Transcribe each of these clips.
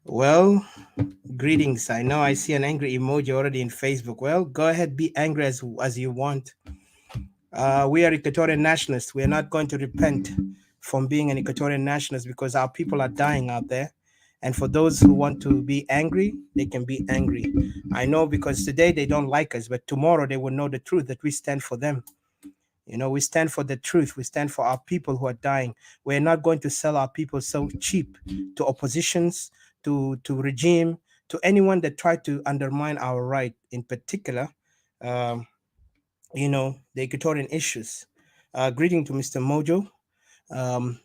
Well, greetings. I know I see an angry emoji already in Facebook. Well, go ahead, be angry as you want. We are Equatorian nationalists. We are not going to repent from being an Equatorian nationalist because our people are dying out there. And for those who want to be angry, they can be angry. I know because today they don't like us, but tomorrow they will know the truth that we stand for them. We stand for the truth. We stand for our people who are dying. We're not going to sell our people so cheap to oppositions, to regime, to anyone that tried to undermine our right, in particular, um, the Equatorian issues. Greeting to Mr. Mojo,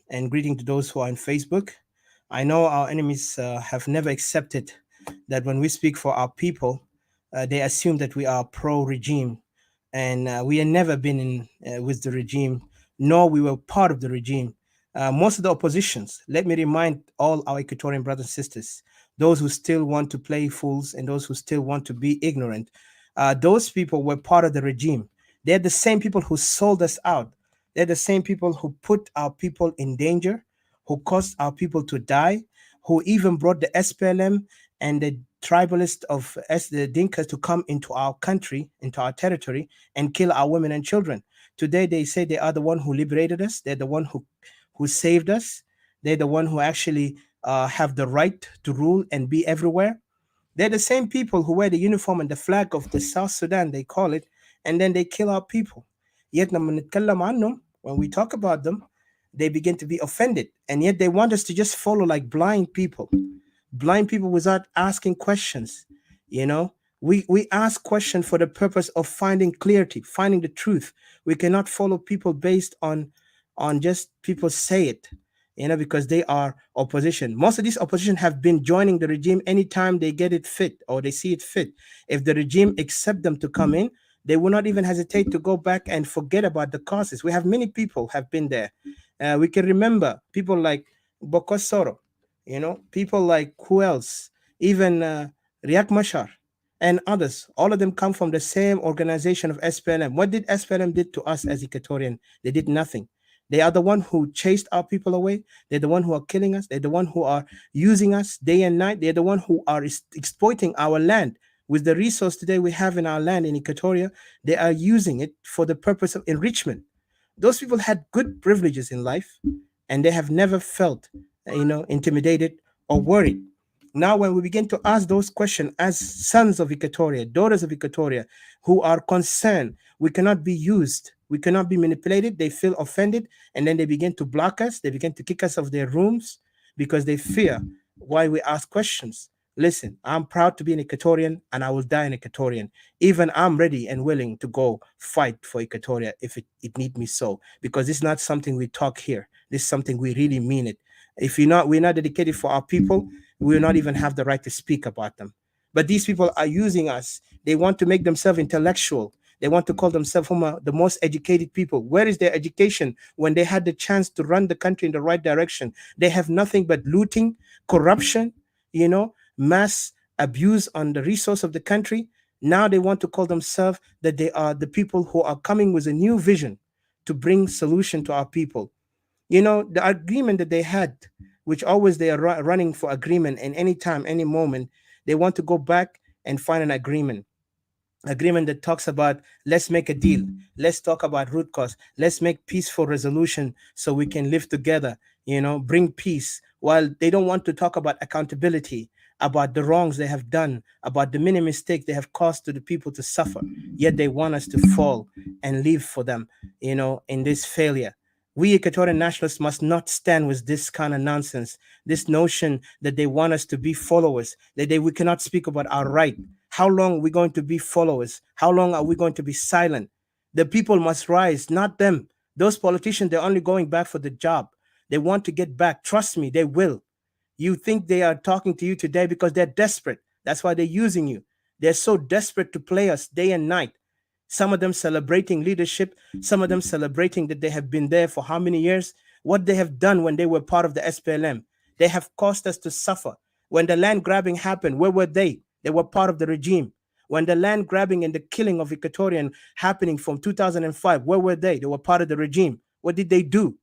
and greeting to those who are on Facebook. I know our enemies have never accepted that when we speak for our people, they assume that we are pro-regime, and we have never been in with the regime, nor we were part of the regime. Most of the oppositions, let me remind all our Equatorian brothers and sisters, those who still want to play fools and those who still want to be ignorant, those people were part of the regime. They're the same people who sold us out. They're the same people who put our people in danger, who caused our people to die, who even brought the SPLM and the tribalists of the Dinkas to come into our country, into our territory, and kill our women and children. Today they say they are the one who liberated us. They're the one who saved us. They're the one who actually have the right to rule and be everywhere. They're the same people who wear the uniform and the flag of the South Sudan, they call it, and then they kill our people. Yet when we talk about them, they begin to be offended. And yet they want us to just follow like blind people without asking questions. You know, we ask questions for the purpose of finding clarity, finding the truth. We cannot follow people based on just people say it, because they are opposition. Most of these opposition have been joining the regime anytime they get it fit or they see it fit. If the regime accept them to come in, they will not even hesitate to go back and forget about the causes. We have many people have been there. We can remember people like Bokosoro, people like who else, even Riak Machar and others. All of them come from the same organization of SPLM. What did SPLM did to us as Equatorian? They did nothing. They are the one who chased our people away. They're the one who are killing us. They're the one who are using us day and night. They're the one who are exploiting our land. With the resource today we have in our land in Equatoria, they are using it for the purpose of enrichment. Those people had good privileges in life, and they have never felt, intimidated or worried. Now, when we begin to ask those questions as sons of Equatoria, daughters of Equatoria, who are concerned, we cannot be used, we cannot be manipulated, they feel offended, and then they begin to block us, they begin to kick us off their rooms because they fear why we ask questions. Listen, I'm proud to be an Equatorian and I will die an Equatorian. Even I'm ready and willing to go fight for Equatoria if it need me so, because it's not something we talk here. This is something we really mean it. If we're not dedicated for our people, we will not even have the right to speak about them. But these people are using us. They want to make themselves intellectual. They want to call themselves the most educated people. Where is their education when they had the chance to run the country in the right direction? They have nothing but looting, corruption, mass abuse on the resource of the country. Now they want to call themselves that they are the people who are coming with a new vision to bring solution to our people. The agreement that they had, which always they are running for agreement, and any time, any moment, they want to go back and find an agreement that talks about, let's make a deal, let's talk about root cause, let's make peaceful resolution so we can live together, bring peace, while they don't want to talk about accountability, about the wrongs they have done, about the many mistakes they have caused to the people to suffer. Yet they want us to fall and live for them, in this failure. We Equatorian nationalists must not stand with this kind of nonsense, this notion that they want us to be followers, that we cannot speak about our right. How long are we going to be followers? How long are we going to be silent? The people must rise, not them. Those politicians, they're only going back for the job. They want to get back. Trust me, they will. You think they are talking to you today because they're desperate. That's why they're using you. They're so desperate to play us day and night. Some of them celebrating leadership, some of them celebrating that they have been there for how many years, what they have done when they were part of the SPLM. They have caused us to suffer. When the land grabbing happened, where were they? They were part of the regime. When the land grabbing and the killing of Equatorian happening from 2005, where were they? They were part of the regime. What did they do?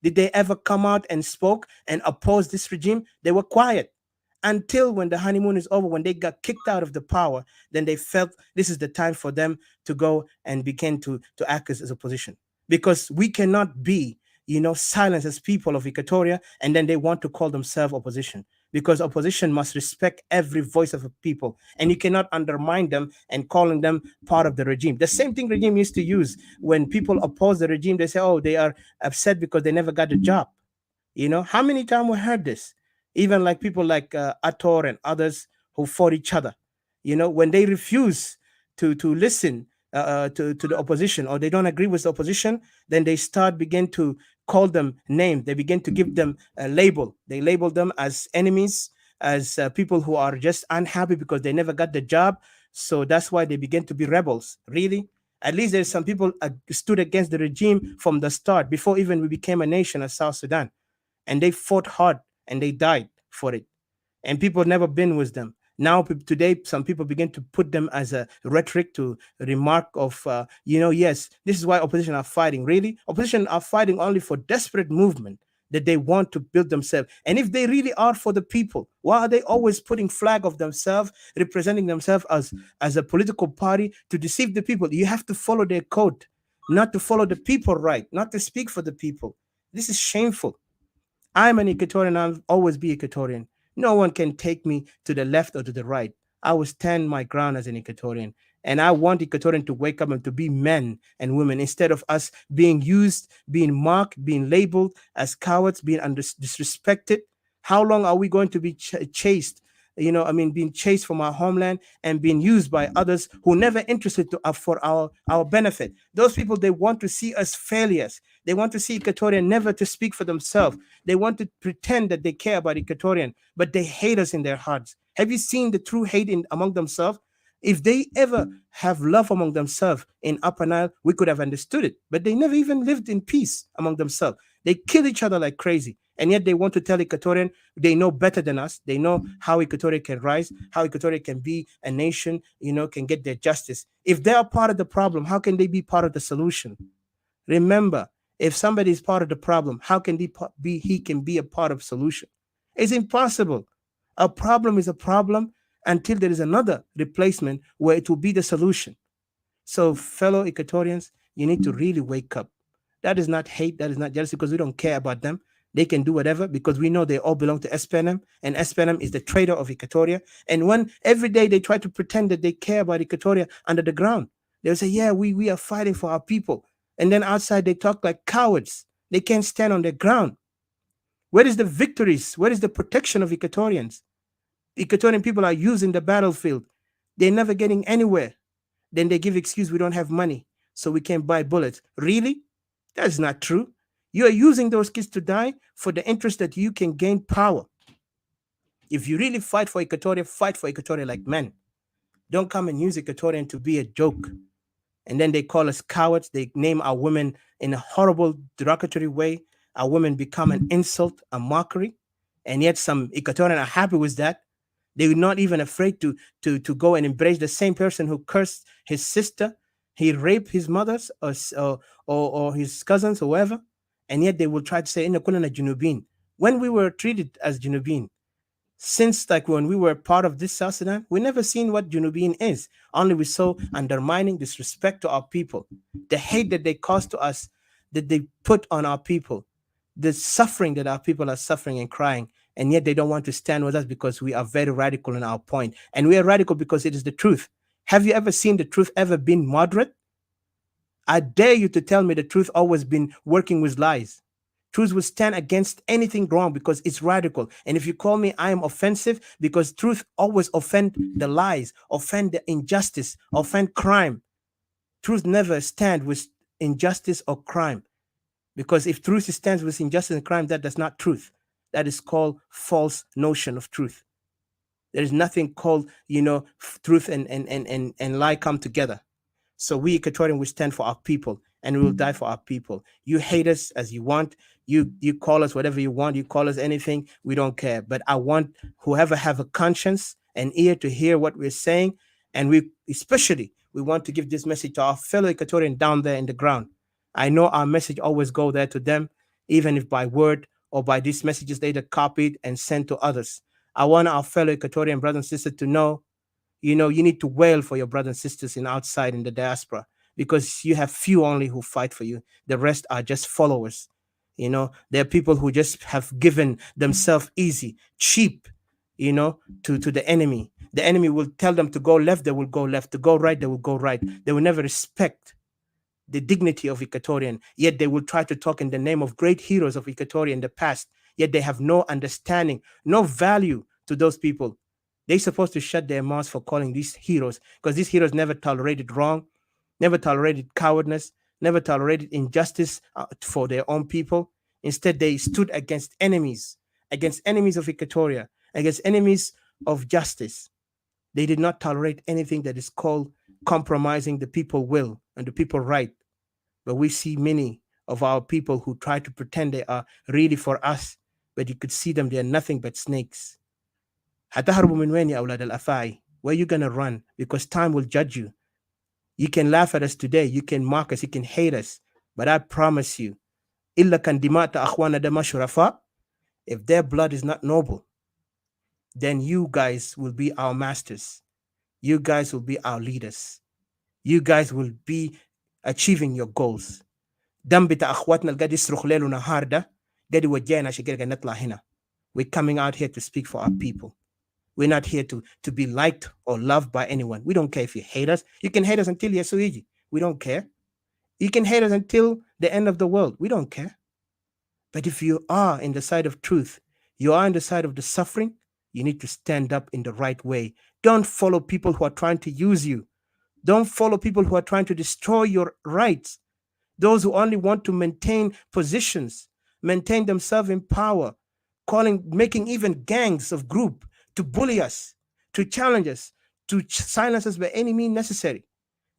Did they ever come out and spoke and oppose this regime? They were quiet. until when the honeymoon is over, when they got kicked out of the power, then they felt this is the time for them to go and begin to act as opposition. Because we cannot be, silenced as people of Equatoria, and then they want to call themselves opposition. Because opposition must respect every voice of a people, and you cannot undermine them and calling them part of the regime. The same thing regime used to use when people oppose the regime. They say, oh, they are upset because they never got a job. How many times we heard this? Even like people like Ator and others who fought each other. When they refuse to listen to the opposition, or they don't agree with the opposition, then they begin to call them names. They begin to give them a label. They label them as enemies, as people who are just unhappy because they never got the job. So that's why they begin to be rebels. Really? At least there's some people stood against the regime from the start, before even we became a nation as South Sudan, and they fought hard and they died for it, and people never been with them. Now today some people begin to put them as a rhetoric to remark of yes, this is why opposition are fighting. Really, opposition are fighting only for desperate movement that they want to build themselves. And if they really are for the people, why are they always putting flag of themselves, representing themselves as a political party to deceive the people? You have to follow their code, not to follow the people, right? Not to speak for the people. This is shameful. I'm an Equatorian. I'll always be Equatorian. No one can take me to the left or to the right. I will stand my ground as an Equatorian. And I want Equatorian to wake up and to be men and women, instead of us being used, being marked, being labeled as cowards, being disrespected. How long are we going to be chased? Being chased from our homeland and being used by others who never interested for our benefit. Those people, they want to see us failures. They want to see Equatorian never to speak for themselves. They want to pretend that they care about Equatorian, but they hate us in their hearts. Have you seen the true hate among themselves? If they ever have love among themselves in Upper Nile, we could have understood it. But they never even lived in peace among themselves. They kill each other like crazy. And yet they want to tell Equatorian they know better than us. They know how Equatoria can rise, how Equatoria can be a nation, can get their justice. If they are part of the problem, how can they be part of the solution? Remember, if somebody is part of the problem, how can he can be a part of solution? It's impossible. A problem is a problem until there is another replacement where it will be the solution. So, fellow Equatorians, you need to really wake up. That is not hate, that is not jealousy, because we don't care about them. They can do whatever because we know they all belong to SPNM, and SPNM is the traitor of Equatoria. And when every day they try to pretend that they care about Equatoria under the ground, they'll say, yeah, we are fighting for our people. And then outside they talk like cowards. They can't stand on their ground. Where is the victories? Where is the protection of Equatorians? Equatorian people are using the battlefield. They're never getting anywhere. Then they give excuse, we don't have money, so we can't buy bullets. Really? That's not true. You are using those kids to die for the interest that you can gain power. If you really fight for Equatoria like men. Don't come and use Equatorian to be a joke. And then they call us cowards. They name our women in a horrible, derogatory way. Our women become an insult, a mockery. And yet some Equatorian are happy with that. They were not even afraid to go and embrace the same person who cursed his sister. He raped his mothers or his cousins or whoever. And yet they will try to say, "Ina kulana Junubin." When we were treated as Junubin, since like when we were part of this South Sudan, we never seen what Junubin is. Only we saw undermining, disrespect to our people, the hate that they caused to us, that they put on our people, the suffering that our people are suffering and crying. And yet they don't want to stand with us because we are very radical in our point. And we are radical because it is the truth. Have you ever seen the truth ever been moderate? I dare you to tell me the truth always been working with lies. Truth will stand against anything wrong because it's radical. And if you call me, I am offensive because truth always offend the lies, offend the injustice, offend crime. Truth never stand with injustice or crime. Because if truth stands with injustice and crime, that is not truth. That is called false notion of truth. There is nothing called, truth and lie come together. So we Equatorian, we stand for our people and we will die for our people. You hate us as you want. You call us whatever you want. You call us anything. We don't care. But I want whoever have a conscience and ear to hear what we're saying. And we want to give this message to our fellow Equatorian down there in the ground. I know our message always go there to them, even if by word or by these messages later copied and sent to others. I want our fellow Equatorian brothers and sisters to know, you need to wail for your brothers and sisters in outside in the diaspora, because you have few only who fight for you. The rest are just followers. There are people who just have given themselves easy, cheap, to the enemy. The enemy will tell them to go left, they will go left. To go right, they will go right. They will never respect the dignity of Equatorian, yet they will try to talk in the name of great heroes of Equatoria in the past, yet they have no understanding, no value to those people. They're supposed to shut their mouths for calling these heroes, because these heroes never tolerated wrong, never tolerated cowardness, never tolerated injustice for their own people. Instead, they stood against enemies of Equatoria, against enemies of justice. They did not tolerate anything that is called compromising the people will and the people right. But we see many of our people who try to pretend they are really for us, but you could see them, they are nothing but snakes. هتهربوا من وين يا أولاد الأفاعي? Where are you going to run? Because time will judge you. You can laugh at us today, you can mock us, you can hate us, but I promise you, إلا كان دماء أخوانا دم شرفاء, if their blood is not noble, then you guys will be our masters. You guys will be our leaders. You guys will be achieving your goals. دم بتاع اخواتنا اللي قاعد يصرخ ليل ونهار ده قاعد يوجهنا عشان كده نطلع هنا. We're coming out here to speak for our people. We're not here to be liked or loved by anyone. We don't care if you hate us. You can hate us until you're so easy. We don't care. You can hate us until the end of the world. We don't care. But if you are in the side of truth, you are in the side of the suffering, you need to stand up in the right way. Don't follow people who are trying to use you. Don't follow people who are trying to destroy your rights. Those who only want to maintain positions, maintain themselves in power, making even gangs of group to bully us, to challenge us, to silence us by any means necessary.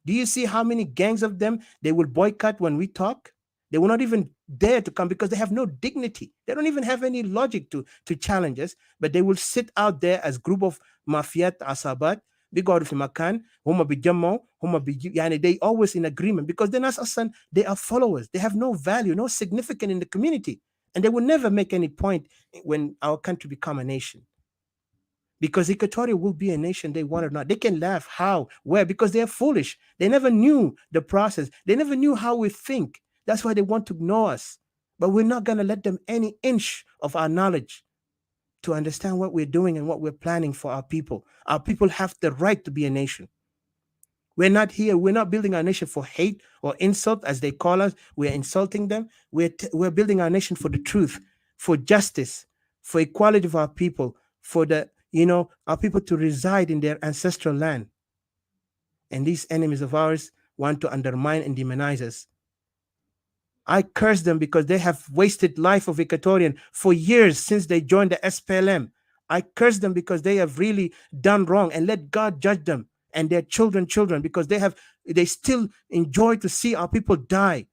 Do you see how many gangs of them they will boycott when we talk? They will not even dare to come because they have no dignity. They don't even have any logic to challenge us, but they will sit out there as group of mafiat asabat. بيقعدوا في مكان هم بيتجمعوا يعني they always in agreement because they're not أصلا, they are followers. They have no value, no significance in the community, and they will never make any point when our country become a nation. Because Equatoria will be a nation, they want or not. They can laugh, how, where, because they are foolish. They never knew the process. They never knew how we think. That's why they want to know us. But we're not going to let them any inch of our knowledge to understand what we're doing and what we're planning for our people. Our people have the right to be a nation. We're not here. We're not building our nation for hate or insult, as they call us. We're insulting them. We're building our nation for the truth, for justice, for equality of our people, for our people to reside in their ancestral land. And these enemies of ours want to undermine and demonize us. I curse them because they have wasted life of Equatorian for years since they joined the SPLM. I curse them because they have really done wrong, and let God judge them and their children because they still enjoy to see our people die.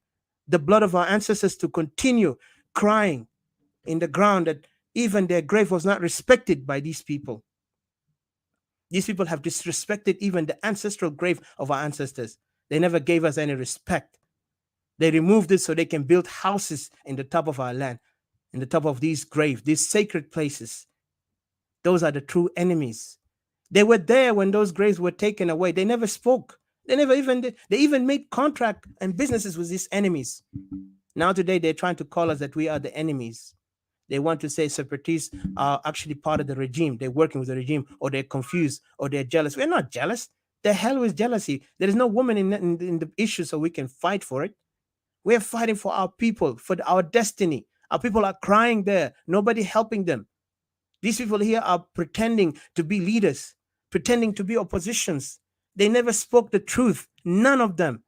The blood of our ancestors to continue crying in the ground that even their grave was not respected by these people. These people have disrespected even the ancestral grave of our ancestors. They never gave us any respect. They removed it so they can build houses in the top of our land, in the top of these graves, these sacred places. Those are the true enemies. They were there when those graves were taken away. They never spoke. They even made contract and businesses with these enemies. Now today they're trying to call us that we are the enemies. They want to say separatists are actually part of the regime. They're working with the regime, or they're confused, or they're jealous. We're not jealous. The hell is jealousy? There is no woman in the issue, so we can fight for it. We're fighting for our people, for our destiny. Our people are crying there. Nobody helping them. These people here are pretending to be leaders, pretending to be oppositions. They never spoke the truth. None of them.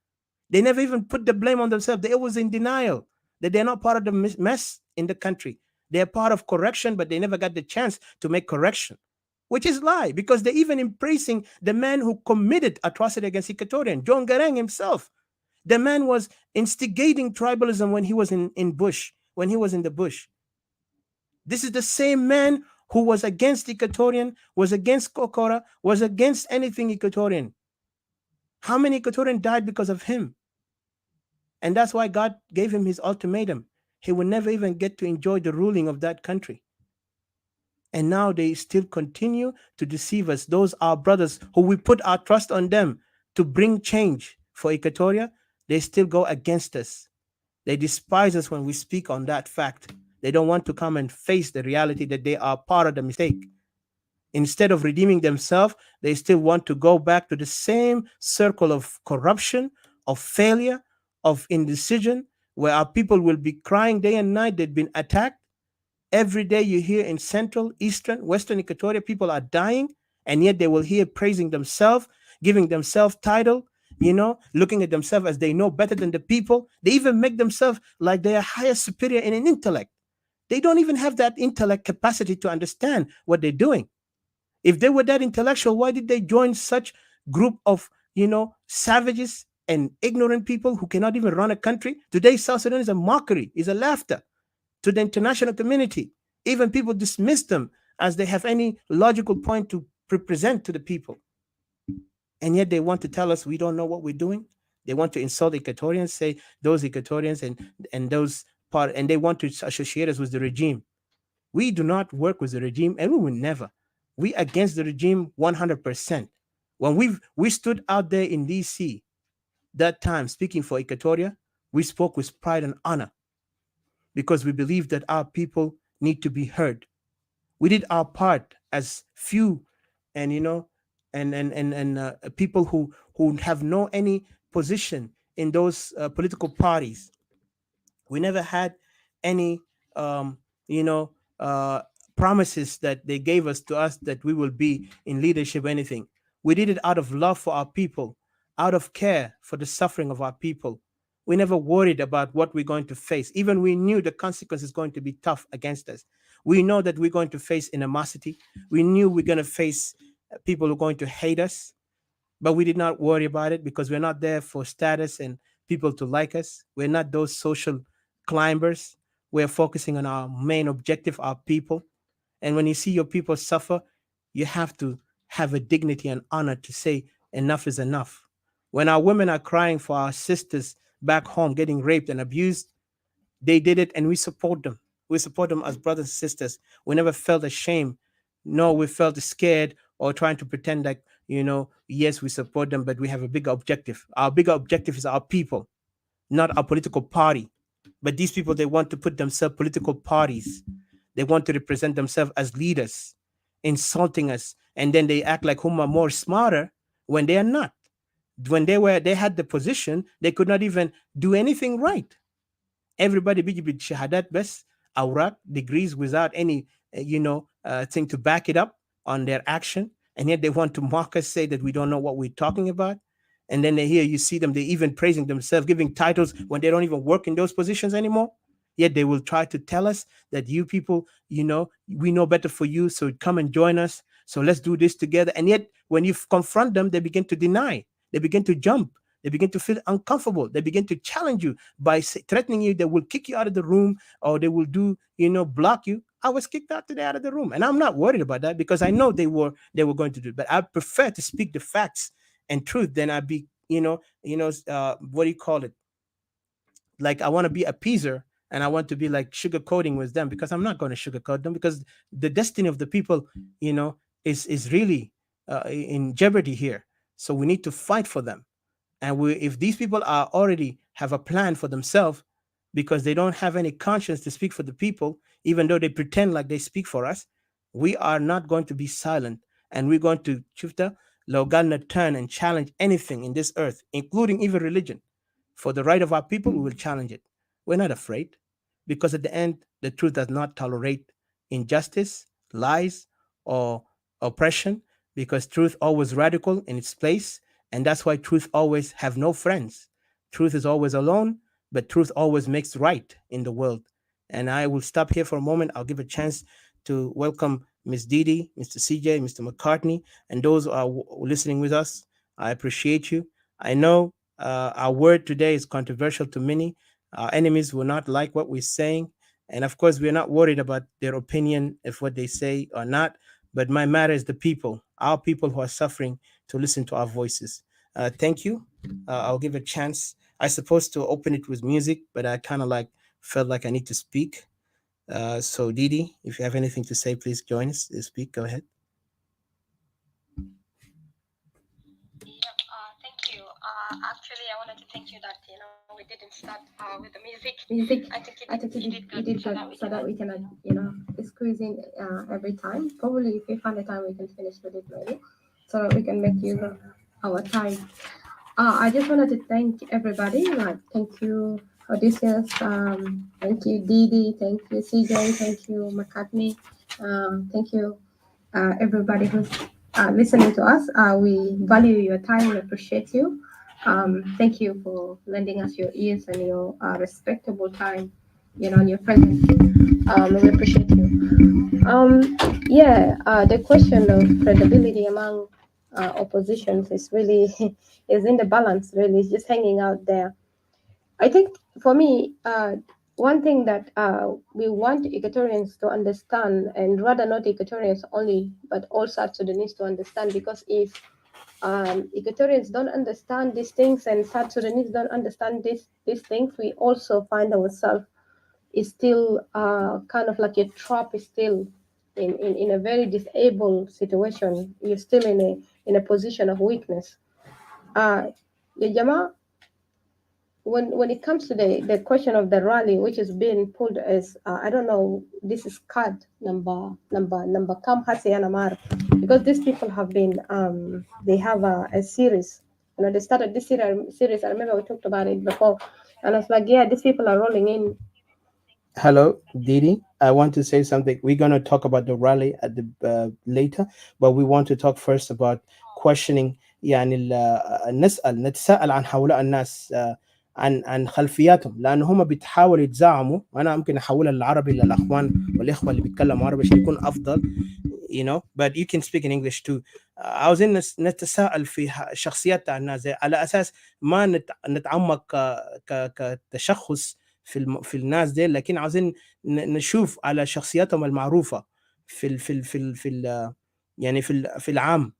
They never even put the blame on themselves. They was in denial that they're not part of the mess in the country. They're part of correction, but they never got the chance to make correction, which is lie, because they're even embracing the man who committed atrocity against Equatorian, John Garang himself. The man was instigating tribalism when he was in the bush. This is the same man who was against Equatorian, was against Kokora, was against anything Equatorian. How many Equatorian died because of him? And that's why God gave him his ultimatum. He would never even get to enjoy the ruling of that country. And now they still continue to deceive us. Those are brothers who we put our trust on them to bring change for Equatoria. They still go against us. They despise us when we speak on that fact. They don't want to come and face the reality that they are part of the mistake. Instead of redeeming themselves, they still want to go back to the same circle of corruption, of failure, of indecision, where our people will be crying day and night. They've been attacked. Every day you hear in Central, Eastern, Western Equatoria, people are dying, and yet they will hear praising themselves, giving themselves title, looking at themselves as they know better than the people. They even make themselves like they are higher superior in an intellect. They don't even have that intellect capacity to understand what they're doing. If they were that intellectual, why did they join such group of, savages and ignorant people who cannot even run a country? Today, South Sudan is a mockery, is a laughter to the international community. Even people dismiss them as they have any logical point to present to the people. And yet they want to tell us we don't know what we're doing. They want to insult Equatorians, say those Equatorians and those part, and they want to associate us with the regime. We do not work with the regime, and we will never. We against the regime 100%. When we stood out there in DC that time speaking for Equatoria, we spoke with pride and honor because we believe that our people need to be heard. We did our part as few, and people who have no any position in those political parties. We never had any you know uh, promises that they gave us to us that we will be in leadership or anything. We did it out of love for our people, out of care for the suffering of our people. We never worried about what we're going to face. Even we knew the consequence is going to be tough against us. We know that we're going to face animosity. We knew we're going to face people who are going to hate us, but we did not worry about it because we're not there for status and people to like us. We're not those social climbers. We're focusing on our main objective, our people. And when you see your people suffer, you have to have a dignity and honor to say enough is enough. When our women are crying for our sisters back home getting raped and abused, they did it, and we support them. We support them as brothers and sisters. We never felt ashamed. No, we felt scared or trying to pretend like, yes, we support them, but we have a bigger objective. Our bigger objective is our people, not our political party. But these people, they want to put themselves political parties. They want to represent themselves as leaders, insulting us, and then they act like whom are more smarter when they are not. When they had the position, they could not even do anything right. Everybody بيجي بالشهادات بس أوراق degrees without any thing to back it up on their action, and yet they want to mock us, say that we don't know what we're talking about. And then you see them, they even praising themselves, giving titles when they don't even work in those positions anymore. Yet they will try to tell us that you people, we know better for you, so come and join us, so let's do this together. And yet when you confront them, they begin to deny, they begin to jump, they begin to feel uncomfortable, they begin to challenge you by threatening you. They will kick you out of the room, or they will do, block you. I was kicked out today out of the room, and I'm not worried about that because I know they were going to do it. But I prefer to speak the facts and truth than I be, what do you call it? Like I want to be a appeaser, and I want to be like sugarcoating with them, because I'm not going to sugarcoat them, because the destiny of the people, is really in jeopardy here. So we need to fight for them. And if these people are already have a plan for themselves, because they don't have any conscience to speak for the people, even though they pretend like they speak for us, we are not going to be silent. And we're going to shifta logalna turn and challenge anything in this earth, including even religion. For the right of our people, we will challenge it. We're not afraid, because at the end, the truth does not tolerate injustice, lies, or oppression, because truth always radical in its place, and that's why truth always have no friends. Truth is always alone, but truth always makes right in the world. And I will stop here for a moment. I'll give a chance to welcome Miss Didi, Mr. CJ, Mr. McCartney, and those who are listening with us. I appreciate you. I know our word today is controversial to many. Our enemies will not like what we're saying. And of course, we're not worried about their opinion, if what they say or not. But my matter is the people, our people who are suffering, to listen to our voices. Thank you. I'll give a chance. I supposed to open it with music, but I kind of like felt like I need to speak. So Didi, if you have anything to say, please join us. Speak. Go ahead. Yep, thank you. Actually, I wanted to thank you that we didn't start with the music. I think you did good so that we can squeeze in every time. Probably if we find a time, we can finish with it maybe, so that we can make use of our time. I just wanted to thank everybody. Like, thank you, Odysseus. Thank you, Didi. Thank you, CJ. Thank you, McCartney. Thank you, everybody who's listening to us. We value your time and appreciate you. Thank you for lending us your ears and your respectable time, and your presence. We appreciate you. The question of credibility among oppositions is really is in the balance. Really, it's just hanging out there. I think for me, one thing that we want Equatorians to understand, and rather not Equatorians only, but all South Sudanese to understand, because if Equatorians don't understand these things and South Sudanese don't understand these things, we also find ourselves is still kind of like a trap, is still in a very disabled situation. You're still in a position of weakness. Uh, ya Jama, when it comes to the question of the rally, which is being pulled as I don't know, this is card number Kam Hasiana Mar, because these people have been they have a series. They started this series. I remember we talked about it before, and I was like, yeah, these people are rolling in. Hello, Didi. I want to say something. We're going to talk about the rally at the later, but we want to talk first about questioning. يعني نتساءل عن هؤلاء الناس، عن خلفياتهم، لأن هم بتحاولوا يتزعموا. وأنا ممكن أحولها للعربي للأخوان والإخوة اللي بيتكلموا عربي عشان يكون أفضل. But you can speak in English too. عاوزين نتساءل في شخصيات تاع الناس دي، على أساس ما نتعمق كتشخص في الناس دي، لكن عاوزين نشوف على شخصياتهم المعروفة يعني في العام،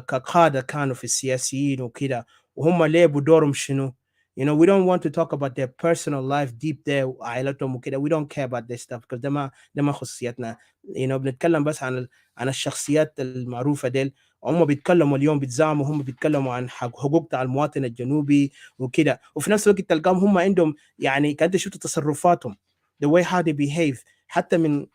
كقادة كانوا في السياسيين وكده، وهم لعبوا دورهم شنو. We don't want to talk about their personal life deep there وعائلتهم وكده. We don't care about this stuff because ده ما خصوصياتنا. بنتكلم بس عن الشخصيات المعروفة ديل. هم بيتكلموا اليوم، بيتزعموا هم بيتكلموا عن حقوق بتاع المواطن الجنوبي وكده، وفي نفس الوقت تلقاهم هم عندهم، يعني كانت شفت تصرفاتهم the way how they behave، حتى من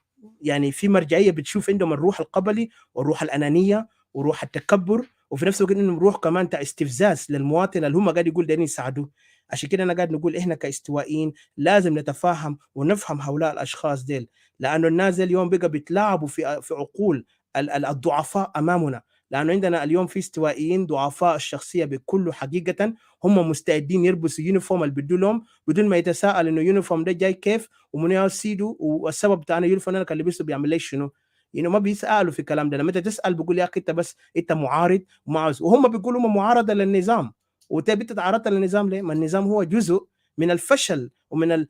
يعني في مرجعيه بتشوف عندهم الروح القبلي والروح الانانيه وروح التكبر، وفي نفس الوقت انهم روح كمان تاع استفزاز للمواطن اللي هم قاعد يقول دايرين يساعدوه. عشان كده انا قاعد نقول احنا كاستوائيين لازم نتفاهم ونفهم هؤلاء الاشخاص ديل، لانه الناس دي اليوم بقى بيتلاعبوا في عقول الضعفاء امامنا. لانه عندنا اليوم في استوائيين ضعفاء الشخصيه بكل حقيقه، هم مستعدين يلبسوا يونيفورم اللي بدوا لهم بدون ما يتساءل انه يونيفورم ده جاي كيف ومن سيدو، والسبب بتاعنا يونيفورم انا كان لبسته بيعمل لي شنو. ما بيسالوا في الكلام ده. لما انت تسال بيقول يا اخي انت بس انت معارض وما عاوز، وهم بيقولوا هم معارضه للنظام. وتبي تتعرض للنظام ليه؟ ما النظام هو جزء من الفشل ومن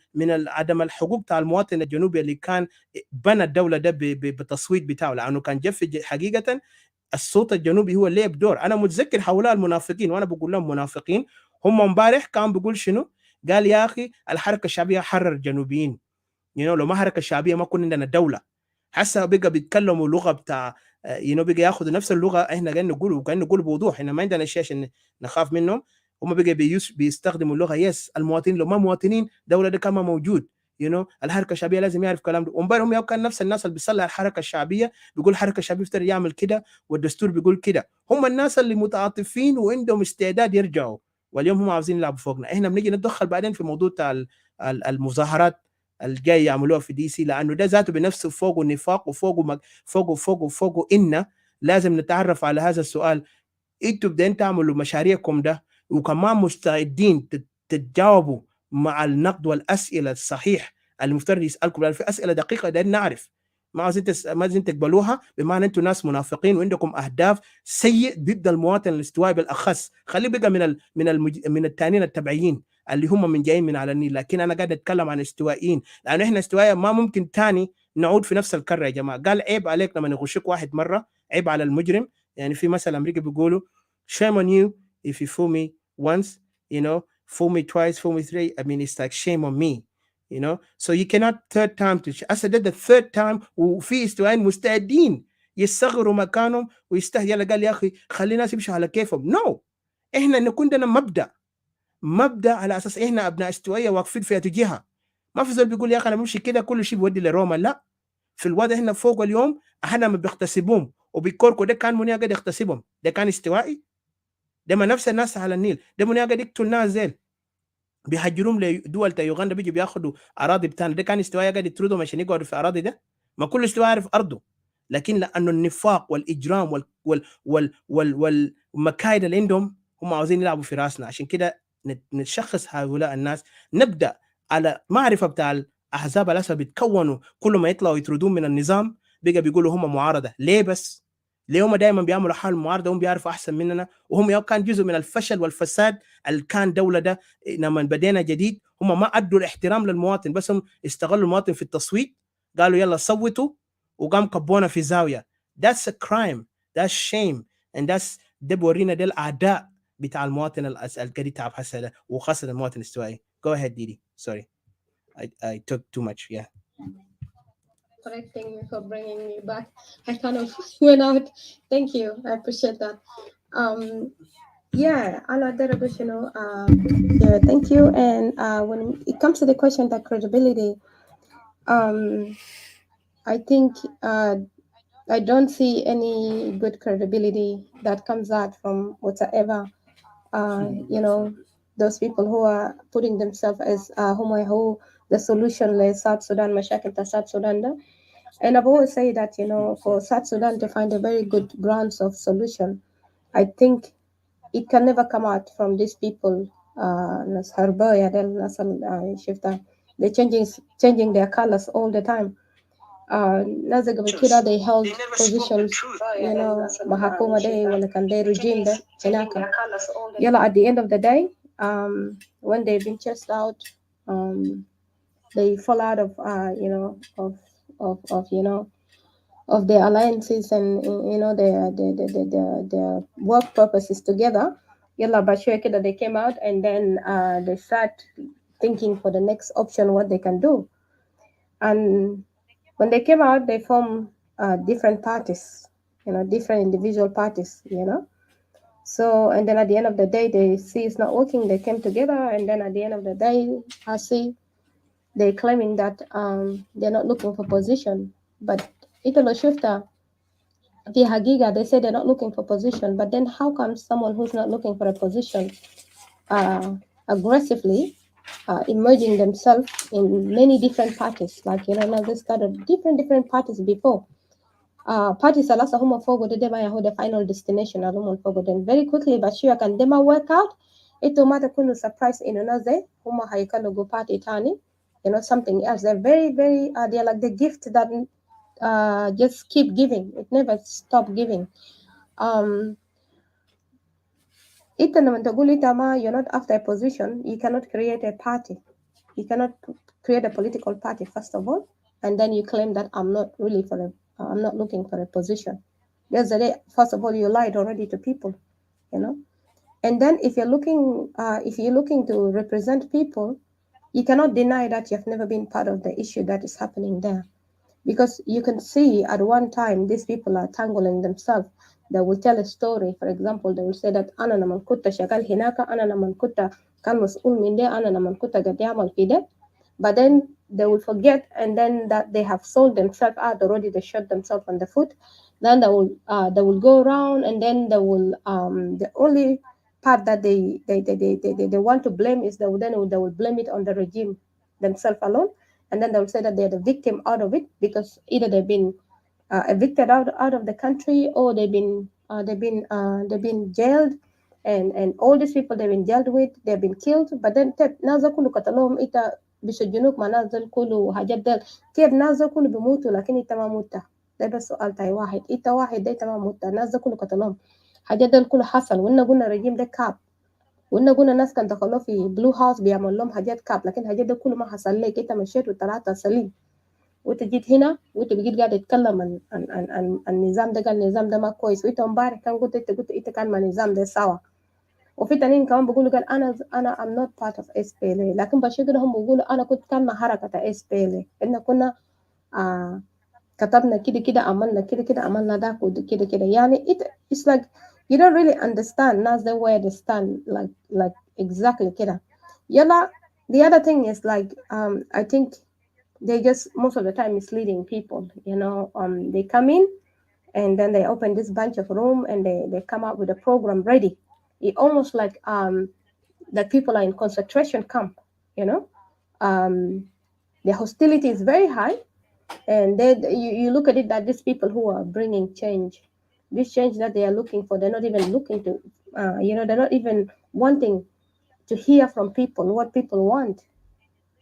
عدم الحقوق بتاع المواطن الجنوبي اللي كان بنى الدوله ده بتصويت بتاعه، لانه كان جف حقيقه الصوت الجنوبي هو اللي لعب دور. انا متذكر هؤلاء المنافقين وانا بقول لهم منافقين، هم امبارح كان بيقول شنو؟ قال يا اخي الحركه الشعبيه حرر الجنوبيين. لو ما حركه الشعبيه ما كنا عندنا دوله. هسه بقى بيتكلموا لغه بتاع بقى ياخذوا نفس اللغه احنا قاعدين نقول بوضوح، احنا ما عندنا شيء عشان نخاف منهم. هم بقى بيستخدموا اللغه. يس المواطنين لو ما مواطنين دوله ده كان ما موجود. الحركه الشعبيه لازم يعرف الكلام ده. وامبارح هم كان نفس الناس اللي بيصلح الحركه الشعبيه بيقول الحركه الشعبيه يفترض يعمل كده والدستور بيقول كده. هم الناس اللي متعاطفين وعندهم استعداد يرجعوا، واليوم هم عاوزين يلعبوا فوقنا. احنا بنيجي نتدخل بعدين في موضوع بتاع المظاهرات الجاي يعملوها في دي سي، لانه ده ذاته بنفسه فوقه نفاق وفوقه فوقه إن لازم نتعرف على هذا السؤال. انتوا بدين تعملوا مشاريعكم ده وكمان مستعدين تتجاوبوا مع النقد والاسئله الصحيح المفترض يسالكم، لان في اسئله دقيقه ده نعرف. ما عايزين تقبلوها بمعنى انتوا ناس منافقين وعندكم اهداف سيء ضد المواطن الاستوائي بالاخص. خليه بقى من التانيين التبعيين اللي هم من جايين من على النيل. لكن انا قاعد اتكلم عن استوائيين، لانه احنا استوائيه ما ممكن تاني نعود في نفس الكره. يا جماعه قال عيب عليك لما يغشك واحد مره، عيب على المجرم. يعني في مثل امريكي بيقولوا shame on you if you fool me once, fool me twice, fool me three. I mean, it's like shame on me. you know. So you cannot third time هسه ده the third time وفي استوائيين مستعدين يصغروا مكانهم ويستهي. يلا قال يا اخي خلي الناس يمشوا على كيفهم. نو، احنا نكون عندنا مبدا على اساس احنا ابناء استوائيه واقفين في جهه. ما في زول بيقول يا اخي انا بمشي كده كل شيء بودي لروما. لا، في الوضع هنا فوق اليوم احنا ما بيغتصبوهم وبيكوركو. ده كان مني قاعد يغتصبهم؟ ده كان استوائي؟ ده ما نفس الناس على النيل. ده مني قاعد يقتل ناس زين بيهجروهم لدول تا يوغندا، بيجوا بياخذوا اراضي بتاعنا. ده كان استوائي قاعد يطردهم عشان يقعدوا في اراضي؟ ده ما كل استوائي يعرف ارضه. لكن لانه النفاق والاجرام والمكايد اللي عندهم هم عاوزين يلعبوا في راسنا. عشان كده نشخص هؤلاء الناس، نبدا على معرفه بتاع الاحزاب الاسد بيتكونوا كل ما يطلعوا يطردون من النظام. بقى بيقولوا هم معارضه. ليه بس؟ ليه هم دائما بيعملوا حال معارضه؟ هم بيعرفوا احسن مننا، وهم كان جزء من الفشل والفساد اللي كان دوله ده. لما بدينا جديد هم ما ادوا الاحترام للمواطن، بس هم استغلوا المواطن في التصويت. قالوا يلا صوتوا، وقام كبونا في زاويه. That's a crime, that's shame, and that's ده بورينا ده الاعداء بتاع المواطن القاعد يتعب هسه ده، وخاصه المواطن الاستوائي. Go ahead Didi, sorry I took too much. Yeah. Correcting me for bringing me back. I kind of went out. Thank you. I appreciate that. Yeah, I like that, yeah, thank you. And when it comes to the question that credibility, I think I don't see any good credibility that comes out from whatsoever, those people who are putting themselves as who the solution is South Sudan, مشاكل South Sudan. And I've always said that, for South Sudan to find a very good grounds of solution, I think it can never come out from these people. ناس حرباية ده الناس شفتها they're changing their colors all the time. ناس قبل كده they held positions, محاكمة ده ولا كان ده regime ده هناك. يلا at the end of the day, when they've been chased out, they fall out of of their alliances and their work purposes together. Yalla Bashir Kida, they came out and then they start thinking for the next option what they can do. And when they came out, they formed different parties, different individual parties. So, and then at the end of the day, they see it's not working, they came together, and then at the end of the day, I see they're claiming that they're not looking for position. But Italo Shifta, the Hagiga, they say they're not looking for position. But then how come someone who's not looking for a position aggressively emerging themselves in many different parties? Like, now they started different parties before. Parties are last home forward, they might hold the final destination alone forward. And very quickly, but sure can dema work out. It matter couldn't surprise in another home go party tani, something else. They're very they're like the gift that just keep giving. It never stop giving. You're not after a position, you cannot create a party. You cannot create a political party, first of all, and then you claim that I'm not looking for a position. There's a day, first of all, you lied already to people, And then if you're looking to represent people, you cannot deny that you've never been part of the issue that is happening there. Because you can see at one time these people are tangling themselves. They will tell a story. For example, they will say that أنا لما كنت شغال هناك أنا لما كنت كان مسؤول من ده أنا لما كنت قاعد أعمل في ده. But then they will forget, and then that they have sold themselves out already. They shot themselves on the foot. Then they will go around, and then they will the only part that they want to blame is they will blame it on the regime themselves alone. And then they'll say that they're the victim out of it because either they've been evicted out of the country, or they've been jailed, and all these people they've been jailed with, they've been killed. But then naza kulu katalom ita بيسجنوك مع ناس دول كله حاجات دول كيف ناس دول كله بيموتوا لكن انت ما مت. ده بس سؤال تاي واحد انت واحد ده انت ما مت. الناس دول كله قتلهم حاجات دول كله حصل. وإن قلنا الرجيم ده كاب، وإن قلنا ناس كان دخلوا في بلو هاوس بيعمل لهم حاجات كاب، لكن حاجات ده كله ما حصل لك. انت مشيت وطلعت سليم، وانت جيت هنا وانت بقيت قاعد تتكلم عن النظام ده. قال النظام ده ما كويس، وانت امبارح كان قلت انت كان مع النظام ده سوا. وفي تانيين كمان بيقولوا قال انا I'm not part of SPLA، لكن بشكل هم بيقولوا انا كنت كان مع حركة SPLA، ان كنا آه كتبنا كده كده، عملنا كده كده، عملنا ده كده كده. يعني it's like you don't really understand ناس the way they stand like exactly كده. يلا the other thing is like I think they just most of the time misleading people, you know. They come in and then they open this bunch of room and they come up with a program ready. It almost like that people are in concentration camp, you know. The hostility is very high, and then you look at it that these people who are bringing change, this change that they are looking for, they're not even looking to, you know, they're not even wanting to hear from people what people want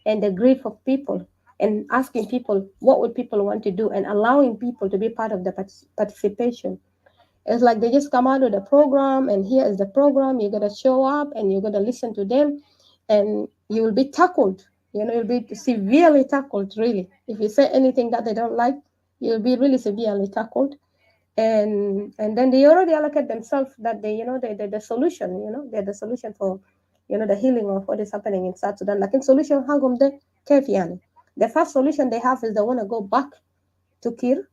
and the grief of people, and asking people what would people want to do and allowing people to be part of the participation. It's like they just come out with a program, and here is the program. You gotta show up and you gotta listen to them, and you will be tackled. You know, you'll be severely tackled, really. If you say anything that they don't like, you'll be really severely tackled. And then they already allocate themselves that they, you know, they're the solution. You know, they're the solution for, you know, the healing of what is happening in South Sudan. Like in solution, hagum de كيف يعني? The first solution they have is they want to go back to Kir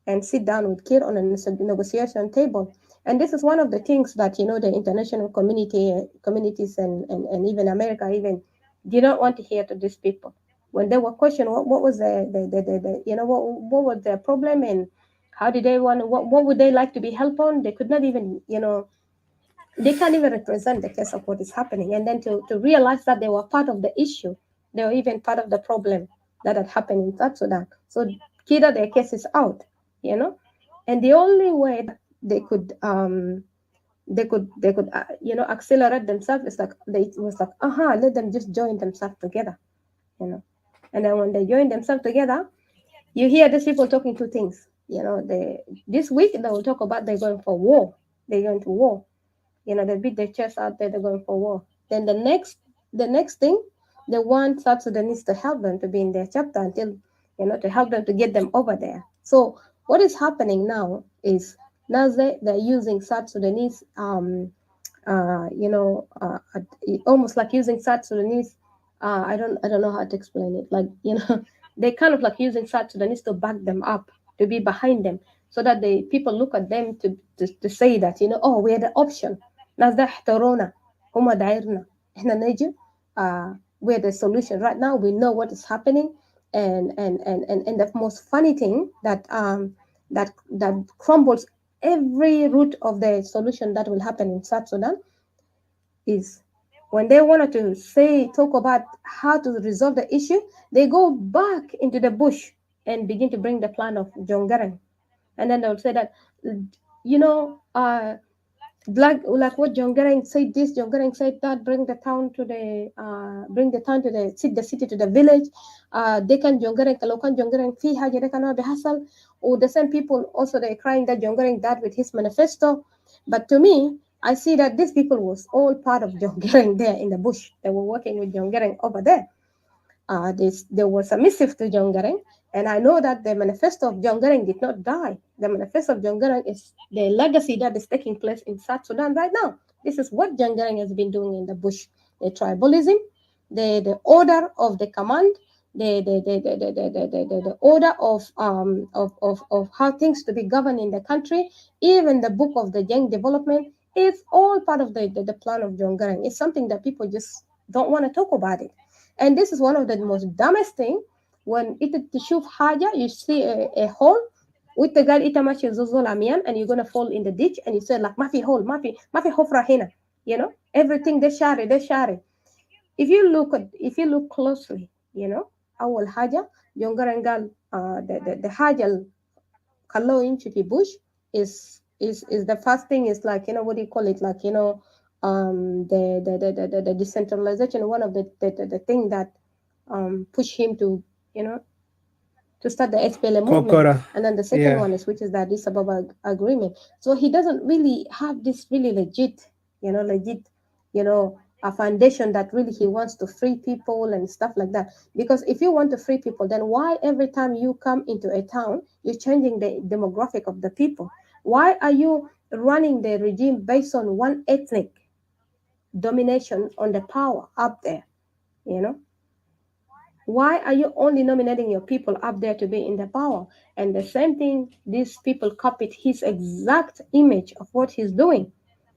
and sit down with Kir on a negotiation table. And this is one of the things that, you know, the international communities and even America even did not want to hear to these people. When they were questioned what was the you know, what was their problem, and how did they want, what would they like to be helped on, they could not even, you know, they can't even represent the case of what is happening. And then to realize that they were part of the issue, they were even part of the problem that had happened in South Sudan. So Kida, their case is out, you know. And the only way that they could you know, accelerate themselves is like it was like, let them just join themselves together, you know. And then when they join themselves together, you hear these people talking two things, you know. This week they will talk about they're going for war, they're going to war, you know. They beat their chests out there, they're going for war. Then the next thing, they want South Sudanese to help them to be in their chapter until, you know, to help them to get them over there. So what is happening now is now they're using South Sudanese, you know, almost like using South Sudanese. I don't know how to explain it. Like, you know, they kind of like using South Sudanese to back them up, to be behind them, so that the people look at them to say that, you know, oh, we're the option. ناس ده احترونا، هم دايرنا، احنا نجي. We're the solution right now. We know what is happening, and the most funny thing that that crumbles every root of the solution that will happen in South Sudan is when they wanted to talk about how to resolve the issue, they go back into the bush and begin to bring the plan of John Garang. And then they'll say that, you know, like what John Garang said this, John Garang said that, bring the town to the city to the village. They can John Garang, kalau kan John Garang fi haja they cannot behasal. Or the same people also they're crying that John Garang died with his manifesto. But to me, I see that these people was all part of John Garang there in the bush. They were working with John Garang over there. They were submissive to John Garang, and I know that the manifesto of John Garang did not die. The manifesto of John Garang is the legacy that is taking place in South Sudan right now. This is what John Garang has been doing in the bush. The tribalism, the order of the command, the order of how things to be governed in the country, even the book of the young development, it's all part of the plan of John Garang. It's something that people just don't want to talk about it. And this is one of the most dumbest thing. When it تشوف حاجة, you see a hole, وانت قال انت ماشي زول عميان, and you're gonna fall in the ditch, and you say like ما في hole, ما في حفرة هنا, you know, everything ده شاري. If you look closely, you know, أول حاجة جون جارن قال the حاجة اللي خلوه يمشي في bush is the first thing is like, you know, what do you call it, like, you know, the decentralization, one of the thing that push him to, you know, to start the SPLA movement. Kokora. And then the second Yeah. one is, which is the Addis Ababa agreement. So he doesn't really have this really legit, you know, a foundation that really he wants to free people and stuff like that. Because if you want to free people, then why every time you come into a town, you're changing the demographic of the people? Why are you running the regime based on one ethnic? domination on the power up there, you know. Why are you only nominating your people up there to be in the power? And the same thing, these people copied his exact image of what he's doing.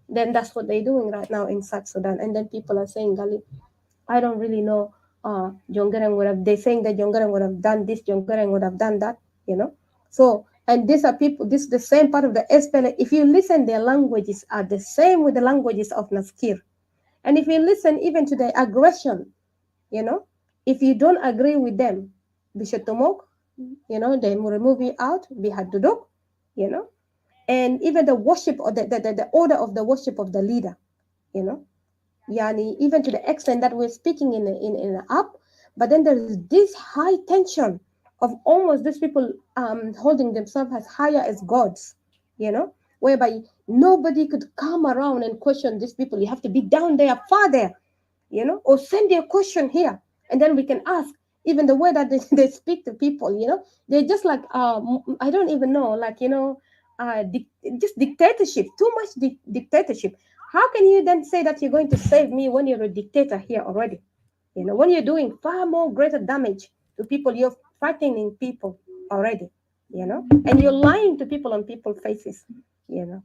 Then that's what they're doing right now in South Sudan. And then people are saying, Gali, I don't really know. Jongarang would have. They're saying that Jongarang would have done this. Jongarang would have done that. You know. So and these are people. This is the same part of the SPLA. If you listen, their languages are the same with the languages of Naskir. And if you listen even to the aggression, you know, if you don't agree with them, Bishotomok, you know, they will remove you out. Bihadudok, you know, and even the worship or the order of the worship of the leader, you know. Yani, even to the extent that we're speaking in an app, but then there is this high tension of almost these people holding themselves as higher as gods, you know, whereby nobody could come around and question these people. You have to be down there, far there, you know, or send your question here, and then we can ask. Even the way that they, they speak to people, you know, they're just like I don't even know, like, you know, just dictatorship, too much dictatorship. How can you then say that you're going to save me when you're a dictator here already? You know, when you're doing far more greater damage to people, you're frightening people already, you know, and you're lying to people on people's faces, you know,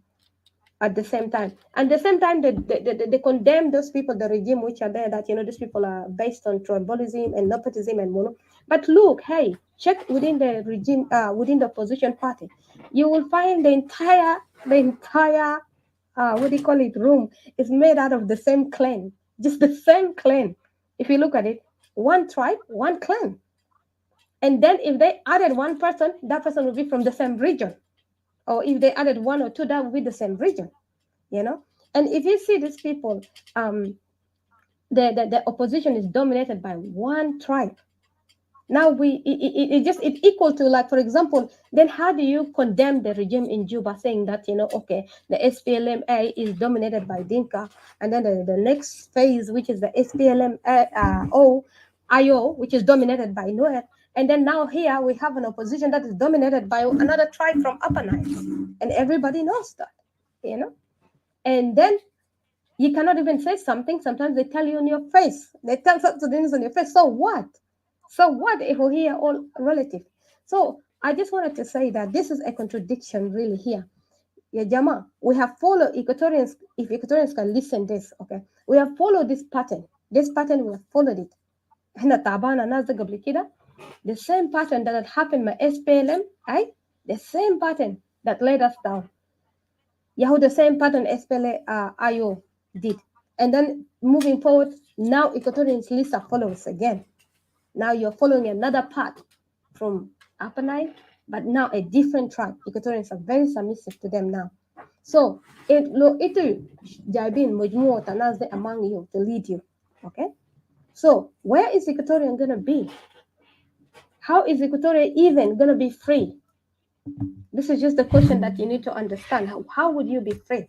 at the same time. At the same time, they condemn those people, the regime which are there, that, you know, these people are based on tribalism and nepotism and mono. But look, hey, check within the regime, within the opposition party, you will find the entire what do you call it, room is made out of the same clan, just the same clan. If you look at it, one tribe, one clan. And then if they added one person, that person will be from the same region. Or if they added one or two, that will be the same region, you know. And if you see these people, um the opposition is dominated by one tribe. Now it just it equal to, like, for example, then how do you condemn the regime in Juba saying that, you know, okay, the SPLMA is dominated by Dinka, and then the next phase, which is the SPLM IO, which is dominated by Nuer, and then now here we have an opposition that is dominated by another tribe from Upper Nile, and everybody knows that, you know. And then you cannot even say something. Sometimes they tell you in your face. They tell South Sudanese in your face. So what? So what if we're here all relative? So I just wanted to say that this is a contradiction really here. Yeah, Jama, we have followed Equatorians. If Equatorians can listen this, okay, we have followed this pattern. This pattern we have followed it. هنا تعبانة ناس ده قبل كده. The same pattern that had happened with SPLM, right? The same pattern that led us down. Yahoo, the same pattern SPLA IO did. And then moving forward, now Equatorians Lisa follows again. Now you're following another path from Upper Nile, but now a different tribe. Equatorians are very submissive to them now. So it Jabin Mujmu Tanazde among you to lead you. Okay? So where is Equatorian gonna be? How is Equatoria even gonna be free? This is just the question that you need to understand. How would you be free?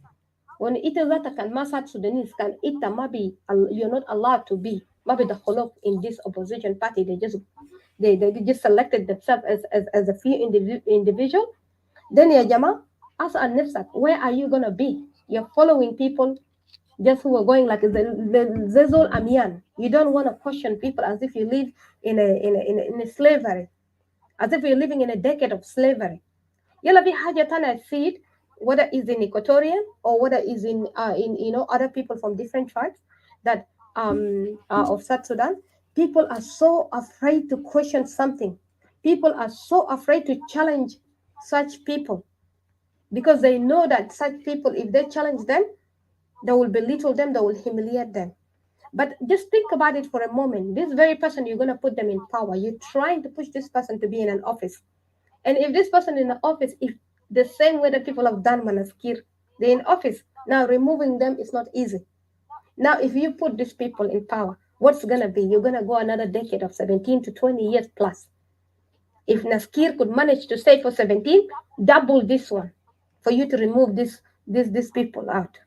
When it is that can South Sudanese can it maybe you're not allowed to be maybe the whole in this opposition party, they just selected themselves as a few individual. Then ya Jama, ask Nifsak, where are you gonna be? You're following people just who are going like the Zezol Amian. You don't want to question people as if you live in a slavery, as if you're living in a decade of slavery. Yalla fi haja tana seed, whether it's in Equatorian or whether it's in you know, other people from different tribes that of South Sudan. People are so afraid to question something. People are so afraid to challenge such people because they know that such people, if they challenge them, they will belittle them, they will humiliate them. But just think about it for a moment. This very person, you're going to put them in power. You're trying to push this person to be in an office. And if this person in the office, if the same way that people have done Manaskir, they're in office. Now removing them is not easy. Now, if you put these people in power, what's gonna be? You're gonna go another decade of 17 to 20 years plus. If Naskir could manage to stay for 17, double this one for you to remove these people out.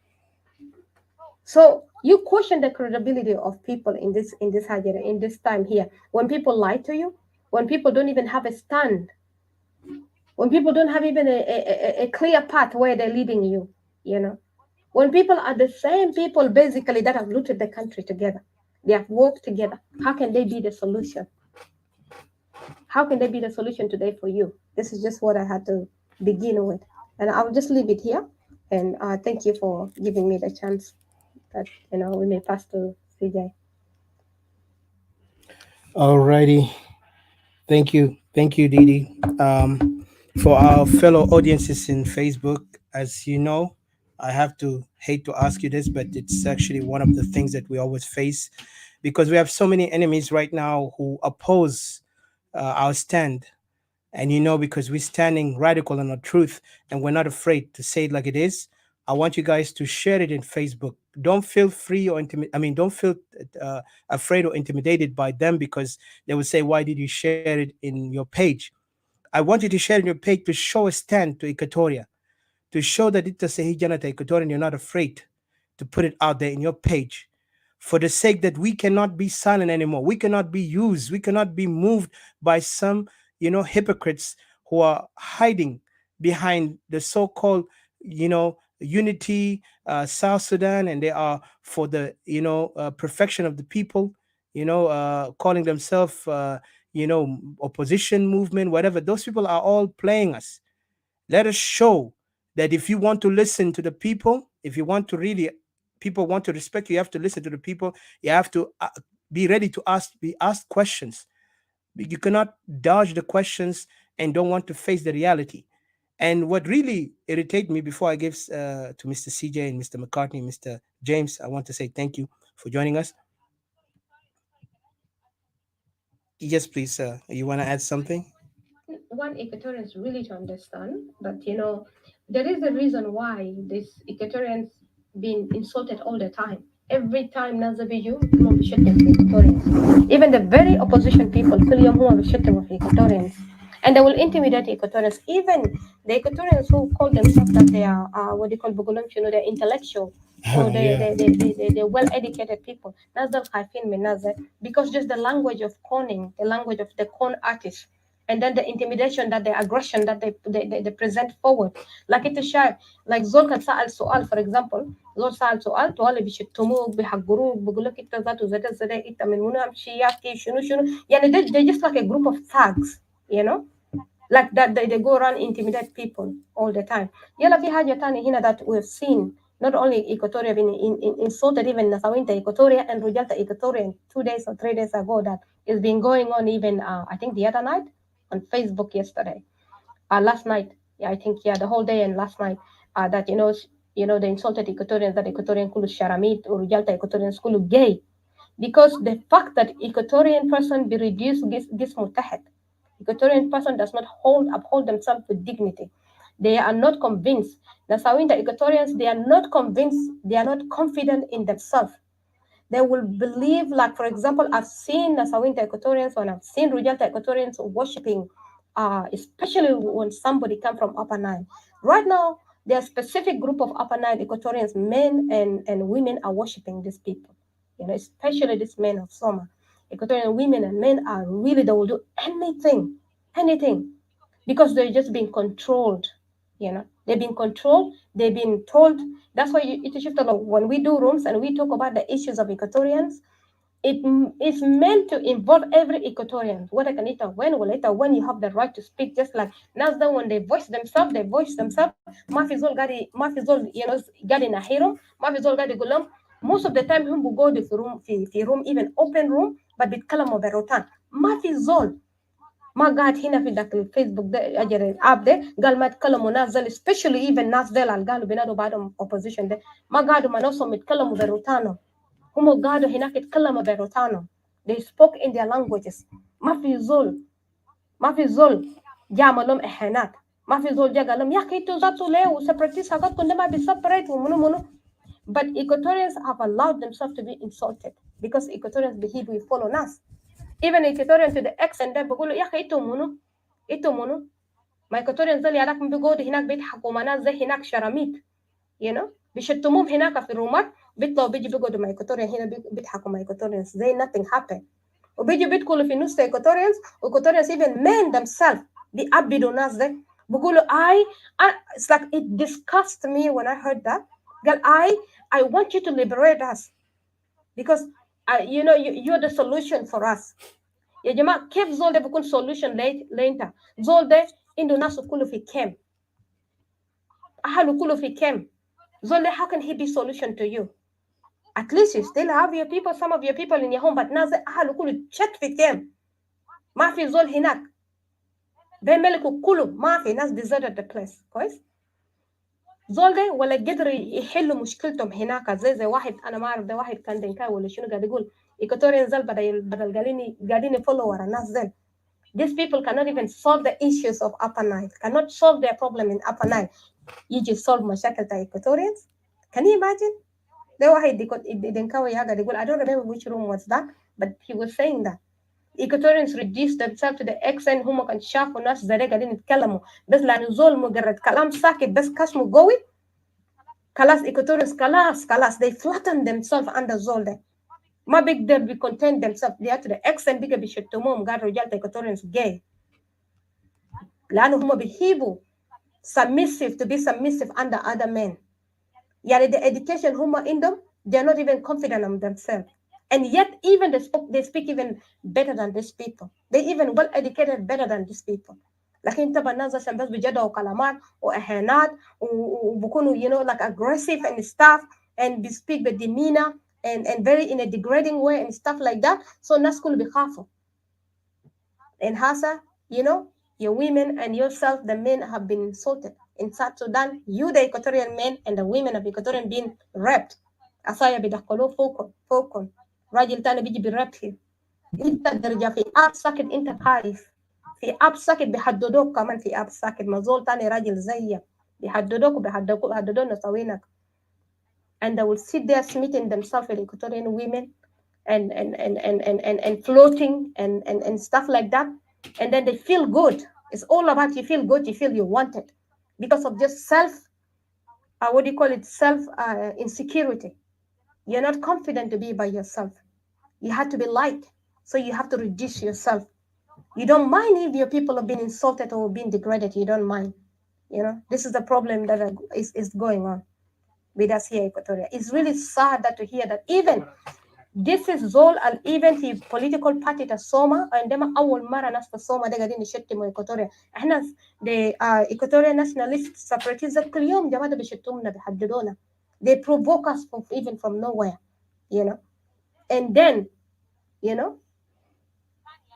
So you question the credibility of people in this Hajira, in this time here. When people lie to you, when people don't even have a stand, when people don't have even a clear path where they're leading you, you know. When people are the same people basically that have looted the country together, they have worked together, how can they be the solution? How can they be the solution today for you? This is just what I had to begin with. And I'll just leave it here. And thank you for giving me the chance that, we may pass to CJ. Alrighty. Thank you, Didi. For our fellow audiences in Facebook, as you know, I have to hate to ask you this, but it's actually one of the things that we always face because we have so many enemies right now who oppose our stand. And because we're standing radical on the truth and we're not afraid to say it like it is, I want you guys to share it in Facebook. Don't feel free or don't feel uh, afraid or intimidated by them because they will say, "Why did you share it in your page?" I want you to share it in your page to show a stand to Equatoria, to show that it's a Sahijana to Equatorian, you're not afraid to put it out there in your page for the sake that we cannot be silent anymore. We cannot be used. We cannot be moved by some, hypocrites who are hiding behind the so-called, unity, South Sudan, and they are for the, perfection of the people, calling themselves, opposition movement, whatever. Those people are all playing us. Let us show that if you want to listen to the people, if you want to really, people want to respect you, you have to listen to the people. You have to be ready to be asked questions. You cannot dodge the questions and don't want to face the reality. And what really irritated me before I give to Mr. CJ and Mr. McCartney, Mr. James, I want to say thank you for joining us. Yes, please, you want to add something? Want Equatorians really to understand that there is a reason why these Equatorians being insulted all the time. Every time Nazabiju, هم بيشتم في Equatorians. Even the very opposition people كل يوم هم بيشتموا في Equatorians. And they will intimidate Equatorians. Even the Equatorians who call themselves that they are what they call بقولهم they're intellectual or Yeah. they're well educated people. ناس خايفين من ناس because just the language of conning, the language of the con artist, and then the intimidation that the aggression that they present forward. Like it is shy. Like زول كان سأل سؤال for example, زول سأل سؤال طوال بيشتموك بيحقروك بيقول لك انت ذاته زي انت من هنا امشي ياكي شنو يعني they just like a group of thugs, you know, like that they go around intimidate people all the time. يلا في حاجة تانية هنا that we've seen not only Equatoria being insulted, even Nasawinta Equatoria and Rujalta Equatoria 2 days or 3 days ago, that is been going on even I think the other night on Facebook yesterday, last night, yeah, I think yeah, the whole day and last night, that they insulted Equatorians, that Equatorian kulu sharamit or Rujalta Equatorian kulu gay, because the fact that Equatorian person be reduced this mutahed, Equatorian person does not uphold themselves with dignity. They are not convinced. The Sawinda Equatorians, they are not convinced, they are not confident in themselves. They will believe, like for example, I've seen Nasawinta Equatorians and I've seen Rujalta Equatorians worshiping, especially when somebody come from Upper Nile. Right now, there are a specific group of Upper Nile Equatorians, men and women are worshiping these people. Especially these men of Soma. Equatorian women and men are really, they will do anything, because they're just being controlled. They've been controlled, they've been told. That's why it shift a lot. When we do rooms and we talk about the issues of Equatorians, it is meant to involve every Equatorian, whether can it when or later when you have the right to speak. Just like Nasda, when they voice themselves. Mafizol, gadi na hero, Mafizol gadi gulam. Most of the time, hum will go to room, even open room, but بيتكلموا بروتان. Mafizol ما قاعد هنا في ذاك الفيسبوك ده اجر الاب ده قال ما يتكلموا ناس زي especially even ناس ديل اللي قالوا بينادوا بعدهم opposition ده ما قعدوا ما نفسهم يتكلموا بروتانو. هم قعدوا هناك يتكلموا بروتانو. they spoke in their languages. ما في زول جامل لهم اهانات. ما في زول جا قال لهم يا اخي انتوا ذاتوا ليه وسبرتيس حقتكم ده ما بيسبريت ومنو. But Equatorians have allowed themselves to be insulted because Equatorians behave we follow us. Even Equatorian to the extent that بقولوا يا اخي انتوا منو ما Equatorians اللي هناك بيقعدوا هناك بيضحكوا مع ناس زي هناك شراميط بيشتموهم هناك في الرومات بيطلعوا بيجي بيقعدوا مع Equatorian هنا بيضحكوا مع Equatorians زي nothing happened وبيجي بيدخلوا في نص Equatorians Equatorians even men themselves بيعبدوا ناس ده بيقولوا it's like it disgusted me when I heard that قال I want you to liberate us because you're the solution for us. يا جماعة كيف زول ده بيكون solution لأنت؟ زول ده عنده ناس كله في camp، أهله كله في camp. زول ده how can he be solution to you? At least you still have your people, some of your people in your home, but ناس أهله كله شت في camp، ما في زول هناك. بين ملكه كله ما في ناس deserted the place. كويس؟ زول ده ولا قدر يحلوا مشكلتهم هناك زي واحد انا ما اعرف ده واحد كان دنكاي ولا شنو قاعد يقول ايكوتوريان زول بدل قاعدين يفولو ورا الناس زين. These people cannot even solve the issues of Upper Nile, cannot solve their problem in Upper Nile. يجي solve مشاكل تاع Equatorians. Can you imagine? ده واحد دنكاوي قاعد يقول I don't remember which room was that, but he was saying that Equatorians reduced themselves to the extent هم كان شافوا ناس زي قاعدين يتكلموا بس لأنه زول مجرد كلام ساكت بس كشمه قوي. خلاص Equatorians خلاص they flatten themselves under زول ده ما بيقدر بيcontain themselves they are to the extent بيجي بيشتموهم قال رجال Equatorians gay لأنه هم بيحبوا submissive to be submissive under other men. يعني the education هم عندهم they are not even confident on themselves and yet even they speak even better than these people. They even well educated better than these people. لكن طبعا الناس عشان بس بيجدوا كلامات وإهانات وبكونوا like aggressive and stuff and they speak with demeanor and very in a degrading way and stuff like that. So الناس كله بيخافوا. And Hasa, your women and yourself, the men have been insulted. In South Sudan, you, the Equatorian men, and the women of Equatorian being raped. Asaya bidakolo fokon. Rajil tani biji birap here. Inta درجة في أب ساكت أنت خايف. في أب ساكت بيحددوك كمان في أب ساكت مازول تاني راجل زيك بيحددوك وبيحددون نسوينك. And they will sit there smiting themselves with Equatorian women and floating and stuff like that. And then they feel good. It's all about you feel good, you feel you wanted because of just self insecurity. You're not confident to be by yourself. You have to be liked, so you have to reduce yourself. You don't mind if your people are being insulted or being degraded. You don't mind. This is the problem that is going on with us here in Equatoria. It's really sad that to hear that even this is زول even في political party تا سوما عندما أول مرة ناس في سوما ده قاعدين يشتموا إيكواتوريا. إحنا the Equatorial nationalist separatists كل يوم جماعة بيشتمونا بيحددونا. They provoke us even from nowhere, and then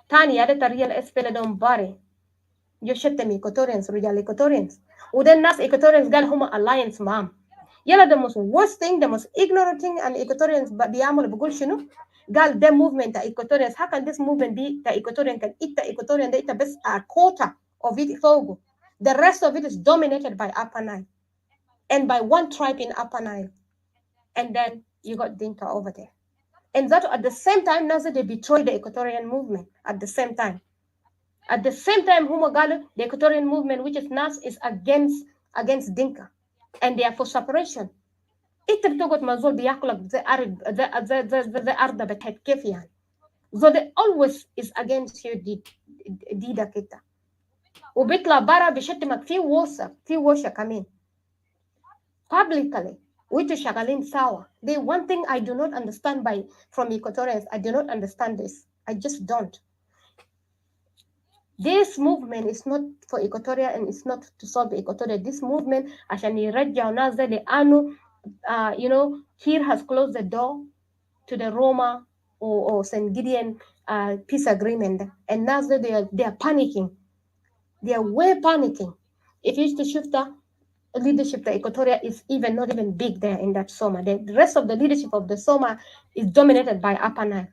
تاني هذا تريال إسبلا دوم باري يشتم إيكواتوريانز رجال إيكواتوريانز وده الناس إيكواتوريانز قال هم alliance معهم. يلا the most worst thing the most ignorant thing and Equatorians بيعملوا بقول شنو قال ده movement تا Equatorians how can this movement be تا Equatorian can eat Equatorian ده بس a quota of it فوقه the rest of it is dominated by Upper Nile and by one tribe in Upper Nile and then you got Dinka over there and that at the same time now they betray the Equatorian movement at the same time هم قالوا the Equatorian movement which is NAS is against Dinka and they are for separation. انت بتقعد مع زول بياكلك زي ارض بتحت كيف يعني زول always is against you ديدك انت وبيطلع برا بيشتمك في وشة كمان publicly وانتوا شغالين سوا. The one thing I do not understand from Equatorians, I do not understand this. I just don't. This movement is not for Equatoria and it's not to solve Equatoria. This movement عشان يرجعوا ناس زي لأنه Kir has closed the door to the Roma or St. Gideon peace agreement. And now they are panicking. They are way panicking. If you to shift the leadership, the Equatoria is not even big there in that Soma. The rest of the leadership of the Soma is dominated by Upper Nile.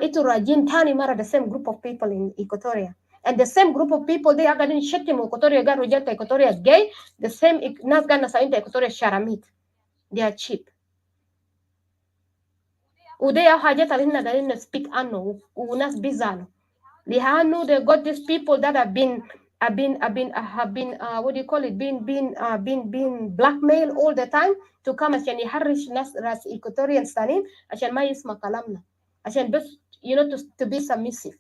Itu rajin tani mara the same group of people in Equatoria. And the same group of people, they are going to shut him Equatoria, gan reject Equatoria is gay. The same nas gan nasain Equatoria sharamit. They are cheap. وده حاجات اللي احنا قاعدين نسبيك عنه وناس بيزعلوا لأنه they got these people that have been what do you call it being blackmailed all the time to come عشان يحرش ناس راس Equatorians ثانيين عشان ما يسمع كلامنا عشان بس to be submissive.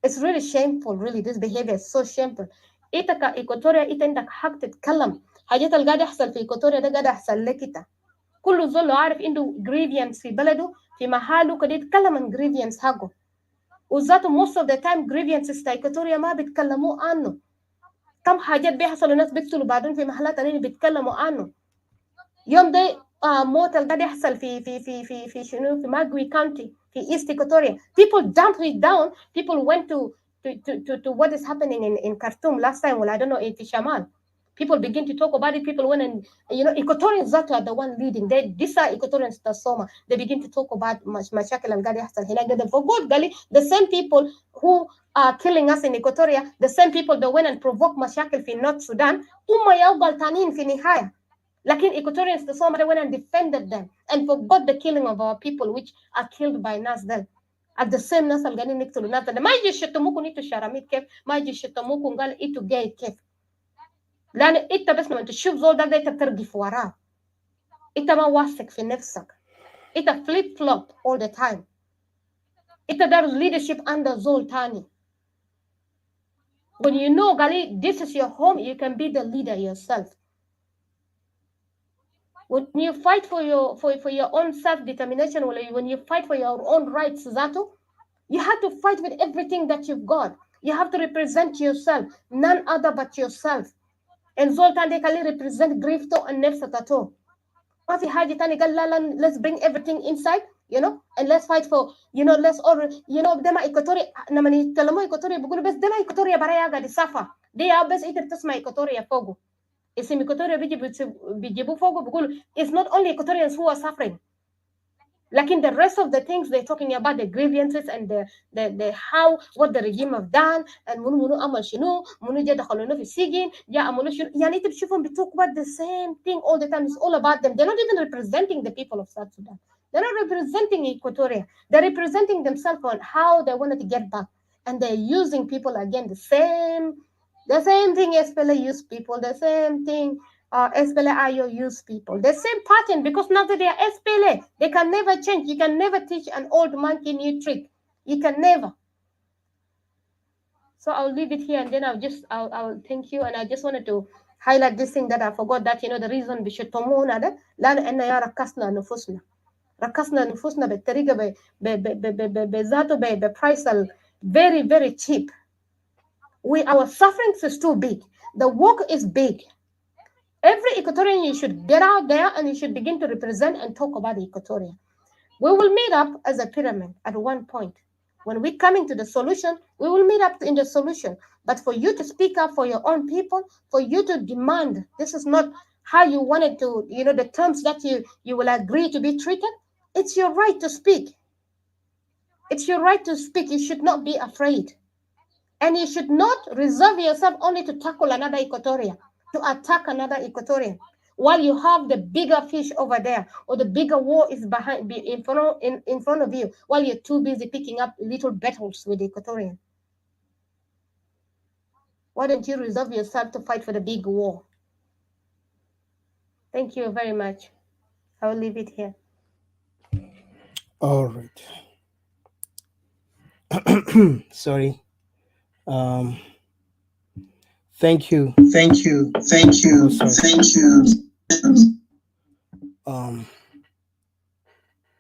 It's really shameful really. This behavior is so shameful. انت كإيكواتوريا انت عندك حق تتكلم حاجات اللي قاعد يحصل في إيكواتوريا ده قاعد يحصل لك انت. كل زول لو عارف عنده grievance في بلده في محله كده يتكلم عن grievance حقه. وذاته most of the time grievances في إيكواتوريا ما بيتكلموا عنه. كم حاجات بيحصلوا ناس بيقتلوا بعدين في محلات تانية بيتكلموا عنه. يوم ده موت اللي قاعد يحصل في شنو في ماجوي كاونتي في ايست إيكواتوريا. People dumped it down. People went to what is happening in Khartoum last time. Well, I don't know in Shamal. People begin to talk about it. People went and Equatorians that are the one leading. These are Equatorians that Soma. They begin to talk about مشاكل اللي قاعد يحصل هناك. They forgot قالي the same people who are killing us in Equatoria, the same people that went and provoked مشاكل في North Sudan. هم يا غلطانين في النهاية. لكن Equatorians the Soma they went and defended them and forgot the killing of our people which are killed by nas then. At the same ناس اللي قاعدين يقتلوا ناس ده ما يجي يشتموكم انتوا شراميط كيف ما يجي يشتموكم قال انتوا جاي كيف. لأن أنت بس لما تشوف زول ده أنت ترقف وراه. أنت ما واثق في نفسك. أنت flip flop all the time. أنت دار leadership under زول تاني. When you know قالي this is your home, you can be the leader yourself. When you fight for your own self-determination, or when you fight for your own rights, Zato, you have to fight with everything that you've got. You have to represent yourself, none other but yourself. And Zoltan they can represent Grifto and Nefsatato. ما في حاجة تانية قال لا let's bring everything inside, and let's fight for, let's all, ده ما إيكواتوريا لما يتكلموا إيكواتوريا بيقولوا بس ده ما إيكواتوريا برايا قاعد يسافر. دي بس أنت بتسمع إيكواتوريا فوقه. اسم إيكواتوريا بيجيبوا فوقه بيقولوا it's not only Equatorians who are suffering. Like the rest of the things they're talking about, the grievances and the how what the regime have done and منو عمل شنو منو جا دخلونا في السجن جا عملوا شنو يعني انت بتشوفهم talk about the same thing all the time. It's all about them. They're not even representing the people of South Sudan. They're not representing Equatoria. They're representing themselves on how they wanted to get back, and they're using people again the same thing SPLA use people, the same thing SPLA IO use people. The same pattern, because now that they are SPLA, they can never change. You can never teach an old monkey new trick. You can never. So I'll leave it here, and then I'll thank you. And I just wanted to highlight this thing that I forgot, that the reason بيشتمونا ده لأن يا ركزنا نفوسنا بالطريقة بذاته بprice very very cheap. Our sufferings is too big. The work is big. Every Equatorian, you should get out there and you should begin to represent and talk about Equatoria. We will meet up as a pyramid at one point. When we come into the solution, we will meet up in the solution. But for you to speak up for your own people, for you to demand, this is not how you wanted to, the terms that you will agree to be treated. It's your right to speak. It's your right to speak. You should not be afraid. And you should not reserve yourself only to tackle another Equatoria, to attack another Equatorian, while you have the bigger fish over there, or the bigger war is in front of you, while you're too busy picking up little battles with the Equatorian. Why don't you reserve yourself to fight for the big war? Thank you very much. I will leave it here. All right. Sorry. Thank you. Oh, sorry.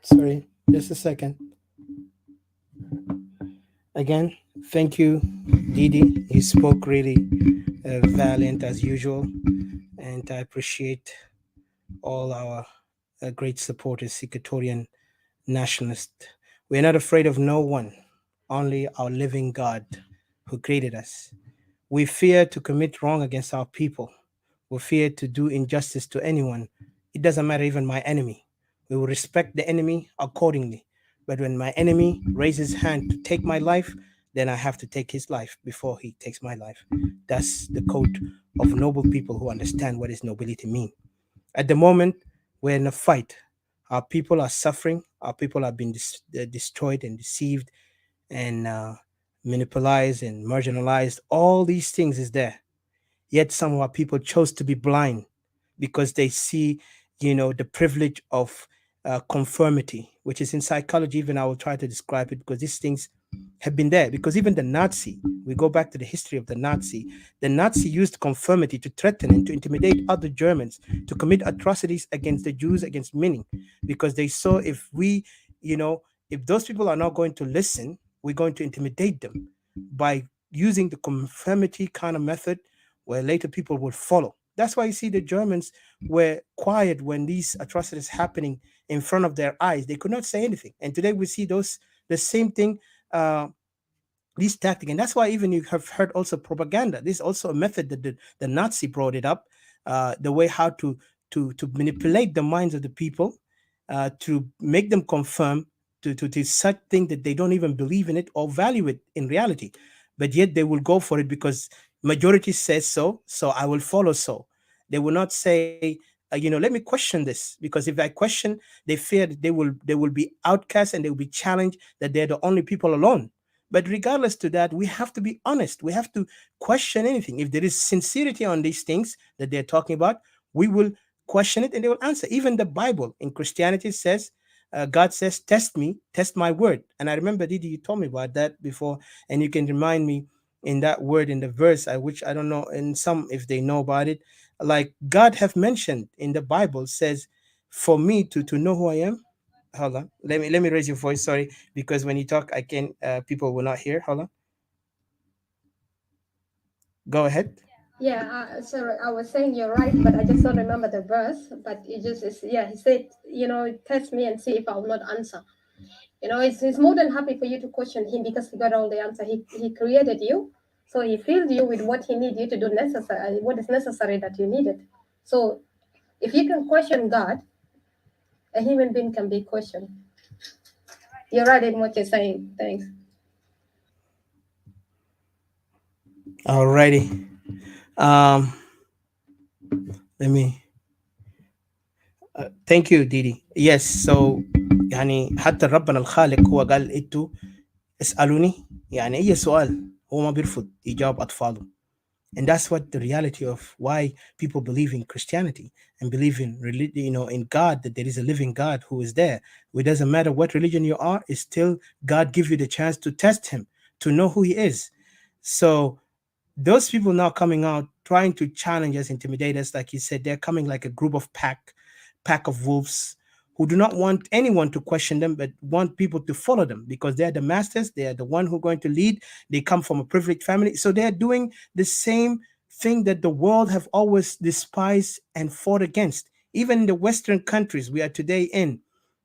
Sorry, just a second. Again, thank you, Didi. You spoke really valiant as usual, and I appreciate all our great supporters, Equatorian nationalists. We're not afraid of no one, only our living God who created us. We fear to commit wrong against our people. We fear to do injustice to anyone. It doesn't matter, even my enemy. We will respect the enemy accordingly. But when my enemy raises his hand to take my life, then I have to take his life before he takes my life. That's the code of noble people who understand what is nobility mean. At the moment, we're in a fight. Our people are suffering. Our people are being destroyed and deceived and manipulated and marginalized. All these things is there. Yet some of our people chose to be blind because they see, the privilege of conformity, which is in psychology. Even I will try to describe it, because these things have been there, because even the Nazi, we go back to the history of the Nazi used conformity to threaten and to intimidate other Germans to commit atrocities against the Jews, against many, because they saw, if we, you know, if those people are not going to listen, we're going to intimidate them by using the conformity kind of method, where later people will follow. That's why you see the Germans were quiet when these atrocities happening in front of their eyes. They could not say anything. And today we see those, the same thing, uh, these tactics. And that's why even you have heard also propaganda. This is also a method that the Nazi brought it up, the way how to manipulate the minds of the people, to make them confirm to such thing that they don't even believe in it or value it in reality, but yet they will go for it because majority says so, so I will follow. So they will not say, let me question this, because if I question, they fear that they will be outcast and they will be challenged, that they're the only people alone. But regardless to that, we have to be honest. We have to question anything. If there is sincerity on these things that they're talking about, we will question it and they will answer. Even the Bible in Christianity says, God says, test me, test my word. And I remember, Didi, you told me about that before, and you can remind me in that word, in the verse, which I don't know, in some, if they know about it, like God have mentioned in the Bible says, for me to know who I am. Hold on. Let me raise your voice. Sorry, because when you talk, I can people will not hear. Hold on. Go ahead. Yeah, sorry, I was saying you're right, but I just don't remember the verse. But it just is, yeah, he said, test me and see if I'll not answer. He's more than happy for you to question him because he got all the answer. He created you, so he filled you with what he needs you to do necessary, what is necessary that you needed. So if you can question God, a human being can be questioned. You're right in what you're saying. Thanks. Alrighty. Um, let me. Thank you, Didi. Yes. So يعني حتى ربنا الخالق هو قال انتوا اسألوني، يعني أي سؤال هو ما بيرفض يجاوب أطفاله. And that's what the reality of why people believe in Christianity and believe in religion, in God, that there is a living God who is there. It doesn't matter what religion you are, it's still God give you the chance to test him, to know who he is. So those people now coming out trying to challenge us, intimidate us, like you said, they're coming like a group of pack of wolves who do not want anyone to question them, but want people to follow them because they're the masters. They are the one who are going to lead. They come from a privileged family, so they're doing the same thing that the world have always despised and fought against. Even in the Western countries we are today in,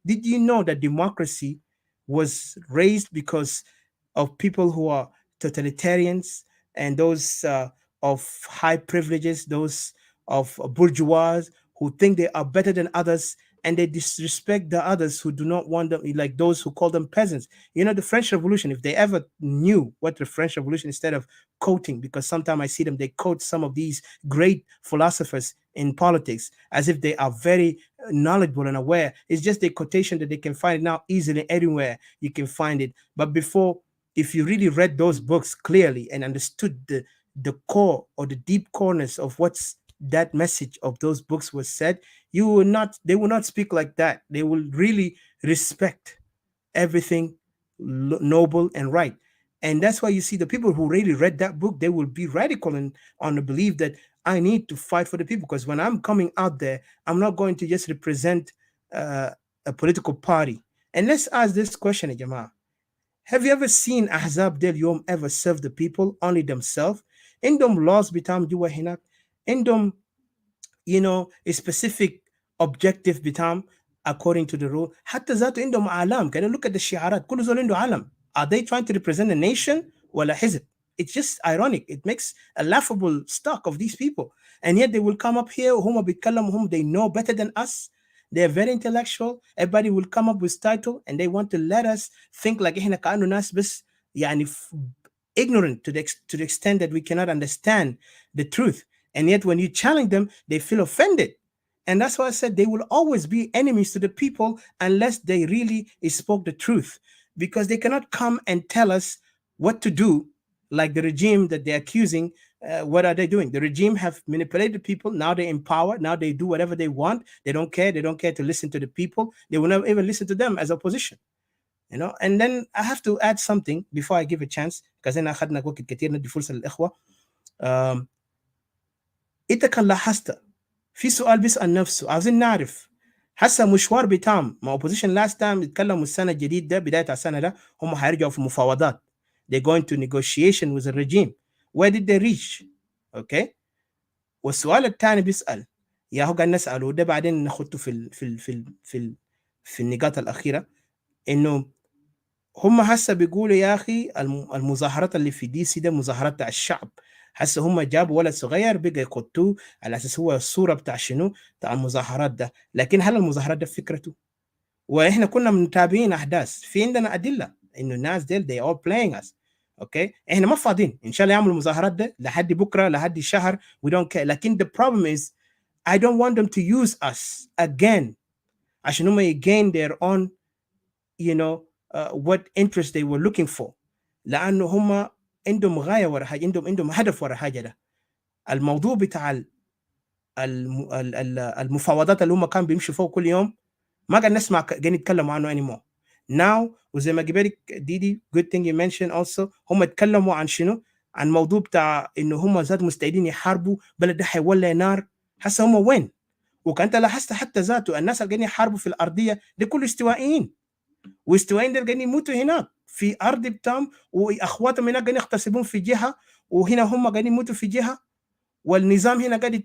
did you know that democracy was raised because of people who are totalitarians and those of high privileges, those of bourgeois who think they are better than others, and they disrespect the others who do not want them, like those who call them peasants. The French Revolution, if they ever knew what the French Revolution, instead of quoting, because sometimes I see them, they quote some of these great philosophers in politics as if they are very knowledgeable and aware. It's just a quotation that they can find now easily anywhere you can find it. But before, if you really read those books clearly and understood the core or the deep corners of what's that message of those books was said, they will not speak like that. They will really respect everything noble and right. And that's why you see the people who really read that book, they will be radical on the belief that I need to fight for the people, because when I'm coming out there, I'm not going to just represent uh, a political party. And let's ask this question, Jamal. Have you ever seen Ahzab del Yom ever serve the people, only themselves? عندهم laws بتاعهم جوا هناك. عندهم a specific objective بتاعهم according to the rule. حتى ذاته عندهم أعلام. Can you look at the شعارات؟ كل زول عنده علم. Are they trying to represent a nation ولا حزب? It's just ironic. It makes a laughable stock of these people. And yet they will come up here, هم بيتكلموا هم, they know better than us. They're very intellectual. Everybody will come up with title and they want to let us think like احنا كأنه ناس بس يعني ignorant to the extent that we cannot understand the truth. And yet when you challenge them, they feel offended. And that's why I said they will always be enemies to the people unless they really spoke the truth, because they cannot come and tell us what to do, like the regime that they're accusing. What are they doing? The regime have manipulated people. Now they're in power. Now they do whatever they want. They don't care. They don't care to listen to the people. They will never even listen to them as opposition. you know. And then I have to add something before I give a chance, because أنا أخذنا وقت كتير ندي فرصة للإخوة. um, أنت كان لاحظت في سؤال بيسأل نفسه، عاوزين نعرف هسه مشوار بتام مع اوبوزيشن لاست تايم يتكلموا السنه الجديد ده، بدايه السنه ده هم هيرجعوا في مفاوضات. they're going to negotiation with the regime. where did they reach؟ اوكي. والسؤال الثاني بيسأل، يا هو قاعد نسأله وده بعدين نخطه في النقاط الأخيرة، إنه هم هسه بيقولوا يا أخي المظاهرات اللي في دي سي ده مظاهرات بتاع الشعب. هسه هم جابوا ولد صغير بقى يقطوه على أساس هو الصورة بتاع شنو بتاع المظاهرات ده. لكن هل المظاهرات ده فكرته؟ وإحنا كنا متابعين أحداث، في عندنا أدلة إنه الناس ديل they all playing us. اوكي، احنا ما فاضيين ان شاء الله يعملوا المظاهرات ده لحد بكره لحد شهر، we don't care. لكن the problem is I don't want them to use us again عشان هم gain their own you know what interest they were looking for. لانه هم عندهم غايه ورا حاجه، عندهم هدف ورا حاجه. ده الموضوع بتاع المفاوضات اللي هم كانوا بيمشوا فوق كل يوم ما قاعد نسمع قاعدين يتكلموا عنه anymore. now وزي ما جبالك ديدي good thing you mentioned also، هم اتكلموا عن شنو؟ عن موضوع بتاع انه هم ذات مستعدين يحاربوا بلد ده حيولع نار. هسه هم وين؟ وكانت لاحظت حتى ذاته الناس اللي قاعدين يحاربوا في الارضيه دي كله استوائيين، واستوائيين دول قاعدين يموتوا هناك في ارض بتام، واخواتهم هناك قاعدين يغتصبون في جهه، وهنا هم قاعدين يموتوا في جهه، والنظام هنا قاعد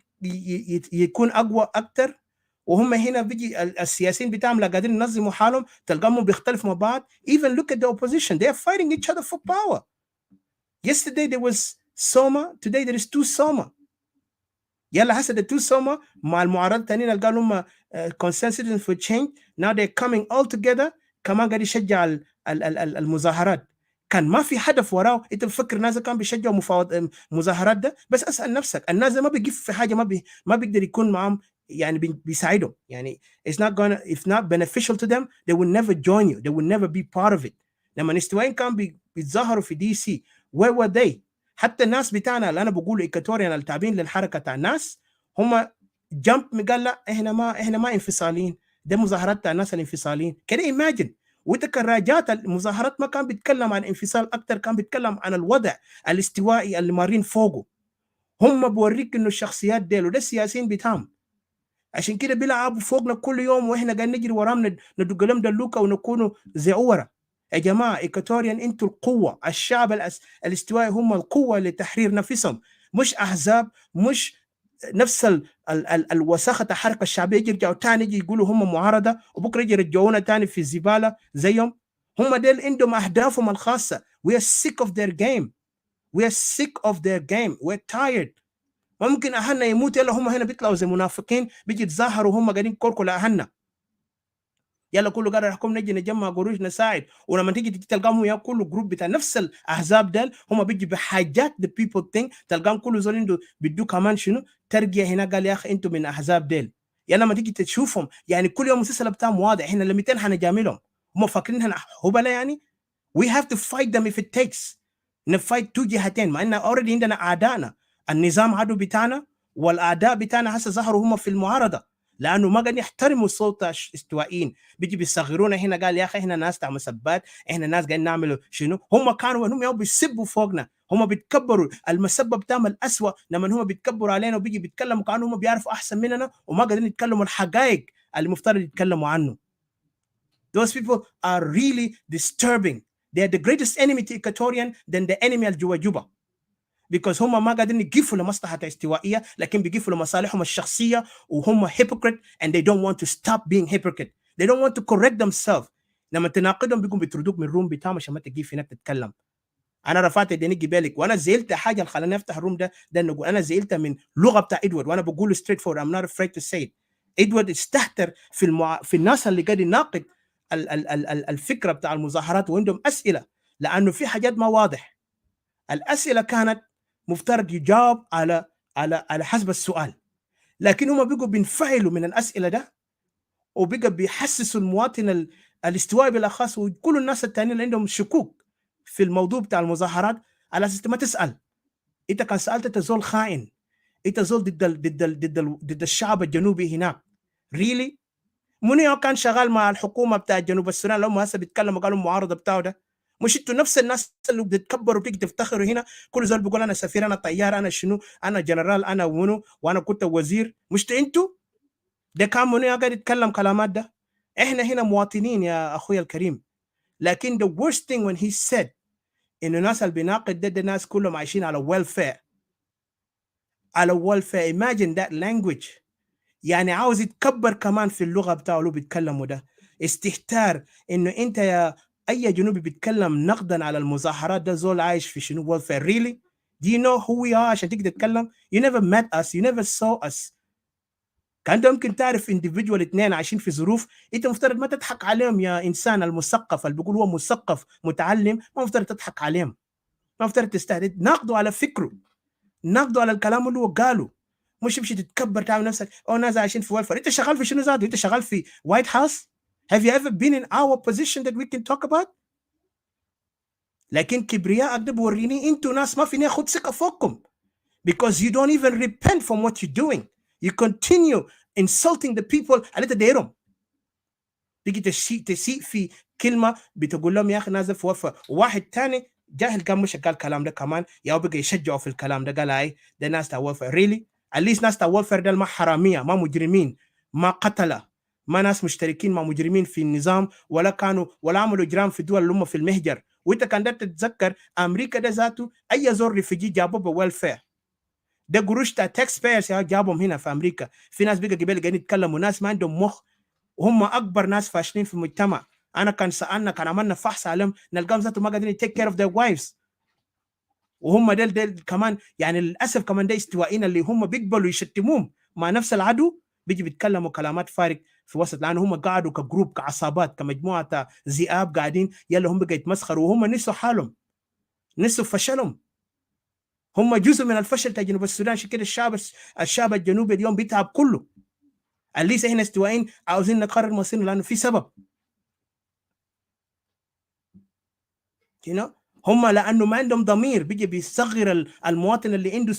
يكون اقوى اكثر. وهم هنا بيجي السياسيين بتاعهم لا قادرين ينظموا حالهم، تلقاهم بيختلفوا مع بعض. even look at the opposition, they are fighting each other for power. yesterday there was Soma, today there is two Soma. يلا هسه the two Soma مع المعارضة الثانيين اللي قالوا هم concerned citizens for change, now they're coming all together. كمان قاعد يشجع المظاهرات. كان ما في هدف وراه. انت بتفكر الناس كانوا بيشجعوا مظاهرات ده؟ بس اسال نفسك، الناس ما بيقف في حاجه، ما بيقدر يكون معهم يعني بيساعدهم. يعني it's not beneficial to them, they will never join you, they will never be part of it. لما الاستوائيين كانوا بيتظاهروا في دي سي where were they؟ حتى الناس بتاعنا اللي انا بقول ايكاتوريان التابعين للحركه تاع الناس هم جمب قال لا احنا ما انفصاليين، ده مظاهرات تاع الناس الانفصاليين كده. imagine. وتكراجات المظاهرات ما كان بيتكلم عن انفصال اكثر، كان بيتكلم عن الوضع الاستوائي اللي مارين فوقه. هم بوريك انه الشخصيات ديل وده السياسيين بتاعهم، عشان كده بيلعبوا فوقنا كل يوم واحنا قاعدين نجري وراهم ندق لهم دلوكه ونكونوا زي ورا. يا جماعه ايكاتوريان انتوا القوه، الشعب الاستوائي هم القوه لتحرير نفسهم، مش احزاب، مش نفس الوساخه الحركه الشعبيه يجي يرجعوا ثاني يجي يقولوا هم معارضه، وبكره يجي يرجعونا ثاني في الزباله زيهم. هم ديل عندهم اهدافهم الخاصه. we are sick of their game, we are sick of their game, we're tired. ممكن اهلنا يموت يلا هم هنا بيطلعوا زي منافقين بيجي يتظاهروا وهم قاعدين يكركوا لاهلنا. يلا كله قاعد نحكم نجي نجمع قروش نساعد، ولما تيجي تلقاهم يا كله جروب بتاع نفس الاحزاب ديل هم بيجي بحاجات the people think، تلقاهم كله زول عنده بيدو كمان شنو ترقيه هنا، قال يا اخي انتم من احزاب ديل. يعني لما تيجي تشوفهم يعني كل يوم المسلسل بتاعهم واضح، احنا ل 200 حنجاملهم، هم فاكرين احنا هبله يعني. we have to fight them if it takes. نفايت تو جهتين، مع ان اوريدي عندنا اعدائنا، النظام عدو بتاعنا، والاعداء بتاعنا هسه ظهروا هم في المعارضه، لانه ما قاعدين يحترموا صوت الاستوائيين. بيجي بيصغرونا هنا، قال يا اخي احنا ناس تاع مسبات، احنا ناس قاعدين نعملوا شنو. هم كانوا هم يوم بيسبوا فوقنا، هم بيتكبروا. المسبه بتاعهم الاسوء لما هم بيتكبروا علينا وبيجي بيتكلموا كانوا هم بيعرفوا احسن مننا، وما قاعدين يتكلموا الحقائق اللي مفترض يتكلموا عنه. Those people are really disturbing. They are the greatest enemy to Equatorian than the enemy الجوا جوبا. because هم ما قادرين يقفوا لمصلحة استوائية، لكن بيقفوا لمصالحهم الشخصية، وهم hypocrite and they don't want to stop being hypocrite. They don't want to correct themselves. لما تناقضهم بيقوم بيطردوك من الروم بتاعهم عشان ما تجي هناك تتكلم. انا رفعت يديني بالك، وانا زعلت حاجه اللي خلاني افتح الروم ده نقول انا زعلت من لغه بتاع ادوارد، وانا بقول straight forward I'm not afraid to say it. ادوارد استهتر في الناس اللي قاعد يناقض الفكره بتاع المظاهرات وعندهم اسئله، لانه في حاجات ما واضح. الاسئله كانت مفترض يجاوب على حسب السؤال، لكن هم بيقوا بينفعلوا من الاسئله ده، وبقى بيحسسوا المواطن الاستوائي بالاخص وكل الناس الثانيين اللي عندهم شكوك في الموضوع بتاع المظاهرات، على اساس ما تسال. انت كان سالت تزول خائن، انت زول ضد الشعب الجنوبي هناك. really منو كان شغال مع الحكومه بتاع جنوب السودان لما هسه بيتكلموا قالوا المعارضه بتاعه ده؟ مش انتوا نفس الناس اللي بتتكبروا وتيجي تفتخروا هنا، كل زول بيقول انا سفير انا طيار انا شنو انا جنرال انا منو وانا كنت وزير، مش انتوا؟ ده كان منو قاعد يتكلم كلامات ده؟ احنا هنا مواطنين يا اخويا الكريم. لكن the worst thing when he said انه الناس اللي بيناقض ده الناس كلهم عايشين على welfare، على welfare. imagine that language. يعني عاوز يتكبر كمان في اللغه بتاعه اللي بيتكلموا ده، استهتار. انه انت يا اي جنوبي بيتكلم نقدا على المظاهرات ده زول عايش في شنو welfare really؟ Do you know who we are عشان تيجي تتكلم؟ You never met us, you never saw us. كان انت ممكن تعرف individual اثنين عايشين في ظروف، انت مفترض ما تضحك عليهم يا انسان المثقف اللي بيقول هو مثقف متعلم، ما مفترض تضحك عليهم، ما مفترض تستهدد، ناقضوا على فكره، ناقضوا على الكلام اللي هو قاله. مش تمشي تتكبر تعمل نفسك او ناس عايشين في ويلفر. انت شغال في شنو ذاته؟ انت شغال في وايت هاوس؟ Have you ever been in our position that we can talk about؟ لكن كبرياء ده بوريني انتوا ناس ما فيني اخذ ثقه فوقكم because you don't even repent from what you're doing. You continue insulting the people اللي تديرهم. تيجي تسيء في كلمه بتقول لهم يا اخي نازل في وفا، وواحد تاني جاهل كان مش قال الكلام ده كمان يا بقى يشجعوا في الكلام ده، قال اي ده ناس تا وفا ريلي. اتليست ناس تا وفا ده ما حراميه ما مجرمين ما قتله ما ناس مشتركين مع مجرمين في النظام ولا كانوا ولا عملوا اجرام في الدول اللي هم في المهجر. وانت كان ده تتذكر امريكا ده ذاته اي زور ريفيجي جابوه بويلفير، ده قروش تاع تاكس بايرز جابهم هنا في امريكا. في ناس بقى قبل قاعدين يتكلموا ناس ما عندهم مخ وهم اكبر ناس فاشلين في المجتمع. انا كان سالنا كان عملنا فحص عليهم نلقاهم ذاتهم ما قادرين تيك كير اوف ذير وايفز، وهم ديل كمان يعني للاسف كمان ده استوائيين اللي هم بيقبلوا يشتموهم مع نفس العدو بيجي بيتكلموا كلامات فارغ في وسط، لانه هم قعدوا كجروب كعصابات كمجموعه ذئاب قاعدين يلا هم بقى يتمسخروا وهم نسوا حالهم نسوا فشلهم. هم جزء من الفشل بتاع جنوب السودان. عشان كده الشعب الجنوبي اليوم بيتعب كله. لسه احنا استوائيين عاوزين نقرر مصيرنا لانه في سبب هم لانه ما عندهم ضمير بيجي بيصغر المواطن اللي عنده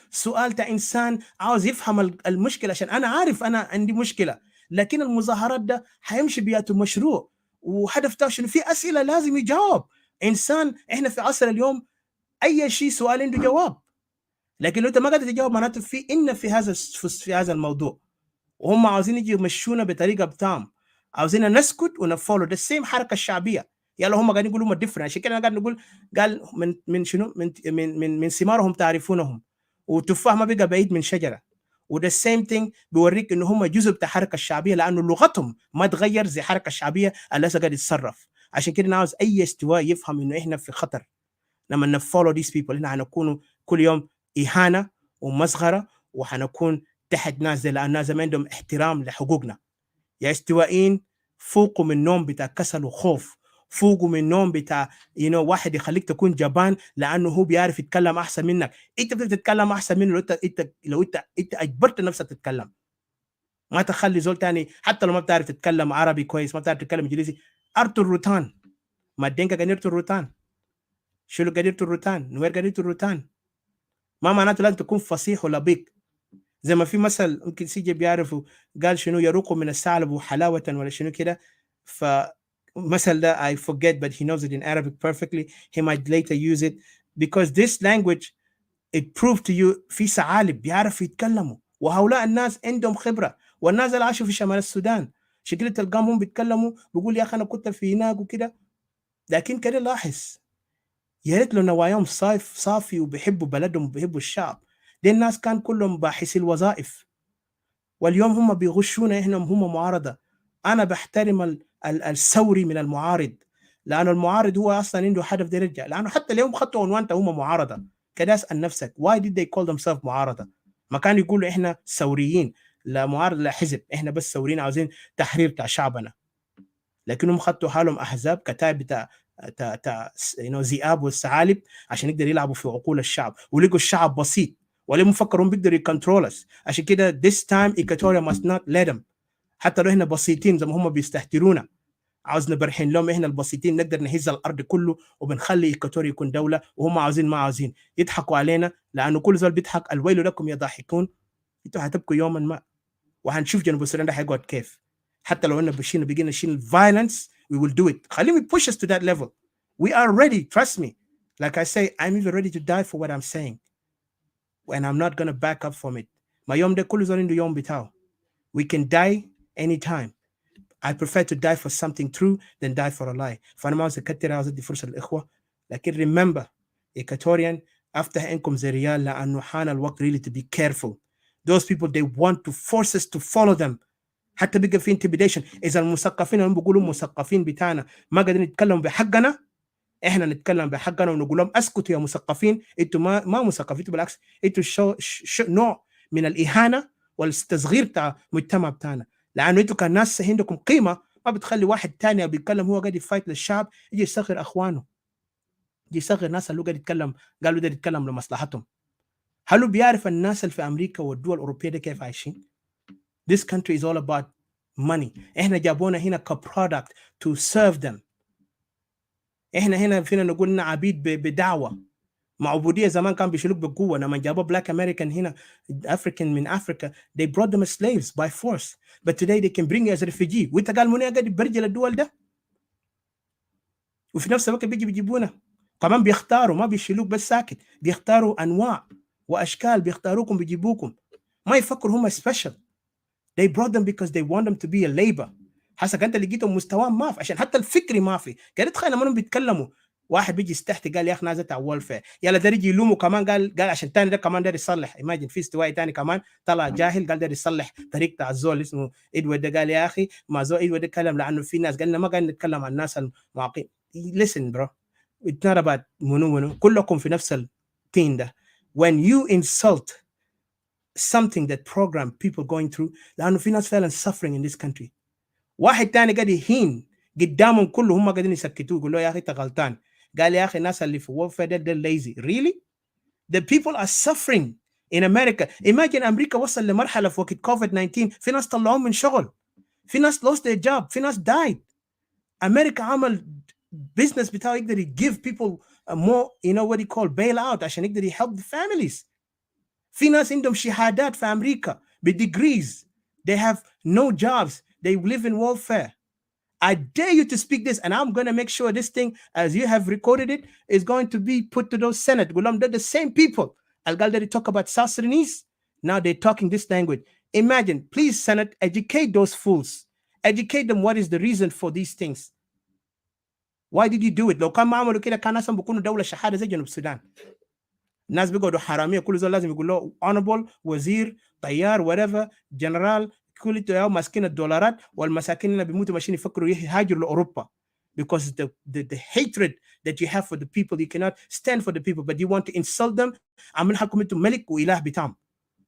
سؤال تاع انسان عاوز يفهم المشكله. عشان انا عارف انا عندي مشكله، لكن المظاهرات ده حيمشي بياته مشروع وهدف تاعه شنو؟ في اسئله لازم يجاوب. انسان احنا في عصر اليوم اي شيء سؤال عنده جواب، لكن لو انت ما قادر تجاوب معناته في هذا الموضوع. وهم عاوزين يجي يمشونا بطريقه بتاعهم، عاوزين نسكت ونفولو ده السيم حركه الشعبيه. يلا هم قاعدين يقولوا ما ديفرنت. عشان كده انا قاعد نقول قال من شنو من ثمارهم تعرفونهم، وتفاح ما بقى بعيد من شجره. وده السيم ثينج بيوريك انه هم جزء بتاع الحركه الشعبيه لانه لغتهم ما تغير زي الحركه الشعبيه اللي هسه قاعد يتصرف. عشان كده انا عاوز اي استواء يفهم انه احنا في خطر لما نفولو ديس بيبل. هنا هنكون كل يوم اهانه ومسخره وحنكون تحت ناس زي لان ناس ما عندهم احترام لحقوقنا. يا استوائيين فوقوا من النوم بتاع كسل وخوف، فوقوا من النوم بتاع واحد يخليك تكون جبان لانه هو بيعرف يتكلم احسن منك. انت بتقدر تتكلم احسن منه لو انت اجبرت نفسك تتكلم. ما تخلي زول تاني حتى لو ما بتعرف تتكلم عربي كويس ما بتعرف تتكلم انجليزي ارتو الروتان. ما الدينكا قاعدين يرتو الروتان، شلو قاعدين يرتو الروتان، نوير قاعدين يرتو الروتان. ما معناته لازم تكون فصيح ولبيق. زي ما في مثل ممكن سيجي بيعرفوا قال شنو يروق من الثعلب حلاوة ولا شنو كده. فمثل ده I forget but he knows it in Arabic perfectly. He might later use it because this language it proved to you في ثعالب بيعرفوا يتكلموا، وهؤلاء الناس عندهم خبرة. والناس اللي عاشوا في شمال السودان شكل تلقاهم بيتكلموا بيقول يا أخي أنا كنت في هناك وكده. لكن كده لاحظ يا ريت لو نواياهم صافي وبيحبوا بلدهم وبيحبوا الشعب. دي الناس كان كلهم باحثي الوظائف، واليوم هم بيغشونا احنا هم معارضه. انا بحترم الثوري من المعارض، لانه المعارض هو اصلا عنده هدف ده يرجع. لانه حتى اليوم خطوا عنوان هم معارضه كده. اسال نفسك why did they call themselves معارضه؟ ما كانوا يقولوا احنا ثوريين، لا معارض لا حزب، احنا بس ثوريين عاوزين تحرير بتاع شعبنا. لكنهم خطوا حالهم احزاب كتائب بتاع ذئاب والثعالب عشان يقدروا يلعبوا في عقول الشعب، ولقوا الشعب بسيط ولا مفكرون بيقدروا يكنترولس. عشان كده this time Equatoria must not let them. حتى لو احنا بسيطين زي ما هم بيستهترونا عاوزنا برحين لهم احنا البسيطين نقدر نهز الارض كله وبنخلي إيكواتوريا يكون دوله، وهم عاوزين ما عاوزين يضحكوا علينا. لانه كل زول بيضحك الويل لكم يضحكون. انتوا هتبكوا يوما ما وهنشوف جنوب السودان ده هيقعد كيف. حتى لو بقينا نشيل violence, we will do it. خليهم push us to that level. We are ready, trust me. Like I say, I'm even ready to die for what I'm saying. And I'm not going to back up from it. ما يوم ده كله زول عنده يوم بتاعه. We can die anytime. I prefer to die for something true than die for a lie. فأنا ما عاوز أكتر، عاوز أدي فرصة للإخوة. لكن remember, Equatorian, أفتح إنكم زي ريال لأنه حان الوقت really to be careful. Those people, they want to force us to follow them. حتى بيبقى في intimidation. إذا المثقفين اللي بيقولوا مثقفين بتاعنا ما قادرين نتكلم بحقنا، إحنا نتكلم بحقنا ونقول لهم اسكتوا يا مثقفين، أنتوا ما مثقفين، بالعكس أنتوا نوع من الإهانة والتصغير بتاع المجتمع بتاعنا. لأنه أنتوا كناس عندكم قيمة، ما بتخلي واحد تاني بيتكلم هو قاعد يفايت للشعب يجي يصغر أخوانه، يجي يصغر الناس اللي قاعد يتكلم، قالوا ده يتكلم لمصلحتهم. هل بيعرف الناس اللي في أمريكا والدول الأوروبية ده كيف عايشين؟ This country is all about money. إحنا جابونا هنا كproduct to serve them. إحنا هنا فينا نقول لنا عبيد بدعوة. معبودية زمان كان بيشيلوك بقوة. لما جابوا black American هنا, African من Africa, they brought them as slaves by force. But today they can bring you as a refugee. وانت قال مني قاعد برجل الدول ده. وفي نفس الوقت بيجيبونا. كمان بيختاروا، ما بيشيلوك بس ساكت، بيختاروا أنواع وأشكال، بيختاروكم بيجيبوكم. ما يفكروا هم special. They brought them because they want them to be a labor. حسك انت لقيتهم مستواهم ما في، عشان حتى الفكري ما في. قاعد تخيل لما هم بيتكلموا، واحد بيجي يستحتي قال يا اخي نازل بتاع وولفير، يلا ده يجي يلومه كمان، قال عشان تاني ده كمان ده يصلح. ايماجن في استوائي تاني كمان طلع جاهل قال ده يصلح طريقه الزول اسمه ادوارد ده، قال يا اخي ما زول ادوارد يتكلم لانه في ناس، قال لنا ما قاعد نتكلم عن الناس المعاقين. listen bro, it's not about منو كلكم في نفس التين ده. when you insult something that program people going through, لأنه في ناس فعلا suffering in this country. واحد تاني قاعد يهين قدامهم كله، هم قاعدين يسكتوه يقولوا يا أخي أنت غلطان. قال يا أخي الناس اللي في وفا ده lazy. Really? The people are suffering in America. Imagine أمريكا وصل لمرحلة في وقت COVID-19 في ناس طلعوهم من شغل، في ناس lost their job، في ناس died. أمريكا عمل business بتاعه يقدر give people more, you know what you call bailout عشان يقدر help the families. في ناس عندهم شهادات في أمريكا بدegrees. They have no jobs. They live in welfare. I dare you to speak this, and I'm going to make sure this thing, as you have recorded it, is going to be put to those Senate. They're the same people. Al-Galdari talk about South Sudanese. Now they're talking this language. Imagine, please, Senate, educate those fools. Educate them what is the reason for these things. Why did you do it? لو كان ما عملوا كده كان ناسهم بيكونوا دولة شحادة زي جنوب السودان. الناس بيقعدوا حراميه، كل زول لازم يقول له honorable، وزير، طيار، whatever، جنرال، كل يوم ماسكين الدولارات، والمساكين اللي بيموتوا ماشيين يفكروا يهاجروا لاوروبا. Because the hatred that you have for the people, you cannot stand for the people, but you want to insult them. عامل حالكم انتم ملك واله بتاعهم.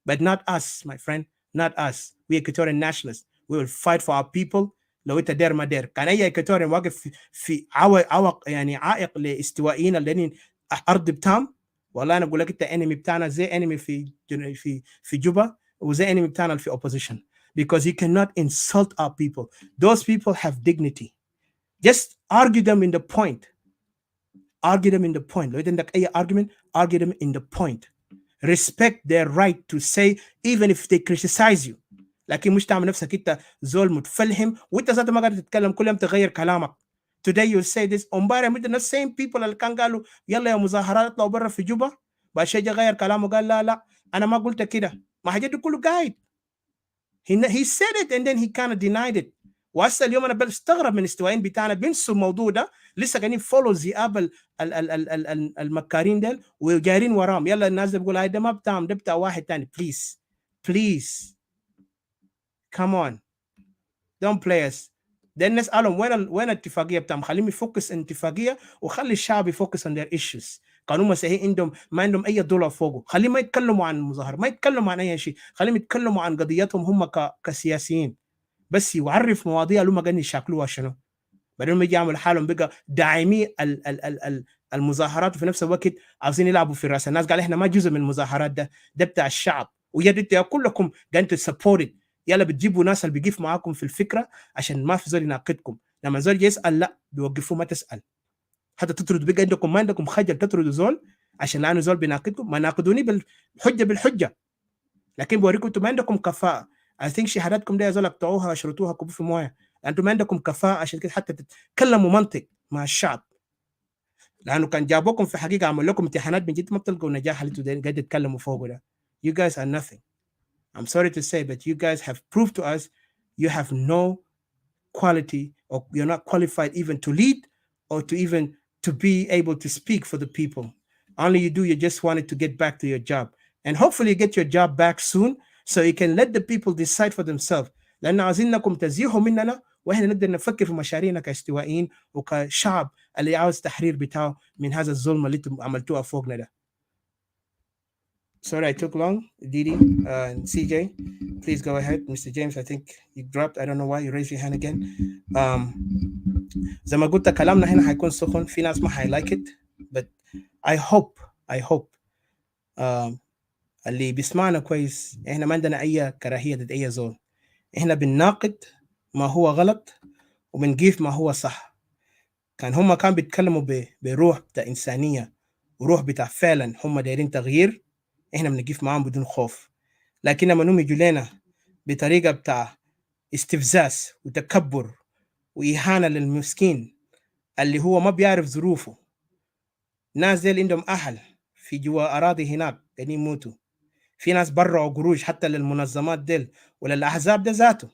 But not us, my friend, not us. We Equatorian nationalists. We will fight for our people. لو انت دير ما دير، كان اي Equatorian واقف في عوق يعني عائق لاستوائيين اللي ارض بتاعهم، والله انا اقول لك انت انمي بتاعنا زي انمي في جوبا، وزي انمي بتاعنا في opposition. Because you cannot insult our people. Those people have dignity. Just argue them in the point. Argue them in the point. لو عندك اي argument, argue them in the point. Respect their right to say even if they criticize you. لكن مش تعمل نفسك انت زول متفلهم وانت ذات ما قاعد تتكلم، كل يوم تغير كلامك. Today you say this. امبارح مثل the same people اللي كان قالوا يلا يا مظاهرات اطلعوا برا في جوبا، بعد شيء غير كلامه قال لا انا ما قلت كده. ما حاجات دي كله قايد. He said it and then he kind of denied it. وهسه اليوم انا بستغرب من استوائيين بتاعنا بينسوا الموضوع ده، لسه قاعدين فولو ذئاب المكارين ديل وجارين وراهم. يلا الناس بيقول هاي ده ما بتاعهم، ده بتاع واحد تاني. please come on, don't play us. ده الناس قالوا وين الاتفاقيه بتاعهم؟ خليهم يفوكس اتفاقيه وخلي الشعب يفوكس on their issues. قانون مسيحي عندهم ما عندهم اي دولار فوقه، خليهم ما يتكلموا عن المظاهره، ما يتكلموا عن اي شيء، خليهم يتكلموا عن قضيتهم هم كسياسيين، بس يعرف مواضيع اللي هم قاعدين يشاكلوها شنو. بعدين يجي يعمل حالهم بقى داعمي المظاهرات، وفي نفس الوقت عاوزين يلعبوا في راس الناس. قال احنا ما جزء من المظاهرات، ده بتاع الشعب، ويا كلكم قاعدين تسبورت. يلا بتجيبوا ناس اللي بيقف معاكم في الفكره عشان ما في زول يناقضكم. لما زول يسال لا بيوقفوه، ما تسال. حتى تطردوا بقى عندكم، ما عندكم خجل تطردوا زول عشان لانه زول بيناقضكم. ما ناقضوني بالحجه، لكن بوريكم انتم ما عندكم كفاءه. I think شهاداتكم دي زول اقطعوها اشرطوها كبوا في مويه. انتم ما عندكم كفاءه عشان كده حتى تتكلموا منطق مع الشعب، لانه كان جابوكم في حقيقه عمل لكم امتحانات من جد ما بتلقوا النجاح اللي انتوا قاعد تتكلموا فوقه ده. You guys are nothing. I'm sorry to say, but you guys have proved to us you have no quality, or you're not qualified even to lead or to even to be able to speak for the people. Only you do, you just wanted to get back to your job, and hopefully you get your job back soon so you can let the people decide for themselves. لأن عايزينكم تزيحوا مننا واحنا نقدر نفكر في مشاريعنا كاستوائيين وكشعب اللي عاوز تحرير بتاعه من هذا الظلم اللي انتم عملتوه فوقنا ده. Sorry I took long. Didi and CJ, please go ahead. Mr. James, I think you dropped. I don't know why you raised your hand again. زي ما قلت كلامنا هنا هيكون سخن، في ناس ما like it, but I hope اللي بيسمعنا كويس احنا ما عندنا اي كراهية ضد اي زول، احنا بنناقد ما هو غلط وبنجيف ما هو صح. كان هم كان بيتكلموا بروح بتاع إنسانية وروح بتاع فعلا هم دايرين تغيير، احنا بنجيف معاهم بدون خوف. لكن لما نوم يجوا لنا بطريقة بتاع استفزاز وتكبر وإهانة للمسكين اللي هو ما بيعرف ظروفه، ناس ديل عندهم أهل في جوا أراضي هناك قاعدين يموتوا، في ناس برعوا قروش حتى للمنظمات ديل وللأحزاب ده ذاته.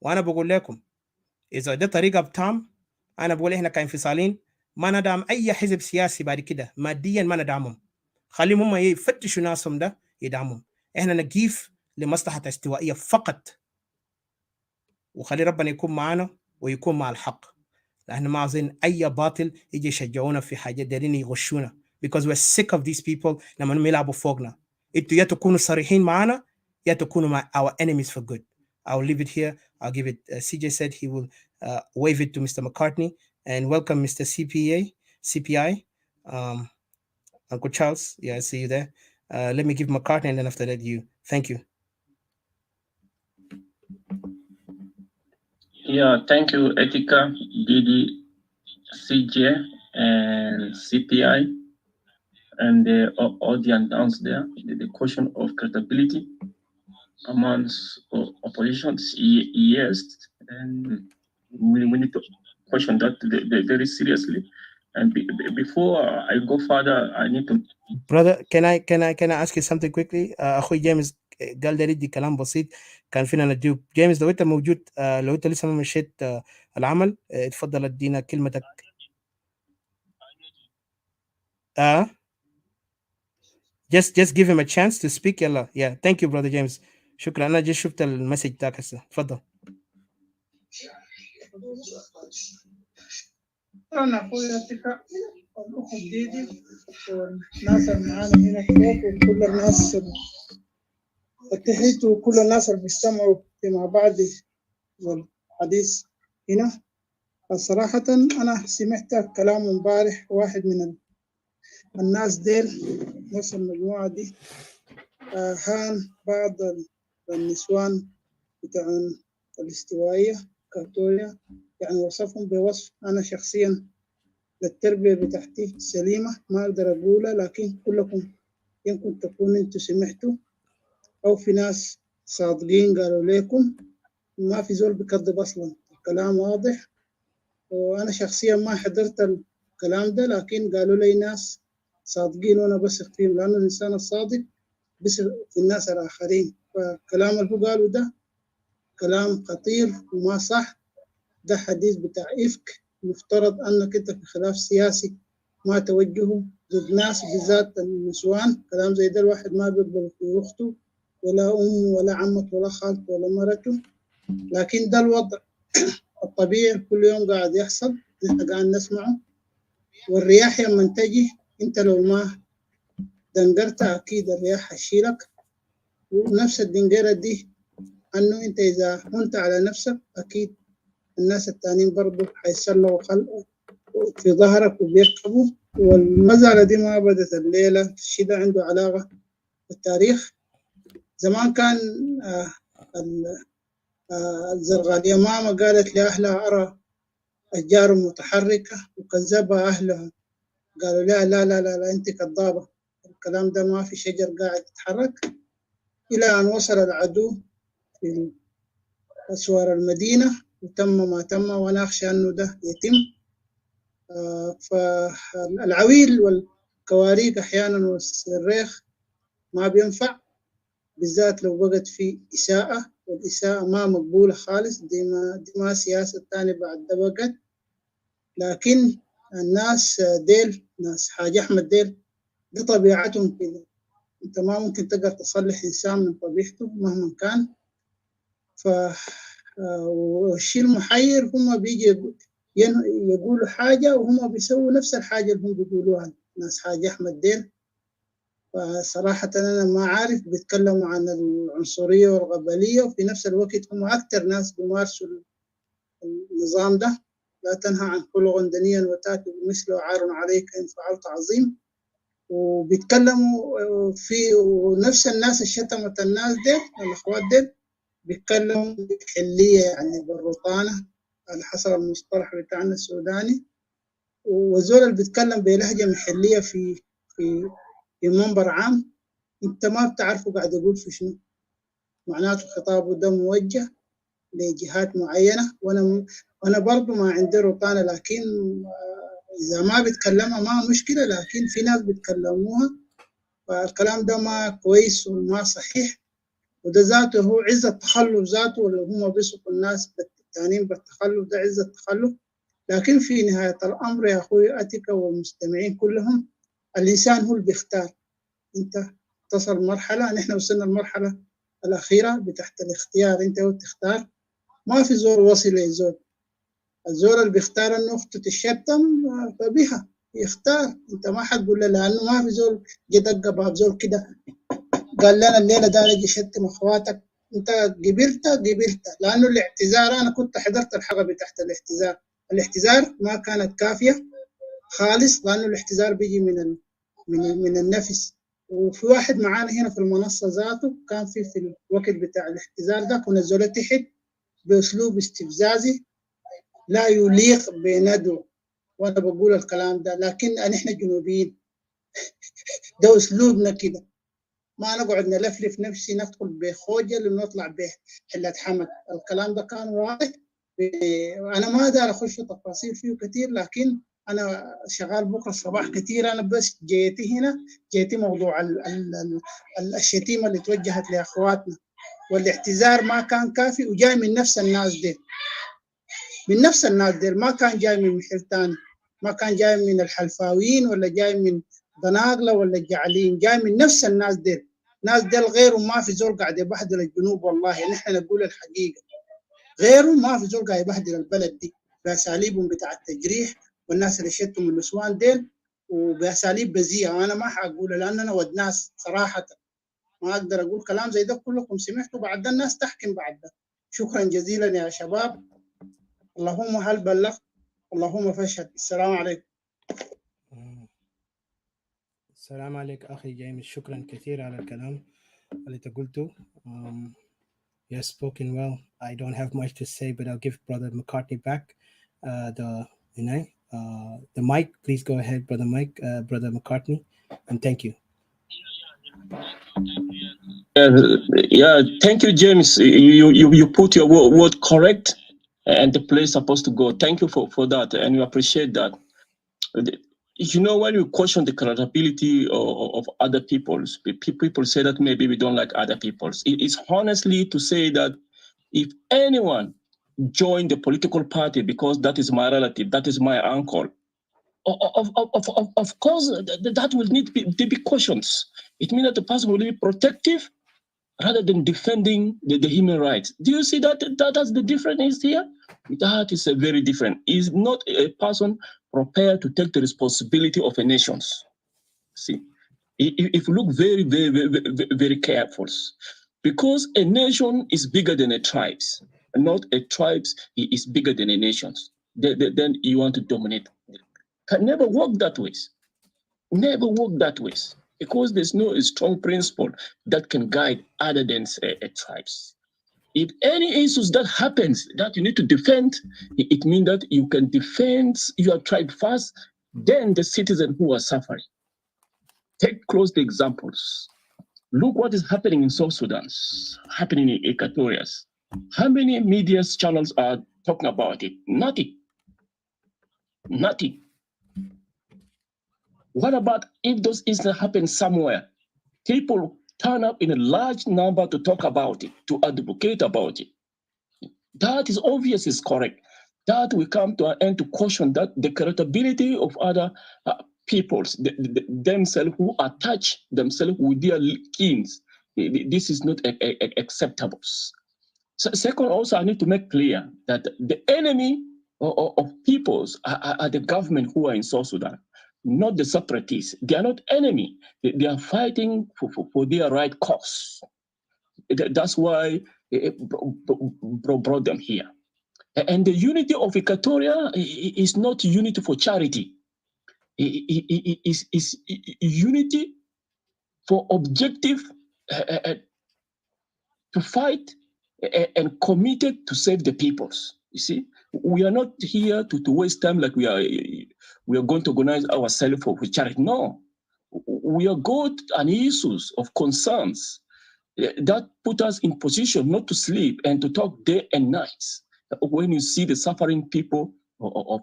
وأنا بقول لكم إذا ده طريقة بتام، أنا بقول إحنا كانفصالين ما ندعم أي حزب سياسي بعد كده، ماديا ما ندعمهم، خليهم هم يفتشوا ناسهم ده يدعمهم. إحنا نجيف لمصلحة استوائية فقط، وخلي ربنا يكون معنا ويكون مع الحق، لأن ما عاوزين أي باطل يجي يشجعونا في حاجات دايرين يغشونا، because we're sick of these people لما هم يلعبوا فوقنا. انتوا يا تكونوا صريحين معنا يا تكونوا مع our enemies for good. I'll leave it here. I'll give it. CJ said he will wave it to Mr. McCartney and welcome Mr. CPI. Uncle Charles, yeah, I see you there. Let me give McCartney and then after that you. Thank you. Yeah, thank you, Etika, Didi, CJ, and CPI, and the audience down there. The question of credibility amongst oppositions, yes, and we need to question that very seriously. And before I go further, I need to. Brother, can I ask you something quickly? أخوي جيمس قال ده يدي كلام بسيط كان فينا نديه. جيمس لو أنت موجود، لو أنت لسه ما مشيت العمل، اتفضل ادينا كلمتك. Just give him a chance to speak. يلا. Yeah, thank you brother James. شكرا. أنا جيت شفت المسج بتاعك هسه. اتفضل. أنا أخويا تكا والأخ ديدي والناس اللي معانا هنا فوق وكل الناس التحيت وكل الناس اللي بيستمعوا فيما بعد والحديث هنا. صراحة أنا سمعت كلام امبارح واحد من الناس ديل نفس المجموعة دي هان بعض النسوان بتاع الاستوائية كاتوريا، يعني وصفهم بوصف أنا شخصيا للتربية بتاعتي سليمة ما أقدر أقولها، لكن كلكم يمكن تكونوا أنتوا سمعتوا أو في ناس صادقين قالوا لكم، ما في زول بكذب أصلا، الكلام واضح. وأنا شخصيا ما حضرت الكلام ده، لكن قالوا لي ناس صادقين وأنا بثق فيهم، لأنه الإنسان الصادق بثق في الناس الآخرين. فالكلام اللي هو قالوا ده كلام خطير وما صح، ده حديث بتاع إفك. مفترض أنك أنت في خلاف سياسي ما توجهه ضد ناس بالذات النسوان، كلام زي ده الواحد ما بيقبل في أخته ولا أمه ولا عمته ولا خالته ولا مرته، لكن ده الوضع الطبيعي كل يوم قاعد يحصل، نحن قاعد نسمعه. والرياح لما تجي أنت لو ما دنقرت أكيد الرياح هتشيلك، ونفس الدنقرة دي أنه أنت إذا هنت على نفسك أكيد الناس التانيين برضو حيسلوا في ظهرك وبيركبوا. والمزالة دي ما بدت الليلة، الشيء ده عنده علاقة بالتاريخ. زمان كان الزرغالية ماما قالت لأهلها أرى أشجار متحركة وكذبها أهلها، قالوا لا لا لا لا, لا أنت كذابة، الكلام ده ما في شجر قاعد يتحرك. إلى أن وصل العدو في أسوار المدينة، وتم ما تم، وأنا أخشى أنه ده يتم. فالعويل والكواريك أحيانا والصريخ ما بينفع، بالذات لو بقت في إساءة، والإساءة ما مقبولة خالص. دي ما سياسة تاني بعد ده بقت. لكن الناس ديل، ناس حاج أحمد ديل، دي طبيعتهم كده. أنت ما ممكن تقدر تصلح إنسان من طبيعته مهما كان. والشيء المحير هم بيجي يقولوا حاجة وهم بيسووا نفس الحاجة اللي هم بيقولوها ناس حاج أحمد ديل. فصراحة أنا ما عارف، بيتكلموا عن العنصرية والقبلية، وفي نفس الوقت هم أكثر ناس بيمارسوا النظام ده. لا تنهى عن خلق دنيا وتأتي بمثله عار عليك إن فعلت عظيم. وبيتكلموا في نفس الناس اللي شتمت الناس دي، الأخوات دي، بيتكلموا بحلية، يعني بالرطانة على حسب المصطلح بتاعنا السوداني. وزول اللي بيتكلم بلهجة محلية في منبر عام، انت ما بتعرفه قاعد يقول في شنو. معناته خطابه ده موجه لجهات معينة. وانا برضو ما عندي رطانة، لكن اذا ما بيتكلمها ما مشكلة، لكن في ناس بيتكلموها، فالكلام ده ما كويس وما صحيح. وده ذاته هو عز التخلف ذاته، واللي هم بيصفوا الناس التانيين بالتخلف، ده عز التخلف. لكن في نهاية الأمر يا أخوي أتيكا والمستمعين كلهم، الإنسان هو اللي بيختار. أنت تصل مرحلة، نحن وصلنا المرحلة الأخيرة بتحت الاختيار، أنت هو تختار. ما في زور وصل لزول. الزور اللي بيختار أنه أخته تشتم فبها يختار. أنت ما حتقول له، لأنه ما في زول جدق باب زول كده قال لنا الليلة ده أجي شتم أخواتك. أنت قبلت، لأنه الاعتذار، أنا كنت حضرت الحلقة تحت الاعتذار. الاعتذار ما كانت كافية خالص، لأنه الاعتذار بيجي من النفس. وفي واحد معانا هنا في المنصة ذاته كان في الوقت بتاع الاعتذار ده كنا زول تحت بأسلوب استفزازي لا يليق بندو. وأنا بقول الكلام ده، لكن نحن جنوبيين ده أسلوبنا كده. ما نقعد نلفلف نفسي ندخل بخوجل ونطلع بحلة حمد. الكلام ده كان واضح. أنا ما أقدر أخش تفاصيل فيه كثير، لكن أنا شغال بكرة الصباح كثير. أنا بس جيتي هنا، جيتي موضوع الشتيمة اللي توجهت لأخواتنا والاعتذار ما كان كافي، وجاي من نفس الناس دي، ما كان جاي من محل تاني، ما كان جاي من الحلفاويين ولا جاي من بناغلة ولا الجعلين، جاي من نفس الناس دي. ناس دي غيره ما في زول قاعد يبهدل الجنوب. والله نحن نقول الحقيقة، غيره ما في زول قاعد يبهدل البلد دي بأساليبهم بتاع التجريح، والناس اللي شتموا النسوان ديل وبأساليب بذيئة. وأنا ما حقولها لأن أنا ود ناس صراحة، ما أقدر أقول كلام زي ده. كلكم سمعتوا، بعد ده الناس تحكم بعد ده. شكرا جزيلا يا شباب. اللهم هل بلغت، اللهم فاشهد. السلام عليكم. السلام عليك أخي جيمس، شكرا كثير على الكلام اللي قلته. You have spoken well. I don't have much to say, but I'll give Brother McCartney back the mic. Please go ahead, Brother McCartney, and thank you. Yeah, thank you, James. You put your word correct, and the place supposed to go. Thank you for that, and we appreciate that. You know, when you question the credibility of other peoples, people say that maybe we don't like other peoples. It's honestly to say that if anyone joined the political party because that is my relative, that is my uncle, of course, that will need to be questions. It means that the person will be protective rather than defending the human rights. Do you see that's the difference here? That is a very different. Is not a person prepared to take the responsibility of a nation. See, if you look very, very, very, very careful, because a nation is bigger than a tribe, not a tribe is bigger than a nation. Then you want to dominate. Can never work that way. Never work that way, because there's no strong principle that can guide other than a tribes. If any issues that happens that you need to defend, it means that you can defend your tribe first, then the citizen who are suffering. Take close the examples. Look what is happening in South Sudan, happening in Equatoria. How many media channels are talking about it? Nothing. Nothing. What about if those incidents happen somewhere? People turn up in a large number to talk about it, to advocate about it. That is obvious, is correct. That we come to an end to caution that the credibility of other peoples, themselves who attach themselves with their kings, this is not acceptable. So second, also, I need to make clear that the enemy of peoples are the government who are in South Sudan, not the separatists. They are not enemy. They are fighting for their right cause. That's why it brought them here. And the unity of Equatoria is not unity for charity. It is unity for objective to fight and committed to save the peoples. You see, we are not here to waste time like we are going to organize ourselves for charity. No, we are good on issues of concerns that put us in position not to sleep and to talk day and night when you see the suffering people of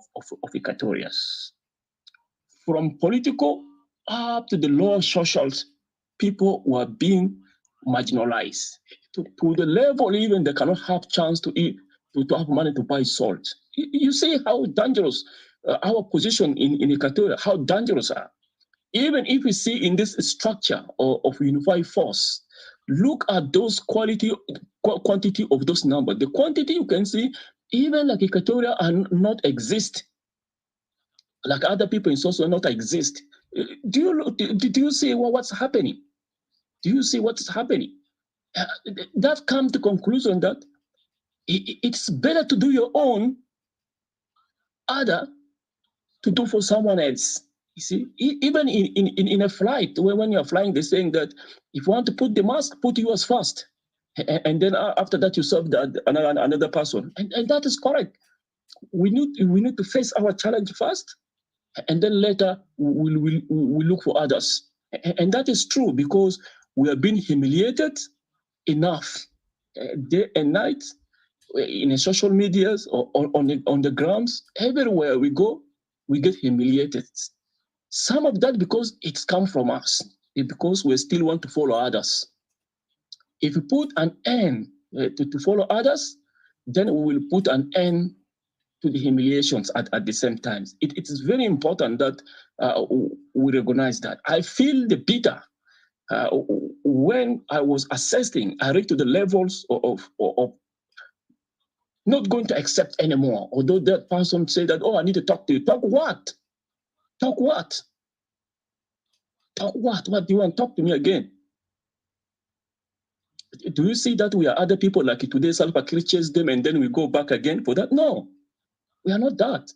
Equatoria. From political up to the lower socials, people were being marginalized to the level even they cannot have chance to eat, to have money to buy salt. You see how dangerous our position in Equatoria, how dangerous are. Even if we see in this structure of unified force, look at those quantity of those numbers. The quantity you can see, even like Equatoria, are not exist. Like other people in South Sudan not exist. Do you see what's happening? Do you see what's happening? That comes to conclusion that it's better to do your own other to do for someone else. You see, even in a flight, when you're flying, they're saying that if you want to put the mask, put yours first. And then after that, you serve another person. And that is correct. We need to face our challenge first, and then later we'll look for others. And that is true because we are being humiliated enough day and night in the social medias or on the grounds. Everywhere we go, we get humiliated. Some of that because it's come from us, because we still want to follow others. If we put an end to follow others, then we will put an end to the humiliations at the same time. It is very important that we recognize that. I feel the bitter when I was assessing, I reached to the levels of not going to accept anymore. Although that person said that, oh, I need to talk to you. Talk what? Talk what? Talk what? What do you want to talk to me again? Do you see that we are other people like today, Salva Kiir chase them and then we go back again for that? No, we are not that.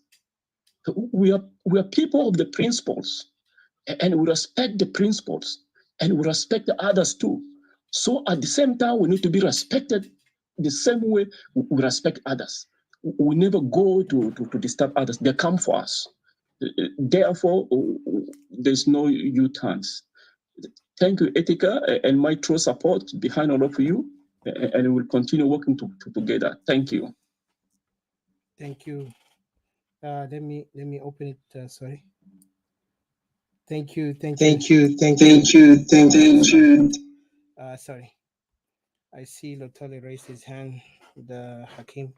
We are people of the principles, and we respect the principles, and we respect the others too. So at the same time, we need to be respected the same way we respect others. We never go to disturb others. They come for us. Therefore, there's no U-turns. Thank you, Etika, and my true support behind all of you, and we'll continue working together. Thank you. Thank you. Let me open it. Sorry. Thank you. Sorry. I see Lotoli raised his hand. The Hakim.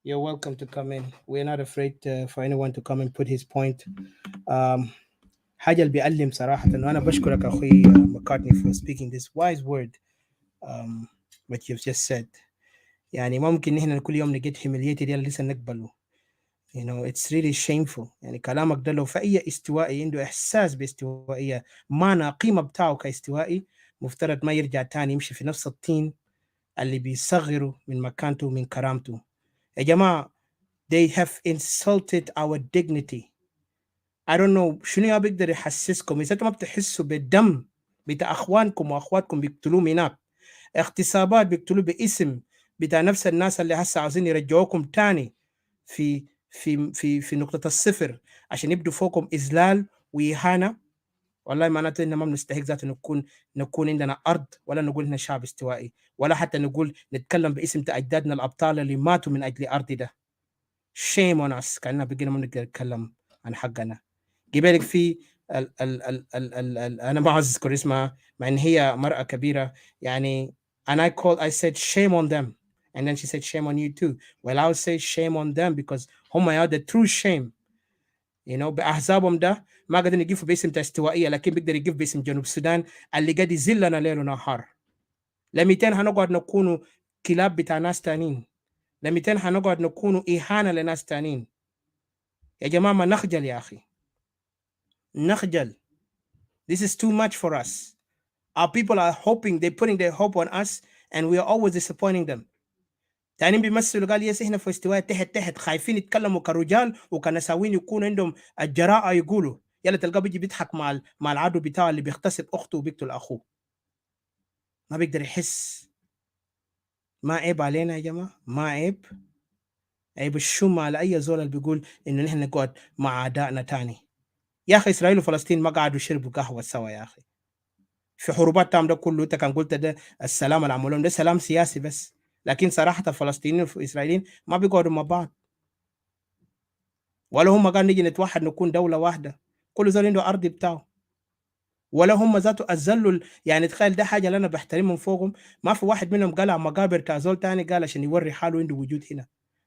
You're welcome to come in. We're not afraid for anyone to come and put his point. حاجة اللي بيعلم صراحة وأنا بشكرك أخوي مكارتني for speaking this wise word what you've just said. يعني ما ممكن نحن كل يوم نجد humiliated يلا لسه نقبله. You know, it's really shameful. يعني كلامك ده لو في أي استوائي عنده إحساس باستوائية معنى قيمة بتاعه كاستوائي مفترض ما يرجع تاني يمشي في نفس الطين اللي بيصغره من مكانته ومن كرامته. يا جماعة, they have insulted our dignity. I don't know شنو بيقدر يحسسكم إذا ما بتحسوا بالدم بتاع أخوانكم وأخواتكم بيقتلوه هناك, اغتصابات بيقتلوه باسم بتاع نفس الناس اللي هسه عاوزين يرجعوكم تاني في نقطة الصفر عشان يبدوا فوقهم إذلال وإهانة. والله معناته إن ما بنستحق ذاته نكون عندنا أرض، ولا نقول إحنا شعب استوائي، ولا حتى نقول نتكلم باسم أجدادنا الأبطال اللي ماتوا من أجل أرض ده. shame on us كأننا بقينا ما نقدر نتكلم عن حقنا. جبالك في أنا ما عاوز أذكر اسمها مع إن هي مرأة كبيرة يعني. and I said shame on them, and then she said shame on you too. Well, I would say shame on them because هم are the true shame. بأحزابهم ده ما قادرين يجيبوا باسم استوائية، لكن بيقدر يجيب باسم جنوب السودان اللي قاعد يذلنا ليل ونهار. ل200 هنقعد نكونوا كلاب بتاع ناس تانيين، ل200 هنقعد نكونوا إهانة لناس تانيين. يا جماعة ما نخجل يا أخي، نخجل. This is too much for us. Our people are hoping, they're putting their hope on us and we are always disappointing them. تاني بيمثلوا قال يس احنا في استواء تحت خايفين يتكلموا كرجال وكنساوين يكون عندهم الجراءة يقولوا. يلا تلقاه بيجي بيضحك مع العدو بتاعه اللي بيغتصب اخته وبيقتل اخوه. ما بيقدر يحس. ما عيب علينا يا جماعة؟ ما عيب؟ عيب الشم على اي زول اللي بيقول انه نحن نقعد مع اعدائنا تاني. يا اخي اسرائيل وفلسطين ما قعدوا يشربوا قهوة سوا يا اخي. في حروبات تام ده كله انت كان قلت ده السلام اللي عملوه ده سلام سياسي بس، لكن صراحة الفلسطينيين والإسرائيليين ما بيقعدوا مع بعض، ولا هم قال نيجي نتوحد نكون دولة واحدة. كل زول عنده أرض بتاعه، ولا هم ذاته أذلوا يعني تخيل ده حاجة اللي أنا بحترمهم فوقهم. ما في واحد منهم قال مقابر بتاع زول تاني قال عشان يوري حاله عنده وجود هنا.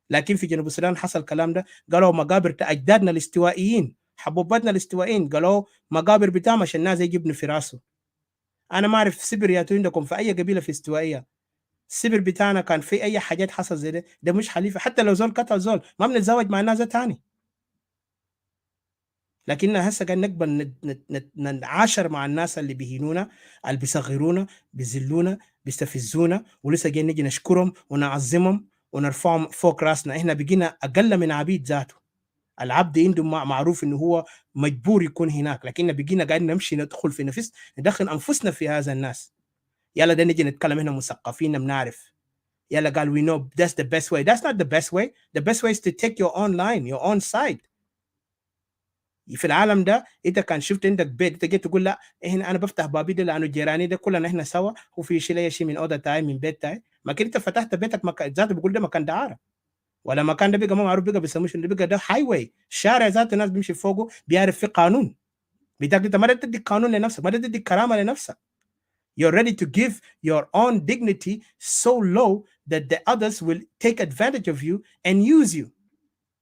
لكن في جنوب السودان حصل الكلام ده، قالوا مقابر بتاع أجدادنا الاستوائيين حبوباتنا الاستوائيين، قالوا مقابر بتاعهم عشان الناس يجي يبنوا في راسه. أنا ما أعرف سبر ياتو عندكم في أي قبيلة في استوائية. السبر بتاعنا كان في أي حاجات حصل زي ده مش حليفة. حتى لو زول قتل زول ما بنتزوج مع الناس تاني، لكننا هسه قاعد نقبل نتعاشر مع الناس اللي بيهينونا، اللي بيصغرونا، بيذلونا، بيستفزونا، ولسه جايين نجي نشكرهم ونعظمهم ونرفعهم فوق راسنا. احنا بقينا اقل من عبيد ذاته. العبد عنده معروف انه هو مجبور يكون هناك، لكننا بقينا قاعدين نمشي ندخل في نفس ندخل انفسنا في هذا الناس. يلا ده نجي نتكلم هنا مثقفين بنعرف. يلا قال we know that's the best way. That's not the best way. The best way is to take your own line, your own side. في العالم ده انت كان شفت عندك بيت انت جيت تقول لا انا بفتح بابي ده لانه جيراني ده كلنا احنا سوا وفي شيء من اوضه تاعي من بيت تاعي. ما كنت انت فتحت بيتك مكان ذاته بقول ده مكان دعاره، ولا مكان ده بقى ما معروف بقى بيسموه شنو، بقى ده هاي واي، شارع ذاته الناس بيمشي فوقه بيعرف في قانون بتاعك. انت ما تدي قانون لنفسك، ما تدي كرامه لنفسك. You're ready to give your own dignity so low that the others will take advantage of you and use you.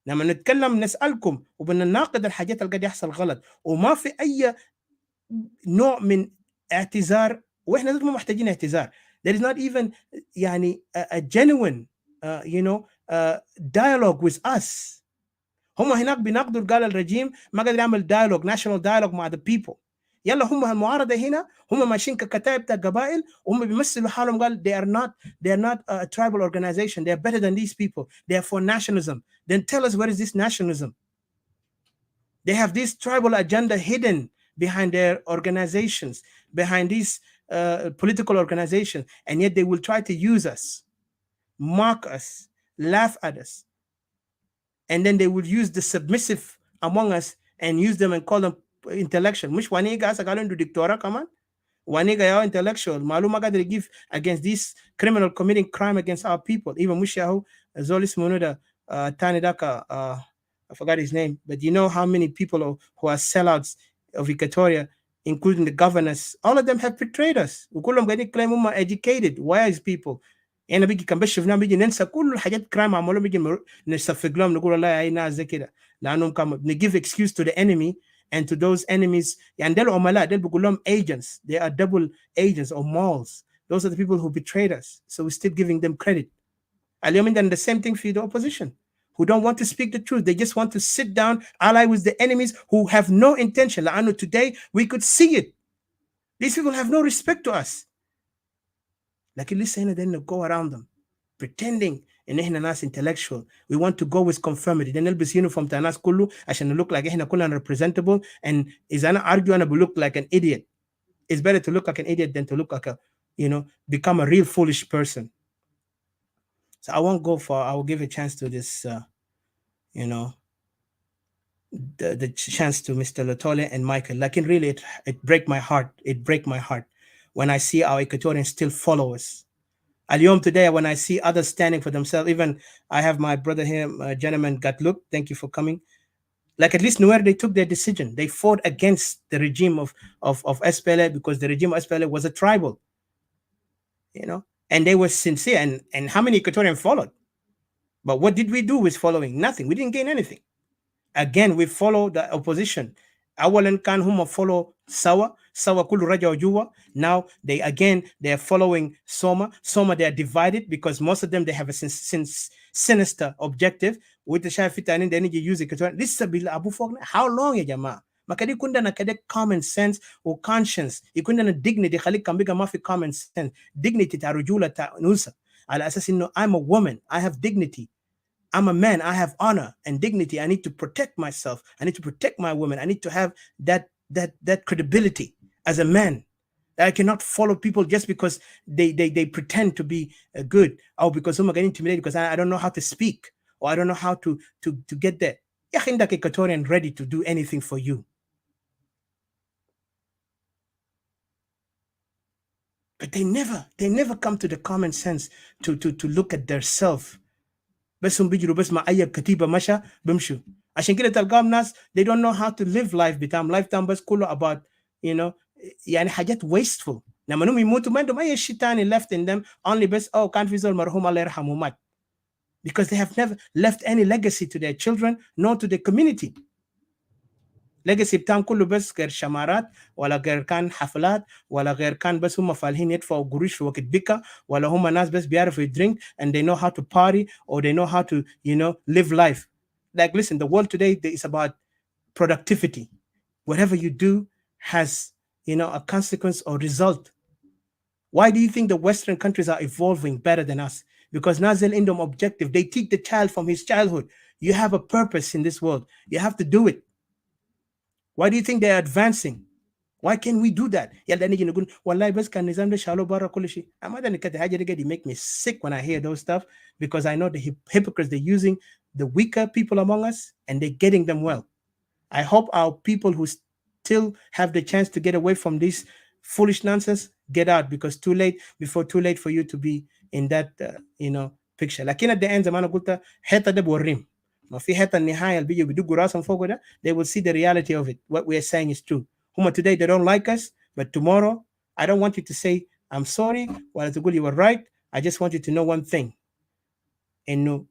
لما نتكلم نسألكم وبنناقض الحاجات اللي قاعد يحصل غلط، وما في أي نوع من اعتذار، وإحنا ما محتاجين اعتذار. There is not even يعني a genuine dialogue with us. هم هناك بيناقضوا قال الرجيم ما قادر يعمل dialogue national dialogue مع the people. يلا هم المعارضة هنا هم ماشيين ككتائب بتاع قبائل وهم بيمثلوا حالهم قال they are not a tribal organization, they are better than these people, they are for nationalism. Then tell us, where is this nationalism? They have this tribal agenda hidden behind their organizations, behind these political organizations, and yet they will try to use us, mock us, laugh at us, and then they will use the submissive among us and use them and call them intellectual. مش وانيجا هسه قالوا عنده دكتوراه كمان. وانيجا يا intellectual معلومة قادر يجيب against this criminal committing crime against our people. even مش ياهو زول اسمه ده تاني داك I forgot his name, but you know how many people who are sellouts of Equatoria, including the governors, all of them have betrayed us. وكلهم قاعدين claim هم educated wise people. أنا بيجي كان بشوفنا بيجي ننسى كل الحاجات كرايم عملوا بيجي نصفق لهم نقول والله هاي ناس زي كده لأنهم كانوا give excuse to the enemy and to those enemies. يعني دول عملاء دول بيقول لهم agents. They are double agents or malls. Those are the people who betrayed us. So we're still giving them credit. اليوم عندنا the same thing for the opposition, who don't want to speak the truth. They just want to sit down, ally with the enemies who have no intention. لأنه today we could see it. These people have no respect to us. لكن لسه هنا then go around them pretending ان احنا ناس intellectual. We want to go with conformity. then نلبس uniform تاع الناس كله عشان look like احنا كلنا representable. and إذا أنا argue أنا look like an idiot. It's better to look like an idiot than to look like a become a real foolish person. So I won't go far. I will give a chance to this the chance to Mr. Lotole and Michael. Like, in really, it break my heart. It break my heart when I see our Equatorians still follow us. Al-Yom today, when I see others standing for themselves, even I have my brother here, gentleman Gatluk, thank you for coming. Like, at least Nuer, they took their decision. They fought against the regime of SPLA, because the regime of SPLA was a tribal, and they were sincere. And how many Equatorians followed? But what did we do with following? Nothing. We didn't gain anything. Again, we follow the opposition. Awalan kan huma follow sawa kulu raja jua. Now they are following Soma. They are divided because most of them, they have a sinister objective. With the shafita and the energy use it. This is a bill abu fogna. How long ya jama? Makadi kunda na kade common sense or conscience. Ikunda na dignity. Khalik kambiga mafi common sense. Dignity ta rujula ta nusa. Al assassin, no, I'm a woman. I have dignity. I'm a man. I have honor and dignity. I need to protect myself. I need to protect my women. I need to have that credibility as a man. I cannot follow people just because they pretend to be good, or because I'm getting intimidated because I don't know how to speak, or I don't know how to get there. Yahinda Equatorian ready to do anything for you. But they never come to the common sense to look at their self. بس هم بيجروا بس مع اي كتيبه مشى بمشوا عشان كده تلقاهم ناس they don't know how to live life بتاعهم lifetime بس كله about يعني حاجات wasteful. لما هم يموتوا ما عندهم اي شيء ثاني left in them, only بس كان في زول مرحوم الله يرحمه مات, because they have never left any legacy to their children nor to the community. legacy بتاعهم كله بس غير شمارات, ولا غير كان حفلات, ولا غير كان بس هم فالحين يدفعوا قروش في وقت بكا, ولا هم ناس بس بيعرفوا drink and they know how to party, or they know how to live life. Like, listen, the world today is about productivity. Whatever you do has a consequence or result. Why do you think the Western countries are evolving better than us? Because Nazil Indom objective, they teach the child from his childhood. You have a purpose in this world. You have to do it. Why do you think they're advancing? Why can't we do that? They make me sick when I hear those stuff, because I know the hypocrites, they're using the weaker people among us and they're getting them well. I hope our people who still have the chance to get away from this foolish nonsense get out, because too late for you to be in that picture. Lakini at the end, zamana قلت حتى ده بوريم ما في حتى النهاية اللي بيجوا بيدقوا راسهم فوق ده, they will see the reality of it. What we are saying is true. Huma today they don't like us, but tomorrow I don't want you to say I'm sorry ولا تقول you were right. I just want you to know one thing, إنه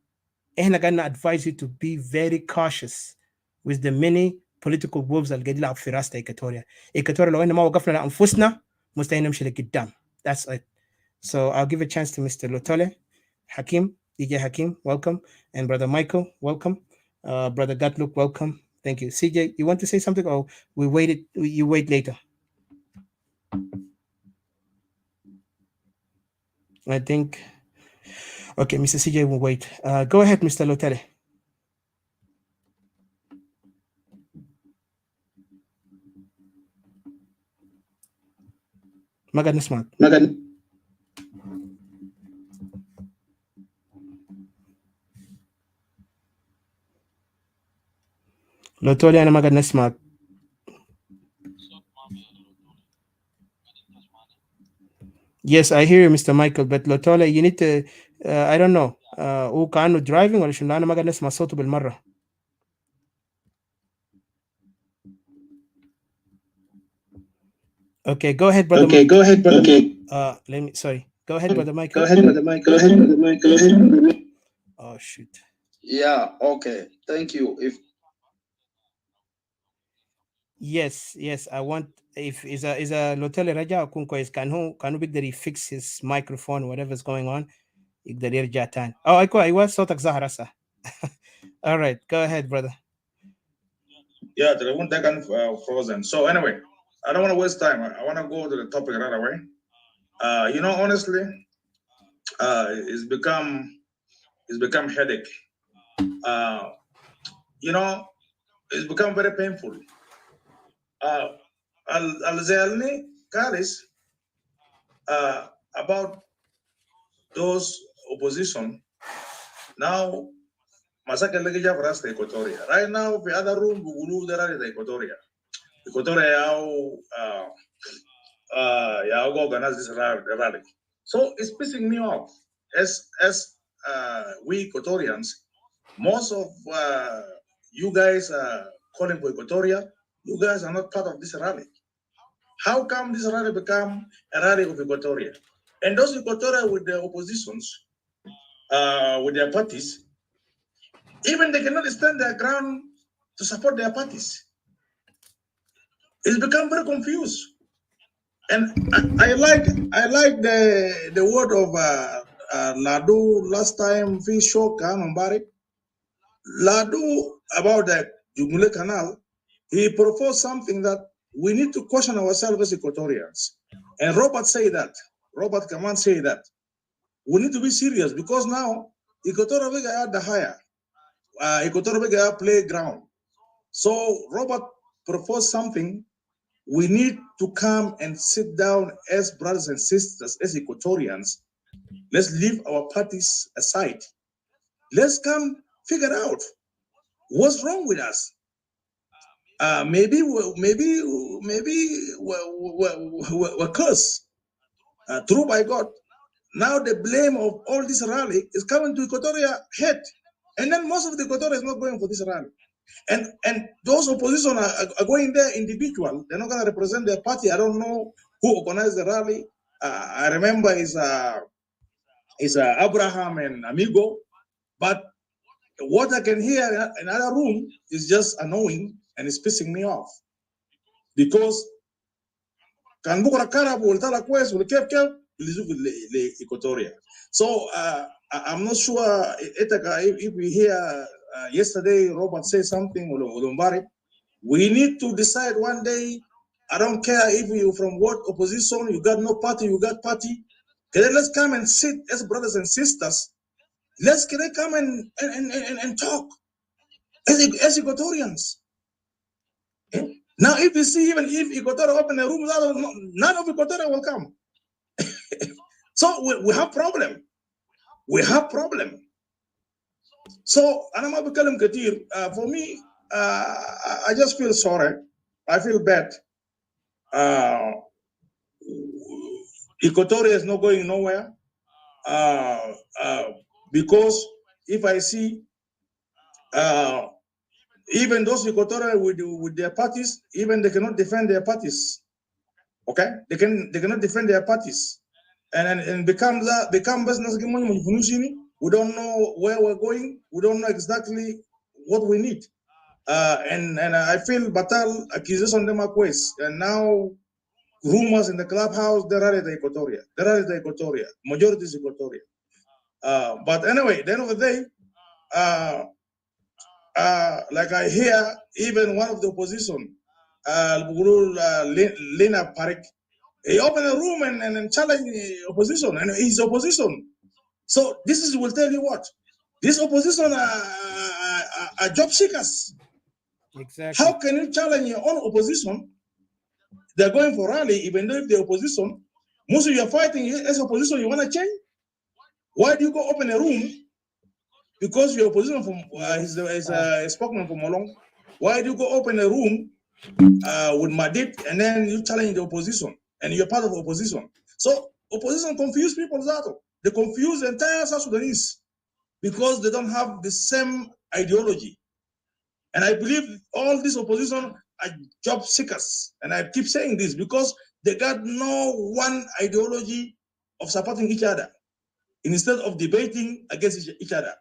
إحنا قاعدين advise you to be very cautious with the many political wolves اللي قاعد يلعب في راسنا إيكاتوريا. لو إحنا ما وقفنا لأنفسنا مستحيل نمشي لقدام. That's it. So I'll give a chance to Mr. Lotole. Hakim, DJ Hakim, welcome. And Brother Michael, welcome. Brother Gatluk, welcome. Thank you. CJ, you want to say something, or you wait later? I think, okay, Mr. CJ will wait. Go ahead, Mr. Lotele. Magad Nismat. Lotole, أنا ما قاعد نسمعك. Yes, I hear you, Mr. Michael, but Lotole, you need to, I don't know, هو كأنه driving ولا شنو؟ أنا ما قاعد نسمع صوته بالمرة. Okay, go ahead, brother. Okay, go ahead, brother. Okay. Sorry. Go ahead, brother Michael. Go ahead, brother Michael. Go ahead, brother Michael. Go ahead, brother Michael. Oh, shoot. Yeah, okay. Thank you. Yes, I want, if is a Lotele Raja Kunko is can big that he fix his microphone, whatever's going on. Oh, I was Sotak Zaharasa. All right, go ahead, brother. Yeah, they won't take frozen. So anyway, I don't want to waste time. I want to go to the topic right away. Honestly, it's become headache. It's become very painful. Al-Zalni Karis about those opposition. Now Masaka Legija for us the Equatoria. Right now, the other room, we will move the Equatoria. Equatoria, yeah, organize this rally. So it's pissing me off. As we Equatorians, most of you guys are calling for Equatoria. You guys are not part of this rally. How come this rally become a rally of Equatoria? And those Equatoria with their oppositions, with their parties, even they cannot stand their ground to support their parties. It's become very confused. And I like the word of Ladu last time we show Kanambari. Ladu about the Jumule Canal, he proposed something that we need to question ourselves as Equatorians. And Robert say that. Robert Kaman say that. We need to be serious because now Equatorial Vega are the higher. Equatorial Vega playground. So Robert proposed something. We need to come and sit down as brothers and sisters, as Equatorians. Let's leave our parties aside. Let's come figure out what's wrong with us. Maybe we're cursed. True by God. Now the blame of all this rally is coming to Equatoria head. And then most of the Equatoria is not going for this rally. And those opposition are going there individual. They're not going to represent their party. I don't know who organized the rally. I remember it's Abraham and Amigo. But what I can hear in another room is just annoying and it's pissing me off. Because kan bukra karab ultala kwes ul kef le Equatoria. So I'm not sure if we hear yesterday Robert say something Ulumbari. We need to decide one day. I don't care if you from what opposition, you got no party, you got party. Okay, let's come and sit as brothers and sisters. Let's come and talk as Equatorians. Okay? Now, if you see, even if Equatoria open a room, none of Equatoria will come. So we have problem. We have problem. So, for me, I just feel sorry. I feel bad. Equatoria is not going nowhere because if I see even those Equatorial with their parties, even they cannot defend their parties. Okay, they cannot defend their parties, and become business. We don't know where we're going. We don't know exactly what we need. And I feel Batal accusation them quest, and now rumors in the clubhouse there are the Equatoria. There are the Equatoria. Majority is Equatoria. But anyway, at the end of the day, like I hear even one of the opposition, Lena Parik, he opened a room and challenged the opposition, and he's opposition. So this will tell you what this opposition are job seekers. Exactly. How can you challenge your own opposition? They're going for rally, even though if the opposition, most of you are fighting as opposition, you want to change. Why do you go open a room? Because your opposition from is a spokesman from Molong. Why do you go open a room with Madid and then you challenge the opposition and you're part of opposition? So opposition confuse people. They confuse the entire South Sudanese because they don't have the same ideology. And I believe all this opposition are job seekers. And I keep saying this because they got no one ideology of supporting each other instead of debating against each other.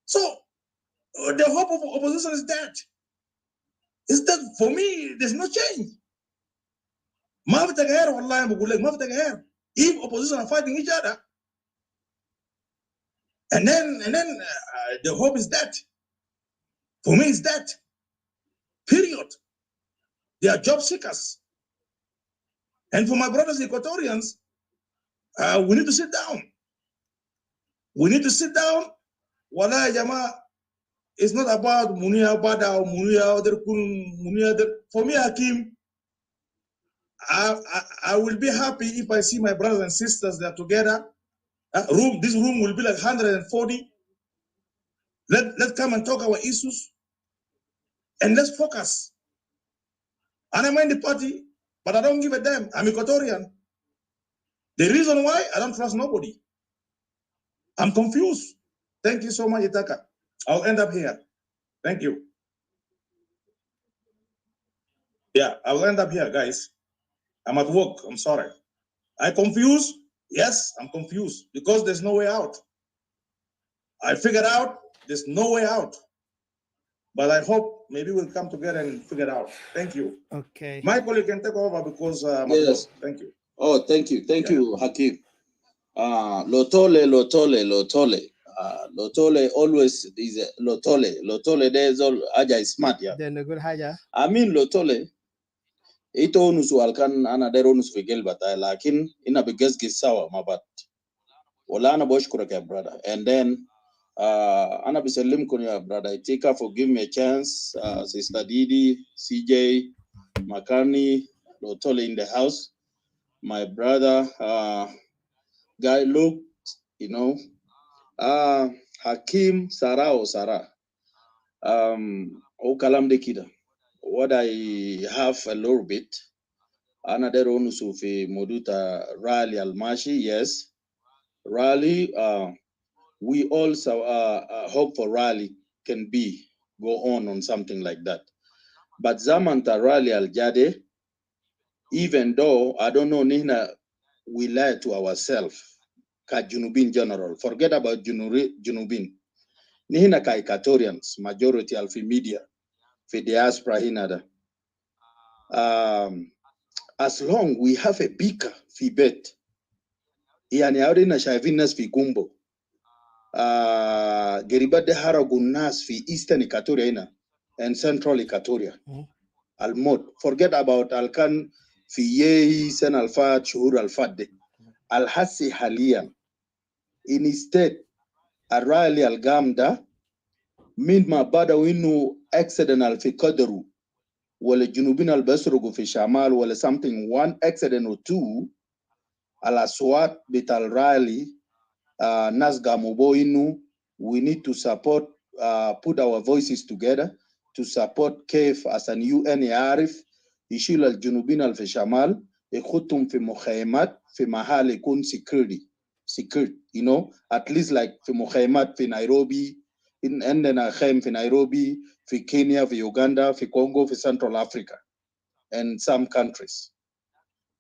So the hope of opposition is that. Is that for me, there's no change. If opposition are fighting each other, and then the hope is that. For me, it's that. Period. They are job seekers. And for my brothers Equatorians, we need to sit down. We need to sit down. Wallahi Jama, it's not about Munia Bada or Munia other Munia. For me, Hakim, I will be happy if I see my brothers and sisters that are together. This room will be like 140. Let's come and talk our issues, and let's focus. And I'm in the party, but I don't give a damn. I'm Equatorian. The reason why I don't trust nobody. I'm confused. Thank you so much, Itaka. I'll end up here. Thank you. Yeah, I'll end up here, guys. I'm at work. I'm sorry. I confused? Yes, I'm confused because there's no way out. I figured out there's no way out. But I hope maybe we'll come together and figure it out. Thank you. Okay. Michael, you can take over because I'm at Yes. work. Thank you. Oh, thank you. Thank you, Hakim. Lotole. Lotole always is a Lotole. Lotole, there's all Aja is smart, yeah. Then a good haja. I mean, Lotole, ito nusu alkan ana dero nusu figel bata, lakin ina bigas gisawa mabat. Wala ana boshkura ya brother. And then, ana bisalim kun ya brother. Itika for giving me a chance. Sister Didi, CJ, Makani, Lotole in the house. My brother, guy, look, you know, Hakim Sarah. Kalam de kida. What I have a little bit. Another one sufi moduta rally almashi, yes. Rally, we also hope for rally can go on something like that. But Zamanta rally al Jade, even though I don't know Nina, we lie to ourselves. Ka Junubin general. Forget about Junubin. Nihina ka Equatorians, majority alfi media, fi diaspora hinada. As long we have a beaker fi bet, yani awrina shavinas fi gumbo. Geribade haragunas fi Eastern Equatoria ina and Central Equatoria. Almod. Forget about Alkan fi Yehi, Sen Alfad, Shuhur Alfad. Al-Hassi Halian. Instead, Arali Al-Gamda, min ma bada winu accident al-fi Kadaru, wale Junubin al-Basrugu fi Shamal, wale something, one accident or two, al-Aswat bit al-Rali, Nasga Mubo inu, we need to support, put our voices together to support KEF as an UN Yarif, Ishil al-Junubin al-fi Shamal, ikhutum fi mukhaymat, fi mahal ikun security, you know, at least like fi mukhaymat fi Nairobi, in endena khaym fi Nairobi, fi Kenya, fi Uganda, fi Congo, fi Central Africa, and some countries.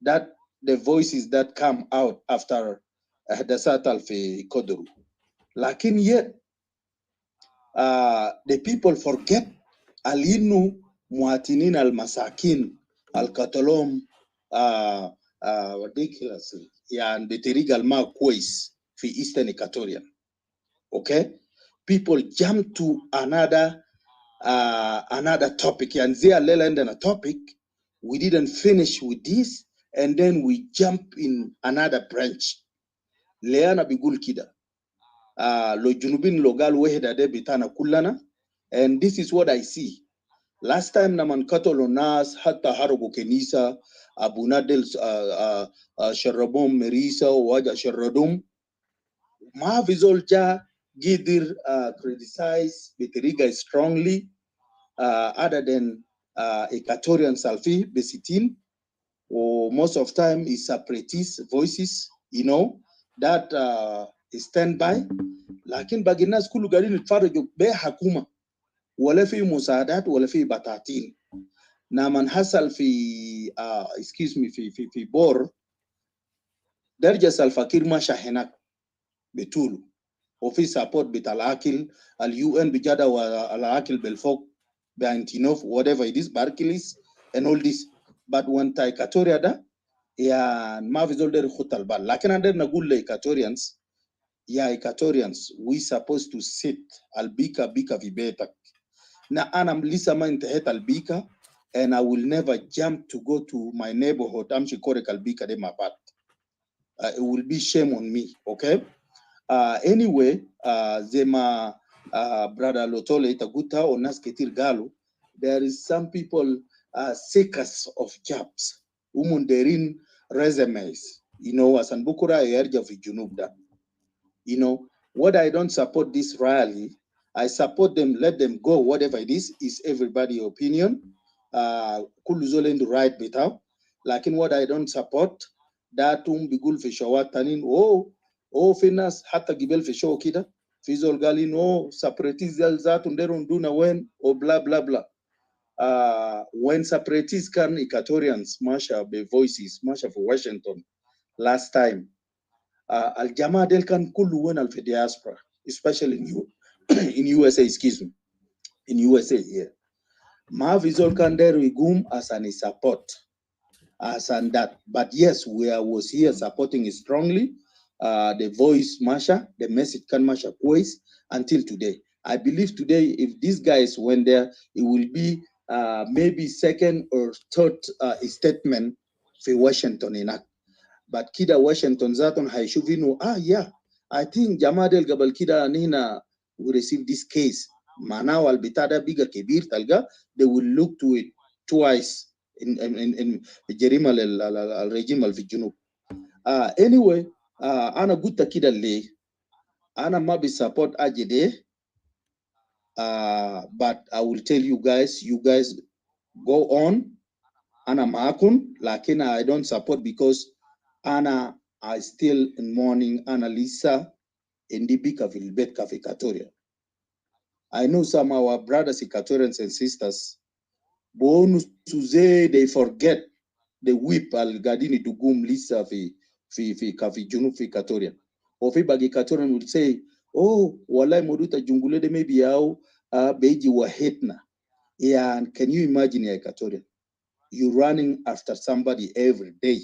That the voices that come out after Hadasat al-fi Kodru. Lakin yet, the people forget alinu muatinin al-masakin, al-katalom, ridiculously, and beterigal ma kwais fi Eastern Equatoria. Okay? People jump to another topic, and they are in a topic. We didn't finish with this, and then we jump in another branch. Leana bigul kida. Lo junubin logal weheda de bitana kullana, and this is what I see. Last time naman katolo nas hatta harubu kenisa abunadel sharabom merisa waja sharadum ma vizolja gidir criticize Beteriga strongly other than Equatorian Salfi Besitin, or most of time is separatist voices, you know, that stand by. Lakin baginas kulu garin itfaraju be hakuma wala fi musadat wala fi batatin. Na man hasal fi fi bor darja salfakir ma shahenak betulu. وفي support بتاع الأكل UN بجدا والأكل بالفوق بأنتينوف whatever it is Barclays and all this, but when Equatoria da يا ما في زول ده يخط البال. لكن عندنا نقول لإيكاتوريانز يا Equatorians we supposed to sit albika bika في بيتك. na أنا لسه ما انتهيت albika and I will never jump to go to my neighborhood أمشي كورك albika ده ما بعد. It will be shame on me, okay? Anyway, Zema brother Lotole Itaguta or Nasketir Galo, there is some people seekers of jobs, umunderin resumes, you know, as an Bukura Erja Vijunubda. You know, what I don't support this rally, I support them, let them go, whatever it is everybody's opinion. Kullu zol in the right bitaw. Lakin what I don't support, datum bigul fi shawat tanin, fi nas hatta gibel fi show kida, fi zol galin, separatists zatum derun duna wen, blah blah blah. When separatists can Equatorians, Masha be voices, Masha for Washington, last time, Al Jama del kan kullu wen al fi diaspora, especially in USA, excuse me, in USA here. Ma vizol kan der igum as an support, as and that. But yes, was here supporting it strongly. The voice Masha, the message can Masha voice until today. I believe today, if these guys went there, it will be maybe second or third statement for Washington enough. But kida Washington zaton haishuvinu, yeah, I think Jamadel Gabal Kida Nina will receive this case. Mana wal bitada biga kebir talga, they will look to it twice in Jerima al regime al Vijunu. Anyway, ana gutta kida le, ana mabi support ajede. But I will tell you guys go on. Ana maakun, lakina I don't support because Ana I still in mourning Ana Lisa in the big of Ilbet Cafe Equatoria. I know some of our brothers Equatorians and sisters, bonus Tuesday they forget the whip al gadini to gum Lisa fi Cafe Junub fi Equatoria. Or fi bagi Equatorian would say, walai moduta jungule de maybe yao beji wa hetna. Yeah, and can you imagine ya Equatorian? You running after somebody every day.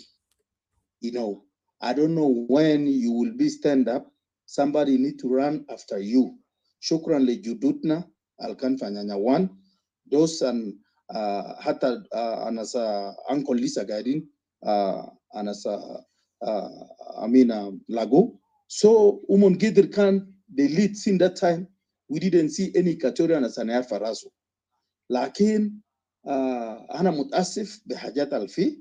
I don't know when you will be stand up. Somebody need to run after you. Shukran le judutna alkan fanyanya one. Those and hata anasa Uncle Lisa Gadin anasa Amina Lago. So Gidir Khan, the leads in that time, we didn't see any Equatorian as an farasu. Lakin ana mutasif bihajat alfi.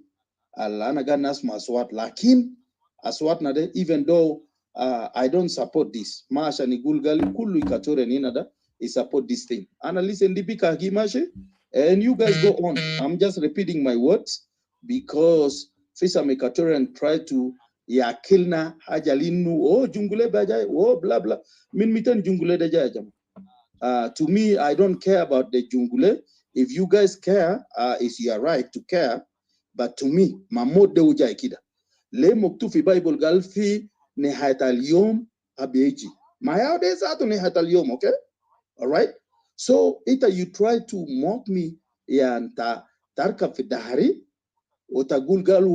Ana ganas maswat lakin aswat nade, even though I don't support this. Masha ni gulgali kullu Equatorian inada is support this thing. Ana listen dibika gimashe and you guys go on. I'm just repeating my words because Fisa Equatorian try to kilna hajalinu jungule bajay blah blah min mitan jungule daja jam. To me, I don't care about the jungule. If you guys care, it's your right to care. But to me, mamod de ujai kida. Le moktu fi Bible gal fi nihayat al-yom abeji. Maya de zato nihayat al-yom, okay? All right? So, you try to mock me, anta tarka fi dahari, otagul gal,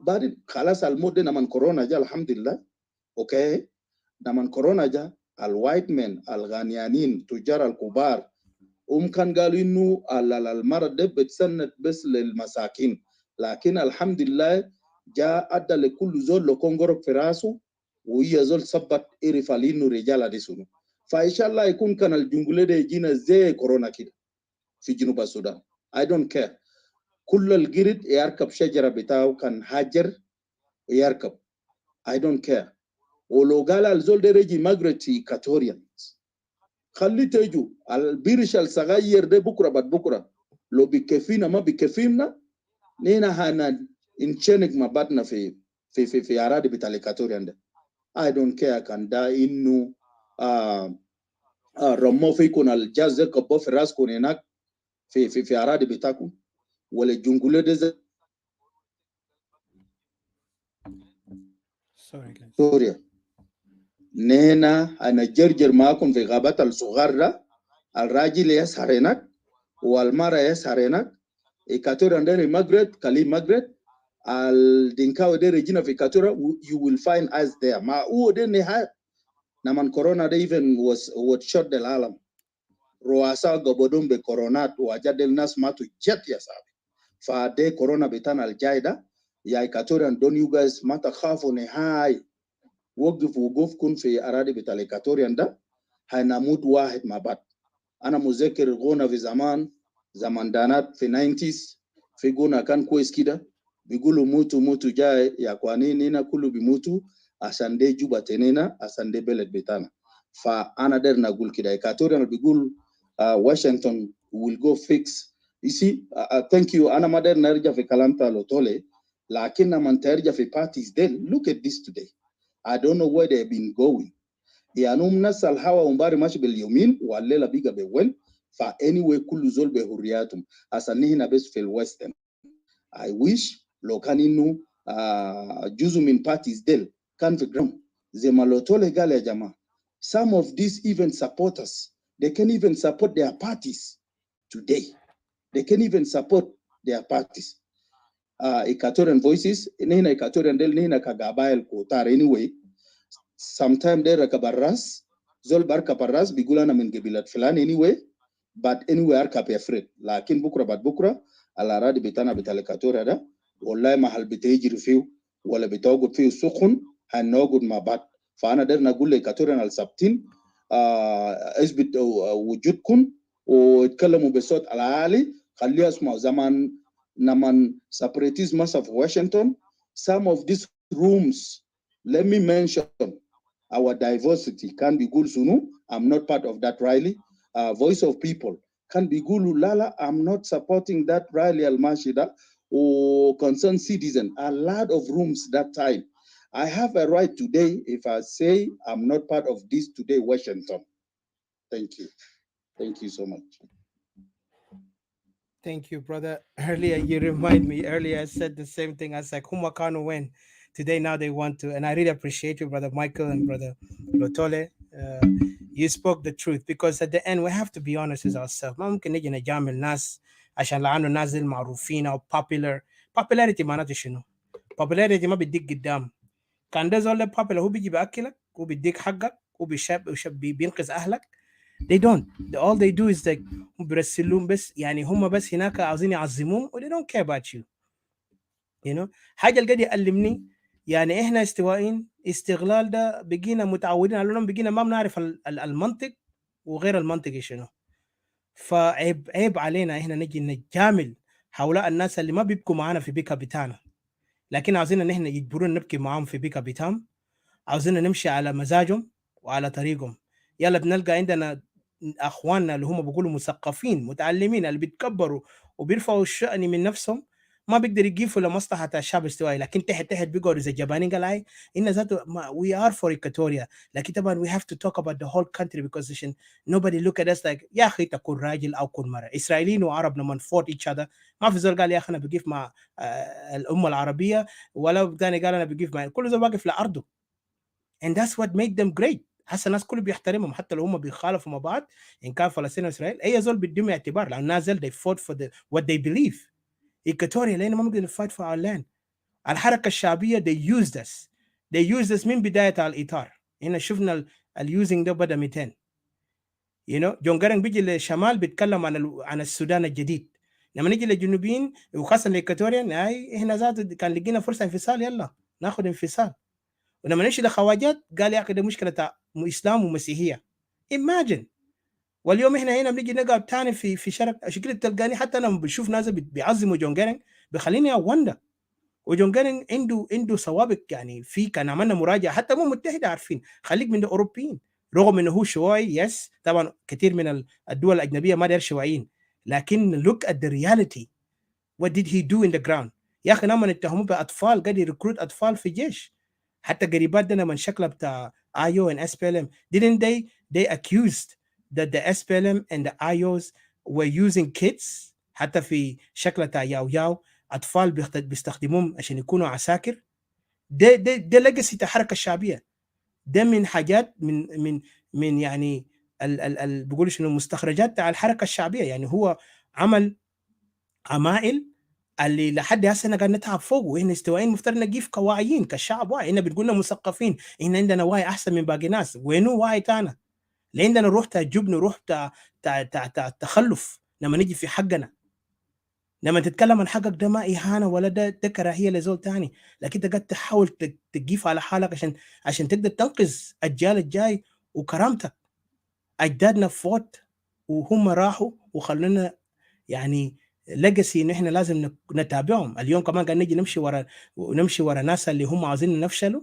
badi khalas al-mode naman corona ja, alhamdulillah, okay? Naman corona ja, al-white men, al-ghanianin, tujar al-kubar, kan galu innu al-marad de betsannat bes lil-masakin. Lakin alhamdulillah, ja adda le kullu zol lo kongorok firasu, وهي زول صبت إرفالينو رجال ديسونو فإن شاء الله يكون كان الجنجولة دي جينا زي كورونا كده في جنوب السودان. I don't care. كل الجرد يركب شجرة بتاعه كان حجر يركب. I don't care. ولو قال الزول ده رجي ماغرتي كاتوريانز خلي تيجو البيرش الصغير ده بكرة بعد بكرة لو بكفينا ما بكفينا نينا هانا إنشانك ما بعدنا في أراضي بتاع الكاتوريان ده. I don't care kan da innu rammo fi kun al jazz ko bo firas kun enak fi aradi bitaku wala jungule de Sorry nena ana jerjer maakum fi ghabat al sughar al rajil yasarenak wal mara yasarenak Equatorian de Margaret Kali Margaret al dinkaw de regina fi Equatoria, you will find us there. Ma de neha naman corona de even was what shot del alam. Roasa gobodum be coronat wajadel nas matu jet yasabi. Fa de corona betan al jaida ya Equatorian, don't you guys mata khafu nehai wogifu gof kun fi aradi betal Equatorian da hanamut wahid mabat. Ana muzekir gona fi zaman danat fi 90s fi gona kan kwes kida bigulu mutu jai ya kwa nini na kulu bimutu asande juba tenena asande belet betana. فأنا داير نقول كده إيكاتوريان بيقول Washington will go fix. You see, thank you. أنا ما داير نرجع في كلام تالو تولي لكن لما ترجع في parties then look at this today. I don't know where they've been going. يعني الناس الهوا ومباري ماشي باليومين والليلة بيجا بوين فanyway كل زول بحرياتهم أصلا هنا بس في الويسترن. I wish لو كان إنه جزء من parties ديل كان في ground زي ما لو تولي قال يا جماعة. Some of these even supporters, they can even support their parties today. They can even support their parties. Equatorian voices, nihina Equatorian del nihina kagabail kotar anyway. Sometimes they rakabarras, zol bar kabarras bigulana min gebilat filan anyway. But anyway arka pe afraid. Lakin bukra bad bukra ala radi bitana bital Equatoria da. Wallahi mahal bitejiri fiu wala bitawgud fiu sukhun hanogud mabat. فأنا قدرنا نقول لإيكاتوريان السبتين اثبت وجودكم واتكلموا بصوت عالي خليها اسمعوا زمان نمان separatist mass of Washington. Some of these rooms, let me mention our diversity can be good sunu. I'm not part of that rally. Voice of people can be good lala. I'm not supporting that rally al-Mashida or concerned citizen. A lot of rooms that time. I have a right today if I say I'm not part of this today, Washington. Thank you. Thank you so much. Thank you, brother. Earlier, you remind me. Earlier, I said the same thing. I was like, Humakano when? Today, now they want to. And I really appreciate you, brother Michael and brother Lotole. You spoke the truth because at the end, we have to be honest with ourselves. ما ممكن نجي نجامل ناس عشان لعنوا ناس المعروفين أو popular. Popularity معناته شنو؟ Popularity ما بيديك قدام. كان ده زول popular هو بيجي بأكلك هو بيديك حقك هو بينقذ أهلك. They don't. All they do is like برسلون بس يعني هم بس هناك عاوزين يعظموهم و they don't care about you. You know حاجة اللي قاعد يألمني يعني إحنا استوائيين استغلال ده بقينا متعودين على بقينا ما بنعرف المنطق وغير المنطق شنو. فعيب علينا إحنا نجي نجامل هؤلاء الناس اللي ما بيبقوا معانا في بيكا بتاعنا لكن عاوزين إن إحنا يجبرونا نبكي معاهم في بيكا بتاعهم عاوزين نمشي على مزاجهم وعلى طريقهم. يلا بنلقى عندنا اخواننا اللي هم بيقولوا مثقفين متعلمين اللي بيتكبروا وبيرفعوا الشأن من نفسهم ما بيقدر يجيفوا لمصلحه الشعب الاستوائي لكن تحت بيقعدوا زي جبانين قال هاي ان ذاته we are for Equatoria لكن طبعا we have to talk about the whole country because nobody look at us like يا اخي تكون راجل او كن مرة. اسرائيليين وعرب لما fought each other ما في زول قال يا اخي انا بقيف مع الامه العربيه ولا ثاني قال انا بقيف مع كل زول واقف لارضه. And that's what made them great. هسه الناس كله بيحترمهم حتى لو هم بيخالفوا مع بعض ان كان فلسطين واسرائيل اي زول بيديهم اعتبار لان نازل they fought for what they believe. Equatoria لان ما بنقدر fight for our land. الحركه الشعبيه they used us. They used us من بدايه الاطار. هنا شفنا اليوزنج ده بدا 200. جون جارنج بيجي للشمال بيتكلم عن السودان الجديد. لما نيجي للجنوبيين وخاصه لايكواتوريا هاي احنا ذات كان لقينا فرصه انفصال يلا ناخذ انفصال. ولما نمشي لخواجات قال يا اخي ده مشكله اسلام ومسيحيه. Imagine. واليوم احنا هنا بنيجي نقعد تاني في شرق شكل تلقاني حتى انا بشوف ناس بيعظموا جون جارنج بيخليني اوندر. وجون جارنج عنده سوابق يعني في كان عملنا مراجعه حتى مو متحده عارفين خليك من الاوروبيين رغم انه هو شوي يس طبعا كثير من الدول الاجنبيه ما داير شويين لكن look at the reality. What did he do in the ground؟ يا اخي لما نتهموا باطفال قاعد يركروت اطفال في جيش. حتى قريبات ده من شكله بتاع IO and SPLM didn't they accused that the SPLM and the IOs were using kids حتى في شكله بتاع ياو اطفال بيستخدموهم عشان يكونوا عساكر. ده ليجاسي الحركه الشعبيه. ده من حاجات من يعني بيقولوا شنو مستخرجات بتاع الحركه الشعبيه. يعني هو عمل عمائل اللي لحد هسه احنا قاعد نتعب فوق واحنا استوائيين مفترض نجيف كواعيين كشعب واعي. احنا بتقولنا مثقفين احنا عندنا وعي احسن من باقي ناس. وينو وعي تاعنا؟ اللي عندنا روح تاع جبن وروح تاع تخلف لما نيجي في حقنا. لما تتكلم عن حقك ده ما اهانه ولا ده كراهيه لزول تاني لكن انت قاعد تحاول تجيف على حالك عشان تقدر تنقذ الجيل الجاي وكرامتك. اجدادنا فوت وهم راحوا وخلونا يعني ليجاسي انه احنا لازم نتابعهم. اليوم كمان قاعد نجي نمشي ورا ناس اللي هم عاوزين نفشلوا.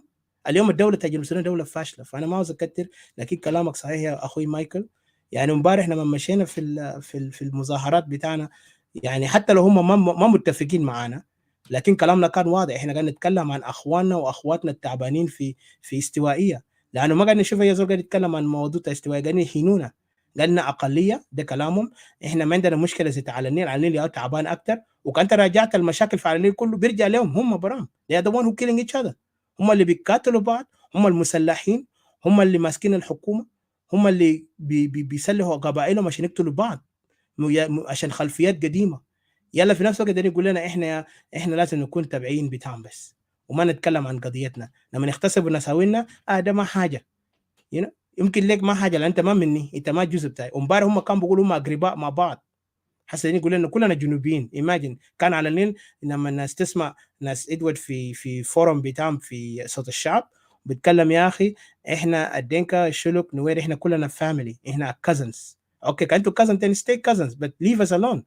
اليوم الدوله جنوب السودان دوله فاشله. فانا ما عاوز اكتر، لكن كلامك صحيح يا اخوي مايكل. يعني امبارح لما مشينا في المظاهرات بتاعنا، يعني حتى لو هم ما متفقين معانا، لكن كلامنا كان واضح. احنا قاعدين نتكلم عن اخواننا واخواتنا التعبانين في استوائيه، لانه ما قاعد نشوف اي زول قاعد يتكلم عن موضوع استوائيه، قاعدين يهينونا، قالنا اقليه. ده كلامهم. احنا ما عندنا مشكله زي على النيل، على النيل تعبان اكثر. وكانت راجعت المشاكل في على النيل كله بيرجع لهم هم برام. they are the one who killing each other. هم اللي بيقاتلوا بعض، هم المسلحين، هم اللي ماسكين الحكومه، هم اللي بيسلحوا قبائلهم عشان يقتلوا بعض عشان خلفيات قديمه. يلا في نفس الوقت يقول لنا احنا لازم نكون تابعين بتاعهم بس، وما نتكلم عن قضيتنا. لما نغتصب نساوينا ده ما حاجه، يمكن لك ما حاجه، لان انت ما مني، انت ما جزء بتاعي. امبارح هم كانوا بيقولوا هم اقرباء مع بعض، حسن يقول لنا كلنا جنوبيين. ايماجن كان على النيل لما الناس تسمع ناس ادوارد في فورم بتاعهم في صوت الشعب بيتكلم، يا اخي احنا الدينكا الشلوك نوير احنا كلنا فاميلي، احنا كازنز. اوكي كنتوا كازن تاني ستي كازنز بس ليف اس الون.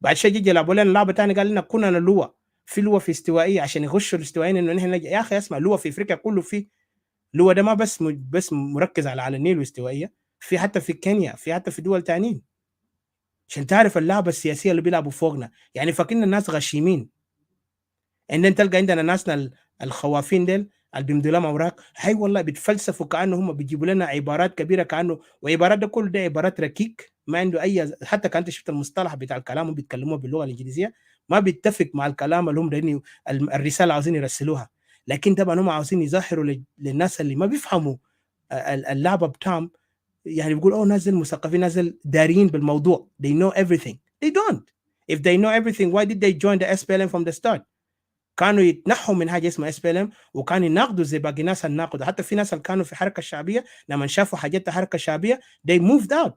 بعد شيء جي لعبوا لنا لعبه ثانيه، قال لنا كنا لوا في لوا في استوائيه عشان يغشوا الاستوائيين انه احنا يا اخي اسمع، لوا في افريقيا كله في لوا، ده ما بس مركز على النيل واستوائيه، في حتى في كينيا، في حتى في دول ثانيين، عشان تعرف اللعبه السياسيه اللي بيلعبوا فوقنا. يعني فاكرين الناس غشيمين، ان تلقى عندنا ناسنا الخوافين ديل اللي بيمدوا لهم اوراق، هاي والله بيتفلسفوا كانه هم بيجيبوا لنا عبارات كبيره، كانه وعبارات ده كل ده عبارات ركيك ما عنده اي. حتى كانت شفت المصطلح بتاع الكلام هم بيتكلموا باللغه الانجليزيه ما بيتفق مع الكلام اللي هم الرساله عاوزين يرسلوها. لكن طبعا هم عاوزين يظهروا للناس اللي ما بيفهموا اللعبه بتاعهم، يعني بيقول نازل مثقفين، نازل دارين بالموضوع. they know everything. they don't. if they know everything why did they join the SPLM from the start؟ كانوا يتنحوا من حاجه اسمها SPLM وكانوا يناقضوا زي باقي ناس الناقضه. حتى في ناس اللي كانوا في الحركه الشعبيه لما شافوا حاجات الحركه الشعبيه they moved out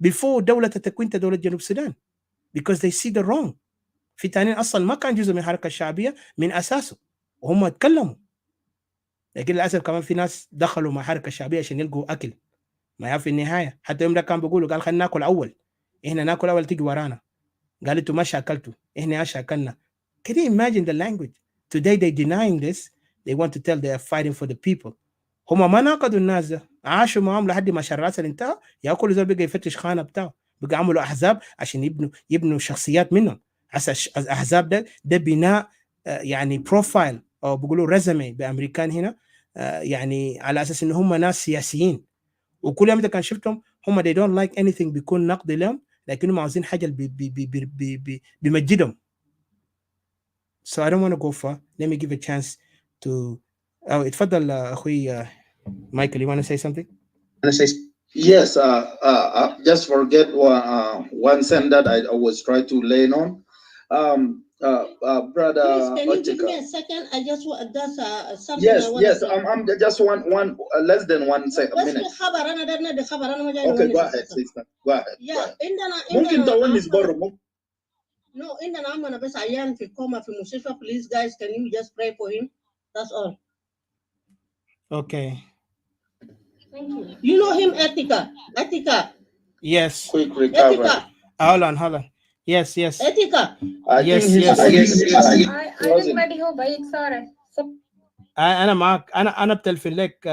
before دولة التكوين دولة جنوب السودان because they see the wrong. في تانيين اصلا ما كان جزء من الحركه الشعبيه من اساسه وهم اتكلموا، لكن للاسف كمان في ناس دخلوا مع الحركه الشعبيه عشان يلقوا اكل. ما في النهايه حتى يوم ده كان بيقولوا قال خلينا ناكل اول، احنا ناكل اول تيجي ورانا. قال انتوا ما شاكلتوا، احنا شاكلنا. Can you imagine the language? Today they denying this. They want to tell they are fighting for the people. هم ما ناقضوا الناس ده، عاشوا معهم لحد ما شراسل انتهى. يا كل زول بقى يفتش خانه بتاعه، بقى عملوا احزاب عشان يبنوا شخصيات منهم. الاحزاب ده بناء يعني بروفايل او بيقولوا ريزمي بامريكان هنا، يعني على اساس ان هم ناس سياسيين. وكل يوم كان شفتهم هم they don't like anything بيكون نقد لهم، لكنهم عاوزين حاجه بيمجدهم. So I don't want to go far. Let me give a chance to اتفضل اخوي Michael, you want to say something? Yes, just forget one sentence that I was trying to lay on. Brother, please, can you give me a second? I just something. Yes, I'm just one less than 1 second minute. Okay, go ahead, sister. Go ahead. Yeah, ممكن تونس برا. No, عندنا عمنا بس عيان في كوما في مستشفى. Please guys, can you just pray for him? That's all. Okay. Thank you. You know him, Etika? Yes. Quick recovery. Etika. Hold on. Yes. Etika. Yes. I think maybe هو بعيد. sorry. انا معك. انا بتلفن لك.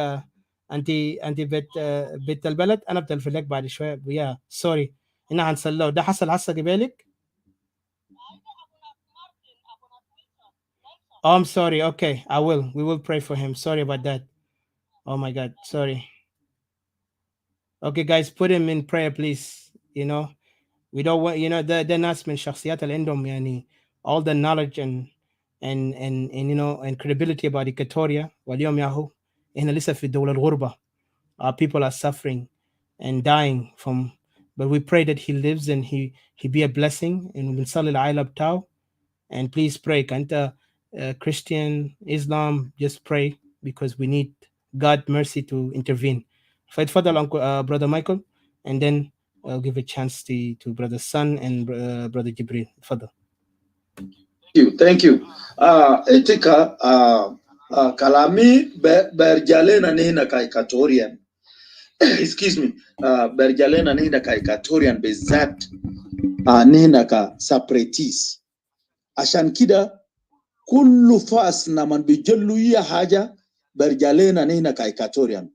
انت بيت البلد. انا بتلفن لك بعد شويه. يا سوري هنا هنسلو ده حصل هسه قبالك. Oh, I'm sorry. Okay, we will pray for him. Sorry about that. Oh my God, sorry. Okay guys, put him in prayer please. We don't want, the ناس من شخصيات اللي عندهم يعني all the knowledge and credibility about Equatoria. واليوم ياهو احنا لسه في دولة الغربة. Our people are suffering and dying from, but we pray that he lives and he be a blessing, and بنصلي العائلة بتاعه. And please pray. كأنت Christian, Islam, just pray because we need God mercy to intervene. فاتفضل brother Michael, and then I'll give a chance to brother Son and brother Jibril. اتفضل. Thank you. Etika, kalami berjalena nina ka Equatorian. Excuse me. Berjalena nina ka Equatorian bezat nina ka separatists. عشان كده كل فاس لما بيجلوا هي حاجة berjalena nina ka Equatorian.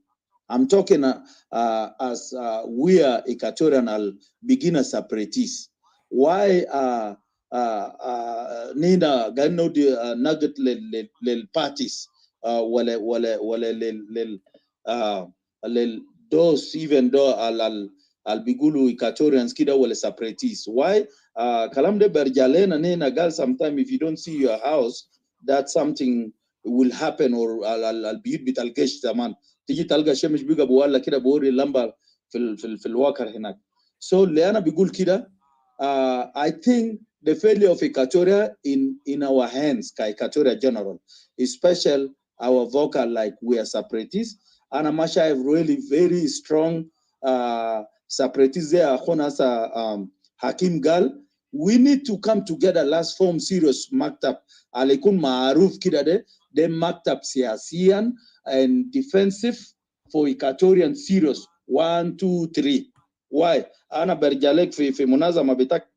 I'm talking as we are Equatorian al beginner separatists. Why nina gano di nugget lil parties wale lil those even though al bigulu Equatorians kida wale separatists. Why kalam de berjalena nina gal sometime if you don't see your house that's something will happen or البيوت بتلقاش زمان تيجي تلقى شمس بيقى بولا كده بوري اللمبه في الواكر هناك. So اللي انا بيقول كده I think the failure of Equatoria in our hands Equatoria general, especially our vocal like we are separatists and I'm have really very strong separatists there Hakim Gal. We need to come together last form serious maktab عليكون معروف كده ده مكتب سياسيا and defensive for Equatorian serious 1 2 3. Why انا برجع لك في منظمه بتاعك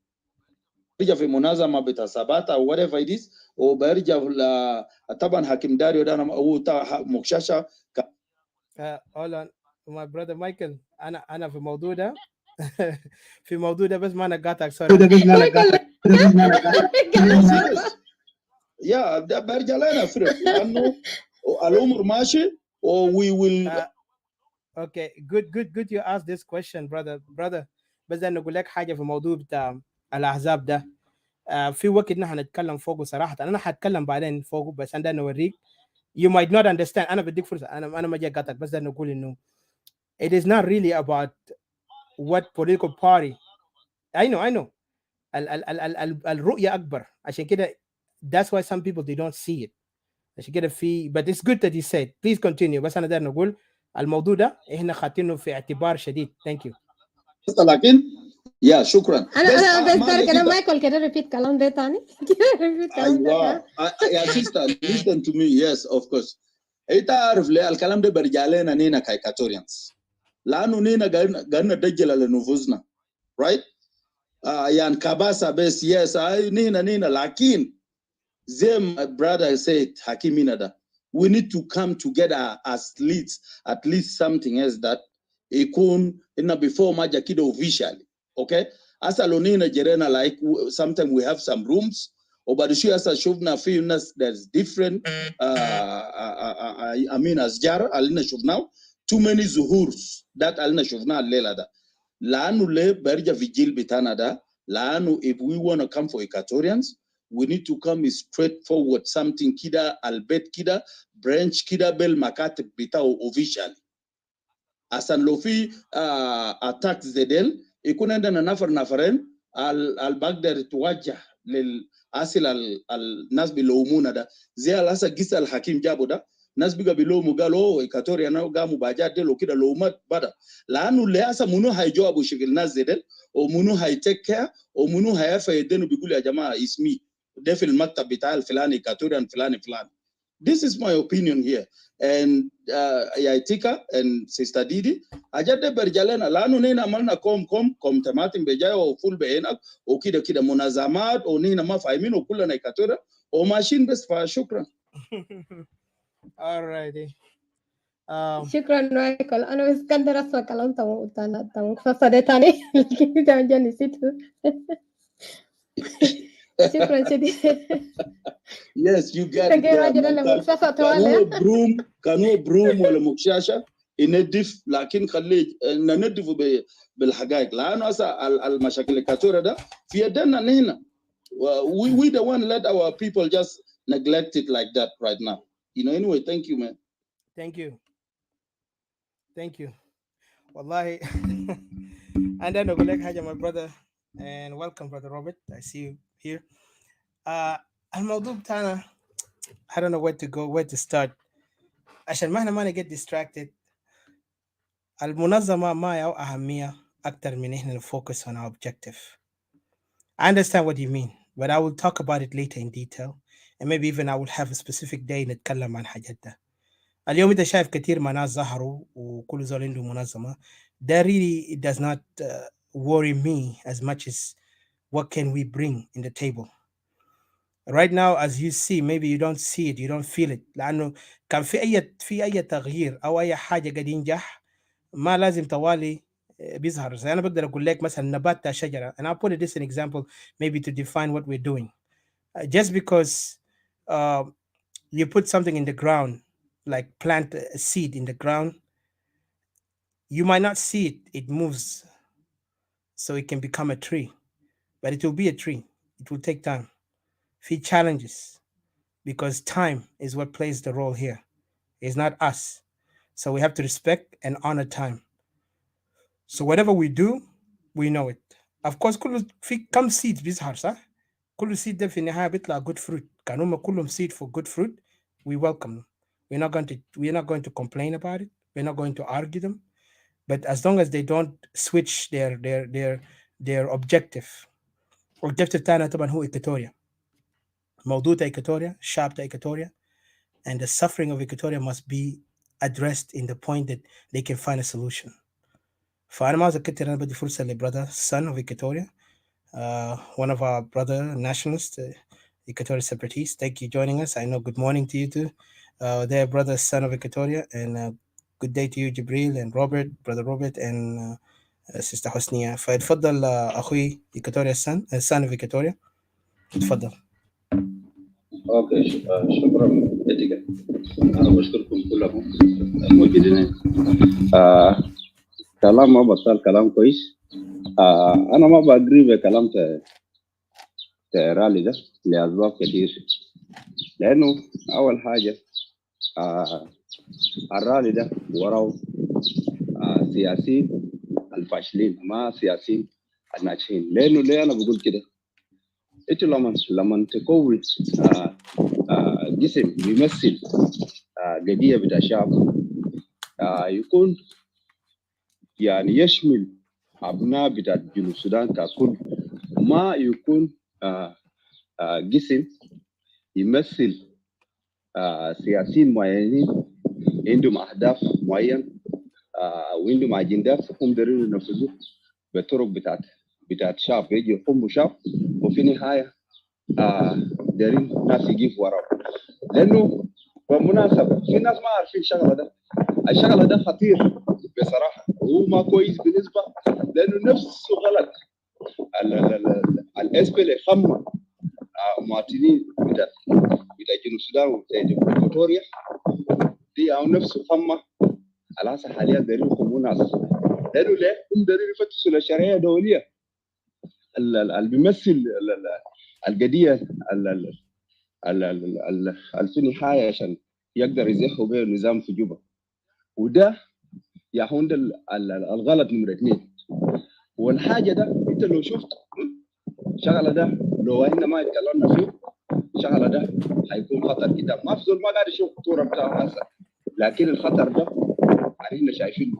برجع في منظمه بتاع ثبات او whatever it is وبرجع طبعا حكيم داريو ده انا هو مكششه hold on my brother Michael انا في الموضوع ده في الموضوع ده بس ما انا قاطعك سوري يا ده برجع لنا فرق لانه الامور ماشي or we will okay good you asked this question brother بس انا اقول لك حاجه في الموضوع بتاع الاحزاب ده في وقت نحن نتكلم فوقه صراحه انا حاتكلم بعدين فوقه بس انا نوريك you might not understand انا بديك فرصه انا ما جاي قاطعك بس انا نقول انه it is not really about what political party I know الرؤيه اكبر عشان كده that's why some people they don't see it عشان كده في but it's good that you said please continue بس انا داير نقول الموضوع ده احنا خاطينه في اعتبار شديد thank you لكن يا شكرا انا بس تارك انا مايكل كده ريبيت كلام ده تاني ايوه يا سيستر listen to me yes of course انت عارف ليه الكلام ده برجع لنا نينا كايكاتوريانز لانه نينا قلنا دجل لنفوسنا right يعني كباسه بس yes نينا لكن زي my brother said Hakimina da we need to come together as leads at least something else that ikun in before maja kido officially okay asa lonina jerena like sometimes we have some rooms وبعد asa shufna في ناس there's different I mean asjar alina shufna too many zuhurs that alina shufna الليله ده لانه ليه برجع في جيل بتاعنا ده لانه if we want to come for Equatorians we need to come straightforward something kida albet kida branch kida bel makatib bitao officially asan lo fi attacks zedel يكون عندنا نفرين البقدر توجه للأصل الناس بيلومونا ده زي الأسا قصة الحكيم جابو ده ناس بيقى بيلوموا قالوا إيكاتوريا ناو قاموا باجات ديل وكده لومات بدا لأنه لأسا منو هيجاوبوا شكل ناس زدل ومنو هيتكها ومنو هيفيدنوا بيقول يا جماعة اسمي ده في المكتب بتاع الفلاني إيكاتوريان فلاني This is my opinion here. And Yaitika and Sister Didi, ajade berjalena lanu nina malna kom tematin bejaya o full behenak o kida munazamat o nina ma faimin o kula na Equatorial o machine bes fa shukran. alrighty شكرا مايكل انا بس كان درس كلام تمام فصدى تاني لكن ده نسيته شكرا شديد Yes, you got it. كانوا بروم ولا مكشاشة يندف لكن خليه نندف بالحقائق لأنه أصلا المشاكل الكاتورة ده في يدنا نحن we the one let our people just neglect it like that right now. Anyway, thank you, man. Thank you والله and then أقول لك حاجة my brother and welcome brother Robert I see you here الموضوع بتاعنا I don't know where to start عشان ما get distracted المنظمة ما يو أهمية أكتر من إحنا focus on our objective. I understand what you mean but I will talk about it later in detail and maybe even I will have a specific day نتكلم عن حاجات ده. اليوم أنت شايف كتير من ناس ظهروا وكل زول عنده منظمة that really it does not worry me as much as what can we bring in the table. Right now, as you see, maybe you don't see it, you don't feel it. لأنه كان في أي تغيير أو أي حاجة قد ينجح ما لازم طوالي بيظهر. زي أنا بقدر أقول لك مثلا نبات بتاع شجرة, and I'll put this an example maybe to define what we're doing. Just because uh, you put something in the ground, like plant a seed in the ground, you might not see it. It moves, so it can become a tree, but it will be a tree. It will take time. Few challenges, because time is what plays the role here. It's not us. So we have to respect and honor time. So whatever we do, we know it. Of course, كله في كم seeds بيظهر صح؟ كل seed ده في النهاية بيطلع good fruit. كانوا هم كلهم seed for good fruit. We welcome them. We're not going to complain about it. We're not going to argue them. But as long as they don't switch their objective. Objective تاعنا طبعا هو Equatoria. موضوع Equatoria, الشعب Equatoria, and the suffering of Equatoria must be addressed in the point that they can find a solution. فأنا ما ذكرت أنا بدي فرصة لbrother son of Equatoria, one of our brother nationalists, Equatorial separatists. Thank you for joining us. I know good morning to you too. There, brother son of Equatoria, and good day to you, Jibril and Robert, brother Robert, and sister Hosnia. فاتفضل أخوي Equatoria son of Equatoria. اتفضل. اوكي شكرا جزيلا. انا بشكركم كلكم موجودين. كلام ما بطل كلام كويس. انا ما بأجري بكلام رالي ده لاسباب كثير. لانه اول حاجه الرالي ده وراه سياسيين الفاشلين ما سياسيين الناجحين. لانه ليه انا بقول كده؟ انت لما تكون جسم بيمثل قضيه بتاع شعب يكون يعني يشمل ابناء بتاع جنوب السودان ككل، ما يكون جسم يمثل سياسيين معينين عندهم اهداف معين وعندهم اجندات هم دايرين ينفذوه بطرق بتاعت شعب يجي يقوموا شعب وفي النهايه دايرين ناس يجيبوا وراهم. لانه بالمناسبه في ناس ما عارفين الشغله ده خطير بصراحه، وهو ما كويس بالنسبه لانه نفسه غلط. الاسبل خمم مواطنين بتاع جنوب السودان وبتاع إكواتوريا دي او نفسه خمم على اساس حاليا دايرين يقوموا ناس. لانه ليه؟ هم دايرين يفتشوا الشرعيه الدوليه اللي بيمثل القضيه في النهايه عشان يقدر يزحوا به النظام في جوبا. وده يا هوند الغلط نمرة 2. والحاجه ده انت لو شفت شغله ده لو احنا ما اتكلمنا فيه شغله ده هيكون خطر جدا. ما في زول ما قاعد يشوف الخطوره بتاعه هسه، لكن الخطر ده احنا شايفينه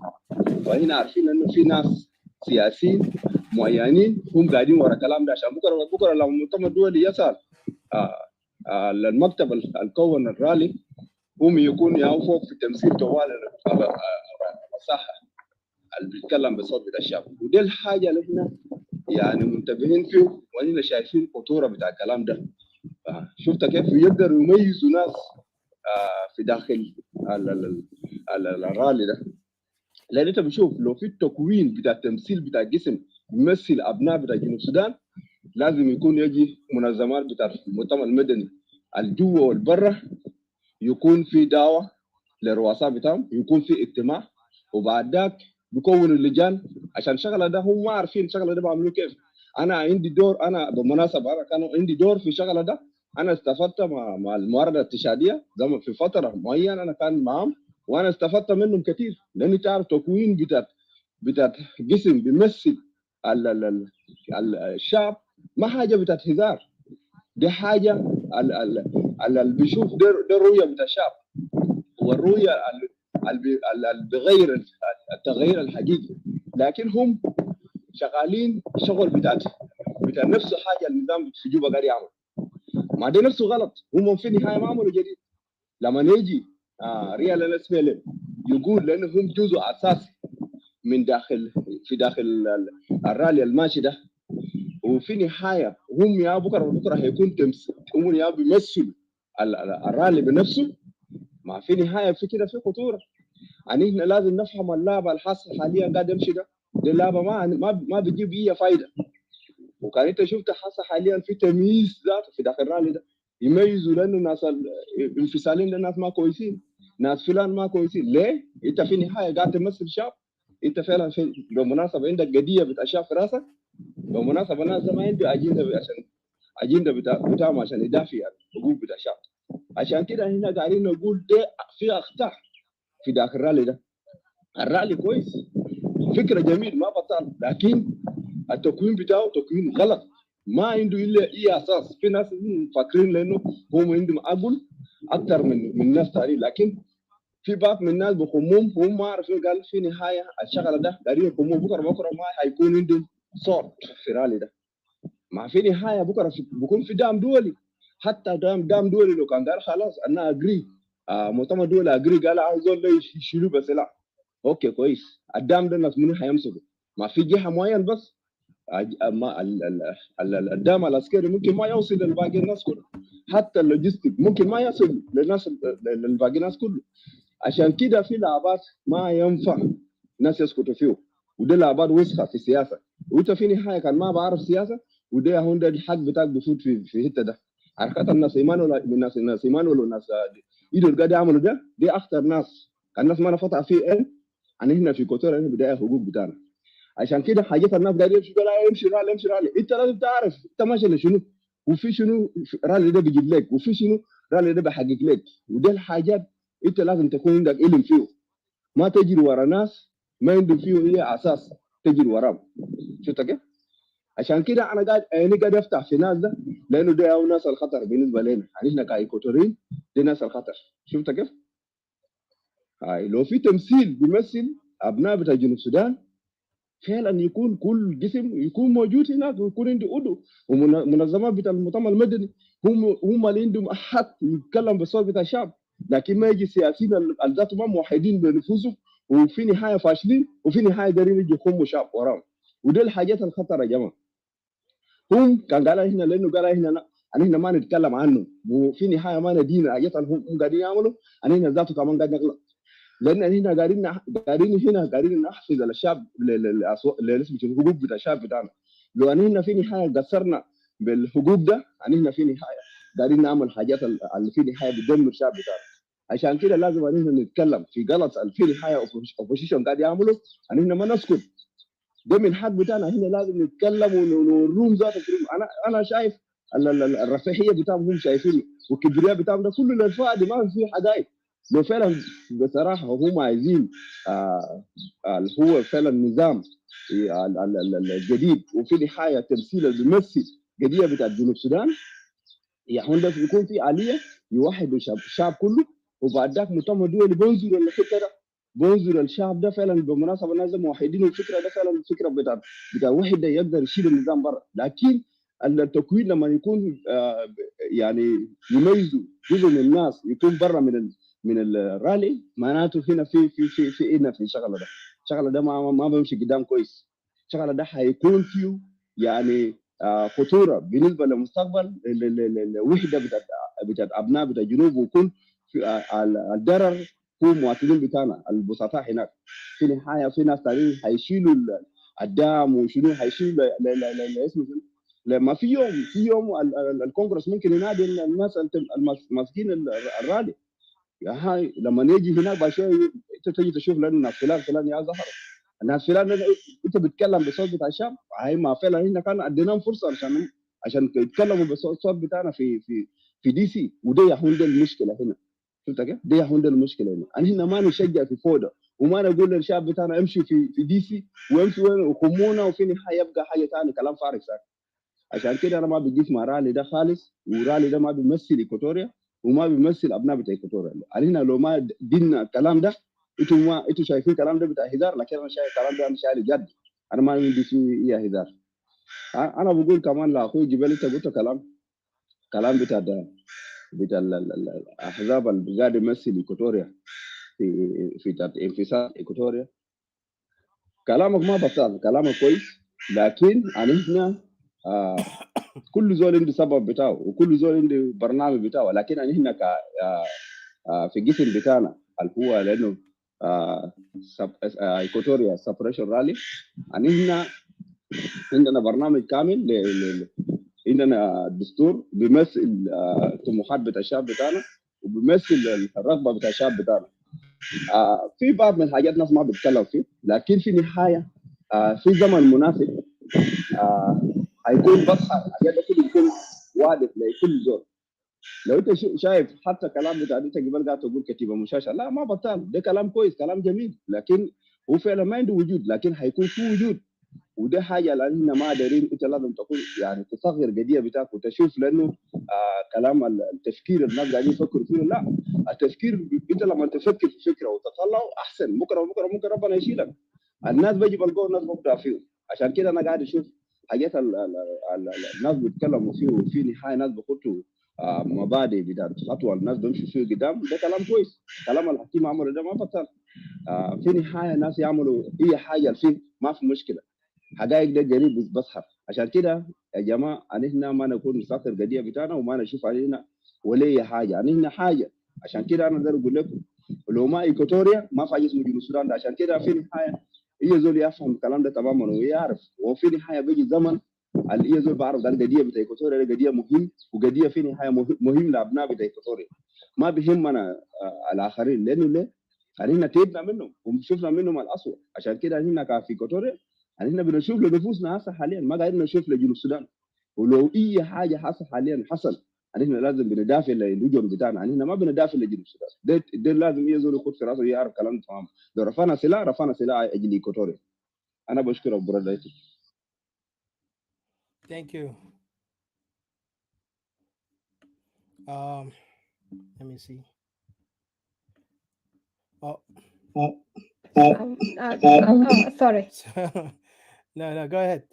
وهنا عارفين انه في ناس سياسيين معينين هم قاعدين ورا الكلام ده عشان بكره لو المؤتمر الدولي يسال المكتب الكون الرالي هم يكون فوق في تمثيل طوال المساحه اللي بيتكلم بصوت بتاع الشعب. ودي الحاجه اللي احنا يعني منتبهين فيه واننا شايفين خطوره بتاع الكلام ده. شفت كيف يقدروا يميزوا ناس في داخل الرالي ده. لان انت بتشوف لو في التكوين بتاع التمثيل بتاع الجسم بيمثل ابناء بتاع جنوب السودان لازم يكون يجي منظمات بتاع المؤتمر المدني الجوه والبره، يكون في دعوه للرؤساء بتاعهم، يكون في اجتماع، وبعد ذاك بيكونوا اللجان عشان شغله ده هم ما عارفين شغله ده بعملوه كيف. انا عندي دور، انا بالمناسبه انا كان عندي دور في شغله ده. انا استفدت مع المعارضه الاتحاديه زمان في فتره معينه انا كان معهم وانا استفدت منهم كثير. لانه تعرف تكوين بتاعت جسم بيمثل الشعب ما حاجه بتاعت هزار، دي حاجه اللي بيشوف ده الرؤيه بتاع الشعب والرؤيه اللي بغير التغيير الحقيقي. لكن هم شغالين شغل بتاع نفس حاجه النظام في جوبا قاعد يعمل، ما ده نفسه غلط. هم في النهايه ما عملوا جديد. لما يجي ريال الاسميل يقول لانه هم جزء اساسي من داخل الرالي الماشي ده، وفي النهايه هم يا بكره هيكون هم يا بيمثلوا الرالي بنفسه. ما في نهايه في كده في خطوره. يعني احنا لازم نفهم اللعبه الحاصل حاليا قاعد يمشي ده اللعبه ما بيجيب اي فايده. وكان انت شفت حاصل حاليا في تمييز ذاته في داخل الرالي ده، يميزوا لانه ناس الانفصالين ده ناس ما كويسين، ناس فلان ما كويسين. ليه؟ انت في النهايه قاعد تمثل شعب. انت فعلا بالمناسبه عندك قضيه بتاع شعب في راسك. بالمناسبه الناس ما عنده اجنده عشان اجنده بتاعهم عشان يدافع عن الحقوق بتاع الشعب. عشان كده هنا قاعدين نقول ده في اخطاء في داخل الرالي ده. الرالي كويس، فكره جميل ما بطال، لكن التكوين بتاعه تكوين غلط، ما عنده الا اي اساس. في ناس فاكرين لانه هم عندهم عقل اكثر من ناس ثانيين، لكن في بعض من الناس بخمهم هم ما عارفين قال في نهايه الشغله ده قاعدين يخمون بكره ما حيكون عندهم صوت في الرالي ده. ما في نهايه بكره بكون في دعم دولي. حتى دعم دولي لو كان قال خلاص انا اجري مؤتمر دولي اجري قال عايز يشيلوا بسلاح، اوكي كويس. الدعم ده الناس منو حيمسكوا؟ ما في جهه معين بس. الدعم العسكري ممكن ما يوصل للباقي الناس كله، حتى اللوجيستيك ممكن ما يصل للباقي الناس كله. عشان كده في لعبات ما ينفع ناس يسكتوا فيه، وده لعبات وسخه في السياسه. وانت في نهايه كان ما بعرف سياسه، وده هون ده الحق بتاعك بفوت في الحته ده. حركات الناس ايمان ولا الناس ايمان ولا الناس ايدوا اللي قاعد يعملوا ده دي اخطر ناس. الناس ما نفتح فيه يعني هنا في كوتورا هنا بدايه حقوق بتاعنا. عشان كده حاجات الناس قاعدين يمشي قال يمشي رالي يمشي رالي. انت لازم تعرف انت ماشي لشنو، وفي شنو رالي ده بيجيب لك، وفي شنو رالي ده بيحقق لك. ودي الحاجات انت لازم تكون عندك علم فيه، ما تجري ورا ناس ما عندهم فيه اي اساس تجري وراهم. شفت كيف؟ عشان كده انا قاعد افتح في ناس ده، لانه ده هو ناس الخطر بالنسبه لنا. يعني احنا كايكوتوريين دي ناس الخطر. شفت كيف؟ هاي لو في تمثيل بيمثل ابناء بتاع جنوب السودان فعلا يكون كل جسم يكون موجود هناك، ويكون عنده عضو. ومنظمات بتاع المؤتمر المدني هم اللي عندهم حق يتكلم بالصوت بتاع الشعب. لكن ما يجي السياسيين ذاتهم ما موحدين بنفوسهم، وفي نهايه فاشلين، وفي نهايه دارين يجي يخموا شعب وراهم. ودي الحاجات الخطر يا جماعه. هم كان قال هنا لانه قال هنا احنا ما نتكلم عنه، وفي نهايه ما ندين حاجات هم قاعدين يعملوا. احنا ذاته كمان قاعد نغلط، لان هنا قاعدين نحفز الشعب للحقوق بتاع الشعب بتاعنا. لو هنا في نهايه قصرنا بالحقوق ده، هنا في نهايه قاعدين نعمل حاجات اللي في نهايه بتدمر الشعب بتاعنا. عشان كده لازم هنا نتكلم في غلط اللي في نهايه اوبوزيشن قاعد يعملوا، هنا ما نسكت. ده من حق بتاعنا، هنا لازم نتكلم ونروم ذات انا شايف الرفاهيه بتاعهم هم شايفينه، والكبرياء بتاعهم ده كله للفائده، ما في حقائق. لو فعلا بصراحه هم عايزين هو فعلا نظام الجديد، وفي نهايه تمثيل اللي بيمثل قضيه بتاعت جنوب السودان، يعني ده يكون في آلية يوحد الشعب كله. وبعد ذاك مؤتمر دولي بينظر الفكره ده، بينظر الشعب ده فعلا. بالمناسبه الناس موحدين الفكره ده فعلا، الفكره بتاع وحده يقدر يشيل النظام برا. لكن التكوين لما يكون يعني يميزوا جزء من الناس يكون برا من الرالي، معناته هنا في هنا في الشغله ده. الشغله ده ما بيمشي قدام كويس. الشغله ده حيكون فيه يعني خطوره بالنسبه للمستقبل الوحده بتاعت ابناء بتاع الجنوب، ويكون الضرر هو المواطنين بتاعنا البسطاء هناك. في النهايه في ناس ثانيين حيشيلوا الدعم وشنو حيشيلوا اسمه لما في يوم الكونغرس ممكن ينادي الناس الماسكين الرالي. هاي لما نيجي هناك بعد شويه انت تجي تشوف لان الناس فلان يا ظهر الناس فلان انت بتتكلم بصوت بتاع الشعب. هاي ما فعلا هنا كان اديناهم فرصه عشان يتكلموا بالصوت بتاعنا في دي سي. وده يهون المشكله هنا. شفت كيف؟ ده يهون المشكله هنا. هنا ما نشجع في فوضى، وما نقول للشعب بتاعنا امشي في دي سي وامشي وين وخمونا، وفي النهايه يبقى حاجه ثانيه كلام فارغ ساكت. عشان كده انا ما بجيش مع رالي ده خالص، ورالي ده ما بيمثل ايكوتوريا وما بيمثل ابناء بتاع ايكوتوريا. علينا لو ما دينا الكلام ده، انتوا شايفين الكلام ده بتاع هزار، لكن انا شايف الكلام ده انا شايل جد. انا ما عندي فيه اي هزار. انا بقول كمان لاخوي جبال، انت قلت كلام بتاع الاحزاب اللي قاعد يمثل ايكوتوريا في انفصال ايكوتوريا. كلامك ما بطال، كلامك كويس، لكن احنا آه كل زول عنده سبب بتاعه وكل زول عنده برنامج بتاعه، لكن هنا في القسم بتاعنا اللي هو لانه ايكوتوريا سبريشن رالي، يعني هنا عندنا برنامج كامل عندنا دستور بيمثل الطموحات بتاع الشعب بتاعنا وبيمثل الرغبه بتاع الشعب بتاعنا. في بعض من الحاجات ناس ما بيتكلم فيه، لكن في النهايه في زمن مناسب هيكون بصحى الحاجات ده كله يكون واضح لكل زول. لو انت شايف حتى كلام بتاع انت قبل قاعد تقول كتيبه مشاشه، لا ما بطال، ده كلام كويس كلام جميل، لكن هو فعلا ما عنده وجود، لكن هيكون في وجود. وده حاجه لاننا ما دارين، انت لازم تكون يعني تصغر القضيه بتاعك وتشوف، لانه كلام التفكير الناس قاعدين يفكروا فيه، لا التفكير انت لما تفكر في فكره وتطلعه احسن، بكره وبكره ممكن ربنا يشيلك. الناس بيجي بالقوه الناس ببدا فيهم، عشان كده انا قاعد اشوف حاجات الناس بيتكلموا فيه، وفي نهايه ناس بيخطوا مبادئ بتاعت خطوه الناس بيمشوا فيه قدام، ده كلام كويس. كلام الحكيم عمله ده ما بطل. في نهايه الناس يعملوا اي حاجه فيه ما في مشكله، حقائق ده قريب بظهر. عشان كده يا جماعه هنا ما نكون نسخر القضيه بتاعنا وما نشوف علينا ولا اي حاجه، هنا حاجه. عشان كده انا اقدر اقول لكم لو ما ايكوتوريا ما في حاجه اسمه جنوب السودان ده. عشان كده في النهايه هي زول يفهم الكلام ده تماما ويعرف، وفي النهايه بيجي زمن اللي هي زول بعرف ده القضيه بتاع ايكوتوريا دي قضيه مهم، وقضيه في النهايه مهم لابناء بتاع ايكوتوريا، ما بيهمنا الاخرين، لانه ليه؟ هنا تعبنا منهم وشفنا منهم الاسوء. عشان كده هنا في ايكوتوريا احنا بنشوف لنفوسنا هسه حاليا، ما قاعدين نشوف لجنوب السودان. ولو اي حاجه حصل حاليا حصل، احنا لازم بندافع للوجن بتاعنا، احنا ما بندافع لجنوب السودان. ده لازم يزول يخد في راسه يعرف كلام تمام. لو رفعنا سلاح اجل ايكوتوريا. انا بشكرك برادر. Thank you. Um, let me see. Oh, Sorry. no, no, go ahead.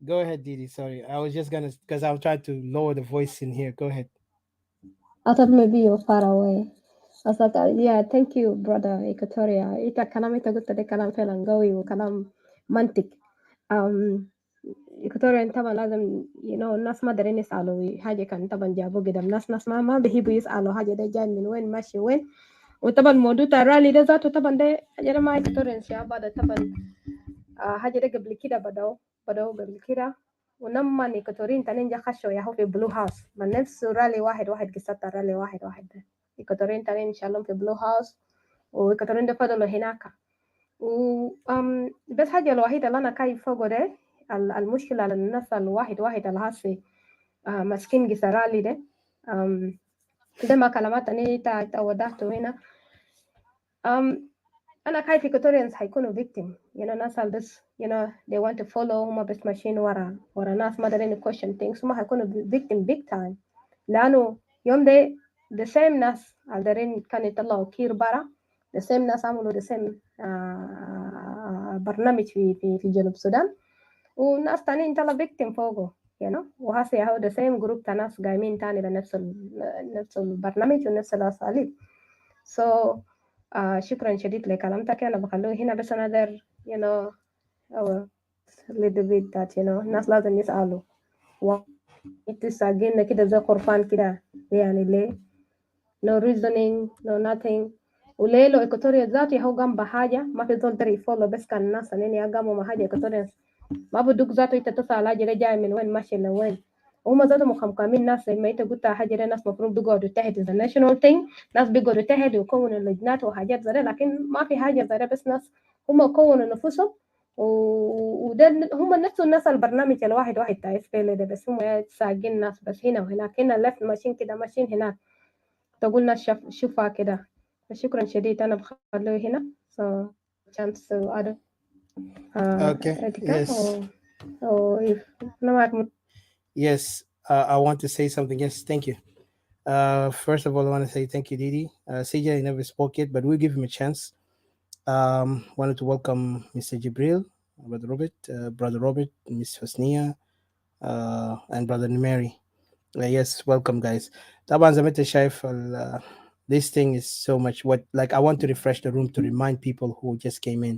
Go ahead, Didi. Sorry, I was just gonna because I'm trying to lower the voice in here. Go ahead. I thought maybe you're far away. I was like, yeah, thank you, brother Equatoria. Ita kalam ita gutta de kalam felan gawi wa kalam mantik. Um, Equatorian طبعا لازم الناس ما دارين يسألوا حاجة، كان طبعا جابوا قدام ناس ما بيحبوا يسألوا حاجة ده جاي من وين ماشي وين. وطبعا موضوع الرالي ده ذاته طبعا ده حاجة ده ما Equatorians يا بعد طبعا حاجة ده قبل كده بدأوا قبل كده. ولما إيكوتوريين تانيين جا خشوا ياهو في بلو هاوس من نفس رالي واحد قصة رالي واحد ده. إيكوتوريين تانيين شالهم في بلو هاوس، وإيكوتوريين ده فضلوا هناك. بس حاجة الوحيدة اللي أنا كايف فوقه ده المشكلة على الناس الواحد الهاسي ماسكين قصة رالي ده. ده ما كلمات أني وضحته هنا. أنا خايف Equatorians هيكونوا victim. ناس بس they want to follow، هما بس ماشيين ورا ناس ما دارين question things، هما هيكونوا victim big time. لأنه يوم ده the same ناس دارين كانوا يطلعوا كير برا، the same ناس عملوا the same برنامج في جنوب السودان، وناس تانيين طلع victim فوقه وهسه هو the same group تاع ناس قايمين تاني نفس البرنامج ونفس الأساليب. so شكرا شديد لكلامتك. أنا بخلوه هنا بس أنا در أو little bit that الناس لازم يسألوا ويتساقينا كده زي قرفان كده، ليه no reasoning no nothing. وليه لو إيكوتوريا ذاتي هو قام بحاجة ما في زول دري يفولو، بس كان الناس اللي قاموا بحاجة إيكوتوريا ما بدوك ذاته انت تسأل حاجة جاي من وين ماشي لوين. وهم ذاته مخمقامين ناس زي ما انت قلت حاجة ده ناس مفروض بيقعدوا تحت is a national thing، ناس بيقعدوا تحت ويكونوا لجنات وحاجات زي ده، لكن ما في حاجة زي ده، بس ناس هم كونوا نفسهم وده هم نفس الناس البرنامج واحد تاع SPL ده، بس هم ساقين ناس بس هنا وهناك، هنا لفت ماشيين كده ماشيين هناك تقول ناس شوفها كده. شكرا شديد. أنا بخليه هنا so chance to other Okay. Etika Yes. or if no. Yes. I want to say something. Yes. Thank you. First of all, I want to say thank you, Didi. CJ never spoke yet, but we'll give him a chance. Wanted to welcome Mr. Jibril, Brother Robert, Miss Hosnia, and Brother Mary. Yes, welcome, guys. Taban Zameta Shaif, this thing is so much what, like, I want to refresh the room to remind people who just came in.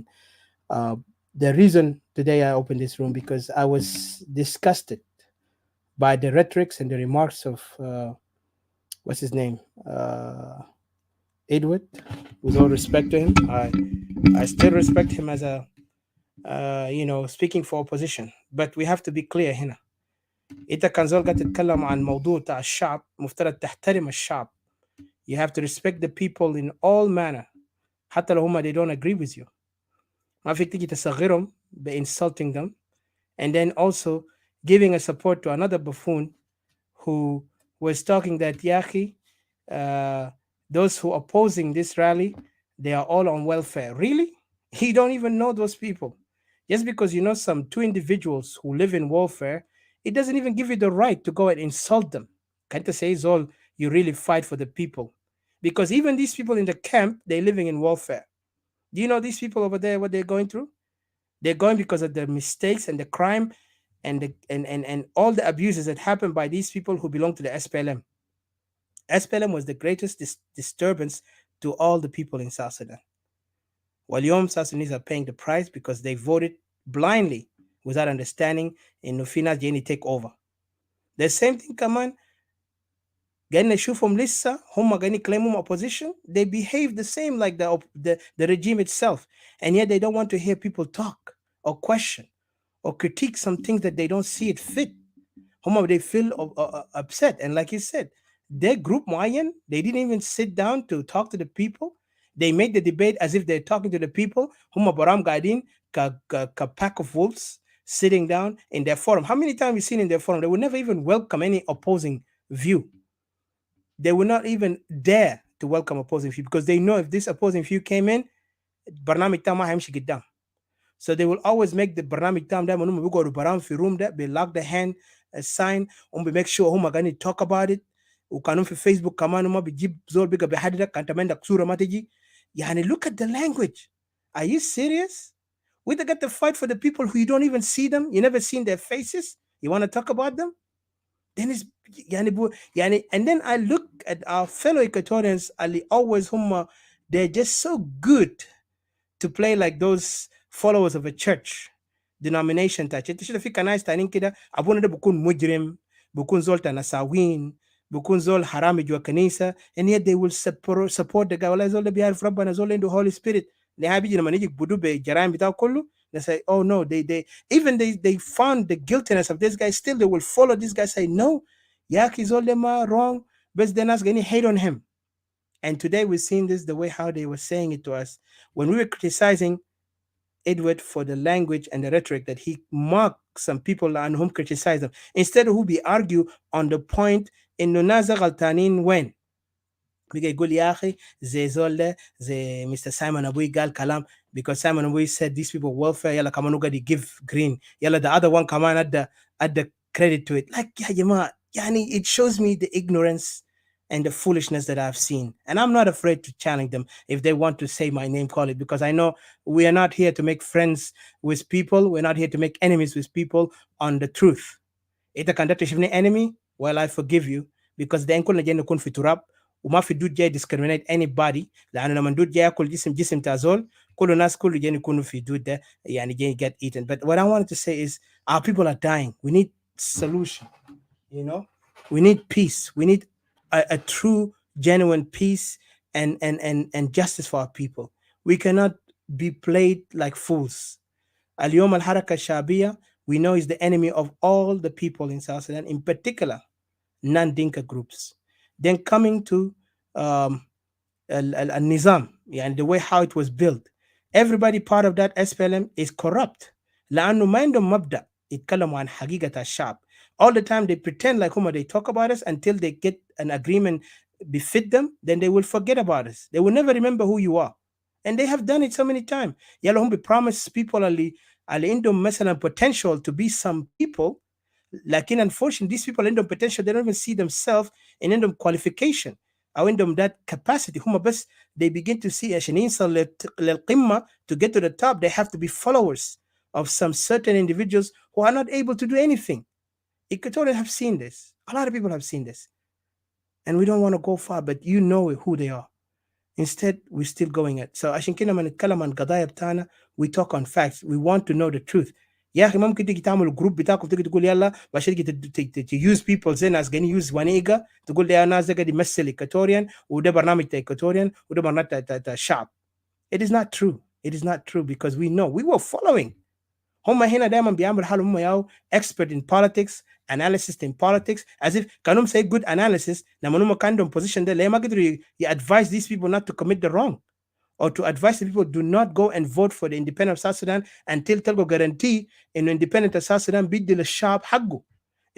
Uh, The reason today I opened this room because I was disgusted by the rhetorics and the remarks of what's his name, Edward. With all respect to him, I still respect him as a speaking for opposition. But we have to be clear هنا. انت كان زول قاعد تتكلم عن موضوع تاع الشعب، مفترض تحترم الشعب. You have to respect the people in all manner حتى لو هم they don't agree with you. ما فيك تيجي تصغرهم by insulting them and then also giving a support to another buffoon who was talking that Yaki, those who opposing this rally, they are all on welfare. Really? You don't even know those people. Just because you know some two individuals who live in welfare, it doesn't even give you the right to go and insult them. Can't say it's all you really fight for the people. Because even these people in the camp, they're living in welfare. Do you know these people over there, what they're going through? They're going because of the mistakes and the crime and and all the abuses that happened by these people who belong to the SPLM. SPLM was the greatest disturbance to all the people in South Sudan. While South Sudanese are paying the price because they voted blindly without understanding in Nufina Jeni take over. The same thing, come on. Gani from Lissa, Homa Gani claim opposition, they behave the same like the regime itself. And yet they don't want to hear people talk or question or critique some things that they don't see it fit. Homa, they feel upset. And like you said, their group Mayan, they didn't even sit down to talk to the people. They made the debate as if they're talking to the people. Homa Baram Gadin, ka pack of wolves sitting down in their forum. How many times have you seen in their forum? They would never even welcome any opposing view. They will not even dare to welcome opposing view because they know if this opposing view came in, Barnamik Tama Hamshi Giddam. So they will always make the Barnamik Tam Dam we go to Baram fi room that they lock the hand sign we make sure who gonna talk about it. Ukanum fi Facebook kamanuma be jib zol biga behadida kantamenda ksura matiji. Yani look at the language. Are you serious? We got to fight for the people who you don't even see them, you never seen their faces. You want to talk about them? Then it's yani, and then I look at our fellow Equatorians, Ali always humma, they're just so good to play like those followers of a church denomination touch. It fika nice tanin kida abuna da bukun mujrim, bukun zol tanasawin, bukun zol harami jua kanisa, and yet they will support the guy. Wala zol da biyarif rabbana zol in the Holy Spirit. They have you maniji budu be jaram bitaw kullu. They say, oh no, they found the guiltiness of this guy. Still, they will follow this guy. Say no, Yak is all them wrong. But then us gonna hate on him. And today we're seeing this the way how they were saying it to us when we were criticizing Edward for the language and the rhetoric that he mocked some people and whom criticized them. Instead of who we argue on the point in Nunaza Galtanin when بيجي يقول يا اخي زي زول ده زي Mr. Simon Abui قال كلام because Simon Abui said these people welfare يلا كمان نقعد give green يلا the other one كمان add the credit to it like يا جماعة يعني it shows me the ignorance and the foolishness that I've seen. And I'm not afraid to challenge them. If they want to say my name, call it, because I know we are not here to make friends with people. We're not here to make enemies with people on the truth. Ita kan shifni enemy, well, I forgive you because the enkul na kun fi turab وما في دود جاي discriminate anybody لانه لما دود جاي ياكل جسم تازول كل الناس كله جاي يكونوا في دود ده يعني جاي get eaten. But what I wanted to say is our people are dying. We need solution. You know, we need peace. We need a true, genuine peace and justice for our people. We cannot be played like fools. Al-Yom al-Haraka Shabiya, we know is the enemy of all the people in South Sudan, in particular, non-Dinka groups. Then coming to al-Nizam, and the way how it was built. Everybody part of that SPLM is corrupt. لأنه ما عندهم مبدأ يتكلموا عن حقيقة الشعب. All the time they pretend like they talk about us until they get an agreement befit them, then they will forget about us. They will never remember who you are. And they have done it so many times. يلا هم promise people اللي عندهم مثلا potential to be some people. لكن unfortunately these people عندهم potential, they don't even see themselves in عندهم qualification أو عندهم that capacity. هم بس they begin to see عشان يوصل للقمة, to get to the top they have to be followers of some certain individuals who are not able to do anything. Equatorians have seen this. A lot of people have seen this. And we don't want to go far, but you know who they are. Instead, we're still going at. So عشان كده لما نتكلم عن قضايا بتاعنا, we talk on facts. We want to know the truth. يا اخي ممكن تيجي تعمل جروب بتاعكم تيجي تقول يلا باش تيجي to use people زي ناس قاعدين use ونيجا تقول لي يا ناس ده قاعد يمثل ايكوتوريان وده برنامج تاع ايكوتوريان وده برنامج تاع الشعب. It is not true. It is not true because we know we were following. هم هنا دايما بيعملوا حالهم هم ياو expert in politics, analysis in politics, as if كانوا say good analysis لما هم كان عندهم position ده ليه ما قدروا advise these people not to commit the wrong, or to advise the people do not go and vote for the independent of South Sudan until تلقوا guarantee إنه independent of South Sudan بيدي للشعب حقه.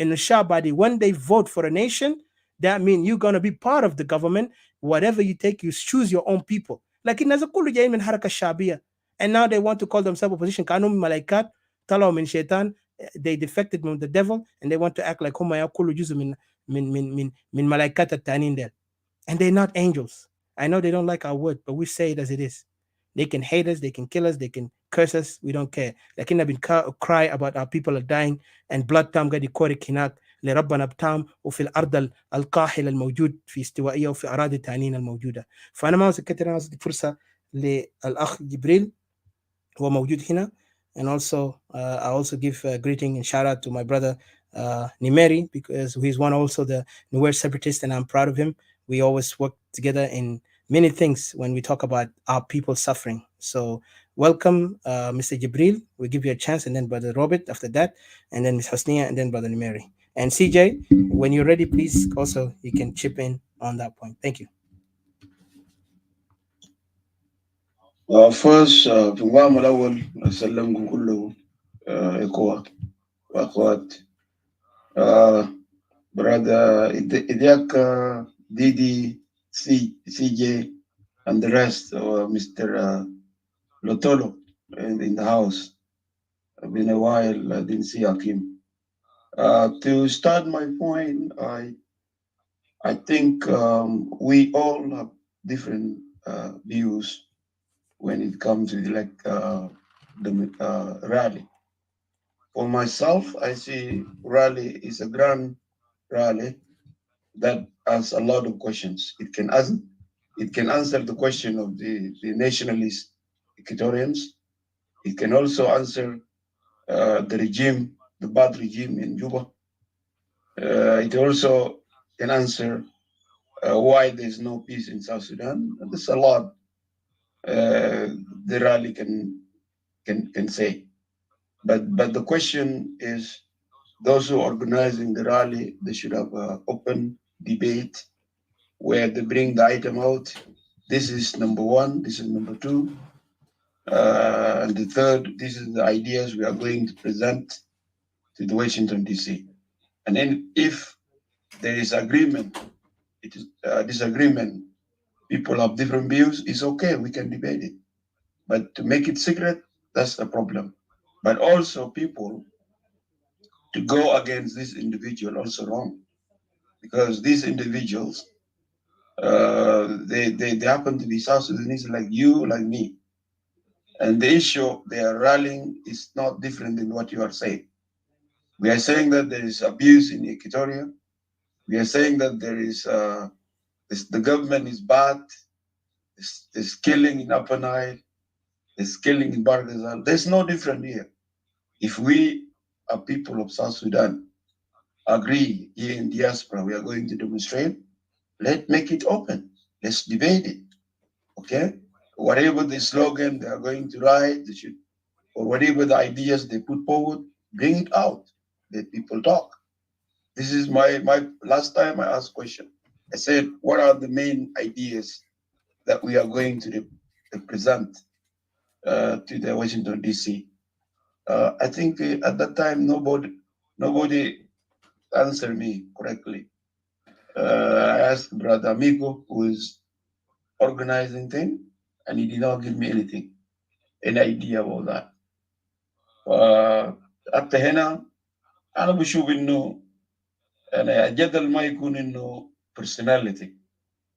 إنه الشعب بعد when they vote for a nation, that means you're going to be part of the government. Whatever you take, you choose your own people. لكن الناس كله جايين من حركة الشعبية, and now they want to call themselves opposition. كانوا ملايكات طلعوا من شيطان, they defected from the devil, and they want to act like هم يا كله جزء من ملايكات التانيين ديل. And they're not angels. I know they don't like our word, but we say it as it is. They can hate us, they can kill us, they can curse us, we don't care. لكن بن cry about our people are dying and blood تام قاعد يكورك هناك لربنا بتام وفي الأرض القاحل الموجود في استوائية وفي أراضي تانيين الموجودة. فأنا ما كتير أنا فرصة للأخ جبريل هو موجود هنا. And also I also give a greeting and shout out to my brother Nimeri, because he's one also the Nuer separatist, and I'm proud of him. We always work together in many things when we talk about our people suffering. So welcome, Mr. Jibril. We'll give you a chance, and then Brother Robert after that, and then Ms. Hosnia, and then Brother Nimeri. And CJ, when you're ready, please also, you can chip in on that point. Thank you. First, في المقام الأول أسلمكم كله إخوة وأخوات. Brother Idiaka, Didi, CJ, and the rest, Mr. Lotolo in the house. It's been a while, I didn't see Akim. To start my point, I think we all have different views when it comes to the rally. For myself, I see rally is a grand rally that has a lot of questions. It can answer the question of the nationalist Equatorians. It can also answer the regime, the bad regime in Juba. It also can answer why there's no peace in South Sudan. There's a lot the rally can say. But the question is, those who are organizing the rally, they should have an open debate where they bring the item out. This is number one, this is number two. And the third, this is the ideas we are going to present to the Washington, D.C. And then if there is agreement, it is disagreement, people have different views, it's okay, we can debate it. But to make it secret, that's the problem. But also people to go against this individual also wrong, because these individuals, they happen to be South Sudanese like you, like me. And the issue they are rallying is not different than what you are saying. We are saying that there is abuse in Equatoria. We are saying that there is the government is bad. There's killing in Upper Nile. There's killing in Barghazal. There's no different here. If we are people of South Sudan agree here in diaspora, we are going to demonstrate, let's make it open. Let's debate it. Okay? Whatever the slogan they are going to write, they should, or whatever the ideas they put forward, bring it out. Let people talk. This is my last time I asked question. I said, what are the main ideas that we are going to present to the Washington, D.C.? I think at that time, nobody answered me correctly. I asked Brother Amigo, who is organizing things, and he did not give me any idea about that. حتى هنا أنا بشوف إنه أنا الجدل ما يكون إنه personality.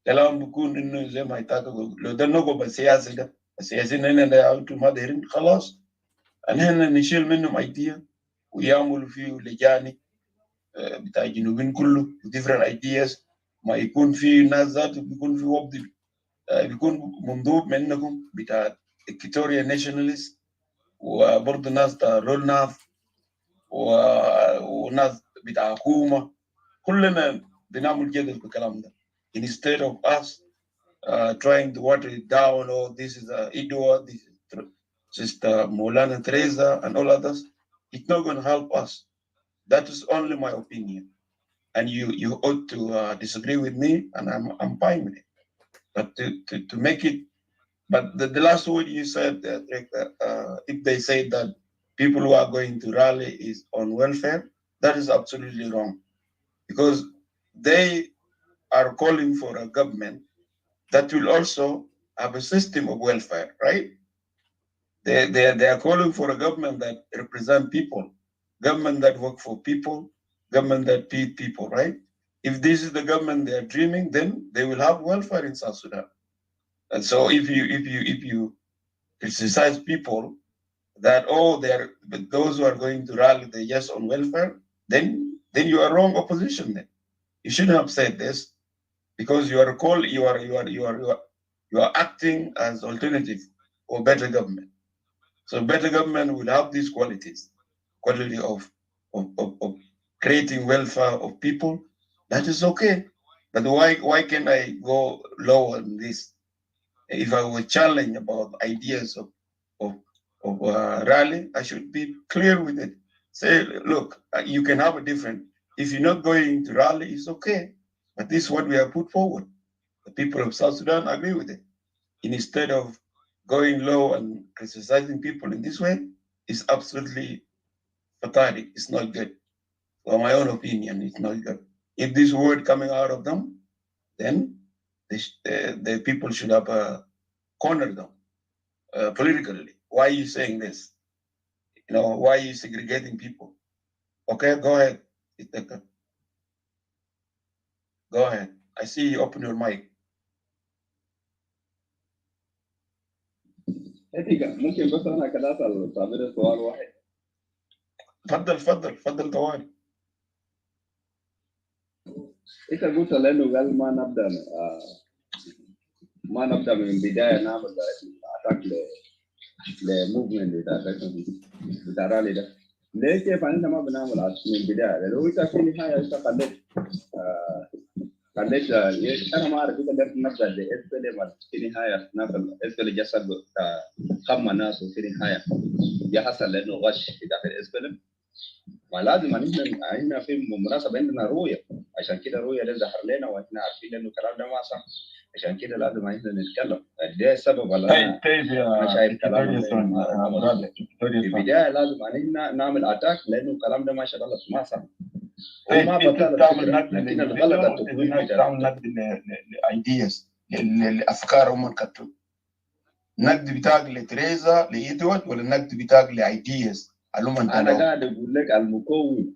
كلام بيكون إنه زي ما يتاكل لو ده نقو بالسياسة ده السياسيين هنا ده أنتم ما دايرين خلاص هنا نشيل منهم idea ويعملوا فيه لجاني بتاع الجنوبين كله different ideas ما يكون في ناس ذاته بيكون في وقت بيكون منضوب منكم بتاع Equatorial Nationalist وبرضه ناس بتاع رول ناف وناس بتاع حكومة، كلنا بنعمل جدل بالكلام ده. Instead of us trying to water it down, oh, this is Edward, this is Sister Molana Teresa, and all others, it's not going to help us. That is only my opinion. And you ought to disagree with me, and I'm fine with it. But to make it, but the last word you said, if they say that people who are going to rally is on welfare, that is absolutely wrong. Because they are calling for a government that will also have a system of welfare, right? They are calling for a government that represents people, government that work for people, government that feed people, right? If this is the government they are dreaming, then they will have welfare in South Sudan. And so if you criticize people that those who are going to rally they just on welfare, then you are wrong opposition. Then you shouldn't have said this, because you are acting as alternative or better government. So better government will have these qualities, quality of creating welfare of people. That is okay. But why can't I go low on this? If I was challenged about ideas of rally, I should be clear with it. Say, look, you can have a different. If you're not going to rally, it's okay. But this is what we have put forward. The people of South Sudan agree with it. Instead of going low and criticizing people in this way, is absolutely pathetic. It's not good. For my own opinion, it's not good. If this word coming out of them, then the people should have cornered them politically. Why are you saying this? Why are you segregating people? Okay, go ahead. Go ahead. I see you open your mic. ممكن بس انا كده اسال صابر سؤال واحد. تفضل طوال. انت قلت لانه قال ما نبدا من البدايه نعمل اتاك لموفمنت بتاع رالي ده. ليه كيف انت ما بنعمل من البدايه؟ لو انت في النهايه انت خليت انا ما اعرف اذا قدرت نبدا باس في النهايه ناس الاس جسد خم ناس وفي النهايه يحصل لانه غش في داخل الاس ما لازم احنا في مناسبه عندنا رؤيه، عشان كده الرؤيه ده ظهر لنا واحنا عارفين انه الكلام ده ما صح، عشان كده لازم احنا نتكلم. ده السبب ولا انا شايف كلام في البدايه لازم احنا نعمل اتاك لانه الكلام ده ماشي غلط ما صح. وما بطل تعمل نقد لكن الغلط التكوين تعمل نقد لايدياز لافكار هم كتبوا. النقد بتاعك لتريزا لايدوارد ولا النقد بتاعك لايدياز؟ انا قاعد اقول لك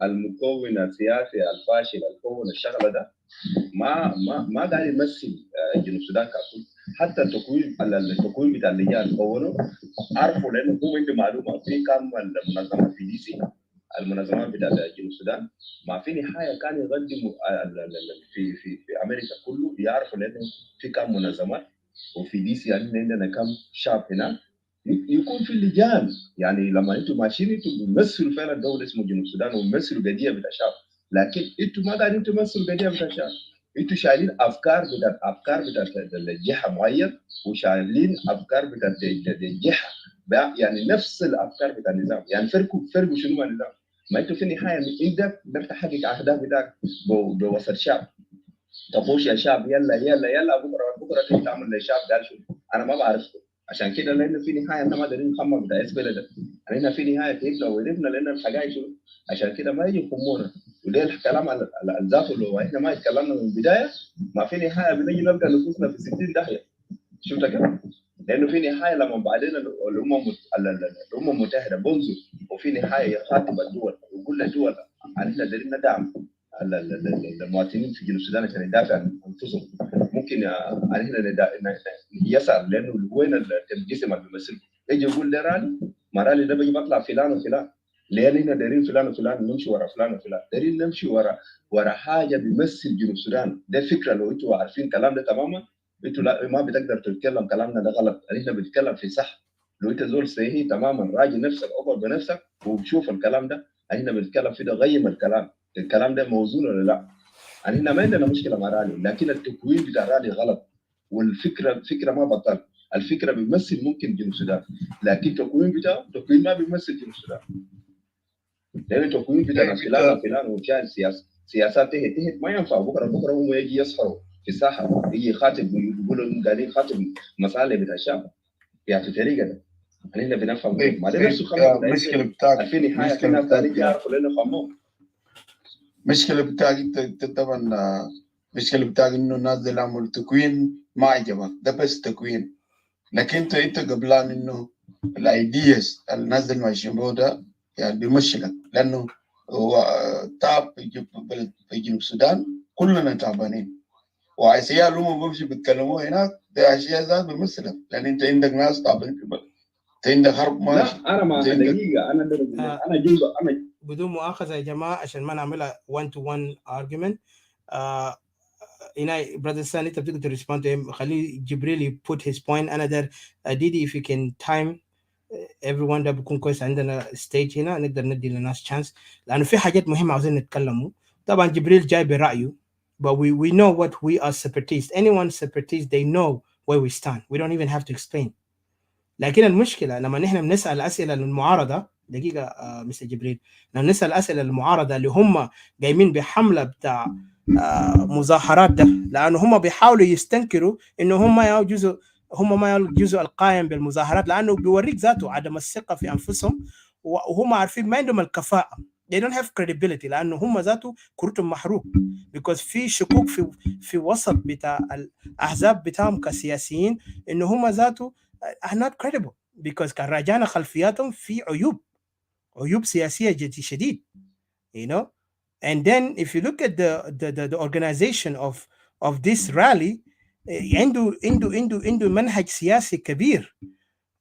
المكون السياسي الفاشل الكون الشغله ده ما قاعد يمثل جنوب السودان ككل. حتى التكوين بتاع اللجان كونه عارفوا لانه هم عنده معلومه في كم المنظمات في دي سي، المنظمات بتاع جنوب السودان ما في نهايه كان يقدموا في امريكا كله يعرفوا لانه في كم منظمات وفي دي سي عندنا كم شعب هناك يكون في اللجان. يعني لما انتم ماشيين انتم بتمثلوا فعلا دوله اسمه جنوب السودان وبتمثلوا قضيه بتاع الشعب، لكن انتم ما قاعدين تمثلوا قضيه بتاع الشعب. انتم شايلين افكار بتاعت الجهه معين وشايلين افكار بتاعت الجهه يعني نفس الافكار بتاع النظام. يعني فرقوا شنو مع النظام؟ ما انتم في النهايه انت بدك تحقق اهداف بتاعك بوسط الشعب. تخش يا شعب يلا بكره تعمل للشعب قال شنو؟ انا ما بعرفكم. عشان كده لان في النهايه احنا ما قادرين نخمم بتاع اسبل ده. احنا في النهايه كيفنا وعرفنا لان الحقائق شنو؟ عشان كده ما يجي يخمونا. وده الكلام على الذات لو احنا ما اتكلمنا من البدايه ما في نهايه بنجي نلقى نفوسنا في 60 داهيه. شفت كده؟ لانه في نهايه لما بعدين الامم المتحده بنزل وفي نهايه يخاطب الدول ويقول للدول احنا قادرين ندعم المواطنين في جنوب السودان عشان يدافع عن انفسهم. ممكن احنا يسأل لانه وين الجسم اللي بيمثله يجي يقول لي رالي ما رالي ده بيجي بطلع فلان وفلان لان احنا دايرين فلان وفلان نمشي ورا فلان وفلان دايرين نمشي ورا حاجه بيمثل جنوب السودان. ده فكره لو انتوا عارفين الكلام ده تماما انتوا ما بتقدر تتكلم كلامنا ده غلط، احنا بنتكلم في صح. لو انت زول صحيح تماما راجع نفسك اقعد بنفسك وشوف الكلام ده، احنا بنتكلم فيه ده غيم الكلام ده موزون ولا لا. احنا ما عندنا مشكله مع رالي، لكن التكوين بتاع رالي غلط، والفكره ما بطل. الفكره بيمثل ممكن جنوب السودان، لكن التكوين بتاعه تكوين ما بيمثل جنوب السودان. لان التكوين بتاع ناس فلان وشال سياسات تهت ما ينفع. بكره هم يجي يسخروا في الساحه، يجي خاطب يقولوا قاعدين خاطب مصالح بتاع الشعب يعني الطريقه ده. احنا بنفهم ما ده نفسه خمم المشكله بتاعك في نهايه في ناس ثانيين يعرفوا لانه خمهم. المشكله بتاعك انت طبعا المشكله بتاعك انه الناس اللي عملوا تكوين ما عجبك، ده بس تكوين. لكن انت قبلان انه الايدياز الناس اللي ماشيين به ده يعني بيمشلك، لانه هو تعب في جنوب السودان كلنا تعبانين، واشياء اللي هم بمشي بيتكلموا هناك ده اشياء ذات بيمثلك، لان انت عندك ناس تعبانين في البلد، انت عندك حرب ماشي. لا انا ما دقيقه انا جزء انا بدون مؤاخذه يا جماعه عشان ما نعملها 1 to 1 argument. هنا brother Sani انت بتقدر تريسبوند to him. خلي جبريل put his point. انا در ديدي if you can time everyone ده بيكون كويس. عندنا stage هنا نقدر ندي للناس chance لانه في حاجات مهمه عاوزين نتكلموا. طبعا جبريل جاي برايه but we know what we are separatists. Anyone separatist they know where we stand. We don't even have to explain. لكن المشكله لما نحن بنسال اسئله للمعارضه دقيقه مستر جبريل، لما نسال اسئله للمعارضه اللي هم جايين بحمله بتاع مظاهرات ده، لانه هم بيحاولوا يستنكروا انه هم ما جزء القائم بالمظاهرات، لانه بيوريك ذاته عدم الثقه في انفسهم، وهم عارفين ما عندهم الكفاءه. they don't have credibility لانه هم ذاته كرتهم محروق because في شكوك في وسط بتاع الاحزاب بتاعهم كسياسيين انه هم ذاته are not credible because كان راجعنا خلفياتهم في عيوب سياسية شديد you know. And then if you look at the organization of this rally عنده منهج سياسي كبير،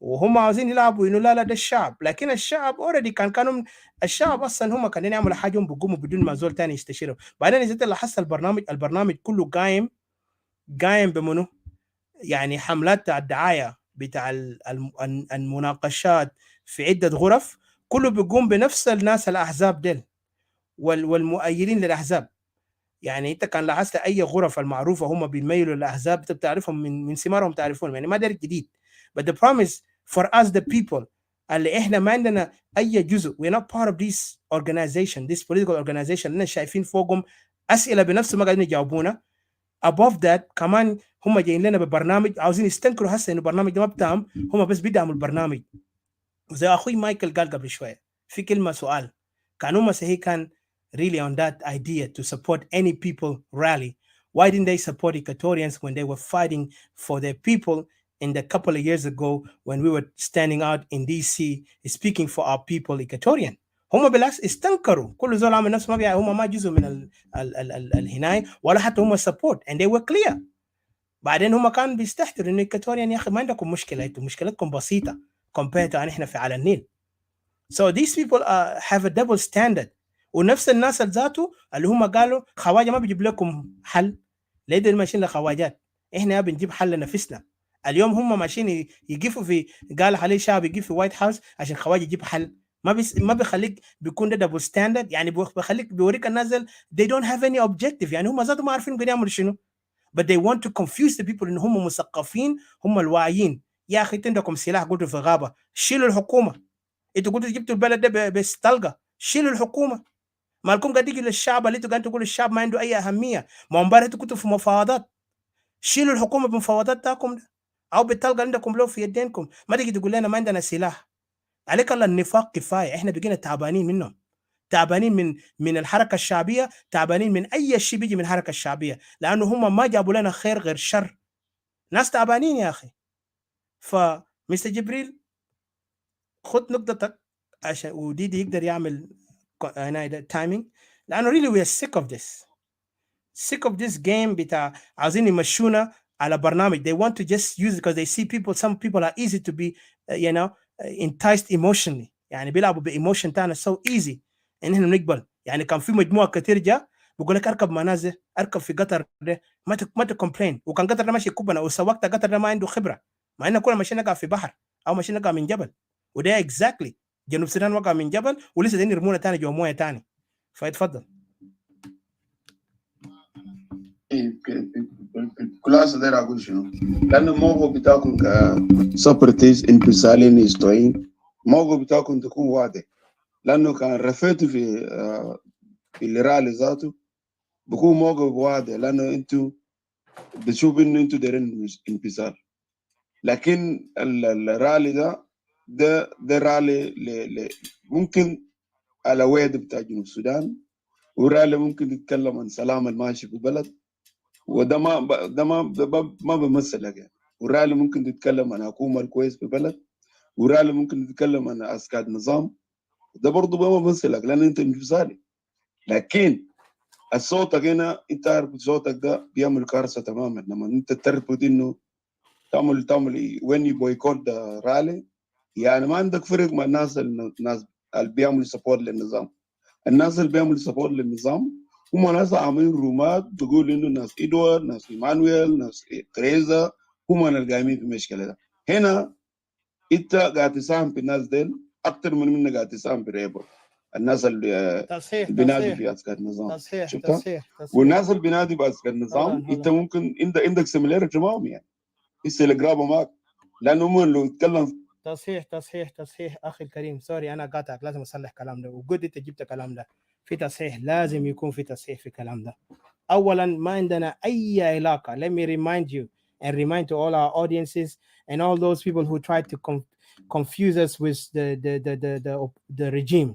وهم عاوزين يلعبوا انه لا ده الشعب، لكن الشعب already كانوا الشعب اصلا هم كانوا يعملوا حاجه بيقوموا بدون ما زول ثاني يستشيرهم. بعدين اذا انت لاحظت البرنامج كله قايم بمنو؟ يعني حملات الدعايه بتاع المناقشات في عده غرف كله بيقوم بنفس الناس الاحزاب ديل والمؤيدين للاحزاب. يعني انت كان لاحظت اي غرف المعروفه هم بيميلوا للاحزاب بتعرفهم من ثمارهم تعرفون، يعني ما ده جديد. but the promise for us the people اللي احنا ما عندنا اي جزء we're not part of this organization this political organization اللي شايفين فوقهم اسئله بنفسهم ما قاعدين يجاوبونا. above that كمان هم جايين لنا ببرنامج عاوزين يستنكروا هسه انه البرنامج ده ما بتاعهم، هم بس بيدعموا البرنامج. وزي اخوي مايكل قال قبل شويه في كلمه سؤال، كان هم صحيح كان really on that idea to support any people rally. Why didn't they support Equatorians when they were fighting for their people in the couple of years ago when we were standing out in DC speaking for our people Equatorian؟ هم بالعكس استنكروا كل زول عمل نفسه ما هم ما جزء من الهناية ولا حتى هم support and they were clear. بعدين هم كانوا بيستحتروا انه Equatorian يا اخي ما عندكم مشكله، انتم مشكلتكم بسيطه compared to احنا في على النيل. So these people have a double standard. ونفس الناس ذاته اللي هم قالوا خواجه ما بيجيب لكم حل، ليه دول ماشيين لخواجات؟ احنا بنجيب حل لنفسنا. اليوم هم ماشيين يقفوا في قال عليه شعب يجي في وايت هاوس عشان خواجه يجيب حل. ما بيخليك بيكون ده دبل ستاندرد، يعني بيخليك بيوريك الناس they don't have any objective، يعني هم ذاتهم ما عارفين قاعدين يعملوا شنو. but they want to confuse the people ان هم مثقفين هم الواعيين. يا اخي عندكم سلاح قلتوا في غابه شيلوا الحكومه، انتوا قلتوا جبتوا البلد ده بس طلقه، شيلوا الحكومه. مالكم قاعد يجي للشعب اللي انتوا قاعدين تقولوا الشعب ما عنده اي اهميه، ما امبارح انتوا كنتوا في مفاوضات، شيلوا الحكومه بمفاوضات تاعكم ده او بالطلقه عندكم لو في يدينكم، ما تيجي تقول لنا ما عندنا سلاح. عليك الله النفاق كفايه، احنا بقينا تعبانين منهم، تعبانين من الحركه الشعبيه، تعبانين من اي شيء بيجي من الحركه الشعبيه، لانه هم ما جابوا لنا خير غير شر. ناس تعبانين يا اخي. فمستر جبريل خد نقطتك عشان وديدي يقدر يعمل تايمينج، لانه really we are sick of this game بتاع عايزين يمشونا على برنامج. they want to just use it because they see some people are easy to be enticed emotionally، يعني بيلعبوا بايموشن تاعنا so easy ان احنا نقبل. يعني كان في مجموعه كتير جا بقول لك اركب منازل، اركب في قطر ده، ما تكومبلين. وكان قطر ده ماشي كوبنا وسواق قطر ده ما عنده خبره، مع ان كنا ماشيين نقع في بحر او ماشيين نقع من جبل. وده اكزاكتلي جنوب السودان وقع من جبل ولسه دين يرمونا تاني جوا مويه تاني. فيتفضل. كل هسه داير اقول شنو؟ لان الموقف بتاعكم كسوبرتيز انفصالين يستوين، الموقف بتاعكم تكون واضح. لانه كان رفيتوا في الليرالي ذاته بكون موقف واضح، لانه انتوا بتشوف انه انتوا دايرين انفصال. لكن الرالي ده رالي ممكن على وعد بتاع جنوب السودان، ورالي ممكن يتكلم عن سلام الماشي في بلد، وده ما بيمثلك يعني. ورالي ممكن تتكلم عن حكومه الكويس في بلد، ورالي ممكن تتكلم عن عسكر نظام، ده برضه ما بيمثلك لان انت انفصالي. لكن صوتك هنا انت عارف صوتك ده بيعمل كارثه تماما. لما انت تربط انه تعمل وين بويكوت رالي، يعني ما عندك فرق مع الناس اللي بيعملوا سبورت للنظام. الناس اللي بيعملوا سبورت للنظام هم ناس عاملين رومات بيقول انه ناس ادوارد، ناس ايمانويل، ناس تريزا هم اللي قايمين في المشكله ده. هنا انت قاعد تساهم في الناس ديل اكثر من انك قاعد تساهم في ريبر، الناس اللي بينادوا في عسكر النظام. شفتها؟ والناس اللي بينادوا بعسكر النظام انت ممكن عندك سيميلاريتي معهم، يعني لسه اللي قرابه معك، لانه هم لو يتكلم. تصحيح اخي الكريم، سوري انا قاطعك، لازم اصلح كلام ده. وجود انت جبت كلام ده في تصحيح، لازم يكون في تصحيح في كلام ده. اولا ما عندنا اي علاقه. Let me remind you and remind to all our audiences and all those people who try to confuse us with the regime.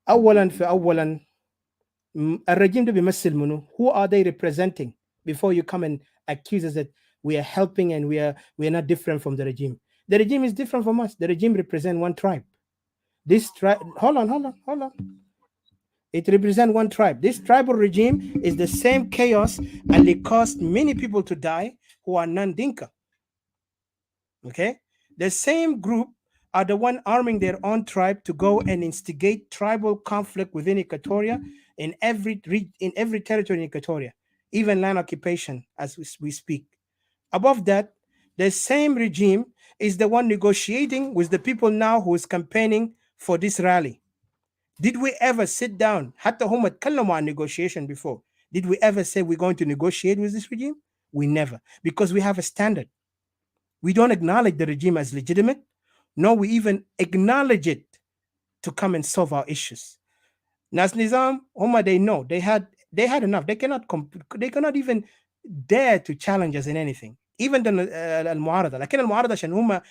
اولا الرجيم ده بيمثل منو؟ Who are they representing before you come and accuse us that we are helping and we are not different from the regime? The regime is different from us. The regime represents one tribe. This tribe, hold on. It represents one tribe. This tribal regime is the same chaos and it caused many people to die who are non-Dinka. Okay? The same group are the one arming their own tribe to go and instigate tribal conflict within Equatoria in every territory in Equatoria, even land occupation as we speak. Above that, the same regime is the one negotiating with the people now who is campaigning for this rally. Did we ever sit down? حتى هم اتكلموا عن negotiation before. Did we ever say we're going to negotiate with this regime? We never, because we have a standard. We don't acknowledge the regime as legitimate, nor we even acknowledge it to come and solve our issues. Nas Nizam, Homa, they know they had enough. They cannot even dare to challenge us in anything. Even the al-Mu'arada. Like al-Mu'arada عشان Homa,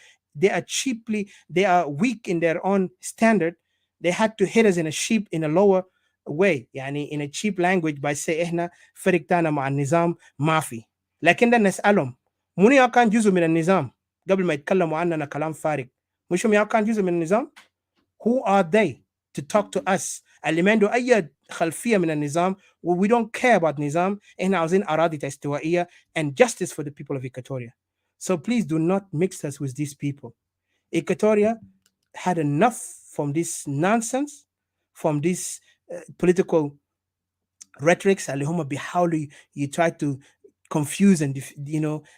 they are weak in their own standard. They had to hit us in a lower way, يعني in a cheap language by say إحنا فرق تانا مع النظام ما في. لكن نسألهم منو يا كان جزء من النظام قبل ما يتكلموا عننا كلام فارغ؟ مش هم يا كان جزء من النظام؟ Who are they to talk to us? اللي ما عنده أي خلفية من النظام. We don't care about نظام. إحنا عاوزين أراضي استوائية and justice for the people of Equatoria. So please do not mix us with these people. Equatoria had enough from this nonsense, from this political rhetorics. اللي هم بيحاولوا you try to confuse and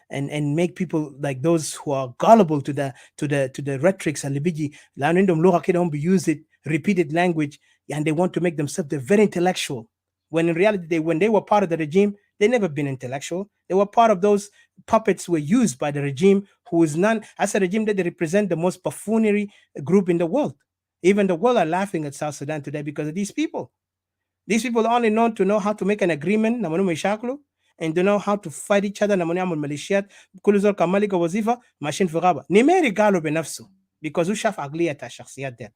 and make people like those who are gullible to the rhetorics اللي بيجي لأن عندهم لغة كده هم use it repeated language and they want to make themselves very intellectual, when in reality when they were part of the regime they never been intellectual. They were part of those puppets who were used by the regime, who is none as a regime that they represent the most buffoonery group in the world. Even the world are laughing at South Sudan today because of these people. These people are only known to know how to make an agreement and to know how to fight each other. ميليشيات كل زول كان مالك وظيفة ماشيين في غابة. نيميري قالوا بنفسه because هو شاف عقلية الشخصيات دي.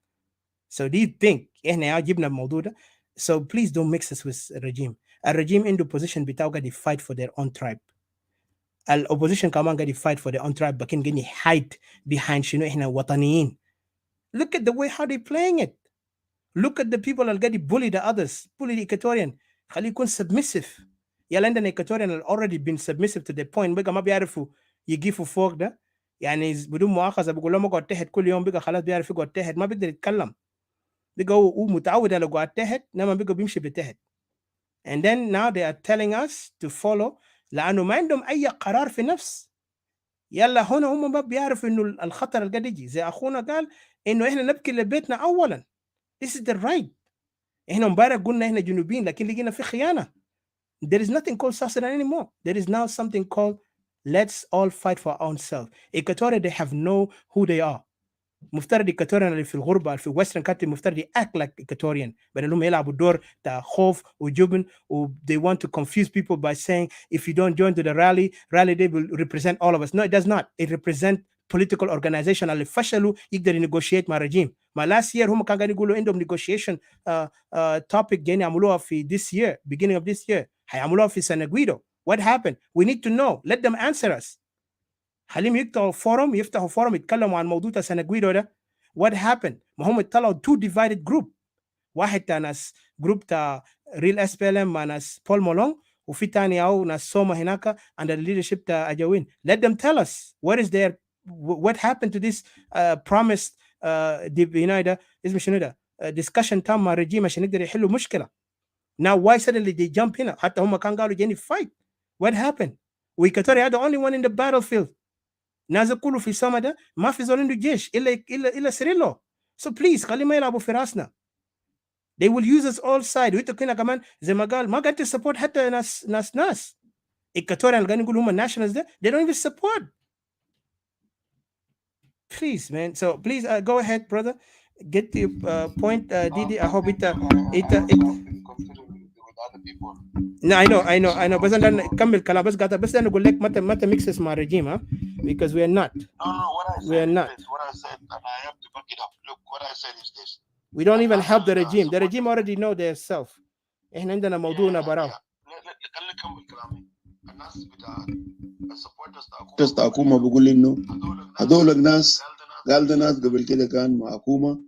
So do you think إحنا جبنا الموضوع ده? So please don't mix us with the regime. A regime in the position بتاعه قاعد fight for their own tribe. Opposition كمان قاعد fight for their own tribe لكن قاعد hide behind شنو إحنا وطنيين. Look at the way how they playing it. Look at the people that get bully the others, bully the Equatorian. خليه يكون submissive. يلا عندنا Equatorian already been submissive to the point بقى ما بيعرفوا يجيفوا فوق ده. يعني بدون مؤاخذة بيقول لهم اقعد تحت كل يوم، بقى خلاص بيعرف يقعد تحت، ما بيقدر يتكلم. بقى هو متعود على قعد تحت، لما بقى بيمشي بتحت. And then now they are telling us to follow لانه ما عندهم اي قرار في نفس. يلا هنا هم ما بيعرفوا انه الخطر اللي قاعد يجي، زي اخونا قال انه احنا نبكي لبيتنا اولا. This is the right. احنا امبارح قلنا احنا جنوبيين لكن لقينا في خيانه. There is nothing called South Sudan anymore. There is now something called let's all fight for our own self. Equatorial, they have know who they are. مفترض إيكواتوريان اللي في الغربة في الويسترن كانتري مفترض act like إيكواتوريان، بدل هم يلعبوا دور بتاع خوف وجبن و they want to confuse people by saying if you don't join to the rally they will represent all of us. No, it does not. It represents political organization اللي فشلوا يقدر negotiate مع رجيم. ما last year هم كانوا قاعدين يقولوا عندهم negotiation topic جايين يعملوها في this year beginning of this year هيعملوها في سنغويدو. What happened? We need to know. Let them answer us. خليهم يفتحوا فورم يتكلموا عن موضوع سنغويدو ده. What happened؟ ما هم طلعوا two divided group. واحد تاع ناس جروب تاع ريل اس بي ال ام مع ناس بول مولون، وفي تاني او ناس سوما هناك under the leadership تاع اجاوين. Let them tell us what happened to this promised ده اسمه شنو ده discussion تام مع الرجيم عشان يقدر يحلوا مشكله. Now why suddenly they jump هنا؟ حتى هم كانوا قالوا جايين fight. What happened؟ وإيكواتوريا are the only one in the battlefield. ناس كله في سما ده ما في زول عنده جيش الا سريلو. So please خلي ما يلعبوا في راسنا. They will use us all side. وانتوا كنا كمان زي ما قال ما قاعد تسبورت حتى ناس إيكواتوريان قاعدين يقولوا هم nationals ده they don't even support. Please man. So please go ahead brother. Get the point Didi. I hope it No, I know. بس أنا كمل كلام بس قاعد بس أنا أقول لك متى mixes مع الرجيم ها because we are not. We are not. What I said, and I have to back it up. Look, what I said is this. We don't even help the regime. The regime already know their self. إحنا عندنا موضوعنا براو. خليني أكمل كلامي. الناس بتاع supporters تاع حكومة بقول إنه هذول الناس قال ده ناس قبل كده كان مع حكومة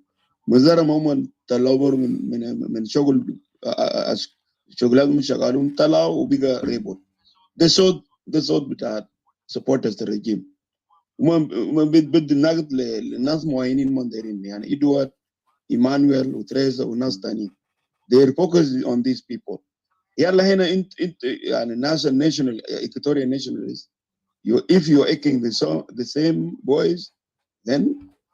مزارم هم طلعوا من شغل شغلهم شغالهم طلعوا وبقى ريبون. ده صوت بتاع supporters الرجيم. وما بدي نقد للناس معينين ما دايرين يعني إدوارد إيمانويل وتريزا وناس تانيين. They are focused on these people. يلا هنا انت يعني الناس national Equatorial nationalists. If you're aching the same boys then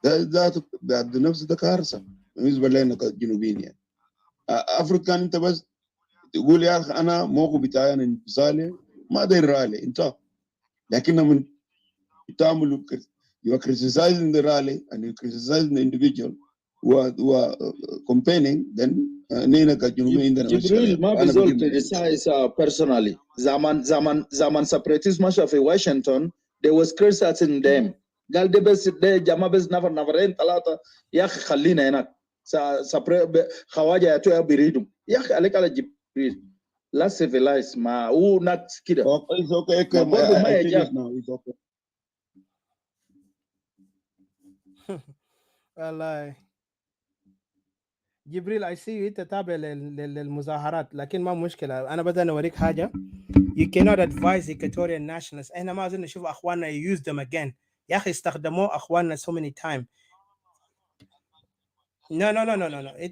ده نفس ده كارثة بالنسبة لنا كجنوبيين يعني. أفريقيا أنت بس تقول يا أخي أنا موقف بتاعي أنا انفصالي ما داير رالي أنت، لكن من تعملوا you are criticizing the rally and you criticizing the individual who are campaigning then نينا كجنوبيين عندنا جبريل ما بيزول criticize personally. زمان separatists ماشى في واشنطن they was criticizing them. قال ده بس ده جماعة بس نفرين ثلاثة يا أخي خلينا هناك خواجة يتوه بريدهم يا أخي عليك على جبريل لا civilize ما هو ناس كده. والله جبريل I see you انت تابع للمظاهرات لكن ما مشكلة. أنا بدأ أوريك حاجة. You cannot advise Equatorial nationalists. إحنا ما أظن نشوف أخواننا use them again. يا أخي استخدموه أخواننا so many times. No.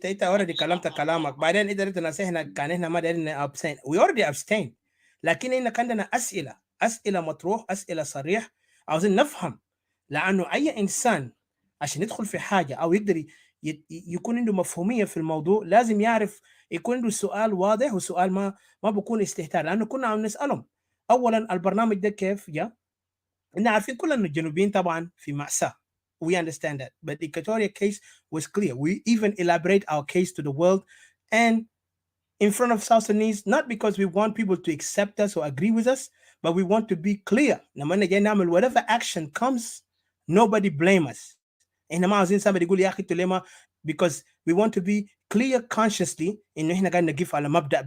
أنت already كلمت كلامك. بعدين إذا أنت نسينا كان إحنا ما دارين abstain. We already abstain. لكن إحنا كان عندنا أسئلة مطروح، أسئلة صريح. عاوزين نفهم لأنه أي إنسان عشان يدخل في حاجة أو يقدر يكون عنده مفهومية في الموضوع لازم يعرف يكون عنده سؤال واضح وسؤال ما بيكون استهتار. لأنه كنا عم نسألهم أولا البرنامج ده كيف جاء. إحنا عارفين كلنا إنه الجنوبيين طبعا في مأساة. We understand that. But the Equatorial case was clear. We even elaborate our case to the world and in front of South Sudanese, not because we want people to accept us or agree with us, but we want to be clear. Whatever action comes, nobody blame us. Somebody because we want to be clear consciously in give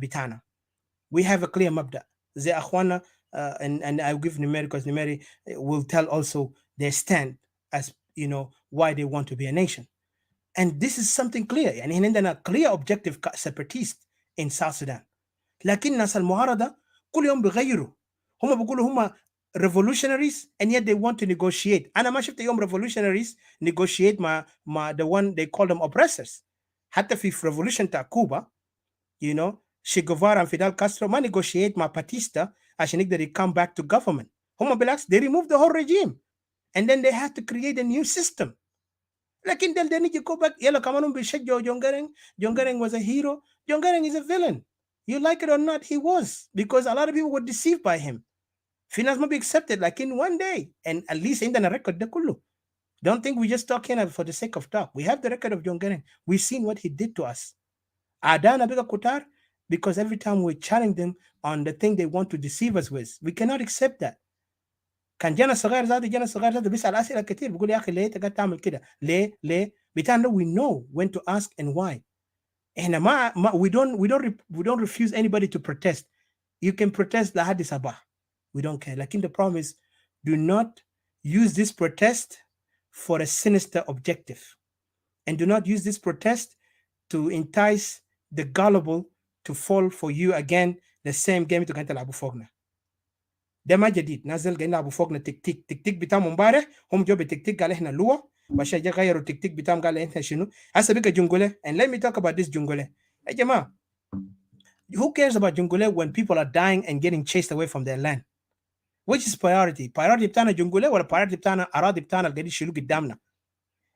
bitana. We have a clear mabda. And I give Nimeri because Nimeri will tell also their stand as why they want to be a nation. And this is something clear. يعني عندنا clear objective separatist in South Sudan. لكن الناس المعارضة كل يوم بيغيروا. هم بيقولوا هم revolutionaries and yet they want to negotiate. أنا ما شفت يوم revolutionaries negotiate مع the one they call them oppressors. حتى في revolution تاع كوبا Che Guevara and Fidel Castro ما negotiate مع Batista عشان يقدر come back to government. هم بالعكس they removed the whole regime and then they had to create a new system. لكن they نيجي go back يلا كمان هم بيشجعوا John Garang. John Garang was a hero. John Garang is a villain. You like it or not, he was, because a lot of people were deceived by him. في ناس ما be accepted like in one day, and at least عندنا record ده كله. Don't think we just talking for the sake of talk. We have the record of John Garang. We've seen what he did to us. Adana Bega Kutar, because every time we challenge them on the thing they want to deceive us with, we cannot accept that. كان جانا صغير ذاته جانا صغير ذاته بيسأل أسئلة كتير بيقول يا أخي ليه تقدر تعمل كده؟ ليه؟ بتاعنا we know when to ask and why. احنا we don't refuse anybody to protest. You can protest لحد صباح. We don't care. Like in the problem is, do not use this protest for a sinister objective. And do not use this protest to entice the gullible to fall for you again the same game to كانت لعبوا فوقنا. ده ما جديد، نازل قاعدين يلعبوا فوقنا تكتيك بتاعهم امبارح، هم جو بالتكتيك قال احنا لوا، وعشان جا غيروا التكتيك بتاعهم قال احنا شنو؟ هسه بقى جنجولة. And let me talk about this جنجولة. يا جماعة, who cares about جنجولة when people are dying and getting chased away from their land? Which is priority? Priority بتاعنا جنجولة ولا priority بتاعنا أراضي بتاعنا اللي قاعدين يشيلوا قدامنا؟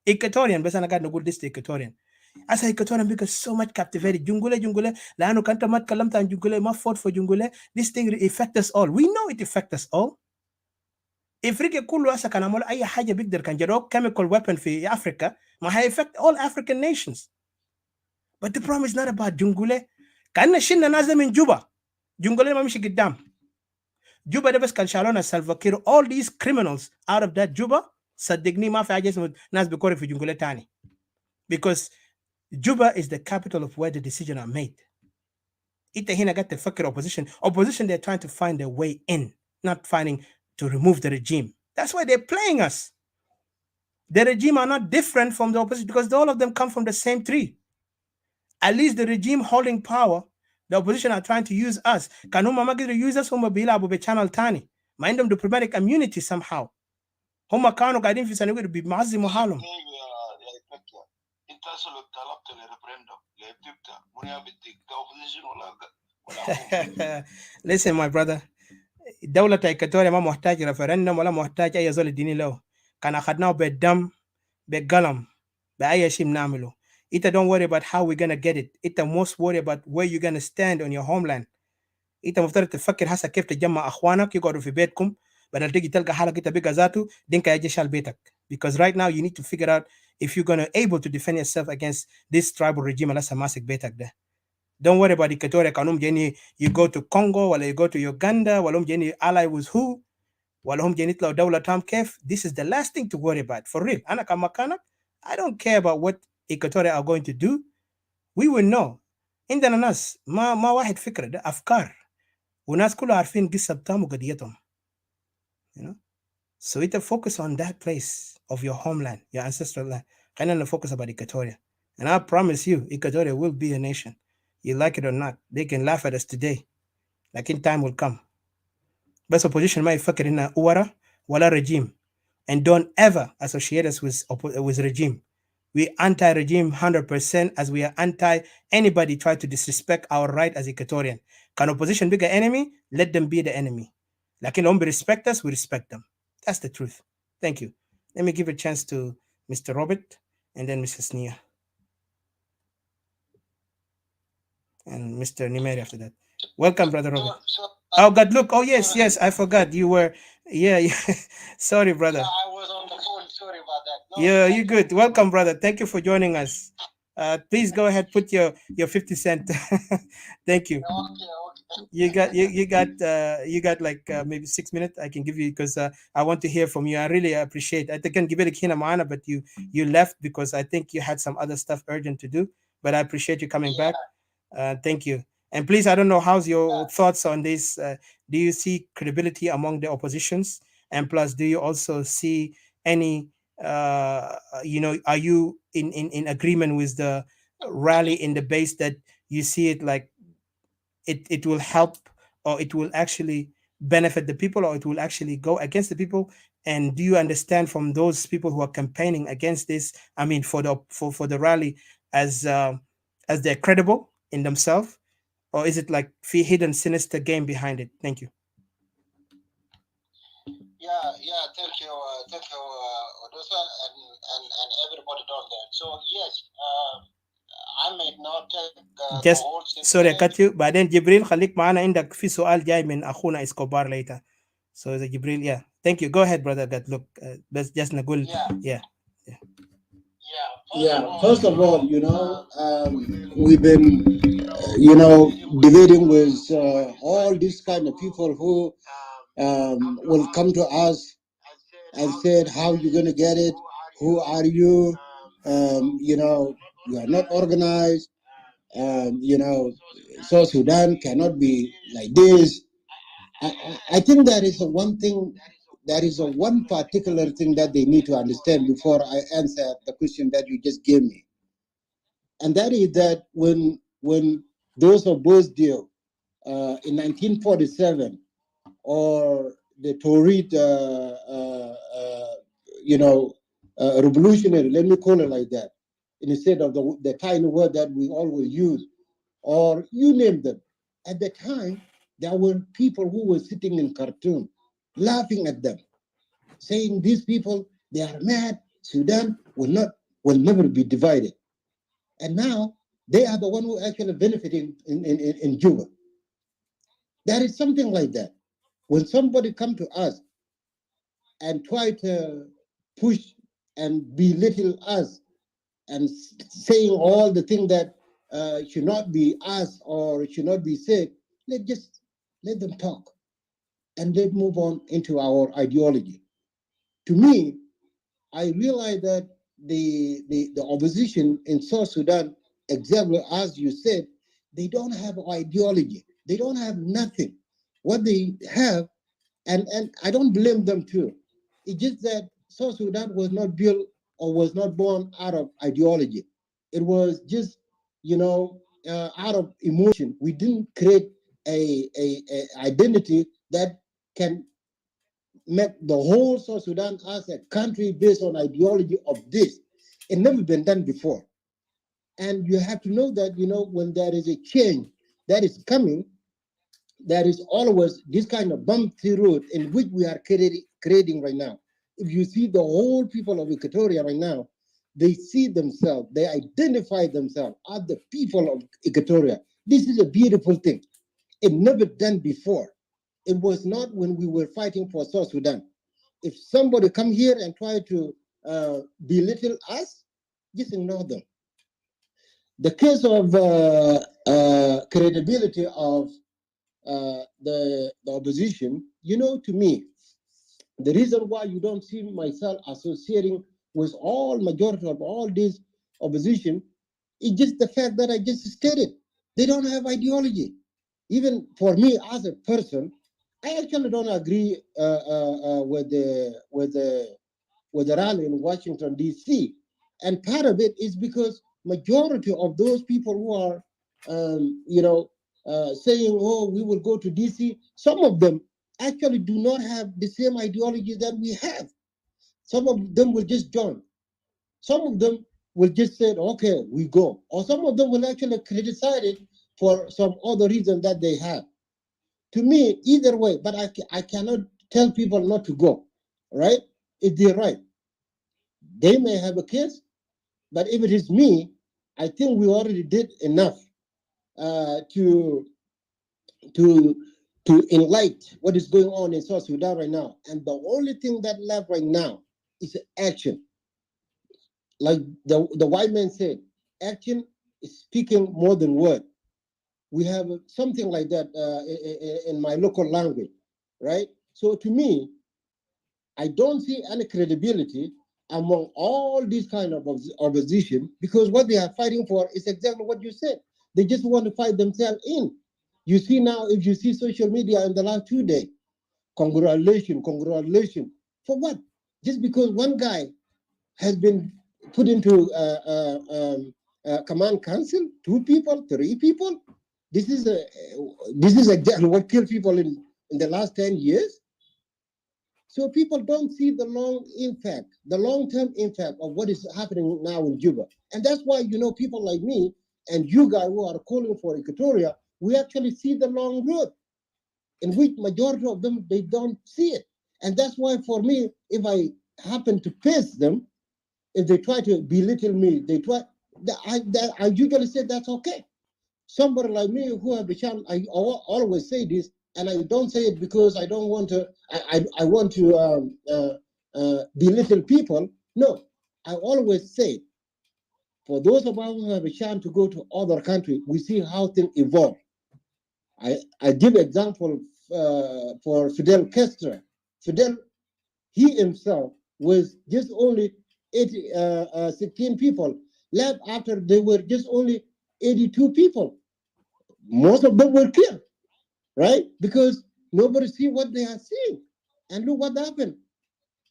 Equatorian, بس أنا قاعد نقول this to Equatorian. As Equatorian because so much captivated. Jungule, لأنه كنت ما تكلمت عن جنجولة, ما fought for جنجولة. This thing affect us all. We know it affect us all. إفريقيا كله هسه كان عمل أي حاجة بيقدر كان جرب chemical weapon في أفريقيا ما هي affect all African nations. But the problem is not about جنجولة. كأننا شلنا ناس من جوبا. جنجولة ما مشي قدام. جوبا ده بس كان شالونا سالفاكير. All these criminals out of that جوبا صدقني ما في حاجة اسمه ناس بيكوري في جنجولة تاني. Because Juba is the capital of where the decisions are made. Ita hina got the fucking opposition. Opposition, they're trying to find a way in, not finding to remove the regime. That's why they're playing us. The regime are not different from the opposition because all of them come from the same tree. At least the regime holding power, the opposition are trying to use us. Kanuma magiri use us huma bila abu be channel tani. Mind them diplomatic immunity somehow. Huma kanu gadin fi sanigiri bi mazi muhalum. Listen, my brother. دولة إيكواتوريا ما محتاج ريفرندوم ولا محتاج أي زول يديني له. كان أخذناه بالدم بالقلم بأي شيء بنعمله. Ita don't worry about how we're gonna get it. Ita most worry about where you're gonna stand on your homeland. Ita مفترض تفكر هسه كيف تجمع أخوانك يقعدوا في بيتكم بدل تيجي تلقى حالك إنت بقى ذاته دينك يجي شال بيتك. Because right now you need to figure out if you're gonna able to defend yourself against this tribal regime اللي هسه ماسك بيتك ده. Don't worry about Equatoria. Kanum Jenny, you go to Congo, while you go to Uganda, while Jenny ally with who, while Jenny Dawla Tam Kef. This is the last thing to worry about. For real. Anaka Makana, I don't care about what Equatoria are going to do. We will know. عندنا ناس ما واحد فكرة ده أفكار وناس كلها عارفين قصة بتاعهم وقضيتهم. You know? So it focus on that place of your homeland, your ancestral land. خلينا focus about Equatoria. And I promise you, Equatoria will be a nation. You like it or not, they can laugh at us today. Like in time will come. But opposition might يفكر إنها ورا ولا regime. And don't ever associate us with regime. We anti-regime 100% as we are anti anybody try to disrespect our right as Equatorian. Can opposition be the enemy? Let them be the enemy. Like in we respect us, we respect them. That's the truth. Thank you. Let me give a chance to Mr. Robert and then Mrs. Nia. And Mr. Nimeri after that. Welcome, Brother Robert. Oh, God, look. Oh, yes, I forgot. You were, yeah. Sorry, brother. I was on the phone. Sorry about that. Yeah, you're good. Welcome, brother. Thank you for joining us. Please go ahead, put your 50 cent. Thank you. Okay. You got like maybe 6 minutes I can give you because I want to hear from you. I really appreciate. I can give it a kina mana, but you left because I think you had some other stuff urgent to do. But I appreciate you coming back. Thank you. And please, I don't know how's your thoughts on this. Do you see credibility among the oppositions? And plus, do you also see any? Are you in agreement with the rally in the base that you see it like it will help or it will actually benefit the people or it will actually go against the people? And do you understand from those people who are campaigning against this, I mean for the rally, as they're credible in themselves, or is it like hidden sinister game behind it? Thank you. Yeah, thank you, Odosa, and everybody down there. So yes, I may not take the Just whole sorry 6 minutes. cut you. بعدين جبريل خليك معنا عندك في سؤال جاي من اخونا اسكوبار later. So the Jibril, yeah. Thank you. Go ahead, brother. That look, بس just نقول yeah. First of all, we've been, debating with all these kind of people who will come to us and said, how you going to get it? Who are you? You are not organized. South Sudan cannot be like this. I think that is a one thing, that is a one particular thing that they need to understand before I answer the question that you just gave me. And that is that when those of Bosdio in 1947 or the Torit, revolutionary, let me call it like that, instead of the tiny word that we always use, or you name them. At the time, there were people who were sitting in Khartoum, laughing at them, saying these people, they are mad. Sudan will never be divided. And now they are the one who actually benefiting in Juba. There is something like that. When somebody come to us and try to push and belittle us and saying all the things that should not be asked or should not be said, let them talk and let's move on into our ideology. To me, I realize that the opposition in South Sudan, exactly as you said, they don't have ideology. They don't have nothing. What they have, and I don't blame them too. It's just that South Sudan was not built or was not born out of ideology. It was just, out of emotion. We didn't create a identity that can make the whole South Sudan as a country based on ideology of this. It never been done before. And you have to know that, when there is a change that is coming, there is always this kind of bumpy road in which we are creating right now. If you see the whole people of Equatoria right now, they see themselves, they identify themselves as the people of Equatoria. This is a beautiful thing. It never done before. It was not when we were fighting for South Sudan. If somebody come here and try to belittle us, just ignore them. The case of credibility of the opposition, to me, the reason why you don't see myself associating with majority of all this opposition is just the fact that I just stated. They don't have ideology. Even for me as a person, I actually don't agree with the rally in Washington D.C. And part of it is because majority of those people who are, saying, "Oh, we will go to D.C." Some of them actually do not have the same ideology that we have. Some of them will just join. Some of them will just say, "Okay, we go," or some of them will actually criticize it for some other reason that they have. To me, either way, but I cannot tell people not to go, right? If they're right. They may have a case, but if it is me, I think we already did enough to enlighten what is going on in South Sudan right now. And the only thing that left right now is action. Like the white man said, action is speaking more than word. We have something like that in my local language, right? So to me, I don't see any credibility among all these kind of opposition, because what they are fighting for is exactly what you said. They just want to fight themselves in. You see now, if you see social media in the last 2 days, congratulations. For what? Just because one guy has been put into command council, 2 people, 3 people. This is exactly what killed people in the last 10 years. So people don't see the long-term impact of what is happening now in Juba. And that's why, people like me and you guys who are calling for Equatoria, we actually see the long road, in which majority of them, they don't see it. And that's why for me, if I happen to face them, if they try to belittle me, I usually say that's okay. Somebody like me who have a chance, I always say this, and I don't say it because I don't want to, I want to belittle people. No, I always say, for those of us who have a chance to go to other countries, we see how things evolve. I give example for Fidel Castro. Fidel, he himself was just only 16 people left after they were just only 82 people. Most of them were killed, right? Because nobody see what they are seeing. And look what happened.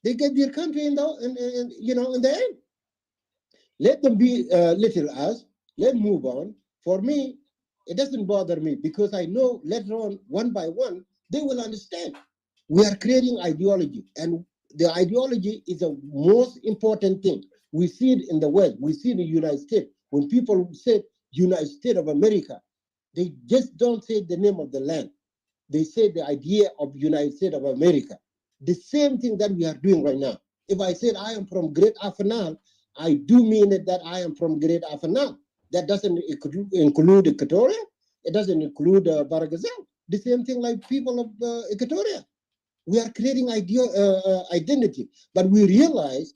They get their country in the end. Let them be little us. Let's move on. For me, it doesn't bother me because I know later on, one by one, they will understand. We are creating ideology, and the ideology is the most important thing. We see it in the West. We see it in the United States. When people say United States of America, they just don't say the name of the land. They say the idea of United States of America. The same thing that we are doing right now. If I said I am from Great Afanal, I do mean it that I am from Great Afanal. That doesn't include Equatoria. It doesn't include Baragazal. The same thing like people of Equatoria. We are creating identity, but we realize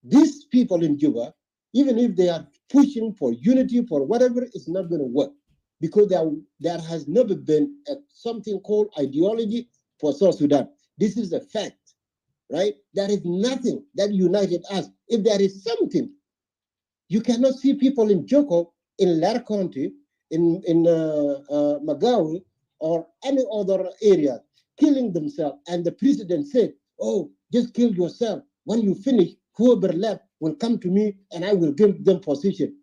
these people in Juba, even if they are pushing for unity, for whatever, it's not going to work because there has never been something called ideology for South Sudan. This is a fact, right? There is nothing that united us. If there is something, you cannot see people in Joko, in Lar County, in Magawi, or any other area killing themselves. And the president said, oh, just kill yourself. When you finish, whoever left will come to me and I will give them position.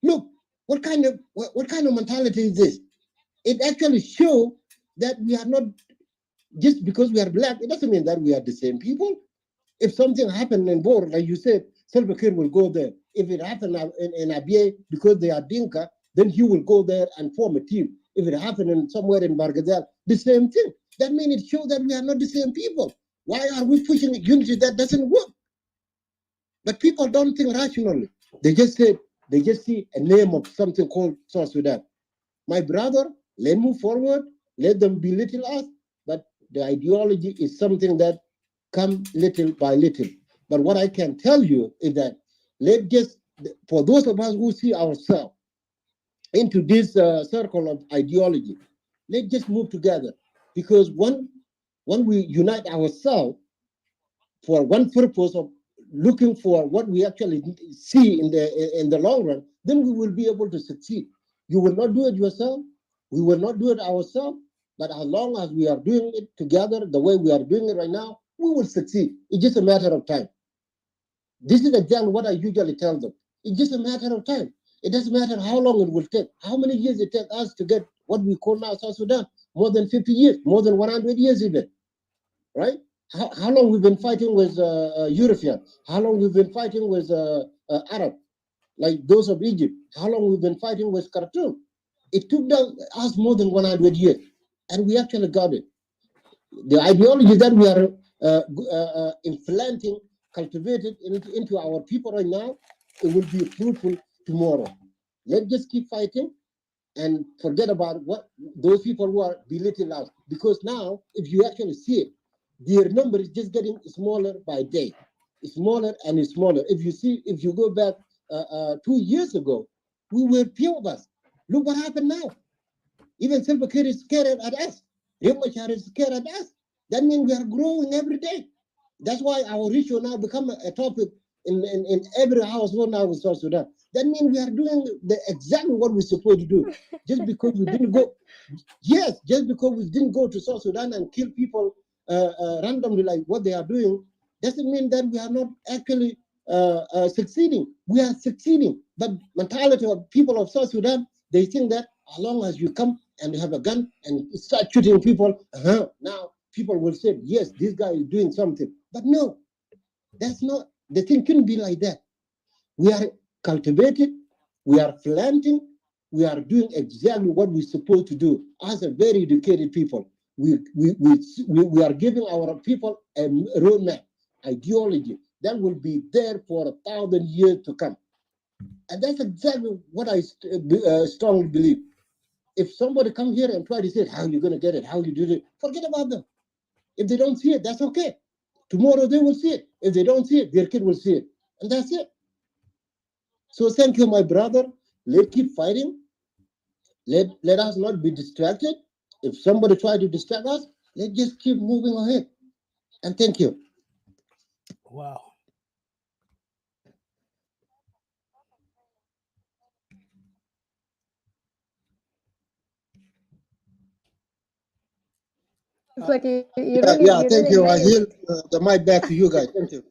Look, what kind of mentality is this? It actually shows that we are not, just because we are black, it doesn't mean that we are the same people. If something happened in Bor, like you said, Salva Kiir will go there. If it happened in Abyei because they are Dinka, then he will go there and form a team. If it happened somewhere in Bargadal, the same thing. That means it shows that we are not the same people. Why are we pushing unity that doesn't work? But people don't think rationally. They just see a name of something called South Sudan. My brother, let's move forward. Let them belittle us. But the ideology is something that comes little by little. But what I can tell you is that for those of us who see ourselves into this circle of ideology, let's just move together. Because when we unite ourselves for one purpose of looking for what we actually see in the long run, then we will be able to succeed. You will not do it yourself. We will not do it ourselves. But as long as we are doing it together, the way we are doing it right now, we will succeed. It's just a matter of time. This is exactly what I usually tell them. It's just a matter of time. It doesn't matter how long it will take, how many years it takes us to get what we call now South Sudan. More than 50 years, more than 100 years even, right? How long we've been fighting with European? How long we've been fighting with Arab, like those of Egypt? How long we've been fighting with Khartoum? It took us more than 100 years, and we actually got it. The ideology that we are implanting, cultivated into our people right now, it will be fruitful tomorrow. Let's just keep fighting and forget about what those people who are belittling us. Because now, if you actually see it, their number is just getting smaller by day, smaller and smaller. If you go back 2 years ago, we were few of us. Look what happened now. Even Salva Kiir is scared at us. Riek Machar is scared at us. That means we are growing every day. That's why our issue now become a topic in every household now in South Sudan. That means we are doing exactly what we're supposed to do. Just because we didn't go, yes, just because we didn't go to South Sudan and kill people randomly like what they are doing, doesn't mean that we are not actually succeeding. We are succeeding. But mentality of people of South Sudan, they think that as long as you come and have a gun and start shooting people, now people will say, yes, this guy is doing something. But no, that's not, the thing couldn't be like that. We are cultivated, we are planting, we are doing exactly what we're supposed to do as a very educated people. We are giving our people a roadmap, ideology that will be there for 1,000 years to come. And that's exactly what I strongly believe. If somebody come here and try to say how you're going to get it, how you do it, forget about them. If they don't see it, that's okay. Tomorrow they will see it. If they don't see it, their kid will see it. And that's it. So thank you, my brother. Let's keep fighting. Let us not be distracted. If somebody try to distract us, let's just keep moving ahead. And thank you. Wow. It's like you Thank really you. I nailed yield it. the mic back to you guys. Thank you.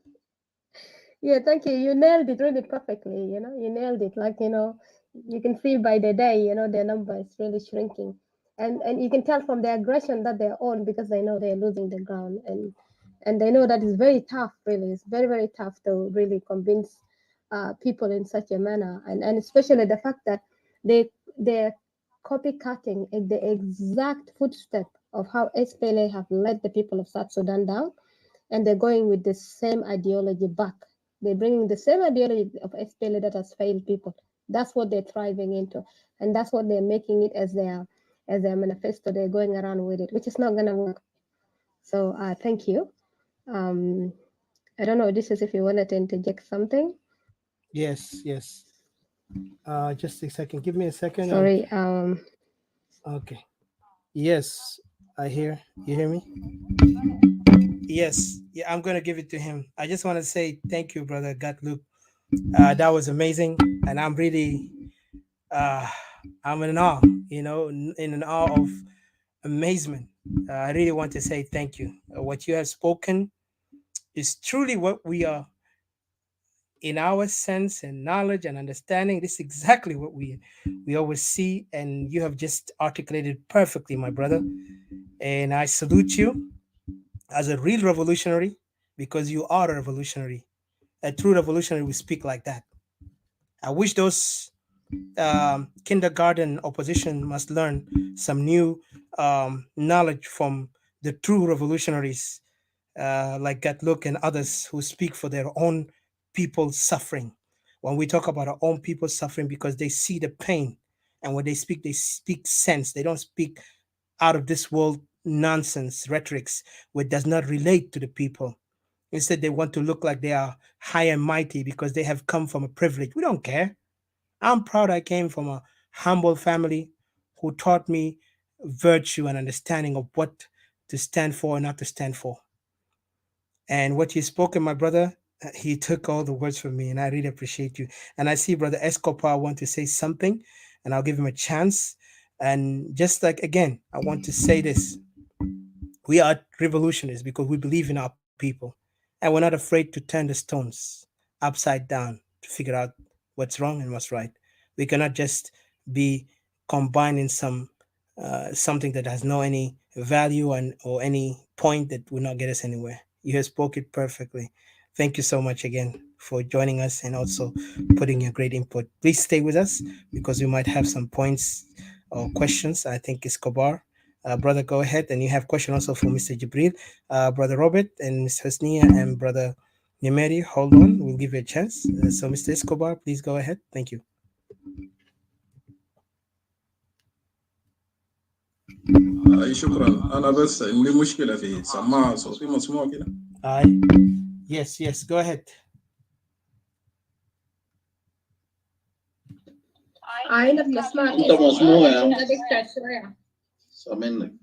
Yeah, thank you. You nailed it really perfectly. You nailed it. Like, you can see by the day, their number is really shrinking. And you can tell from the aggression that they're on because they know they're losing the ground. And they know that it's very tough, really. It's very, very tough to really convince people in such a manner. And especially the fact that they're copycatting the exact footstep of how SPLA have led the people of South Sudan down. And they're going with the same ideology back. They're bringing the same ideology of SPLA that has failed people. That's what they're thriving into, and that's what they're making it as their manifesto. They're going around with it, which is not gonna work. So thank you. I don't know, this is if you wanted to interject something. Yes. Just a second. Give me a second. Sorry. Okay. Yes, I hear. You hear me? Yes. Yeah, I'm gonna give it to him. I just want to say thank you, brother Gatloop. That was amazing, and I'm really, uh, I'm in awe. In an awe of amazement. I really want to say thank you. What you have spoken is truly what we are in our sense and knowledge and understanding. This is exactly what we always see, and you have just articulated perfectly, my brother. And I salute you as a real revolutionary, because you are a revolutionary. A true revolutionary will speak like that. I wish those kindergarten opposition must learn some new knowledge from the true revolutionaries like Gatluk and others who speak for their own people suffering. When we talk about our own people suffering, because they see the pain, and when they speak sense. They don't speak out of this world nonsense rhetorics which does not relate to the people. Instead, they want to look like they are high and mighty because they have come from a privilege. We don't care. I'm proud I came from a humble family who taught me virtue and understanding of what to stand for and not to stand for. And what you spoke, my brother, he took all the words from me, and I really appreciate you. And I see Brother Escobar want to say something, and I'll give him a chance. And just like again, I want to say this: we are revolutionists because we believe in our people, and we're not afraid to turn the stones upside down to figure out what's wrong and what's right. We cannot just be combined in something that has no any value and or any point that will not get us anywhere. You have spoke it perfectly. Thank you so much again for joining us and also putting your great input. Please stay with us because we might have some points or questions. I think Escobar. Brother, go ahead. And you have question also for Mr. Jibril, Brother Robert, and Ms. Hosnia, and Brother Nimeri. Hold on, we'll give you a chance. So, Mr. Escobar, please go ahead. Thank you. اي شكرا. انا بس عندي مشكله في سماعه صوتي مسموع كده. Yes, go ahead. أنا بنسمعك. انت مسموع يا أنت دكتور شوية. سامعني.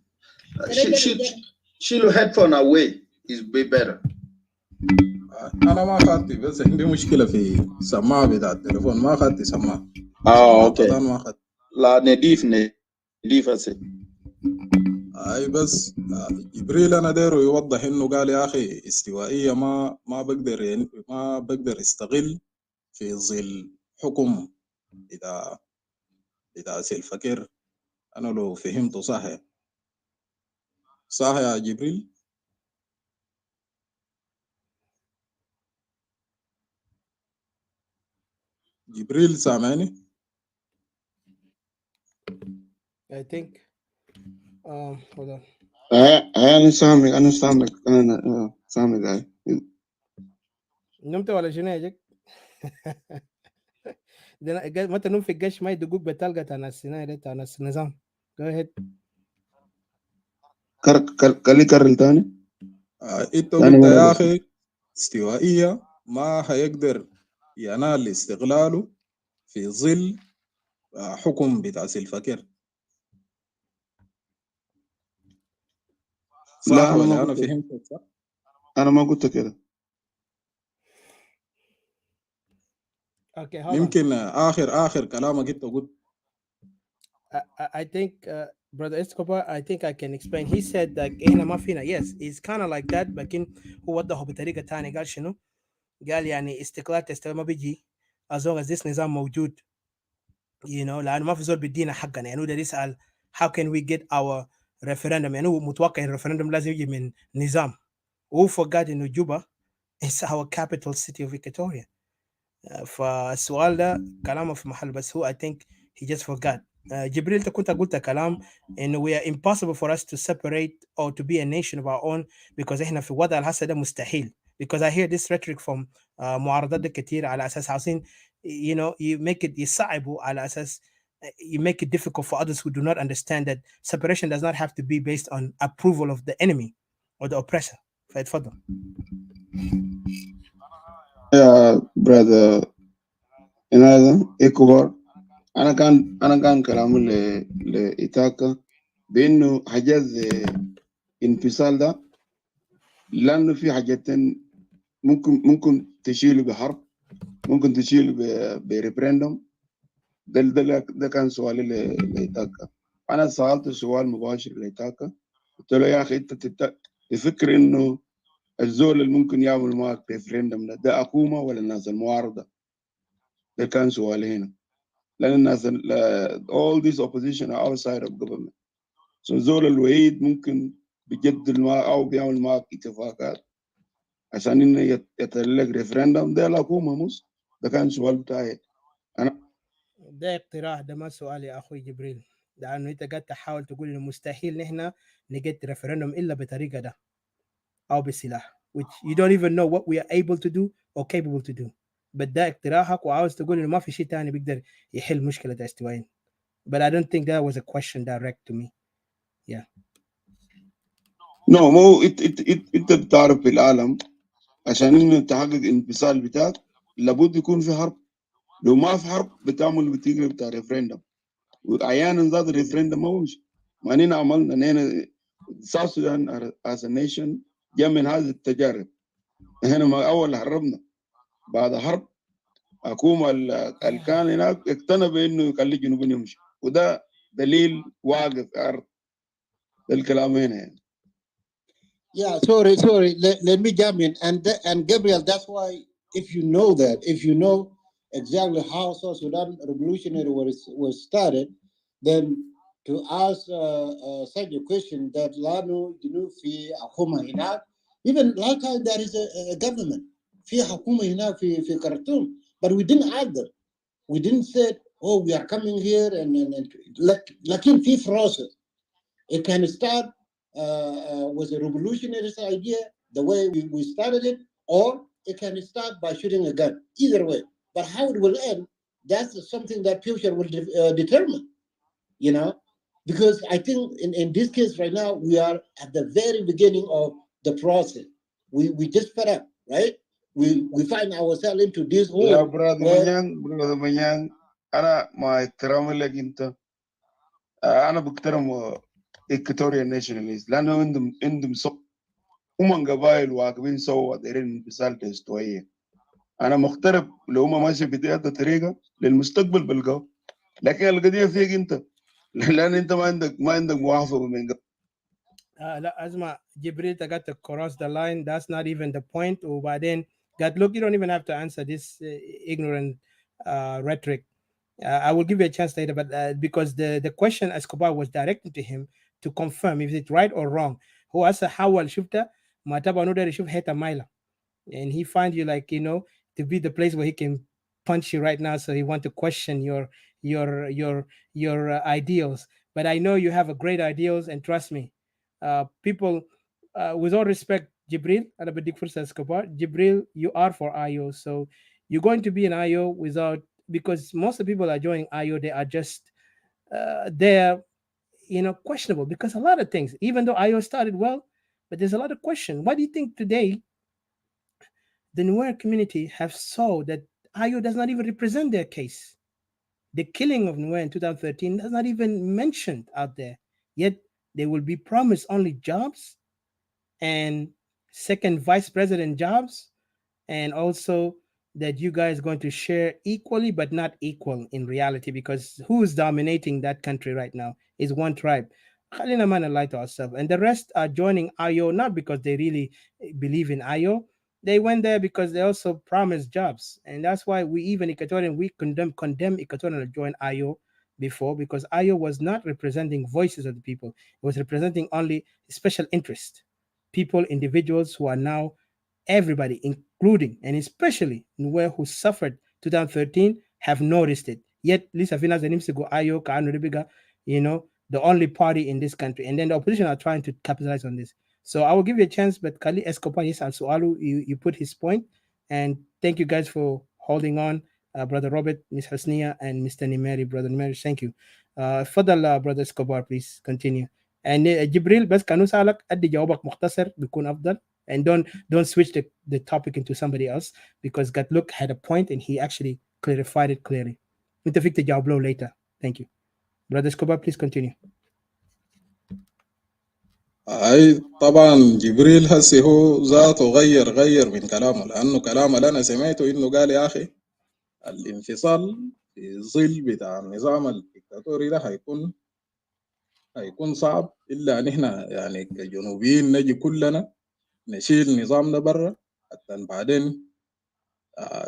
شيلوا headphone away is be better. انا ما اخذت، بس عندي مشكله في سماعه بتاع التليفون، ما اخذت سماعه. اوكي. ما اخذت. لا نضيف هسه. اي بس جبريل انا دايره يوضح انه قال يا اخي استوائيه ما بقدر، يعني ما بقدر استغل في ظل حكم بتاع الفقير. انا لو فهمته صح يا جبريل. جبريل سامعني؟ I think. Hold on. أنا سامعك أنا سامعك هاي. نمت ولا شنو يا جك؟ متى نوم في القش ما يدقوك بتلقى تاع ناس تاع ناس النظام. Go ahead. خلي كرر تاني. انت تاني قلت مرة يا بس. اخي استوائية ما هيقدر ينال استقلاله في ظل حكم بتاع سلفاكير، صح لا أنا ما ولا انا قلت، فهمت صح؟ أنا ما قلت كده. Okay, hold on. يمكن اخر كلامك انت قلت. I think brother Escobar, I think I can explain. He said that إحنا ما فينا. Yes, it's kind of like that. لكن هو وضحه بطريقة تانية. قال شنو؟ قال يعني استقلال تستوى ما بيجي as long as this نظام موجود. لأنه ما في زول بيدينا حقنا. يعني هو ده يسأل how can we get our referendum. يعني هو متوقع الريفرندوم لازم يجي من نظام. وهو forgot إنه جوبا is our capital city of Equatoria. فالسؤال ده كلامه في محل، بس هو I think he just forgot. جبريل انت كنت قلت كلام انه we are impossible for us to separate or to be a nation of our own because احنا في وضع الهسه ده مستحيل. Because I hear this rhetoric from معارضات ده كتير على اساس عاوزين you make it يصعبوا على اساس you make it difficult for others who do not understand that separation does not have to be based on approval of the enemy or the oppressor. فاتفضل. يا brother إن هذا إكبر. أنا كان كلامي لإيتاكا بإنه حاجات زي انفصال ده، لأنه في حاجتين ممكن تشيله بحرب، ممكن تشيله بريفرندوم. ده كان سؤالي لإيتاكا. أنا سألت سؤال مباشر لإيتاكا، قلت له يا أخي أنت تفكر إنه الزول اللي ممكن يعمل معك ريفرندوم ده حكومة ولا الناس المعارضة؟ ده كان سؤالي هنا. لأن الناس all these opposition are outside of government. So الزول الوحيد ممكن بيجدد معك أو بيعمل معك اتفاقات عشان إنه يتلقى ريفرندوم ده الحكومة مش. ده كان سؤال بتاعي أنا. ده اقتراح، ده ما سؤال يا اخوي جبريل. لانه انت قاعد تحاول تقول انه مستحيل نحن نجد ريفرندوم الا بطريقه ده او بسلاح which you don't even know what we are able to do or capable to do. بس ده اقتراحك وعاوز تقول انه ما في شيء تاني بيقدر يحل مشكله استوائين. But I don't think that was a question direct to me. Yeah. نو مو انت بتعرف في العالم عشان انه تحقق انفصال بتاعك لابد يكون في حرب. لو ما في حرب بتعمل بتيجي بتاع ريفرندوم، واحيانا ذات الريفرندوم ما بمشي. ما نحن عملنا نحن South Sudan as a nation جاء من هذه التجارب. هنا ما اول هربنا بعد حرب حكومه اللي كان هناك اقتنع بانه يخلي الجنوبيين يمشي، وده دليل واقف في ارض. ده الكلام هنا يعني. Yeah, sorry. Let me jump in. And Gabriel, that's why if you know exactly how South Sudan revolutionary was started, then to ask such a question that Lanu, fi Hakuma Hinak, even like there is a government, fi Hakuma Hinak, fi Khartoum, but we didn't ask them. We didn't say, oh, we are coming here and like in fi process. It can start with a revolutionary idea, the way we started it, or it can start by shooting a gun. Either way. But how it will end, that's something that future will determine, Because I think in this case right now, we are at the very beginning of the process. We just fed up, right? We find ourselves into this يا hole. برادر مانيان انا مع احترامي لك انت، انا بحترم إكتوريا ناشوناليست لانه عندهم هم قبائل واقفين سوا دايرين انفصال تستوائية. انا مختلف لو هم ماشي بهذه الطريقه للمستقبل بلقاه، لكن القضيه فيك انت لان انت ما عندك موافقه من قبل. لا اسمع جبريل انت got to cross the line. That's not even the point. وبعدين God, look, you don't even have to answer this ignorant rhetoric. I will give you a chance later, but because the question Escobar was directed to him to confirm if it's right or wrong. هو هسه حاول شفته ما تبغى نقدر يشوف حته مايله and he find you like to be the place where he can punch you right now, so he want to question your ideals. but I know you have a great ideals, and trust me, people, with all respect, Jibril, أنا بديك فرصة Escobar. Jibril, you are for IO, so you're going to be an IO without, because most of the people are joining IO, they are just they're questionable because a lot of things, even though IO started well, but there's a lot of question. Why do you think today the Nuer community have saw that IO does not even represent their case? The killing of Nuer in 2013 is not even mentioned out there. Yet they will be promised only jobs and second vice president jobs, and also that you guys going to share equally but not equal in reality, because who is dominating that country right now is one tribe. خلينا ما lie to ourselves, and the rest are joining IO not because they really believe in IO. They went there because they also promised jobs, and that's why we, even Equatorian, we condemn Equatorian to join IO before, because IO was not representing voices of the people. It was representing only special interest people, individuals who are now, everybody, including and especially Nuer who suffered 2013, have noticed it. Yet, Lisa Finas and Imsigo Ayo, Kaanu Ribiga, the only party in this country. And then the opposition are trying to capitalize on this. So I will give you a chance, but Kali Escobar, yes, also Alu, you put his point. And thank you guys for holding on. Brother Robert, Miss Hasnia, and Mr. Nimeri. Brother Nimeri, thank you. Fadal, Brother Escobar, please continue. And Jibril, بس كانوا سألك أدي جوابك مختصر بيكون أفضل, and don't switch the topic into somebody else, because Gatluk had a point and he actually clarified it clearly. انت فيك تجاوب له later. Thank you. Brother Escobar, please continue. اي طبعا جبريل هسي هو ذاته غير من كلامه، لانه كلامه اللي انا سمعته انه قال يا اخي الانفصال في ظل بتاع النظام الدكتاتوري ده هيكون صعب، الا نحن يعني كجنوبيين نجي كلنا نشيل نظامنا برا حتى بعدين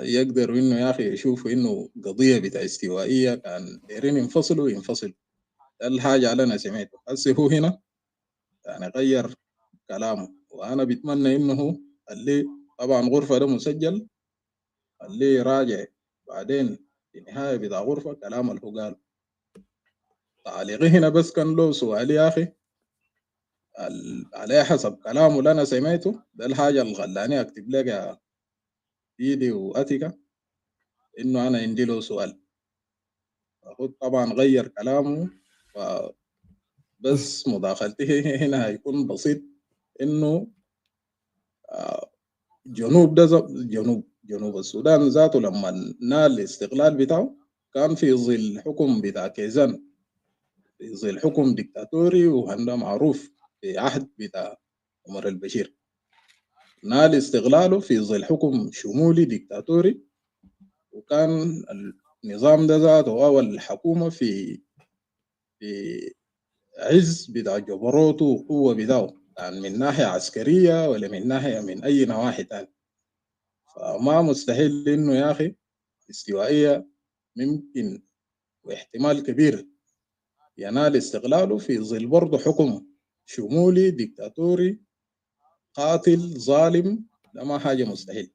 يقدروا انه يا اخي يشوفوا انه قضيه بتاع استوائيه كان دايرين ينفصلوا. ده الحاجه اللي انا سمعته. هسه هو هنا يعني غير كلامه، وانا بتمنى انه اللي طبعا غرفه ده مسجل، اللي يراجع بعدين في النهايه بتاع غرفه كلام اللي هو قال. تعليقي هنا بس كان له سؤال يا اخي، على حسب كلامه اللي انا سمعته ده الحاجه اللي خلاني اكتب لك يا ايدي واتيكا انه انا عندي له سؤال. هو طبعا غير كلامه، بس مداخلتي هنا هيكون بسيط، انه جنوب ده جنوب السودان ذاته لما نال الاستقلال بتاعه كان في ظل حكم بتاع كيزان، في ظل حكم ديكتاتوري، وهذا معروف في عهد بتاع عمر البشير. نال استقلاله في ظل حكم شمولي ديكتاتوري، وكان النظام ده ذاته أو الحكومة في عز بتاع جبروته وقوة بتاعه، يعني من ناحية عسكرية ولا من ناحية من أي نواحي تاني. فما مستحيل إنه يا أخي استوائية ممكن واحتمال كبير ينال استقلاله في ظل برضه حكم شمولي ديكتاتوري قاتل ظالم. ده ما حاجة مستحيل.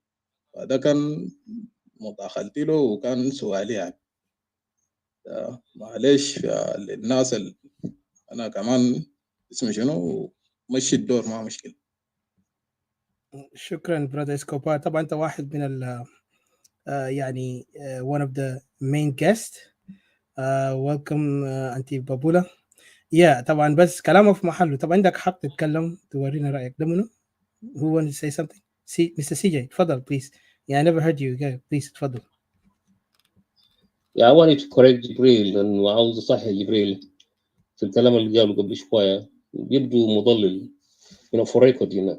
فده كان مداخلتي له وكان سؤالي يعني. معلش للناس أنا كمان اسمي شنو مشي الدور، ما مشكلة. شكرا برادر اسكوبار. طبعا انت واحد من ال يعني one of the main guests. welcome انتي بابولا. طبعا بس كلامه في محله. طبعا عندك حق تتكلم تورينا رايك. ده منو؟ who wants to say something? Mr. CJ تفضل please. I never heard you. Please تفضل. I wanted to correct جبريل، لأنه عاوز أصحح جبريل في الكلام اللي قاله قبل شوية، يبدو مضلل. For record,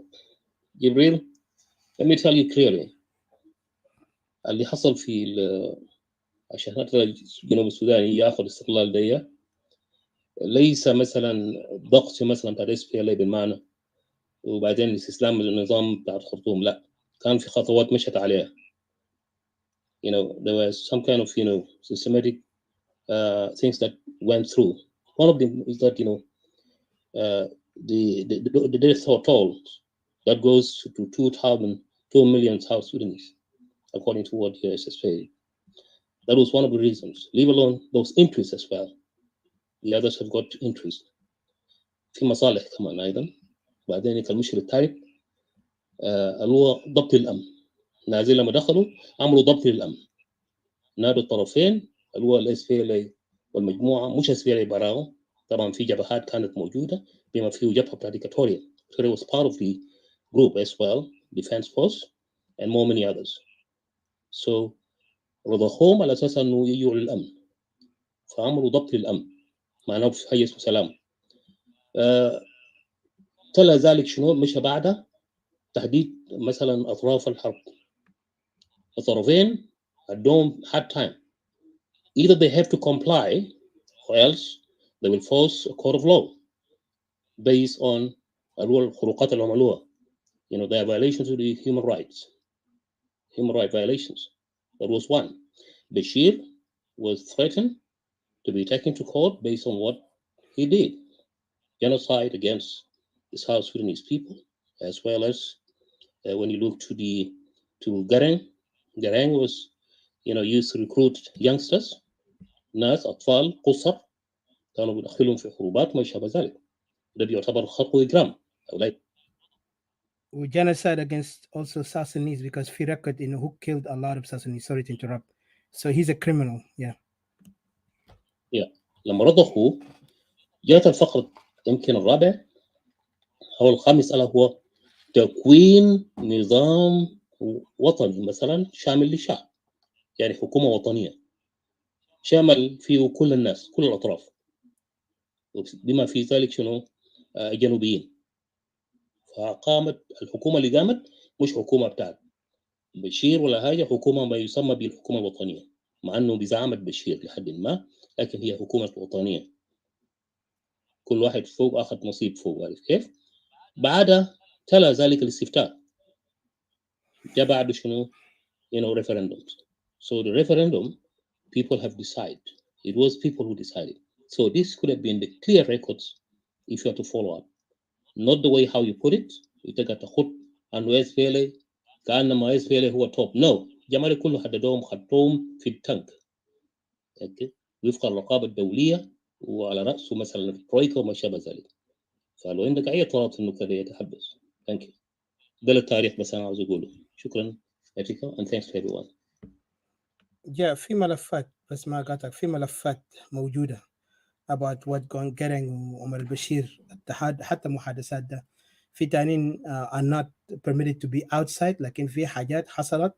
جبريل, let me tell you clearly، اللي حصل في عشان جنوب السودان ياخذ استقلال ده ليس مثلا ضغط مثلا بتاع اس بي ال بالمعنى وبعدين الاستسلام للنظام بتاع الخرطوم، لا، كان في خطوات مشت عليها. There was some kind of systematic things that went through. One of them is that the death toll that goes to 2 million South Sudanese, according to what the SSP. That was one of the reasons, leave alone those interests as well. the others have got interest. في مصالح كمان أيضا. بعدين المشكلة الثالث اللي هو ضبط الأمن. النازل لما دخلوا عملوا ضبط للأمن. نادوا الطرفين اللي هو الاس بي ال والمجموعة مش اس بي ال براهم. طبعا في جبهات كانت موجودة بما فيه جبهة بتاعت إيكواتوريا. So it was part of the group as well, Defense Force and more many others. So رضخوهم على أساس إنه يجوا للأمن. فعملوا ضبط للأمن. معناه في حي اسمه سلام. تلا ذلك شنو مشى بعده تحديد مثلا أطراف الحرب. الطرفين عندهم hard time. Either they have to comply or else they will force a court of law based on الخروقات اللي عملوها. You know, there are violations of the human rights violations. That was one. Bashir was threatened to be taken to court based on what he did. Genocide against the South Sudanese people, as well as when you look to Garang. Garang was, used to recruit youngsters, ناس أطفال قصر كانوا بيدخلهم في حروبات وما شابه ذلك. ده بيعتبر خطأ وإجرام. Genocide against also South Sudanese because في record who killed a lot of South Sudanese. Sorry to interrupt. So he's a criminal. Yeah. لما رضخوا جاءت الفقرة يمكن الرابع أو الخامس ألا هو تكوين نظام وطني مثلا شامل للشعب. يعني حكومة وطنية شامل فيه كل الناس كل الأطراف بما في ذلك شنو جنوبيين. فقامت الحكومة اللي قامت مش حكومة بتاعت بشير ولا حاجة، حكومة ما يسمى بالحكومة الوطنية، مع أنه بزعامة بشير لحد ما، لكن هي حكومة وطنية. كل واحد فوق أخذ نصيب فوق. عارف كيف؟ بعدها تلا ذلك الاستفتاء جاء بعد شنو referendums. So the referendum people have decided. It was people who decided. So this could have been the clear records if you have to follow up. Not the way how you put it. أنت قاعد تاخد أنه SPLA كأنما SPLA هو توب. No. جماعة كله حددوهم خدتهم في التانك. Okay. وفق الرقابة الدولية وعلى رأسه مثلا الترويكا وما شابه ذلك. فلو عندك أي اعتراض إنه كذا يتحدث. Thank you. ده التاريخ بس أنا عاوز أقوله. شكرا أتيكا and thanks to everyone. في ملفات بس ما قاطعك، في ملفات موجودة about what getting عمر البشير اتحاد حتى محادثات ده في تانيين are not permitted to be outside، لكن في حاجات حصلت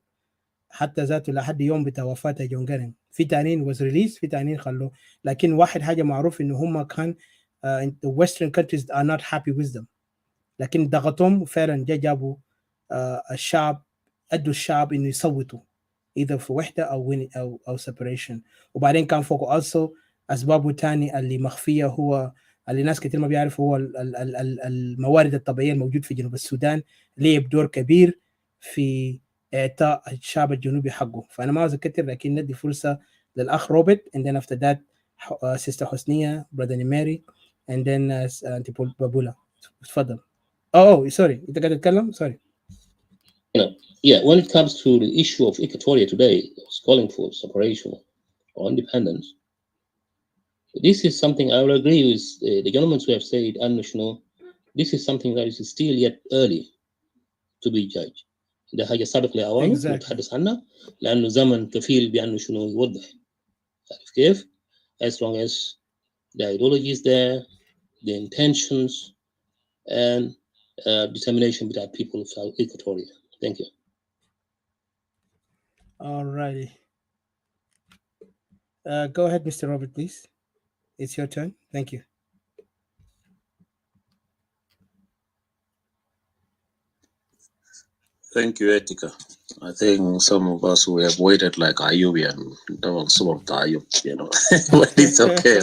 حتى ذاته لحد يوم بتاع وفاة جون جارين. في تانيين was released، في تانيين خلوه. لكن واحد حاجة معروف إنه هم كان the western countries are not happy with them، لكن ضغطهم فعلا جابوا الشعب، أدوا الشعب إنه يصوتوا either في وحدة أو separation. وبعدين كان فوق also أسبابه تاني اللي مخفية، هو اللي ناس كتير ما بيعرفوا، هو الموارد الطبيعية الموجود في جنوب السودان ليه بدور كبير في إعطاء الشعب الجنوبي حقه. فأنا ما عاوز أكتر، لكن ندي فرصة للأخ روبرت and then after that sister حسنية brother ماري and then أنتي بابولا. تفضل. sorry أنت قاعد تتكلم. sorry. Yeah, when it comes to the issue of Equatoria today, it's calling for separation or independence. This is something I will agree with the gentlemen who have said, this is something that is still yet early to be judged. ده حاجة سابق لأوانه نتحدث عنها لأنه زمن كفيل بأنه يوضح. عارف كيف؟ As long as the ideology is there, the intentions and determination between people of South Equatoria. Thank you. All righty. Go ahead, Mr. Robert, please. It's your turn. Thank you. Thank you, Etika. I think some of us we have waited like Ayubi and some of the Ayub, but it's okay.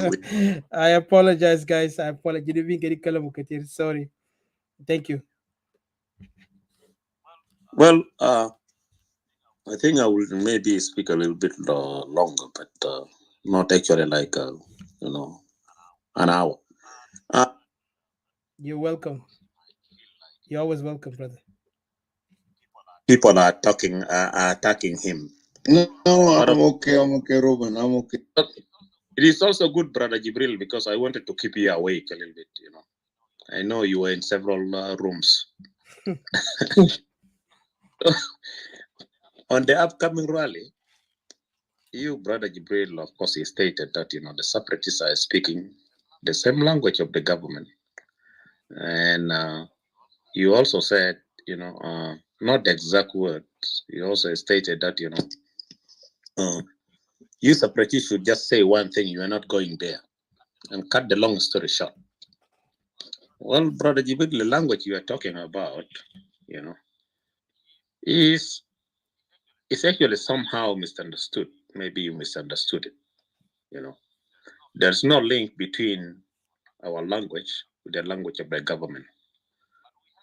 I apologize, guys. I apologize. You didn't get it. Sorry. Thank you. Well, I think I will maybe speak a little bit longer, but not actually like an hour. You're welcome. You're always welcome, brother. People are attacking him. No, I'm okay, Ruben. I'm okay. It is also good, Brother Jibril, because I wanted to keep you awake a little bit, you know. I know you were in several rooms. On the upcoming rally, you, Brother Jibril, of course, he stated that, you know, the separatists are speaking the same language of the government. And you also said, you know, not the exact words, you also stated that, you know, you separatists should just say one thing, you are not going there. And cut the long story short. Well, Brother Jibril, the language you are talking about, you know, is actually somehow misunderstood. Maybe you misunderstood it, you know. There's no link between our language with the language of the government.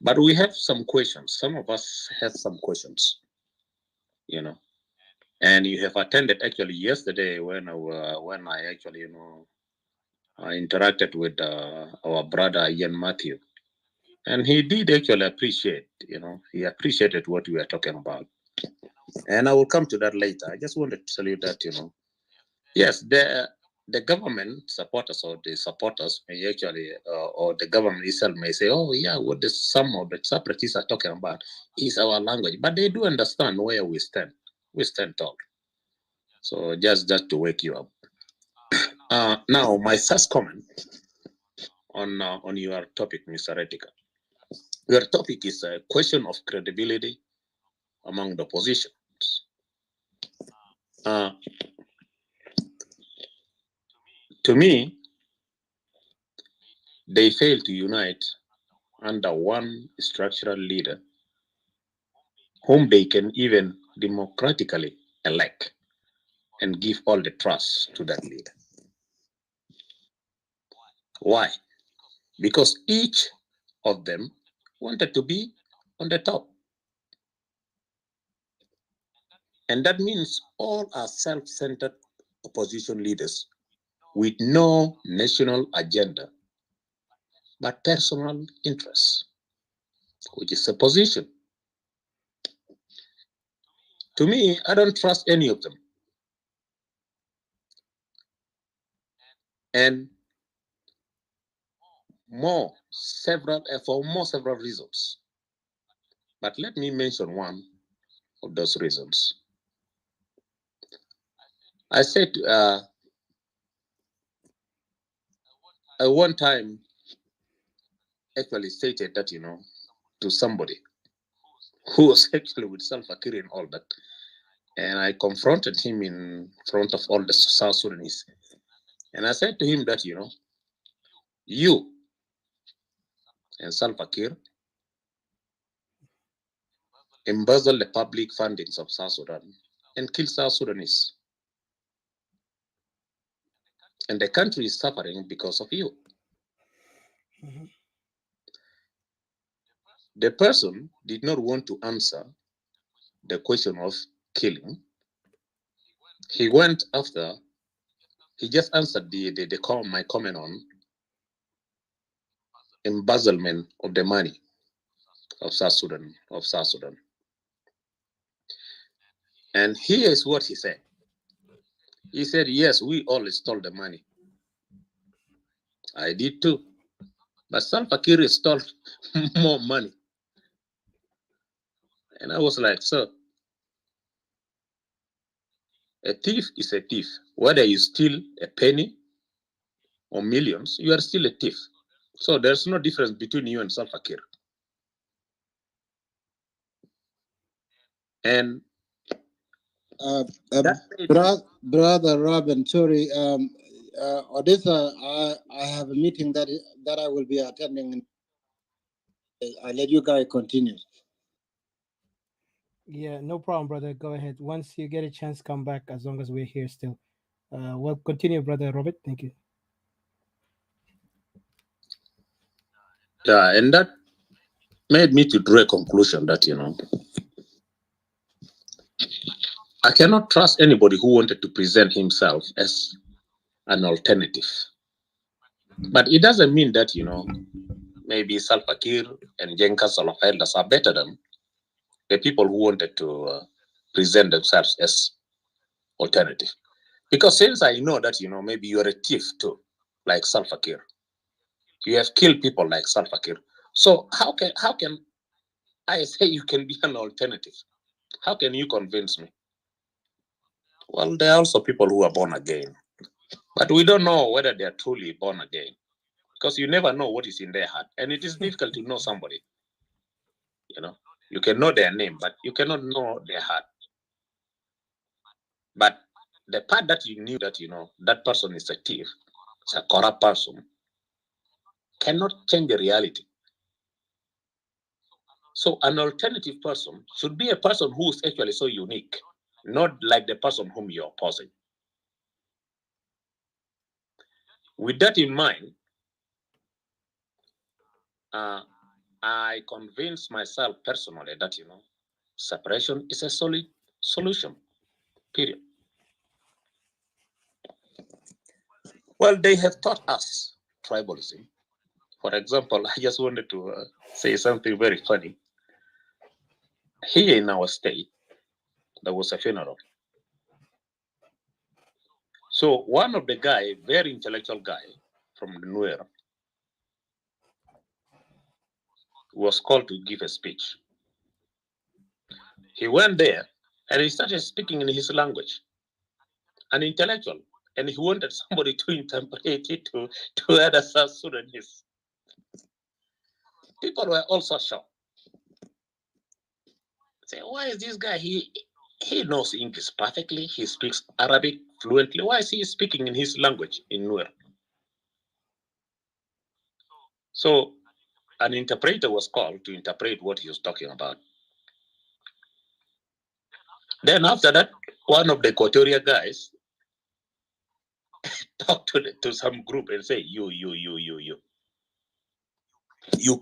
But we have some questions. Some of us have some questions, you know. And you have attended actually yesterday when I actually, you know, I interacted with our brother Ian Matthew. And he did actually appreciate, you know, he appreciated what we were talking about. And I will come to that later. I just wanted to tell you that, you know, yes, the government supporters or the supporters may actually, or the government itself may say, oh, yeah, what some of the separatists are talking about is our language. But they do understand where we stand. We stand tall. So just to wake you up. Now, my first comment on your topic, Mr. Etika. Your topic is a question of credibility among the opposition. To me, they fail to unite under one structural leader whom they can even democratically elect and give all the trust to that leader. Why? Because each of them wanted to be on the top. And that means all are self-centered opposition leaders with no national agenda, but personal interests, which is a position. To me, I don't trust any of them. And for several reasons. But let me mention one of those reasons. I said at one time actually stated that, you know, to somebody who was actually with Salva Kiir and all that. And I confronted him in front of all the South Sudanese. And I said to him that, you know, you and Salva Kiir embezzle the public fundings of South Sudan and kill South Sudanese. And the country is suffering because of you. Mm-hmm. The person did not want to answer the question of killing. He went after, he just answered my comment on embezzlement of the money of South Sudan. And here is what he said. He said, yes, we all stole the money. I did too. But Salva Kiir stole more money. And I was like, sir, a thief is a thief. Whether you steal a penny or millions, you are still a thief. So there's no difference between you and Salva Kiir. And brother Robin, sorry, Odessa, I have a meeting that I will be attending. I'll let you guys continue. Yeah, no problem, brother. Go ahead. Once you get a chance, come back as long as we're here still. We'll continue, brother Robert. Thank you. Yeah, and that made me to draw a conclusion that, you know, I cannot trust anybody who wanted to present himself as an alternative. But it doesn't mean that, you know, maybe Salva Kiir and Jenkins of elders are better than the people who wanted to present themselves as alternative. Because since I know that, maybe you're a thief too, like Salva Kiir. You have killed people like Salva Kiir. So how can I say you can be an alternative? How can you convince me? Well, there are also people who are born again, but we don't know whether they are truly born again, because you never know what is in their heart, and it is difficult to know somebody. You can know their name, but you cannot know their heart. But the part that you knew that that person is a thief, it's a corrupt person, cannot change the reality. So an alternative person should be a person who is actually so unique, not like the person whom you're opposing. With that in mind, I convinced myself personally that separation is a solid solution. Period. Well, they have taught us tribalism. For example, I just wanted to say something very funny. Here in our state, there was a funeral. So one of the guy, very intellectual guy from the Nuer, was called to give a speech. He went there and he started speaking in his language, an intellectual, and he wanted somebody to interpret it to other South Sudanese. People were also shocked. Say, why is this guy? He knows English perfectly. He speaks Arabic fluently. Why is he speaking in his language in Nuer? So an interpreter was called to interpret what he was talking about. Then after that, one of the Equatorial guys talked to some group and say, you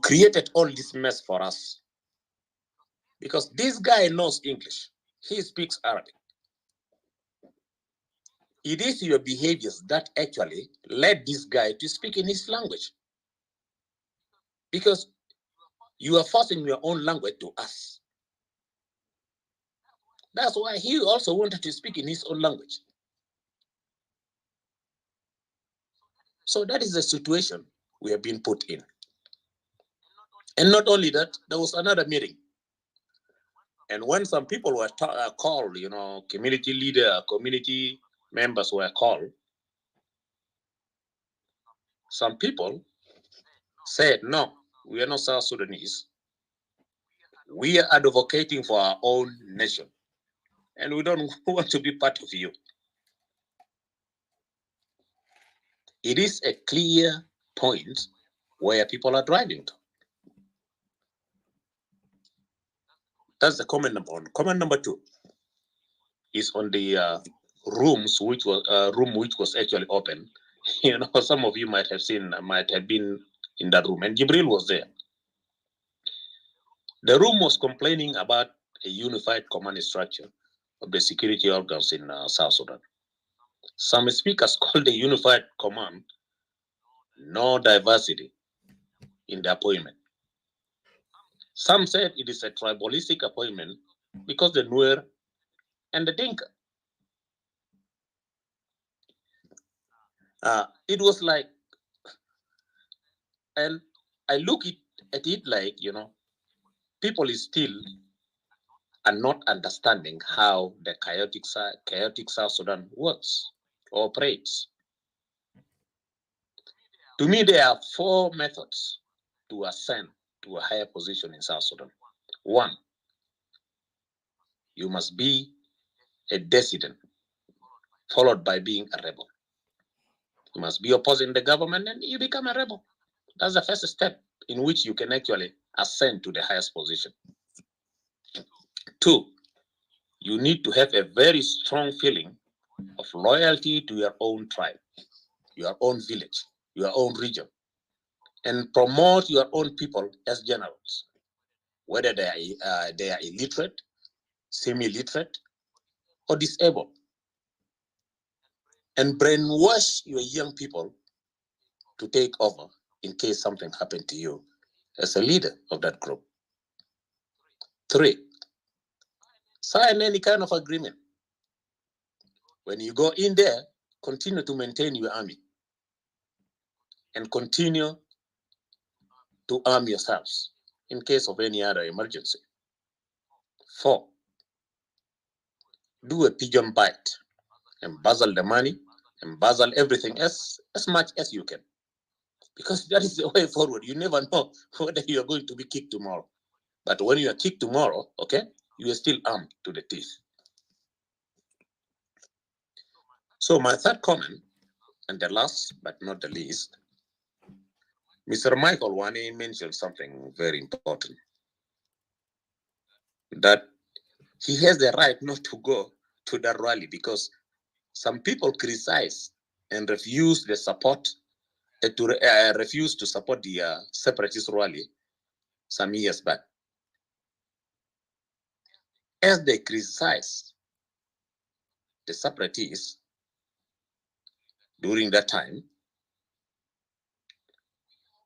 created all this mess for us. Because this guy knows English. He speaks Arabic. It is your behaviors that actually led this guy to speak in his language. Because you are forcing your own language to us. That's why he also wanted to speak in his own language. So that is the situation we have been put in. And not only that, there was another meeting. And when some people were called, community leader, community members were called, some people said, no, we are not South Sudanese. We are advocating for our own nation. And we don't want to be part of you. It is a clear point where people are driving to. That's the comment number one. Comment number two is on the room which was actually open. Some of you might have been in that room, and Jibril was there. The room was complaining about a unified command structure of the security organs in South Sudan. Some speakers called the unified command no diversity in the appointment. Some said it is a tribalistic appointment because the Nuer and the Dinka. It was like, and I look at it like, people is still are not understanding how the chaotic South Sudan works or operates. To me, there are four methods to ascend to a higher position in South Sudan. One, you must be a dissident, followed by being a rebel. You must be opposing the government and you become a rebel. That's the first step in which you can actually ascend to the highest position. Two, you need to have a very strong feeling of loyalty to your own tribe, your own village, your own region, and promote your own people as generals, whether they are illiterate, semi-literate, or disabled, and brainwash your young people to take over in case something happened to you as a leader of that group. Three, sign any kind of agreement When you go in there, continue to maintain your army and continue to arm yourselves in case of any other emergency. 4, do a pigeon bite, embezzle the money, embezzle everything else as much as you can. Because that is the way forward. You never know whether you are going to be kicked tomorrow. But when you are kicked tomorrow, okay, you are still armed to the teeth. So my third comment, and the last but not the least, Mr. Michael Wane mentioned something very important, that he has the right not to go to that rally because some people criticize and refuse the support, refuse to support the separatist rally some years back. As they criticize the separatists during that time,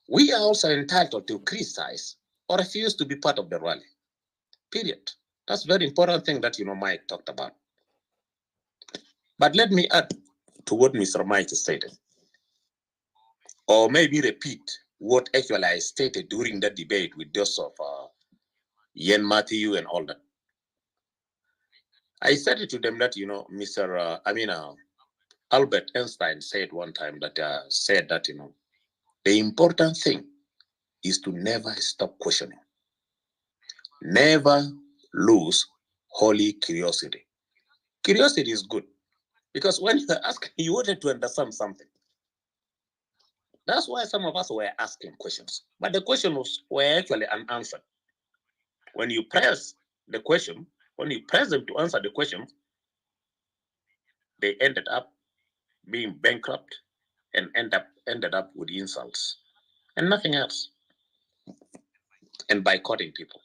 we are also entitled to criticize or refuse to be part of the rally. Period. That's a very important thing that Mike talked about. But let me add to what Mr. Mike stated, or maybe repeat what actually I stated during that debate with those of Yen Matthew and all that. I said it to them that Mr. Albert Einstein said one time that the important thing is to never stop questioning. Never lose holy curiosity. Curiosity is good because when you ask, you wanted to understand something. That's why some of us were asking questions, but the questions were actually unanswered. When you press the question, when you press them to answer the question, they ended up being bankrupt and ended up with insults and nothing else, and boycotting people.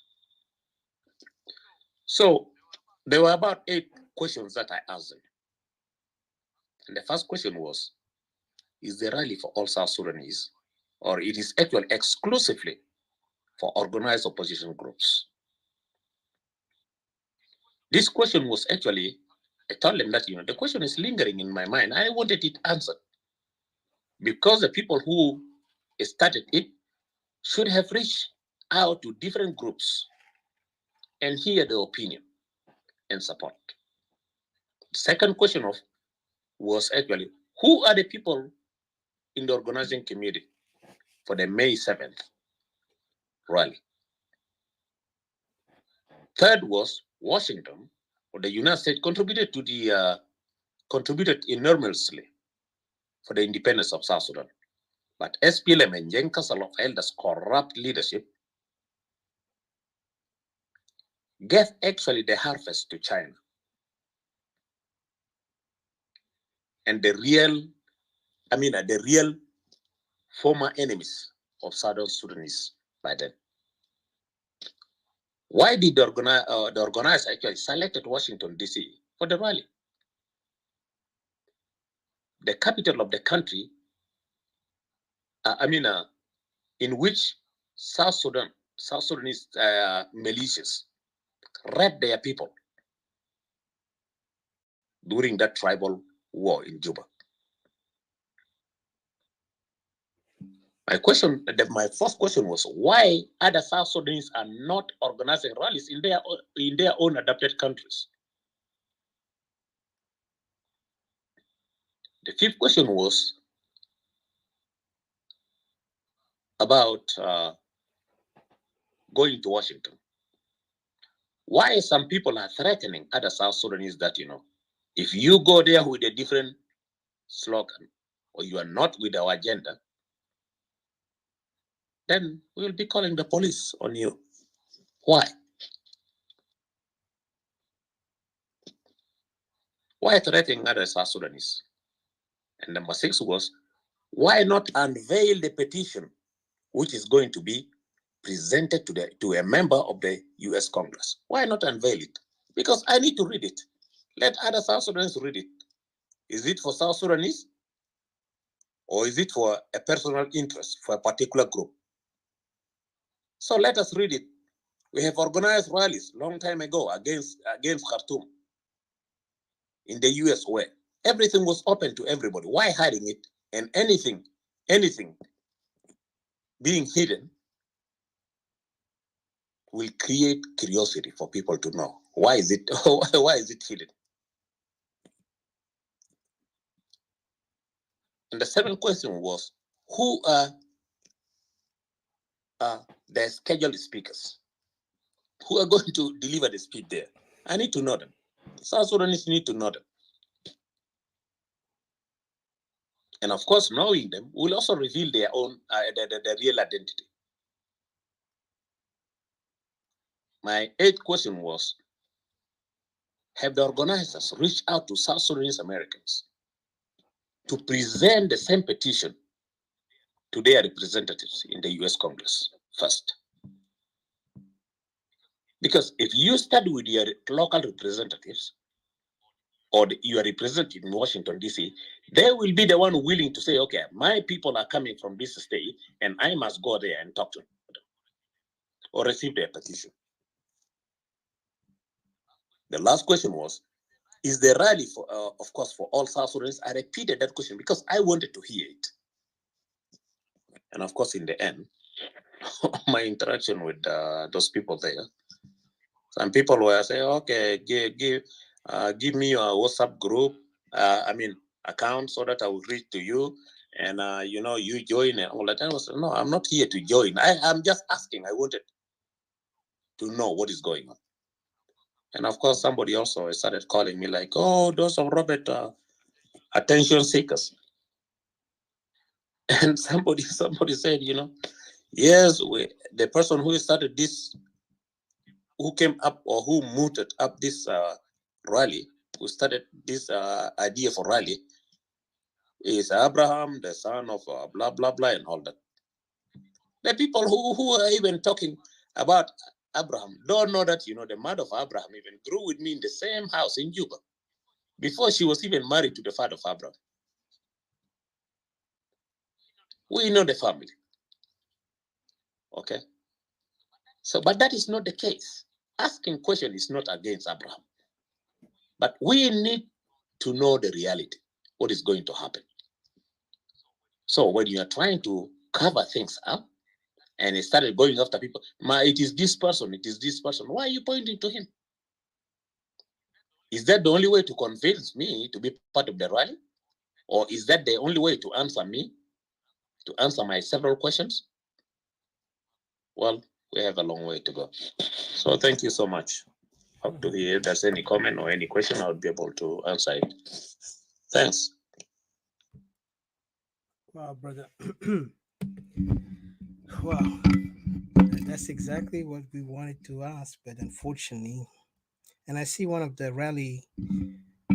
So there were about 8 questions that I asked them. And the first question was, is the rally for all South Sudanese, or it is actually exclusively for organized opposition groups? This question was actually, I told them that, the question is lingering in my mind. I wanted it answered because the people who started it should have reached out to different groups and hear the opinion and support. Second question was actually, who are the people in the organizing committee for the May 7th rally? Third was Washington or the United States contributed enormously for the independence of South Sudan. But SPLM and Jen Council of Elders' corrupt leadership gave actually the harvest to China. And the real former enemies of Southern Sudanese by then. Why did the organizers actually selected Washington, D.C. for the rally? The capital of the country, in which South Sudanese militias raped their people during that tribal war in Juba. My first question was, why other South Sudanese are not organizing rallies in their own adopted countries? The fifth question was about going to Washington. Why some people are threatening other South Sudanese that, if you go there with a different slogan or you are not with our agenda, then we'll be calling the police on you. Why? Why threatening other South Sudanese? And number 6 was, why not unveil the petition which is going to be presented to a member of the US Congress? Why not unveil it? Because I need to read it. Let other South Sudanese read it. Is it for South Sudanese? Or is it for a personal interest for a particular group? So let us read it. We have organized rallies long time ago against Khartoum in the US way. Everything was open to everybody. Why hiding it? And anything being hidden will create curiosity for people to know. Why is it hidden? And the seventh question was, who are the scheduled speakers who are going to deliver the speech there? I need to know them. South Sudanese need to know them. And of course, knowing them will also reveal their own, the real identity. My eighth question was, have the organizers reached out to South Sudanese Americans to present the same petition to their representatives in the US Congress first? Because if you start with your local representatives or your representative in Washington, D.C., they will be the one willing to say, okay, my people are coming from this state and I must go there and talk to them or receive their petition. The last question was, is the rally for, of course, for all South Sudanese? I repeated that question because I wanted to hear it. And of course, in the end, my interaction with those people there, some people were saying, okay, give me your WhatsApp group, account so that I will reach to you and, you join and all that. I was, no, I'm not here to join. I'm just asking. I wanted to know what is going on. And of course, somebody also started calling me like, oh, those are Robert attention seekers. And somebody said, yes, the person who started this, who came up or who mooted up this rally, who started this idea for rally, is Abraham, the son of blah, blah, blah, and all that. The people who are even talking about Abraham don't know that, the mother of Abraham even grew with me in the same house in Juba before she was even married to the father of Abraham. We know the family. Okay? So, but that is not the case. Asking question is not against Abraham. But we need to know the reality, what is going to happen. So when you are trying to cover things up and it started going after people, it is this person, why are you pointing to him? Is that the only way to convince me to be part of the rally? Or is that the only way to answer me, to answer my several questions? Well, we have a long way to go. So thank you so much. Hope to hear if there's any comment or any question, I would be able to answer it. Thanks. Wow, brother. Wow. That's exactly what we wanted to ask, but unfortunately, and I see one of the rally,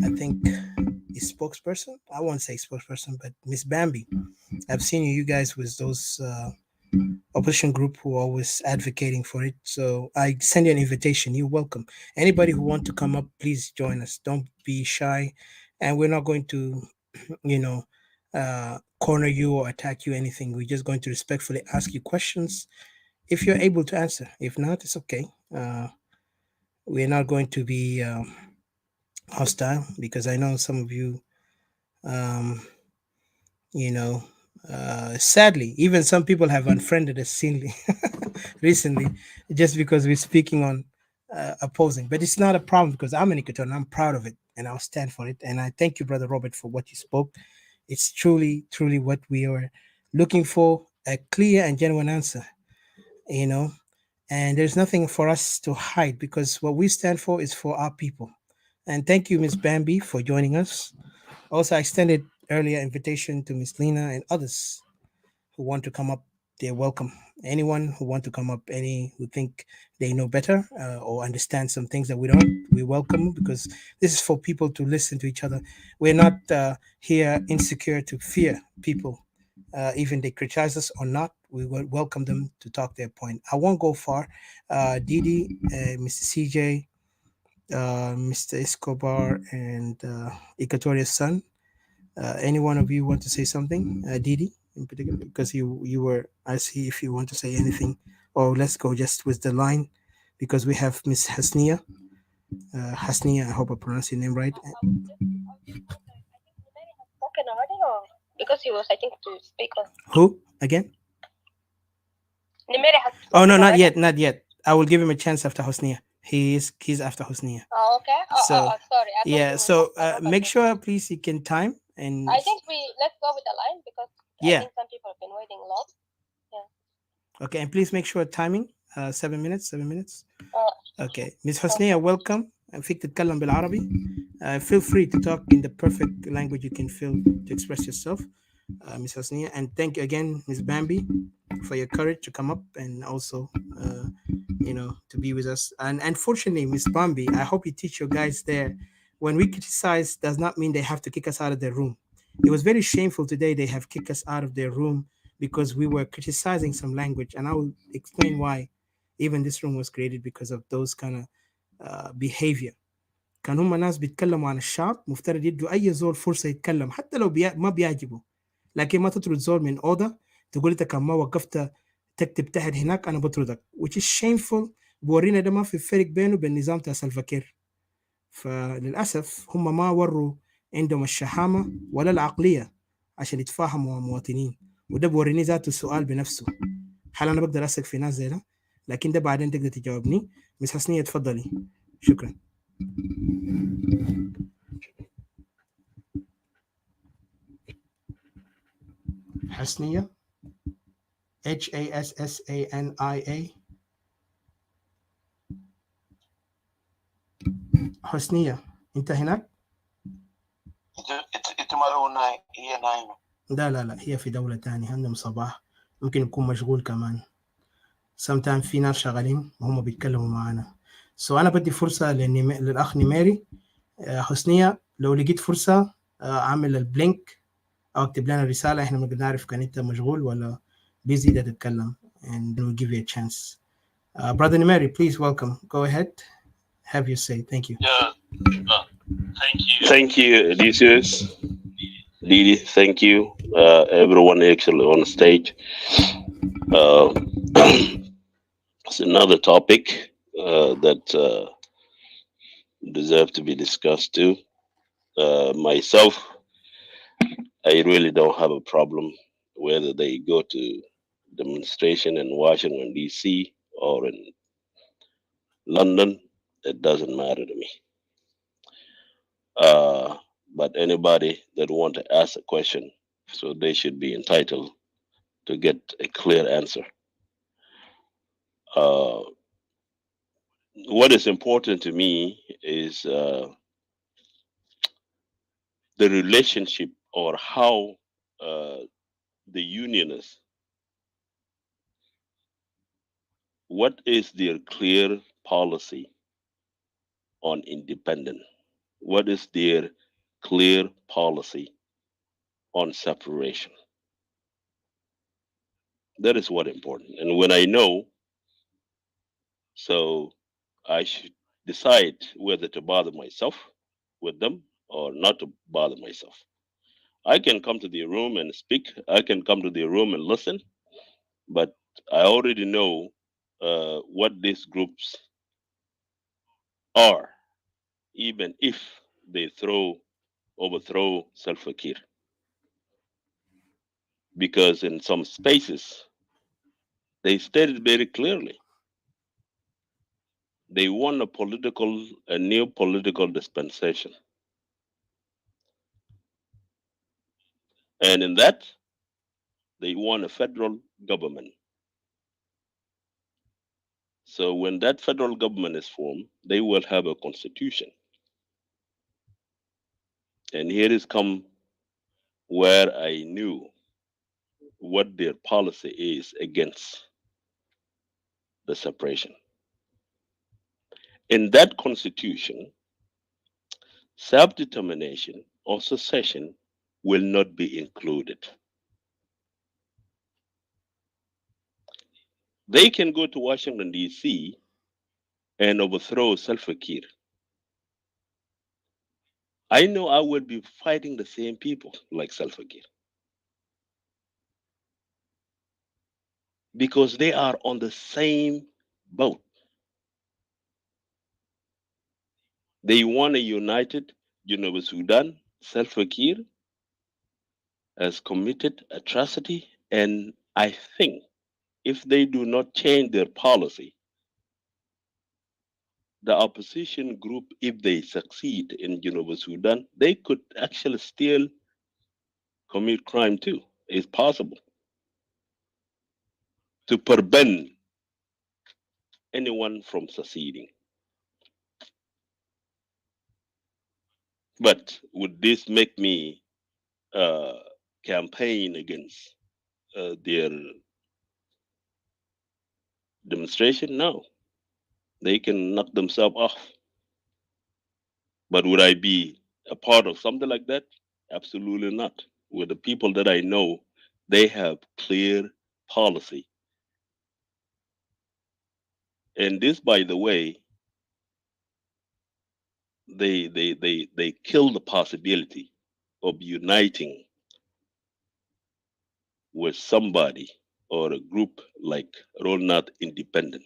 I think, is spokesperson. I won't say spokesperson, but Miss Bambi. I've seen you guys with those opposition group who are always advocating for it. So I send you an invitation. You're welcome. Anybody who want to come up, please join us. Don't be shy, and we're not going to, corner you or attack you. Anything. We're just going to respectfully ask you questions if you're able to answer. If not, it's okay. We're not going to be hostile because I know some of you, um, you know, sadly, even some people have unfriended us recently just because we're speaking on opposing. But it's not a problem because I'm an Equatorian. I'm proud of it and I'll stand for it. And I thank you, Brother Robert, for what you spoke. It's truly, truly what we are looking for, a clear and genuine answer, and there's nothing for us to hide because what we stand for is for our people. And thank you, Miss Bambi, for joining us. Also, I extended earlier invitation to Miss Lena and others who want to come up. They're welcome. Anyone who want to come up, any who think they know better or understand some things that we don't, we welcome because this is for people to listen to each other. We're not here insecure to fear people. Even they criticize us or not, we will welcome them to talk their point. I won't go far. Didi, Mr. CJ, Mr. Escobar, and Equatoria's son. Any one of you want to say something? Didi, in particular, because you were. I see if you want to say anything. Or let's go just with the line, because we have Miss Hasnia. Hasnia, I hope I pronounced your name right. spoken already, or because he was, I think, to speak on. Who again? Nimeri has Oh spoken no, not already. yet, not yet. I will give him a chance after Hosnia. He's after Hosnia. Oh, okay. So Sorry. I thought yeah, he was so after make Robert. sure please you can time and I think let's go with the line because I yeah. think some people have been waiting long. Yeah. Okay, and please make sure timing 7 minutes, 7 minutes. Uh, Okay, Miss Hosnia, welcome. فيك تتكلم بالعربي. Feel free to talk in the perfect language you can feel to express yourself, Miss Hosnia. And thank you again, Miss Bambi, for your courage to come up and also, to be with us. And unfortunately, Miss Bambi, I hope you teach your guys there. When we criticize, does not mean they have to kick us out of their room. It was very shameful today. They have kicked us out of their room because we were criticizing some language, and I will explain why. Even this room was created because of those kind of behavior. كان هم ناس بيتكلموا عن الشعب، مفترض يدوا اي زول فرصه يتكلم حتى لو ما بيعجبه، لكن ما تطرد زول من اوضه تقول انت كان ما وقفت تكتب تحت هناك انا بطردك، which is shameful. بورينا ده ما في فرق بينه وبين نظام تاع سلفكير. فللاسف هم ما وروا عندهم الشهامه ولا العقليه عشان يتفاهموا مع المواطنين، وده بوريني ذاته السؤال بنفسه، هل انا بقدر اثق في ناس زي ده؟ لكن ده بعدين تقدر تجاوبني. مس حسنيه تفضلي. شكرا. حسنية HASSANIA. حسنية انت هناك؟ هي نايمة. لا هي في دولة تانية، عندهم صباح، ممكن يكون مشغول كمان. sometimes في ناس شغالين وهم بيتكلموا معانا. أنا بدي فرصة للأخ نميري. حسنية لو لقيت فرصة عامل البلينك أو اكتب لنا رسالة، إحنا ما نعرف كان أنت مشغول ولا بيزي ده تتكلم and we'll give you a chance. Brother Nimeri, please welcome. Go ahead. Have your say. Thank you. Yeah. Thank you, Odysseus. Didi, thank you. Everyone actually on stage. Uh, it's another topic that deserve to be discussed too. Myself, I really don't have a problem whether they go to demonstration in Washington D.C. or in London. It doesn't matter to me. But anybody that want to ask a question, so they should be entitled to get a clear answer. What is important to me is the relationship or how the unionists, what is their clear policy on independence? What is their clear policy on separation? That is what important. And when I know, so I should decide whether to bother myself with them or not to bother myself. I can come to the room and speak. I can come to the room and listen, but I already know what these groups are, even if they overthrow Salva Kiir. Because in some spaces, they stated very clearly they want a new political dispensation. And in that, they want a federal government. So when that federal government is formed, they will have a constitution. And here is come where I knew what their policy is against the separation. In that constitution, self-determination or secession will not be included. They can go to Washington, D.C. and overthrow Salva Kiir. I know I will be fighting the same people like Salva Kiir because they are on the same boat. They want a united Sudan, Salva Kiir, has committed atrocity, and I think if they do not change their policy, the opposition group, if they succeed in Sudan, they could actually still commit crime too. It's possible to prevent anyone from succeeding. But would this make me campaign against their demonstration? No, they can knock themselves off. But would I be a part of something like that? Absolutely not. With the people that I know, they have clear policy. And this, by the way, they kill the possibility of uniting with somebody or a group like Roll Not Independent.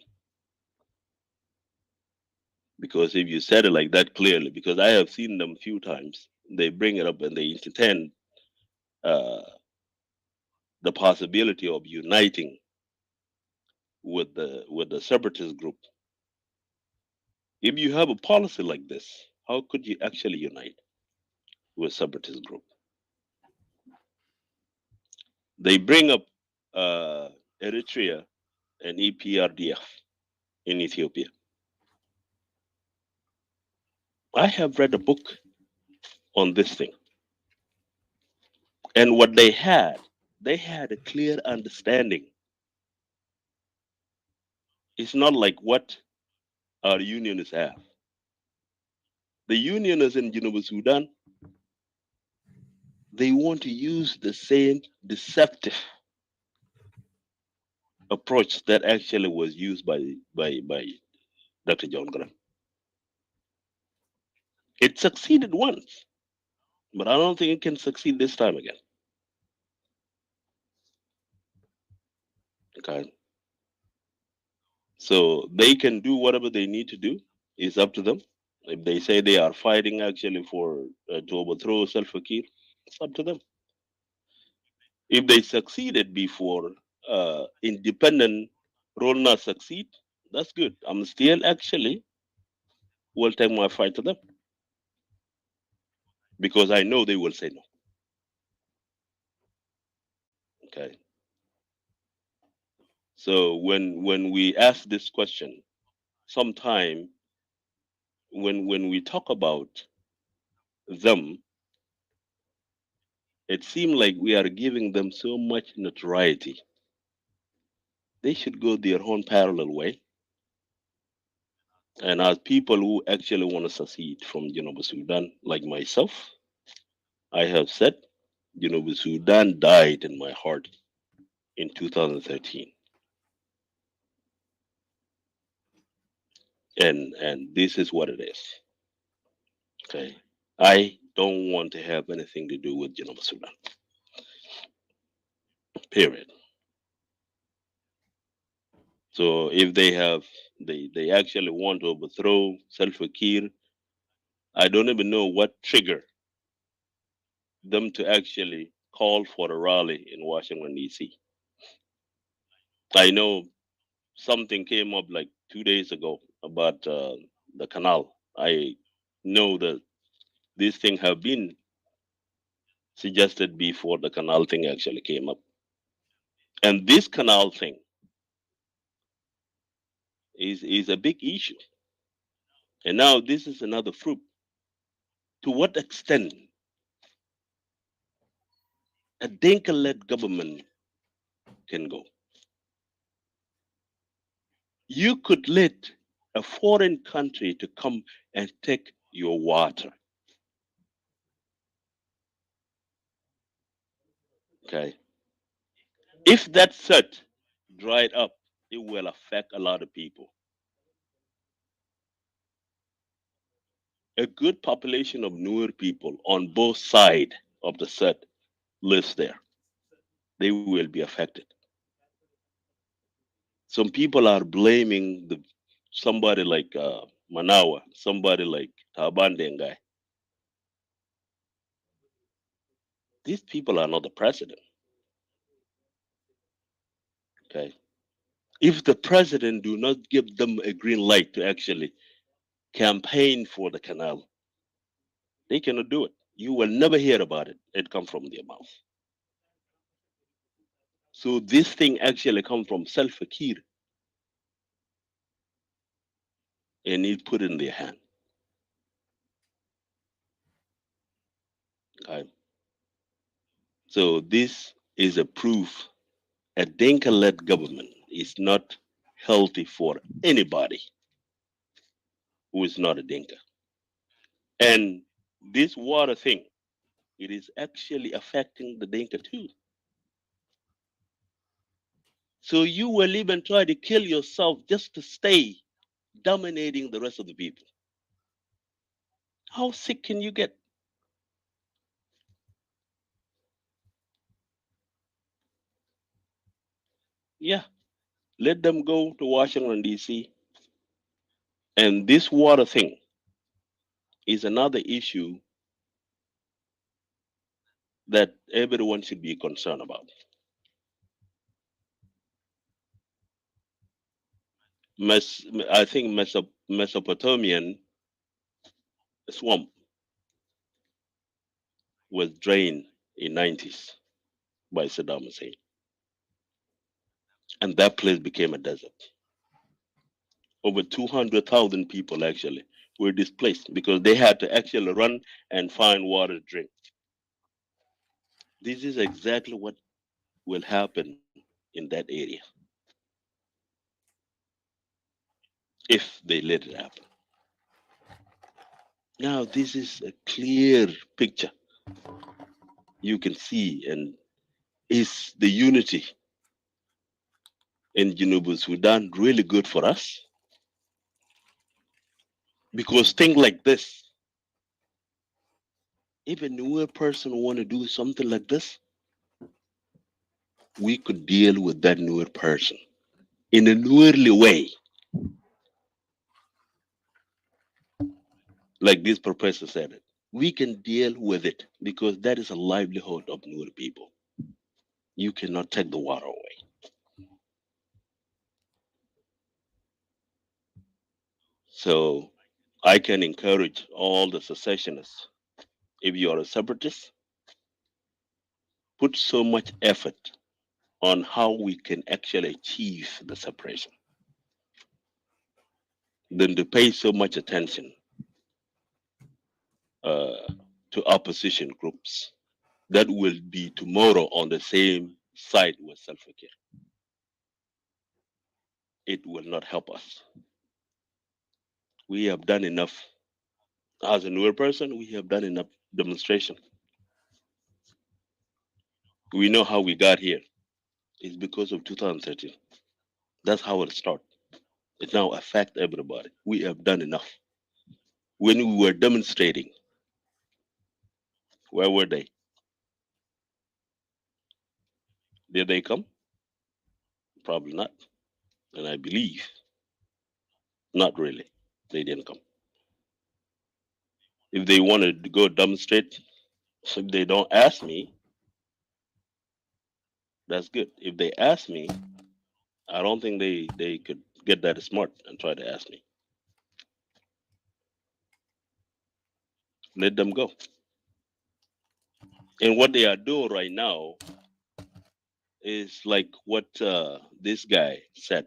Because if you said it like that clearly, because I have seen them a few times, they bring it up and they entertain uh, the possibility of uniting with the separatist group. If you have a policy like this, how could you actually unite with separatist group? They bring up Eritrea and EPRDF in Ethiopia. I have read a book on this thing. And what they had a clear understanding. It's not like what our unionists have. The unionists in Sudan, they want to use the same deceptive approach that actually was used by Dr. John Graham. It succeeded once, but I don't think it can succeed this time again. Okay. So they can do whatever they need to do. It's up to them. If they say they are fighting actually for to overthrow Salva Kiir, it's up to them. If they succeeded before independent Rona succeed, that's good. I'm still actually will take my fight to them because I know they will say no. Okay. So when we ask this question, sometime when we talk about them, it seems like we are giving them so much notoriety. They should go their own parallel way. And as people who actually want to succeed from Sudan, like myself, I have said, Sudan died in my heart in 2013. And this is what it is. Okay. I don't want to have anything to do with Sudan. Period. So if they actually want to overthrow Salva Kiir, I don't even know what triggered them to actually call for a rally in Washington D.C. I know something came up like 2 days ago about the canal. I know that these things have been suggested before the canal thing actually came up. And this canal thing is a big issue. And now this is another fruit. To what extent a Dinka-led government can go? You could let a foreign country to come and take your water. Okay. If that set dried up, it will affect a lot of people. A good population of newer people on both sides of the set lives there. They will be affected. Some people are blaming somebody like Manawa, somebody like Tabandengai. These people are not the president. Okay. If the president do not give them a green light to actually campaign for the canal, they cannot do it. You will never hear about it. It comes from their mouth. So this thing actually comes from Salva-Kiir and it put in their hand. Okay. So this is a proof a Dinka-led government is not healthy for anybody who is not a Dinka. And this water thing, it is actually affecting the Dinka too. So you will even try to kill yourself just to stay dominating the rest of the people. How sick can you get? Yeah, let them go to Washington, D.C. And this water thing is another issue that everyone should be concerned about. I think Mesopotamian swamp was drained in 90s by Saddam Hussein. And that place became a desert. Over 200,000 people actually were displaced because they had to actually run and find water to drink. This is exactly what will happen in that area if they let it happen. Now, this is a clear picture you can see, and is the unity in Junuba Sudan really good for us? Because things like this, if a newer person want to do something like this, we could deal with that newer person in a newerly way, like this professor said it. We can deal with it because that is a livelihood of newer people. You cannot take the water away. So I can encourage all the secessionists, if you are a separatist, put so much effort on how we can actually achieve the separation than to pay so much attention to opposition groups that will be tomorrow on the same side with Salva-Kiir. It will not help us. We have done enough. As a newer person, we have done enough demonstration. We know how we got here. It's because of 2013. That's how it started. It now affects everybody. We have done enough. When we were demonstrating, where were they? Did they come? Probably not. And I believe not really. They didn't come. If they wanted to go demonstrate, if they don't ask me, that's good. If they ask me, I don't think they could get that smart and try to ask me. Let them go. And what they are doing right now is like what this guy said.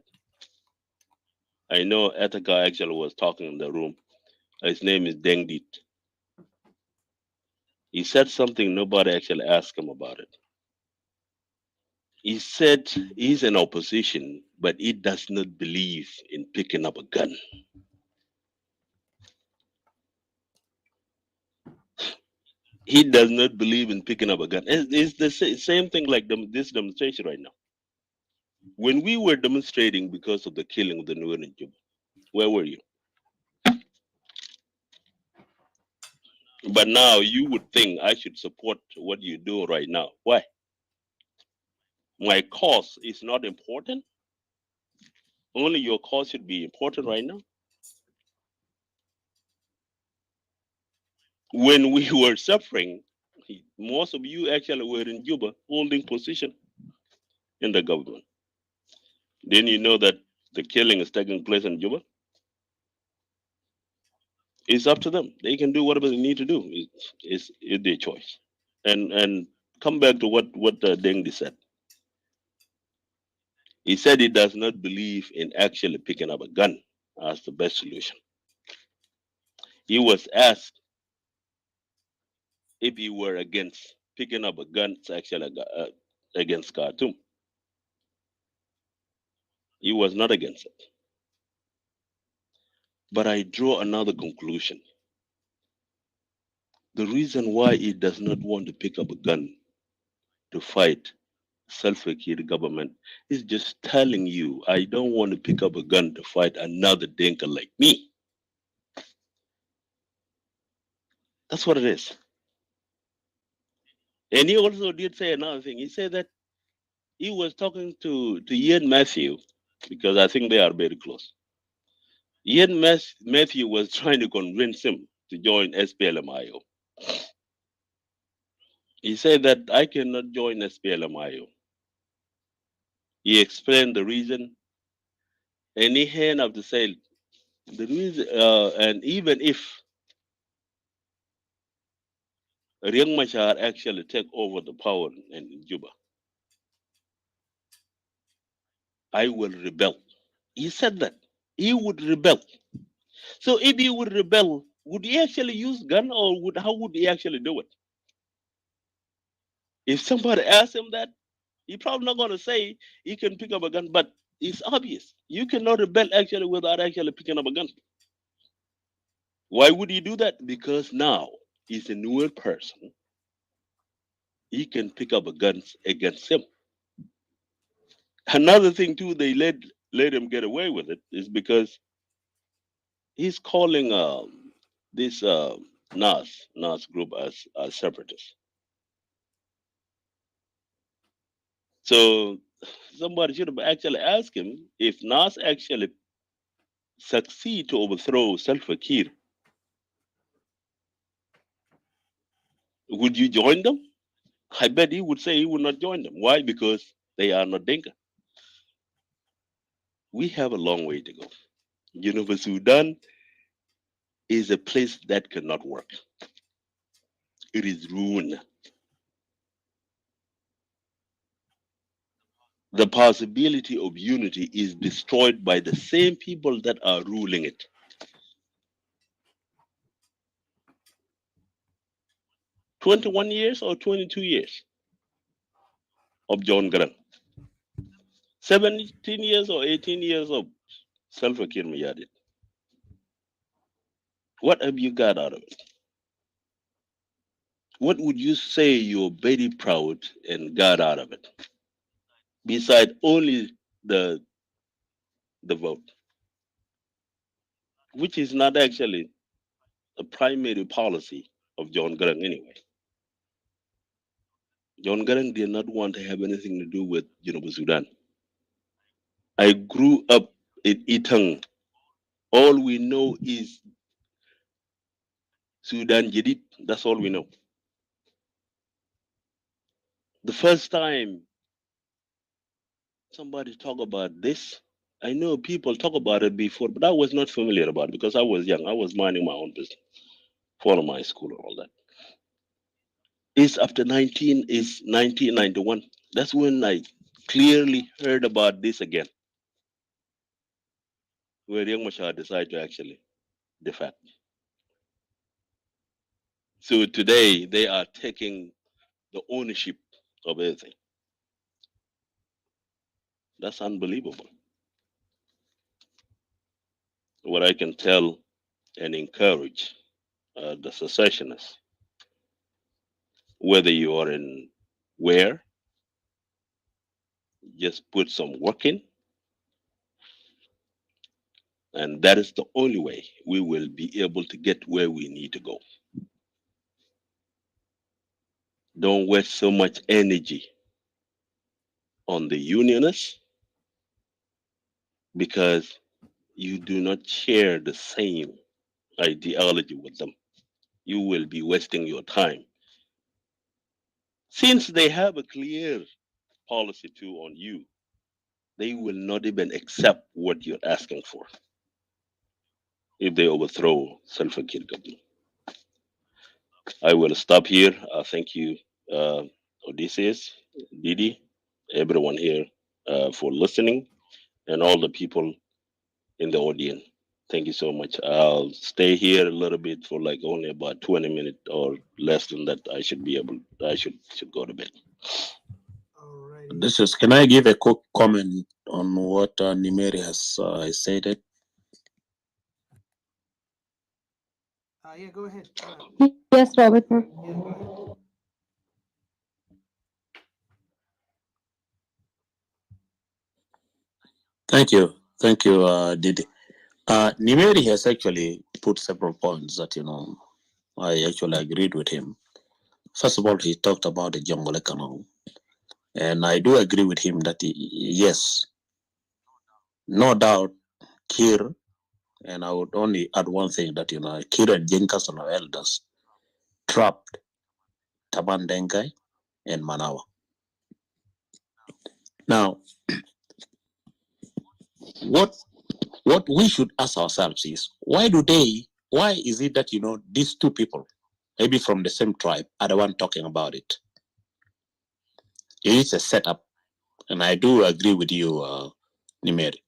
I know Etaka actually was talking in the room. His name is Dengdit. He said something nobody actually asked him about it. He said he's in opposition, but he does not believe in picking up a gun. He does not believe in picking up a gun. It's the same thing like this demonstration right now. When we were demonstrating because of the killing of the Nuer in Juba, where were you? But now you would think I should support what you do right now. Why? My cause is not important. Only your cause should be important right now. When we were suffering, Most of you actually were in Juba holding position in the government. Then you know that the killing is taking place in Juba. It's up to them. They can do whatever they need to do. It's their choice. And come back to what Dengdi said. He said he does not believe in actually picking up a gun as the best solution. He was asked if he were against picking up a gun actually against Khartoum. He was not against it. But I draw another conclusion. The reason why he does not want to pick up a gun to fight self-care government is just telling you, I don't want to pick up a gun to fight another dinka like me. That's what it is. And he also did say another thing. He said that he was talking to Ian Matthew, because I think they are very close. Ian Matthew was trying to convince him to join SPLMIO. He said that I cannot join SPLMIO. He explained the reason, and he had up to say the reason, and even if Riek Machar actually take over the power in Juba, I will rebel. He said that he would rebel. So if he would rebel, would he actually use gun, or how would he actually do it? If somebody asks him that, he probably not going to say he can pick up a gun, but it's obvious. You cannot rebel actually without actually picking up a gun. Why would he do that? Because now he's a newer person. He can pick up a gun against him. Another thing too, they let him get away with it is because he's calling this NAS group as separatists. So somebody should have actually asked him, if NAS actually succeed to overthrow Salva Kiir, would you join them? I bet he would say he would not join them. Why? Because they are not Dinka. We have a long way to go. Sudan is a place that cannot work. It is ruined. The possibility of unity is destroyed by the same people that are ruling it. "21 years or 22 years of John Grant, 17 years or 18 years of Salva Kiir Mayardit. What have you got out of it? What would you say you're very proud and got out of it? Beside only the vote, which is not actually a primary policy of John Grant anyway. John Grant did not want to have anything to do with Sudan. I grew up in Itang. All we know is Sudan Jadid. That's all we know. The first time somebody talk about this, I know people talk about it before, but I was not familiar about it because I was young. I was minding my own business, following my school and all that. It's after 1991. That's when I clearly heard about this again, where Young Machar decided to actually defect. So today they are taking the ownership of everything. That's unbelievable. What I can tell and encourage the secessionists, whether you are in where, just put some work in, and that is the only way we will be able to get where we need to go. Don't waste so much energy on the unionists because you do not share the same ideology with them. You will be wasting your time Since they have a clear policy too on you, they will not even accept what you're asking for if they overthrow Salva Kiir government. I will stop here. Thank you, Odysseus, Didi, everyone here for listening, and all the people in the audience. Thank you so much. I'll stay here a little bit for like only about 20 minutes or less than that. I should be able. I should go to bed. This is. Can I give a quick comment on what Nimeri has stated? Yeah, go ahead. Yes, Robert. Yeah, go ahead. Thank you, Didi. Nimeri has actually put several points that I actually agreed with him. First of all, he talked about the Jungle Canal, and I do agree with him that yes, no doubt, Kir, and I would only add one thing that Kir and Jenkas and elders trapped Tabandengai and Manawa. Now, what we should ask ourselves is why is it that these two people, maybe from the same tribe, are the one talking about it? It is a setup, and I do agree with you, Nimeri.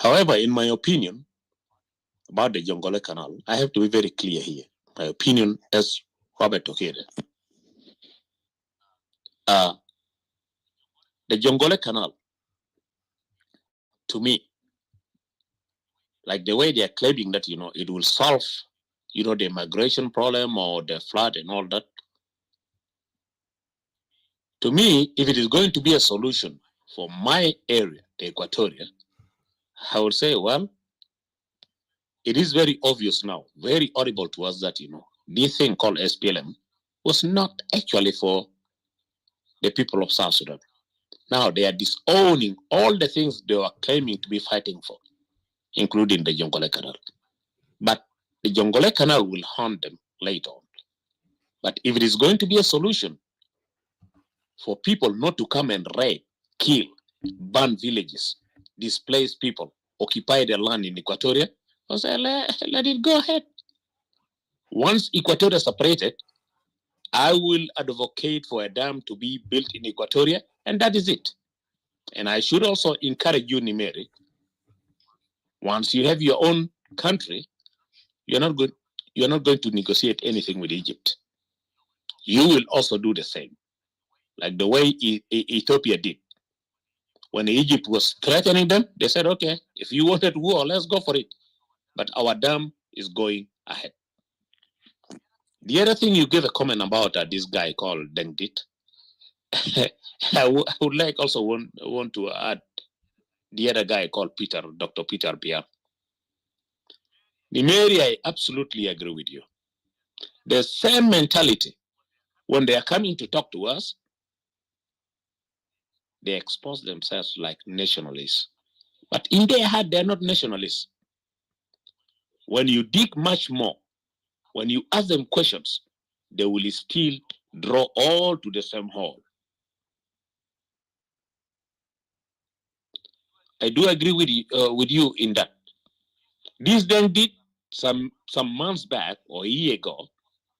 However, in my opinion about the Jongole Canal, I have to be very clear here. My opinion as Robert Okere. The Jongole Canal, to me, like the way they are claiming that it will solve the migration problem or the flood and all that. To me, if it is going to be a solution for my area, the Equatoria, I would say, well, it is very obvious now, very audible to us that this thing called SPLM was not actually for the people of South Sudan. Now they are disowning all the things they were claiming to be fighting for, including the Jongole Canal. But the Jongole Canal will haunt them later on. But if it is going to be a solution for people not to come and raid, kill, burn villages, displace people, occupy the land in Equatoria, I say let it go ahead. Once Equatoria separated, I will advocate for a dam to be built in Equatoria, and that is it. And I should also encourage you, Nimeri, once you have your own country, you're not going to negotiate anything with Egypt. You will also do the same, like the way Ethiopia did. When Egypt was threatening them, they said, okay, if you wanted war, let's go for it. But our dam is going ahead. The other thing you gave a comment about this guy called Dengdit. I would like also want to add the other guy called Dr. Peter Biar. Nimeri, I absolutely agree with you. The same mentality, when they are coming to talk to us, they expose themselves like nationalists. But in their heart, they're not nationalists. When you dig much more, when you ask them questions, they will still draw all to the same hole. I do agree with you in that. This then did some months back or a year ago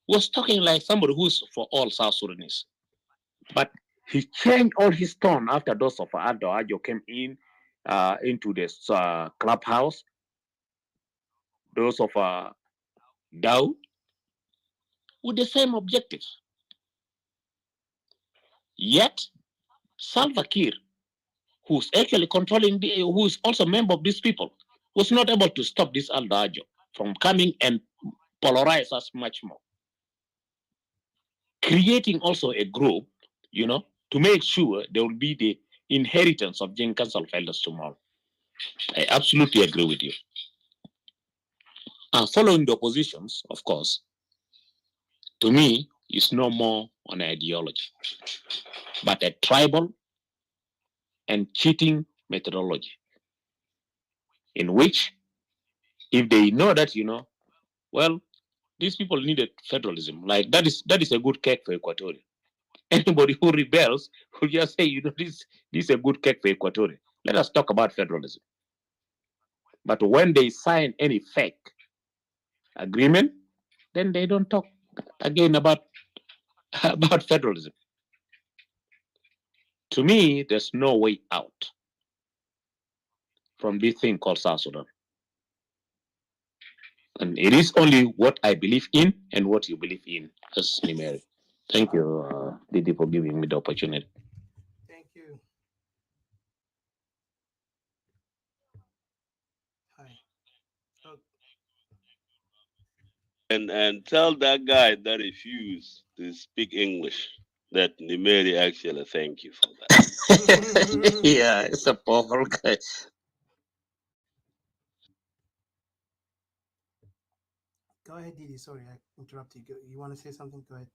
was talking like somebody who's for all South Sudanese. But he changed all his tone after those of Aldo Ajo came into this clubhouse. Those of Dow with the same objective. Yet, Salva Kiir, who's actually controlling, who is also a member of these people, was not able to stop this Aldo Ajo from coming and polarize us much more. Creating also a group, to make sure there will be the inheritance of Gen Council of Elders tomorrow. I absolutely agree with you. And following the oppositions, of course, to me, is no more an ideology, but a tribal and cheating methodology, in which, if they know that, well, These people needed federalism. Like that is a good cake for Equatorial. Anybody who rebels will just say, this is a good cake for Equatorial. Let us talk about federalism. But when they sign any fake agreement, then they don't talk again about about federalism. To me, there's no way out from this thing called South Sudan. And it is only what I believe in and what you believe in as Nimeri. Thank you, Didi, for giving me the opportunity. Thank you. Hi. Oh, And tell that guy that refused to speak English that Nimeri actually thank you for that. Yeah, it's a powerful guy. go ahead, Didi. Sorry, I interrupted you. You want to say something? Go ahead.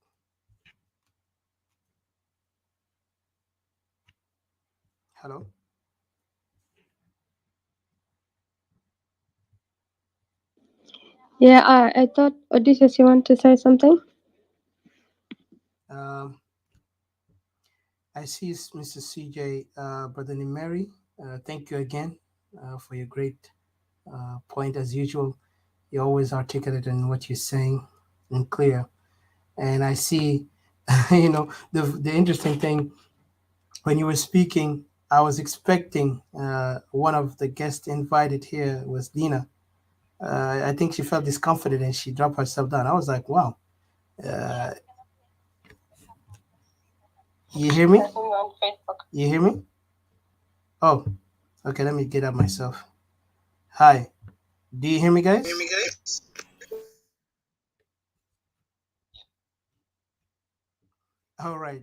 Hello. Yeah, I thought Odysseus, you want to say something? Um, I see Mr. CJ, Brother Nimeri. Thank you again for your great point as usual. You're always articulate in what you're saying and clear. And I see, the interesting thing when you were speaking, I was expecting one of the guests invited here was Dina. I think she felt discomforted and she dropped herself down. I was like, wow. Uh, you hear me? You hear me? Oh, okay. Let me get up myself. Hi. Do you hear me, guys? All right.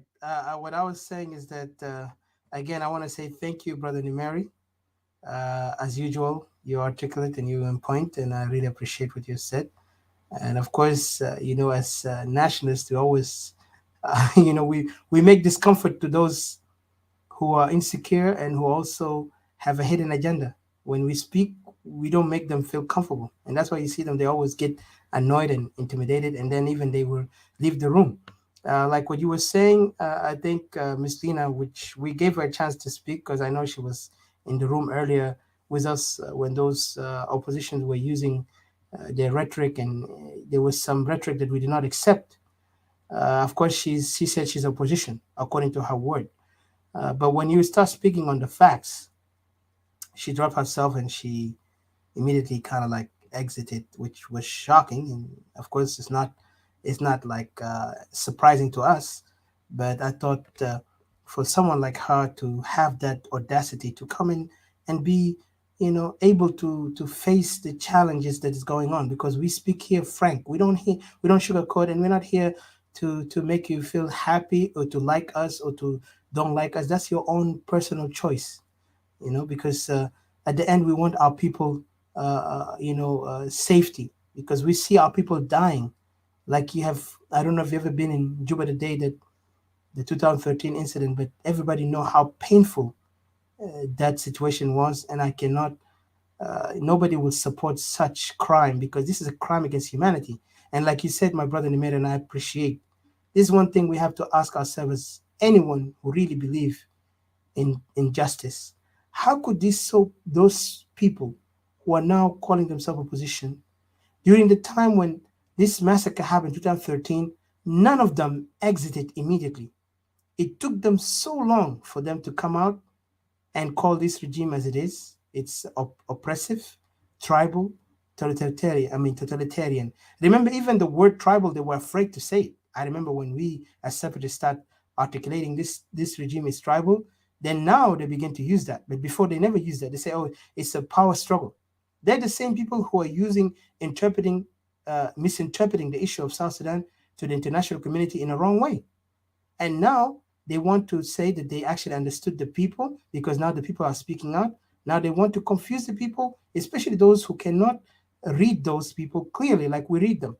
What I was saying is that, again, I want to say thank you, Brother Nimeri. As usual, you're articulate and you're on point, and I really appreciate what you said. And of course, as nationalists, we always, we make discomfort to those who are insecure and who also have a hidden agenda. When we speak, we don't make them feel comfortable, and that's why you see them. They always get annoyed and intimidated, and then even they will leave the room. Like what you were saying, I think Miss Lina, which we gave her a chance to speak because I know she was in the room earlier with us when those oppositions were using their rhetoric, and there was some rhetoric that we did not accept. Of course, she said she's opposition according to her word. But when you start speaking on the facts, she dropped herself and she immediately kind of like exited, which was shocking. And of course, it's not like surprising to us. But I thought for someone like her to have that audacity to come in and be, able to face the challenges that is going on, because we speak here frank. We don't sugarcoat, and we're not here to make you feel happy or to like us or to don't like us. That's your own personal choice, because at the end we want our people safety, because we see our people dying. Like, I don't know if you've ever been in Juba the day that the 2013 incident, but everybody know how painful that situation was. And I cannot nobody will support such crime, because this is a crime against humanity. And like you said, my brother Nimer, and I appreciate this, is one thing we have to ask ourselves: anyone who really believe in justice, how could those people who are now calling themselves opposition, during the time when this massacre happened in 2013, none of them exited immediately? It took them so long for them to come out and call this regime as it is. It's oppressive, tribal, totalitarian. I mean, totalitarian. Remember, even the word tribal, they were afraid to say it. I remember when we, as separatists, start articulating this regime is tribal. Then now they begin to use that, but before they never used that. They say, "Oh, it's a power struggle." They're the same people who are misinterpreting the issue of South Sudan to the international community in a wrong way. And now they want to say that they actually understood the people, because now the people are speaking out. Now they want to confuse the people, especially those who cannot read those people clearly like we read them.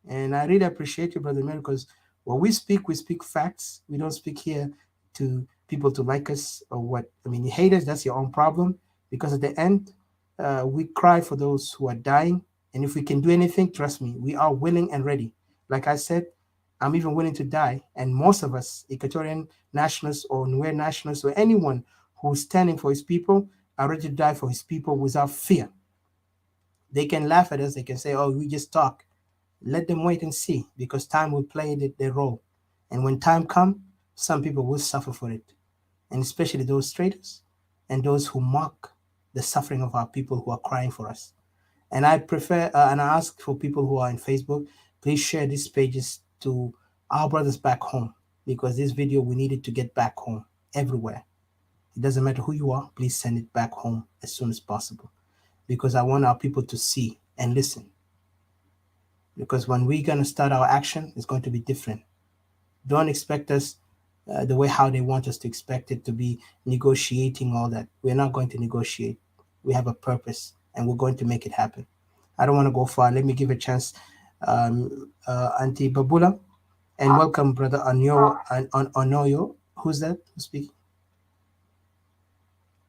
And I really appreciate you, Brother Mary, because when we speak facts. We don't speak here to people to like us or what. I mean, you hate us, that's your own problem. Because at the end, we cry for those who are dying. And if we can do anything, trust me, we are willing and ready. Like I said, I'm even willing to die. And most of us, Equatorian nationalists or Nuer nationalists or anyone who's standing for his people, are ready to die for his people without fear. They can laugh at us. They can say, oh, we just talk. Let them wait and see, because time will play their role. And when time comes, some people will suffer for it. And especially those traitors and those who mock the suffering of our people who are crying for us. And I prefer, and I ask for people who are on Facebook, please share these pages to our brothers back home, because this video, we need it to get back home everywhere. It doesn't matter who you are, please send it back home as soon as possible, because I want our people to see and listen. Because when we're going to start our action, it's going to be different. Don't expect us the way how they want us to expect it to be, negotiating all that. We're not going to negotiate. We have a purpose, and we're going to make it happen. I don't want to go far. Let me give a chance, Auntie Babula, and welcome, Brother Onoyo. Who's that? Who's speaking?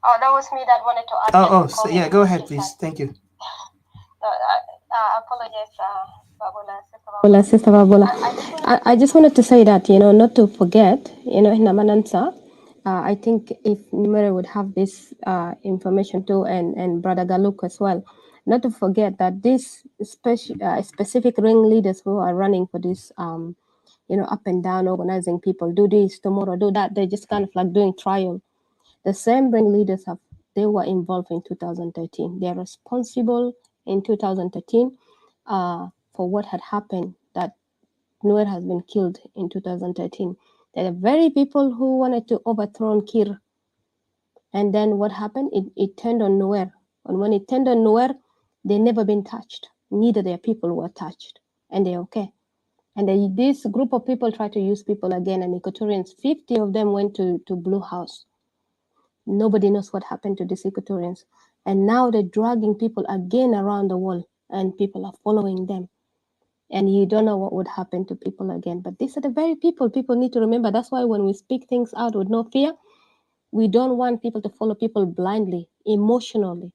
Oh, that was me that wanted to ask. So yeah, go ahead, please. Thank you. I apologize, Babula, Sister Babula. I just wanted to say that, not to forget, in Namanansa, I think if Numere would have this information too, and Brother Galuk as well, not to forget that these specific ringleaders who are running for this, up and down, organizing people, do this tomorrow, do that, they're just kind of like doing trial. The same ringleaders they were involved in 2013. They're responsible in 2013 for what had happened, that Nuer has been killed in 2013. They're the very people who wanted to overthrow Kir. And then what happened? It turned on Nuer. And when it turned on Nuer, they never been touched. Neither their people were touched. And they're okay. And this group of people tried to use people again, and Equatorians, 50 of them went to Blue House. Nobody knows what happened to these Equatorians. And now they're dragging people again around the world, and people are following them. And you don't know what would happen to people again. But these are the very people need to remember. That's why when we speak things out with no fear, we don't want people to follow people blindly, emotionally.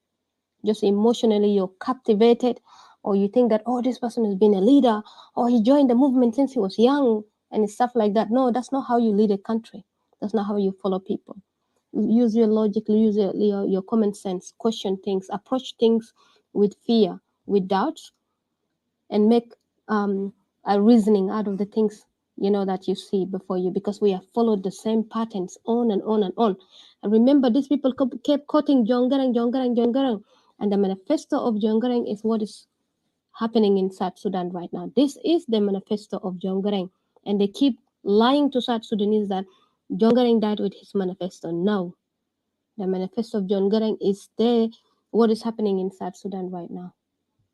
Just emotionally, you're captivated, or you think that, oh, this person has been a leader, or he joined the movement since he was young, and stuff like that. No, that's not how you lead a country. That's not how you follow people. Use your logic, use your common sense, question things, approach things with fear, with doubts, and make a reasoning out of the things that you see before you, because we have followed the same patterns on and on and on. And remember, these people kept quoting John Garang, and the manifesto of John Garang is what is happening in South Sudan right now. This is the manifesto of John Garang, and they keep lying to South Sudanese that John Garang died with his manifesto. No, the manifesto of John Garang is what is happening in South Sudan right now.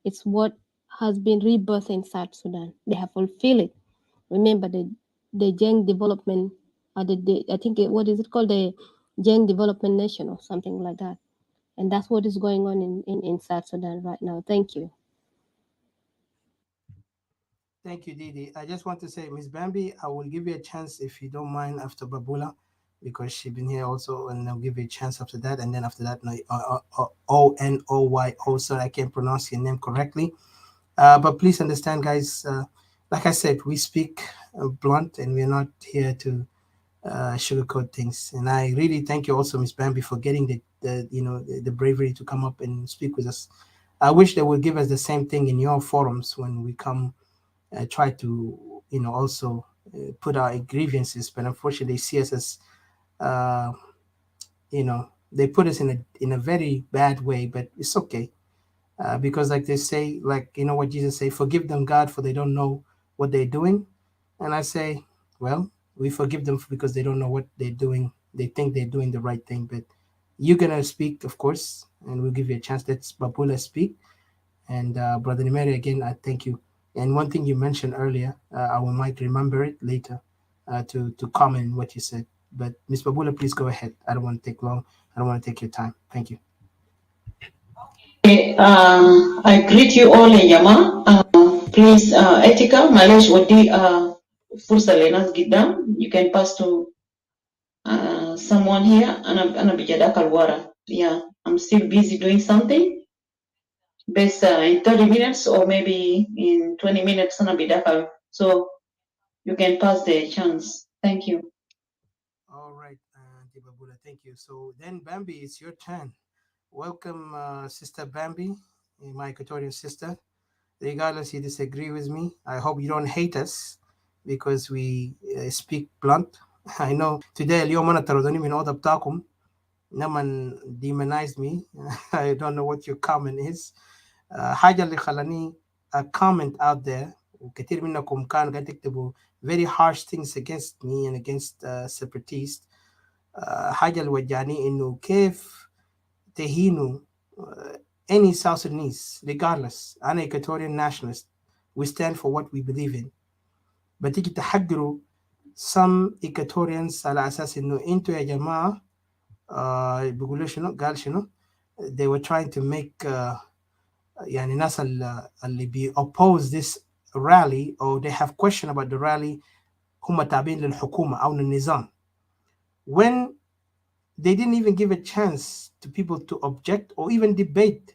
It's what has been rebirthed in South Sudan. They have fulfilled it. Remember the Jeng development, I think what is it called, the Jeng Development Nation or something like that. And that's what is going on in South Sudan right now. Thank you. Thank you, Didi. I just want to say, Miss Bambi, I will give you a chance if you don't mind after Babula, because she's been here also, and I'll give you a chance after that. And then after that, Onoyo, sorry, I can't pronounce your name correctly. But please understand, guys, like I said, we speak blunt, and we're not here to sugarcoat things. And I really thank you also, Miss Bambi, for getting the bravery to come up and speak with us. I wish they would give us the same thing in your forums when we come try to also put our grievances, but unfortunately they see us as they put us in a very bad way. But it's okay, because like they say, like what Jesus say, forgive them, God, for they don't know what they're doing. And I say, well, we forgive them because they don't know what they're doing. They think they're doing the right thing. But you're gonna speak, of course, and we'll give you a chance. Let's Babula speak. And Brother Nimeri, again, I thank you. And one thing you mentioned earlier, I might remember it later to comment what you said. But Ms. Babula, please go ahead. I don't want to take long. I don't want to take your time. Thank you. Okay, I greet you all in Yama. Please, Etika, Malish Wadi Fursa Lenas Gidam. You can pass to someone here. Ana Bijada Kalwara. Yeah, I'm still busy doing something. best in 30 minutes or maybe in 20 minutes أنا بدخل. So you can pass the chance. Thank you. All right, Dibabula, thank you. So then, Bambi, it's your turn. Welcome, Sister Bambi, my Equatorian sister. Regardless, you disagree with me. I hope you don't hate us because we speak blunt. I know today اليوم أنا طردوني من الأوضة بتاعكم. نمن demonized me. I don't know what your comment is. حاجة اللي خلاني a comment out there وكثير منكم كانوا قاعد تكتبوا very harsh things against me and against separatists. حاجة اللي وجعني إنه كيف تهينوا any South Sudanese regardless. أنا Equatorian nationalist. We stand for what we believe in. بتيجي تحقروا some Equatorians على أساس إنه أنتوا يا جماعة بيقولوا شنو قال شنو they were trying to make يعني الناس اللي بي oppose this rally or they have question about the rally هم تابعين للحكومة أو للنظام when they didn't even give a chance to people to object or even debate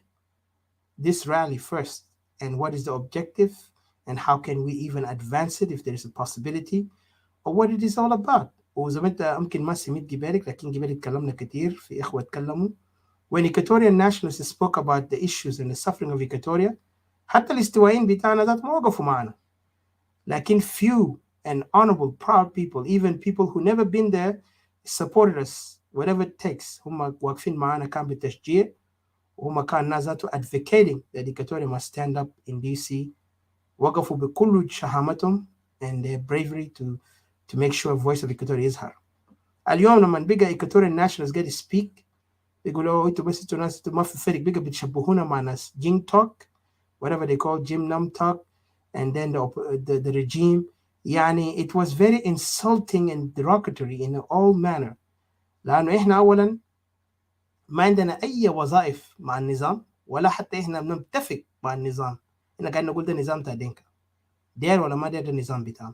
this rally first and what is the objective and how can we even advance it if there is a possibility or what it is all about. وزي ما انت ممكن ما سمعت جبالك لكن جبالك تكلمنا كتير في اخوة تكلموا. When Equatorian nationalists spoke about the issues and the suffering of Equatoria حتى الاستوائيين بتاعنا ذات ما وقفوا معنا. لكن few and honorable proud people, even people who never been there, supported us whatever it takes. هم واقفين معنا كان بالتشجيع وهم كان ناس ذاته advocating that Equatoria must stand up in DC. وقفوا بكل شهامتهم and their bravery to make sure voice of Equatoria يظهر. اليوم لما بقى Equatorian nationalists get to speak يقولوا انتوا بس انتوا ناس ما في فرق بقى بتشبهونا مع ناس Jing talk whatever they call Jim Nam talk and then the regime يعني it was very insulting and derogatory in all manner لأنه إحنا أولا ما عندنا أي وظائف مع النظام ولا حتى إحنا بنتفق مع النظام. إحنا قاعد نقول ده نظام تاع دينكا دير ولا ما دير ده النظام بتاعنا.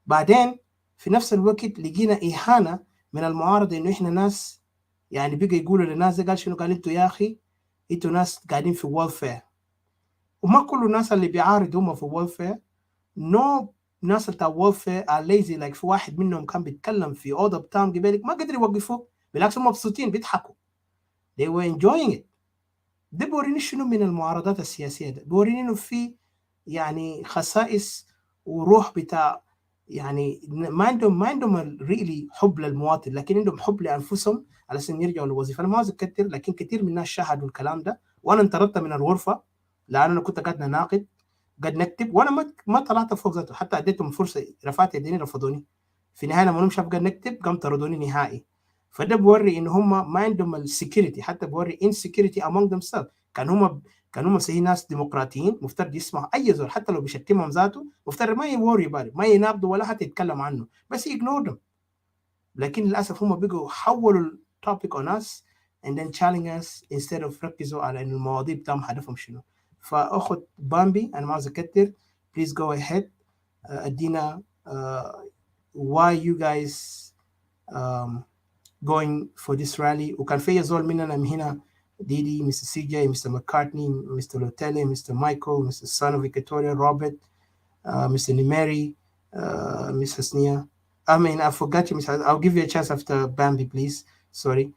بعدين في نفس الوقت لقينا إهانة من المعارضة إنه إحنا ناس يعني بقى يقولوا للناس قال شنو قال انتوا يا اخي انتوا ناس قاعدين في وولفير وما كل الناس اللي بيعارضوا هم في وولفير نو ناس بتاع وولفير are lazy like في واحد منهم كان بيتكلم في اوضه بتاعهم قبالك ما قدروا يوقفوه بالعكس هم مبسوطين بيضحكوا they were enjoying it. ده بوريني شنو من المعارضات السياسيه ده بوريني انه في يعني خصائص وروح بتاع يعني ما عندهم really حب للمواطن لكن عندهم حب لانفسهم على اساس يرجعوا للوظيفه. انا ما عاوز اكثر لكن كثير من الناس شاهدوا الكلام ده وانا انطردت من الغرفه لان انا كنت قاعد ناقد قاعد نكتب وانا ما طلعت فوق ذاته حتى اديتهم فرصه رفعت يديني رفضوني في النهايه لما نمشي قاعد نكتب قام طردوني نهائي. فده بوري ان هم ما عندهم السكيورتي حتى بوري insecurity among themselves. كان هم سي ناس ديمقراطيين مفترض يسمعوا اي زول حتى لو بيشتمهم ذاته مفترض ما يوري بالي ما يناقضوا ولا حتى يتكلم عنه بس يجنور them. لكن للاسف هم بيجوا حولوا التوبيك on us and then challenge us instead of ركزوا على ان المواضيع بتاعهم هدفهم شنو. فاخذ بامبي انا ما عاوز اكتر please go ahead ادينا why you guys going for this rally. وكان في زول مننا من هنا Didi, Mr. CJ, Mr. McCartney, Mr. Lotele, Mr. Michael, Mr. Son of Equatoria, Robert, Mr. Nimeri, Miss Hasnia. I mean, I forgot you, Miss. I'll give you a chance after Bambi, please. Sorry.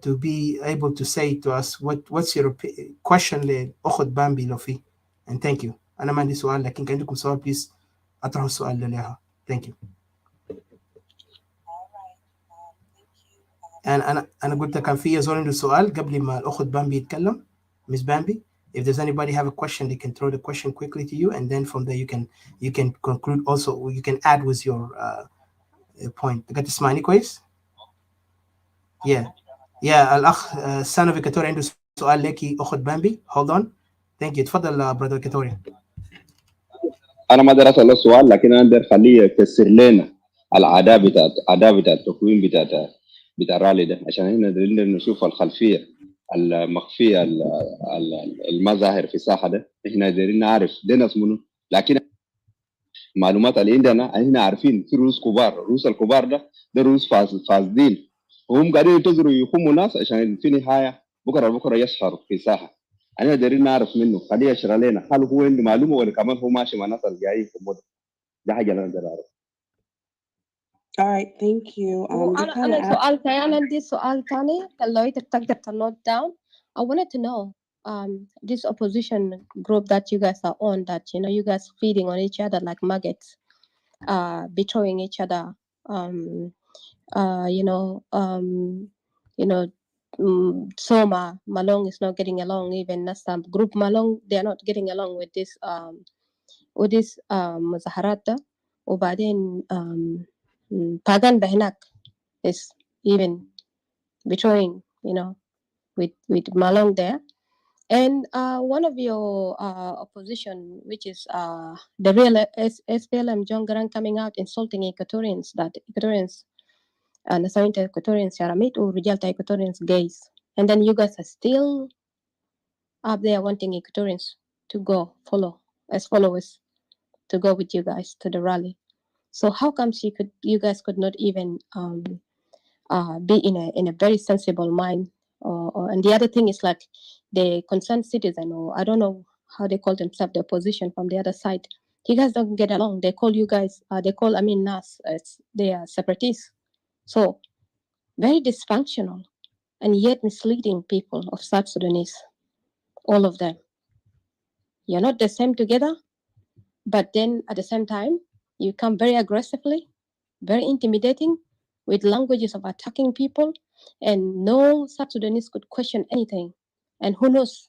To be able to say to us what's your question لأخذ Bambi لو في. And thank you. أنا ما عندي سؤال لكن كان عندكم سؤال please أطرحوا السؤال لها. Thank you. أنا قلت كان في زول عنده سؤال قبل ما الأخت بامبي يتكلم. Miss Bambi, if there's anybody have a question, they can throw the question quickly to you, and then from there you can conclude also. You can add with your point. قاعد تسمعني كويس؟ Yeah. الأخ son of Equatoria عنده سؤال لك أخت بامبي. Hold on. Thank you. تفضل brother Equatoria. أنا ما أقدر أسأل السؤال لكن أنا أقدر أخليه يفسر لنا الأعداء بتاع التكوين بتاع الرالي ده عشان هنا نقدر نشوف الخلفيه المخفيه الما ظاهر في الساحه ده. احنا قادرين نعرف ده ناس منو لكن المعلومات اللي عندنا احنا عارفين في روس كبار. الروس الكبار ده روس فاسدين وهم قاعدين ينتظروا يخموا ناس عشان في النهايه بكره يسهر في الساحه. أنا دارين نعرف منه قد يشرح لنا هل هو عنده معلومة ولا كمان هو ماشي مع الناس الجايين في المدة. ده حاجة أنا داير أعرف. All right, thank you. They kind of أنا سؤال تاني، أنا عندي سؤال تاني لو أنت بتقدر to note down. I wanted to know this opposition group that you guys are on, that you guys feeding on each other like maggots, betraying each other, Soma Malong is not getting along, even Nasam group Malong, they are not getting along with this مظاهرات ده. وبعدين Pagan Behinak is even betraying, with Malong there. And one of your opposition, which is the real SPLM John Garang, coming out insulting Equatorians, that Equatorians, Nasawinta Equatorians, Yaramit, or Rijalta Equatorians gays. And then you guys are still up there wanting Equatorians to go follow, as followers, to go with you guys to the rally. So how comes you guys could not even be in a very sensible mind? And the other thing is like the concerned citizen, or I don't know how they call themselves, the opposition from the other side. You guys don't get along. They call you guys, NAS, they are separatists. So very dysfunctional and yet misleading people of South Sudanese, all of them. You're not the same together, but then at the same time, you come very aggressively, very intimidating, with languages of attacking people, and no South Sudanese could question anything. And who knows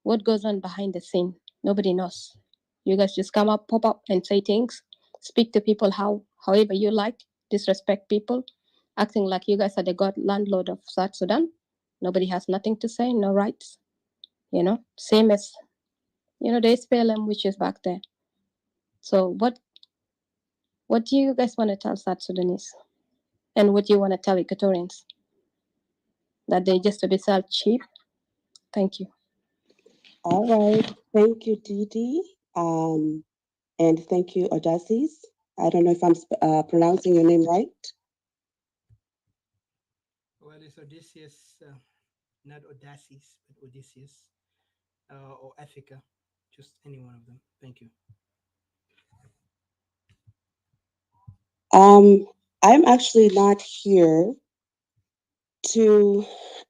what goes on behind the scene? Nobody knows. You guys just come up, pop up, and say things, speak to people however you like, disrespect people, acting like you guys are the god landlord of South Sudan. Nobody has nothing to say, no rights. Same as the SPLM, which is back there. So what do you guys want to tell South Sudanese? And what do you want to tell Equatorians? That they just to be sold cheap? Thank you. All right. Thank you, Didi. And thank you, Odysseus. I don't know if I'm pronouncing your name right. Well, it's Odysseus, not Odysseus, but Odysseus, or Ethica, just any one of them. Thank you. I'm actually not here to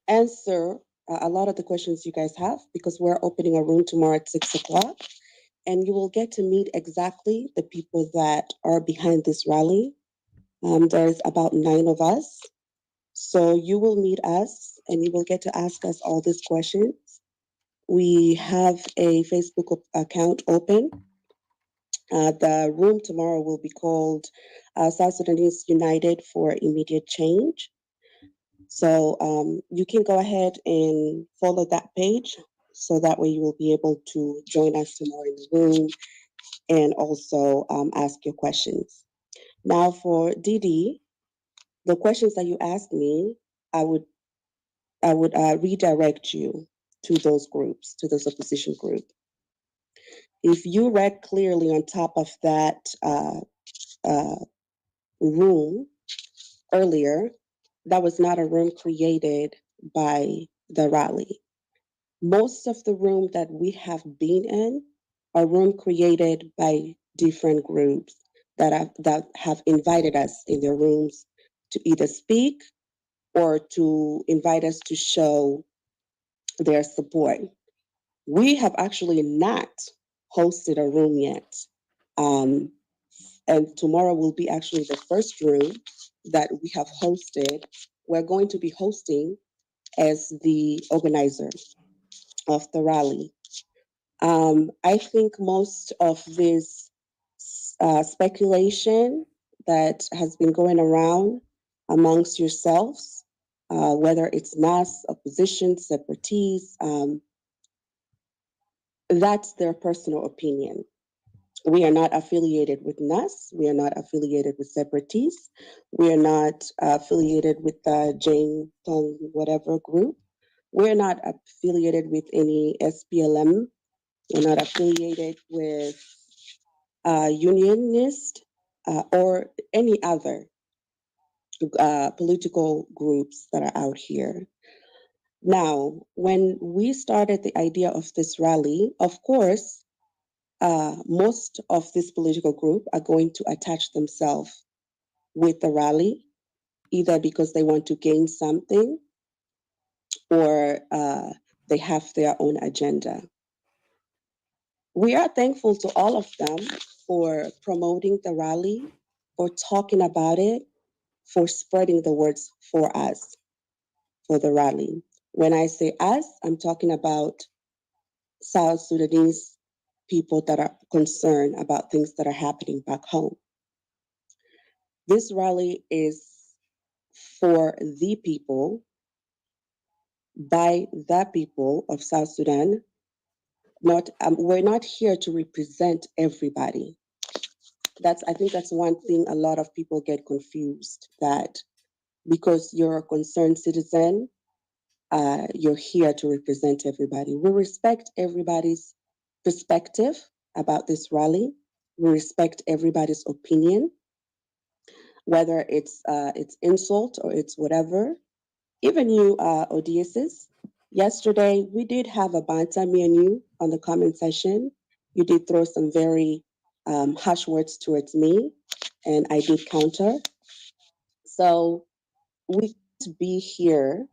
answer a lot of the questions you guys have, because we're opening a room tomorrow at 6 o'clock, and you will get to meet exactly the people that are behind this rally. There's about 9 of us. So you will meet us and you will get to ask us all these questions. We have a Facebook account open. The room tomorrow will be called South Sudanese United for Immediate Change. So you can go ahead and follow that page, so that way you will be able to join us tomorrow in the room and also ask your questions. Now for Didi, the questions that you asked me, I would redirect you to those groups, to those opposition groups. If you read clearly on top of that room earlier, that was not a room created by the rally. Most of the room that we have been in are room created by different groups that have invited us in their rooms to either speak or to invite us to show their support. We have actually not hosted a room yet. And tomorrow will be actually the first room that we have hosted. We're going to be hosting as the organizer of the rally. I think most of this speculation that has been going around amongst yourselves, whether it's NAS, opposition, separatists, that's their personal opinion. We are not affiliated with NAS. We are not affiliated with separatists. We are not affiliated with the Jane Tong whatever group. We're not affiliated with any SPLM. We're not affiliated with unionist or any other political groups that are out here. Now, when we started the idea of this rally, of course, most of this political group are going to attach themselves with the rally, either because they want to gain something or they have their own agenda. We are thankful to all of them for promoting the rally, for talking about it, for spreading the words for us, for the rally. When I say us, I'm talking about South Sudanese people that are concerned about things that are happening back home. This rally is for the people, by the people of South Sudan. We're not here to represent everybody. I think that's one thing a lot of people get confused, that because you're a concerned citizen, you're here to represent everybody. We respect everybody's perspective about this rally. We respect everybody's opinion, whether it's insult or it's whatever. Even you, Odysseus, yesterday we did have a banter, me and you, on the comment section. You did throw some very harsh words towards me, and I did counter. So we can't be here.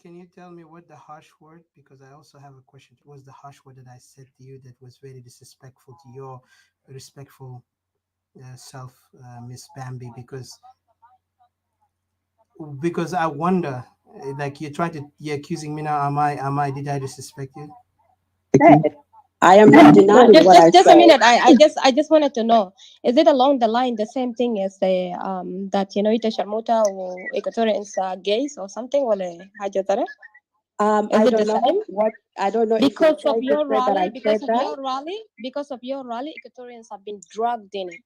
Can you tell me what the harsh word? Because I also have a question. What was the harsh word that I said to you that was very disrespectful to your respectful self, Miss Bambi? Because I wonder, like you're accusing me now. Did I disrespect you? I am not denying just what I just a said. minute. I just wanted to know, is it along the line the same thing as the that ita sharmuta or equatorians are gays or something, or حاجة ترى? Is I it don't the know same? what I don't know if Because you're of trying to your say that I rally, said that. because of your rally, Equatorians have been dragged in it.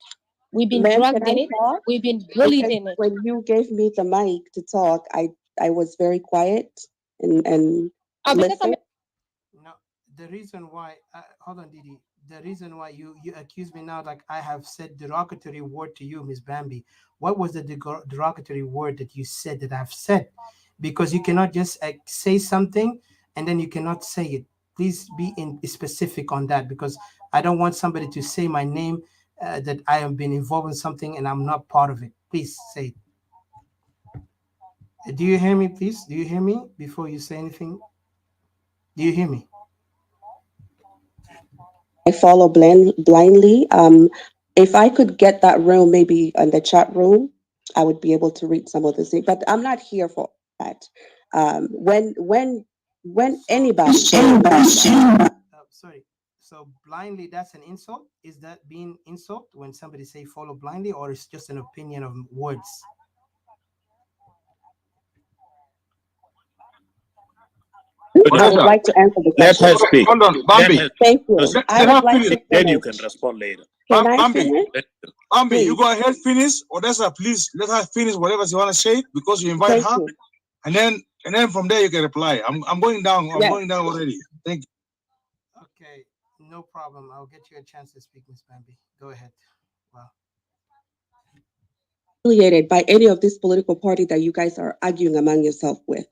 We've been Ma'am, can dragged I in it. talk? We've been bullied Because in it. when you gave me the mic to talk, I was very quiet and Because listened. No, the reason why, hold on, Didi. The reason why you accuse me now, like I have said derogatory word to you, Miss Bambi. What was the derogatory word that you said that I've said? Because you cannot just say something and then you cannot say it. Please be specific on that, because I don't want somebody to say my name, that I have been involved in something and I'm not part of it. Please say it. Do you hear me, please? Do you hear me before you say anything? Do you hear me? I follow blindly. If I could get that room, maybe in the chat room, I would be able to read some of the things. But I'm not here for that. When anybody, Sorry. So blindly, that's an insult. Is that being insult when somebody say follow blindly, or it's just an opinion of words? I would like to answer the Let question. her speak. Hold on, Let Bambi. her Thank you. Let I her would like finish. to Then you finish. can respond later. Can I Bambi, finish? Bambi, you Please. go ahead, finish. Odessa, please let her finish whatever she want to say because you invite Thank her, you. and then from there you can reply. I'm going down. I'm Yes. going down already. Thank you. Okay, no problem. I'll get you a chance to speak, Miss Bambi. Go ahead. Wow. Affiliated by any of this political party that you guys are arguing among yourself with.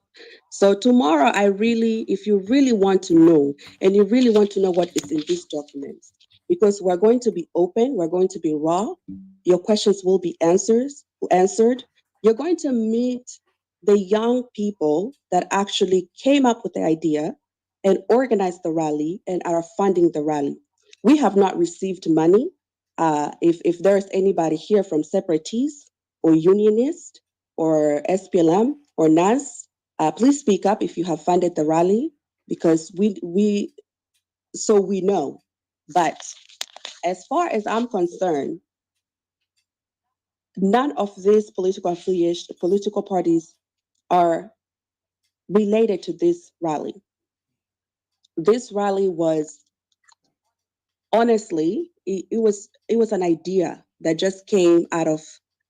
So tomorrow, if you really want to know, and you really want to know what is in these documents, because we're going to be open, we're going to be raw, your questions will be answered. You're going to meet the young people that actually came up with the idea and organized the rally and are funding the rally. We have not received money. If there's anybody here from separatists or unionists or SPLM or NAS, please speak up if you have funded the rally, because we know. But as far as I'm concerned, none of these political parties are related to this rally. This rally was, honestly, it was an idea that just came out of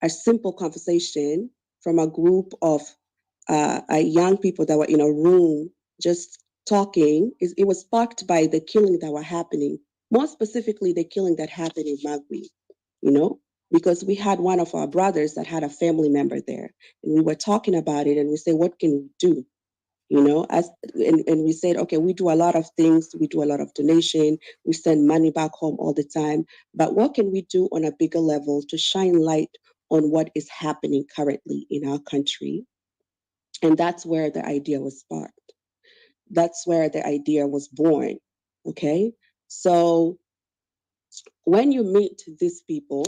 a simple conversation from a group of young people that were in a room just talking. It was sparked by the killing that were happening, more specifically the killing that happened in Magui, you know? because we had one of our brothers that had a family member there, and we were talking about it, and we said, what can we do? And we said, okay, we do a lot of things. We do a lot of donation. We send money back home all the time. But what can we do on a bigger level to shine light on what is happening currently in our country? And that's where the idea was sparked. That's where the idea was born. Okay. So when you meet these people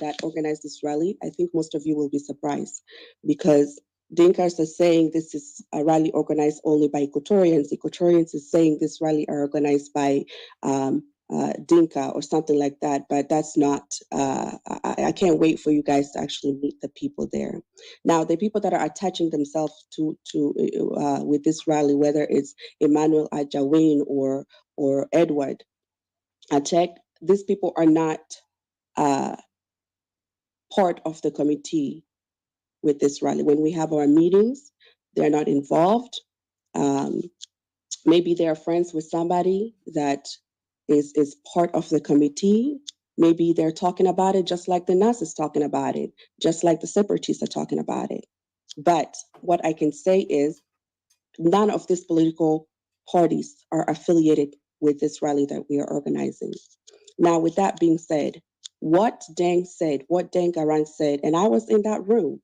that organized this rally, I think most of you will be surprised, because Dinkas are saying this is a rally organized only by Equatorians. Equatorians is saying this rally are organized by Dinka or something like that, but that's not, I can't wait for you guys to actually meet the people there. Now, the people that are attaching themselves to with this rally, whether it's Emmanuel Ajawin or Edward Achek, these people are not part of the committee with this rally. When we have our meetings, they're not involved. Maybe they're friends with somebody that is part of the committee. Maybe they're talking about it just like the NAS is talking about it, just like the separatists are talking about it. But what I can say is none of these political parties are affiliated with this rally that we are organizing. Now, with that being said, what Deng said, what Deng Garang said, and I was in that room,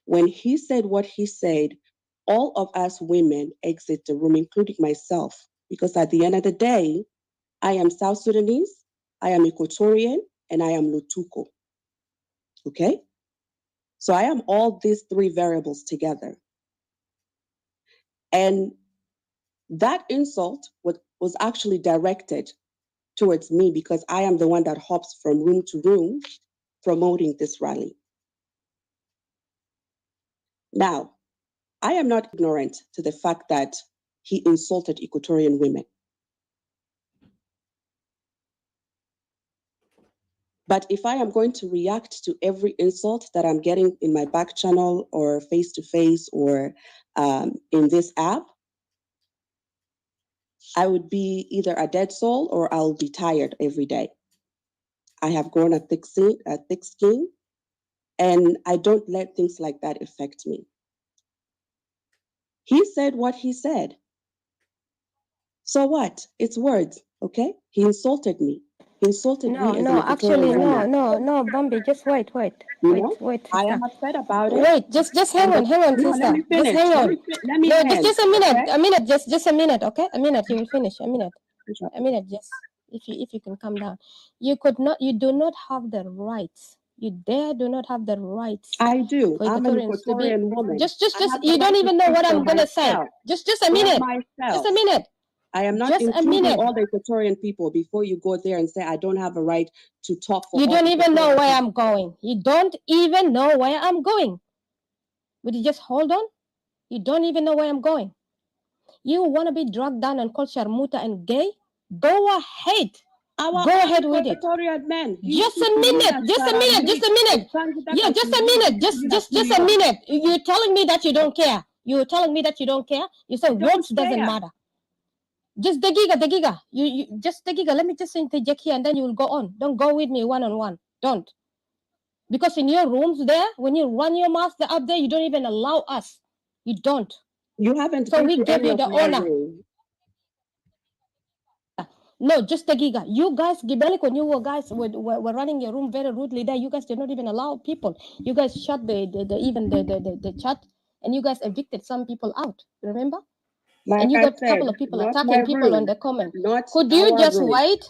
when he said what he said, all of us women exit the room, including myself, because at the end of the day, I am South Sudanese, I am Equatorian, and I am Lutuko. Okay? So I am all these three variables together. And that insult was actually directed towards me because I am the one that hops from room to room promoting this rally. Now, I am not ignorant to the fact that he insulted Equatorian women. But if I am going to react to every insult that I'm getting in my back channel or face-to-face or in this app, I would be either a dead soul or I'll be tired every day. I have grown a thick skin, and I don't let things like that affect me. He said what he said. So what? It's words, okay? He insulted me. He insulted me as an Equatorian woman. No, Bambi, just wait, You know, wait, I sister. am upset about it. Wait, just hang And on, no, sister. let me finish. Just hang on. Let me No, end, just okay? a minute, just a minute, okay? A minute, you will finish. A minute, just if you can calm down. You do not have the rights. You do not have the rights. I do. For I'm an Equatorians to be Equatorian woman. just I have the you don't right to even know speak what for I'm gonna say. myself. Just a For minute. myself. Just a minute. I am not Just a including minute. all the Equatorian people before you go there and say I don't have a right to talk for You all don't even know Equatorian where people. I'm going. You don't even know where I'm going. Would you just hold on? You don't even know where I'm going. You want to be dragged down and called Sharmuta and gay? Go ahead. Our Go own ahead with it. Equatorian men. Just a minute. Just a minute. Just a minute. Yeah, just a minute. Just a minute. You're telling me that you don't care. You're telling me that you don't care. You say words doesn't matter. Just the giga. You just the giga. Let me just interject here and then you will go on. Don't go with me one-on-one. Don't. Because in your rooms there, when you run your mouth up there, you don't even allow us. You don't. You haven't So been we to give any you of the my honor. rooms. No, just the giga. You guys, Gibelic, when you guys were running your room very rudely there, you guys did not even allow people. You guys shut the chat, and you guys evicted some people out. Remember? Like And you I got a said, couple of people not my attacking people on room, the comment. not Could you our just room. wait?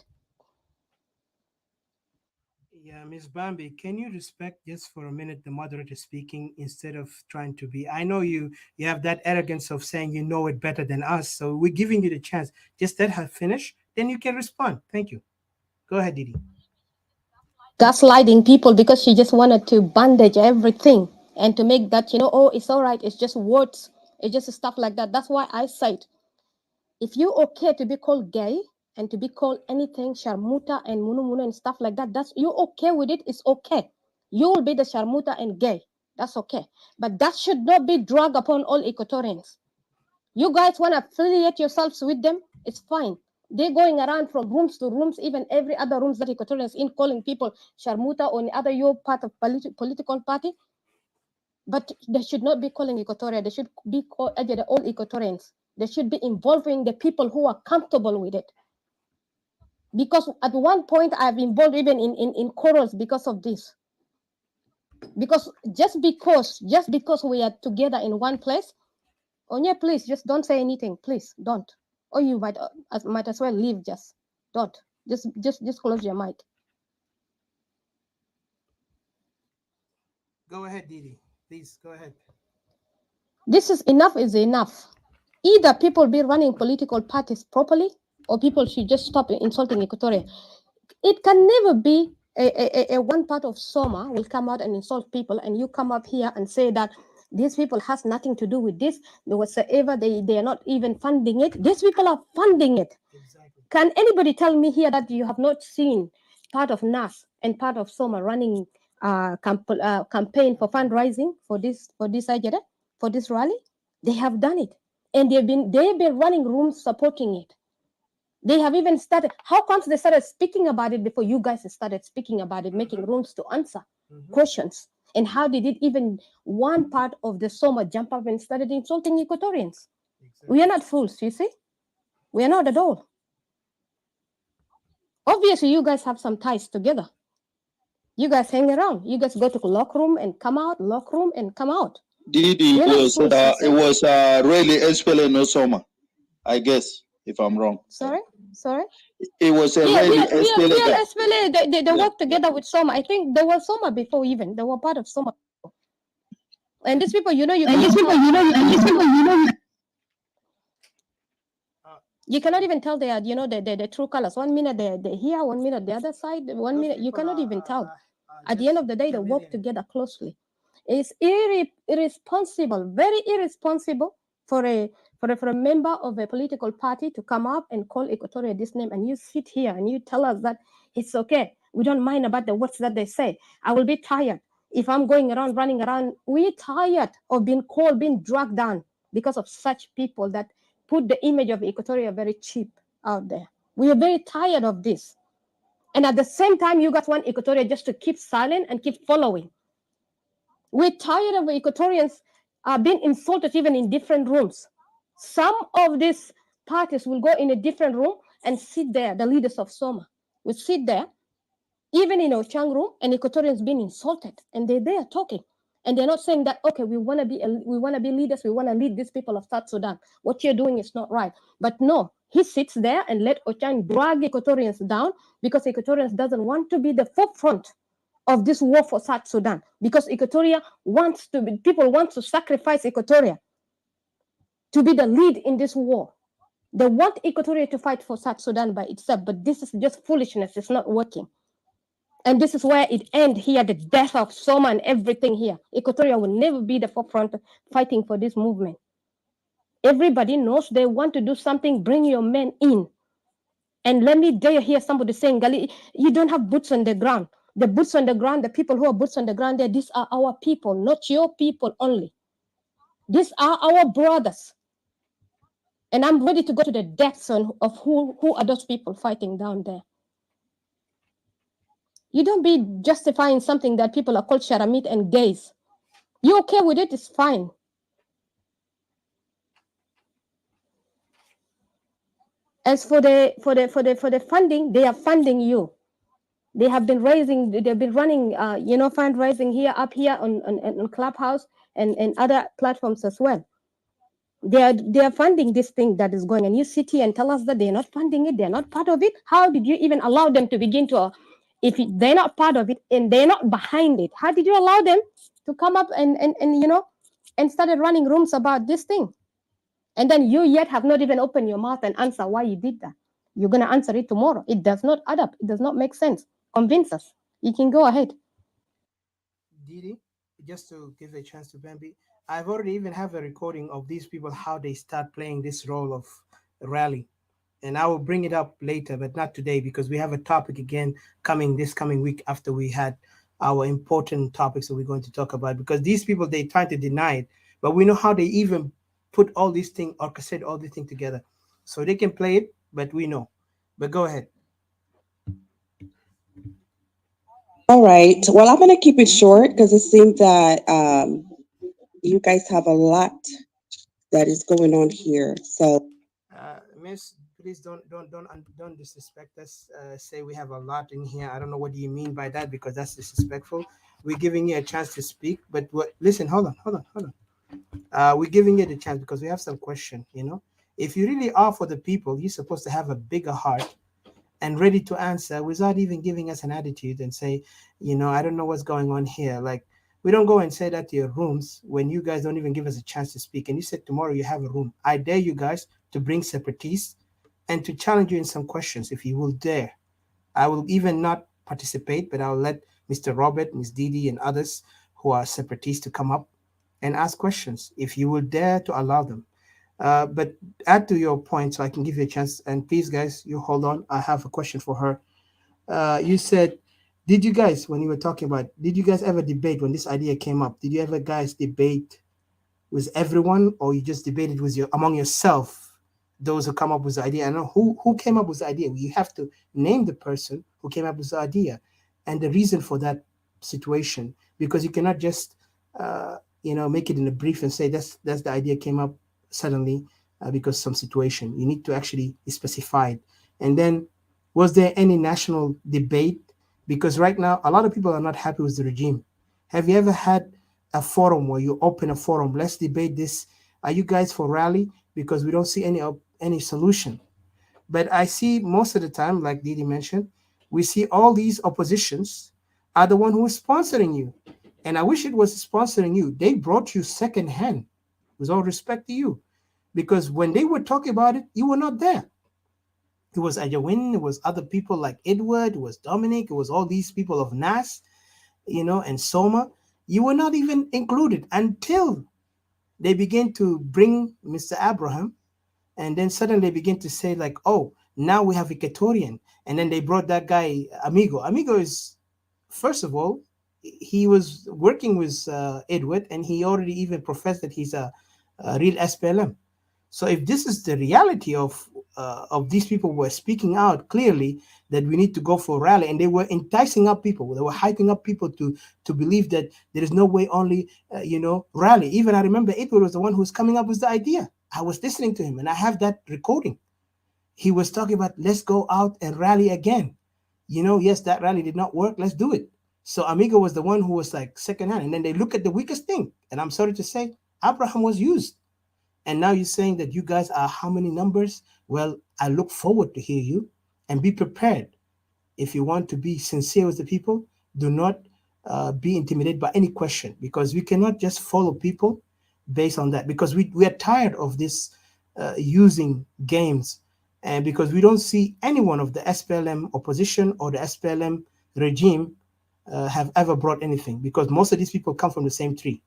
Yeah, Miss Bambi, can you respect just for a minute the moderator speaking instead of trying to be? I know you have that arrogance of saying you know it better than us, so we're giving you the chance. Just let her finish, then you can respond. Thank you. Go ahead, Didi. Gaslighting people because she just wanted to bandage everything and to make that, oh, it's all right. It's just words. It's just stuff like that. That's why I said, if you okay to be called gay and to be called anything, sharmuta and munu and stuff like that, that's you okay with it, it's okay. You will be the sharmuta and gay. That's okay. But that should not be dragged upon all Equatorians. You guys want to affiliate yourselves with them, it's fine. They're going around from rooms to rooms, even every other rooms that Equatorians in, calling people Sharmuta or any other your part of political party. But they should not be calling Equatoria. They should be called all Equatorians. They should be involving the people who are comfortable with it. Because at one point I've involved even in quarrels because of this. Because just because we are together in one place, Onya, please just don't say anything, please don't. Or you might as well leave. Just don't. Just close your mic. Go ahead, Didi. Please go ahead. This is enough. Either people be running political parties properly, or people should just stop insulting Equatoria. It can never be a one part of Soma will come out and insult people, and you come up here and say that these people has nothing to do with this, whatsoever. They are not even funding it. These people are funding it. Exactly. Can anybody tell me here that you have not seen part of NAS and part of Soma running campaign for fundraising for this agenda, for this rally? They have done it, and they've been running rooms supporting it. They have even started. How comes they started speaking about it before you guys started speaking about it, making rooms to answer questions? And how did it even one part of the Soma jump up and started insulting Equatorians? Exactly. We are not fools, you see. We are not at all. Obviously, you guys have some ties together. You guys hang around. You guys go to locker room and come out, locker room and come out. Didi was it was really SPLA no Soma, I guess, if I'm wrong. Sorry. It was a Yeah, really real SPLA. SPLA. They work together with Soma. I think there was Soma before even. They were part of Soma. And these people, you cannot even tell their, the true colors. 1 minute they're here, 1 minute the other side, 1 minute you cannot even tell. At the end of the day, they work together closely. It's irresponsible, very irresponsible for a member of a political party to come up and call Equatoria this name, and you sit here and you tell us that it's okay. We don't mind about the words that they say. I will be tired if I'm going around, running around. We're tired of being called, being dragged down because of such people that put the image of Equatoria very cheap out there. We are very tired of this. And at the same time, you guys want Equatoria just to keep silent and keep following. We're tired of Equatorians being insulted even in different rooms. Some of these parties will go in a different room and sit there. The leaders of Soma will sit there, even in Ochang room, and Equatorians being insulted, and they're there talking, and they're not saying that okay, we want to be leaders, we want to lead these people of South Sudan. What you're doing is not right. But no, he sits there and let Ochang drag Equatorians down because Equatorians doesn't want to be the forefront of this war for South Sudan, because Equatoria people want to sacrifice Equatoria to be the lead in this war. They want Equatoria to fight for South Sudan by itself, but this is just foolishness. It's not working. And this is where it ends here, the death of Soma and everything here. Equatoria will never be the forefront fighting for this movement. Everybody knows they want to do something, bring your men in. And let me dare hear somebody saying, Gali, you don't have boots on the ground. The boots on the ground, the people who are boots on the ground there, these are our people, not your people only. These are our brothers. And I'm ready to go to the depths of who are those people fighting down there. You don't be justifying something that people are called sharamit and gays. You okay with it? It's fine. As for the funding, they are funding you. They have been raising, they've been running, fundraising here, up here on Clubhouse and other platforms as well. They are funding this thing that is going, and you sit here and tell us that they're not funding it, they're not part of it. How did you even allow them to begin to, if they're not part of it and they're not behind it, how did you allow them to come up and started running rooms about this thing? And then you yet have not even opened your mouth and answer why you did that. You're going to answer it tomorrow. It does not add up. It does not make sense. Convince us. You can go ahead. Didi, just to give a chance to Bambi, I've already even have a recording of these people, how they start playing this role of rally. And I will bring it up later, but not today, because we have a topic again this coming week after we had our important topics that we're going to talk about. Because these people, they try to deny it, but we know how they even put all these things, orchestrate all these things together. So they can play it, but we know. But go ahead. All right. Well, I'm going to keep it short because it seems that you guys have a lot that is going on here. So, Miss, please don't disrespect us. Say we have a lot in here. I don't know what do you mean by that because that's disrespectful. We're giving you a chance to speak, but listen, hold on. We're giving you the chance because we have some question. If you really are for the people, you're supposed to have a bigger heart and ready to answer without even giving us an attitude and say, I don't know what's going on here. Like, we don't go and say that to your rooms when you guys don't even give us a chance to speak. And you said tomorrow you have a room. I dare you guys to bring separatists and to challenge you in some questions if you will dare. I will even not participate, but I'll let Mr. Robert, Miss Didi, and others who are separatists to come up and ask questions if you will dare to allow them. But add to your point so I can give you a chance. And please, guys, you hold on. I have a question for her. You said, did you guys, when you were talking about, did you guys ever debate when this idea came up? Did you ever guys debate with everyone, or you just debated with among yourself, those who come up with the idea? I know who came up with the idea. You have to name the person who came up with the idea and the reason for that situation, because you cannot just make it in a brief and say that's the idea came up suddenly because some situation. You need to actually specify it. And then, was there any national debate? Because right now a lot of people are not happy with the regime. Have you ever had a forum where you open a forum? Let's debate this. Are you guys for rally? Because we don't see any solution. But I see most of the time, like Didi mentioned, we see all these oppositions are the one who is sponsoring you. And I wish it was sponsoring you. They brought you secondhand, with all respect to you. Because when they were talking about it, you were not there. It was Ajawin, it was other people like Edward, it was Dominic, it was all these people of NAS, and Soma. You were not even included until they began to bring Mr. Abraham, and then suddenly they begin to say like, oh, now we have Equatorian, and then they brought that guy Amigo. Amigo is, first of all, he was working with Edward, and he already even professed that he's a real SPLM. So if this is the reality of these people who were speaking out clearly that we need to go for a rally, and they were enticing up people, they were hyping up people to believe that there is no way only rally. Even I remember Edward was the one who was coming up with the idea. I was listening to him, and I have that recording. He was talking about let's go out and rally again. Yes, that rally did not work. Let's do it. So Amigo was the one who was like second hand, and then they look at the weakest thing, and I'm sorry to say, Abraham was used. And now you're saying that you guys are how many numbers? Well, I look forward to hear you, and be prepared. If you want to be sincere with the people, do not be intimidated by any question, because we cannot just follow people based on that, because we are tired of this using games, and because we don't see anyone of the SPLM opposition or the SPLM regime have ever brought anything, because most of these people come from the same tree.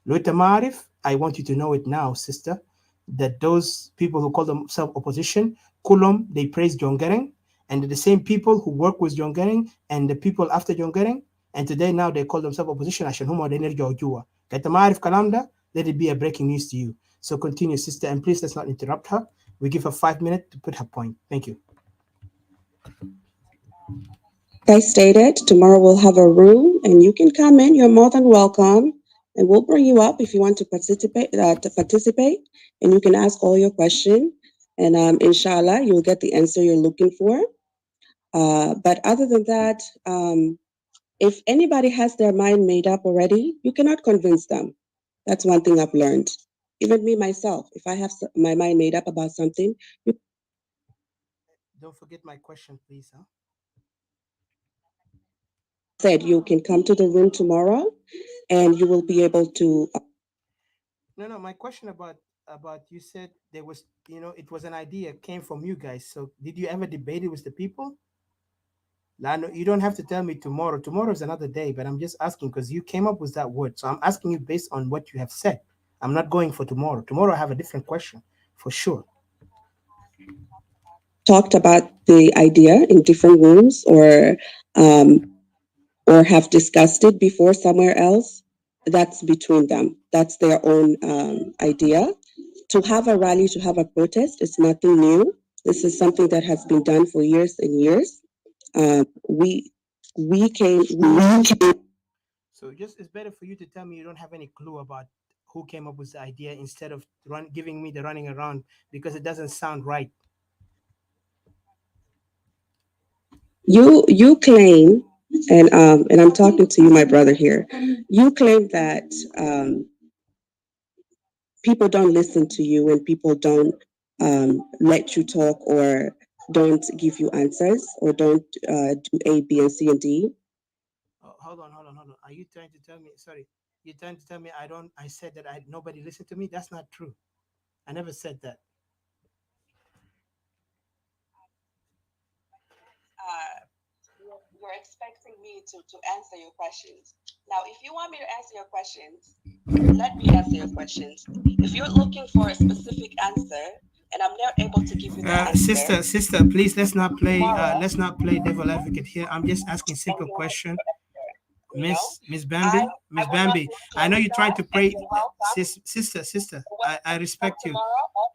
Loita Marif, I want you to know it now, sister, that those people who call themselves opposition, Kulum, they praise John Gering, and the same people who work with John Gering and the people after John Gering, and today now they call themselves opposition. Ashan huma da energy ojua. Loita Marif kalamda, let it be a breaking news to you. So continue, sister, and please let's not interrupt her. We give her 5 minutes to put her point. Thank you. like I stated, tomorrow we'll have a room and you can come in. You're more than welcome. And we'll bring you up if you want to participate, and you can ask all your questions. And inshallah, you'll get the answer you're looking for. But other than that, if anybody has their mind made up already, you cannot convince them. That's one thing I've learned. Even me myself, if I have my mind made up about something, Don't forget my question, please. Huh? said you can come to the room tomorrow, and you will be able to. No, my question about you said there was, it was an idea came from you guys. So did you ever debate it with the people? Lano, you don't have to tell me tomorrow. Tomorrow is another day, but I'm just asking because you came up with that word. So I'm asking you based on what you have said. I'm not going for tomorrow. Tomorrow I have a different question for sure. Talked about the idea in different rooms, or have discussed it before somewhere else, that's between them. That's their own idea. To have a rally, to have a protest, is nothing new. This is something that has been done for years and years. We came. So just it's better for you to tell me you don't have any clue about who came up with the idea instead of giving me the running around because it doesn't sound right. You claim, and I'm talking to you, my brother here. You claim that people don't listen to you and people don't let you talk or don't give you answers or don't do A, B, and C and D. Oh, hold on. Are you trying to tell me? Sorry, you're trying to tell me I don't. I said that I nobody listened to me. That's not true. I never said that. You're expecting me to answer your questions. Now, if you want me to answer your questions, let me answer your questions. If you're looking for a specific answer and I'm not able to give you the answer, Sister, please let's not play devil advocate here. I'm just asking simple question. Miss Bambi, Miss Bambi, I know you're trying to pray. Sister, I respect you.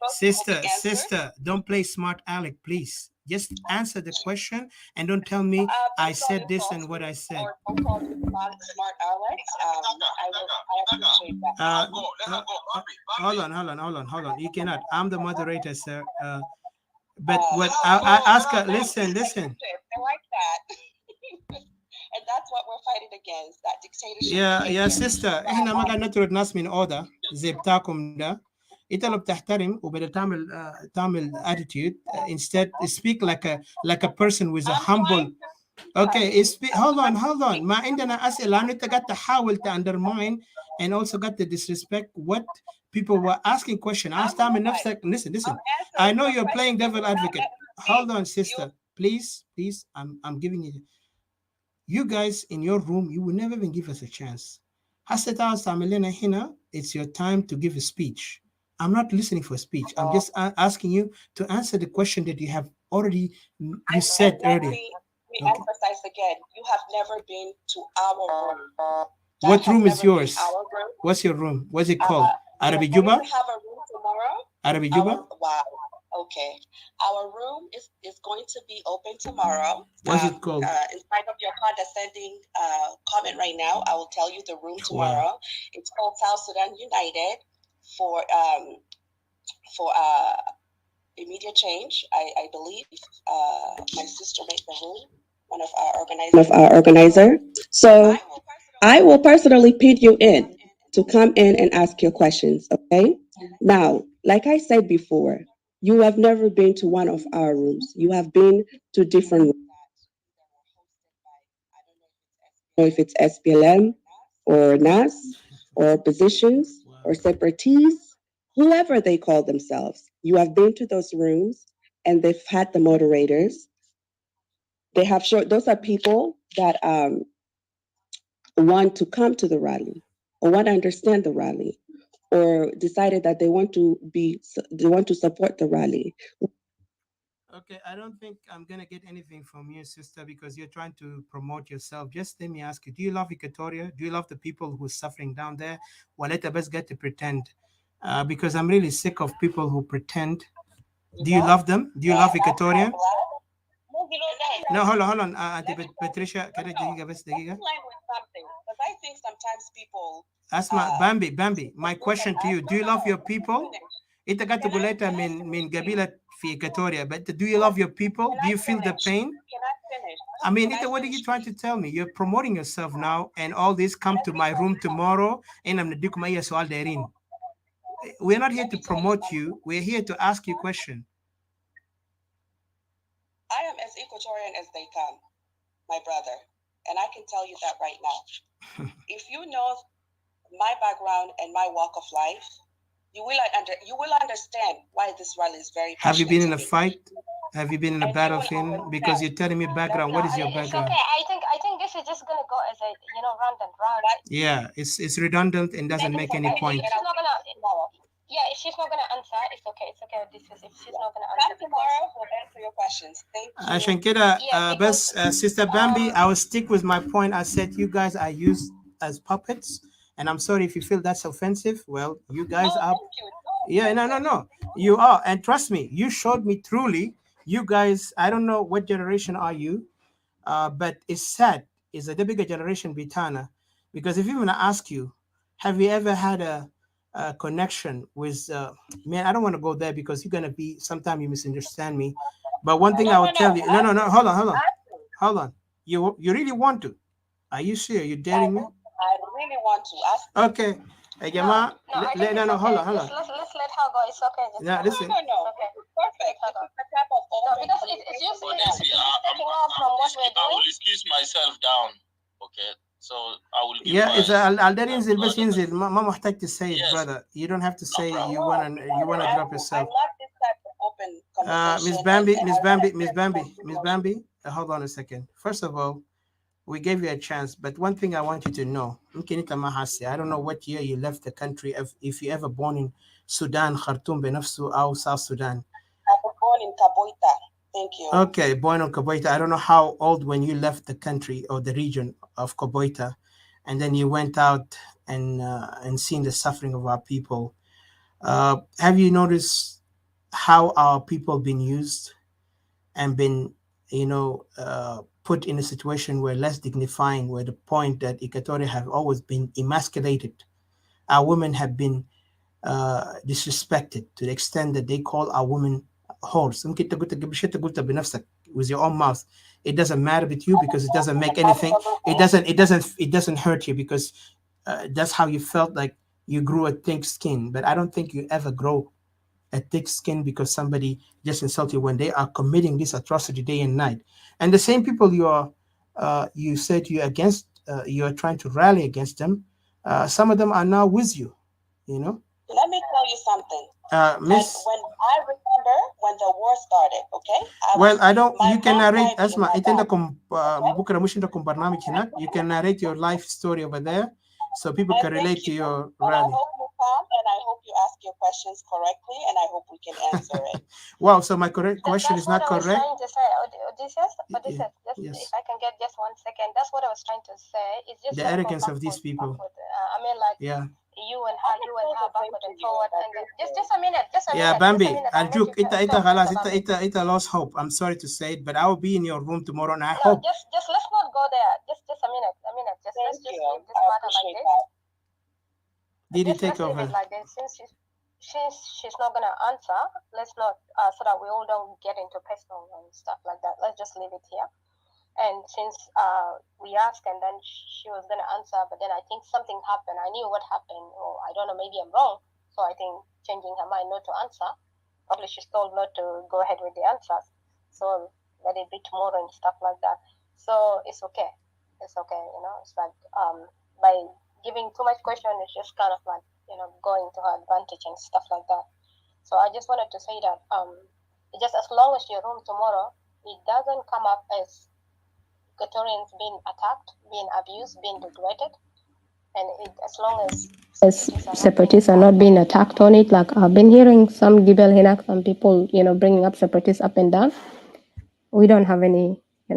Sister, don't play smart Alec, please. Just answer the question and don't tell me I said this and what I said. Smart Alex, I appreciate that. Hold on. You cannot. I'm the moderator, sir. But what I ask her, listen. I like that. And that's what we're fighting against, that dictatorship يا behavior. sister احنا ما قاعد نطرد ناس من اوضه زي بتاعكم ده. انت لو بتحترم وبدأ تعمل attitude instead speak like a person with a humble. Okay, hold on. ما عندنا أسئلة لأنه أنت قاعد تحاول to undermine and also got to disrespect what people were asking question. عايز تعمل نفسك. Listen. I know you're playing devil advocate. Hold on, sister. Please. I'm giving you. You guys in your room, you will never even give us a chance. It's your time to give a speech. I'm not listening for a speech. I'm just asking you to answer the question that you have already you said earlier. Let me emphasize again. You have never been to our room. What room is yours? What's your room? What's it called? Arabi Juba? We have a room tomorrow. Arabi Juba? Wow. Okay. Our room is going to be open tomorrow. What's it called? In spite of your condescending comment right now, I will tell you the room tomorrow. Wow. It's called South Sudan United for immediate change. I believe my sister made the room. One of our organizer. So I will personally pin you in to come in and ask your questions. Okay. Now, like I said before, you have never been to one of our rooms. You have been to different rooms. I don't know if it's SPLM or NAS or oppositions or separatists, whoever they call themselves. You have been to those rooms and they've had the moderators. They have showed those are people that want to come to the rally or want to understand the rally or decided that they want to support the rally. Okay, I don't think I'm gonna get anything from you, sister, because you're trying to promote yourself. Just let me ask you: do you love Equatoria? Do you love the people who's suffering down there? Well, let us get to pretend, because I'm really sick of people who pretend. Do you love them? Do you love Equatoria? No, hold on. Patricia, can I بس دقيقة? Because I think sometimes people. Asma, Bambi. My question to you: do you love your people? انت قاعد تقول لها من قبيله في إيكواتوريا, but do you love your people? Do you feel the pain? I mean, what are you trying to tell me? You're promoting yourself now, and all this come to my room tomorrow, and I'm نديكم أي سؤال دايرين. We're not here to promote you. We're here to ask you a question. I am as Equatorian as they come, my brother, and I can tell you that right now. If you know my background and my walk of life, you will understand why this rally is very. Have you been in a fight? Have you been in a battlefield? Because you're telling me background. What is your background? Okay, I think this is just gonna go as a random round. Yeah, it's redundant and doesn't make any point. She's not gonna. Yeah, if she's not gonna answer, it's okay. If she's not gonna answer, tomorrow we'll answer your questions. Thank you. عشان كده بس Sister Bambi, I will stick with my point. I said you guys are used as puppets, and I'm sorry if you feel that's offensive. Well, you guys are. Yeah, no. You are, and trust me, you showed me truly You guys, I don't know what generation are you, but it's sad. It's a bigger generation bitana, because if even I ask you, have you ever had a connection with? Man, I don't want to go there because you're gonna be. Sometime you misunderstand me. But one thing I will tell you. No, no, no. Hold on, hold on, hold on. You really want to? Are you sure? You daring me? I really want to ask. Okay. Hey, Jama, no, hold on, hold on. Let's let her go. It's okay. Just No, listen. No, okay. perfect. Let her go. The type of No, because it's just taking off from what we're I will doing. excuse myself down. Okay. So I will give Yeah, my it's Alder ينزل بس ينزل ما محتاج to say it, brother. You don't have to say you wanna drop yourself. I love this type of open conversation. Miss Bambi, Miss Bambi, Miss Bambi, Miss Bambi. Hold on a second. First of all, we gave you a chance, but one thing I want you to know, يمكن أنت ما حاسس. I don't know what year you left the country. If you ever born in Sudan, Khartoum بنفسه أو South Sudan. I was born in Kaboita. Thank you. Okay, born in Kaboita. I don't know how old when you left the country or the region of Kaboita, and then you went out and seen the suffering of our people. Have you noticed how our people been used and been, put in a situation where less dignifying, where the point that Equatorial have always been emasculated. Our women have been disrespected to the extent that they call our women whores. يمكن أنت قلت قبل شوي أنت قلت بنفسك with your own mouth. It doesn't matter with you because it doesn't make anything. It doesn't hurt you because that's how you felt like you grew a thick skin. But I don't think you ever grow a thick skin because somebody just insulted you when they are committing this atrocity day and night. And the same people you said you're against, you are trying to rally against them. Some of them are now with you. Let me tell you something. Miss. When I remember when the war started, okay? Well, I don't. You can narrate. Asma, أنت عندكم بكرة مش عندكم برنامج هناك. You can narrate your life story over there, so people can relate to your rally. I hope you come and I hope you ask your questions correctly and I hope we can answer it. Wow. So my question is not correct. That's what I was trying to say. Odysseus, just Yes. if I can get just 1 second. That's what I was trying to say. It's just The arrogance of these people. I mean, like. Yeah. You and her backward and forward, and just a minute, Yeah, Bambi, Arjuk, ita خلاص, ita lost hope. I'm sorry to say it, but I will be in your room tomorrow, and I hope. Just let's not go there. Just a minute. Just let's just leave this matter like this. Did you take over? Leave it like this. Since she's not gonna answer, let's not so that we all don't get into personal and stuff like that. Let's just leave it here. And since we asked and then she was going to answer, but then I think something happened. I knew what happened, or I don't know, maybe I'm wrong. So I think changing her mind not to answer, probably she's told not to go ahead with the answers. So let it be tomorrow and stuff like that. So it's okay. It's okay, It's like by giving too much question, it's just kind of like, going to her advantage and stuff like that. So I just wanted to say that just as long as your room tomorrow, it doesn't come up as Equatorians being attacked, being abused, being degraded, and as long as separatists are not being attacked on it, like I've been hearing some Gibel Hinak, some people, bringing up separatists up and down. We don't have any, we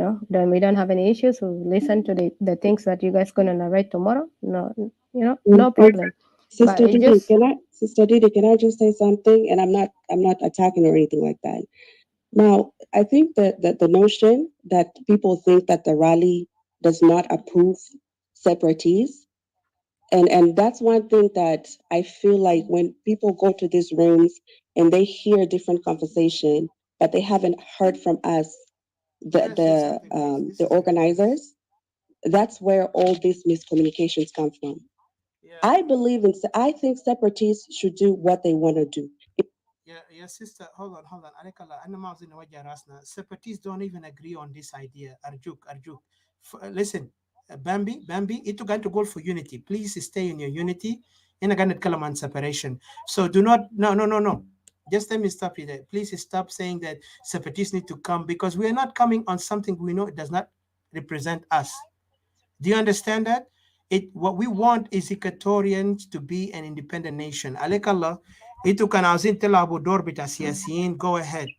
don't have any issues. We listen to the things that you guys gonna narrate tomorrow. No, no problem. Sister Didi, can I just say something? And I'm not attacking or anything like that. Now, I think that the notion that people think that the rally does not approve separatists, and that's one thing that I feel like when people go to these rooms and they hear different conversation, but they haven't heard from us, the organizers, that's where all these miscommunications come from. I think separatists should do what they want to do. Yeah, sister, hold on. Separatists don't even agree on this idea. Arjuk. Listen, Bambi, it's going to go for unity. Please stay in your unity. And again, it on separation. So do not, no. Just let me stop you there. Please stop saying that separatists need to come because we are not coming on something we know it does not represent us. Do you understand that? What we want is Equatorians to be an independent nation. Alekallah, itu kan azin telabu dor bita siyasiyin, go ahead. May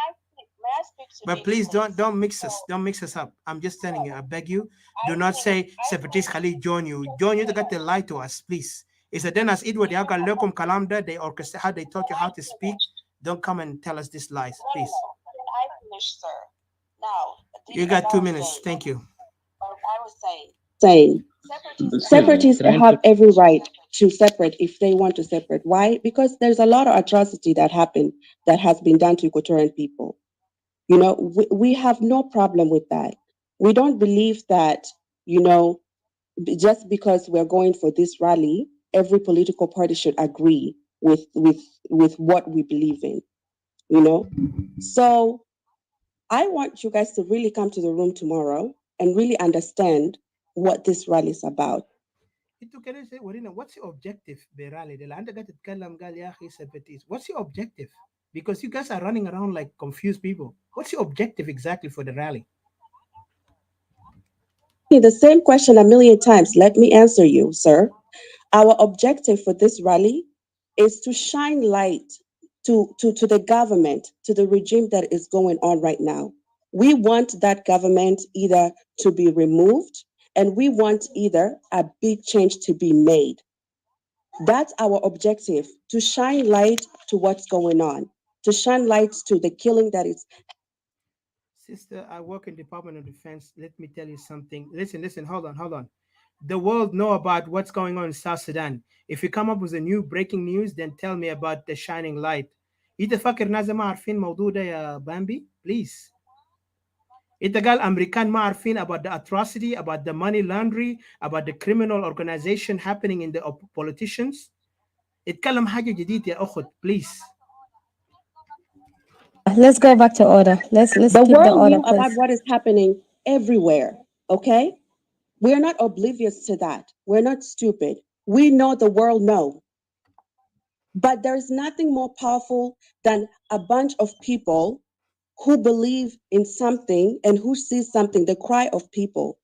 I speak to But please don't mix us up. I'm just telling you, I beg you, do not say separatists Khalid join you to get the lie to us, please. It's a then as Edward Yaga Lokum Kalamda, they orchestrate how they taught you how to speak. Don't come and tell us these lies, please. finished, sir. Now, You got 2 minutes. Thank you. I was saying separatists separatists have every right to separate if they want to separate. Why? Because there's a lot of atrocity that happened that has been done to Equatorian people. You know, we have no problem with that. We don't believe that, you know, just because we're going for this rally, every political party should agree with what we believe in, you know? So I want you guys to really come to the room tomorrow and really understand what this rally is about. انتوا كده ورينا what's your objective برالي ده اللي عندك قاعد تتكلم قال يا اخي separatists. What's your objective? Because you guys are running around like confused people. What's your objective exactly for the rally? The same question a million times. Let me answer you, sir. Our objective for this rally is to shine light to the government, to the regime that is going on right now. We want that government either to be removed, and we want either a big change to be made. That's our objective, to shine light to what's going on, to shine light to the killing that is. Sister, I work in Department of Defense. Let me tell you something. Listen, hold on. The world know about what's going on in South Sudan. If you come up with a new breaking news, then tell me about the shining light. إنت فاكر ناس ما عارفين الموضوع ده يا بامبي؟ Please. إنت قال أمريكان ما عارفين about the atrocity, about the money laundering, about the criminal organization happening in the politicians. اتكلم حاجة جديدة يا أخت, please. Let's go back to order. Let's The keep the world order, knew about please. what is happening everywhere, okay? We're not oblivious to that. We're not stupid. We know the world knows. But there's nothing more powerful than a bunch of people who believe in something and who see something, the cry of people.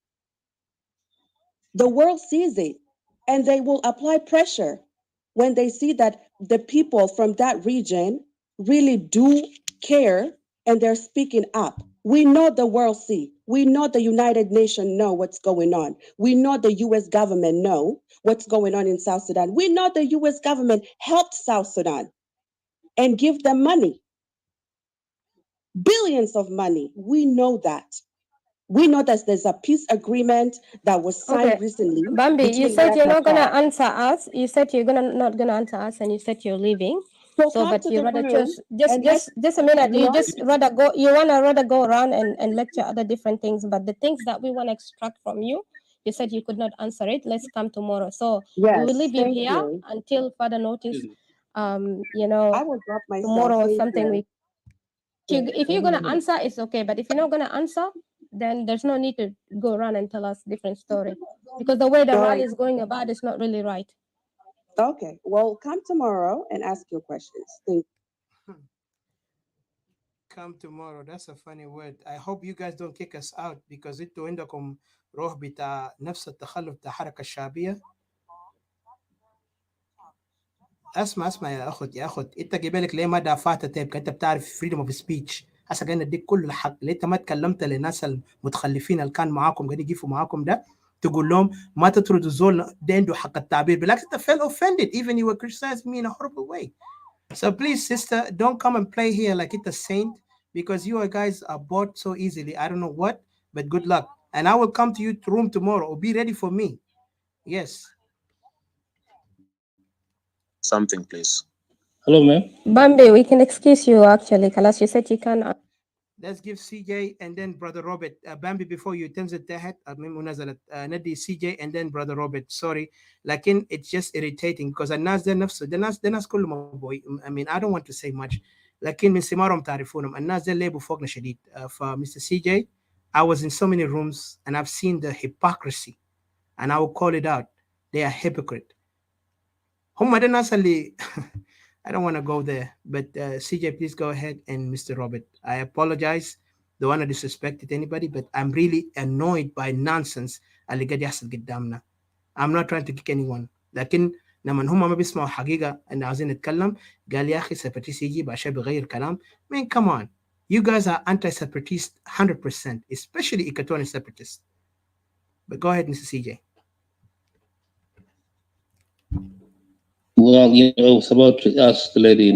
The world sees it, and they will apply pressure when they see that the people from that region really do care and they're speaking up. We know the world see. We know the United Nations know what's going on. We know the US government know what's going on in South Sudan. We know the US government helped South Sudan and give them money. Billions of money. We know that. We know that there's a peace agreement that was signed Okay, recently. Bambi, you between said you're not gonna Qatar. answer us. You said you're not gonna answer us, and you said you're leaving. So So, come but to you the rather room and just a minute. you You know, just rather go. You wanna rather go around and lecture other different things, but the things that we wanna extract from you, you said you could not answer it. Let's come tomorrow. So we will yes, leave you thank here you. until further notice. You I know, will drop myself. tomorrow or Thank something. you. If you're gonna answer, it's okay. But if you're not gonna answer, then there's no need to go around and tell us different story, because the way the All rally right. is going about is not really right. Okay. Well, come tomorrow and ask your questions. Thank Come tomorrow. That's a funny word. I hope you guys don't kick us out because انتوا عندكم روح بتاع نفس التخلف بتاع الحركة الشعبية. اسمع يا اخت انت جايبلك ليه ما دافعت تيبك؟ انت بتعرف فريدم اوف سبيتش. هسه قاعد نديك كل الحق اللي انت ما تكلمت للناس المتخلفين اللي كان معاكم قاعدين يجيفوا معاكم ده، تقول لهم ما تطردوا زول ده عنده حق التعبير. بالعكس انت felt offended even you were criticizing me in a horrible way. So please sister, don't come and play here like it's a saint because you guys are bought so easily. I don't know what, but good luck. And I will come to your room tomorrow. Be ready for me. Yes. Something, please. Hello, ma'am. Bambi, we can excuse you actually, Kalas. You said you can. Let's give CJ and then Brother Robert. Bambi, before you تنزل تحت منازلة ندي CJ and then Brother Robert. Sorry, لكن it's just irritating because الناس ده نفسه ده ناس كلهم أبوي. I mean I don't want to say much. لكن من ثمارهم تعرفونهم. الناس ده لعبوا فوقنا شديد. For Mr. CJ, I was in so many rooms and I've seen the hypocrisy and I will call it out. They are hypocrite. هم ده الناس اللي I don't want to go there, but CJ, please go ahead, and Mr. Robert. I apologize. Don't want to disrespect anybody, but I'm really annoyed by nonsense اللي قاعد يحصل قدامنا. I'm not trying to kick anyone. لكن لما هم ما بيسمعوا حقيقة إن عايزين نتكلم قال يا أخي separatist يجي بعشان بغير كلام. I mean, come on. You guys are anti-separatist 100%, especially Equatorian separatists. But go ahead, Mr. CJ. Well, I was about to ask the lady,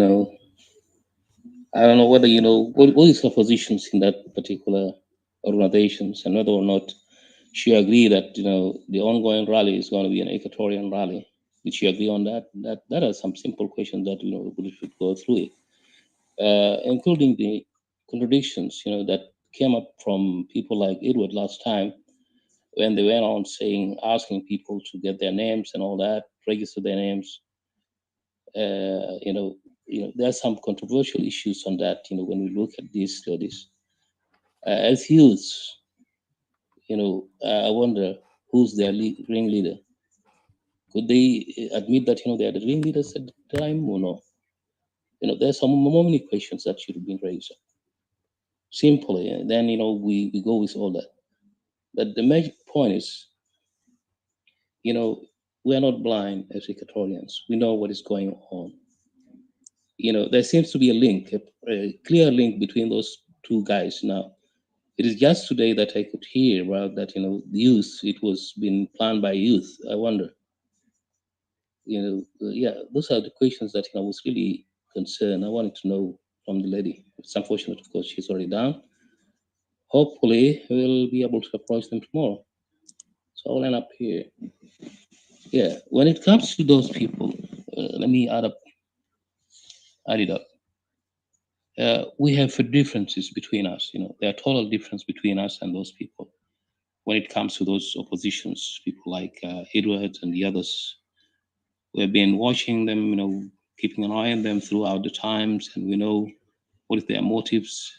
I don't know whether what is her positions in that particular organizations and whether or not she agree that the ongoing rally is going to be an Equatorian rally. Did she agree on that? That are some simple questions that we should go through it, including the contradictions that came up from people like Edward last time when they went on asking people to get their names and all that, register their names. There are some controversial issues on that. When we look at these studies, as youths, I wonder who's their ringleader. Could they admit that they are the ringleaders at the time or no? There's so many questions that should have been raised. Simply, and then we go with all that. But the major point is, we are not blind as Equatorians. We know what is going on. There seems to be a link, a clear link between those two guys now. It is just today that I could hear about that, the youth, it was being planned by youth. I wonder, yeah, those are the questions that I was really concerned. I wanted to know from the lady. It's unfortunate, of course, she's already down. Hopefully, we'll be able to approach them tomorrow. So I'll end up here. Yeah, when it comes to those people, let me add it up. We have differences between us. There are total difference between us and those people. When it comes to those oppositions, people like Edward and the others, we have been watching them, keeping an eye on them throughout the times, and we know what is their motives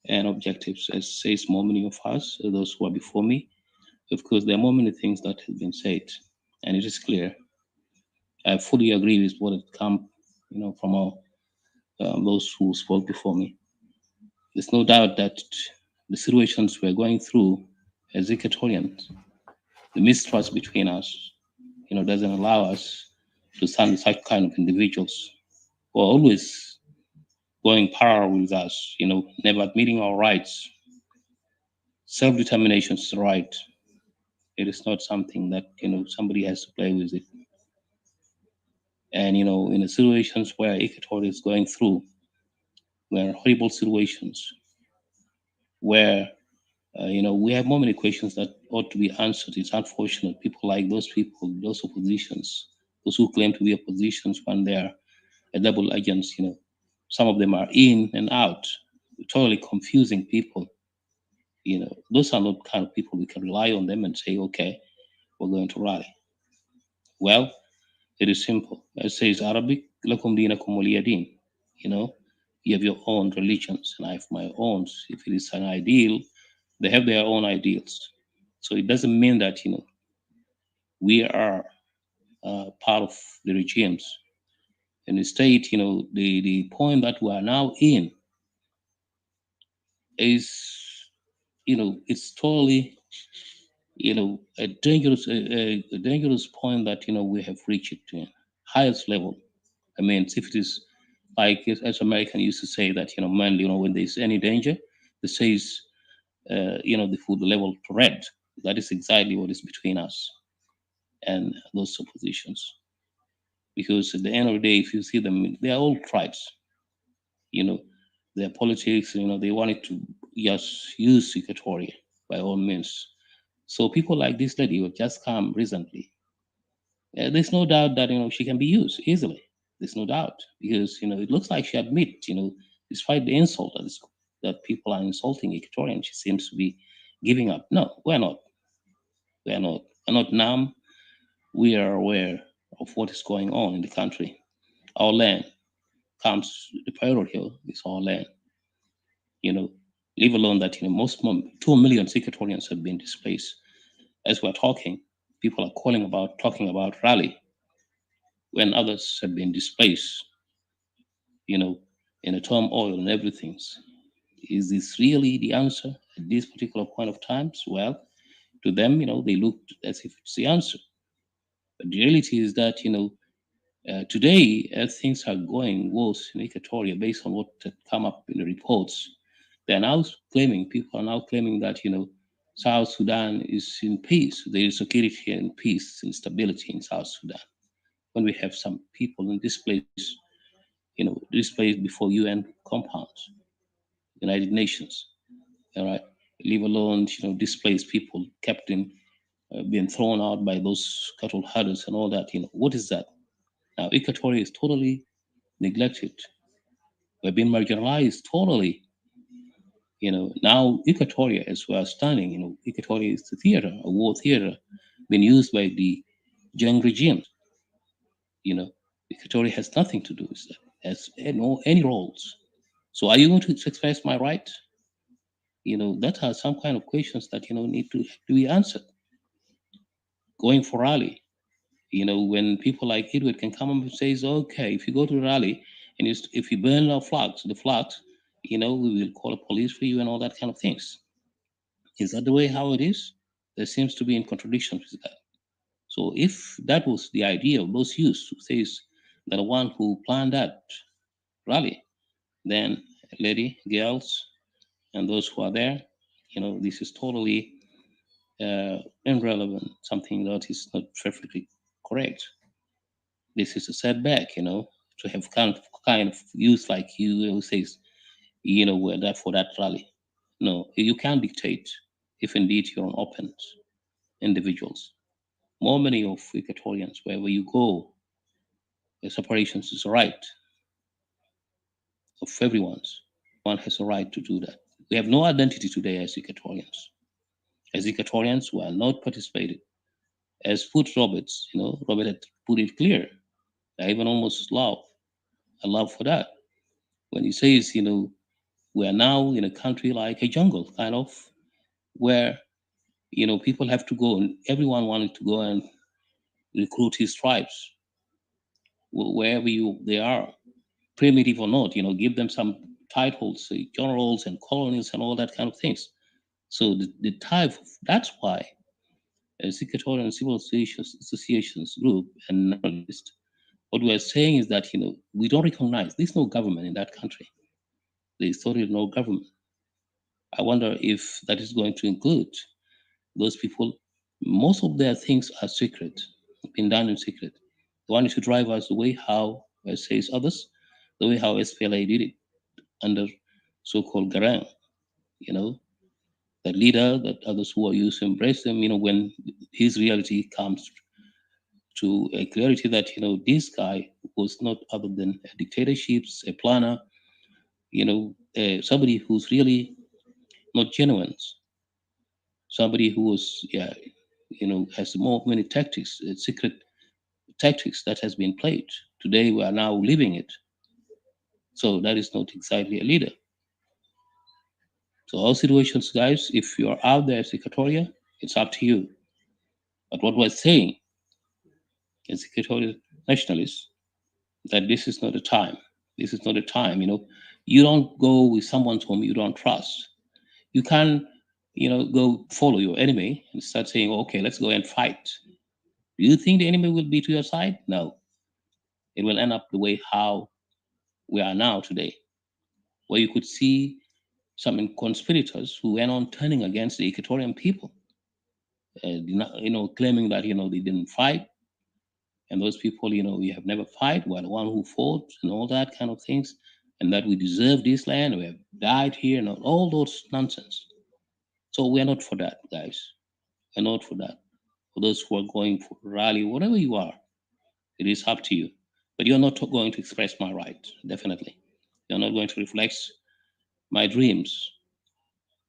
and objectives. As says more many of us, those who are before me, of course, there are more many things that have been said, and it is clear. I fully agree with what had come, from all those who spoke before me. There's no doubt that the situations we're going through as Equatorians, the mistrust between us, doesn't allow us to stand with such kind of individuals who are always going parallel with us, never admitting our rights. Self-determination is the right. It is not something that, somebody has to play with it. And, in the situations where Equator is going through, where horrible situations, where we have more many questions that ought to be answered. It's unfortunate people like those people, those oppositions, those who claim to be oppositions when they're a double agents, some of them are in and out, totally confusing people. Those are not kind of people we can rely on them and say, okay, we're going to rally. Well, it is simple. It says Arabic, lakum dinakum waliya din. You have your own religions and I have my own. If it is an ideal, they have their own ideals. So it doesn't mean that, we are part of the regimes. And instead, the point that we are now in is, it's totally, a dangerous point that, we have reached to highest level. I mean, if it is like, as American used to say that, man, when there's any danger, they says, the food level to red. That is exactly what is between us and those oppositions. Because at the end of the day, if you see them, they are all tribes. Their politics, they wanted to just use Equatoria by all means. So people like this lady who have just come recently, there's no doubt that she can be used easily. There's no doubt because it looks like she admits, despite the insult that people are insulting Equatorian, she seems to be giving up. No, we're not. We're not. We're not numb. We are aware of what is going on in the country. Our land comes, the priority here is our land. Leave alone that most 2 million Equatorians have been displaced. As we're talking, people are talking about rally when others have been displaced, in a turmoil and everything. Is this really the answer at this particular point of times? Well, to them, they look as if it's the answer. But the reality is that, today, as things are going worse in Equatoria, based on what had come up in the reports, people are now claiming that, South Sudan is in peace. There is security and peace and stability in South Sudan. When we have some people in this place, displayed before UN compounds, United Nations. All right, leave alone, displaced people kept in, being thrown out by those cattle herders and all that. What is that? Now, Equatoria is totally neglected. We've been marginalized totally. Now Equatoria, as we are standing, Equatoria is the theater, a war theater, being used by the young regime. Equatoria has nothing to do with that, has any roles. So are you going to express my right? That are some kind of questions that, need to be answered. Going for rally, when people like Edward can come up and says, okay, if you go to a rally and if you burn our flags, we will call a police for you and all that kind of things. Is that the way how it is? There seems to be in contradiction with that. So if that was the idea of those youths who says that the one who planned that rally, then lady, girls, and those who are there, this is totally irrelevant, something that is not perfectly correct. This is a setback, to have kind of youth like you who says, we're there for that rally. No, you can't dictate if indeed you're an open individuals. Many of Equatorians, wherever you go, the separations is a right of everyone's. One has a right to do that. We have no identity today as Equatorians. As Equatorians, we are not participated. As Foot Roberts, Robert had put it clear. I even almost love for that. When he says, we are now in a country like a jungle, kind of, where, people have to go and everyone wanted to go and recruit his tribes, wherever they are, primitive or not, give them some titles, generals and colonies and all that kind of things. So the type of, that's why Equatorian Civil Associations Group and nationalists, what we are saying is that, we don't recognize, there's no government in that country. There's totally no government. I wonder if that is going to include those people. Most of their things are secret, been done in secret. They wanted to drive us the way how, as says others, the way how SPLA did it under so-called Garang, that leader that others who are used to embrace them, when his reality comes to a clarity that, this guy was not other than a dictatorship, a planner, somebody who's really not genuine, somebody who was, has many tactics, secret tactics that has been played. Today we are now living it. So that is not exactly a leader. So all situations, guys, if you are out there as Equatoria, it's up to you. But what we're saying as Equatorial nationalists, that this is not a time. This is not a time, You don't go with someone whom you don't trust. You can't, go follow your enemy and start saying, okay, let's go and fight. Do you think the enemy will be to your side? No. It will end up the way how we are now today, where you could see some conspirators who went on turning against the Equatorian people, claiming that, they didn't fight. And those people, we have never fight. We're the one who fought and all that kind of things. And that we deserve this land. We have died here and all those nonsense. So we are not for that, guys. We're not for that. For those who are going for rally, whatever you are, it is up to you. But you're not going to express my right, definitely. You're not going to reflect my dreams,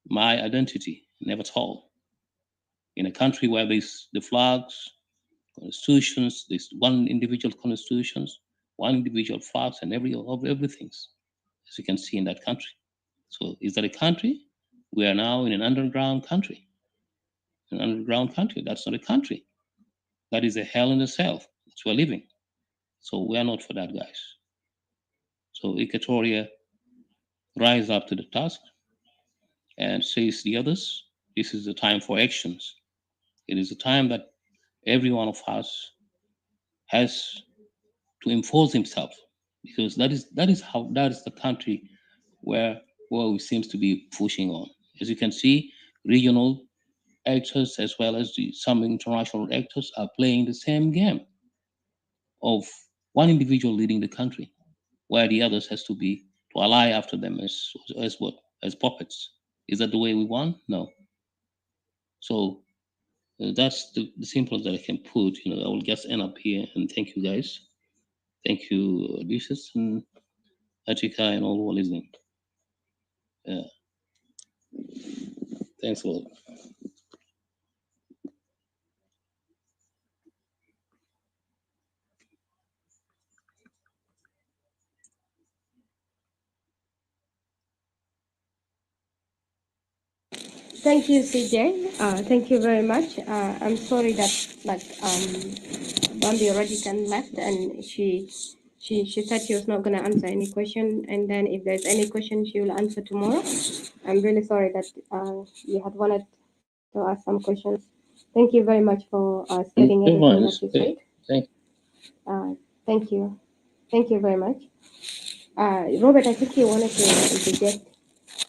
my identity, never at all. In a country where there's the flags, constitutions, there's one individual constitutions, one individual flags, and everything, as you can see in that country. So is that a country? We are now in an underground country. An underground country. That's not a country. That is a hell in itself. That's where we're living. So we are not for that, guys. So Equatoria rise up to the task and says the others, this is the time for actions. It is a time that every one of us has to enforce himself, because that is the country where we seems to be pushing on. As you can see, regional actors as well as some international actors are playing the same game of one individual leading the country, why the others has to ally after them as what? As puppets. Is that the way we want? No. So that's the simple that I can put. I will just end up here and thank you guys. Thank you, Lucius and Achika and all who are listening. Yeah. Thanks a lot. Thank you, CJ. Thank you very much. I'm sorry that Bambi already can left, and she said she was not gonna answer any question, and then if there's any question, she will answer tomorrow. I'm really sorry that you had wanted to ask some questions. Thank you very much for stating everything that you said. Thank you. Thank you very much. Robert, I think you wanted to interject.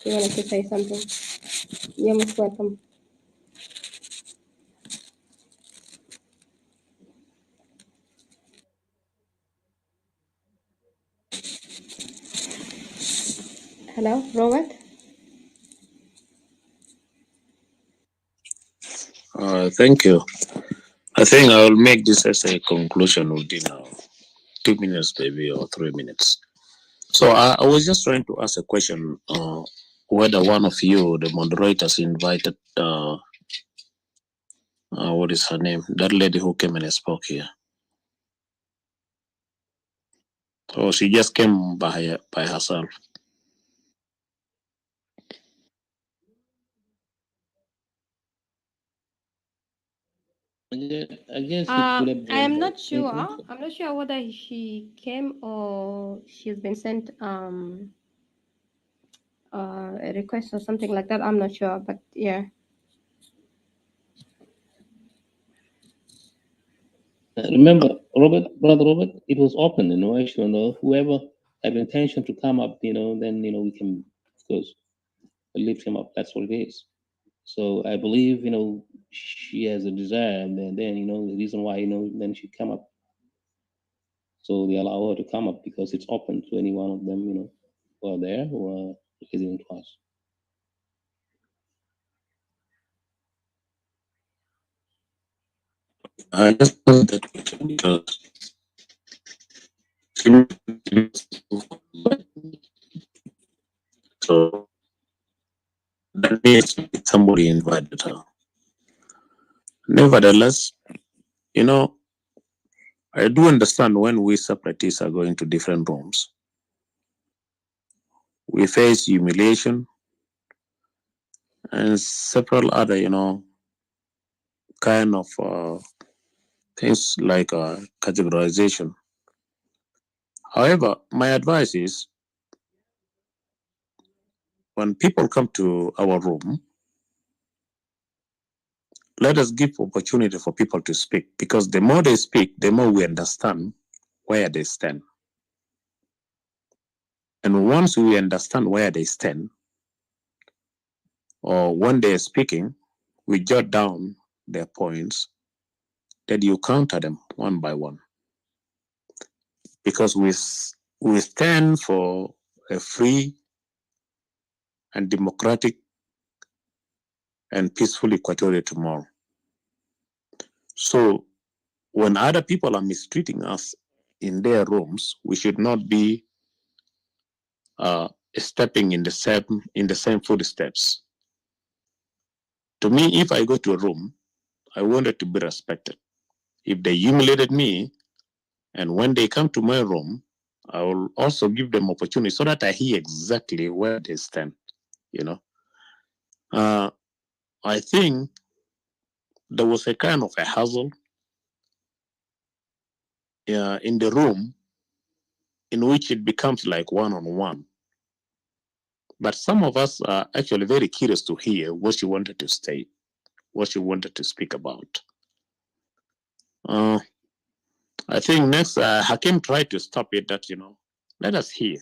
You wanted to say something. You're most welcome. Hello, Robert? Thank you. I think I will make this as a conclusion within 2 minutes, maybe, or 3 minutes. So I was just trying to ask a question, whether one of you, the moderators, invited, what is her name? That lady who came and spoke here. Or she just came by herself. I guess I am not sure. I'm not sure whether she came or she's been sent a request or something like that. I'm not sure, but yeah. Remember, Brother Robert, it was open, actually, whoever have intention to come up, then, we can, of course, lift him up. That's what it is. So I believe, she has a desire, and then, the reason why, then she come up. So they allow her to come up because it's open to any one of them, who are there, who are listening to us. I just wanted that question because so that means somebody invited her. Nevertheless, I do understand when we separatists are going to different rooms, we face humiliation and several other, kind of things like categorization. However, my advice is when people come to our room, let us give opportunity for people to speak, because the more they speak, the more we understand where they stand. And once we understand where they stand, or when they are speaking, we jot down their points, that you counter them one by one. Because we stand for a free and democratic and peaceful Equatorial tomorrow. So when other people are mistreating us in their rooms, we should not be stepping in the same footsteps. To me, if I go to a room, I want it to be respected. If they humiliated me, and when they come to my room, I will also give them opportunity so that I hear exactly where they stand. I think there was a kind of a hassle in the room in which it becomes like one-on-one. But some of us are actually very curious to hear what she wanted to state, what she wanted to speak about. I think next, Hakim tried to stop it, that, let us hear,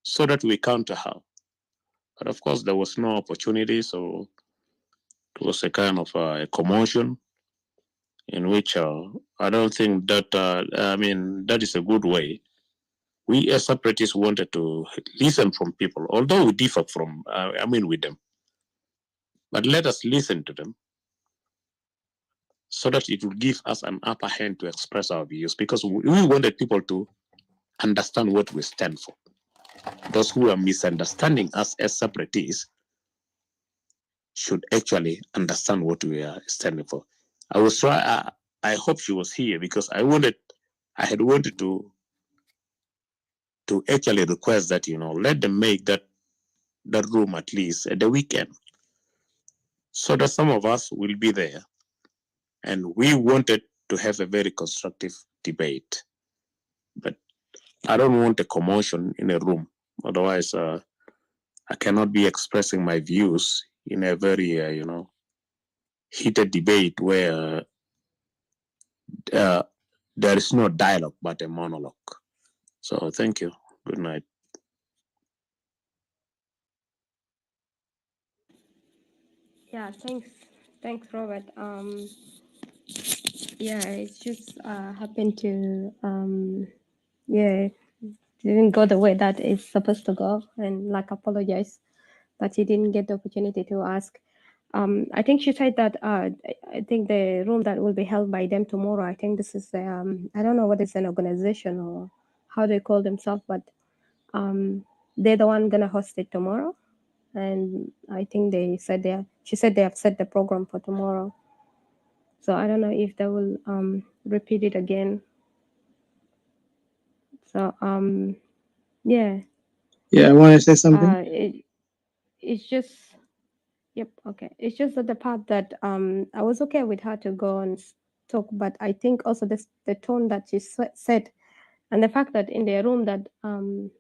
so that we counter her. But of course, there was no opportunity, so it was a kind of a commotion in which I don't think that, that is a good way we as separatists wanted to listen from people, although we differ from, with them. But let us listen to them so that it will give us an upper hand to express our views, because we wanted people to understand what we stand for. Those who are misunderstanding us as separatists should actually understand what we are standing for. I hope she was here, because I had wanted to actually request that, let them make that room at least at the weekend, so that some of us will be there. And we wanted to have a very constructive debate, but I don't want a commotion in a room. Otherwise, I cannot be expressing my views in a very, heated debate where there is no dialogue but a monologue. So thank you. Good night. Yeah, thanks, Robert. Yeah, it just happened to yeah, didn't go the way that it's supposed to go, and like apologize, but he didn't get the opportunity to ask. I think she said that I think the room that will be held by them tomorrow. I think this is I don't know what is an organization or how they call themselves, but they're the one gonna host it tomorrow, and I think they said she said they have set the program for tomorrow. So I don't know if they will repeat it again. So yeah. Yeah, I want to say something. It's just yep, okay. It's just that the part that I was okay with her to go and talk, but I think also the tone that she said, and the fact that in their room that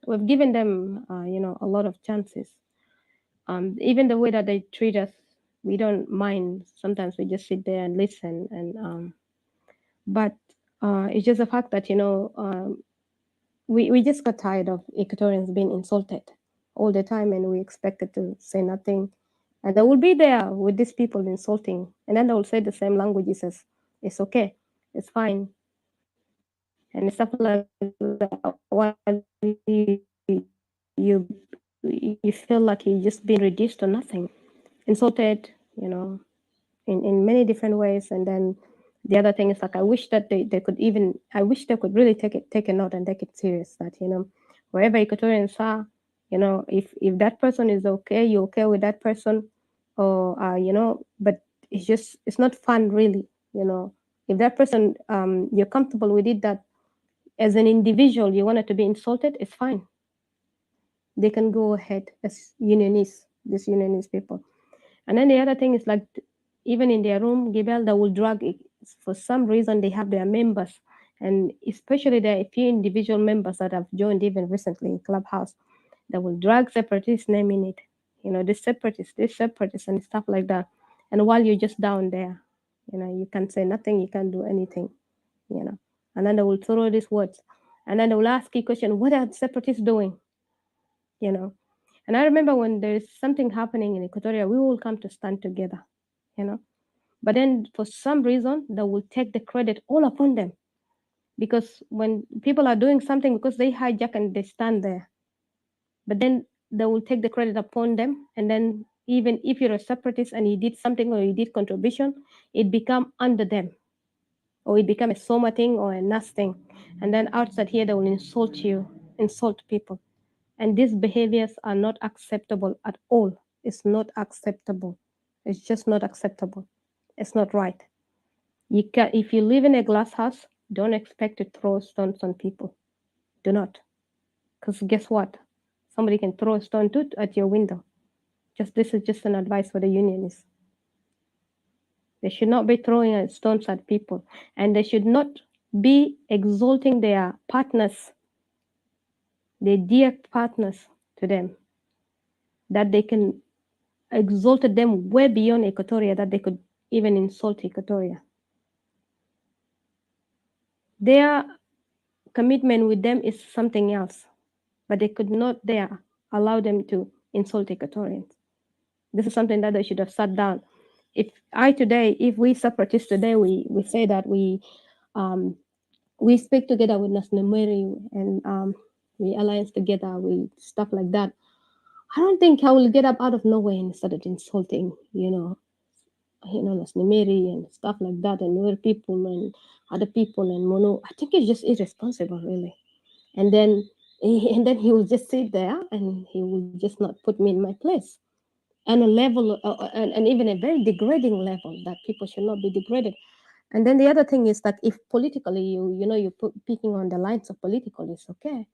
we've given them a lot of chances. Even the way that they treat us, we don't mind. Sometimes we just sit there and listen, and but it's just the fact that we just got tired of Equatorians being insulted all the time, and we expected to say nothing. And they will be there with these people insulting, and then they will say the same languages as it's okay, it's fine, and stuff like that. While you you feel like you're just being reduced to nothing, insulted, in many different ways. And then the other thing is like I wish that they could really take a note and take it serious, that wherever Equatorians are, if that person is okay, you're okay with that person, or but it's not fun really. If that person you're comfortable with it, that as an individual you wanted to be insulted, it's fine. They can go ahead as unionists, these unionist people. And then the other thing is like, even in their room, Gibel, they will drag it. For some reason, they have their members, and especially there are a few individual members that have joined even recently in Clubhouse, that will drag separatist name in it. This separatist, and stuff like that. And while you're just down there, you can say nothing, you can't do anything, And then they will throw these words, and then they will ask you a question: what are separatists doing? And I remember when there is something happening in Equatoria, we will come to stand together, But then for some reason, they will take the credit all upon them. Because when people are doing something, because they hijack and they stand there, but then they will take the credit upon them. And then even if you're a separatist and you did something or you did contribution, it become under them. Or it become a Soma thing or a Nas thing. And then outside here, they will insult you, insult people. And these behaviors are not acceptable at all. It's not acceptable. It's just not acceptable. It's not right. If you live in a glass house, don't expect to throw stones on people. Do not. Because guess what? Somebody can throw a stone too at your window. This is just an advice for the unionists. They should not be throwing stones at people. And they should not be exalting their partners, their dear partners to them, that they can exalted them way beyond Equatoria, that they could even insult Equatoria. Their commitment with them is something else, but they could not there allow them to insult Equatorians. This is something that they should have sat down. If we separatists today, we say that we speak together with Nasnamiri and we alliance together, we stuff like that. I don't think I will get up out of nowhere and started insulting, Mary and stuff like that, and other people and other people and Mono. I think it's just irresponsible, really. And then he will just sit there and he will just not put me in my place. And a level, and even a very degrading level that people should not be degraded. And then the other thing is that if politically you're picking on the lines of political, it's okay.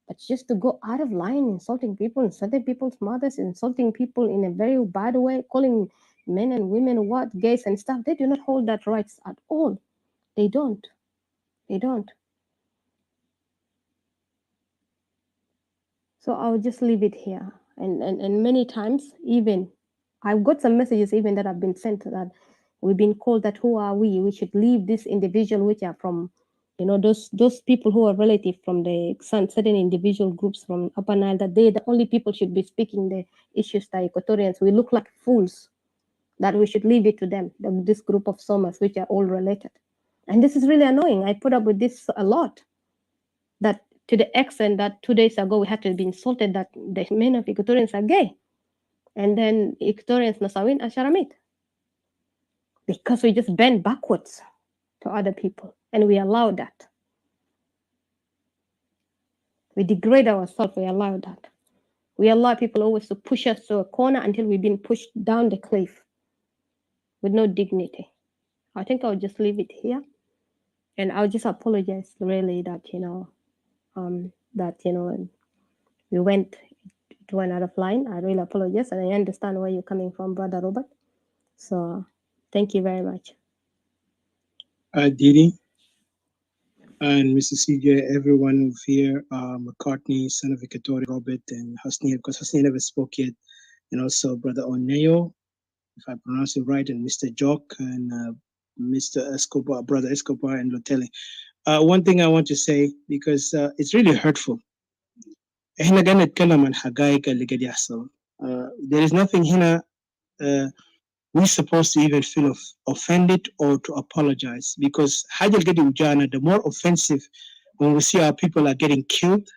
But just to go out of line, insulting people's mothers, insulting people in a very bad way, calling men and women what, gays and stuff, they do not hold that rights at all. They don't. They don't. So I'll just leave it here. And many times, even I've got some messages even that have been sent that we've been called that who are we? We should leave this individual which are from, those people who are relative from the certain individual groups from Upper Nile, that they the only people should be speaking the issues that Equatorians. We look like fools, that we should leave it to them, this group of Somas, which are all related. And this is really annoying. I put up with this a lot. That to the extent that 2 days ago we had to be insulted that the men of Equatorians are gay. And then Equatorians Nasawin are Sharamit. Because we just bend backwards to other people. And we allow that. We degrade ourselves, we allow that. We allow people always to push us to a corner until we've been pushed down the cliff with no dignity. I think I'll just leave it here. And I'll just apologize really that, we went to another line. I really apologize. And I understand where you're coming from, Brother Robert. So thank you very much. Didi and Mr. CJ, everyone here, McCartney, son of Equatorial, Robert, and Hasni, because Hasni never spoke yet, and also Brother Oneo, if I pronounce it right, and Mr. Jock, and Mr. Escobar, Brother Escobar, and Lotele. One thing I want to say, because it's really hurtful. احنا قاعدين نتكلم عن حقائق اللي قاعد يحصل. There is nothing here we're supposed to even feel offended or to apologize, because حاجة اللي قاعد يوجعنا, the more offensive when we see our people are getting killed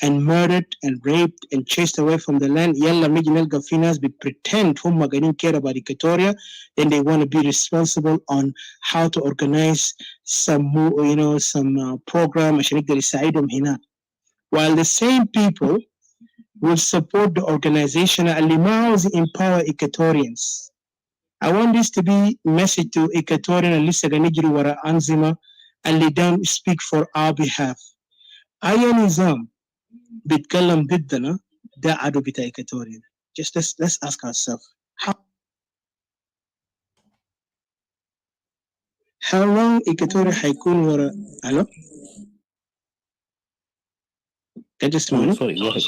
and murdered and raped and chased away from the land. يلا نيجي نلقى في ناس pretend هم قاعدين care about Equatoria, then they want to be responsible on how to organize some program عشان يقدر يساعدهم هنا. While the same people will support the organization اللي ما عاوز empower Equatorians. I want this to be message to Equatorian اللي لسه قاعد نجري ورا أنظمة اللي don't speak for our behalf. أي نظام بيتكلم ضدنا ده عدو بتاع Equatorian. Just let's ask ourselves, how long Equatoria حيكون ورا hello? Sorry, go ahead.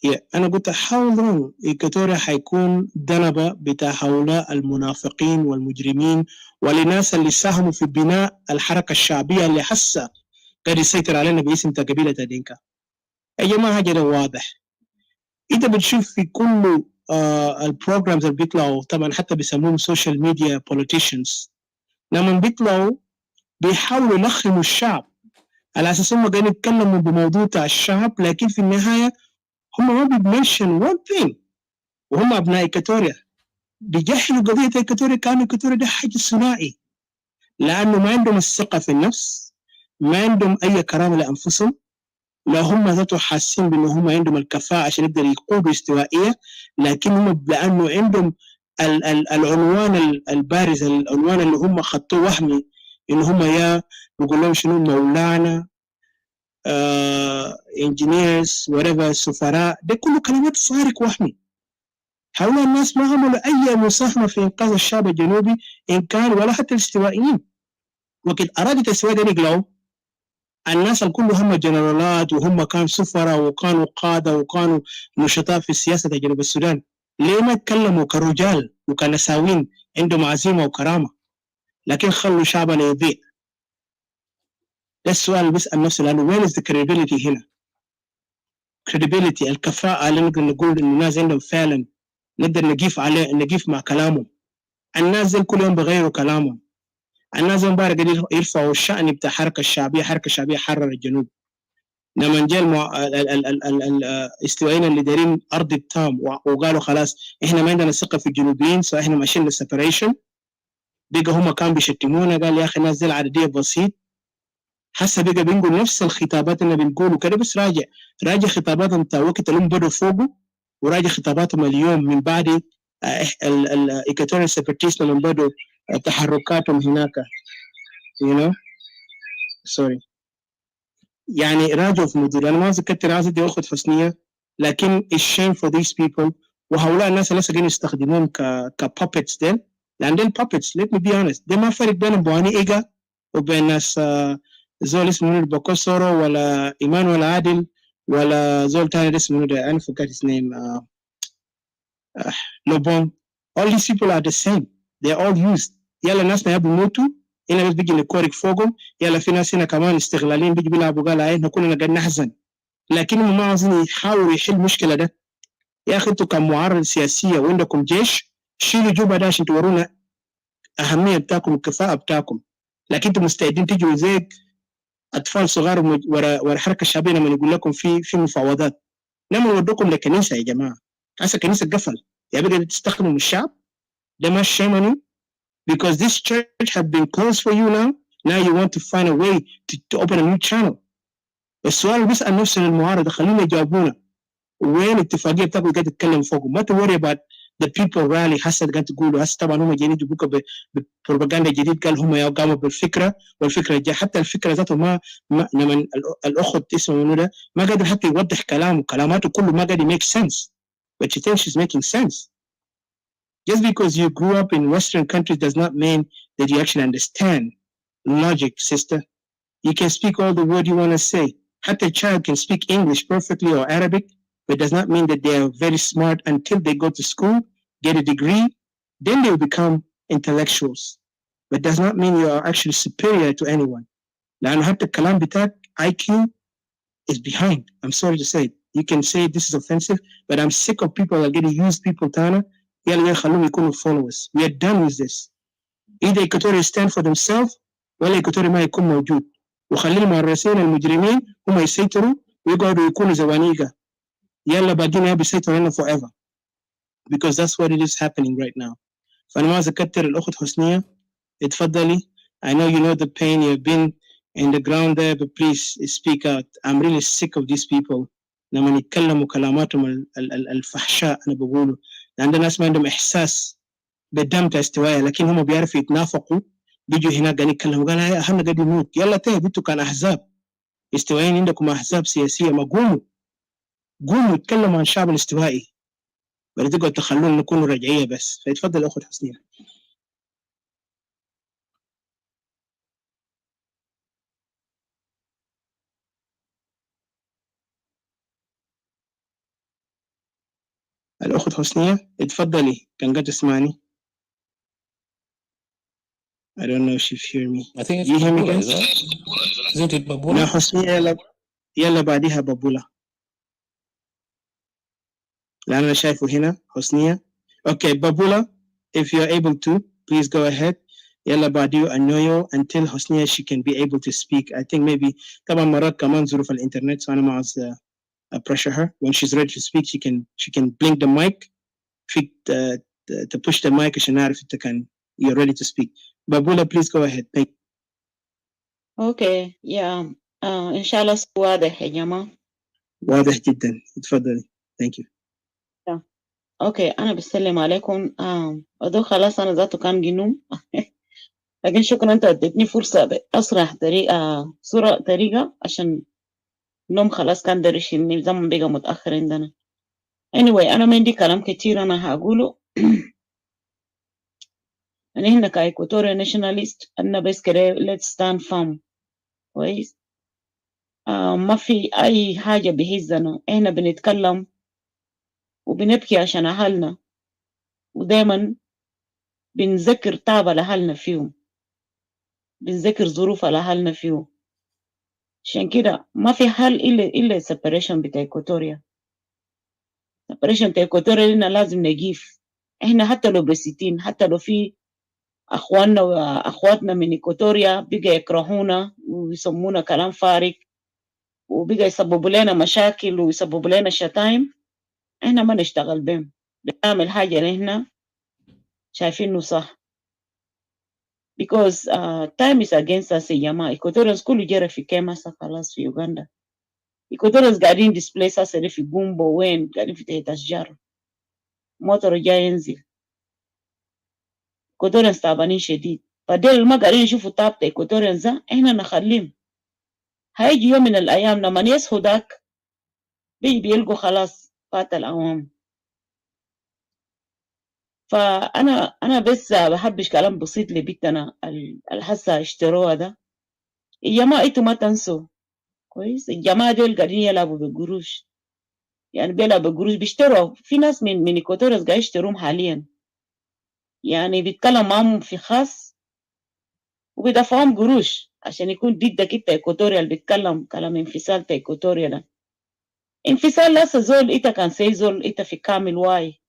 Yeah, أنا قلت how long إيكاتوريا حيكون ذنبة بتاع هؤلاء المنافقين والمجرمين والناس اللي ساهموا في بناء الحركة الشعبية اللي حسا قاعد يسيطر علينا باسم قبيلة دينكا. يا جماعة حاجة واضح. أنت بتشوف في كل البروجرامز اللي بيطلعوا، طبعا حتى بيسموهم سوشيال ميديا بوليتيشنز، لما بيطلعوا بيحاولوا يلخموا الشعب على أساس هم قاعدين يتكلموا بموضوع تاع الشعب، لكن في النهاية هم ما بيمنشن one thing، وهم أبناء إيكاتوريا بيجهلوا قضية إيكاتوريا كأنه إيكاتوريا ده حاجة صناعي، لأنه ما عندهم الثقة في النفس، ما عندهم أي كرامة لأنفسهم، لا هم ذاته حاسين بأنه هم عندهم الكفاءة عشان يقدروا يقودوا استوائية، لكن هم لأنه عندهم العنوان البارز، العنوان اللي هم خطوه وهمي، إنه هم يا بيقول لهم شنو مولانا engineers whatever سفراء، ده كله كلمات فارغ وهمي. هؤلاء الناس ما عملوا أي مساهمة في إنقاذ الشعب الجنوبي إن كان ولا حتى الاستوائيين. وقت أرادت الاستواء ده يقلعوا الناس الكل هم جنرالات وهم كانوا سفراء وكانوا قادة وكانوا نشطاء في السياسة جنوب السودان، ليه ما تكلموا كرجال وكنساوين عندهم عزيمة وكرامة، لكن خلوا شعبنا يضيع؟ ده السؤال اللي بيسأل نفسه، لأنه وين is the credibility هنا؟ credibility الكفاءة اللي نقدر نقول إن الناس عندهم فعلا نقدر نقيف مع كلامهم. الناس دي كل يوم بغيروا كلامهم. الناس دي مبارك يرفعوا الشأن بتاع حركة الشعبية حرر الجنوب. لما جاء الاستوائيين اللي دايرين ارض التام وقالوا خلاص احنا ما عندنا ثقه في الجنوبيين فاحنا ماشيين للسيبريشن، بقى هم كانوا بيشتمونا قال يا اخي الناس دي العدديه بسيط. حسا بقى بنقول نفس الخطابات اللي بنقوله كده، بس راجع خطاباتهم بتاع وقت اللي هم بدوا فوقه، وراجع خطاباتهم اليوم من بعد الايكواتوريال سيبريتيست لما بدوا تحركاتهم هناك sorry. يعني راجعوا في موضوع. انا ما ذكرت راسي دي اخت حسنيه، لكن الشيم فور ذيس بيبل، وهؤلاء الناس اللي قاعدين يستخدمون كبابتس ديل، لان ديل بابتس let me be honest ده ما فرق بين بواني ايجا وبين ناس زول اسمه بوكوسورو ولا ايمانويل عادل ولا زول تاني اسمه ده انا forgot his name لوبون. all these people are the same, they are all used. يلا الناس ما يبوا يموتوا هنا بس بيجي نكورك فوقهم، يلا في ناس هنا كمان استغلاليين بيجي بيلعبوا قال احنا كلنا قاعدين نحزن، لكنهم ما عاوزين يحاولوا يحل المشكله ده. يا اخي انتوا كمعارضه سياسيه وعندكم جيش شيلوا جوبا ده عشان تورونا اهميه بتاعكم والكفاءه بتاعكم، لكن انتوا مستعدين تجوا زي اطفال صغار ورا حركه الشعبيه لما يقول لكم في مفاوضات. لما نودوكم لكنيسه يا جماعه، هسه الكنيسه قفل يا بقى تستخدموا الشعب ده ما شيمني because this church have been closed for you now you want to find a way to open a new channel. السؤال بيسأل نفسنا المعارضة خلينا يجاوبونا وين الاتفاقية بتاعكم قاعد تتكلم فوقهم. ما توري about the people rally هسه قاعد تقولوا هسه طبعا هم جايين يجيبوك ببروباغندا جديد قال هم قاموا بالفكرة والفكرة جاء حتى الفكرة ذاته ما لما الأخت اسمه منو ده ما قادر حتى يوضح كلاماته كله ما قادر make sense but she thinks she's making sense. Just because you grew up in Western countries does not mean that you actually understand logic, sister. You can speak all the word you want to say. Hatta a child can speak English perfectly or Arabic, but it does not mean that they are very smart until they go to school, get a degree, then they will become intellectuals. But does not mean you are actually superior to anyone. لأنه حتى الكلام بتاعك IQ is behind. I'm sorry to say it. You can say this is offensive, but I'm sick of people that get to use people تانا يلا يخلوهم يكونوا followers. We are done with this. Either Equatorial stand for themselves ولا Equatorial ما يكون موجود. وخلي المؤرسين المجرمين هم يسيطروا ويقعدوا يكونوا زوانيقة. يلا باقيين يا بيسيطروا لنا forever. Because that's what it is happening right now. فأنا ما أذكر الأخت حسنية اتفضلي. I know you know the pain, you've been in the ground there, but please speak out. I'm really sick of these people. لما يتكلموا كلاماتهم الفحشاء أنا بقوله. لأن الناس ما عندهم إحساس بالدم بتاع استوائية، لكن هم بيعرفوا يتنافقوا. بيجوا هناك قاعدين يتكلموا قال هاي احنا قاعدين نموت. يلا تهب انتوا كان احزاب استوائيين عندكم احزاب سياسيه، ما قوموا اتكلموا عن الشعب الاستوائي، بل تقعدوا تخلونا نكونوا رجعيه بس. فيتفضل اخت حسنيه. الاخت حسنيه اتفضلي كان قاعد تسمعني. I don't know if you hear me. I think it's you hear me Babula, guys? isn't it Babula? لا حسنية يلا بعديها بابولا لأن أنا شايفه هنا حسنية. Okay, Babula, if you are able to, please go ahead. يلا بعديه أنويو until حسنية she can be able to speak. I think maybe طبعا مرات كمان ظروف الإنترنت so أنا ما عاوز pressure her. When she's ready to speak she can blink the mic فيك to push the mic عشان نعرف أنت كان you're ready to speak. Babula, please go ahead. Thank you. Okay, yeah. إن شاء الله واضح يا جماعة. واضح جدا. اتفضلي. Thank you. اوكي انا بسلم عليكم. ودو خلاص انا ذاته كان جنوم لكن شكرا انت اديتني فرصة باسرع طريقة عشان النوم خلاص كان داري يشيلني زمن بقى متأخر عندنا. anyway انا ما عندي كلام كتير انا هقوله. انا هنا كايكوتوريا ناشوناليست انا بس كده let's stand firm كويس. ما في اي حاجة بهزنا، احنا بنتكلم وبنبكي عشان اهلنا ودايما بنذكر تعب لأهلنا فيهم، بنذكر ظروف لأهلنا فيهم. عشان كده ما في حل إلا السبريشن بتاع إيكواتوريا. السبريشن بتاع إيكواتوريا لنا لازم نجيف. إحنا حتى لو بسيطين، حتى لو في أخواننا وأخواتنا من إيكواتوريا بقى يكرهونا ويسمونا كلام فارغ وبقى يسببوا لنا مشاكل ويسببوا لنا شتايم، احنا ما نشتغل بهم، نعمل حاجة اللي احنا شايفينه صح. because time is against us يا جماعة. Equatorians كله جرى في كيما خلاص في يوغندا. Equatorians قاعدين displace us في بومبو، وين قاعدين في تحت أشجار، موتر جاي ينزل. Equatorians تعبانين شديد، فديل ما قاعدين يشوفوا تعب Equatorians ده احنا نخليهم. هيجي يوم من الأيام لما يصحوا داك بيلقوا خلاص فات الأوام. فأنا بس بحبش كلام بسيط لبيتنا الحسا اشتروها ده. يا جماعة انتوا ما تنسوا كويس، الجماعة دول قاعدين يلعبوا بالقروش، يعني بيلعبوا بالقروش، بيشتروا. في ناس من إيكواتوريوس قاعد يشتروهم حاليا، يعني بيتكلم معهم في خاص وبيدفعهم قروش عشان يكون ضدك انت إيكواتوريا اللي بيتكلم كلام انفصال تا إيكواتوريا ده. انفصال لسه زول انت كان سي زول انت في كامل واي،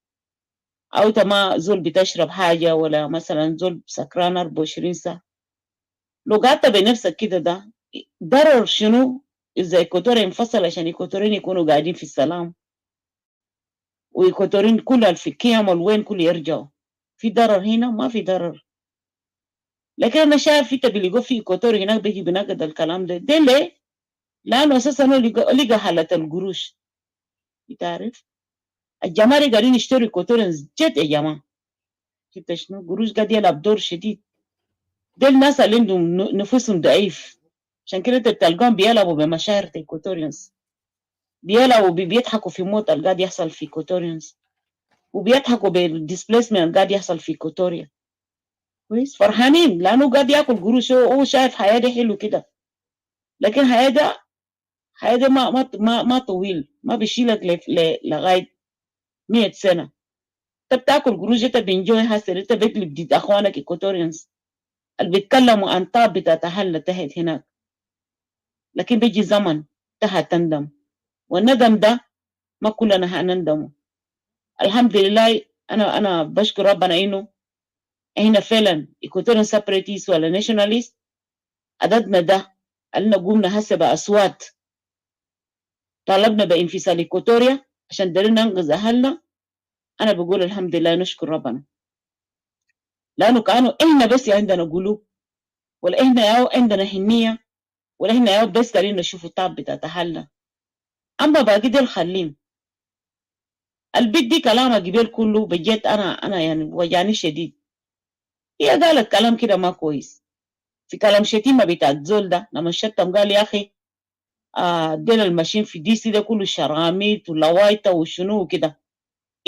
او انت ما زول بتشرب حاجة ولا مثلا زول سكران 24 ساعة. لو قعدت بنفسك كده ده ضرر شنو إذا إيكواتوريا انفصل عشان إيكواتوريين يكونوا قاعدين في السلام، وإيكواتوريين كلها في كيام والوين كل يرجعوا؟ في ضرر هنا؟ ما في ضرر. لكن أنا شايف في تبليغو في إيكواتوريا هناك بيجي بنقد الكلام ده ليه؟ لأنه أساسا لقى حالة القروش. بتعرف الجماعة قاعدين يشتروا إيكواتوريين جد يا جماعة. شفت شنو؟ قروش قاعد يلعب دور شديد. ده الناس اللي عندهم نفوسهم ضعيف، عشان كده تلقاهم بيلعبوا بمشاعر إيكواتوريينز، بيلعبوا بيضحكوا في موت اللي قاعد يحصل في إيكواتوريينز، وبيضحكوا بالديسبليسمنت اللي قاعد يحصل في إيكواتوريا. كويس، فرحانين لأنه قاعد ياكل قروش، هو شايف حياة ده حلو كده. لكن حياة ده ما طويل، ما بيشيلك لغاية 100 سنة. انت بتاكل قروش، انت بنجوي حاصل، انت بتقلب ضد اخوانك إيكواتوريينز اللي بيتكلموا عن طاب بتتحلى تحت هناك. لكن بيجي زمن تحت تندم، والندم ده ما كلنا هنندمه. الحمد لله انا بشكر ربنا انه احنا فعلا إيكواتوريان سيبريتيست ولا ناشوناليست. عددنا ده قلنا قمنا هسه باصوات، طالبنا بانفصال إيكواتوريا عشان درنا ننقذ اهلنا. انا بقول الحمد لله نشكر ربنا، لانه كانوا احنا بس عندنا قلوب، ولا احنا عندنا حنيه، ولا احنا بس قاعدين نشوفوا التعب بتاعت اهلنا. اما باقي دي الخلين البيت دي كلامها قبل كله بجد انا يعني وجعني شديد. هي قالت كلام كده ما كويس، في كلام شتيمه بتاعت زول ده لما شتم قال يا اخي ديل الماشيين في دي سي ده كله شراميط ولوايطه وشنو وكده.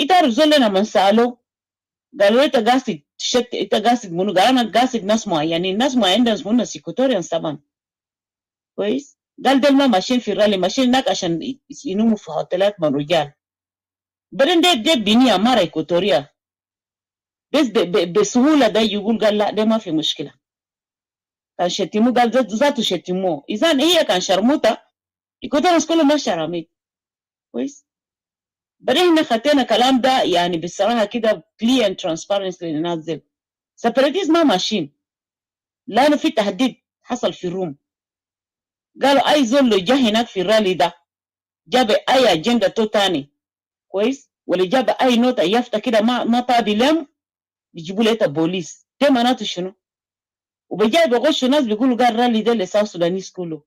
انت عارف زول لما سالوه قالوا انت قاصد انت قاصد منو؟ قال انا قاصد ناس معينين، ناس معينين ناس منو؟ إيكواتوريانز طبعا. كويس، قال ديل ما ماشيين في الرالي، ماشيين هناك عشان ينوموا في هوتيلات من رجال. بعدين ده بنية مره إيكواتوريا بس بسهوله ده يقول قال لا ده ما في مشكله. كان شتموه قال ذاته شتموه، اذا هي كان شرموطه إيكواتوريانز كله ما شراميط. كويس، بعدين احنا خدنا كلام ده يعني بصراحه كده clear and transparency للناس دي. سيبريتيز ما ماشيين، لانه في تهديد حصل في الروم. قالوا اي زول لو جه هناك في الرالي ده جاب اي اجنده تو تاني كويس، ولا جاب اي نوتة يافطه كده ما طابي لهم، بيجيبوا له بوليس. ده معناته شنو؟ وبجاي بغشوا ناس بيقولوا قال الرالي ده لساوث سودانيس كله.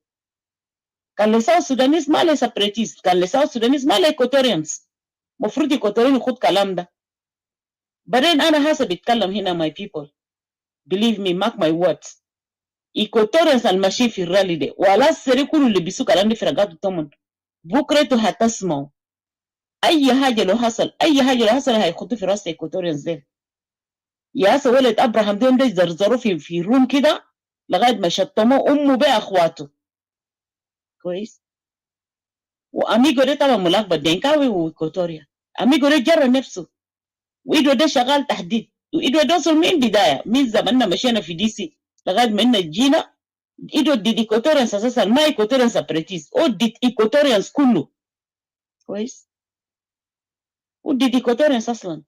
كان لساوث سودانيس ما لسيبريتيز، كان لساوث سودانيس ما لإيكواتوريانز. المفروض إيكواتوريين يخد كلام ده. بعدين انا هسه بتكلم هنا my people believe me mark my words. إيكواتوريانز الماشيين في الرالي ده ولا السري كله اللي بيسوق كلام دي في رقات الثمن بكره انتوا هتسمعوا اي حاجه لو حصل، اي حاجه لو حصل هيخطوا في راس إيكواتوريانز ده. يا هسه ولد ابراهام ده زرزروا في روم كده لغايه ما شتموا امه باخواته. كويس، واميجو ده طبعا ملقب دينكاوي وإيكواتوريا. اميجو ده جرى نفسه وايده ده شغال تحديد، وايده ده وصل من بدايه من زماننا مشينا في دي سي لغايه ما إننا جينا. ايده دي إيكواتوريانز اساسا ما إيكواتوريانز سيبريتيست، او دي إيكواتوريانز كله. كويس، ودي إيكواتوريانز اصلا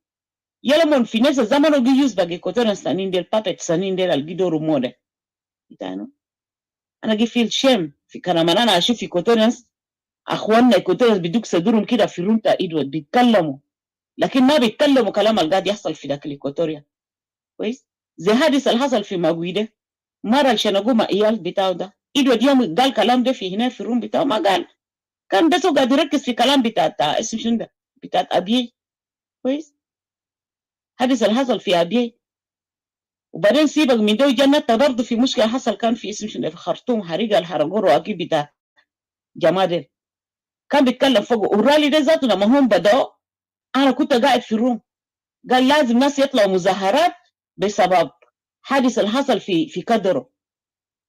يلا من في نفس الزمن وجي يوز باقي إيكواتوريانز ثانيين ديل بابت ثانيين ديل الجدور موده بتاعنا. انا جي فيل شيم في كلام انا اشوف إيكواتوريانز اخواننا ايكوتوريانز بيدوك صدورهم كده في روم بتاع ادوارد بيتكلموا، لكن ما بيتكلموا كلام اللي قاعد يحصل في داخل ايكوتوريا. كويس؟ زي حادث اللي حصل في ماغويده، مره الشنغو مع ايال بتاعه ده، ادوارد يوم قال كلام ده في هنا في الروم بتاعه ما قال، كان بس قاعد يركز في كلام بتاع اسمه شنو ده، بتاع ابي. كويس؟ حادث اللي حصل في ابي. وبعدين سيبك من ده جنة برضه في مشكله حصل كان في اسمه شنو في خرطوم، حريقه الحرقور واكيد بتاع جمادل كان بيتكلم فوق. والرالي ده ذاته لما هم بدأوا انا كنت قاعد في الروم، قال لازم ناس يطلعوا مظاهرات بسبب حادث اللي حصل في كدرو.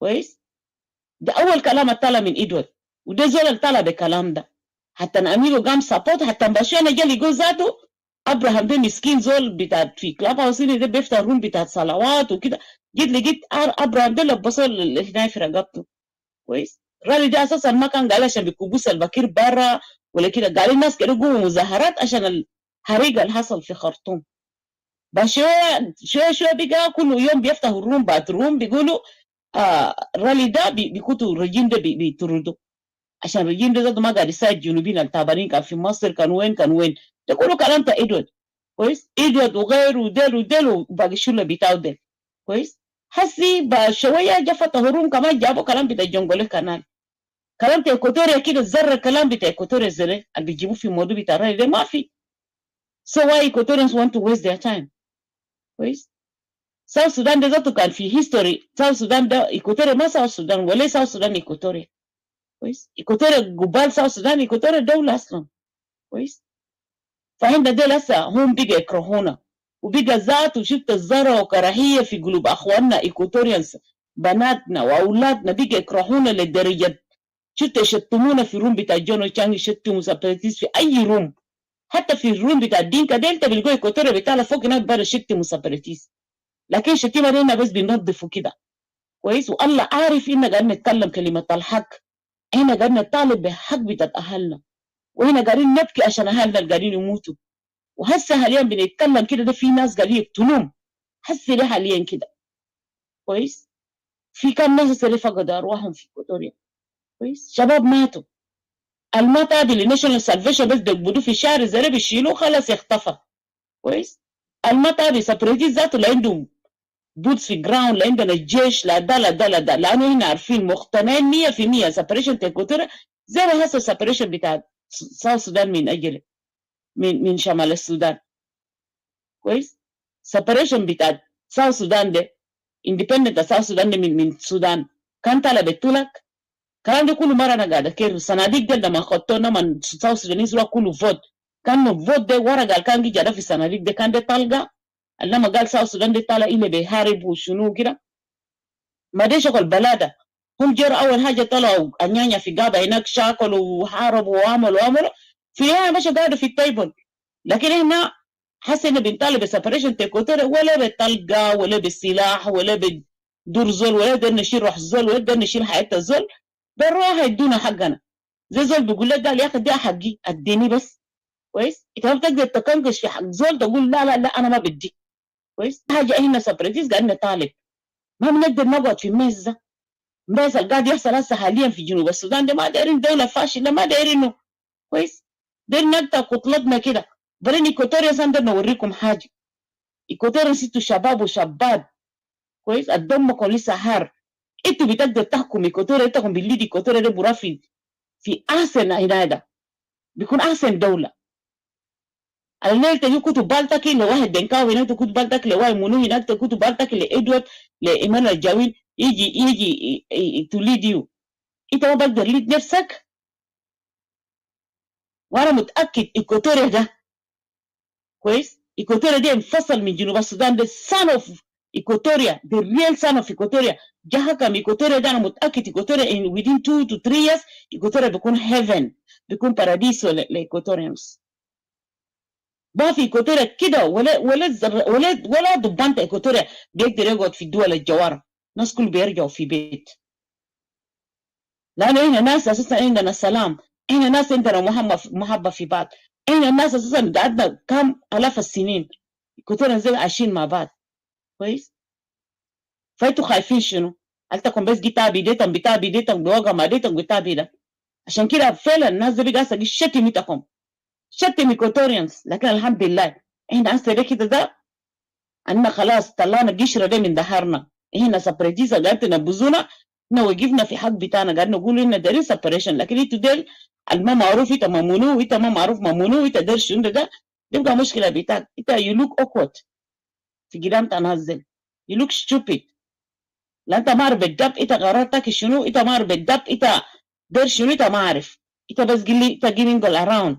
كويس؟ ده اول كلام طلع من ادوارد، وده زول اللي طلع بالكلام ده. حتى اميرو قام سابوت، حتى مباشرة جا يقول ذاته ابراهام ده مسكين زول بتاع في كلاب هاوس ده بيفتح روم بتاع صلوات وكده. جيت لقيت ابراهام ده لبسوا هنا في رقبته. كويس؟ الراجل ده اساسا ما كان قال عشان بكبوس البكير برا ولا كده، قال الناس كده قوموا مظاهرات عشان الحريقه اللي حصل في خرطوم. بس شويه بقى كل يوم بيفتحوا الروم بعد روم بيقولوا الرالي ده بيكتوا الرجيم ده بيطردوا عشان الرجيم ده ما قاعد يساعد الجنوبيين التعبانين. كان في مصر، كان وين ده كله كلام بتاع ادوارد. كويس؟ ادوارد وغيره وديل وباقي الشله بتاعه ده. كويس؟ حسي بشويه جا فتحوا الروم كمان جابوا كلام بتاع الجنجولي كانال، كلام بتاع ايكوتوريا كده الزر كلام بتاع ايكوتوريا زي اللي بيجيبوه في الموضوع بتاع الرالي ده ما في. So why Equatorians want to waste their time? كويس؟ South Sudan ده ذاته كان في هيستوري. South Sudan ده ايكوتوريا ما South Sudan ولا South Sudan ايكوتوريا. كويس؟ ايكوتوريا قبال South Sudan ايكوتوريا دولة اصلا. كويس؟ فهم ده هسه هم بقى يكرهونا، وبقى ذات وشفت الزرع وكراهية في قلوب اخواننا ايكوتوريانز، بناتنا واولادنا بقى يكرهونا لدرجة شفت يشتمونا في روم بتاع جونو تشانج، يشتموا سبريتيز في اي روم، حتى في الروم بتاع الدينكا دلتا بيلقوا ايكوتوريا بتاعنا فوق هناك بره يشتموا سبريتيز. لكن الشتيمه دي هنا بس بينظفوا كده. كويس؟ والله عارف اننا قاعدين نتكلم كلمه الحق، احنا قاعدين نطالب بحق بتاع اهلنا، وهنا قاعدين نبكي عشان اهلنا اللي قاعدين يموتوا. وهسه حاليا بنتكلم كده ده في ناس قاعدين يقتلوهم هسه ده حاليا كده. كويس؟ في كم ناس اللي فقدوا ارواحهم في ايكوتوريا. كويس؟ شباب ماتوا. المات هذه لناشونال سالفيشن بس دقبدوه في الشارع زي ده بيشيلوه خلاص يختفى. كويس؟ المات هذه سبريتيز ذاته اللي عندهم بوتس في جراوند، اللي عندنا الجيش لا ده لا ده لا ده، لانه هنا عارفين مقتنعين 100% سبريشن تيكوتوريا زي ما هسه السبريشن بتاع ساوث السودان من اجل من شمال السودان. كويس؟ سبريشن بتاع ساوث السودان ده اندبندنت ساوث السودان ده من السودان كان طالع بتولك الكلام ده كله مره انا قاعده كير الصناديق ده لما خدتونا من ساوث السودانيز كله فوت، كان فوت ده ورقه اللي كان جا في الصناديق ده كان ده طلقه، لما قال ساوث السودان ده طالع اللي بيحارب وشنو كده ما ده شغل بلاده. هم جروا اول حاجه طلعوا انيانيا في غابه هناك شاكلوا وحاربوا وعملوا في النهايه مش قاعدوا في التيبل. لكن هنا حاسس انه بنطالب بسبريشن تيكوتوري ولا بالطلقه ولا بالسلاح ولا بدور زول ولا بدنا نشيل روح زول ولا بدنا نشيل حياه الزول، بالروح يدونا حقنا. زي زول بيقول لك قال يا اخي ده حقي اديني بس. كويس؟ انت ما بتقدر تكنكش في حق زول تقول لا لا لا انا ما بدي. كويس؟ حاجه هنا سبريتيز قاعدين نطالب، ما بنقدر نقعد في الميز ده. الميز اللي قاعد يحصل هسه حاليا في جنوب السودان ده ما دايرين دوله فاشله، ما دايرينه. كويس؟ دايرين نقطع كتلتنا كده. بعدين ايكوتوريا ساندر نوريكم حاجه. ايكوتوريا ستوا شباب وشابات. كويس؟ الدمكم لسه هار. انتوا بتقدر تحكم ايكوتوريا، انتكم بالليد ايكوتوريا ده برافي في احسن عناده، بيكون احسن دوله. الليل تجي كتب بالتاكي لواحد دنكاوي هناك، كتب بالتاكي لواحد منو هناك، كتب بالتاكي لادوارد لايمان الجاوين يجي توليد يو. انت ما بقدر ليد نفسك. وانا متاكد ايكوتوريا ده كويس، ايكوتوريا دي انفصل من جنوب السودان. ده son of ايكوتوريا، the real son of ايكوتوريا جا حكم ايكوتوريا ده. انا متاكد ايكوتوريا in within 2 to 3 years ايكوتوريا بيكون heaven، بيكون باراديسو لايكوتوريانز. ما في ايكوتوريا كده ولا ضبان ايكوتوريا بيقدر يقعد في الدول الجواره. الناس كله بيرجعوا في بيت، لانه هنا ناس اساسا عندنا سلام، هنا ناس عندنا محبه في بعض، هنا ناس اساسا قعدنا كم الاف السنين ايكوتوريا زي عايشين مع بعض. كويس؟ فانتوا خايفين شنو؟ هل تكون بس جيتا بيديتم بتاع بيديتم بوقع ما ديتم بتاع بيدا عشان كده فعلا الناس دي بقى ساقي شتمتكم شتم إيكواتوريانز. لكن الحمد لله احنا هسه كده ده أننا خلاص طلعنا القشرة دي من ظهرنا. احنا سبريتيزا قاعد تنبذونا، احنا وقفنا في حق بتاعنا قاعد نقول إننا دايرين سبريشن. لكن انتوا ديل الما معروف انت ممنوع، انت ما معروف ممنوع، انت داير شنو ده يبقى مشكلة بتاعك. انت you look awkward في قدام تنزل، you look stupid. لا انت ما عارف بالضبط انت قرارتك شنو، انت ما عارف بالضبط انت داير شنو، انت ما عارف. انت بس قل لي انت giving all around.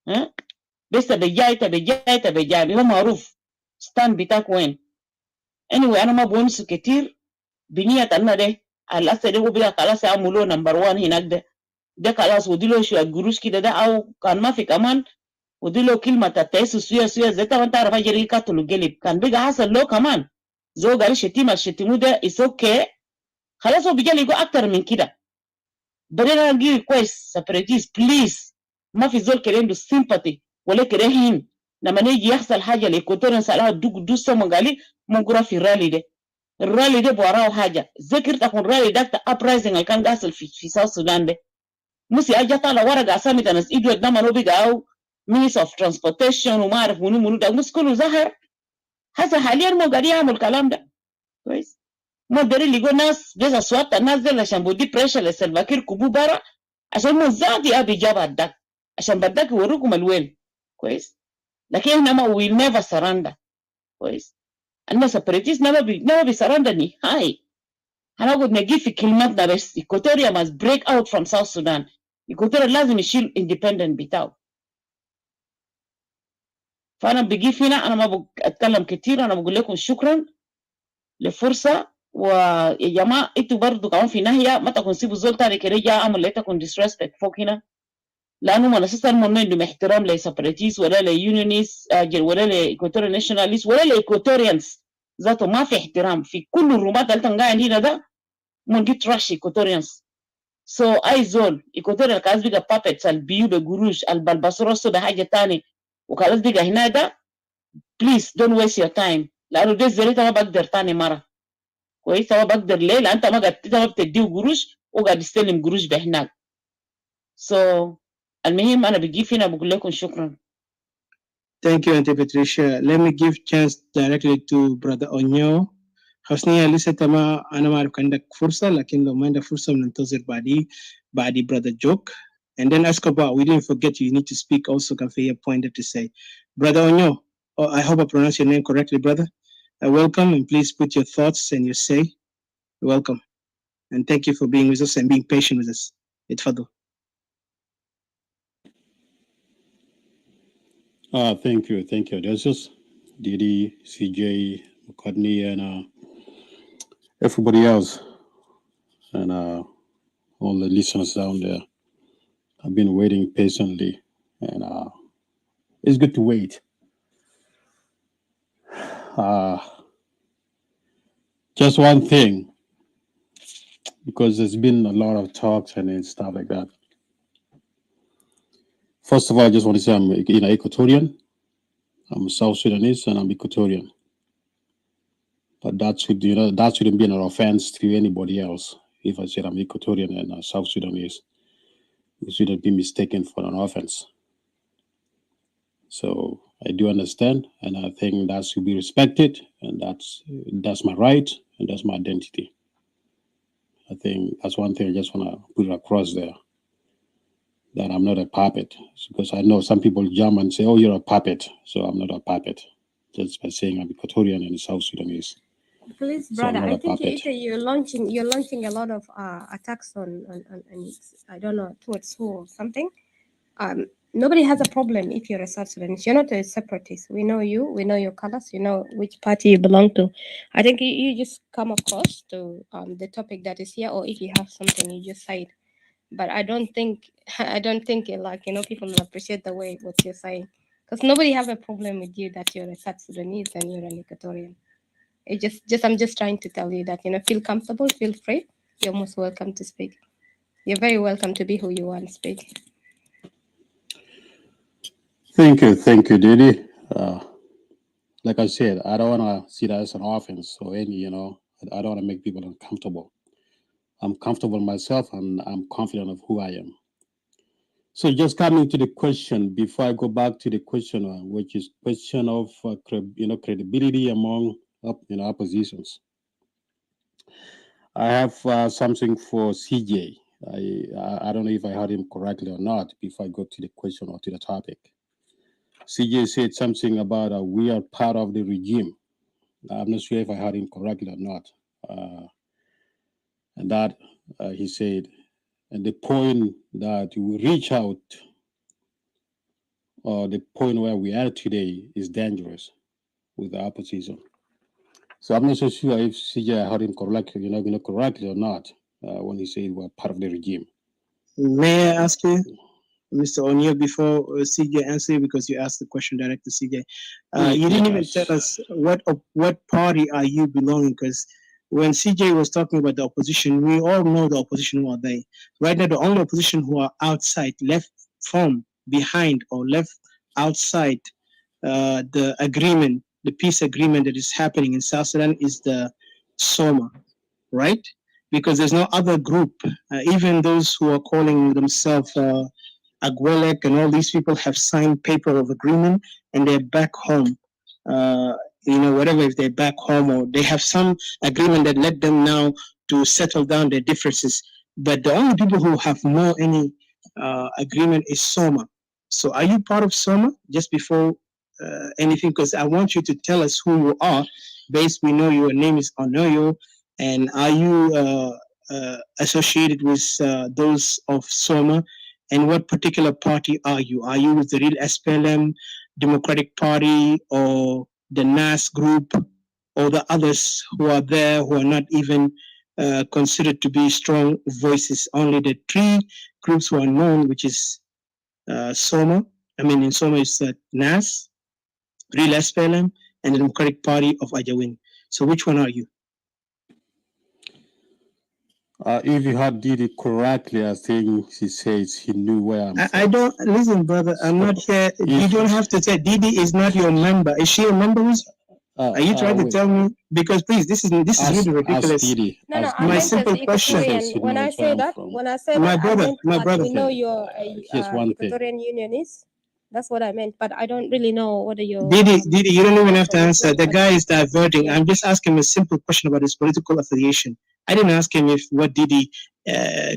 ها بس تبجاي هو معروف ستان بتاعك وين. anyway انا ما بونس كتير بنية أن ده الأسد ده هو بقى خلاص يعملوا نمبر 1 هناك ده خلاص ودي له شوية قروش كده ده، أو كان ما في كمان ودي له كلمة تتعيس سوية زي ما انت عارف أجري قتلوا قلب كان بقى حصل له كمان زو قال الشتيمة ده is okay. خلاص هو بيجي يقول أكتر من كده. بدنا نجي كويس سبريتيز بليز، ما في زول كده عنده sympathy ولا كده هين لما نيجي يحصل حاجة لإيكواتوريا نسألها دوس سمو قالي مقرا في الرالي ده. الرالي ده بوراه حاجة ذكر تكون الرالي ده uprising اللي كان قاصل في ساوث السودان ده. موسي أجا طالع ورقة أسامي تنس إيدو قدام لو بقى أو Minister of Transportation وما أعرف منو ده موسي كله ظهر. هسه حاليا ما قاعد يعمل الكلام ده كويس. ما قدر يلقوا ناس جزء أصوات الناس دي عشان بودي بريشر لسلفاكير كوبو برا عشان مزادي أبي جاب الدك عشان بدك يوروكم الويل كويس. لكن إحنا ما will never surrender كويس. الناس سبريتيس never be surrender نهائي. هنقعد نجيب في كلماتنا بس. إيكواتوريا must break out from South Sudan. إيكواتوريا لازم يشيل independent بتاعه. فأنا بجيب هنا أنا ما بتكلم كتير، أنا بقول لكم شكرا للفرصة. ويا جماعة انتوا برضو كمان في ناحية ما تكون سيبوا زول تاني كده جا عمل لي تكون disrespect فوق هنا، لأنه من أساسا من عندهم احترام لسبريتيس ولا ليونيونيس ولا لإيكواتوريان ناشوناليست ولا لإيكواتوريانز ذاته. ما في احترام في كل الرومات اللي تنقاعد هنا ده من جيت رش إيكواتوريانز. سو أي زول إيكواتوريان كاز بيجا بابتس البيو بقروش البلبسروسو بحاجة تاني وكاز بيجا هنا ده please don't waste your time. لأنه ده زريتا ما بقدر تاني مرة كويس. ما بقدر ليه؟ لأن أنت ما بتديه قروش وقاعد يستلم قروش بهناك. المهم أنا بجيب هنا بقول لكم شكرا. Thank you, Auntie Patricia. Let me give chance directly to Brother Onyo. حسنية لسه تما أنا ما أعرف عندك فرصة، لكن لو ما عندك فرصة بننتظر بعدي Brother Joke. And then Escobar, we didn't forget you need to speak also. Can feel your point to say, Brother Onyo. Oh, I hope I pronounced your name correctly, brother. Welcome, and please put your thoughts and your say. Welcome, and thank you for being with us and being patient with us. Itfadl. Thank you, Odysseus, Didi, CJ, McCartney, and everybody else, and all the listeners down there. I've been waiting patiently, and it's good to wait. Just one thing, because there's been a lot of talks and stuff like that. First of all, I just want to say I'm Equatorian. I'm South Sudanese and I'm Equatorian. But that shouldn't be an offense to anybody else. If I said I'm Equatorian and South Sudanese, it shouldn't be mistaken for an offense. So I do understand, and I think that should be respected, and that's my right and that's my identity. I think that's one thing I just want to put across there, that I'm not a puppet, because I know some people jump and say, "Oh, you're a puppet." So I'm not a puppet, just by saying I'm Equatorian and South Sudanese. Please, So brother, I'm not I a think puppet. you're launching a lot of attacks on I don't know, towards who or something. Nobody has a problem if you're a South Sudanese. You're not a separatist. We know you. We know your colors. You know which party you belong to. I think you just come across to the topic that is here, or if you have something, you just say it. But I don't think people will appreciate the way what you're saying, because nobody have a problem with you that you're a South Sudanese and you're an Equatorian. It I'm just trying to tell you that feel comfortable, feel free. You're most welcome to speak. You're very welcome to be who you want to speak. Thank you, Didi. Like I said, I don't want to see that as an offense or any, I don't want to make people uncomfortable. I'm comfortable myself and I'm confident of who I am. So just coming to the question before I go back to the question, which is question of credibility among oppositions. I have something for CJ. I don't know if I heard him correctly or not before I go to the question or to the topic. CJ said something about we are part of the regime. I'm not sure if I heard him correctly or not. And that he said, and the point that we reach out, or the point where we are today, is dangerous with the opposition. So I'm not so sure if CJ heard him correctly, correctly or not when he said we're part of the regime. May I ask you, Mr. O'Neill, before CJ answer, because you asked the question direct to CJ. You didn't even tell us what party are you belonging, because when CJ was talking about the opposition, we all know the opposition who are they. Right now, the only opposition who are outside, left from behind or left outside the agreement, the peace agreement that is happening in South Sudan is the SOMA, right? Because there's no other group, even those who are calling themselves Agwelek and all these people have signed paper of agreement and they're back home. Whatever, if they're back home or they have some agreement that let them now to settle down their differences. But the only people who have no any agreement is SOMA. So are you part of SOMA? Just before anything, because I want you to tell us who you are. Based, we know your name is Onoyo, and are you associated with those of SOMA? And what particular party are you? Are you with the real SPLM, Democratic Party, or the NAS group, or the others who are there who are not even considered to be strong voices? Only the three groups who are known, which is SOMA. I mean, in SOMA is NAS, real SPLM, and the Democratic Party of Ajawin. So which one are you? If you had did it correctly, I think he says he knew where I'm from. I don't listen, brother. I'm not here. You don't have to say Didi is not your member. Is she a member? Are you trying to tell me? Because please, this is really ridiculous. No, I meant simple as question. Equatorian. When I say that, My brother, I meant we know you're a Equatorian Unionist. That's what I meant, but I don't really know whether you're. Didi, you don't even have to answer. The guy is diverting. I'm just asking him a simple question about his political affiliation. I didn't ask him if what Didi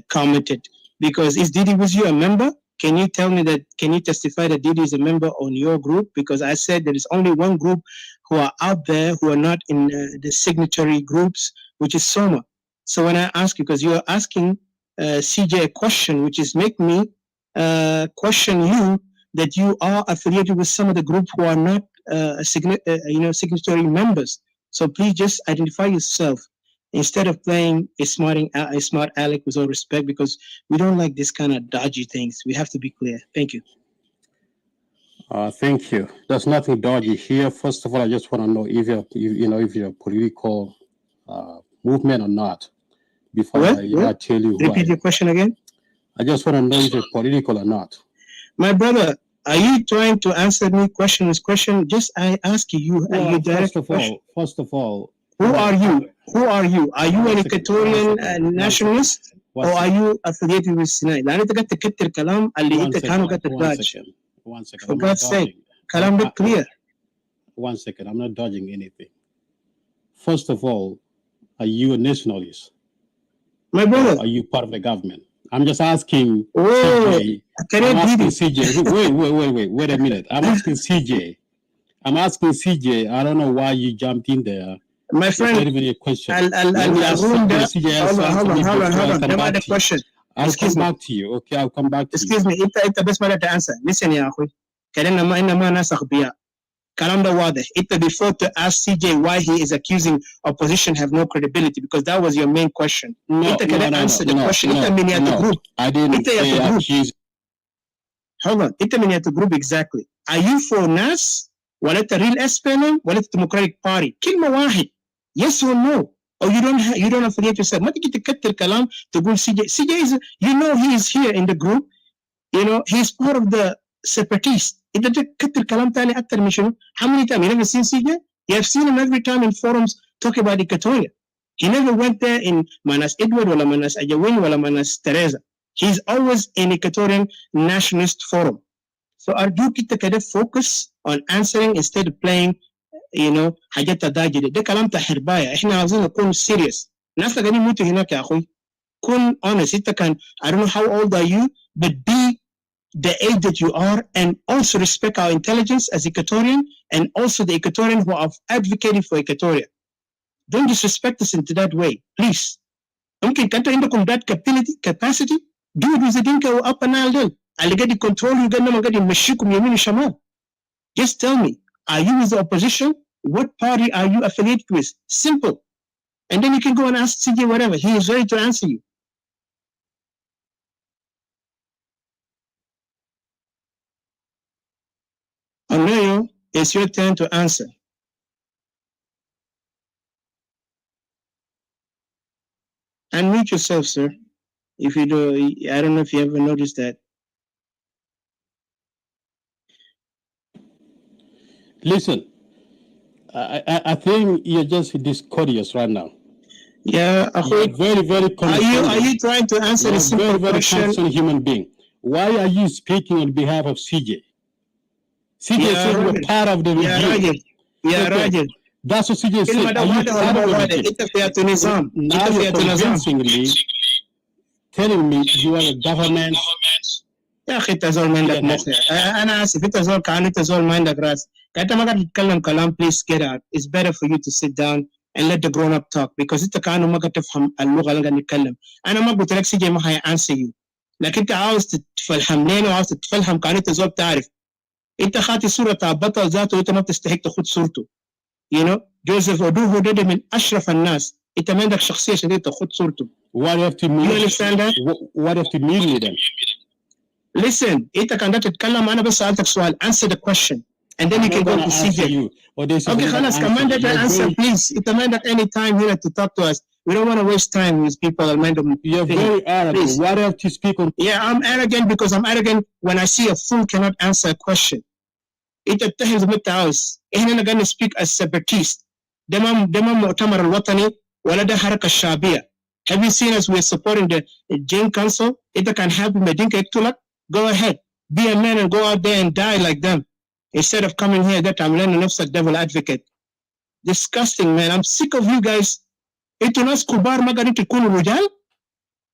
commented, because is Didi was you a member? Can you tell me that? Can you testify that Didi is a member on your group? Because I said there is only one group who are out there who are not in the signatory groups, which is SOMA. So when I ask you, because you are asking CJ a question, which is make me question you, that you are affiliated with some of the group who are not signatory members. So please just identify yourself instead of playing a smart aleck, with all respect, because we don't like this kind of dodgy things. We have to be clear. Thank you. Thank you. There's nothing dodgy here. First of all, I just want to know if you're a political movement or not. Before I tell you, repeat your question again. I just want to know if you're political or not. My brother, are you trying to answer me question? Just I ask you. Well, first of all, who are you? Who are you? Are you an Equatorian nationalist, or are you affiliated with Sinai? One second. For God's sake, kalam clear. 1 second. I'm not dodging anything. First of all, are you a nationalist? My brother, are you part of the government? I'm just asking CJ. Wait a minute. I'm asking CJ. I don't know why you jumped in there. My friend, not even a question. Hold on. Never had a question. I'll come back to you. Okay, I'll come back to you. Excuse me. It's best matter to answer. Listen, ya akhui. Kalina ma nasa khbiya. Kalam da wadih. It's before to ask CJ why he is accusing opposition have no credibility, because that was your main question. Answer the question. I didn't say accuse. Hold on. It's a group exactly. Are you for NAS? ولا انت real SPLM ولا انت Democratic Party؟ كلمة واحد. Yes or no? Or you don't affiliate yourself. ما تجي تكتر كلام تقول CJ is, he is here in the group. He's part of the separatists. انت تكتر كلام تاني أكتر من شنو؟ How many times? You never seen CJ? You have seen him every time in forums talking about Equatoria. He never went there in Manas Edward ولا Manas Ajawin ولا Manas Teresa. He's always in Equatorian Nationalist Forum. So argue kita kada focus on answering instead of playing, حاجات تضاجر. ده كلام حرباية. احنا عاوزين نكون serious. ناس قاعدين يموتوا هناك يا اخوي. كن honest. انت كان I don't know how old are you, but be the age that you are, and also respect our intelligence as Equatorian, and also the Equatorian who are advocating for Equatoria. Don't disrespect us into that way, please. ممكن كنت عندكم that capacity, do it with the Dinka or Upper Nile Delta. اللي قاعد يكنترول وقاعد ما قاعد يمشيكم يمين وشمال. Just tell me, are you with the opposition? What party are you affiliated with? Simple. And then you can go and ask CJ whatever. He is ready to answer you. Onoyo, it's your turn to answer. Unmute yourself, sir. If you do, I don't know if you ever noticed that. Listen, I think you're just discourteous right now. Yeah, you're very, very Are you trying to answer a simple very, very question? concerned human being. Why are you speaking on behalf of CJ? CJ said you're part of the regime. Rajil. That's what CJ said. Are you part of the regime? Now you're convincingly telling me you are a government. يا اخي انت زول ما عندك مخ. انا اسف انت زول كان انت زول ما عندك راس. انت ما قاعد تتكلم كلام. Please get out. It's better for you to sit down and let the grown up talk, because انت كانوا ما قاعد تفهم اللغه اللي قاعد نتكلم. انا ما قلت لك سيجي ما هي answer you, لكن انت عاوز تتفهم لنا وعاوز تتفهم كان انت زول تعرف. انت خاطي صوره تاع بطل ذاته وانت ما بتستحق تاخذ صورته. جوزيف اودوهو ده من اشرف الناس. انت ما عندك شخصيه عشان تاخذ صورته. What do you have to mean? You understand that? What do you have to mean with them? Listen, انت كان تتكلم انا بس سالتك سؤال. Answer the question and then you can go to CJ. Okay, خلاص كمان ده answer please. انت ما عندك any time here to talk to us. We don't want to waste time with people. You're very arrogant. Why do you have to speak on? Yeah, I'm arrogant because I'm arrogant when I see a fool cannot answer a question. انت بتتهم زي ما انت عاوز. احنا قاعدين speak as separatist. ده ما مؤتمر الوطني ولا ده حركة الشعبية. Have you seen us? We're supporting the Jain Council. انت كان حابب مدينك يقتلك. Go ahead, be a man and go out there and die like them, instead of coming here that I'm learning نفسك devil advocate. Disgusting, man. I'm sick of you guys. انتوا ناس كبار ما قاعدين تكونوا رجال.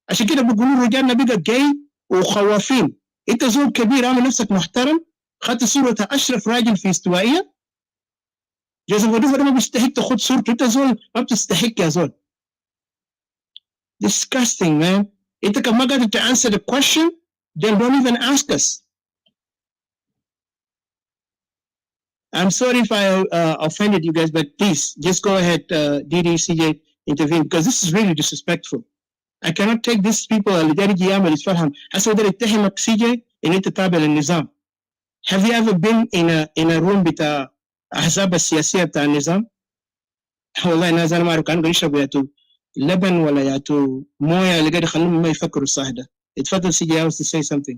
عشان كده بيقولوا رجالنا بقى جاي وخوافين. انت زول كبير عامل نفسك محترم. خدت صورة اشرف راجل في استوائية. جوزيف ودوفا ده ما بيستحق تاخد صورته. انت زول ما بتستحق يا زول. Disgusting, man. انت كان ما قادر to answer the question, then don't even ask us. I'm sorry if I offended you guys, but please just go ahead, DD, CJ, intervene, because this is really disrespectful. I cannot take these people اللي داري يجي يعمل يتفهم. هسه ده يتهمك CJ ان انت تابع للنظام. Have you ever been in a room بتاع احزاب السياسيه بتاع النظام؟ والله الناس انا ما اعرف كانوا يشربوا ياتوا لبن ولا ياتوا مويه اللي قاعد يخلوهم ما يفكروا الصح ده. اتفضل CJ, I was to say something.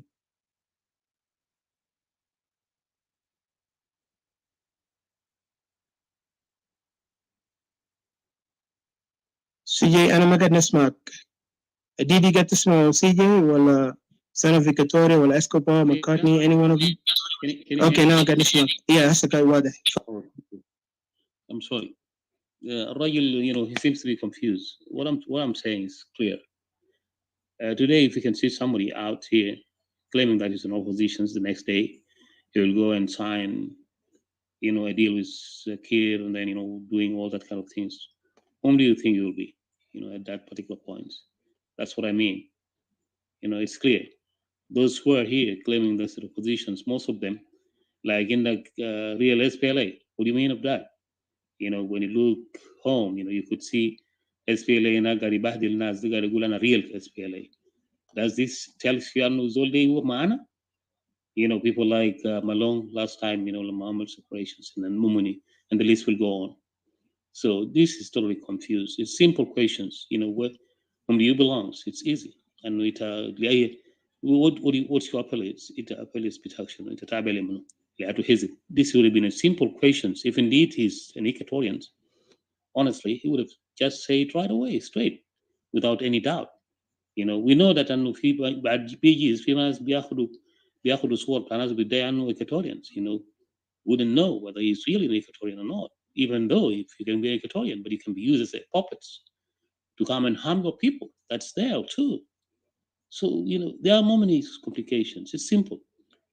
CJ أنا ما قاعد نسمعك. ديدي قاعد تسمع CJ ولا son of Victoria ولا Escobar, McCartney, any one of you? Okay, now قاعد نسمعك. Yeah, هسه كان واضح. I'm sorry. الراجل, he seems to be confused. What I'm saying is clear. Today, if you can see somebody out here claiming that he's in opposition, the next day he will go and sign, a deal with Kiir, and then, doing all that kind of things. Whom do you think you will be, at that particular point? That's what I mean. It's clear. Those who are here claiming those positions, most of them, like in the real SPLA, what do you mean of that? When you look home, you could see SPLA and Agari Bahdil Nas, the Garigulana real SPLA. Does this tell you Zolde Mana? People like Malone last time, Muhammad separations, and then Mumuni, and the list will go on. So this is totally confused. It's simple questions. Whom do you belong? It's easy. And what's your appellate? It appellates protection. It tabelum. This would have been a simple questions. If indeed he's an Equatorian, honestly, he would have just said it right away, straight, without any doubt. We know that انه في بعد بيجيز في ناس بياخدوا صور بتاع ناس بيدعي انه Equatorians, wouldn't know whether he's really an Equatorian or not, even though if you can be an Equatorian, but you can be used as a puppets to come and harm your people. That's there too. So, there are many complications. It's simple.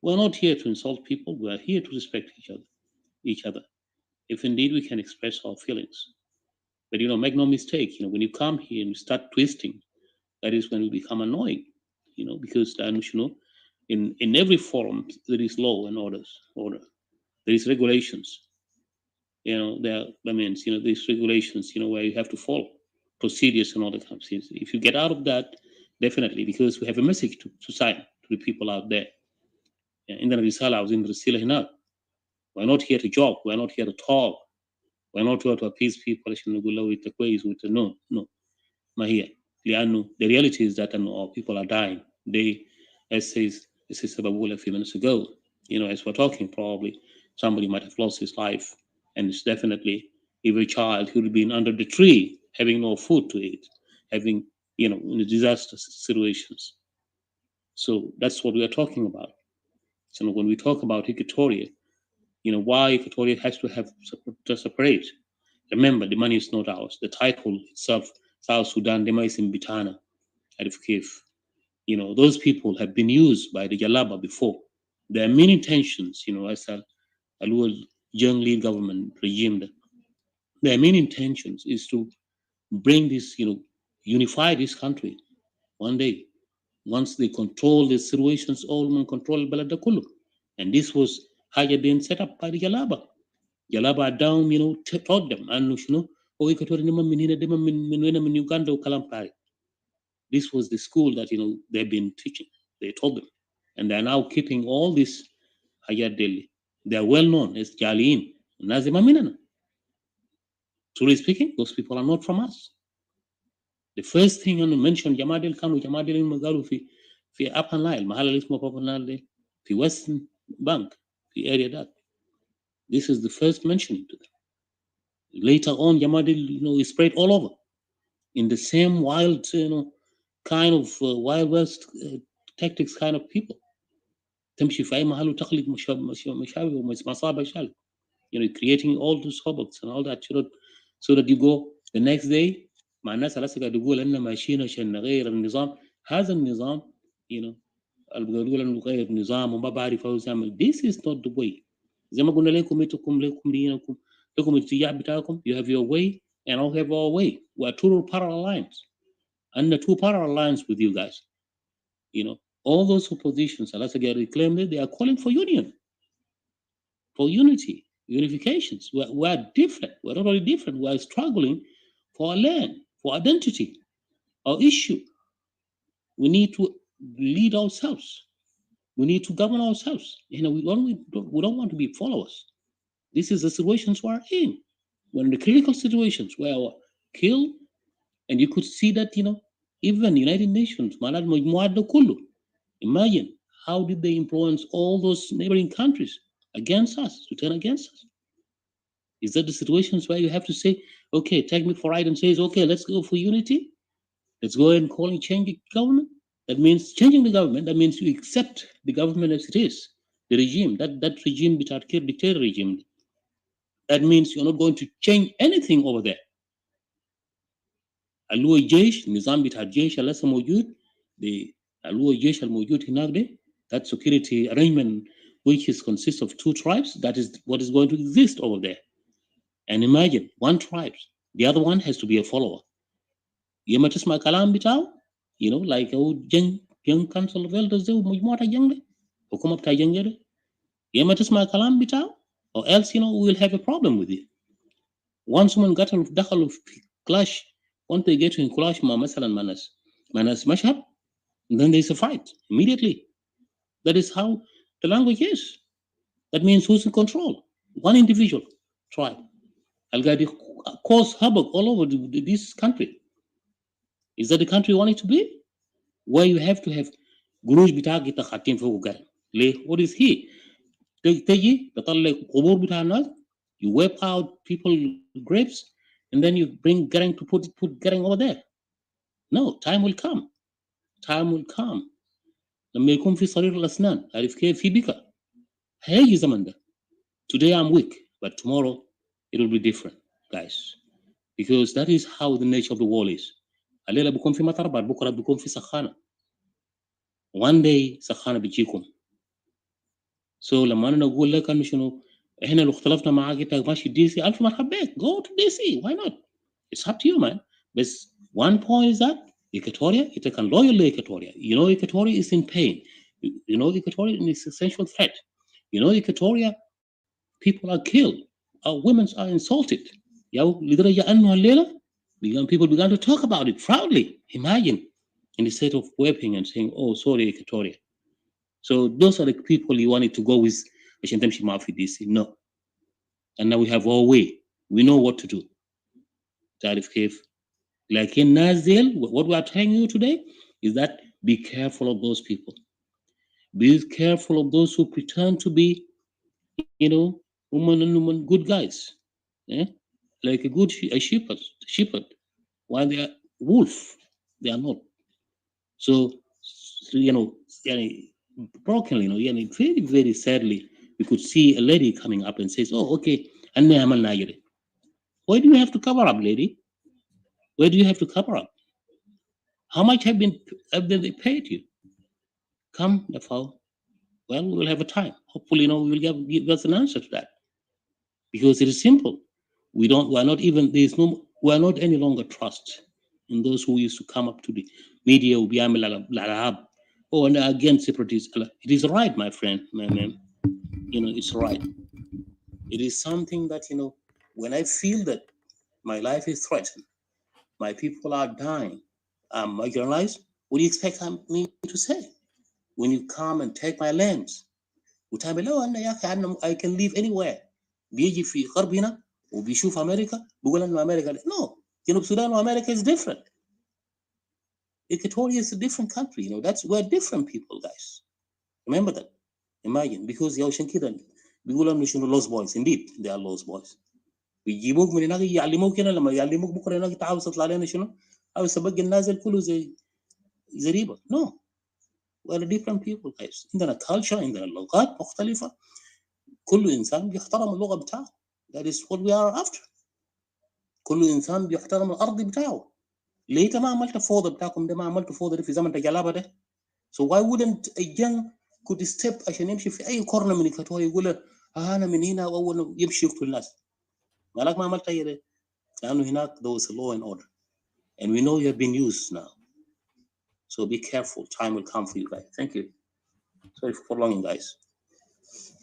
We're not here to insult people. We are here to respect each other. If indeed we can express our feelings. But, make no mistake, when you come here and you start twisting, that is when we become annoying, because, in every forum, there is law and order. There is regulations. That means, these regulations, where you have to follow procedures and all that kind of things. If you get out of that, definitely, because we have a message to sign to the people out there. In the Risala, I was in Risala Hinab. We're not here to joke. We're not here to talk. We're not here to appease people. No. ما هي لأنه the reality is that our people are dying. They, as says Babula a few minutes ago, as we're talking, probably somebody might have lost his life, and it's definitely every child who'd been under the tree, having no food to eat, having, in disaster situations. So that's what we are talking about. So when we talk about Equatoria, why Equatoria has to have to separate. Remember, the money is not ours. The title itself, South Sudan, the money is in Bitana, Arif Kif. Those people have been used by the Jalaba before. There are many intentions, as a young lead government regime. There are many intentions is to bring this, unify this country one day. Once they control the situations, all men control Balada Kulu. And this was Haja being set up by the Jalaba. Jalaba down, taught them, and min Uganda or Kalampari. This was the school that they've been teaching. They told them, and they are now keeping all this Hayat Delhi. They are well known as Jaliin. Nazima Minana. Truly speaking, those people are not from us. The first thing I mentioned, Jamadil Kanu, Jamadil Magalu fi Upper Nile, Mahala Lismo Papa Nile, fi Western Bank, the area that. This is the first mentioning to them. Later on, Jamadil, is spread all over in the same wild, kind of wild west tactics kind of people. تمشي في أي محل وتخلق مشاوي ومصابة شال. Creating all those hobbits and all that, so that you go the next day مع الناس اللي قاعد يقول إننا ماشيين عشان نغير النظام. هذا النظام, اللي بيقولوا إنه نغير النظام وما بعرف هو يعمل. This is not the way. زي ما قلنا لكم دينكم لكم الاتجاه بتاعكم. You have your way and I'll have our way. We are two parallel lines. And the two parallel lines with you guys. All those oppositions, unless they claim that they are calling for union, for unity, unifications. We are different. We're not only different, we are struggling for our land, for identity, our issue. We need to lead ourselves. We need to govern ourselves. We don't want to be followers. This is the situations we are in. When the critical situations where we killed, and you could see that, even United Nations, imagine how did they influence all those neighboring countries against us, to turn against us? Is that the situations where you have to say, okay, take me for right and says, okay, let's go for unity. Let's go and call and change the government. That means changing the government. That means you accept the government as it is, the regime, that regime, dictator regime. That means you're not going to change anything over there. اللي الجيش النظام بتاع الجيش اللي لسه موجود اللي الجيش الموجود هناك ده, that security arrangement which is consists of two tribes, that is what is going to exist over there. And imagine one tribe, the other one has to be a follower. يما تسمع كلام بتاعه, like young council of elders ده ومجموعة الجنگ ده, حكومة بتاع الجنگ ده, يما تسمع كلام بتاعه, or else we will have a problem with it. Once someone دخلوا في clash, once they get in clash مع مثلا مع ناس مشهد, then there's a fight immediately. That is how the language is. That means who's in control? One individual tribe. Al-Gadi cause havoc all over this country. Is that the country you want it to be? Where you have to have قروش بتاعك يتخطين فوق قال. ليه? What is he? تجي تطلع قبور بتاع الناس, you wipe out people's graves, and then you bring Garang to put Garang over there. No, time will come. time will come لما يكون في صرير الأسنان عارف كيف في بكا هيجي زمن ده. Today I'm weak but tomorrow it will be different guys because that is how the nature of the world is. الليلة بيكون في مطر بعد بكرة بيكون في سخانة. One day سخانة بتجيكم. So لما أنا أقول لك أنه شنو إحنا لو اختلفنا معاك أنت ماشي دي سي ألف مرحبا بك go to DC why not it's up to you man. But one point is that Equatoria it can loyal Equatoria. You know Equatoria is in pain. You know Equatoria is essential threat. You know Equatoria people are killed. Our women are insulted. لدرجة أنه الليلة people began to talk about it proudly. Imagine instead of weeping and saying oh sorry Equatoria. So those are the people you wanted to go with عشان تمشي معه في DC. No. And now we have our way. We know what to do. تعرف كيف؟ لكن نازل what we are telling you today is that be careful of those people. Be careful of those who pretend to be, you know, women good guys. Eh? Like a shepherd. While they are wolf, they are not. So, you know, brokenly, you know, very, very sadly, we could see a lady coming up and says, oh, okay, why do you have to cover up, lady? Why do you have to cover up? How much have they paid you? Come, therefore, well, we will have a time. Hopefully, you know, we will give us an answer to that. Because it is simple. We are not any longer trust in those who used to come up to the media oh, and against separatists. It is right, my friend, my man. You know, it's right. It is something that, you know, when I feel that my life is threatened, my people are dying, I'm marginalized, what do you expect me to say? When you come and take my lands, I can live anywhere. بيجي في غرب هنا وبيشوف امريكا بيقول انه امريكا no جنوب السودان وامريكا is different. Equatoria is a different country, you know, we're different people guys. Remember that. Imagine because عشان كده بيقولوا انه شنو lost boys. Indeed they are lost boys. بيجيبوك من هناك يعلموك هنا لما يعلموك بكره هناك تعاوز تطلع لنا شنو عاوز تبقى النازل كله زي زريبه. No, we're different people guys. عندنا culture عندنا لغات مختلفه. كل إنسان بيحترم اللغة بتاعه. That is what we are after. كل إنسان بيحترم الأرض بتاعه. ليه أنت ما عملت فوضى بتاعكم ده ما عملت فوضى في زمن تجلابة ده؟ So why wouldn't a young could step عشان يمشي في أي كورنر من إكواتوريا يقول أنا من هنا أول يمشي يقتل الناس؟ مالك ما عملت أي ده؟ لأنه هناك there was a law and order. And we know you have been used now. So be careful. Time will come for you guys. Thank you. Sorry for prolonging, guys.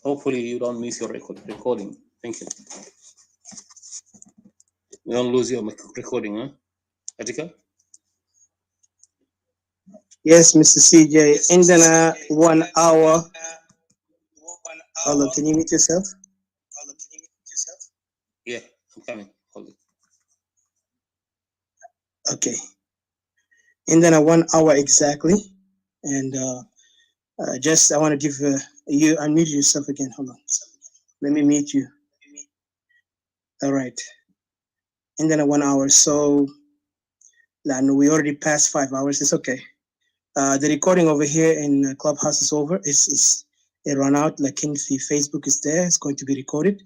Hopefully you don't miss your recording. Thank you. You don't lose your recording, huh? Atika? Yes, Mr. CJ. In the 1 hour. Hold on, can you mute yourself? Yeah, I'm coming. Hold it. Okay. In the 1 hour exactly. And just I want to give you unmute yourself again. Hold on. Let me mute you. All right. In the 1 hour. So we already passed 5 hours. It's okay. The recording over here in Clubhouse is over. It ran out. Like in the Facebook is there. It's going to be recorded.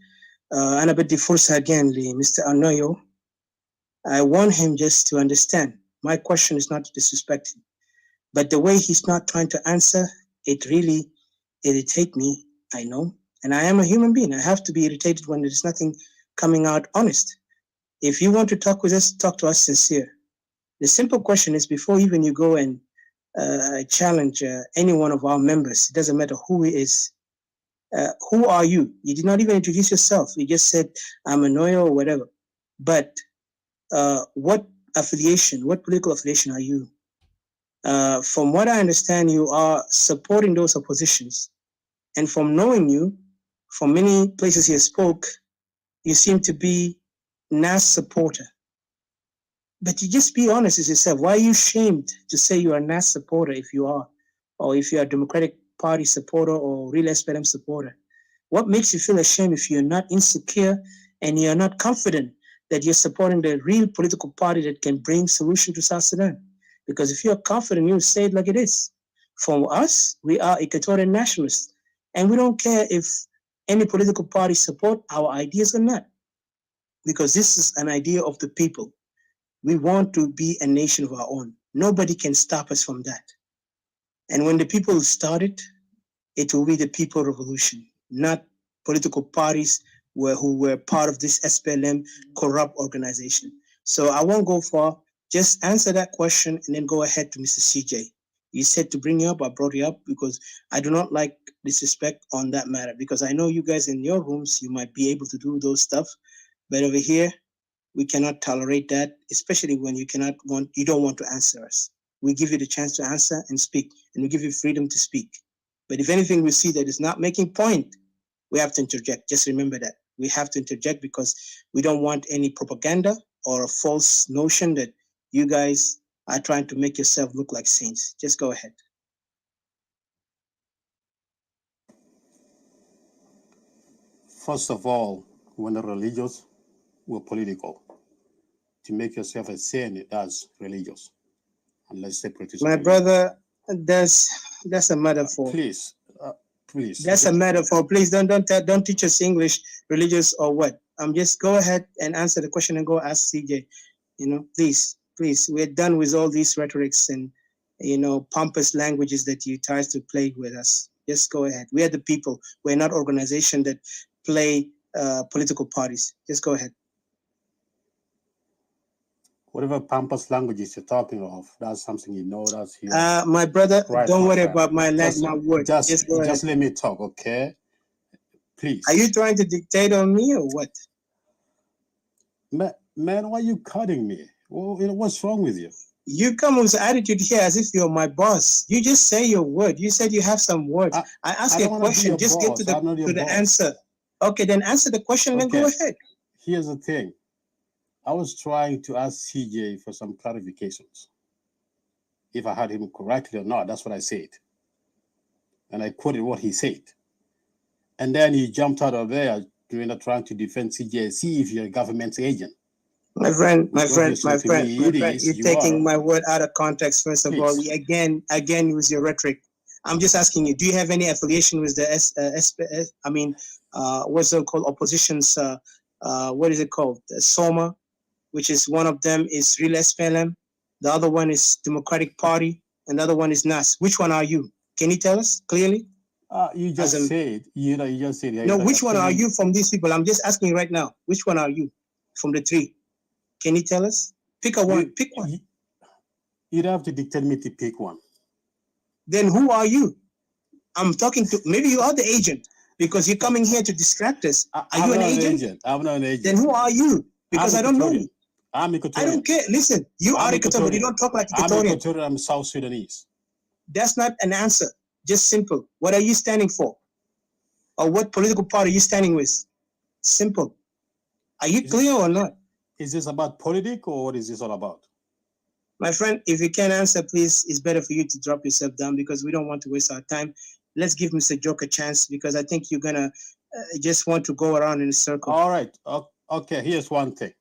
And a bit different again, Mr. Arnoyo. I want him just to understand. My question is not to disrespect him, but the way he's not trying to answer, it really irritates me. I know, and I am a human being. I have to be irritated when there's nothing coming out honest. If you want to talk with us, talk to us sincere. The simple question is, before even you go and challenge any one of our members, it doesn't matter who he is. Who are you? You did not even introduce yourself. You just said, I'm a Noyo or whatever. But what affiliation, what political affiliation are you? From what I understand, you are supporting those oppositions. And from knowing you, from many places you spoke, you seem to be NAS supporter. But you just be honest with yourself. Why are you ashamed to say you are a NAS supporter if you are? Or if you are a Democratic Party supporter or Real SPLM supporter? What makes you feel ashamed if you're not insecure and you're not confident that you're supporting the real political party that can bring solution to South Sudan? Because if you're confident, you say it like it is. For us, we are Equatorian nationalists, and we don't care if any political party support our ideas or not, because this is an idea of the people. We want to be a nation of our own. Nobody can stop us from that. And when the people started, it will be the people revolution, not political parties who were part of this SPLM corrupt organization. So I won't go far. Just answer that question and then go ahead to Mr. CJ. You said to bring you up, I brought you up because I do not like disrespect on that matter, because I know you guys in your rooms, you might be able to do those stuff, but over here, we cannot tolerate that, especially when you don't want to answer us. We give you the chance to answer and speak, and we give you freedom to speak. But if anything we see that is not making point, we have to interject. Just remember that. We have to interject because we don't want any propaganda or a false notion that you guys are trying to make yourself look like saints. Just go ahead. First of all, when the religious were political, to make yourself a saint, that's religious. Unless separatist. My brother, that's a metaphor. Please. Please. That's a metaphor. Please don't teach us English, religious or what. Just go ahead and answer the question and go ask CJ. Please, we're done with all these rhetorics and pompous languages that you tries to play with us. Just go ahead. We are the people. We're not organization that play political parties. Just go ahead. Whatever pompous languages you're talking of, that's something you know. That's here. My brother, right, don't worry friend. about my word. Just go ahead. let me talk, okay? Please. Are you trying to dictate on me or what? Man, why are you cutting me? Well, what's wrong with you? You come with attitude here as if you're my boss. You just say your word. You said you have some words. I ask you a question. Just get to the answer. Okay, then answer the question and go ahead. Here's the thing. I was trying to ask CJ for some clarifications. If I heard him correctly or not, that's what I said. And I quoted what he said. And then he jumped out of there trying to defend CJ, see if you're a government agent. My friend, you're taking my word out of context, first of all. Again, with your rhetoric. I'm just asking you, do you have any affiliation with the what's it called? Oppositions, what is it called? SOMA, which is one of them is Real SPLM, the other one is Democratic Party, and the other one is NAS. Which one are you? Can you tell us clearly? You just said, you just said. No, which one are you from these people? I'm just asking you right now. Which one are you from the three? Can you tell us? Pick one. Pick one. You'd have to dictate me to pick one. Then who are you? I'm talking to. Maybe you are the agent because you're coming here to distract us. Are you an agent? I'm not an agent. Then who are you? Because I don't know you. I'm Equatorian. I don't care. Listen, you are Equatorian. You don't talk like Equatorian. I'm Equatorian. I'm South Sudanese. That's not an answer. Just simple. What are you standing for? Or what political party are you standing with? Simple. Are you clear or not? Is this about politics or what is this all about? My friend, if you can't answer, please, it's better for you to drop yourself down because we don't want to waste our time. Let's give Mr. Joke a chance because I think you're going to just want to go around in a circle. All right. Okay, here's one thing.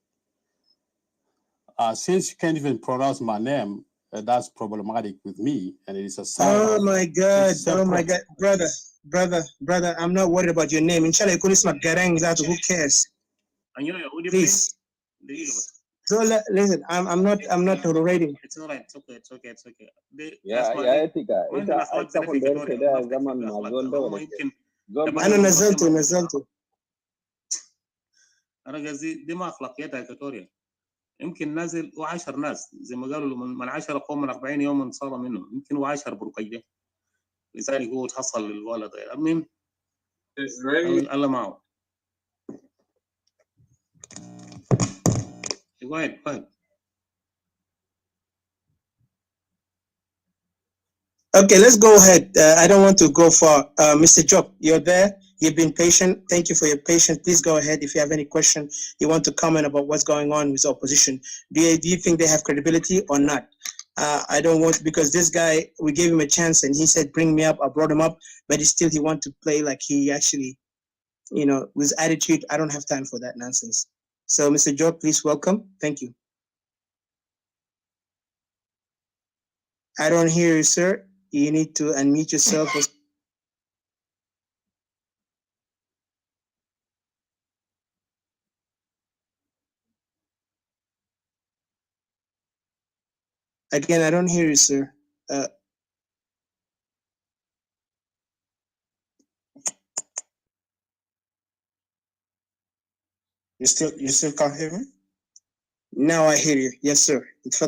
Since you can't even pronounce my name, that's problematic with me, and it is a sign. Oh my God! Oh my God, brother! I'm not worried about your name. Inshallah, you could my garang that. Who cares? Please. So listen, I'm not tolerating. It's all right. It's okay. It's okay. يا إتيكا أنت تاخد بالك كده زمن ما زول ده ولا أنا نزلته. أنا قصدي دي ما أخلاقياتها كتوريا. يمكن نازل و10 ناس زي ما قالوا من 10 قوم من 40 يوم صار منهم يمكن و10 برقية لذلك هو تحصل للولد المهم الله معه. Go ahead. Okay, let's go ahead. I don't want to go far. Mr. Job, you're there. You've been patient. Thank you for your patience. Please go ahead. If you have any question, you want to comment about what's going on with the opposition. Do you think they have credibility or not? I don't want, because this guy, we gave him a chance and he said, bring me up. I brought him up, but he want to play like he actually, with attitude. I don't have time for that nonsense. So Mr. Job, please welcome. Thank you. I don't hear you, sir. You need to unmute yourself. Again, I don't hear you, sir. You still can't hear me? Now I hear you. Yes, sir. It's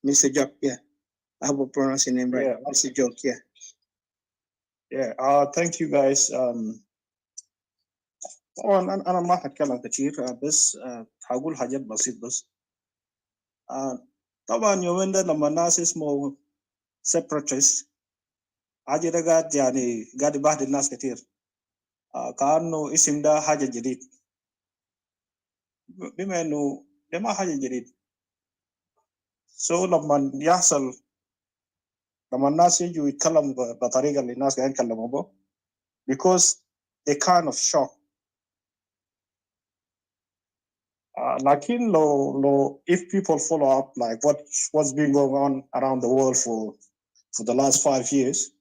Mr. Jock. Yeah, I hope I pronounce your name right. Yeah. Mr. Jock. Yeah. Yeah. Thank you guys. طبعا انا ما هتكلم كتير بس هقول حاجات بسيط بس. طبعا يومين ده لما الناس اسمه separatist حاجة ده قاعد يعني قاعد يبهدل الناس كتير. كأنه اسم ده حاجة جديد، بما انه ده ما حاجة جديد. لما يحصل، لما الناس يجوا يتكلموا بطريقة اللي الناس قاعدين يتكلموا بها because they kind of shock. لكن لو if people follow up like what's been going on around the world for the last 5 years,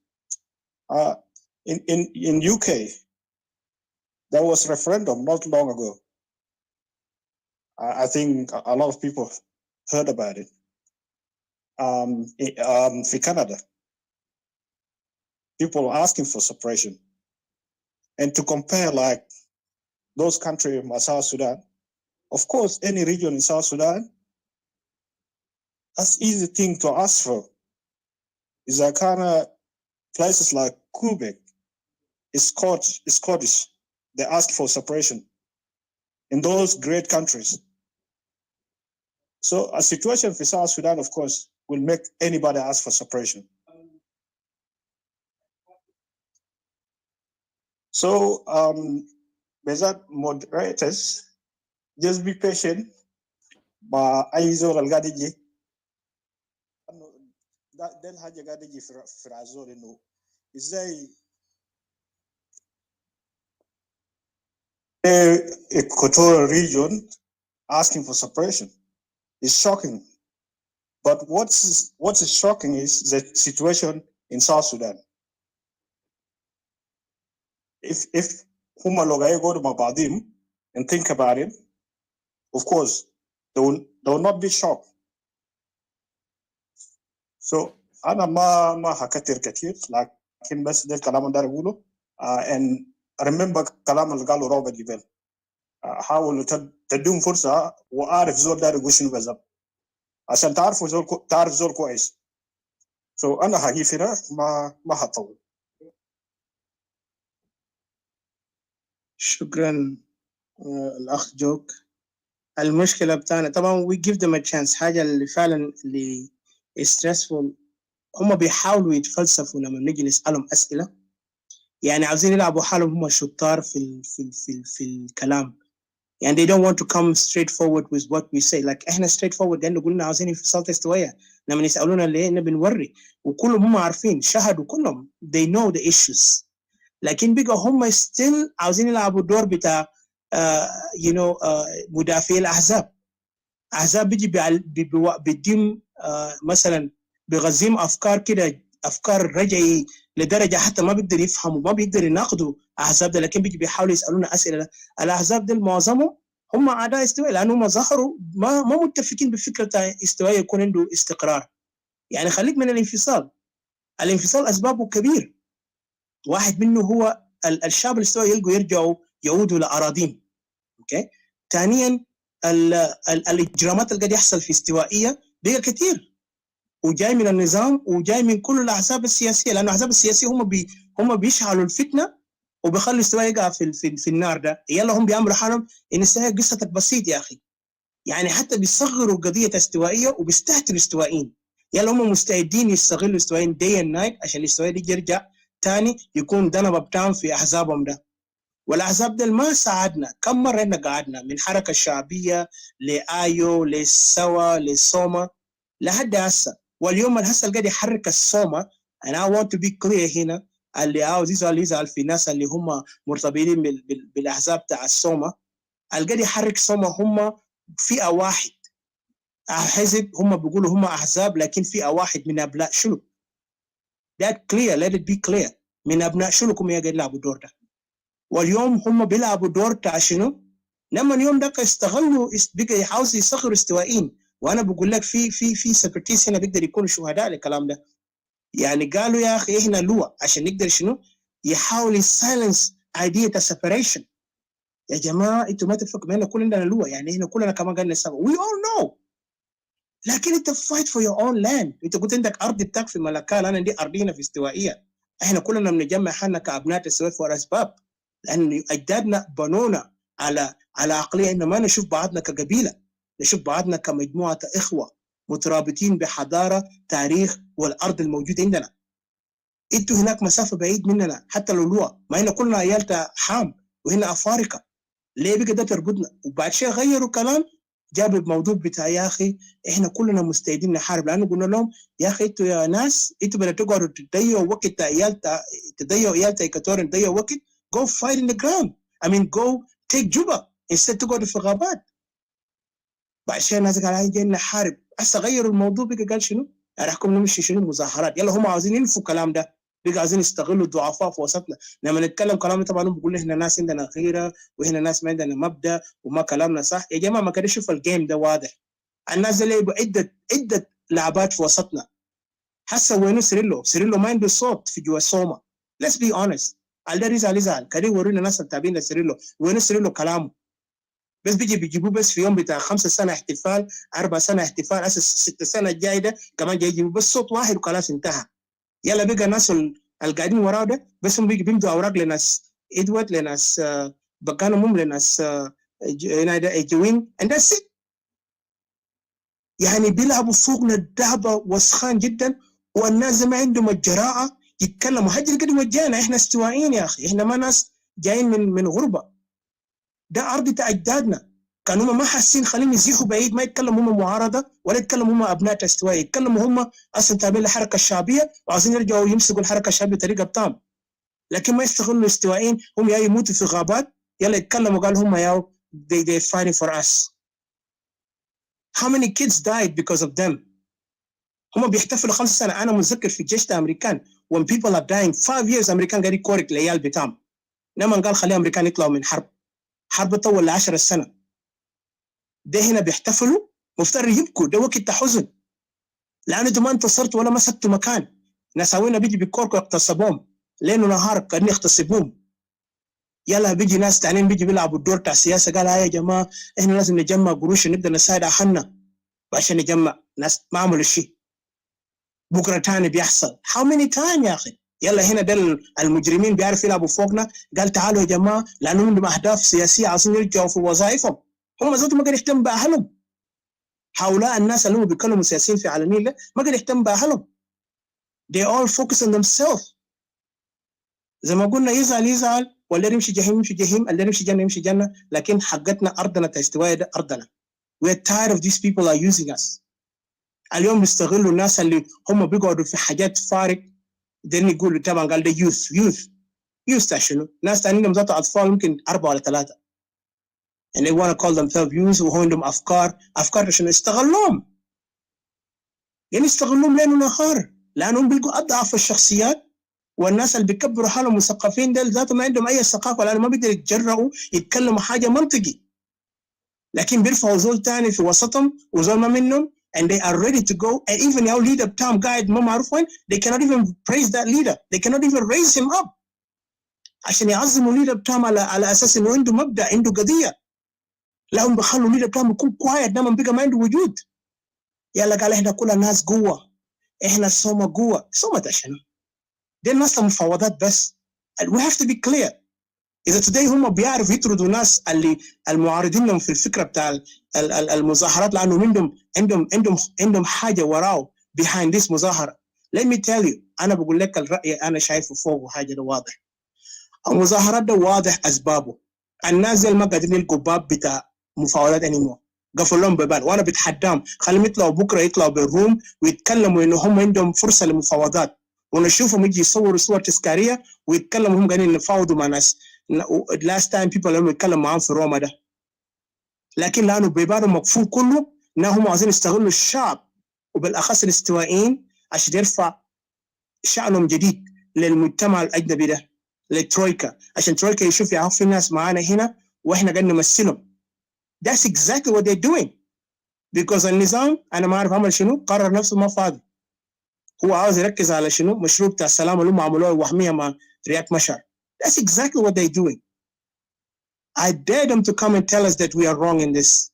in UK there was referendum not long ago. I think a lot of people heard about it. In Canada, people are asking for separation, and to compare like those countries like South Sudan, of course, any region in South Sudan, that's easy thing to ask for. Is a kind of places like Quebec, it's Scottish. They ask for separation in those great countries. So a situation for South Sudan, of course, will make anybody ask for separation. So, that moderators, just be patient. But I usually algadiji. That then haja gadiji for azol no. Is a equatorial region asking for separation? It's shocking. But what's shocking is the situation in South Sudan. If Huma Logai go to Mabadim and think about it, of course, they will not be shocked. So أنا ما هكتر كتير لكن بس ده الكلام اللي أقوله. And remember كلام اللي قاله روبرت جبال. حاولوا تديهم فرصة وأعرف زول ده يقول شنو بالضبط عشان تعرف زول كويس. So أنا هجيب هنا ما هطول. شكرا الأخ جوك. المشكلة بتاعنا طبعا we give them a chance. حاجة اللي فعلا اللي stressful هم بيحاولوا يتفلسفوا لما نيجي نسألهم أسئلة، يعني عاوزين يلعبوا حالهم هم شطار في الكلام. يعني they don't want to come straight forward with what we say. Like احنا straight forward لأنه قلنا عاوزين انفصال تستوية، لما يسألونا ليه احنا بنوري وكلهم هم عارفين شهدوا كلهم they know the issues. لكن بقى هم still عاوزين يلعبوا الدور بتاع مدافعي الأحزاب. أحزاب بيجي بيديم مثلا بغزيم أفكار كده، أفكار رجعي لدرجة حتى ما بيقدر يفهموا ما بيقدر يناقضوا أحزاب ده، لكن بيجي بيحاولوا يسألونا أسئلة. الأحزاب ده معظمهم هم أعداء استواء لأنهم ظهروا ما متفقين بفكرة استواء يكون عنده استقرار. يعني خليك من الانفصال. الانفصال أسبابه كبير، واحد منه هو الشعب الاستوائي يلقوا يعودوا لأراضيهم. أوكي. ثانيا الإجرامات اللي قاعد يحصل في استوائية بقى كثير وجاي من النظام وجاي من كل الأحزاب السياسية، لأن الأحزاب السياسية هم بيشعلوا الفتنة وبيخلوا الاستواء يقع في النار ده. يلا هم بيعملوا حالهم إن قصتك بسيط يا أخي، يعني حتى بيصغروا قضية استوائية وبيستهتروا الاستوائيين. يلا هم مستعدين يستغلوا الاستوائيين day and night عشان الاستوائي دي يرجع تاني يكون دنبة بتاعهم في أحزابهم ده. والأحزاب دي ما ساعدنا. كم مرة إحنا قعدنا من حركة الشعبية لآيو للسوا للصومة لحد هسه، واليوم الهسه قاعد يحرك الصومة. and I want to be clear هنا، اللي عاوز يزعل في ناس اللي هم مرتبطين بالأحزاب تاع الصومة، اللي قاعد يحرك الصومة هم فئة واحد حزب هم بيقولوا هم احزاب لكن في واحد من ابناء شنو؟ that clear let it be clear من ابناء شنو هم قاعدين يلعبوا الدور ده. واليوم هم بيلعبوا دور بتاع شنو؟ لما اليوم ده استغلوا بقى يحاولوا يصغروا استوائيين. وانا بقول لك في سيبرتيس هنا بيقدر يكونوا شهداء للكلام ده. يعني قالوا يا اخي احنا لوا عشان نقدر شنو؟ يحاول يسايلنس ايديا السيبريشن. يا جماعه انتوا ما تفكروا احنا كلنا لوا، يعني احنا كلنا كمان قلنا سوا وي اول نو. لكن انت فايت فور يور اون لاند. انت قلت عندك ارض بتاعك في ملكال، انا عندي ارضينا في استوائيه. احنا كلنا بنجمع حالنا كابناء السويد فور اسباب، لان اجدادنا بنونا على عقليه ان ما نشوف بعضنا كقبيله، نشوف بعضنا كمجموعه اخوه مترابطين بحضاره تاريخ والارض الموجوده عندنا. انتوا هناك مسافه بعيد مننا حتى لو لوا، ما هنا كلنا عيال حام وهنا افارقه. ليه بقى ده تربطنا؟ وبعد شيء غيروا كلام، جابوا الموضوع بتاع يا اخي احنا كلنا مستعدين نحارب، لانه قلنا لهم يا اخي انتوا يا ناس انتوا بدأتوا تقعدوا تضيعوا وقت عيال تضيعوا عيال ايكاتوريا، تضيعوا وقت. go fight in the ground. I mean go take Juba instead تقعدوا في غابات. بعد شيء الناس قالوا جايين نحارب، هسه غيروا الموضوع بقى قال شنو؟ راحكم نمشي شنو مظاهرات. يلا هم عاوزين ينفوا الكلام ده، بقى عايزين يستغلوا الضعفاء في وسطنا. لما نتكلم كلام طبعا بيقول احنا ناس عندنا غيره وهنا ناس ما عندنا مبدا وما كلامنا صح. يا جماعه ما كده شوف الجيم ده واضح. الناس اللي لعبوا عده لعبات في وسطنا. هسه وينو سيريلو؟ سيريلو ما عنده صوت في جوا سوما. let's be honest. ده يزعل كده يورينا ناس التابعين لسيريلو وينو سيريلو كلامه. بس بيجيبوه بس في يوم بتاع 5 سنة احتفال 4 سنة احتفال اساس 6 سنة الجاي ده كمان جاي يجيبوا بس صوت واحد وخلاص انتهى. يلا بقى الناس القاعدين وراه ده بس هم بيمدوا اوراق لناس ادوارد لناس بكانهم لناس جوين and that's it. يعني بيلعبوا فوقنا الدهبة وسخان جدا، والناس ما عندهم الجراءة يتكلموا. حاجة كده وجانا احنا استوائيين يا اخي، احنا ما ناس جايين من غربة. ده ارض بتاع اجدادنا، كانوا هم ما حاسين خليهم يزيحوا بعيد، ما يتكلموا هم معارضه ولا يتكلموا هم ابناء استواء، يتكلموا هم اصلا تابعين للحركه الشعبيه وعاوزين يرجعوا يمسكوا الحركه الشعبيه بطريقه بتام. لكن ما يستغلوا استوائيين هم يا يموتوا في غابات، يلا يتكلموا قالوا هم يا they fighting for us. How many kids died because of them? هم بيحتفلوا 5 سنة. انا متذكر في الجيش الامريكان when people are dying 5 years امريكان قاعد يكورك العيال بتاعهم. لما قال خلي امريكان يطلعوا من حرب تطول ل10 سنة. ده هنا بيحتفلوا مفترض يبكوا، ده وقت حزن لأن انتوا ما انتصرتوا ولا مسكتوا مكان. نساوينا بيجي بيكوركوا يغتصبوهم ليل ونهار قاعدين يغتصبوهم. يلا بيجي ناس تانيين بيجي بيلعبوا الدور بتاع السياسه، قال يا جماعه احنا لازم نجمع قروش نبدا نساعد اهلنا عشان نجمع ناس ما عملوا شيء. بكره تاني بيحصل how many time يا اخي. يلا هنا ده المجرمين بيعرفوا يلعبوا فوقنا، قال تعالوا يا جماعه لانهم عندهم اهداف سياسيه عايزين يرجعوا في وظائفهم. هم ذاتهم ما قاعد يهتموا باهلهم. هؤلاء الناس اللي هم بيتكلموا سياسيين في عالمين ده ما قاعد يهتموا باهلهم. they all focus on themselves. زي ما قلنا يزعل ولا يمشي جهيم اللي يمشي جنه يمشي جنه، لكن حقتنا ارضنا تستوي ده ارضنا. we are tired of these people are using us. اليوم بيستغلوا الناس اللي هم بيقعدوا في حاجات فارق. ده يقولوا طبعا قال ده youth شنو؟ ناس ثانيين ذات اطفال ممكن 4 ولا 3 and they want to call themselves youth وهو عندهم افكار عشان يستغلوهم. يعني يستغلوهم ليل ونهار لانهم بيلقوا اضعف الشخصيات، والناس اللي بيكبروا حالهم مثقفين دول ذاتهم ما عندهم اي ثقافه لانه ما بيقدروا يتجرؤوا يتكلموا حاجه منطقي. لكن بيرفعوا زول ثاني في وسطهم وزول ما منهم and they are ready to go and even your leader بتاعهم قاعد ما معروف وين they cannot even praise that leader, they cannot even raise him up عشان يعظموا الليدر بتاعهم على اساس انه عنده مبدا عنده قضيه. لهم بخلوا الليدر بتاعهم يكون كوايت دائما بقى ما عنده وجود. يلا قال احنا كل الناس قوه، احنا الصومه قوه. صومه عشان دي الناس المفاوضات بس. we have to be clear. اذا today هم بيعرفوا يطردوا ناس اللي المعارضين لهم في الفكره بتاع المظاهرات لانه عندهم حاجه وراه behind this مظاهره. let me tell you انا بقول لك الراي انا شايفه فوق حاجه ده واضح. المظاهرات ده واضح اسبابه. الناس اللي ما قادرين يلقوا باب بتاع مفاوضات انيمو قفل لهم بيبان، وانا بتحداهم خليهم يطلعوا بكره يطلعوا بالروم ويتكلموا انه هم عندهم فرصه للمفاوضات، ونشوفهم يجي يصوروا صور تذكاريه ويتكلموا هم قاعدين يفاوضوا مع ناس last time people لما يتكلموا معاهم في روما ده. لكن لانه بيبانهم مقفول كله انهم عايزين يستغلوا الشعب وبالاخص الاستوائيين عشان يرفع شأنهم جديد للمجتمع الاجنبي ده، للترويكا، عشان ترويكا يشوف يا في ناس معانا هنا واحنا قاعدين نمثلهم. That's exactly what they're doing. Because النظام انا ما اعرف عمل شنو، قرر نفسه ما فاضي. هو عاوز يركز على شنو؟ مشروع بتاع السلام اللي هم عملوه وهميه مع رياك مشار. That's exactly what they're doing. I dare them to come and tell us that we are wrong in this.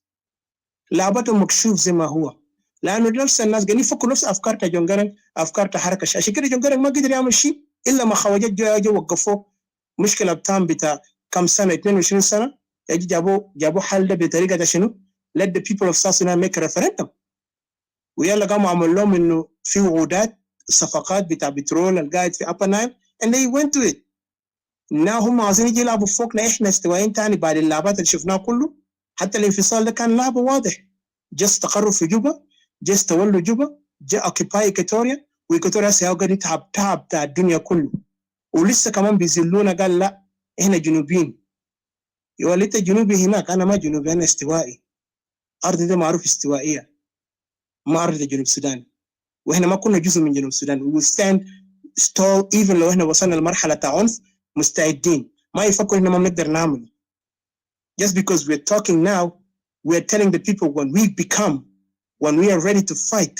لعبتهم مكشوف زي ما هو. لانه نفس الناس قاعدين يفكوا نفس افكار تا جون جارنج، افكار تا حركه عشان كده جون جارنج ما قدر يعمل شيء الا ما خواجات جو وقفوه. مشكله بتاعهم بتاع كم سنه 22 سنه يجي جابوا حل ده بطريقه شنو؟ let the people of South Sudan make a referendum. ويلا قاموا عملوا لهم انه في وعودات صفقات بتاع بترول القاعد في upper Nile and they went to it. هم عايزين يجي يلعبوا فوقنا احنا استوائيين تاني بعد اللعبات اللي شفناها كله. حتى الانفصال ده كان لعبه واضح. جا استقروا في جوبا، جا استولوا جوبا، جا اوكيباي ايكوتوريا، وايكوتوريا هسه قاعد تعب بتاع الدنيا كله. ولسه كمان بيذلونا قال لا احنا جنوبيين. يقول انت جنوبي هناك، انا ما جنوبي انا استوائي. ارضي ده معروف استوائيه. ما ارض جنوب السودان. واحنا ما كنا جزء من جنوب السودان. We will stand tall even لو احنا وصلنا لمرحله عنف مستعدين. ما يفكروا احنا ما بنقدر نعمل. Just because we're talking now, we're telling the people when we are ready to fight,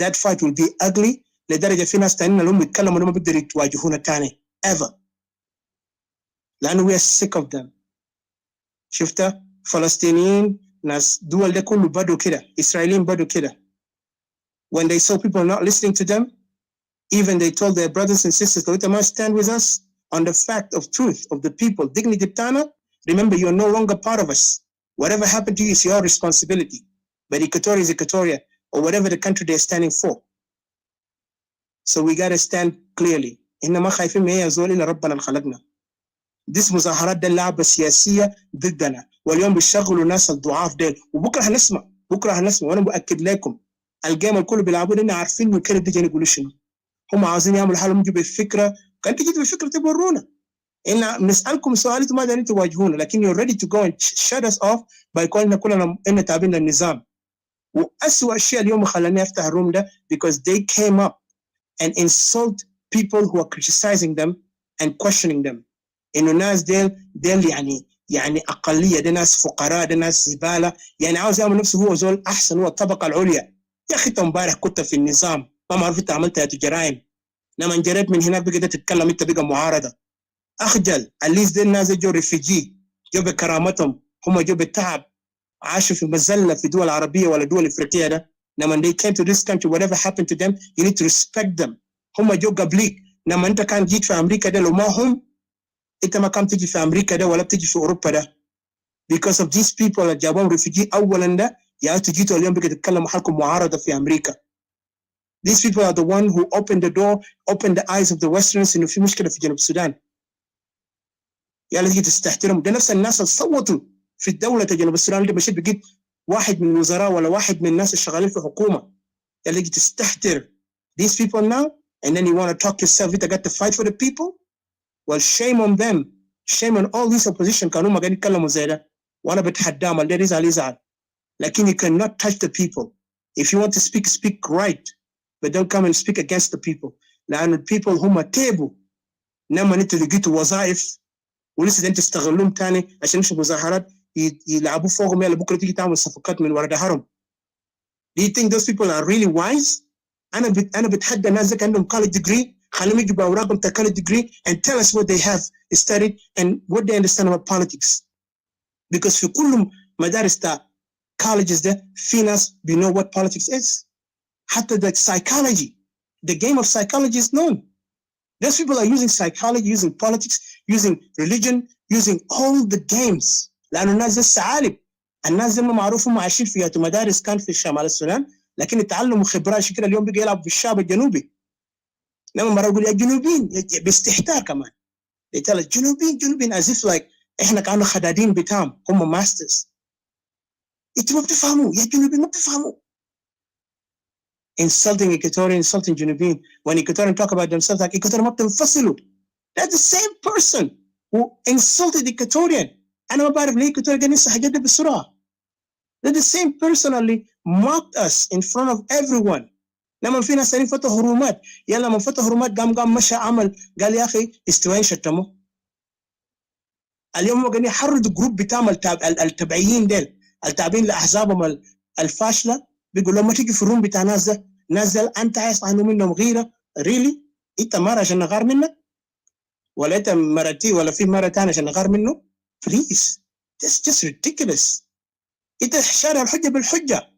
that fight will be ugly. لدرجه في ناس تانيين اللي هم يتكلموا انهم ما بيقدروا يواجهونا تاني ever. لانه we are sick of them. شفتها؟ فلسطينيين ناس دول ده كله بدوا كده، اسرائيليين بدوا كده. When they saw people not listening to them, even they told their brothers and sisters, "Don't you stand with us on the fact of truth of the people, dignity btana. Remember, you are no longer part of us. Whatever happened to you is your responsibility. But Equatoria is Equatoria, or whatever the country they're standing for. So we got to stand clearly. إنما خايفين من يزول إلا ربنا الخلقنا. This مظاهرات ده لعبة سياسية ضدنا، واليوم بيشغلوا ناس الضعاف ديل، وبكرة هنسمع وأنا بأكد لكم الجيم الكل بيلعبوا لنا عارفين إنه كده بيجي يقولوا شنو. هم عاوزين يعملوا حالهم يجوا بالفكرة، كان تجي بالفكرة تبرونا. إن نسألكم سؤال أنتم ما دارين تواجهونا، لكن you're ready to go and shut us off by calling كلنا إن تابعين للنظام. وأسوأ شيء اليوم خلاني أفتح الروم ده because they came up and insult people who are criticizing them and questioning them. إنه الناس ديل يعني أقلية، ده ناس فقراء، ده ناس زبالة، يعني عاوز يعمل نفسه هو زول أحسن، هو الطبقة العليا. يا أخي امبارح كنت في النظام ما عرفت عملت يا جرائم. لما جريت من هناك بقى تتكلم انت بقى معارضه. اخجل. الليز دي الناس جو ريفيجي، جو بكرامتهم، هم جو بالتعب، عاشوا في مذله في دول عربيه ولا دول افريقيه. ده لما they came to this country whatever happened to them you need to respect them. هم جو قبليك. لما انت كان جيت في امريكا ده لو ما هم انت ما كان تجي في امريكا ده ولا بتجي في اوروبا ده. because of these people اللي جابوهم ريفيجي اولا ده يا تجيتوا اليوم بقى تتكلموا حالكم معارضه في امريكا. These people are the one who opened the door, opened the eyes of the Westerners إنه في مشكلة في جنوب السودان. يا لازم تستحترم. ده نفس الناس اللي صوتوا في الدولة جنوب السودان اللي مشيت بقيت واحد من الوزراء ولا واحد من الناس الشغالين في الحكومة. يا لازم تستحتر. These people now, and then you want to talk yourself إنت got to fight for the people? Well, shame on them. Shame on all these opposition كانوا ما قاعدين يتكلموا زي ده. وأنا بتحداهم اللي يزعل. لكن you cannot touch the people. If you want to speak right. But don't come and speak against the people. لأن people هم تابوا. لما انتوا لقيتوا وظائف ولسه انتوا تستغلوهم تاني عشان يمشوا مظاهرات يلعبوا فوقهم، يلا بكره تيجي تعمل صفقات من ورا ظهرهم. Do you think those people are really wise? أنا بتحدى ناس ذاك عندهم college degree، خليهم يجوا بأوراقهم تا college degree and tell us what they have studied and what they understand about politics. Because في كل مدارس تا colleges ده في ناس we know what politics is. حتى the psychology, the game of psychology is known. Those people are using psychology, using politics, using religion, using all the games. لأنه الناس دي ثعالب. الناس دي معروفهم عايشين في مدارس كان في شمال السودان، لكن يتعلموا خبرات عشان كده اليوم بيجي يلعبوا في الشعب الجنوبي. لما مرة يقول يا جنوبيين باستهتار كمان. They tell us جنوبيين as if like إحنا كانوا خدادين بتاعهم، هم ماسترز. أنتوا ما بتفهموا يا جنوبيين ما بتفهموا. Insulting Equatorian, insulting Junubin. When Equatorian talk about themselves like Equatorian ما بتنفصلوا. That's the same person who insulted Equatorian. أنا ما بعرف ليه Equatorian قال ننسى حاجات دي بسرعة. They're the same personally mocked us in front of everyone. لما في ناس ثانيين فتحوا هرومات، يلا لما فتحوا هرومات قام مشى عمل قال يا اخي استوائيين شتموا. اليوم قاعدين يحرضوا جروب بتاع التبعيين ديل التابعين لاحزابهم الفاشله، بيقول لهم ما تيجي في الروم بتاع ناس ديل انت عايز عنه منهم غيره. ريلي انت مره عشان نغار منك؟ ولا انت مرتي ولا في مره ثانيه عشان نغار منه؟ بليز this just ridiculous. انت شارع الحجه بالحجه،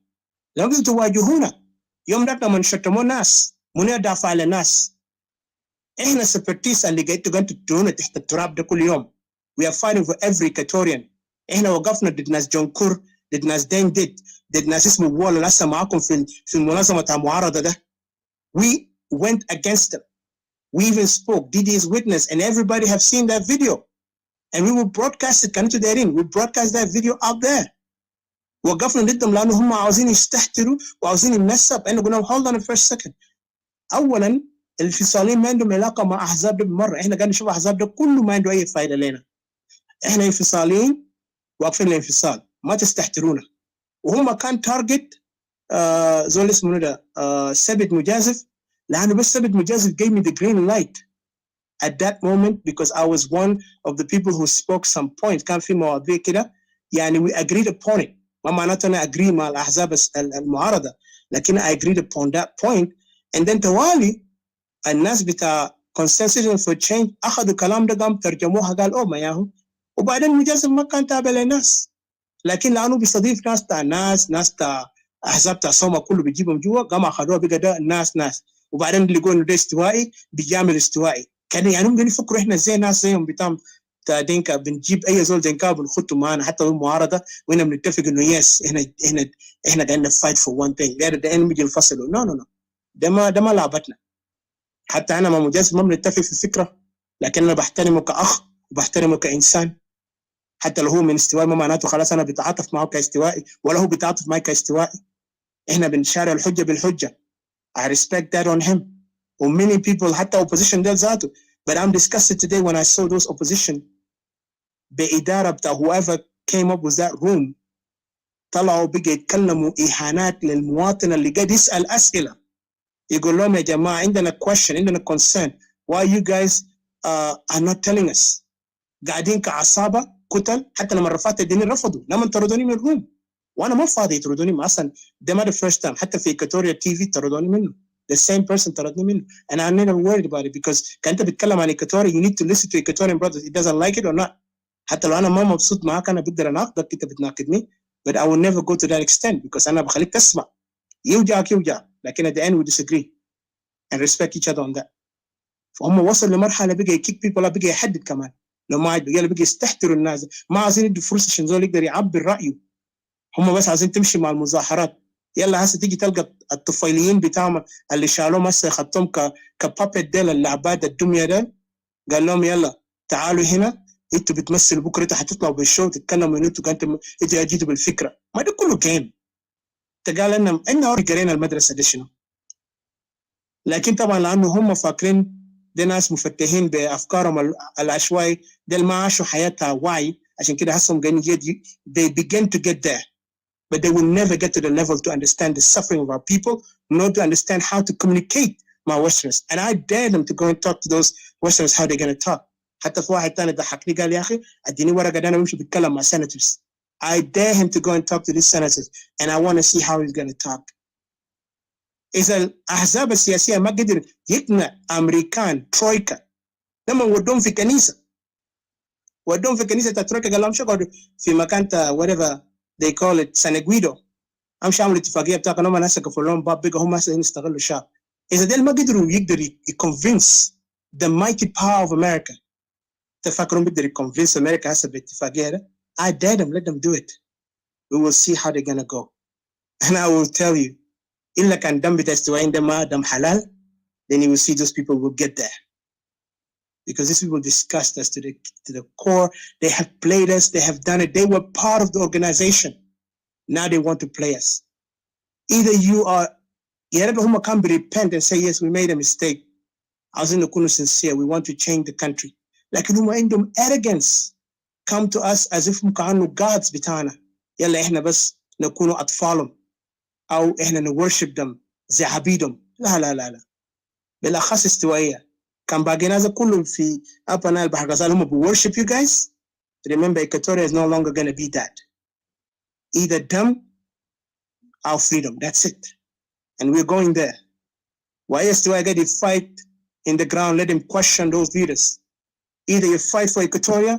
لازم تواجهونا. يوم ده لما شتموا ناس من يدافع على ناس، احنا سبرتيس اللي قاعد تدونا تحت التراب ده كل يوم. We are fighting for every Equatorian. احنا وقفنا ضد ناس جونكور، ضد ناس دين ضد ناس اسمه وول لسه معاكم في المنظمه المعارضه ده. We went against them. We even spoke. Didi is witness and everybody have seen that video. And we will broadcast it. كانتوا دايرين. We broadcast that video out there. وقفنا ضدهم لانه هم عاوزين يستهتروا وعاوزين ينسب. احنا قلنا hold on a first second. اولا الانفصاليين ما عندهم علاقه مع احزاب ده بالمره، احنا قاعدين نشوف احزاب ده كله ما عنده اي فائده لنا. احنا انفصاليين واقفين الانفصال، ما تستهترونا. وهم كان تارجت زول اسمه ده ثابت مجازف، لانه بس ثابت مجازف gave me the green light at that moment because I was one of the people who spoke some points. كان في مواضيع كده يعني we agreed upon it. ما معناته انا agree مع الاحزاب المعارضه، لكن I agreed upon that point. And then توالي الناس بتاع consensus for change اخذوا الكلام ده قام ترجموها قال اوه ما ياهو. وبعدين مجازف ما كان تابع للناس، لكن لانه بيستضيف ناس تاع احزاب تاع صوما كله بيجيبهم جوا، قام اخذوها بقى ده ناس وبعدين اللي يقولوا ده استوائي بيجامل استوائي. كان يعني هم يفكروا احنا زي ناس زيهم بتاع دينكا، بنجيب اي زول دينكا بنخطه معانا حتى لو معارضه، وهنا بنتفق انه يس احنا قاعدين نفايت فور وان ثينج. ده بيجي ينفصلوا. نو ده ما لعبتنا. حتى انا مع مجازف ما بنتفق في الفكره، لكن انا بحترمه كاخ وبحترمه كانسان. حتى لو هو من استوائي ما معناته خلاص انا بتعاطف معه كاستوائي ولا هو بيتعاطف معي كاستوائي. احنا بنشارع الحجه بالحجه. I respect that on him. و many people حتى opposition ده ذاته. But I'm disgusted today when I saw those opposition بإدارة بتاع whoever came up with that room طلعوا بقى يتكلموا إهانات للمواطن اللي قاعد يسأل أسئلة. يقول لهم يا جماعة عندنا question، عندنا concern. Why you guys are not telling us؟ قاعدين كعصابة كتل. حتى لما رفعت الدين رفضوا، لما طردوني من الروم وانا ما فاضي يطردوني اصلا. ده ما the first time. حتى في إيكواتوريا تي في طردوني منه. The same person طردني منه. And I'm never worried about it because كأنت بتتكلم عن إيكواتوريا you need to listen to Equatorian brothers. It doesn't like it or not. حتى لو انا ما مبسوط معاك انا بقدر اناقضك، انت بتناقضني. But I will never go to that extent because انا بخليك تسمع. يوجعك لكن at the end we disagree and respect each other on that. فهم وصل لمرحله بقى يكيك بيبل، بقى يحدد كمان لو ما عاد بقى يستحتروا الناس، ما عايزين يدوا فرصه عشان زول يقدر يعبر رايه. هم بس عايزين تمشي مع المظاهرات. يلا هسه تيجي تلقى الطفيليين بتاعهم اللي شالوهم هسه خدتهم كبابت ديل العباد الدميه ده، قال لهم يلا تعالوا هنا انتوا بتمثلوا بكره، انتوا هتطلعوا بالشو تتكلموا ان انتوا جيتوا بالفكره. ما ده كله جيم. قال لنا قرينا المدرسه دي شنو. لكن طبعا لانه هم فاكرين دي ناس مفتحين بافكارهم العشوائي، دي ما عاشوا حياتها وعي، عشان كده هسهم قاعدين they begin to get there but they will never get to the level to understand the suffering of our people, nor to understand how to communicate مع Westerners. And I dare them to go and talk to those Westerners how they're going to talk. حتى في واحد تاني ضحكني قال يا اخي اديني ورقه ده انا بمشي بتكلم مع senators. I dare him to go and talk to these senators and I want to see how he's going to talk. إذا الأحزاب السياسية ما قدر يقنع أمريكان ترويكا لما ودوهم في كنيسة، ترويكا قال لهم شو في مكان whatever they call it سانجويدو، أمشي عملوا اتفاقية بتاعك لما ناس كفوا لهم باب بقى هم يستغلوا الشعب. إذا ديل ما قدروا يconvince the mighty power of America، تفكرون بيقدر يconvince أمريكا هسه بالاتفاقية ده؟ I dare them, let them do it. We will see how they're gonna go. And I will tell you, إلا كان دم بتاع استوائيين ده ما دم حلال، then you will see those people will get there. Because these people discussed us to the core. They have played us, they have done it. They were part of the organization. Now they want to play us. Either you are, يا رب هم كان repent and say yes we made a mistake. عاوزين نكونوا sincere, we want to change the country. لكن هم عندهم arrogance. Come to us as if هم كانوا gods بتاعنا. يلا إحنا بس نكونوا أطفالهم أو إحنا نورشب them زي عبيدهم. لا لا لا لا، بالأخص استوائية. كان باقي ناس كلهم في Upper Nile بحر غزال هم worship you guys. Remember, Equatoria is no longer going to be that. Either them or freedom. That's it. And we're going there. Why is do I get to fight in the ground? Let him question those leaders. Either you fight for Equatoria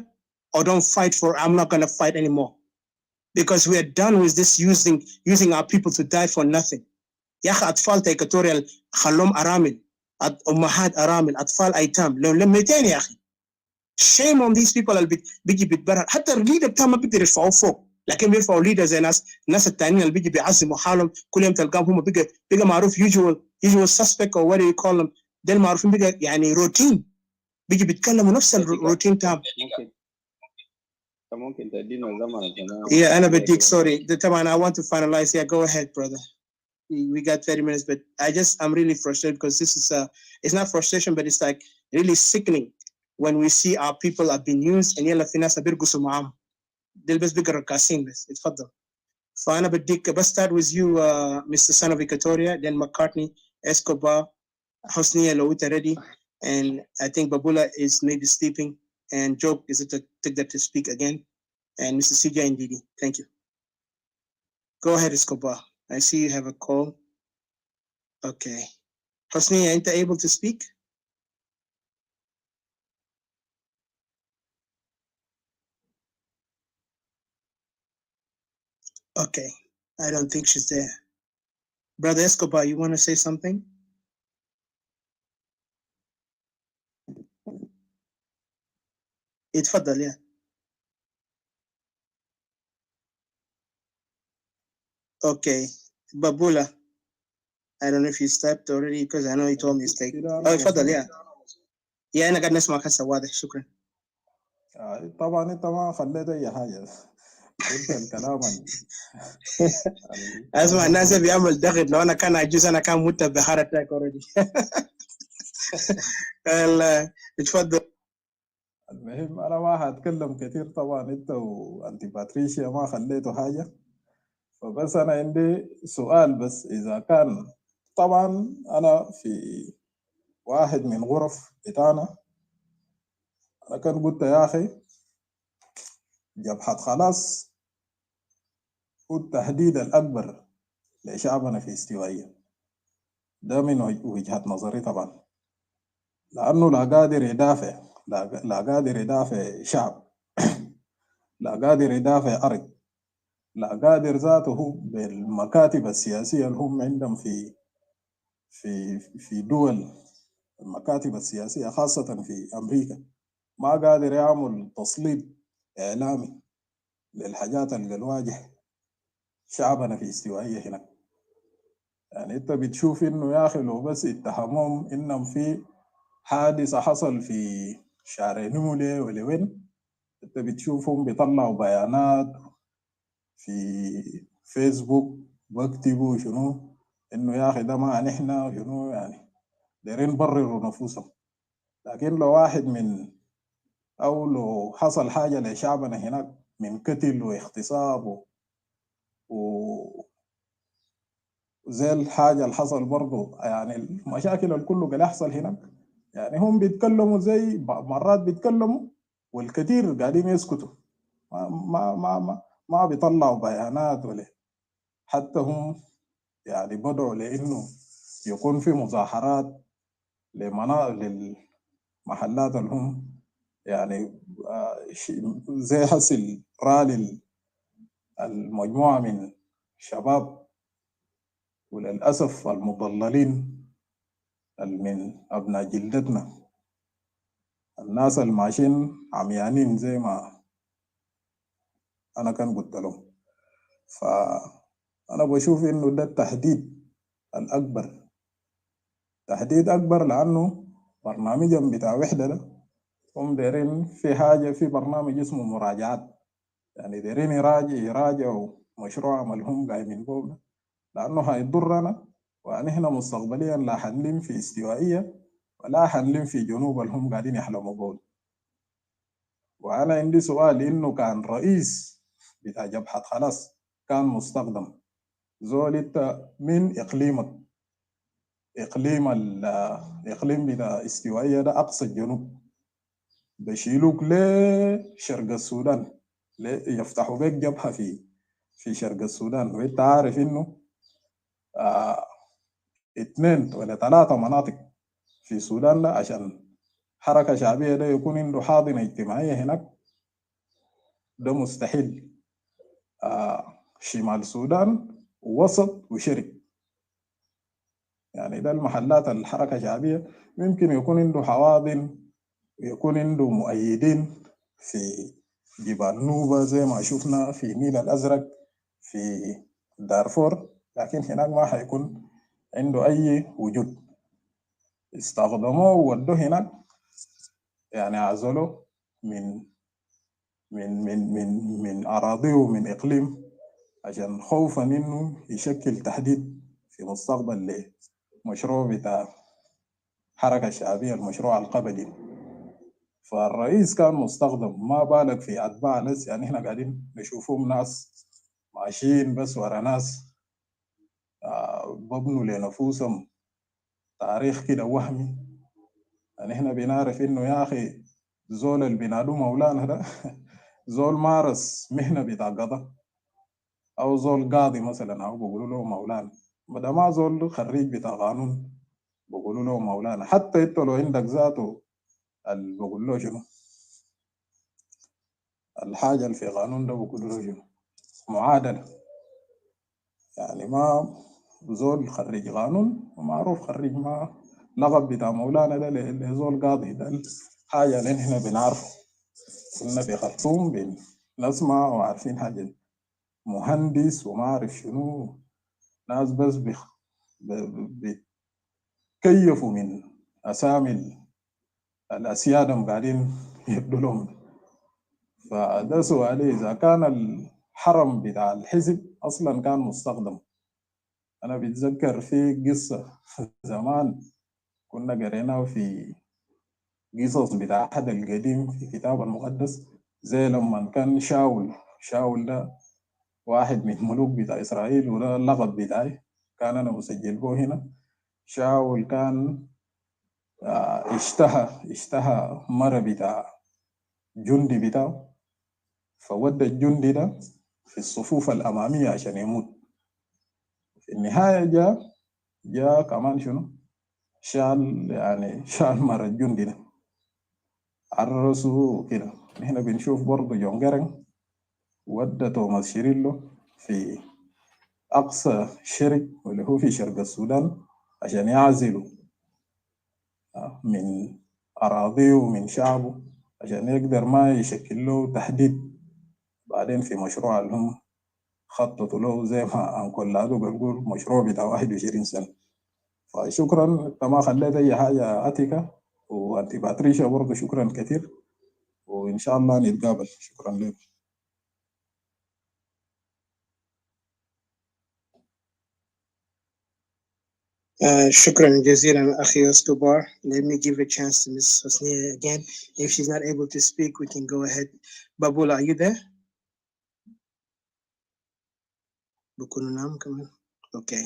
or don't fight for, I'm not going to fight anymore. Because we are done with this using our people to die for nothing. يا أخي أطفال Equatorial خلهم أرامل، أمهات أرامل، أطفال أيتام، لما 200 يا أخي. Shame on these people اللي بيجي بيتبرر. حتى الليدر بتاعهم ما بيقدر يرفعوه فوق، لكن بيرفعوا ليدر زي الناس التانيين اللي بيجي بيعزموا حالهم كل يوم تلقاهم هم بيجي معروف usual suspect or what do you call them. ده المعروفين بيجي يعني روتين، بيجي بيتكلموا نفس الروتين تام. ممكن تدينا زمن Yeah, أنا بديك sorry. طبعا I want to finalize. Yeah, go ahead, brother. We got 30 minutes, but I'm really frustrated because this is it's not frustration, but it's like really sickening when we see our people are being used and يلا في ناس بيرقصوا معاهم. دول بس بيقروا رقاصين بس. اتفضل. فأنا بديك بس start with you, Mr. Son of Equatoria, then McCartney, Escobar, Hosnia, Lowita ready, and I think Babula is maybe sleeping, and Job is to take that to speak again, and Mr. CJ and Didi. Thank you. Go ahead, Escobar. I see you have a call. Okay. Hosnia, ain't able to speak? Okay. I don't think she's there. Brother Escobar, you want to say something? اتفضل, yeah. Okay. Babula. I don't know if you slept already because I know he told me it's late. اتفضل, yeah. Yeah, أنا قاعد نسمعك هسه واضح. شكرا. طبعا انت ما خليت اي حاجه، قلت الكلام اسمع الناس بيعمل ضغط. لو انا كان عجوز انا كان مت بهار اتاك اوريدي. اتفضل. المهم انا ما هتكلم كثير، طبعا انت وانتي باتريشيا ما خليتوا حاجه، فبس انا عندي سؤال بس. اذا كان طبعا انا في واحد من غرف بتاعنا انا كان قلت يا اخي جبهة خلاص هو التهديد الاكبر لشعبنا في استوائية. ده من وجهة نظري طبعا، لانه لا قادر يدافع، لا قادر يدافع شعب، لا قادر يدافع ارض، لا قادر ذاته بالمكاتب السياسية اللي هم عندهم في دول المكاتب السياسية خاصة في أمريكا، ما قادر يعمل تسليط إعلامي للحاجات اللي الواجه شعبنا في استوائية هنا. يعني أنت بتشوف إنه يا أخي لو بس اتهموهم إنهم في حادثة حصل في شارع نمولي ولا وين، أنت بتشوفهم بيطلعوا بيانات في فيسبوك واكتبوا شنو إنه يا أخي ده ما نحن شنو، يعني دايرين يبرروا نفوسهم. لكن لو واحد من أو لو حصل حاجة لشعبنا هناك من قتل واغتصاب وزي الحاجة اللي حصل برضو، يعني المشاكل الكل قاعد يحصل هناك، يعني هم بيتكلموا زي مرات بيتكلموا والكثير قاعدين يسكتوا، ما بيطلعوا بيانات ولا حتى هم يعني بدعوا لإنه يكون في مظاهرات للمحلات اللي هم يعني زي حسل رالي المجموعة من شباب، وللأسف المضللين من أبناء جلدتنا، الناس الماشيين عميانين زي ما أنا كان قلت لهم. فأنا بشوف إنه ده التهديد الأكبر، تهديد أكبر، لأنه برنامجهم بتاع وحدة ده هم دايرين في حاجة، في برنامج اسمه مراجعات، يعني دايرين يراجعوا مشروع عملهم قايمين فوق، لأنه هيضرنا ونحن مستقبليا لا حنلم في استوائية ولا حنلم في جنوب اللي هم قاعدين يحلموا بول. وأنا عندي سؤال، إنه كان رئيس بتاع جبهة خلاص كان مستخدم. زول انت من اقليمك، اقليم بتاع استوائية ده اقصى الجنوب، بشيلوك لشرق السودان، يفتحوا بيك جبهة في شرق السودان. وانت عارف انه آه 2 ولا 3 مناطق في السودان ده عشان حركة شعبية ده يكون عنده حاضنة اجتماعية هناك، ده مستحيل. شمال السودان ووسط وشرق، يعني ده المحلات الحركة الشعبية ممكن يكون عنده حواضن ويكون عنده مؤيدين في جبال نوبة زي ما شفنا في النيل الأزرق في دارفور، لكن هناك ما حيكون عنده أي وجود. استخدموه وودوه هناك، يعني عزلوا من أراضيه ومن إقليم عشان خوفا إنه يشكل تهديد في مستقبل لمشروع بتاع حركة شعبية، المشروع القبلي. فالرئيس كان مستخدم، ما بالك في أتباع ناس. يعني إحنا قاعدين نشوفهم ناس ماشيين بس ورا ناس ببنوا لنفوسهم تاريخ كده وهمي. يعني إحنا بنعرف إنه يا أخي زول اللي بينادوا مولانا ده زول مارس مهنة بتاع قضاء، أو زول قاضي مثلا، أو بيقولوا له مولانا. ده ما زول خريج بتاع قانون بيقولوا له مولانا. حتى انت لو عندك ذاته بقول له شنو الحاجة اللي في قانون ده، بقول له شنو معادلة. يعني ما زول خريج قانون ومعروف خريج، ما لقب بتاع مولانا ده لزول قاضي. ده الحاجة اللي احنا بنعرفه. كنا في خرطوم بنسمع وعارفين حاجة مهندس وما أعرف شنو، ناس بس بيتكيفوا من أسامي الأسيادهم قاعدين يدوا لهم. فده سؤالي، إذا كان الحرم بتاع الحزب أصلا كان مستخدم. أنا بتذكر في قصة زمان كنا قريناها في قصص بتاع أحد القديم في كتاب المقدس، زي لما كان شاول ده واحد من ملوك بتاع إسرائيل، وده اللقب بتاعي كان أنا مسجل به هنا. شاول كان اشتهى مرة بتاع جندي بتاعه، فودى الجندي ده في الصفوف الأمامية عشان يموت. في النهاية جاء كمان شنو شال مرة الجندي ده، عرسه كده. نحن بنشوف برضه جون جارنج ودى توماس شيريلو في أقصى شرق واللي هو في شرق السودان عشان يعزله من أراضيه ومن شعبه، عشان يقدر ما يشكل له تحديد بعدين في مشروع اللي هم خططوا له، زي ما أنكول لادو بيقول مشروع بتاع 21 سنة. فشكرا، انت ما خليت اي حاجة اتيكا، وانتي باتريشا برضه شكرا كثير، وان شاء الله نتقابل. شكرا لك. شكرا جزيلا أخي Escobar. Let me give a chance to Ms. Hosnia again. If she's not able to speak, we can go ahead. Babula, are you there? Bukununam, come on. Okay.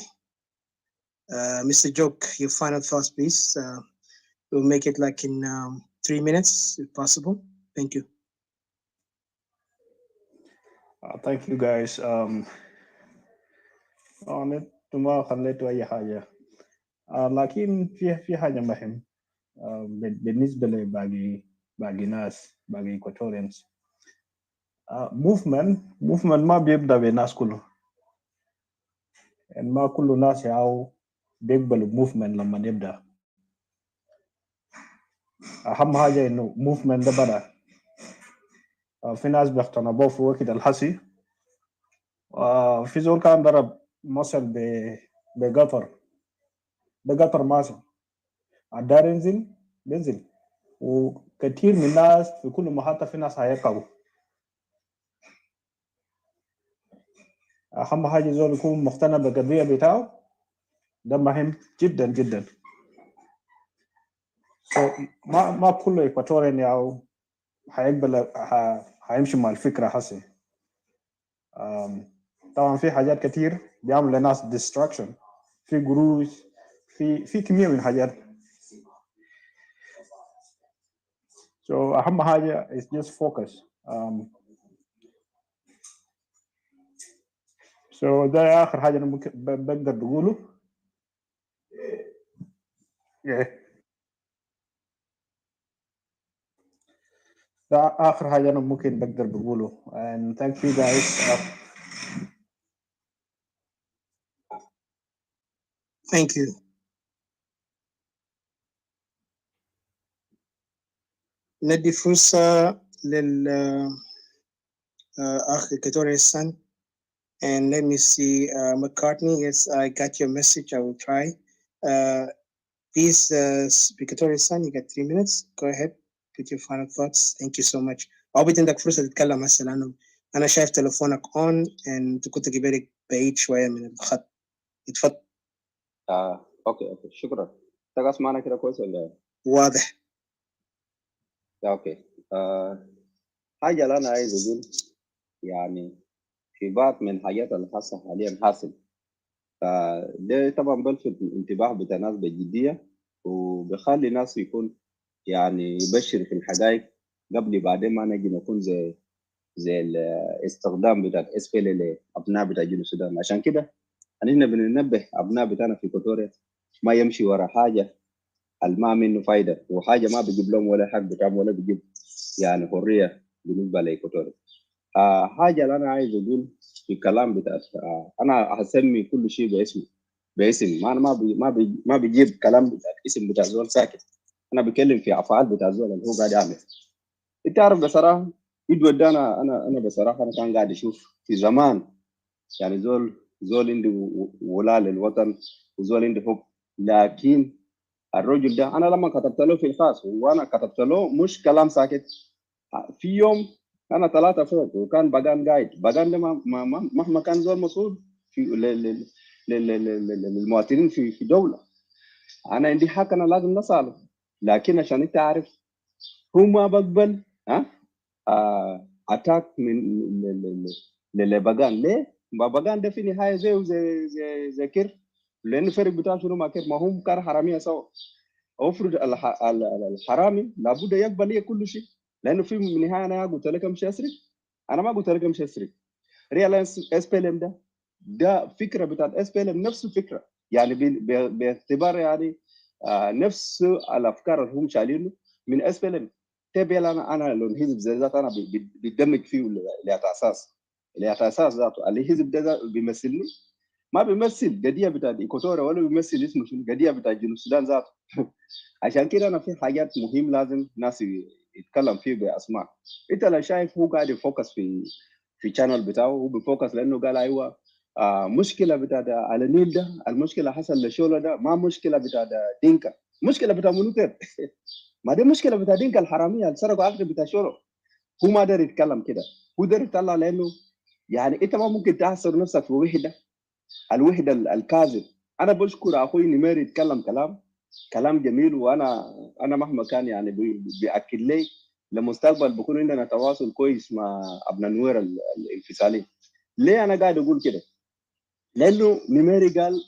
Mr. Joke, your final thoughts, please. We'll make it like in 3 minutes, if possible. Thank you. Thank you guys. ما خليتوا أي حاجة، لكن في حاجة مهم بالنسبة لباقي ناس، باقي Equatorians. movement ما بيبدأ بالناس كله، يعني ما كل الناس بيقبلوا movement لما يبدأ. أهم حاجة إنه movement ده بدأ. في ناس بيقتنعوا في وقت الحسي. في زول كان ضرب مثل بقطر، ده قطر ماشي الدار بينزل، وكثير من الناس في كل محطة في ناس هيركبوا. أهم حاجة زول يكون مقتنع بالقضية بتاعه، ده مهم جدا جدا. ما كل إكواتوريان أو هيقبل هيمشي مع الفكرة حسي. طبعا في حاجات كتير بيعمل للناس distraction، في قروش، في كمية من حاجات. So أهم حاجة is just focus. So ده آخر حاجة أنا ممكن بقدر بقوله. ده آخر حاجة أنا ممكن بقدر بقوله. And thank you guys. Thank you. ندي فرصة لل أخ Equatorial Sun. And let me see, McCartney, yes, I got your message. I will try. Please, Equatorial Sun, you got 3 minutes. Go ahead, put your final thoughts. Thank you so much. أو بدك فرصة تتكلم هسه لأنه أنا شايف تلفونك on and كنت جبالك بعيد شوية من الخط. اتفضل. اوكي شكرا. تقص معنا كده كويس ولا؟ واضح. اوكي. حاجة اللي أنا عايز أقول يعني في بعض من الحاجات اللي حاليا حاصل، فده طبعا بلفت الانتباه بتاع الناس بجدية، وبيخلي الناس يكون يعني يبشر في الحقائق قبل بعدين ما نجي نكون زي الاستخدام بتاع اس بي ال لابناء بتاع جنوب السودان. عشان كده احنا بننبه ابناء بتاعنا في إكواتوريا ما يمشي ورا حاجه ما منه فايده، وحاجه ما بيجيب لهم ولا حق بتاعهم ولا بيجيب يعني حريه بالنسبه لإكواتوريا. حاجه اللي انا عايز اقول في الكلام بتاع انا هسمي كل شيء باسم. ما انا ما بيجيب كلام بتاع اسم بتاع زول ساكت، انا بتكلم في افعال بتاع زول اللي هو قاعد يعمل. انت عارف بصراحه يدود انا بصراحه انا كان قاعد اشوف في زمان يعني زول عنده ولاء للوطن وزول عنده حب، لكن الرجل ده انا لما كتبت له في الخاص وانا كتبت له مش كلام ساكت. في يوم انا 3 فوق وكان بقان قايد، بقان ده مهما كان زول مسؤول في للمواطنين في دوله، انا عندي حق انا لازم نساله. لكن عشان انت عارف هو ما بقبل اتاك من لبقان. ليه؟ بقان ده في النهايه زي كير، لانه الفرق بتاعه شنو مع كير؟ ما هم كار حراميه سوا. افرض الحرامي لابد يقبل لي كل شيء، لانه في النهايه انا قلت لك امشي اسرق، انا ما قلت لك امشي اسرق. ريالانس اس بي ال ام ده فكره بتاعت اس بي ال ام، نفس الفكره يعني باعتبار يعني نفس الافكار اللي هم شايلينه من اس بي ال ام. تبي انا لو الحزب زي ذات انا بيدمج فيه الاساس ذاته. الحزب ده بيمثلني؟ ما بيمثل قضيه بتاعت إكواتوريا ولا بيمثل اسمه شنو قضيه بتاعت جنوب السودان ذاته. عشان كده انا في حاجات مهم لازم ناس يتكلم فيه باسماء. انت لو شايف هو قاعد يفوكس في channel بتاعه، هو بيفوكس لانه قال ايوه مشكله بتاعت على النيل ده، المشكله حصل لشوله ده ما مشكله بتاعت دينكا، مشكله بتاع منوتر. ما دي مشكله بتاع دينكا الحراميه اللي سرقوا اخر بتاع شوله. هو ما داري يتكلم كده، هو داري يطلع لانه يعني انت ما ممكن تحصر نفسك في الوحده الكاذب. انا بشكر اخوي نميري يتكلم كلام جميل، وانا مهما كان يعني بياكد لي لمستقبل بكون عندنا تواصل كويس مع ابناء نوير الانفصالي. ليه انا قاعد اقول كده؟ لانه نميري قال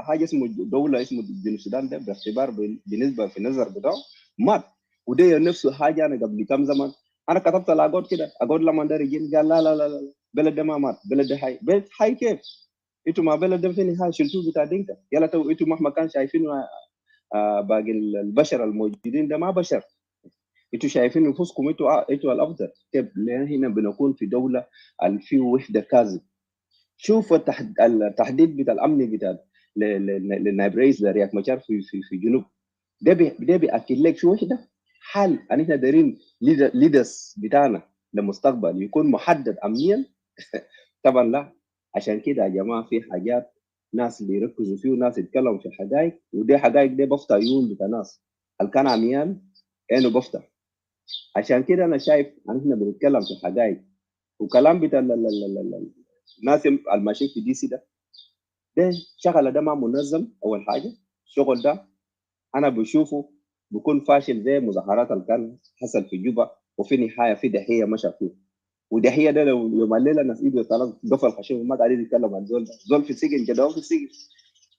حاجه اسمه دوله اسمه جنوب السودان ده باعتبار بالنسبه في النظر بتاعه مات. وده نفسه حاجه انا قبل كم زمان انا كتبت لاقود كده، اقول لما داري جين قال لا بلد ده ما مات، بلد ده حي. بلد حي كيف؟ انتوا ما بلد ده في النهايه شلتوه بتاع دينكا. يلا تو انتوا مهما كان شايفين باقي البشر الموجودين ده ما بشر، انتوا شايفين نفوسكم انتوا الافضل. طيب ليه هنا بنكون في دوله في وحده كاذب؟ شوف التحديد بتاع الامن بتاع للنائب رئيس رياض مشار في جنوب ده بياكد لك في وحده. هل احنا دايرين ليدرز بتاعنا للمستقبل يكون محدد امنيا؟ طبعا لا. عشان كده يا جماعه في حاجات ناس بيركزوا فيه وناس يتكلموا في حقائق، ودي حقائق دي بفتح عيون بتاع ناس اللي كان عميان انه بفتح. عشان كده انا شايف ان احنا بنتكلم في حقائق وكلام بتاع الناس الماشيين في دي سي ده شغله ده ما منظم. اول حاجه الشغل ده انا بشوفه بيكون فاشل زي مظاهرات اللي كان حصل في جوبا، وفي النهايه في ضحيه مشى فيه. وده هي ده لو يوم الليله ناس ايده ثلاث قفل خشب ما قاعدين يتكلموا عن زول في السجن كده في السجن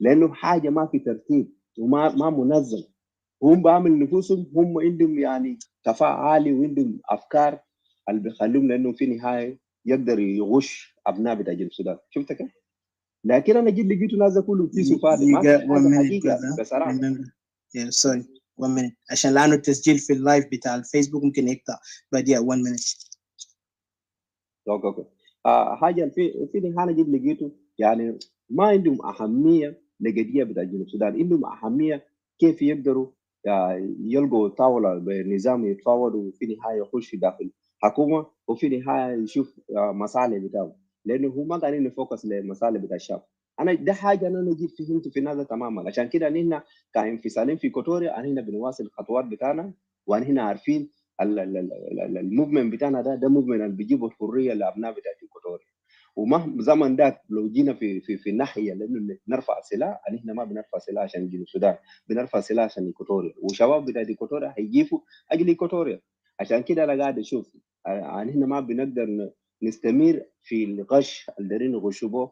لانه حاجه ما في ترتيب وما منظم. هم بعمل نفوسهم هم عندهم يعني كفاءة عالي وعندهم افكار اللي بيخليهم لانه في النهايه يقدر يغش ابناء بتاع جنوب السودان. شفت كيف؟ لكن انا جيت لقيته ناس كلهم كيسوا فاضي ما في حاجه حقيقه بصراحه. sorry 1 minute عشان لانه التسجيل في اللايف بتاع الفيسبوك ممكن يقطع بعديها 1 minute. اوكي. حاجه في النهايه جيت لقيته يعني ما عندهم اهميه لقضيه بتاع جنوب السودان، عندهم اهميه كيف يقدروا يلقوا طاوله بنظام يتفاوضوا وفي النهايه يخش داخل حكومه وفي النهايه يشوف مصالح بتاعه، لانه هو ما قاعدين نفوكس للمصالح بتاع الشعب. انا ده حاجه انا جيت فهمت في هذا تماما. عشان كده نحن كانفصالين في كوتوريا نحن بنواصل الخطوات بتاعنا ونحن عارفين الموفمنت بتاعنا ده موفمنت اللي بيجيب الحريه لابناء بتاع كوتوريا. وما زمن ده لو جينا في الناحيه لانه نرفع سلاح، نحن ما بنرفع سلاح عشان جنوب السودان، بنرفع سلاح عشان ايكوتوريا، وشباب بتاع ايكوتوريا هيجيبوا اجل ايكوتوريا. عشان كده انا قاعد اشوف نحن ما بنقدر نستمر في الغش اللي دايرين نغشوا به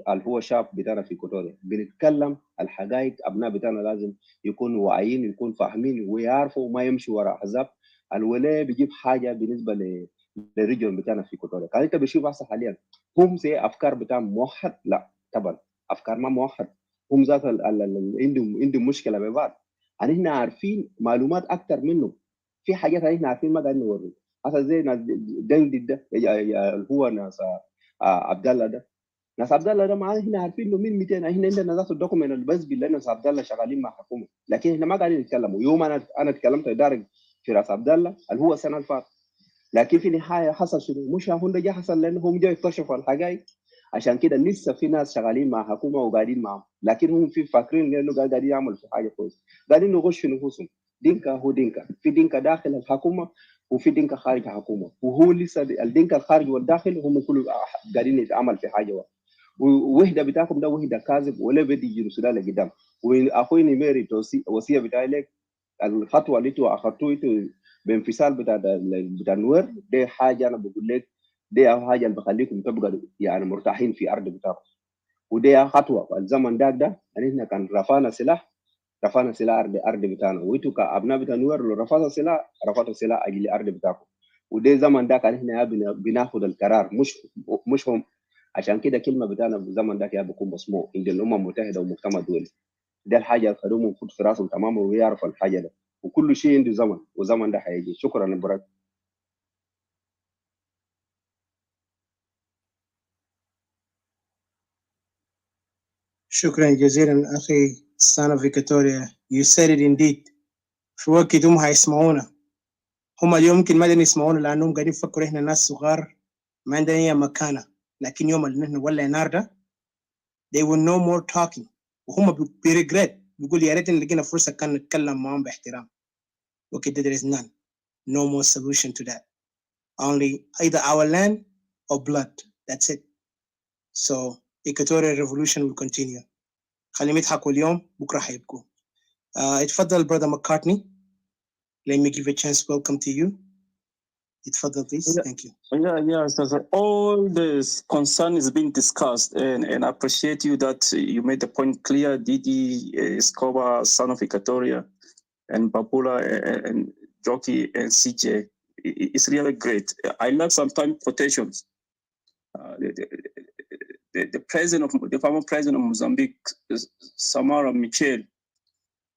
اللي هو الشعب بتاعنا في ايكوتوريا. بنتكلم الحقائق، ابناء بتاعنا لازم يكونوا واعيين، يكونوا فاهمين ويعرفوا وما يمشوا وراء احزاب الولاء بيجيب حاجه بالنسبه للريجون بتاعنا في كوتوريا. كان انت بتشوف هسه حاليا هم زي افكار بتاعهم موحد؟ لا طبعا افكار ما موحد، هم ذات عندهم مشكله ببعض. احنا عارفين معلومات اكثر منهم في حاجات احنا عارفين ما قاعدين نوري. هسه زي ناس دندي ده هو ناس عبد الله ده، ناس عبد الله ده معاه احنا عارفين له مين 200. احنا عندنا ذات الدوكيمنت اللي بس بالله ناس عبد الله شغالين مع حكومه، لكن احنا ما قاعدين نتكلموا. يوم انا اتكلمت دارج في راس عبد الله اللي هو السنه اللي فاتت، لكن في النهايه حصل شنو؟ مش هم ده جا حصل لانهم جاوا يكتشفوا الحقائق. عشان كده لسه في ناس شغالين مع حكومه وقاعدين معهم، لكن هم في فاكرين لانه قاعدين يعملوا في حاجه كويسه، قاعدين يغشوا نفوسهم. دينكا هو دينكا، في دينكا داخل الحكومه وفي دينكا خارج الحكومه، وهو لسه الدينكا الخارج والداخل هم كلهم قاعدين يتعامل في حاجه واحده. ووحده بتاعكم ده وحده كاذب ولا بدي يجي السودان لقدام. واخوي نميري وصيه بتاعي لك، الخطوه اللي انتوا اخذتوها بانفصال بتاع النور دي حاجه انا بقول لك دي حاجه اللي بخليكم تبقى يعني مرتاحين في ارض بتاعكم. ودي خطوه الزمن ده احنا كان رفعنا سلاح ارض بتاعنا، وانتوا كابناء بتاع النور لو رفعتوا سلاح اجل ارض بتاعكم. ودي زمن ده كان احنا بناخذ القرار مش هم. عشان كده كلمه بتاعنا في الزمن ده بيكون مسموع عند الامم المتحده والمجتمع الدولي. ده الحاجه اللي خلوهم يفوت في راسهم تماما ويعرفوا الحاجه ده، وكل شيء عنده زمن وزمن ده هيجي. شكرا يا براك. شكرا جزيلا اخي سانا فيكتوريا. You said it indeed. في وقت هم هيسمعونا، هم اليوم يمكن ما يسمعونا لانهم قاعدين يفكروا احنا ناس صغار ما عندنا اي مكانه، لكن يوم اللي نحن ولا نار ده they will no more talking. وهم بيرجريت، بيقول يا ريت لقينا فرصه كان نتكلم معهم باحترام. وكده there is none, no more solution to that, only either our land or blood, that's it. So Equatorial revolution will continue. خليهم يضحكوا اليوم بكره حيبكوا. اتفضل brother McCartney. Let me give a chance. Welcome to you. اتفضل please. Thank you. Yeah. So all this concern is being discussed, and I appreciate you that you made the point clear. Didi, Escobar, son of Equatoria, and Babula, and Jockey, and CJ. It's really great. I love sometimes quotations. The president of the former president of Mozambique, Samara Michel,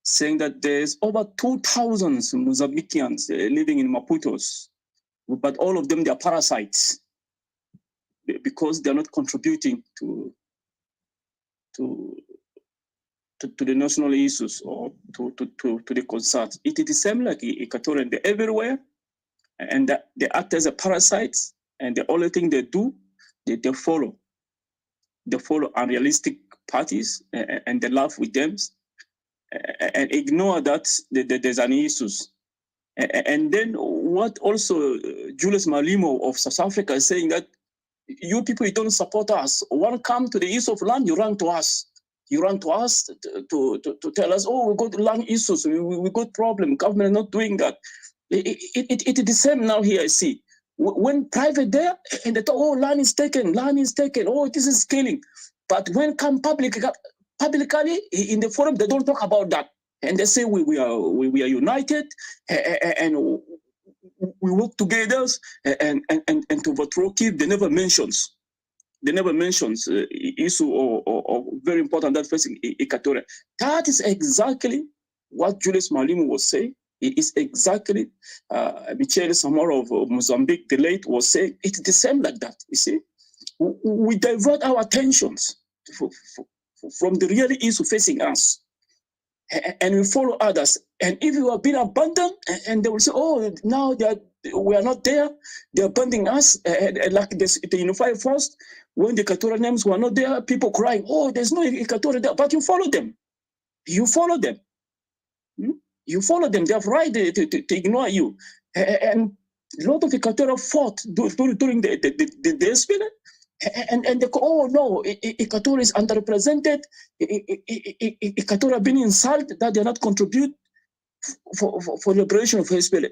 saying that there's over 2,000 Mozambicans living in Maputos, but all of them, they are parasites because they're not contributing to the national issues or to the concerns. It is the same like Equatorian, they're everywhere, and they act as a parasites, and the only thing they do, they follow. They follow unrealistic parties, and they laugh with them, and ignore that there's an issues. And then what also Julius Malemo of South Africa is saying that you people, you don't support us. When come to the issue of land, you run to us. You run to us to tell us, oh, we got land issues, we got problem. Government is not doing that. It is the same now here, I see. When private there, and they thought, oh, land is taken, oh, this is killing. But when come publicly in the forum, they don't talk about that. And they say we are united and we work together and to overthrow Kiev. They never mentions issue or very important that facing Equatorial. That is exactly what Julius Malema was saying. It is exactly Michele Samora of Mozambique, the late, was saying. It's the same like that. You see, we divert our attentions from the real issue facing us, and we follow others. And if you have been abandoned, and they will say, "Oh, now we are not there. They are abandoning us." And like this, the Unified Force, when the Equatorial names were not there, people crying, "Oh, there's no Equatorial there." But you follow them. You follow them. You follow them. They have right to ignore you. And a lot of Equatorial fought during the spirit. And they go, oh no, Equatorial is underrepresented. Equatorial being insulted that they are not contribute for liberation of SPLA.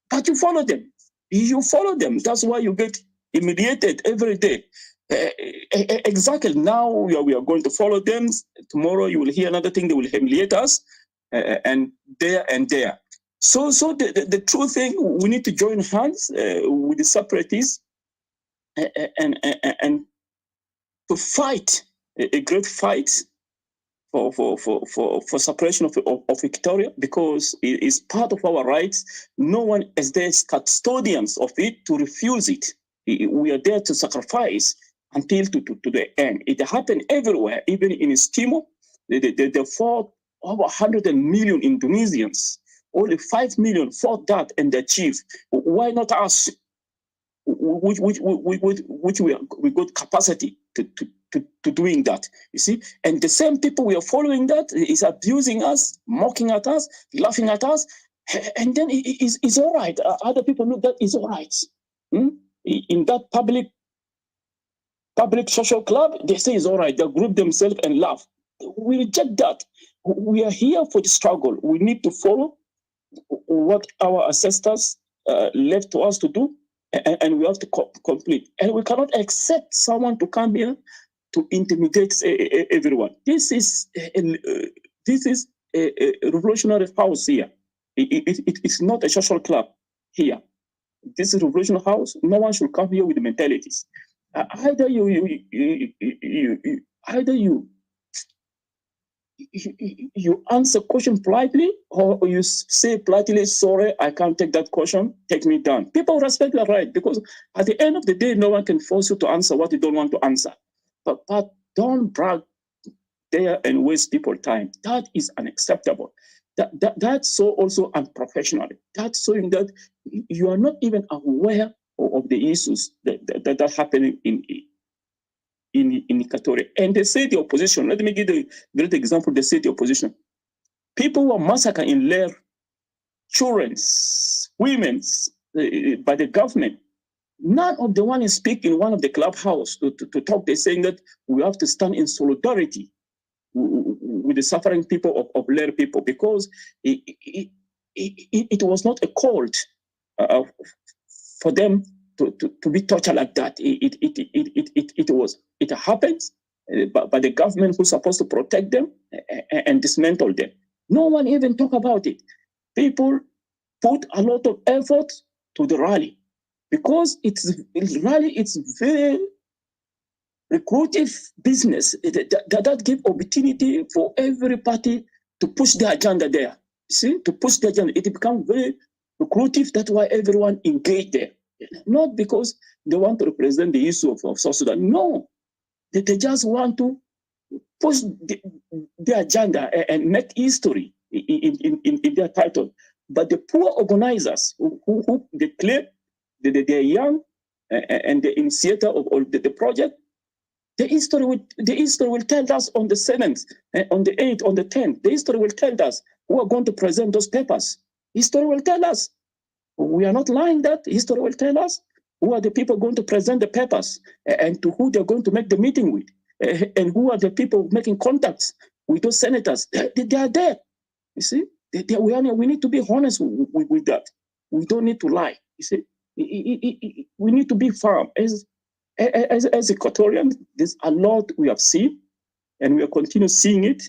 But you follow them. You follow them. That's why you get humiliated every day. Exactly. Now we are going to follow them. Tomorrow you will hear another thing. They will humiliate us. And there. So the true thing, we need to join hands with the separatists and to fight a great fight for separation of Victoria, because it is part of our rights. No one is there as custodians of it to refuse it. We are there to sacrifice until to the end. It happened everywhere, even in Timor. They fought over 100 million Indonesians. Only 5 million fought that and achieved. Why not us? Which we got capacity to doing that, you see? And the same people we are following that is abusing us, mocking at us, laughing at us, and then it's all right. Other people look that it's all right. In that public social club, they say it's all right. They group themselves and laugh. We reject that. We are here for the struggle. We need to follow what our ancestors left to us to do, and we have to complete. And we cannot accept someone to come here to intimidate everyone. This is a revolutionary house here. It's not a social club here. This is a revolutionary house. No one should come here with the mentalities. Either you answer question politely, or you say politely, sorry, I can't take that question, take me down. People respect that right, because at the end of the day, no one can force you to answer what you don't want to answer. But don't brag there and waste people's time. That is unacceptable. That's so also unprofessional. That's showing that you are not even aware of the issues that are happening in Equatoria. And they say the opposition, let me give a great example. They say the opposition. People were massacred in Lair, children's, women's, by the government. None of the one is speaking in one of the clubhouse to talk. They're saying that we have to stand in solidarity with the suffering people of Lair people, because it was not a call for them to be tortured like that. It happens, but the government who's supposed to protect them and dismantle them. No one even talk about it. People put a lot of effort to the rally, because it's very recruitive business that give opportunity for every party to push the agenda there. See, to push the agenda, it becomes very recruitive. That's why everyone engaged there. Not because they want to represent the issue of South Sudan. No, they just want to push the agenda and make history in their title. But the poor organizers who declare that they are young and the initiator of the project, the history will tell us on the 7th, on the 8th, on the 10th. The history will tell us who are going to present those papers. History will tell us. We are not lying that. History will tell us who are the people going to present the papers and to who they're going to make the meeting with, and who are the people making contacts with those senators. They are there. You see, we need to be honest with that. We don't need to lie. You see, We need to be firm. As Equatorians, there's a lot we have seen, and we are continue seeing it.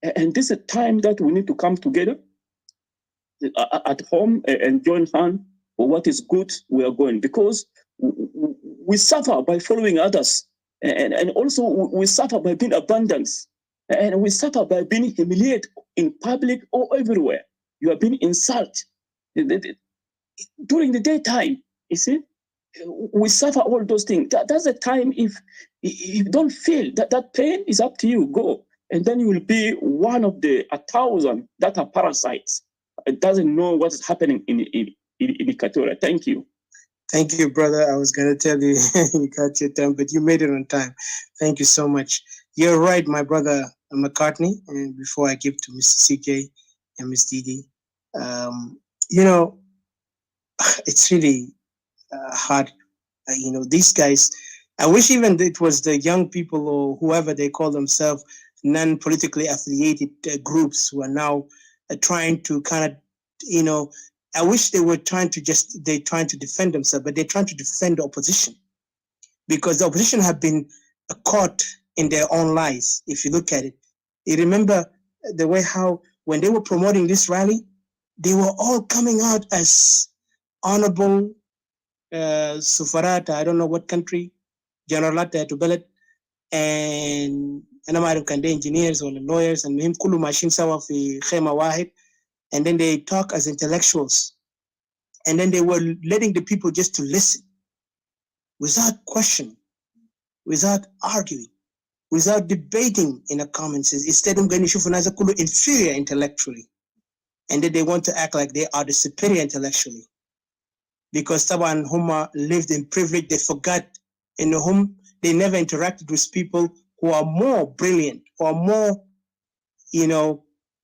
And this is a time that we need to come together at home and join hands for what is good. We are going, because we suffer by following others, and also we suffer by being abandoned, and we suffer by being humiliated in public or everywhere. You are being insulted during the daytime. You see, we suffer all those things. That's the time. If you don't feel that pain, is up to you. Go, and then you will be one of the 1,000 that are parasites. It doesn't know what is happening in Equatoria. Thank you. Thank you, brother. I was going to tell you, you got your time, but you made it on time. Thank you so much. You're right, my brother McCartney. And before I give to Mr. CJ and Miss Didi, you know, it's really hard. These guys, I wish even it was the young people or whoever they call themselves, non-politically affiliated groups who are now trying to kind of, I wish they were trying to defend themselves, but they're trying to defend the opposition, because the opposition have been caught in their own lies. If you look at it, you remember the way how when they were promoting this rally, they were all coming out as honorable Sufarata, I don't know what country, Generalata to Belet, and أنا ما أعرف كان ده engineers or lawyers, and هم كله ماشيين سوا في خيمة واحد, and then they talk as intellectuals, and then they were letting the people just to listen without questioning, without arguing, without debating in the comments. Instead of going to يشوفوا ناس كله inferior intellectually, and then they want to act like they are the superior intellectually. Because طبعا هم lived in privilege, they forgot in whom they never interacted with people who are more brilliant, who are more,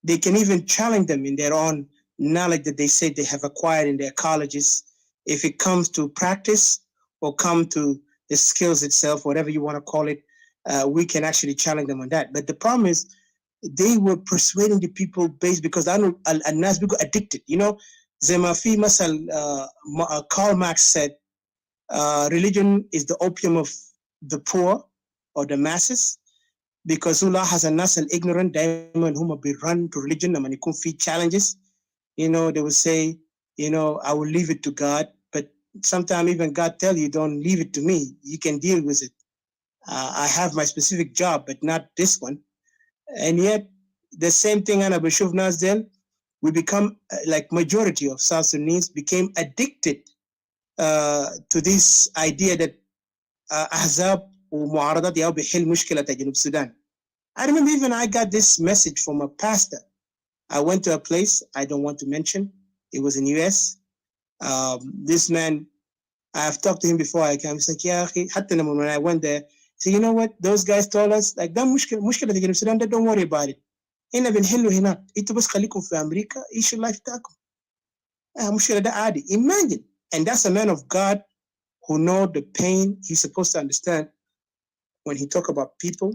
they can even challenge them in their own knowledge that they say they have acquired in their colleges. If it comes to practice or come to the skills itself, whatever you want to call it, we can actually challenge them on that. But the problem is they were persuading the people based, because I know الناس بيقوا addicted, زي ما في مثل Karl Marx said, religion is the opium of the poor or the masses, because Allah has a الناس ignorant دائما هم run to religion لما يكون في challenges. They will say, I will leave it to God, but sometimes even God tell you, don't leave it to me, you can deal with it. I have my specific job, but not this one. And yet the same thing أنا بشوف ناس ديل, we become like majority of South Sudanese became addicted to this idea that أحزاب ومعارضات ياو بيحل مشكلة جنوب السودان. I remember even I got this message from a pastor. I went to a place I don't want to mention. It was in US. This man, I've talked to him before I came. He's like, yeah, حتى when I went there, so you know what? Those guys told us, like, ده مشكلة جنوب السودان, don't worry about it. هنا بنحله هناك. انتوا بس خليكم في أمريكا, عيشوا اللايف بتاعكم. مشكلة ده عادي. Imagine. And that's a man of God who know the pain he's supposed to understand when he talk about people,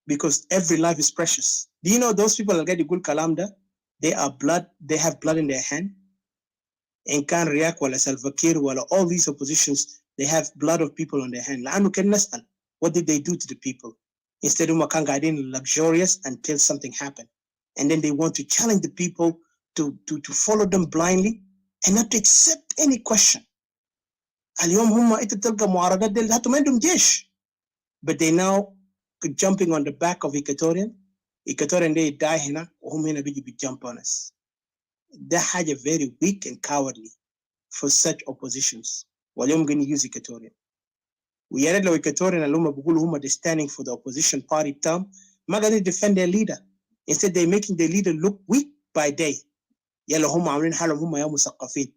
because every life is precious. Do you know those people that get the good kalamda? They have blood in their hand. And can react wala Salva Kiir wala all these oppositions, they have blood of people on their hand. لأنه كان نسأل, what did they do to the people? Instead of كان قاعدين luxurious until something happened. And then they want to challenge the people to follow them blindly and not to accept any question. اليوم هم انت تلقى معارضات ديل هاتوا ما عندهم جيش, but they now jumping on the back of Equatorian they die هنا وهم هنا بيجي jump on us. ده حاجة very weak and cowardly for such oppositions. واليوم going to use Equatorian. ويا ريت لو Equatorian اللي هم بيقولوا هم they standing for the opposition party بتاعهم ما قاعدين defend their leader. Instead they're making their leader look weak by day. يلا هم عاملين حالهم هم يا مثقفين.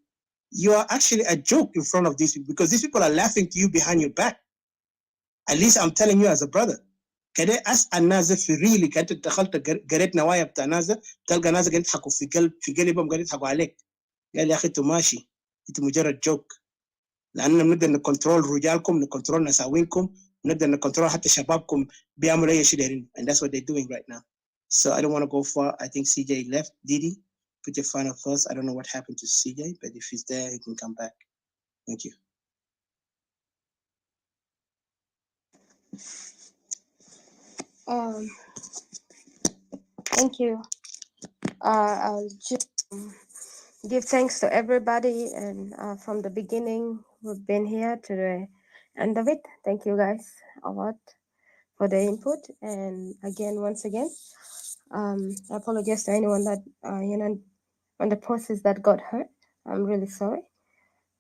You are actually a joke in front of these people, because these people are laughing to you behind your back. At least I'm telling you as a brother. كده أسأل ناس في ريلي كنت دخلت قريت نوايا بتاع ناس تلقى ناس قاعدين يضحكوا في قلبهم قاعدين يضحكوا عليك. قال يا أخي أنتوا ماشي, أنتوا مجرد جوك. لأننا بنقدر نكنترول رجالكم, نكنترول نساوينكم, ونقدر نكنترول حتى شبابكم بيعملوا أي شيء دايرين. And that's what they're doing right now. So I don't want to go far. I think CJ left. Didi, put your final thoughts. I don't know what happened to CJ, but if he's there, he can come back. Thank you. Thank you. I'll just give thanks to everybody, and from the beginning we've been here to the end of it. Thank you guys a lot for the input, and again, once again, I apologize to anyone that on the process that got hurt. I'm really sorry.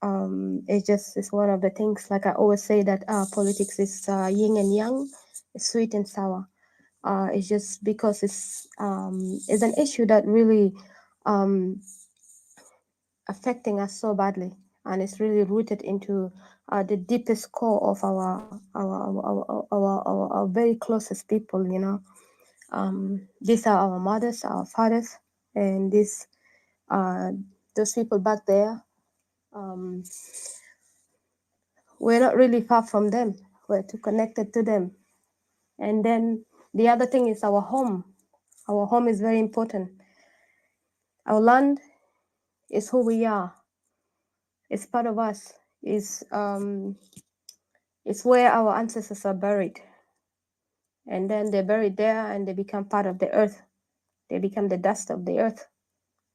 It's one of the things, like I always say, that politics is yin and yang, it's sweet and sour. It's just because it's an issue that really affecting us so badly, and it's really rooted into the deepest core of our very closest people. These are our mothers, our fathers, and those people back there. We're not really far from them. We're too connected to them. And then the other thing is our home. Our home is very important. Our land is who we are. It's part of us. It's where our ancestors are buried. And then they're buried there and they become part of the earth. They become the dust of the earth.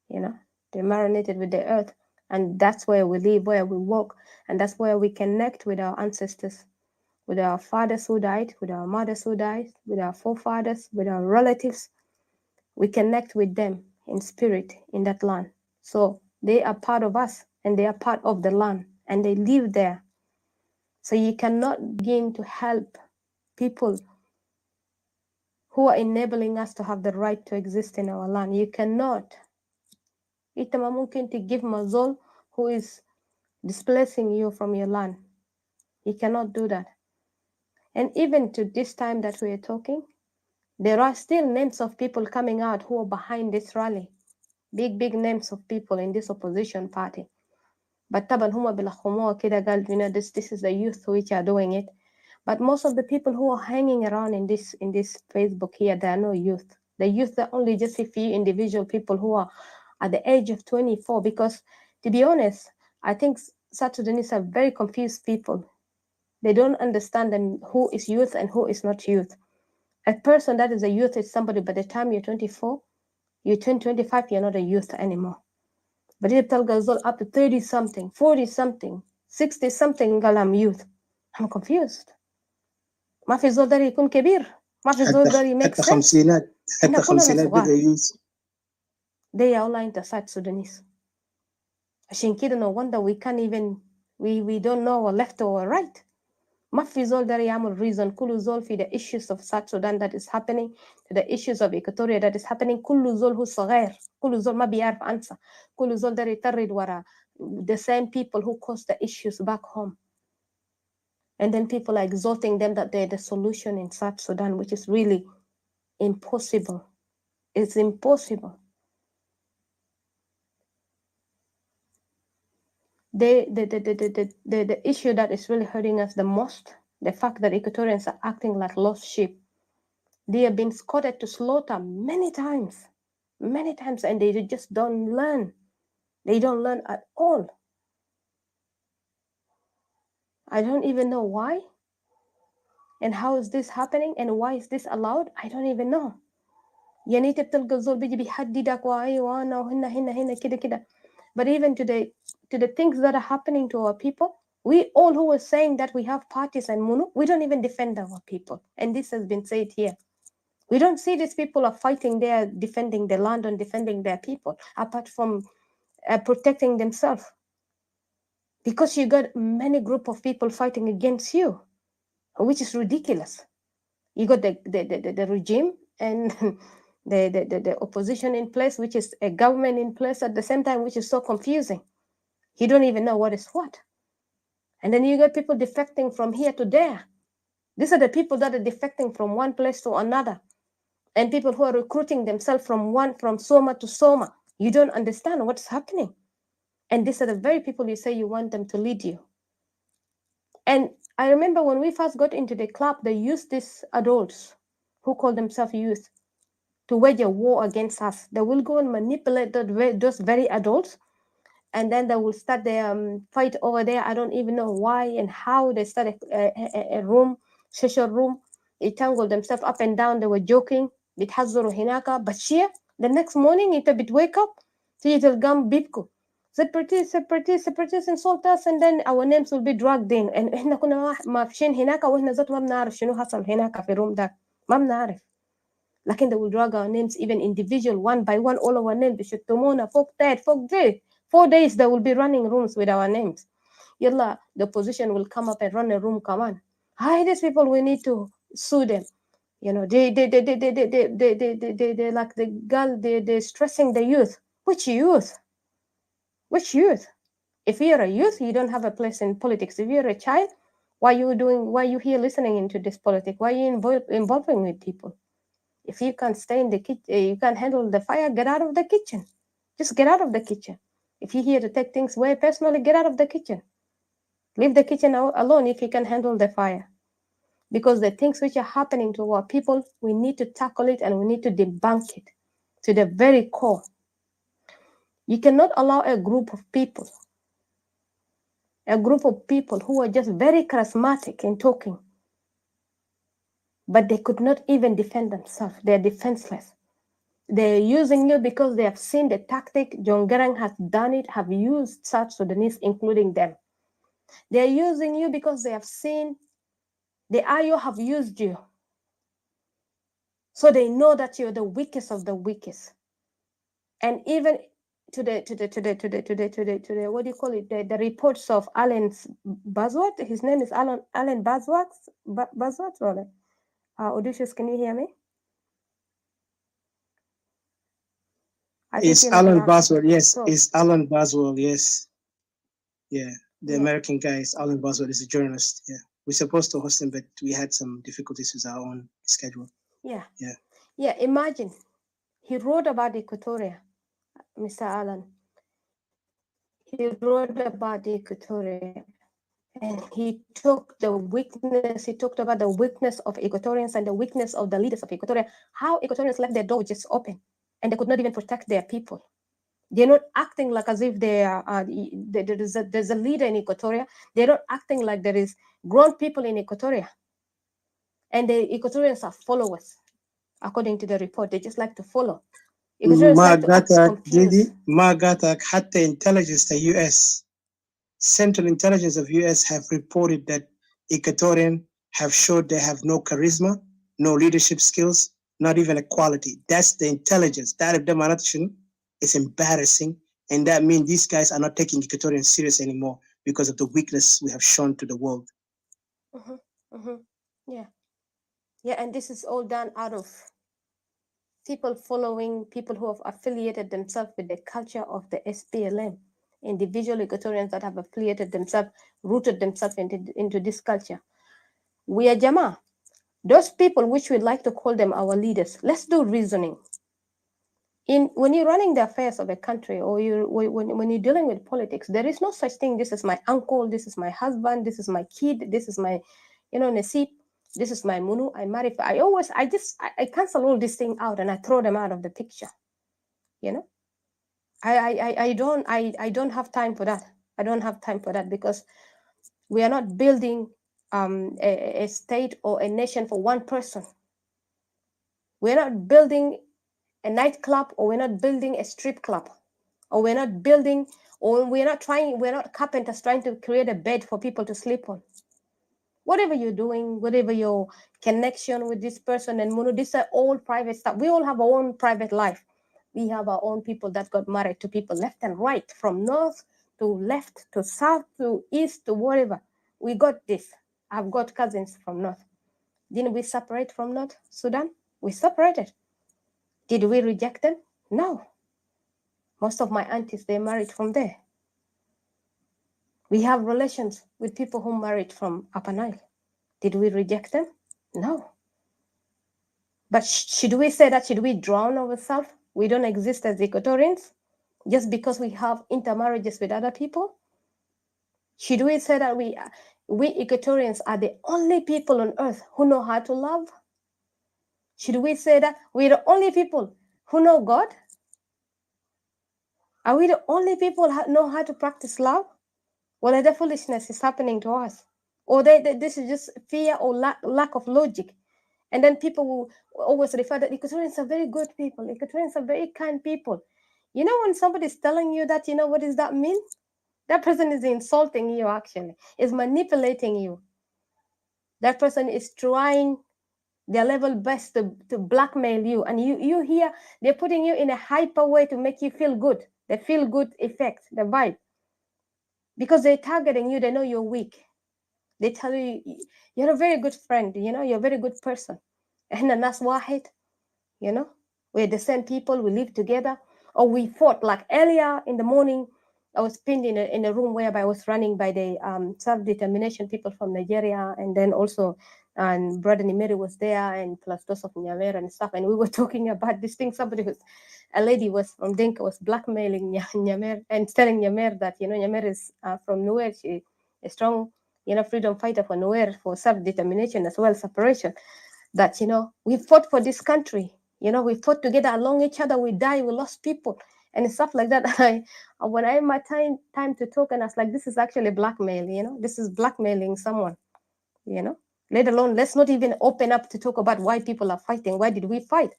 They're marinated with the earth. And that's where we live, where we walk. And that's where we connect with our ancestors, with our fathers who died, with our mothers who died, with our forefathers, with our relatives. We connect with them in spirit in that land. So they are part of us and they are part of the land and they live there. So you cannot begin to help people who are enabling us to have the right to exist in our land. You cannot. Ita ma mungkin to give Mazol who is displacing you from your land. You cannot do that. And even to this time that we are talking, there are still names of people coming out who are behind this rally. Big names of people in this opposition party. But taban huma bilakhumuwa kida gal, this is the youth which are doing it. But most of the people who are hanging around in this Facebook here, they are no youth. The youth are only just a few individual people who are at the age of 24. Because to be honest, I think South Sudanese are very confused people. They don't understand who is youth and who is not youth. A person that is a youth is somebody by the time you're 24, you turn 25, you're not a youth anymore. But if you tell up to 30 something, 40 something, 60 something, girl, I'm youth. I'm confused. ما في زول داري يكون كبير، ما في زول داري make حتى sense. خمسينات احنا حتى كلنا خمسينات صغار. بقى يوز. They are all into South Sudanese. عشان كده no wonder we can't even we don't know our left or our right. ما في زول داري يعمل reason. كل زول في the issues of South Sudan that is happening, to the issues of Equatoria that is happening. كل زول هو صغير، كل زول ما بيعرف أنسى، كل زول داري يطرد ورا the same people who caused the issues back home. And then people are exalting them that they're the solution in South Sudan, which is really impossible. It's impossible. The issue that is really hurting us the most, the fact that Equatorians are acting like lost sheep. They have been scattered to slaughter many times, and they just don't learn. They don't learn at all. I don't even know why. And how is this happening? And why is this allowed? I don't even know. يعني انت بتلقى الزول بيجي بيحددك وايوه انا وهنا كده كده. But even to the things that are happening to our people, we all who are saying that we have parties and munu, we don't even defend our people. And this has been said here. We don't see these people are fighting there, defending the land and defending their people, apart from protecting themselves. Because you got many group of people fighting against you, which is ridiculous. You got the regime and the opposition in place, which is a government in place at the same time, which is so confusing. You don't even know what is what. And then you got people defecting from here to there. These are the people that are defecting from one place to another. And people who are recruiting themselves from Soma to Soma. You don't understand what's happening. And these are the very people you say you want them to lead you. And I remember when we first got into the club, they used these adults who call themselves youth to wage a war against us. They will go and manipulate those very adults and then they will start the fight over there. I don't even know why and how they started a room, social room. They tangled themselves up and down. They were joking. بيتحذروا هناك. Bashir, the next morning انت wake up تيجي تلقاهم بيبكوا. Separatists insult us, and then our names will be dragged in. And احنا كنا ماشيين هناك واحنا ذات ما بنعرف شنو حصل هناك في الروم ده. ما بنعرف. لكن they will drag our names even individual, one by one, all our names. بيشتمونا فوق تحت فوق دي. 4 days they will be running rooms with our names. Yalla, the opposition will come up and run a room. Come on. Hi, these people, we need to sue them. You know, they like the girl, they're stressing the youth. Which youth? Which youth? If you're a youth, you don't have a place in politics. If you're a child, why are you here listening into this politics? Why are you involving with people? If you can't stay in the kitchen, you can't handle the fire, get out of the kitchen. Just get out of the kitchen. If you're here to take things way personally, get out of the kitchen. Leave the kitchen alone if you can handle the fire. Because the things which are happening to our people, we need to tackle it and we need to debunk it to the very core. You cannot allow a group of people who are just very charismatic in talking, but they could not even defend themselves. They're defenseless. They're using you because they have seen the tactic. John Garang has done it, have used South Sudanese, including them. They're using you because they have seen the IO have used you. So they know that you're the weakest of the weakest. And even to the what do you call it? The reports of Alan's Buzzword. His name is Alan Buzzword. Buzzword. Odysseus, can you hear me? It's Alan Boswell, yes. It's Alan Boswell, yes. Yeah, the American guy is Alan Boswell. Is a journalist. Yeah, we're supposed to host him, but we had some difficulties with our own schedule. Yeah. Imagine he wrote about Equatoria, Mr. Alan. He wrote about Equatoria, and he took the weakness. He talked about the weakness of Equatorians and the weakness of the leaders of Equatoria. How Equatorians left their door just open, and they could not even protect their people. They're not acting like as if they are. There's a leader in Equatoria. They're not acting like there is grown people in Equatoria, and the Equatorians are followers, according to the report. They just like to follow. Equatorians like to act confused. حتى intelligence the US, Central Intelligence of US have reported that Equatorian have showed they have no charisma, no leadership skills, not even equality. That's the intelligence. That of them is embarrassing, and that means these guys are not taking Equatorian serious anymore because of the weakness we have shown to the world. Yeah, and this is all done out of people following people who have affiliated themselves with the culture of the SPLM. Individual Equatorians that have affiliated themselves, rooted themselves into this culture. We are Jama. Those people which we like to call them our leaders, let's do reasoning. When you're running the affairs of a country, or when you're dealing with politics, there is no such thing. This is my uncle, this is my husband, this is my kid, this is my, Nasib, this is my Munu. I married. I cancel all these things out and I throw them out of the picture. I don't have time for that. I don't have time for that because we are not building a state or a nation for one person. We're not building a nightclub, or we're not building a strip club, or we're not carpenters trying to create a bed for people to sleep on. Whatever you're doing, whatever your connection with this person and Munu, these are all private stuff. We all have our own private life. We have our own people that got married to people left and right, from north to left to south to east to whatever. We got this. I've got cousins from north. Didn't we separate from North Sudan? We separated. Did we reject them? No. Most of my aunties, they married from there. We have relations with people who married from Upper Nile. Did we reject them? No. But should we say that? Should we drown ourselves? We don't exist as Equatorians just because we have intermarriages with other people? Should we say that we Equatorians are the only people on earth who know how to love? Should we say that we're the only people who know God? Are we the only people know how to practice love? Well, the foolishness is happening to us. Or this is just fear or lack of logic. And then people will always refer that Equatorians are very good people. Equatorians are very kind people. You know, when somebody's telling you that, you know, what does that mean? That person is insulting you, actually, is manipulating you. That person is trying their level best to blackmail you. And you hear they're putting you in a hyper way to make you feel good. The feel good effect, the vibe. Because they're targeting you, they know you're weak. They tell you, you're a very good friend, you know, you're a very good person. And that's wahid, you know, we're the same people, we live together. Or we fought, like earlier in the morning, I was pinned in a room whereby I was running by the self-determination people from Nigeria, and then also Brother Nimeri was there, and plus those of Nyamer and stuff, and we were talking about this thing. A lady was from Dinka was blackmailing Nyamer and telling Nyamer that, you know, Nyamer is from Nuer, she a strong, you know, freedom fighter for Nuer, for self-determination as well, separation, that, you know, we fought for this country, you know, we fought together along each other, we died, we lost people, and stuff like that. When I had my time to talk, and I was like, this is actually blackmail, you know, this is blackmailing someone, you know, let alone, let's not even open up to talk about why people are fighting. Why did we fight?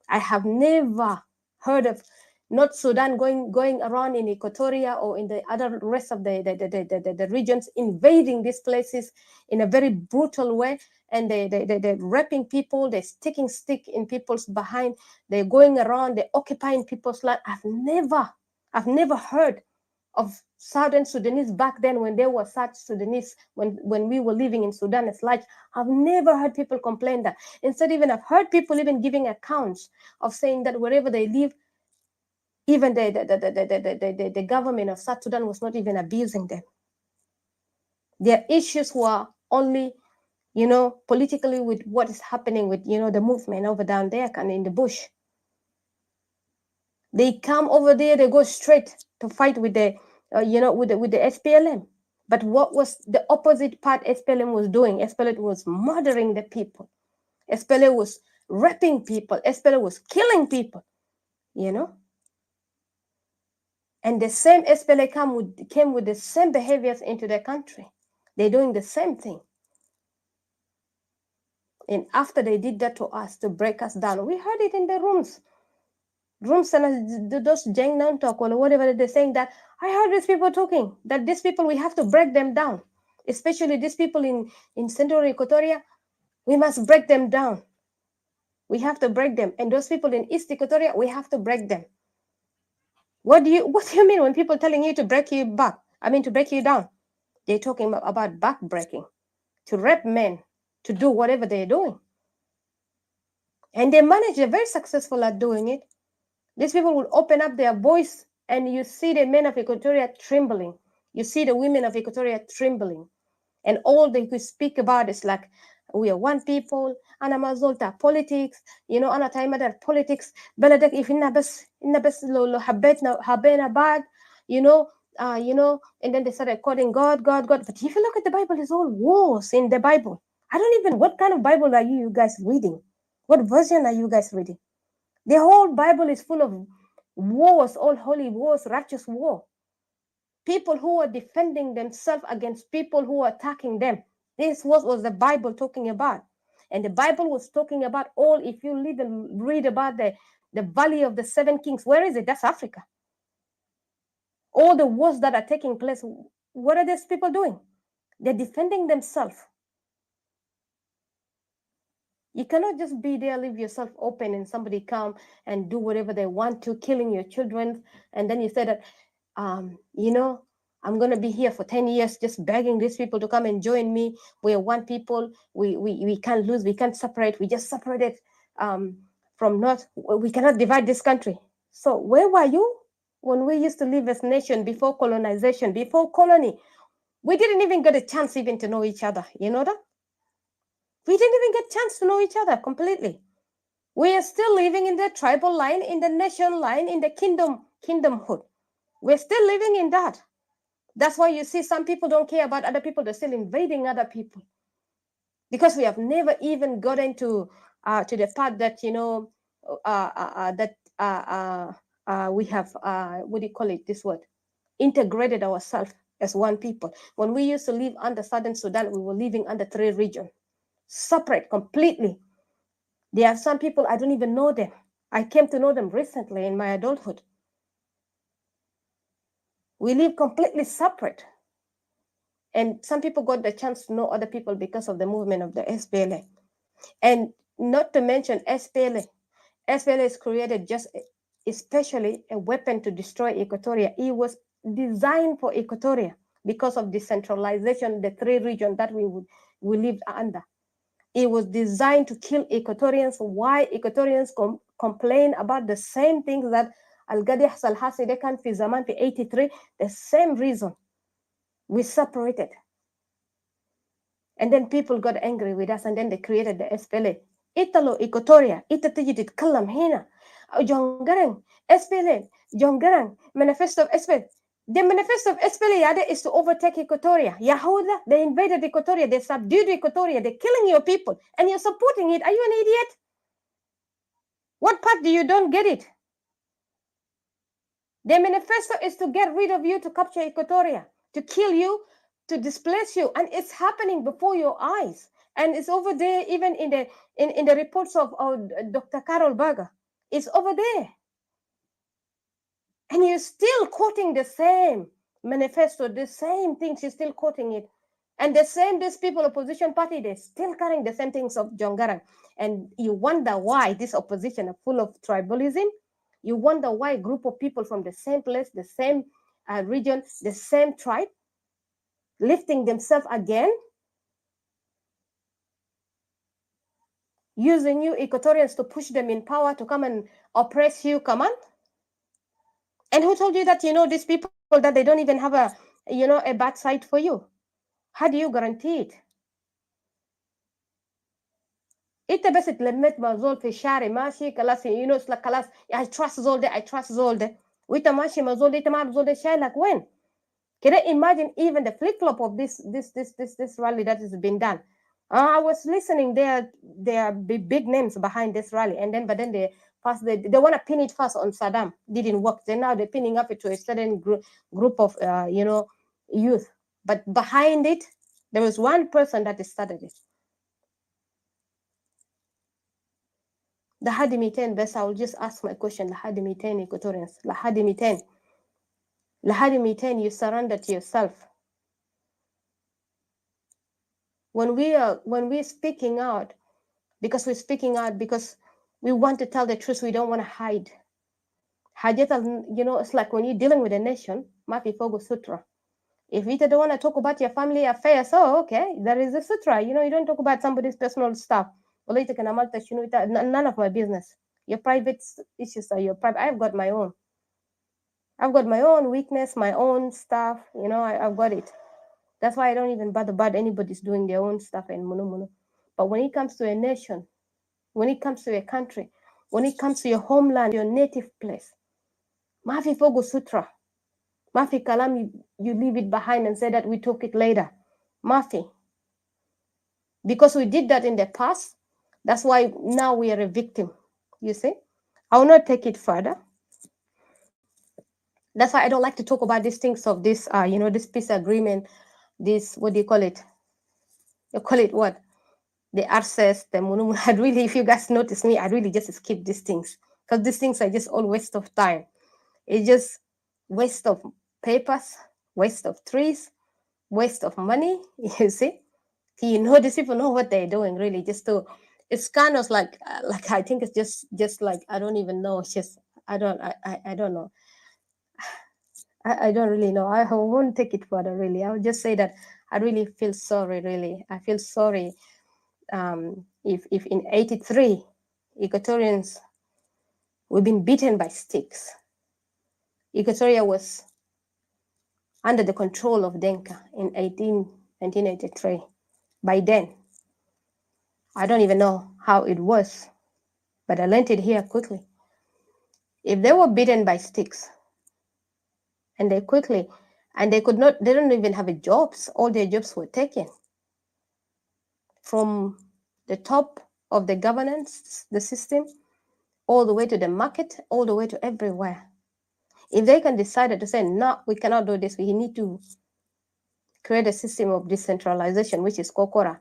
I have never heard of North Sudan going around in Equatoria or in the other rest of the regions, invading these places in a very brutal way, and they're raping people, they're sticking stick in people's behind, they're going around, they're occupying people's land. I've never heard of Southern Sudanese back then, when there were South Sudanese, when we were living in Sudan as large. I've never heard people complain that. Instead, even I've heard people even giving accounts of saying that wherever they live, even the government of South Sudan was not even abusing them. Their issues were only, you know, politically with what is happening with, you know, the movement over down there and in the bush. They come over there, they go straight to fight with the, you know, with the SPLM. But what was the opposite part SPLM was doing? SPLM was murdering the people. SPLM was raping people. SPLM was killing people, you know. And the same SPLM came with the same behaviors into the country. They're doing the same thing. And after they did that to us, to break us down, we heard it in the rooms and those Jeng talk or whatever, they're saying that I heard these people talking that these people, we have to break them down, especially these people in Central Equatoria. We must break them down. We have to break them. And those people in East Equatoria, we have to break them. What do you mean when people telling you to break you back? I mean, to break you down. They're talking about back breaking, to rape men, to do whatever they're doing. And they manage, they're very successful at doing it. These people will open up their voice, and you see the men of Equatoria trembling. You see the women of Equatoria trembling. And all they could speak about is like, we are one people, أنا ما زلت politics, you know, أنا تايمة politics, بلدك if إننا بس لو حبينا بعض, you know, and then they started quoting God. But if you look at the Bible, it's all wars in the Bible. I don't even, what kind of Bible are you guys reading? What version are you guys reading? The whole Bible is full of wars, all holy wars, righteous war. People who are defending themselves against people who are attacking them. This was the Bible talking about. And the Bible was talking about all, if you live and read about the Valley of the Seven Kings, where is it? That's Africa. All the wars that are taking place, what are these people doing? They're defending themselves. You cannot just be there, leave yourself open, and somebody come and do whatever they want to, killing your children, and then you say that, you know, I'm going to be here for 10 years just begging these people to come and join me. We are one people. We can't lose. We can't separate. We just separated from North. We cannot divide this country. So where were you when we used to live as a nation before colonization, before colony? We didn't even get a chance even to know each other. You know that? We didn't even get a chance to know each other completely. We are still living in the tribal line, in the nation line, in the kingdomhood. We're still living in that. That's why you see some people don't care about other people. They're still invading other people. Because we have never even gotten to the part that, you know, we have, what do you call it, this word, integrated ourselves as one people. When we used to live under Southern Sudan, we were living under 3 regions, separate completely. There are some people, I don't even know them. I came to know them recently in my adulthood. We live completely separate. And some people got the chance to know other people because of the movement of the SPLA. And not to mention SPLA. SPLA is created just especially a weapon to destroy Equatoria. It was designed for Equatoria because of decentralization, the 3 regions that we lived under. It was designed to kill Equatorians. Why Equatorians complain about the same things that Al-Gadi Hassan Hasi they can fi zaman fi 83, the same reason. We separated. And then people got angry with us and then they created the SPLA. Italo Equatoria, ita tiji titkallam hina. John Garang, SPLA, John Garang, manifesto of SPLA. The manifesto of SPLA yada is to overtake Equatoria. Yahuda, they invaded Equatoria, they subdued Equatoria, they're killing your people, and you're supporting it. Are you an idiot? What part do you don't get it? The manifesto is to get rid of you, to capture Equatoria, to kill you, to displace you, and it's happening before your eyes. And it's over there, even in the reports of Dr. Carol Berger. It's over there. And you're still quoting the same manifesto, the same things, you're still quoting it. And the same, these people, opposition party, they're still carrying the same things of John Garang. And you wonder why this opposition are full of tribalism. You wonder why a group of people from the same place, the same region, the same tribe, lifting themselves again, using you Equatorians to push them in power to come and oppress you, come on. And who told you that, these people, that they don't even have a bad side for you? How do you guarantee it? انت بس اتلمت مع زول في الشارع ماشي خلاص لك خلاص I trust زول ده I trust زول ده وانت ماشي مع زول ده انت ما عارف زول ده شايلك وين كده. Imagine even the flip flop of this rally that has been done. I was listening, there are big names behind this rally, and then they want to pin it first on Saddam. Didn't work. Then now they're pinning up it to a certain group of youth, but behind it there was one person that started it. لحد 200 بس. I will just ask my question. لحد 200 Equatorians. لحد 200. لحد 200 you surrendered to yourself. When we're speaking out, because we're speaking out because we want to tell the truth, we don't want to hide. حاجات it's like when you're dealing with a nation, ما في فوق sutra. If you don't want to talk about your family affairs, okay, there is a sutra. You don't talk about somebody's personal stuff. None of my business. Your private issues are your private. I've got my own. I've got my own weakness, my own stuff. I've got it. That's why I don't even bother about anybody's doing their own stuff and mono. But when it comes to a nation, when it comes to a country, when it comes to your homeland, your native place, Mafi Fogo Sutra, Mafi Kalam, you leave it behind and say that we took it later. Mafi. Because we did that in the past, that's why now we are a victim. You see? I will not take it further. That's why I don't like to talk about these things of this, this peace agreement, this, what do you call it? You call it what? The access, the monument. I really, if you guys notice me, I really just skip these things because these things are just all waste of time. It's just waste of papers, waste of trees, waste of money. You see? These people know what they're doing really. It's kind of like I think it's just like I don't even know. It's just I don't know. I don't really know. I won't take it further, really. I'll just say that I really feel sorry, really. I feel sorry if in 83, Equatorians, we've been beaten by sticks. Equatoria was under the control of Denka in 1983. By then, I don't even know how it was, but I learned it here quickly. If they were beaten by sticks, and they don't even have jobs. All their jobs were taken. From the top of the governance, the system, all the way to the market, all the way to everywhere. If they can decide to say, no, we cannot do this, we need to create a system of decentralization, which is Kokora.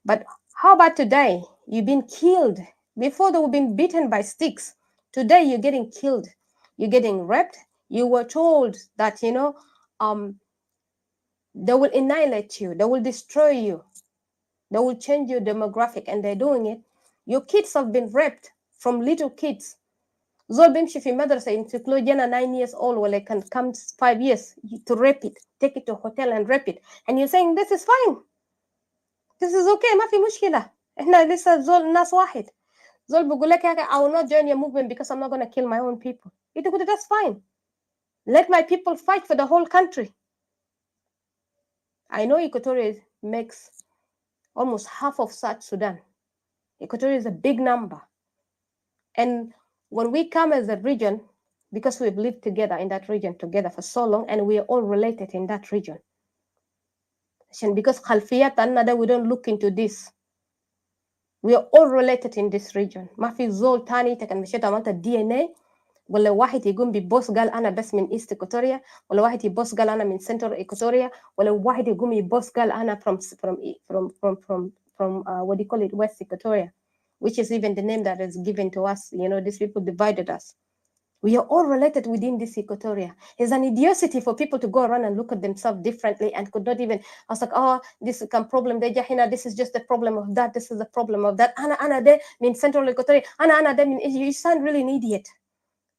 But how about today? You've been killed. Before they were being beaten by sticks. Today you're getting killed. You're getting raped. You were told that, they will annihilate you. They will destroy you. They will change your demographic, and they're doing it. Your kids have been raped from little kids. Zol bimshi fi madrasa imtiklo jana 9 years old, well, can come 5 years to rape it, take it to a hotel and rape it. And you're saying this is fine. This is okay, ما في مشكلة. احنا لسه زول ناس واحد. زول بيقول لك I will not join your movement because I'm not going to kill my own people. That's fine. Let my people fight for the whole country. I know Equatorial makes almost half of South Sudan. Equatorial is a big number. And when we come as a region, because we've lived together in that region together for so long, and we are all related in that region. And because Khalfiyat and we don't look into this. We are all related in this region. ما في زول تاني تكن مشيت عملت DNA ولا واحد يقوم ببوس قال أنا بس من East Equatoria ولا واحد يبوس قال أنا من Central Equatoria ولا واحد يقوم يبوس قال أنا from what do you call it, West Equatoria, which is even the name that is given to us. These people divided us. We are all related within this Equatoria. It's an idiocy for people to go around and look at themselves differently and could not even, I was like, oh, this is a problem. This is just the problem of that. This is the problem of that. Ana de mean Central Equatoria. Ana de mean, you sound really an idiot.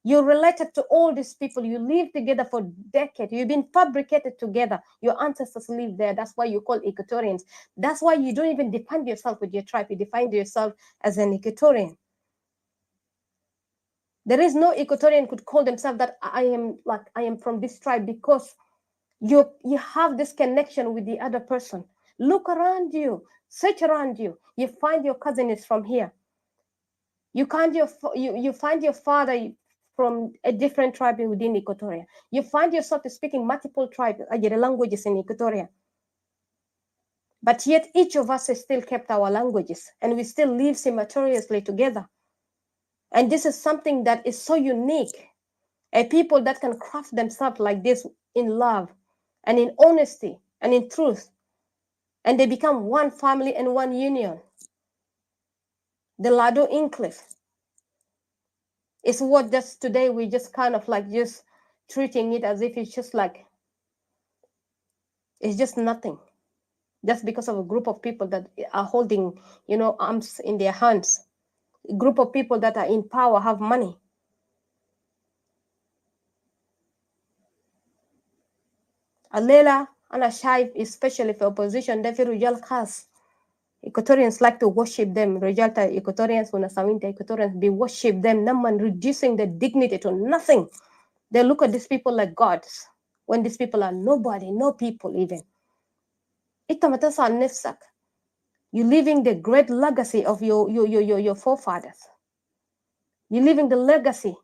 You're related to all these people. You live together for decades. You've been fabricated together. Your ancestors live there. That's why you call Equatorians. That's why you don't even define yourself with your tribe. You define yourself as an Equatorian. There is no Equatorian could call themselves that I am from this tribe, because you have this connection with the other person. Look around you, search around you. You find your cousin is from here. You find your father from a different tribe within Equatoria. You find yourself speaking multiple tribes, languages in Equatoria. But yet each of us has still kept our languages, and we still live simultaneously together. And this is something that is so unique. A people that can craft themselves like this in love and in honesty and in truth. And they become one family and one union. The Lado Inclave is what just today we just kind of like just treating it as if it's just like, it's just nothing. Just because of a group of people that are holding, arms in their hands. A group of people that are in power, have money. Alela, أنا شايف especially for opposition ده في رجال خاص. Equatorians like to worship them. Rejalta Equatorians, Unasawinta Equatorians, be worship them. Naman reducing the dignity to nothing. They look at these people like gods, when these people are nobody, no people even. Itamatasa nefsak. You're living the great legacy of your forefathers. You're living the legacy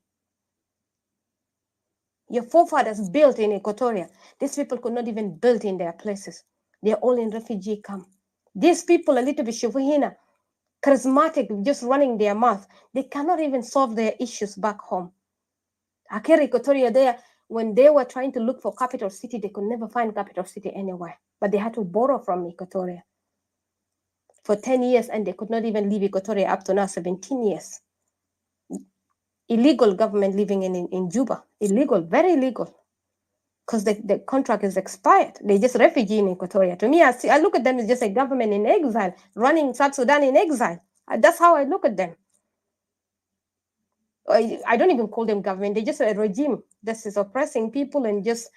your forefathers built in Equatoria. These people could not even build in their places. They're all in refugee camp. These people, a little bit shufuhina, charismatic, just running their mouth. They cannot even solve their issues back home. Akere Equatoria there, when they were trying to look for capital city, they could never find capital city anywhere. But they had to borrow from Equatoria for 10 years, and they could not even leave Equatoria up to now, 17 years. Illegal government living in Juba. Illegal, very illegal. Because the contract is expired. They're just refugee in Equatoria. To me, I look at them as just a government in exile, running South Sudan in exile. That's how I look at them. I don't even call them government. They're just a regime that is oppressing people and just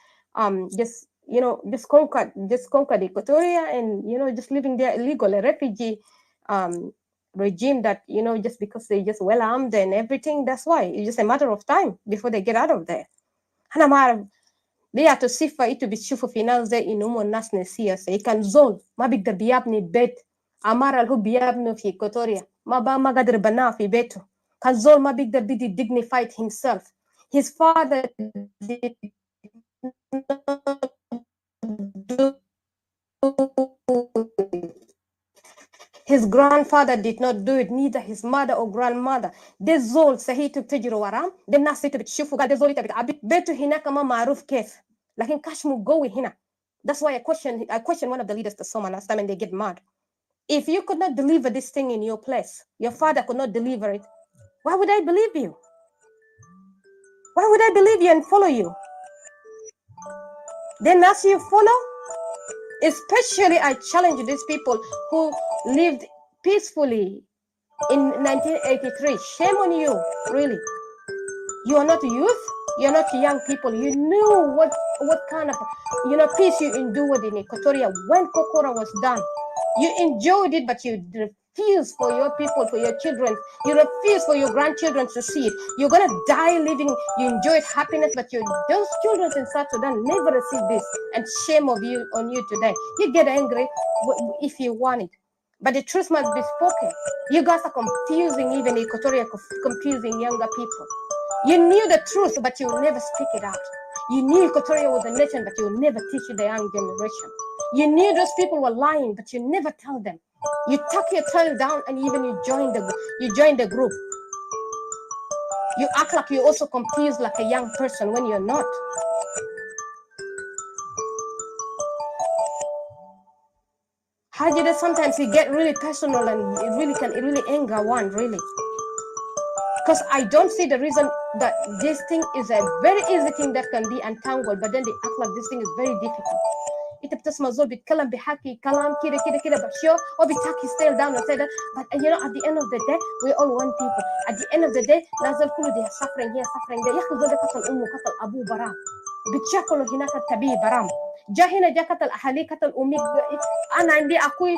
conquered Equatoria and, just living there illegal, a refugee regime that, just because they just well armed and everything. That's why it's just a matter of time before they get out of there. They sifa itu بتشوفوا في ناس زي إنهم الناس نسيه زي كان زول ما بيقدر بيبني بيت عمارة اللي هو بيبني في إكواتوريا ما قادر بناه في بيته كان زول ما بيقدر بدي dignified himself. His father did not do his grandfather did not do it, neither his mother or grandmother. ده زول سهيتو بتجري وراه، ده الناس اللي بتشوفوا قاعد ده زول بتعبي بيته هناك ما معروف كيف، لكن كشمه قوي هنا. That's why I question one of the leaders to someone last time and they get mad. If you could not deliver this thing in your place, your father could not deliver it, why would I believe you? Why would I believe you and follow you? Then as you follow, especially I challenge these people who lived peacefully in 1983. Shame on you, really. You are not youth, you're not young people. You knew what kind of peace you endured in Equatoria when Kokora was done. You enjoyed it, but you refuse for your people, for your children. You refuse for your grandchildren to see it. You're gonna die living. You enjoyed happiness, but those children in South Sudan never receive this. And shame on you today. You get angry if you want it, but the truth must be spoken. You guys are confusing even Equatoria, confusing younger people. You knew the truth, but you will never speak it out. You knew Equatoria was a nation, but you will never teach the young generation. You knew those people were lying, but you never tell them. You tuck your tail down and even you join the group. You act like you're also confused like a young person when you're not. How did it sometimes you get really personal and it really anger one, really. Because I don't see the reason that this thing is a very easy thing that can be untangled, but then they act like this thing is very difficult. انت بتسمع زول بيتكلم بيحكي كلام كده بشيو or بيتحكي stay down and say that, but at the end of the day we all one people. At the end of the day نازل كله they are suffering here suffering there. يا اخي زول قتل امه قتل ابوه برام بتشكلوا هناك التبيه برام جا هنا جا قتل اهالي قتل امي. انا عندي اخوي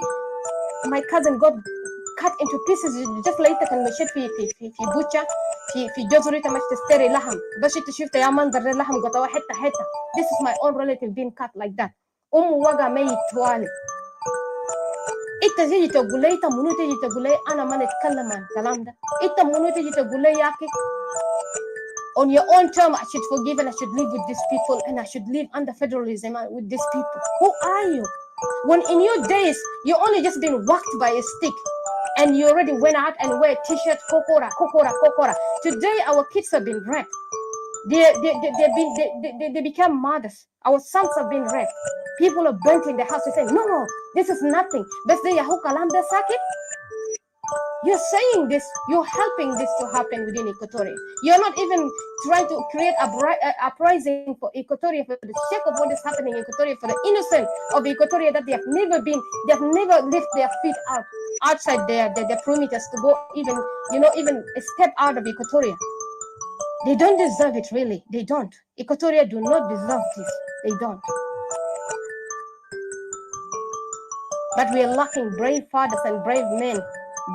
my cousin got cut into pieces just like كان مشيت في بوتشا في جزري تمشي تشتري لحم بس انت شفت يا منظر اللحم قطعوه حته. This is my own relative being cut like that. وقع ميت توالي. انت تيجي تقول لي منو تيجي تقول لي انا ما نتكلم عن الكلام ده. انت منو تيجي تقول لي يا اخي on your own term I should forgive and I should live with these people and I should live under federalism with these people. Who are you? When in your days you only just been whacked by a stick and you already went out and wear t-shirt kokora. Today our kids have been raped. They become mothers. Our sons have been raped. People are burnt in the house. They say, no, this is nothing. You're saying this, you're helping this to happen within Equatoria. You're not even trying to create a uprising for Equatoria for the sake of what is happening in Equatoria, for the innocent of Equatoria that they have never lifted their feet outside their perimeters to go even a step out of Equatoria. They don't deserve it, really. They don't. Equatoria do not deserve this. They don't. But we are lacking brave fathers and brave men,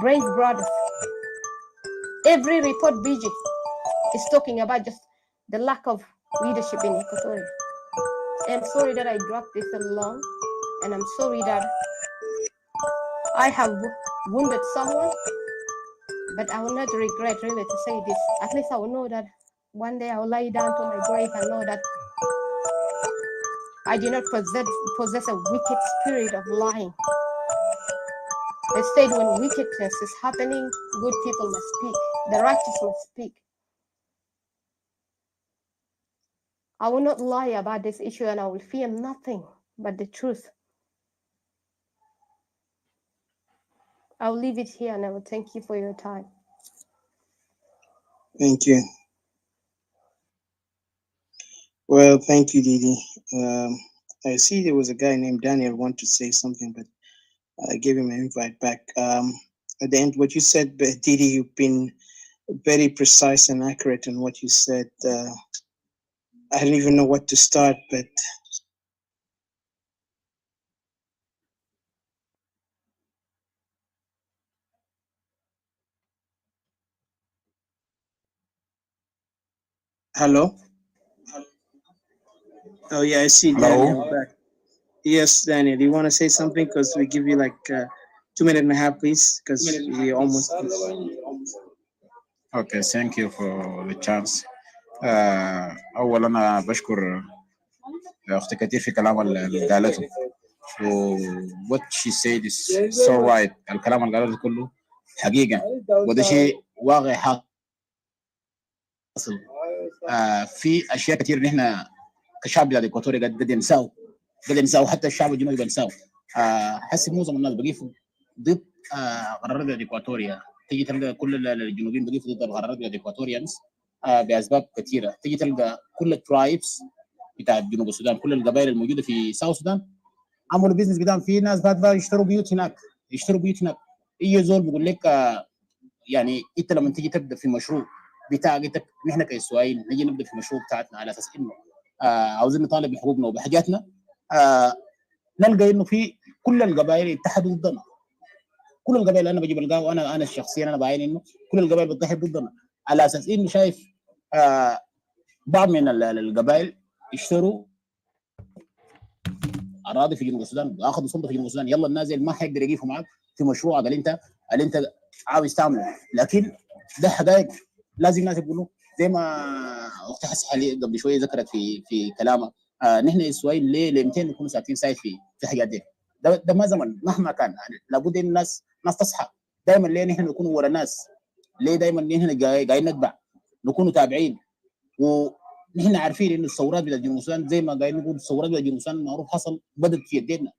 brave brothers. Every report, BG, is talking about just the lack of leadership in Equatoria. I'm sorry that I dropped this along, and I'm sorry that I have wounded someone, but I will not regret really to say this. At least I will know that one day I will lie down to my grave and know that I did not possess a wicked spirit of lying. Instead, when wickedness is happening, good people must speak. The righteous must speak. I will not lie about this issue and I will fear nothing but the truth. I will leave it here and I will thank you for your time. Thank you. Well, thank you, Didi. I see there was a guy named Daniel want to say something, but I gave him an invite back. At the end, what you said, Didi, you've been very precise and accurate in what you said. I don't even know what to start, but hello? Oh, yeah, I see Daniel back. Yes, Daniel, do you want to say something? Because we give you like 2 minutes and a half, please, because we almost... Okay, thank you for the chance. أولا أنا بشكر أختي كتير في كلام اللي قالته. what she said is so right. الكلام اللي قاله كله حقيقة، وده شيء واقع حاصل. في أشياء كثير نحن كشعب بلاد إكواتوريا قاعد نساو حتى الشعب الجنوبي بنساو. حسب معظم الناس بقيفوا ضد قرارات بلاد إكواتوريا. تيجي تلقى كل الجنوبيين بقيفوا ضد القرارات بلاد إكواتوريانز بأسباب كثيرة. تيجي تلقى كل الترايبس بتاع جنوب السودان، كل القبائل الموجودة في ساوث السودان عملوا بيزنس بتاعهم. في ناس بعد يشتروا بيوت هناك، يجي زول بيقول لك يعني انت لما تيجي تبدا في مشروع بتاعك، نحن كاسرائيل نجي نبدا في المشروع بتاعتنا على اساس انه عاوزين نطالب بحقوقنا وبحاجاتنا، نلقى انه في كل القبائل اتحدوا ضدنا. كل القبائل انا بجيب القهوه، انا شخصيا انا بعين انه كل القبائل بتتحد ضدنا على اساس انه شايف بعض من القبائل اشتروا اراضي في جنوب السودان واخذوا سلطه في جنوب السودان. يلا النازل ما حيقدر يقيفوا معك في مشروعك اللي انت عاوز تعمله. لكن ده حقائق لازم الناس يقولوا. زي ما اختي حسي قبل شويه ذكرت في كلامها، نحن اسرائيل ليه 200 نكونوا ساكتين سايد في حاجات دي. ده ما زمن مهما كان، يعني لابد ان الناس تصحى. دائما ليه نحن نكون ورا الناس؟ ليه دائما نحن قاعدين نتبع نكونوا تابعين؟ ونحن عارفين انه الثورات بتاعت جنوب السودان زي ما قاعدين نقول الثورات بتاعت جنوب السودان معروف حصل بدت في يدينا.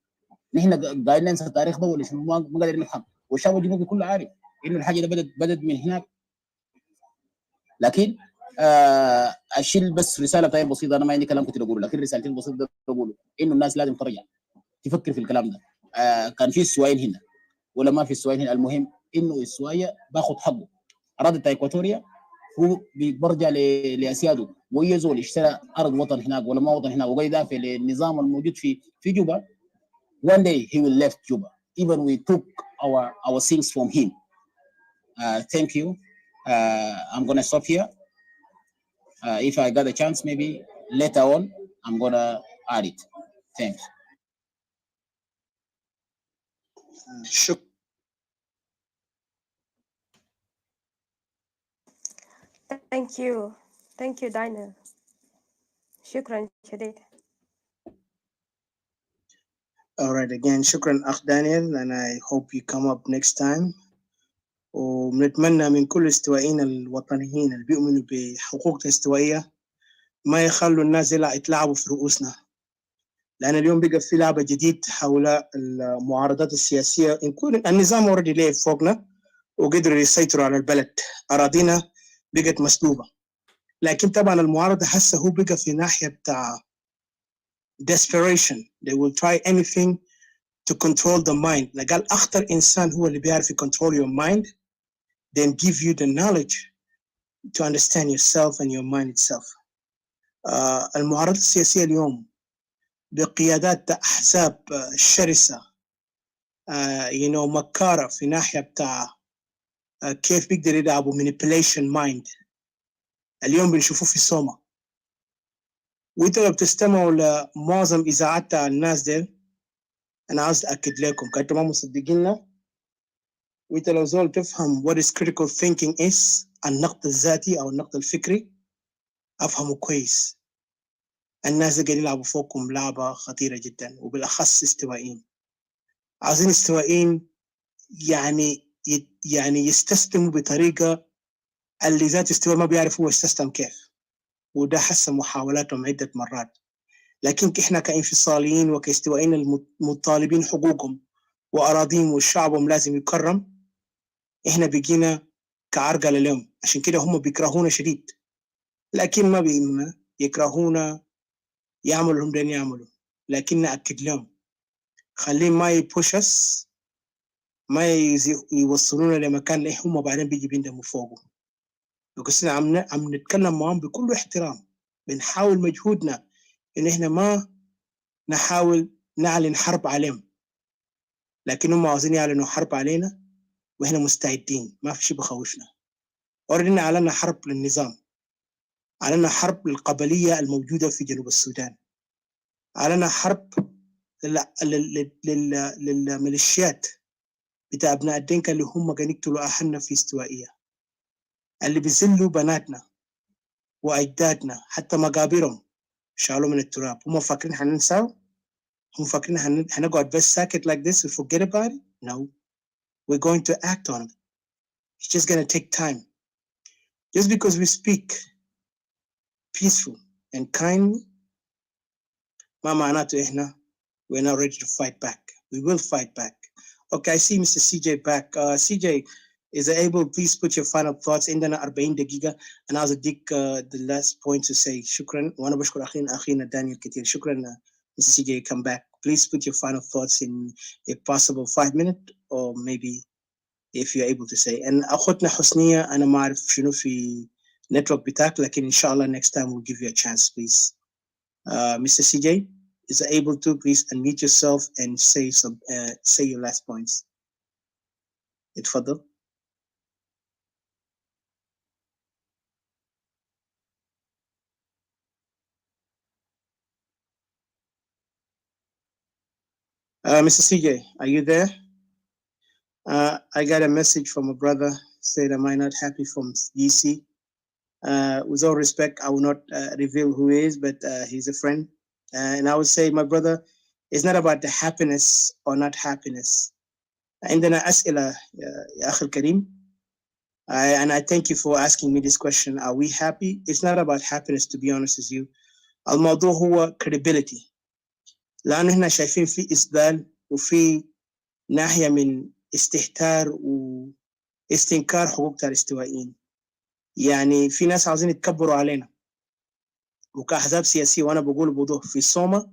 نحن قاعدين ننسى التاريخ ده ولا شنو؟ ما قادرين نفهم. والشعب الجنوبي كله عارف انه الحاجه دي بدت من هناك. لكن اشيل بس رساله طيب بسيطه. انا ما عندي كلام كثير اقوله، لكن رسالتين بسيطه اقوله انه الناس لازم ترجع تفكر في الكلام ده. كان في السوايل هنا ولا ما في السوايل هنا، المهم انه السوايا باخذ حقه. اراضي بتاع اكواتوريا هو برجع لاسياده، واي زول اشترى ارض وطن هناك ولا ما وطن هناك وقاعد يدافع للنظام الموجود في جوبا. One day he will left Juba. Even we took our things from him. Thank you. I'm gonna stop here. If I got a chance, maybe later on, I'm gonna add it. Thanks. Thank you Dina. شكرا شديد. Alright, again, شكرا أخ دانيال, and I hope you come up next time. ونتمنى من كل استوائيين الوطنيين اللي بيؤمنوا بحقوق الاستوائية ما يخلوا الناس يتلعبوا في رؤوسنا، لأن اليوم بقى في لعبة جديد حول المعارضات السياسية. النظام ورد ليه فوقنا وقدروا يسيطروا على البلد، أراضينا بقت مسلوبة. لكن طبعا المعارضة حسه هو بقى في ناحية بتاع desperation. They will try anything to control the mind. لقال أخطر إنسان هو اللي بيعرف control your mind, then give you the knowledge to understand yourself and your mind itself. المعارضة السياسية اليوم بقيادات أحزاب شرسة مكارة في ناحية بتاع كيف بيقدر يلعبوا manipulation mind. اليوم بنشوفوه في سوما. وإنتوا لو بتستمعوا لمعظم إذاعات الناس دي، أنا عاوز أكد لكم كأنتوا ما مصدقيننا. وإنت لو زول تفهم what is critical thinking is، النقد الذاتي أو النقد الفكري، أفهمه كويس. الناس قاعدين يلعبوا فوقكم لعبة خطيرة جدا، وبالأخص استوائيين. عايزين استوائيين يعني يستسلموا بطريقة اللي ذات استواء ما بيعرف هو يستسلم كيف، وده حسن محاولاتهم عدة مرات. لكن إحنا كانفصاليين وكاستوائيين المطالبين حقوقهم وأراضيهم وشعبهم لازم يكرم، إحنا بقينا كعرقلة لهم. عشان كده هم بيكرهونا شديد، لكن ما بيهمنا، يكرهونا يعملوا هم دين يعملوا. لكن نأكد لهم خليهم ما يبوشس، ما يوصلونا لمكان اللي هم بعدين بيجي بيندموا فوقه. بس عم نتكلم معهم بكل احترام، بنحاول مجهودنا إن إحنا ما نحاول نعلن حرب عليهم، لكن هم عاوزين يعلنوا حرب علينا وإحنا مستعدين، ما في شيء بخوفنا. أردنا أعلنا حرب للنظام، أعلنا حرب للقبلية الموجودة في جنوب السودان، أعلنا حرب للميليشيات بتاع أبناء الدنكا اللي هم قاعدين يقتلوا أهلنا في استوائية، اللي بيذلوا بناتنا وأجدادنا، حتى مقابرهم شالوا من التراب. هم فاكرين حننساو؟ هم فاكرين هنقعد بس ساكت like this and forget about it? No. We're going to act on it. It's just going to take time. Just because we speak peaceful and kindly, ما معناته إحنا we're not ready to fight back. We will fight back. Okay, I see Mr. CJ back. CJ, is it able, please put your final thoughts. عندنا 40 دقيقة. أنا عاوز أديك the last point to say. شكرا. وأنا بشكر أخينا دانيال كتير. شكرا Mr. CJ, come back. Please put your final thoughts in a possible 5 minutes or maybe if you're able to say. And أخوتنا حسنية أنا ما أعرف شنو في network بتاعك لكن إن شاء الله next time we'll give you a chance, please. Mr. CJ, is able to please unmute yourself and say your last points. اتفضل. Mr. CJ, are you there? I got a message from a brother said am I not happy from DC. With all respect, I will not reveal who he is, but he's a friend. And I would say, my brother, it's not about the happiness or not happiness. عندنا أسئلة يا أخي الكريم. And I thank you for asking me this question. Are we happy? It's not about happiness, to be honest with you. الموضوع هو credibility. لأن هنا شايفين في إسدال وفي ناحية من استهتار واستنكار حقوق الاستوائيين. يعني في ناس عاوزين يتكبروا علينا وكأحزاب سياسية، وأنا بقول بوضوح في الصومة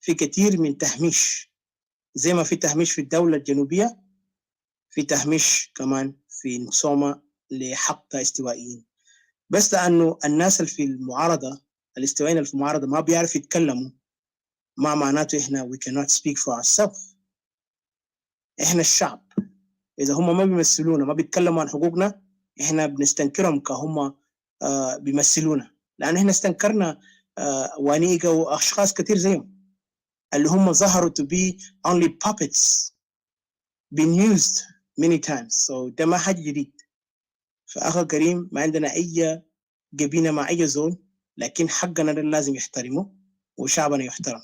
في كثير من تهميش، زي ما في تهميش في الدولة الجنوبية في تهميش كمان في الصومة لحق استوائيين. بس لأنه الناس اللي في المعارضة الاستوائيين اللي في المعارضة ما بيعرف يتكلموا، ما معناته إحنا we cannot speak for ourselves. إحنا الشعب إذا هم ما بيمثلونا ما بيتكلموا عن حقوقنا إحنا بنستنكرهم كهم بيمثلونا، لأن إحنا استنكرنا وانيجا وأشخاص كتير زيهم اللي هم ظهروا to be only puppets been used many times. So ده ما حاجة جديد. فأخي الكريم ما عندنا أي جبينة مع أي زول، لكن حقنا ده لازم يحترمه وشعبنا يحترم.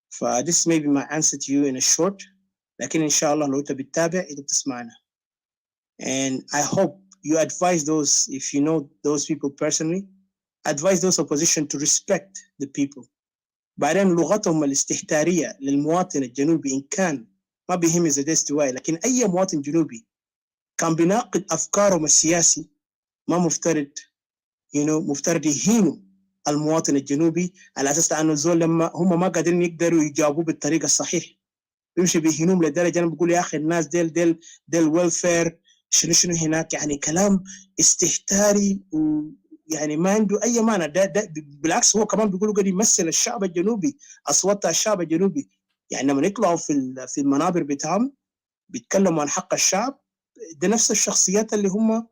ف this may be my answer to you in a short، لكن إن شاء الله لو أنت بتتابع أنت بتسمعنا. And I hope you advise those, if you know those people personally, advise those opposition to respect the people. بعدين لغتهم الاستهتارية للمواطن الجنوبي إن كان ما بيهم إذا ده استوائي، لكن أي مواطن جنوبي كان بيناقض أفكارهم السياسي ما مفترض مفترض يهينوا المواطن الجنوبي على أساس أنه زول لما هم ما قادرين يقدروا يجاوبوا بالطريقة الصحيحة بيمشي بيهينوهم لدرجة أنا بقول يا أخي الناس ديل ويلفير شنو هناك، يعني كلام استهتاري ويعني ما عنده أي معنى. ده بالعكس هو كمان بيقولوا قد يمثل الشعب الجنوبي، أصوات الشعب الجنوبي. يعني لما يطلعوا في المنابر بتاعهم بيتكلموا عن حق الشعب، ده نفس الشخصيات اللي هم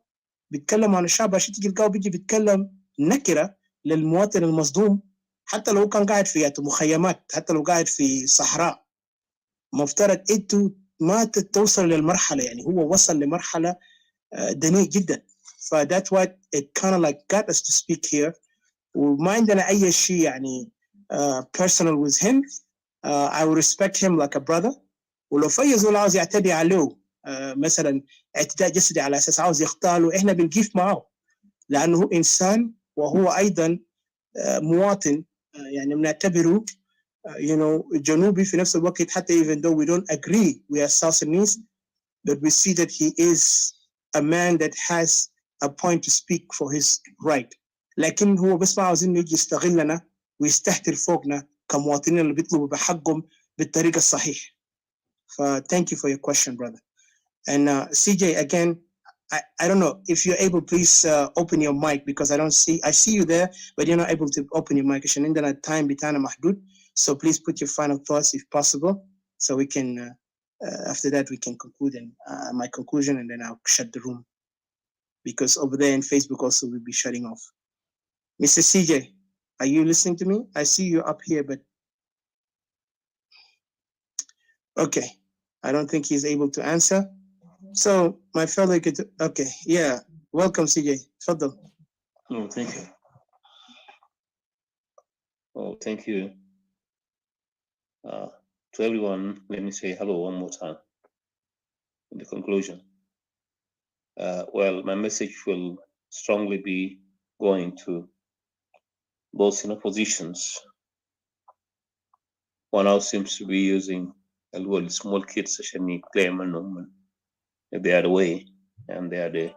بيتكلموا عن الشعب عشان تيجي تلقاه بيجي بيتكلم نكرة للمواطن المصدوم، حتى لو كان قاعد في مخيمات، حتى لو قاعد في صحراء. مفترض انتوا ما توصل للمرحلة، يعني هو وصل لمرحلة دنيئة جدا. ف that's why it kind of like got us to speak here. وما عندنا أي شيء يعني personal with him. I will respect him like a brother. ولو في زول عاوز يعتدي عليه مثلا اعتداء جسدي على أساس عاوز يختاله، إحنا بنقف معه لأنه إنسان وهو أيضا مواطن، يعني بنعتبره جنوبي في نفس الوقت. حتى even though we don't agree we are South Sudanese, but we see that he is a man that has a point to speak for his right. لكن هو بس ما عاوزين يجي يستغلنا ويستهتر فوقنا كمواطنين اللي بيطلبوا بحقهم بالطريقة الصحيحة. ف thank you for your question, brother. And CJ, again, I don't know if you're able, please open your mic because I see you there, but you're not able to open your mic. عشان عندنا time بتاعنا محدود. So please put your final thoughts if possible, so we can after that we can conclude and my conclusion, and then I'll shut the room because over there in Facebook also we'll be shutting off. Mr. CJ, are you listening to me? I see you up here, but okay, I don't think he's able to answer. So my fellow, okay, yeah, welcome CJ. Tafadhal. Oh, thank you. Oh, thank you. To everyone, let me say hello one more time in the conclusion. Well, my message will strongly be going to those in oppositions. One now seems to be using small kids عشان claim انهم they are the way and they are the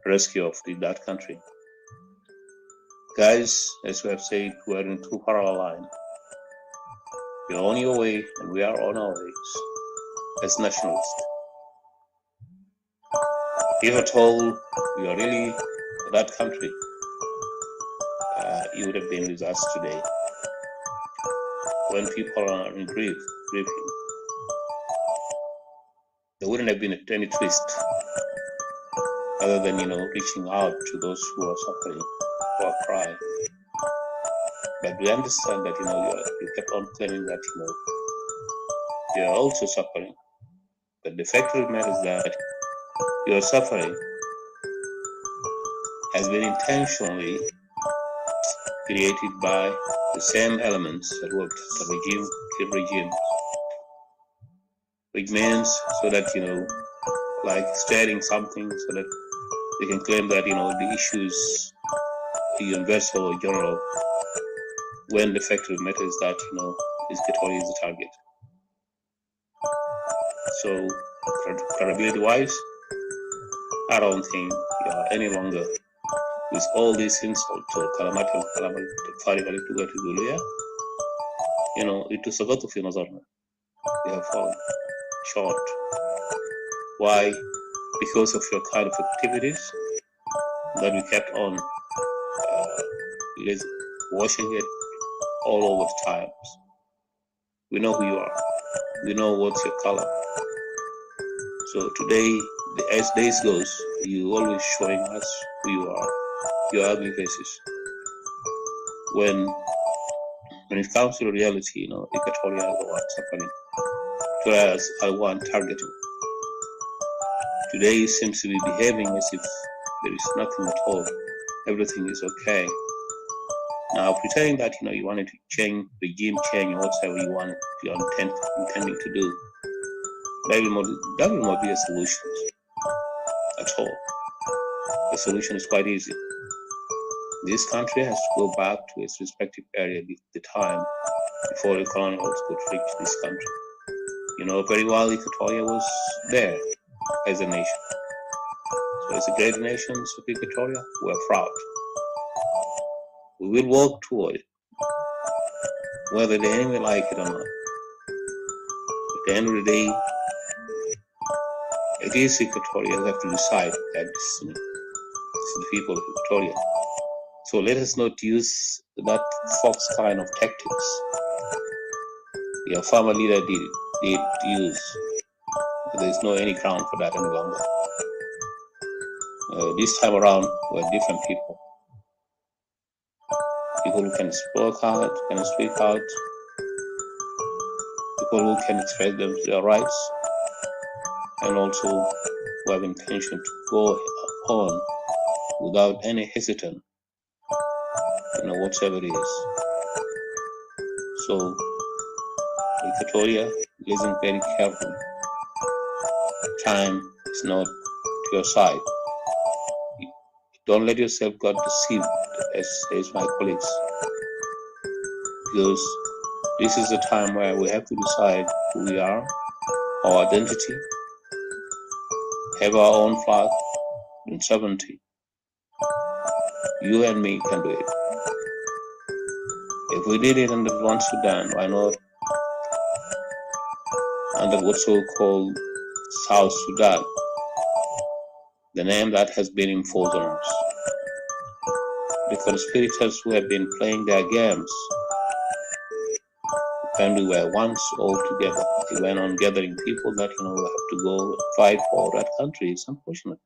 rescue of that country. Guys, as we have said, we are in two parallel lines. You're on your way and we are on our ways as nationalists. If at all you are really that country, you would have been with us today. When people are in grieving, there wouldn't have been any twist other than, reaching out to those who are suffering, who are crying. But we understand that, you kept on claiming that, you are also suffering. But the fact of the matter is that your suffering has been intentionally created by the same elements that worked the regime, which means so that, like stating something so that they can claim that, the issues are universal or general, when the fact of the matter is that, Equatoria is the target. So, credibility-wise, I don't think you are any longer with all these insults or كلمات الفارغة اللي تقدر تقولها. It سقطوا في نظرنا. They have fallen short. Why? Because of your kind of activities that we kept on watching it all over the times. We know who you are. We know what's your color. So today, as days goes, you always showing us who you are, your ugly faces. When it comes to the reality, Equatoria is what's happening. Whereas I want targeting. Today seems to be behaving as if there is nothing at all. Everything is okay. Now pretending that you wanted to change regime change or whatever you are intending to do, that will not be a solution at all. The solution is quite easy. This country has to go back to its respective area at the time before the colonials could reach this country. You know very well Equatoria was there as a nation. So as a great nation of Equatoria, we're proud. We will work toward it, whether the enemy like it or not. At the end of the day, it is Equatoria who have to decide that destiny. It's the people of Equatoria. So let us not use that fox kind of tactics your former leader did use. There is no any ground for that any longer. This time around, we're different people. People who can speak out, people who can express their rights, and also who have intention to go on without any hesitation, whatever it is. So, Equatoria, listen very carefully. Time is not to your side. Don't let yourself get deceived, as my colleagues, because this is the time where we have to decide who we are, our identity, have our own flag and sovereignty. You and me can do it. If we did it under one Sudan, why not under what's so-called South Sudan, the name that has been imposed on us? The conspirators who have been playing their games, when we were once all together, they went on gathering people that we have to go fight for that country. It's unfortunate.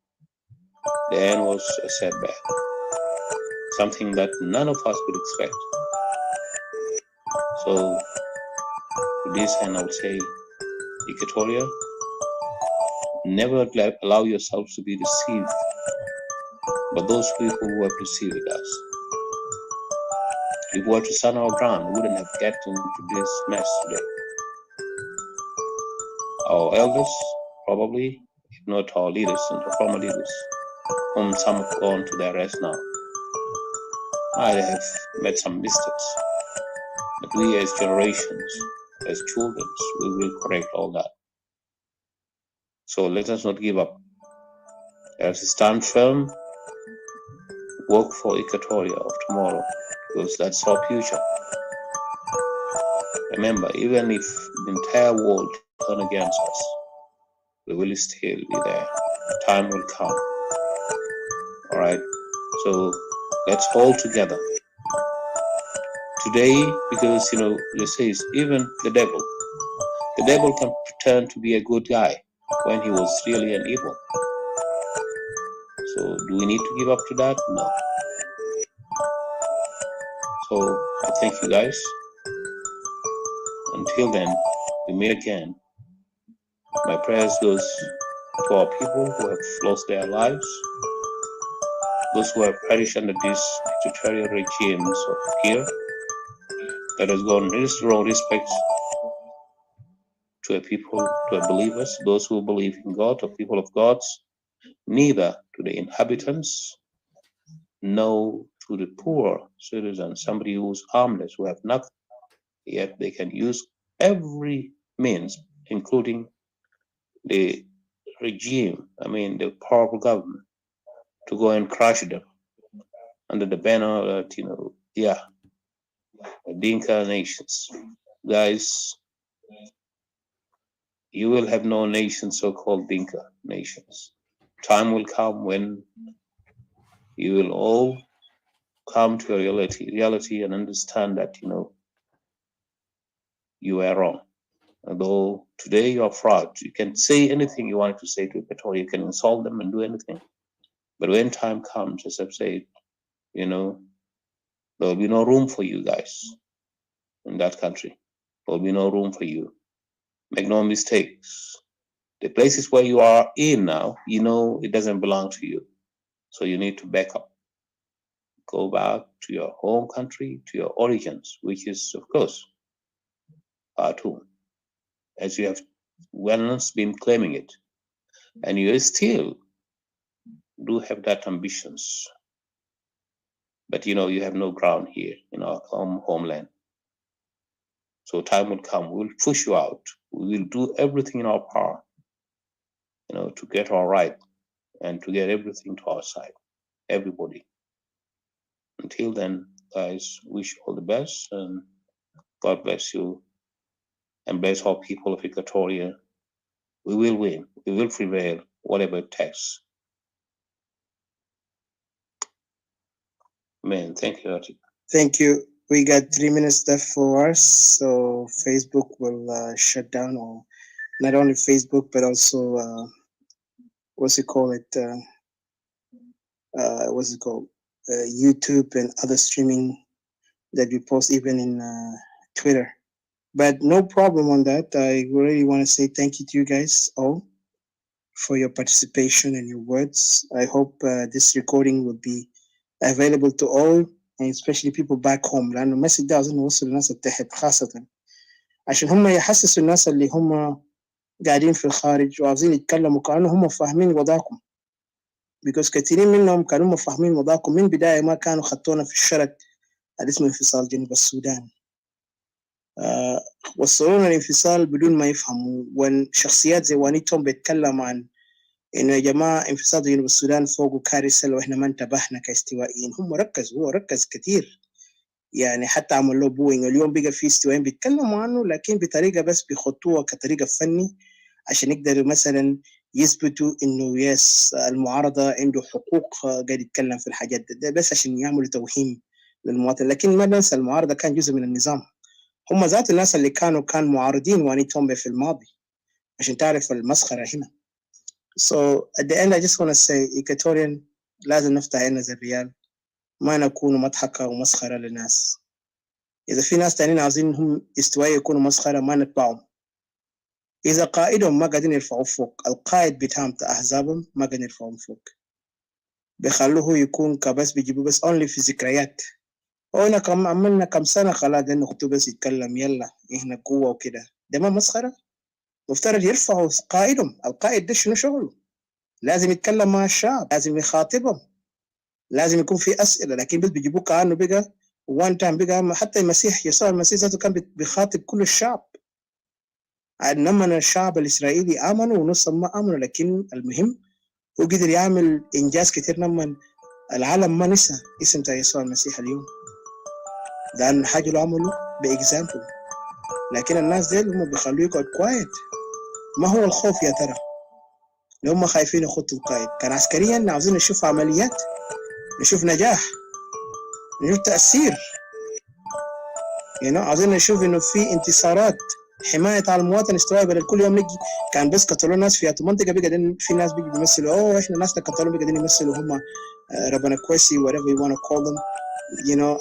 The end was a setback, something that none of us could expect. So, to this end, I would say, Equatoria, never allow yourselves to be deceived by those people who have deceived us. If we were to stand our ground, we wouldn't have gotten into this mess today. our elders, probably, if not our leaders and the former leaders, whom some have gone to their rest now. I have made some mistakes, but we as generations, as children, we will correct all that. So let us not give up. Let us stand firm, work for Equatoria of tomorrow, because that's our future. Remember, even if the entire world turn against us, we will still be there. Time will come. All right. So let's hold together today, because they say even the devil can pretend to be a good guy when he was really an evil. So do we need to give up to that? No. So I thank you guys. Until then, we meet again. My prayers goes to our people who have lost their lives, those who have perished under these dictatorial regimes of fear that has gone wrong respect to a people, to a believers, those who believe in God, or people of God's, neither to the inhabitants, no to the poor citizen, somebody who's harmless, who have nothing, yet they can use every means, including the regime, the powerful government, to go and crush them under the banner that, Dinka nations. Guys, you will have no nation so-called Dinka nations. Time will come when you will all come to a reality and understand that, you are wrong. Although today you are fraud, you can say anything you wanted to say to Equatorial, you can insult them and do anything. But when time comes, as I've said, there will be no room for you guys in that country. There will be no room for you. Make no mistakes. The places where you are in now, it doesn't belong to you. So you need to back up. Go back to your home country, to your origins, which is, of course, Khartoum, as you have once been claiming it. And you still do have that ambitions. But you have no ground here in our homeland. So time will come, we'll push you out. We will do everything in our power, to get our right and to get everything to our side, everybody. Until then, guys, wish you all the best, and God bless you and bless all people of Equatoria. We will win, we will prevail, whatever it takes. Man, thank you, Ati. Thank you. We got 3 minutes left for us, so Facebook will shut down, or not only Facebook, but also YouTube and other streaming that we post, even in Twitter. But no problem on that. I really want to say thank you to you guys all for your participation and your words. I hope this recording will be available to all, and especially people back home، لأنه المسج ده عاوزين نوصل للناس التحت خاصة عشان هم يحسسوا الناس اللي هم قاعدين في الخارج وعاوزين يتكلموا كأنه هم فاهمين وضعكم، because كثيرين منهم كانوا هم فاهمين وضعكم من بداية، ما كانوا خطونا في الشرك اللي اسمه انفصال جنوب السودان. وصلونا الانفصال بدون ما يفهموا، وشخصيات زي وانيتهم بيتكلم عن انه يا جماعه انفصال جنوب السودان فوق كارثه واحنا ما انتبهنا كاستوائيين. هم هو ركز كثير، يعني حتى عمل له بوينج. اليوم بقى في استوائيين بيتكلموا عنه، لكن بطريقه بس بيخطوها كطريقه فني عشان يقدروا مثلا يثبتوا انه يس المعارضه عنده حقوق، قاعد يتكلم في الحاجات ده بس عشان يعملوا توهيم للمواطن. لكن ما ننسى المعارضه كان جزء من النظام، هم ذات الناس اللي كانوا معارضين واني تومبي في الماضي، عشان تعرف المسخرة هنا. So at the end I just want to say Equatorian لازم نفتح عيننا زي الريال، ما نكونوا مضحكة ومسخرة للناس. إذا في ناس تانيين عاوزين هم استوائي يكونوا مسخرة، ما نتبعهم. إذا قائدهم ما قادرين يرفعوا فوق، القائد بتاعهم أحزابهم ما قادرين يرفعوا فوق، بيخلوه يكون كبس بيجيبوا بس only في ذكريات. هنا كم عملنا كم سنة خلاص انه كنت بس يتكلم يلا احنا قوة وكده، ده ما مسخرة؟ مفترض يرفعوا قائدهم. القائد ده شنو شغله؟ لازم يتكلم مع الشعب، لازم يخاطبهم، لازم يكون في أسئلة. لكن بس بيجيبوه كأنه بقى وان تايم، بقى حتى المسيح يسوع المسيح ذاته كان بيخاطب كل الشعب. انما الشعب الاسرائيلي امنوا ونصهم ما امنوا، لكن المهم هو قدر يعمل انجاز كثير لما العالم ما نسى اسم بتاع يسوع المسيح اليوم. ده أهم حاجه اللي عملوا باكزامبل. لكن الناس دي هم بيخلوه يقعد كوايت. ما هو الخوف يا ترى؟ لو هم خايفين يخطوا القائد، كان عسكريا عاوزين نشوف عمليات، نشوف نجاح، نشوف تاثير، عاوزين نشوف انه في انتصارات، حمايه على المواطن استوائي. بدل كل يوم نجي كان بس قتلوا ناس في منطقه، بقى في ناس بيجي بيمثلوا احنا ناس قتلوا، بقى يمثلوا هم ربنا كويسي whatever you want to call them.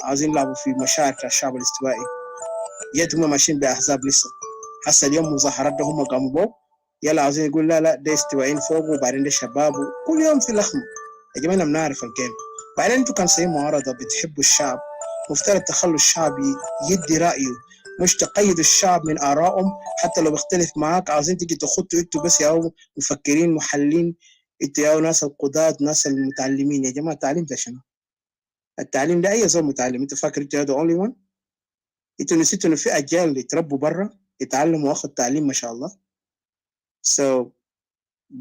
عاوزين يلعبوا في مشاعر الشعب الاستوائي. يد هم ماشيين باحزاب لسه. هسه اليوم مظاهرات ده هم قاموا بو، يلا عاوزين يقول لا ده استوائيين فوق، وبعدين ده شباب، كل يوم في لخمه. يا جماعه بنعرف الجيم. بعدين انتوا كان سيئين معارضه بتحبوا الشعب، مفترض تخلوا الشعب يدي رايه، مش تقيدوا الشعب من ارائهم. حتى لو بيختلف معاك عاوزين تيجي تخطوا انتوا بس يا مفكرين محللين، انتوا يا ناس القضاة، ناس المتعلمين. يا جماعه التعليم ده شنو؟ التعليم ده اي زول متعلم؟ انت فاكر انت ذا اونلي وان؟ انتوا نسيتوا انه في اجيال يتربوا برا يتعلموا واخد تعليم ما شاء الله. So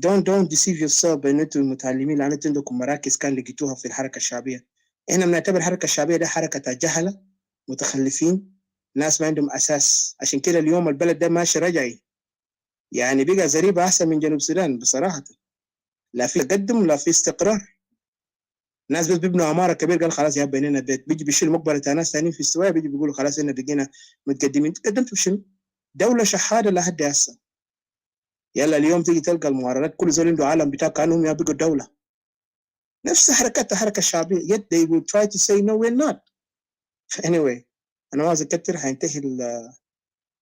don't deceive yourself بان انتوا المتعلمين، لان انتوا عندكم مراكز كان لقيتوها في الحركه الشعبيه. احنا بنعتبر الحركه الشعبيه ده حركه جهله متخلفين، ناس ما عندهم اساس. عشان كده اليوم البلد ده ماشي رجعي، يعني بقى زريبه احسن من جنوب السودان بصراحه. لا في تقدم لا في استقرار. ناس بس بيبنوا عماره كبير قال خلاص يا بيننا بيت، بيجي بيشيل مقبره ناس ثانيين في السوايع، بيجي بيقولوا خلاص احنا بقينا متقدمين. تقدمتوا بشنو؟ دوله شحاده لحد هسه. يلا اليوم تيجي تلقى المعارضات كل زول عنده عالم بتاعه كانهم يا بقوا دوله. نفس حركات الحركه الشعبيه. yet they will try to say no we're not. anyway انا ما عايز اكتر، هينتهي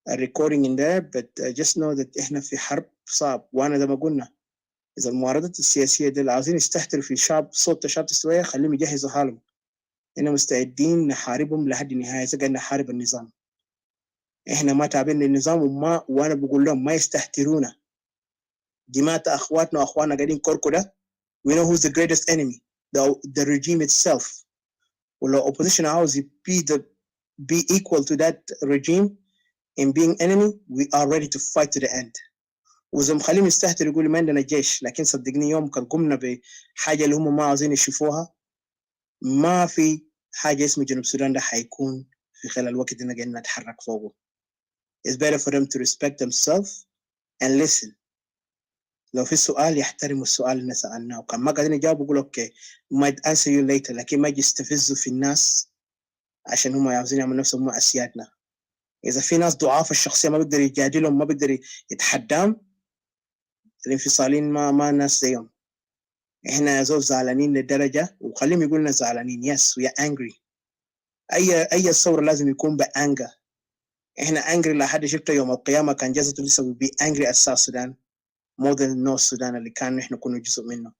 الريكوردينج in there but just know that احنا في حرب صعب. وانا زي ما قلنا اذا المعارضات السياسيه دي اللي عاوزين يستهتروا في الشعب، صوت الشعب السوري، خليهم يجهزوا حالهم. احنا مستعدين نحاربهم لحد النهايه، زي قاعدين نحارب النظام. احنا ما تابعين للنظام، وانا بقول لهم ما يستهترونا. دماء اخواتنا واخواننا قاعدين كركده. we know who's the greatest enemy, the regime itself. ولو opposition عاوز be equal to that regime in being enemy, we are ready to fight to the end. وإذا مخليهم يستهتروا يقولوا ما عندنا جيش، لكن صدقني يوم كان قمنا بحاجة اللي هم ما عاوزين يشوفوها، ما في حاجة اسمه جنوب السودان ده حيكون في خلال الوقت اللي قاعدين نتحرك فوقه. It's better for them to respect themselves and listen. لو في سؤال يحترموا السؤال اللي سألناه، وكان ما قاعدين يجاوبوا يقولوا اوكي might answer you later، لكن ما يجي يستفزوا في الناس عشان هم عاوزين يعملوا نفسهم هم أسيادنا. إذا في ناس ضعاف الشخصية ما بيقدر يجادلهم، ما بيقدر يتحداهم، الانفصاليين ما ناس زيهم. احنا زول زعلانين لدرجة، وخليهم يقولنا زعلانين. yes we are angry. أي ثورة لازم يكون بأنجا. احنا angry لحد شفت يوم القيامة كان جزته لسه be angry at South Sudan more than North Sudan اللي كان احنا كنا جزء منه.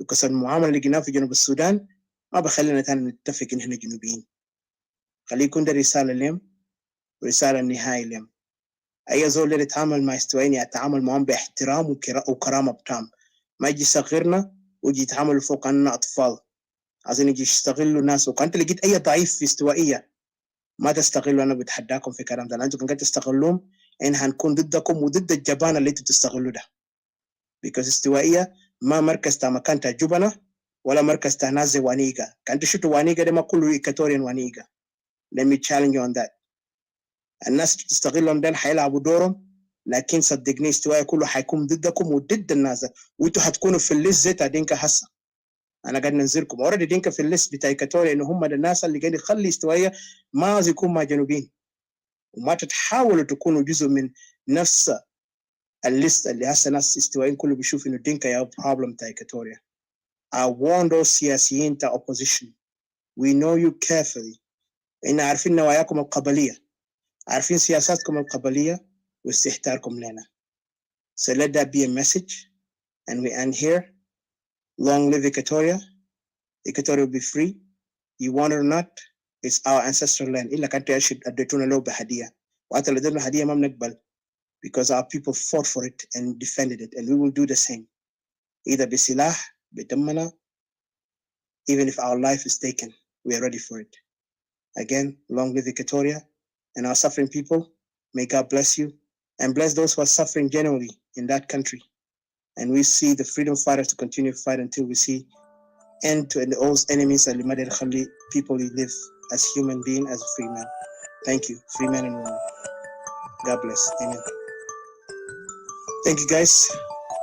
because المعاملة اللي لقيناها في جنوب السودان ما بخلينا تاني نتفق ان احنا جنوبيين. خليه يكون ده رسالة لهم ورسالة نهائية لهم. أي زول اللي يتعامل مع استوائيين يتعامل معهم باحترام وكرامة بتام، ما يجي يصغرنا ويجي يتعاملوا فوق أننا أطفال. عايزين يجي يستغلوا الناس. وكنت لقيت أي ضعيف في استوائية ما تستغلوا. أنا بتحداكم في كلام ده، أنتوا كنتوا تستغلوهم إن هنكون ضدكم وضد الجبانة اللي أنتوا تستغلوا ده. because استوائية ما مركز تا مكان تا جبنة ولا مركز تا ناس زي وانيجا. كنت شفتوا وانيجا ده ما كله إيكاتوريان وانيجا. let me challenge you on that. الناس تستغلهم ده حيلعبوا دورهم، لكن صدقني استوائي كله حيكون ضدكم وضد الناس، وانتوا حتكونوا في الليست زي بتاع دينكا. هسه انا قاعد ننزلكم اوريدي دينكا في الليست بتاع كاتوريا، ان هم الناس اللي قاعدين يخلي استوائيه ما عاوز يكون مع جنوبيين. وما تتحاولوا تكونوا جزء من نفس الليست اللي هسه ناس استوائيين كله بيشوف انه دينكا يا بروبلم بتاع كاتوريا. I warn those سياسيين بتاع opposition. We know you carefully. إن عارفين نواياكم القبليه، عارفين سياساتكم القبلية واستهتاركم لنا. So let that be a message and we end here. Long live Equatoria. Equatoria will be free. You want it or not, it's our ancestral land. إلا كانت يشد أديتونا له بهدية، وحتى لو ادينا هدية ما بنقبل. because our people fought for it and defended it, and we will do the same, either bisilah, bidammana, even if our life is taken, we are ready for it. Again, long live Equatoria and our suffering people. May God bless you and bless those who are suffering genuinely in that country. And we see the freedom fighters to continue to fight until we see end to all enemies and people live as human beings, as a free man. Thank you, free men and women. God bless. Amen. Thank you, guys.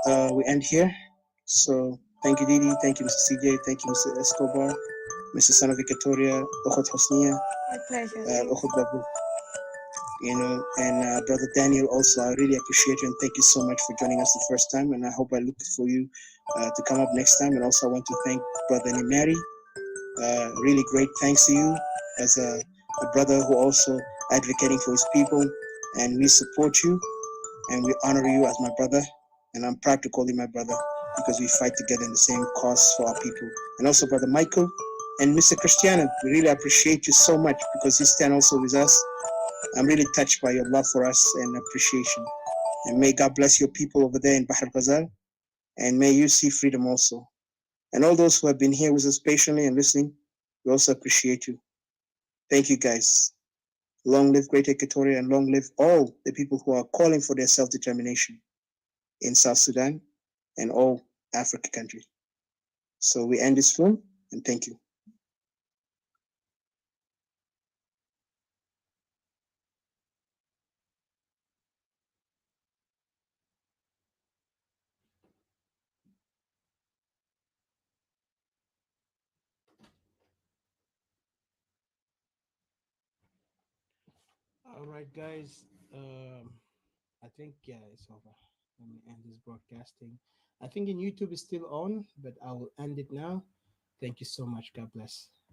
We end here. So thank you, Didi. Thank you, Mr. CJ. Thank you, Mr. Escobar, Mr. Son of Victoria, Ukhut Hosnia, My pleasure. Ukhut Babu. And Brother Daniel also, I really appreciate you and thank you so much for joining us the first time, and I hope I look for you to come up next time. And also I want to thank Brother Nimari. Really great thanks to you as a brother who also advocating for his people, and we support you and we honor you as my brother, and I'm proud to call you my brother because we fight together in the same cause for our people. And also Brother Michael and Mr. Cristiano, we really appreciate you so much because you stand also with us. I'm really touched by your love for us and appreciation. And may God bless your people over there in Bahr Ghazal, and may you see freedom also. And all those who have been here with us patiently and listening, we also appreciate you. Thank you, guys. Long live Great Equatoria, and long live all the people who are calling for their self-determination in South Sudan and all African countries. So we end this room, and thank you. All right, guys. I think, yeah, it's over. Let me end this broadcasting. I think in YouTube is still on, but I will end it now. Thank you so much. God bless.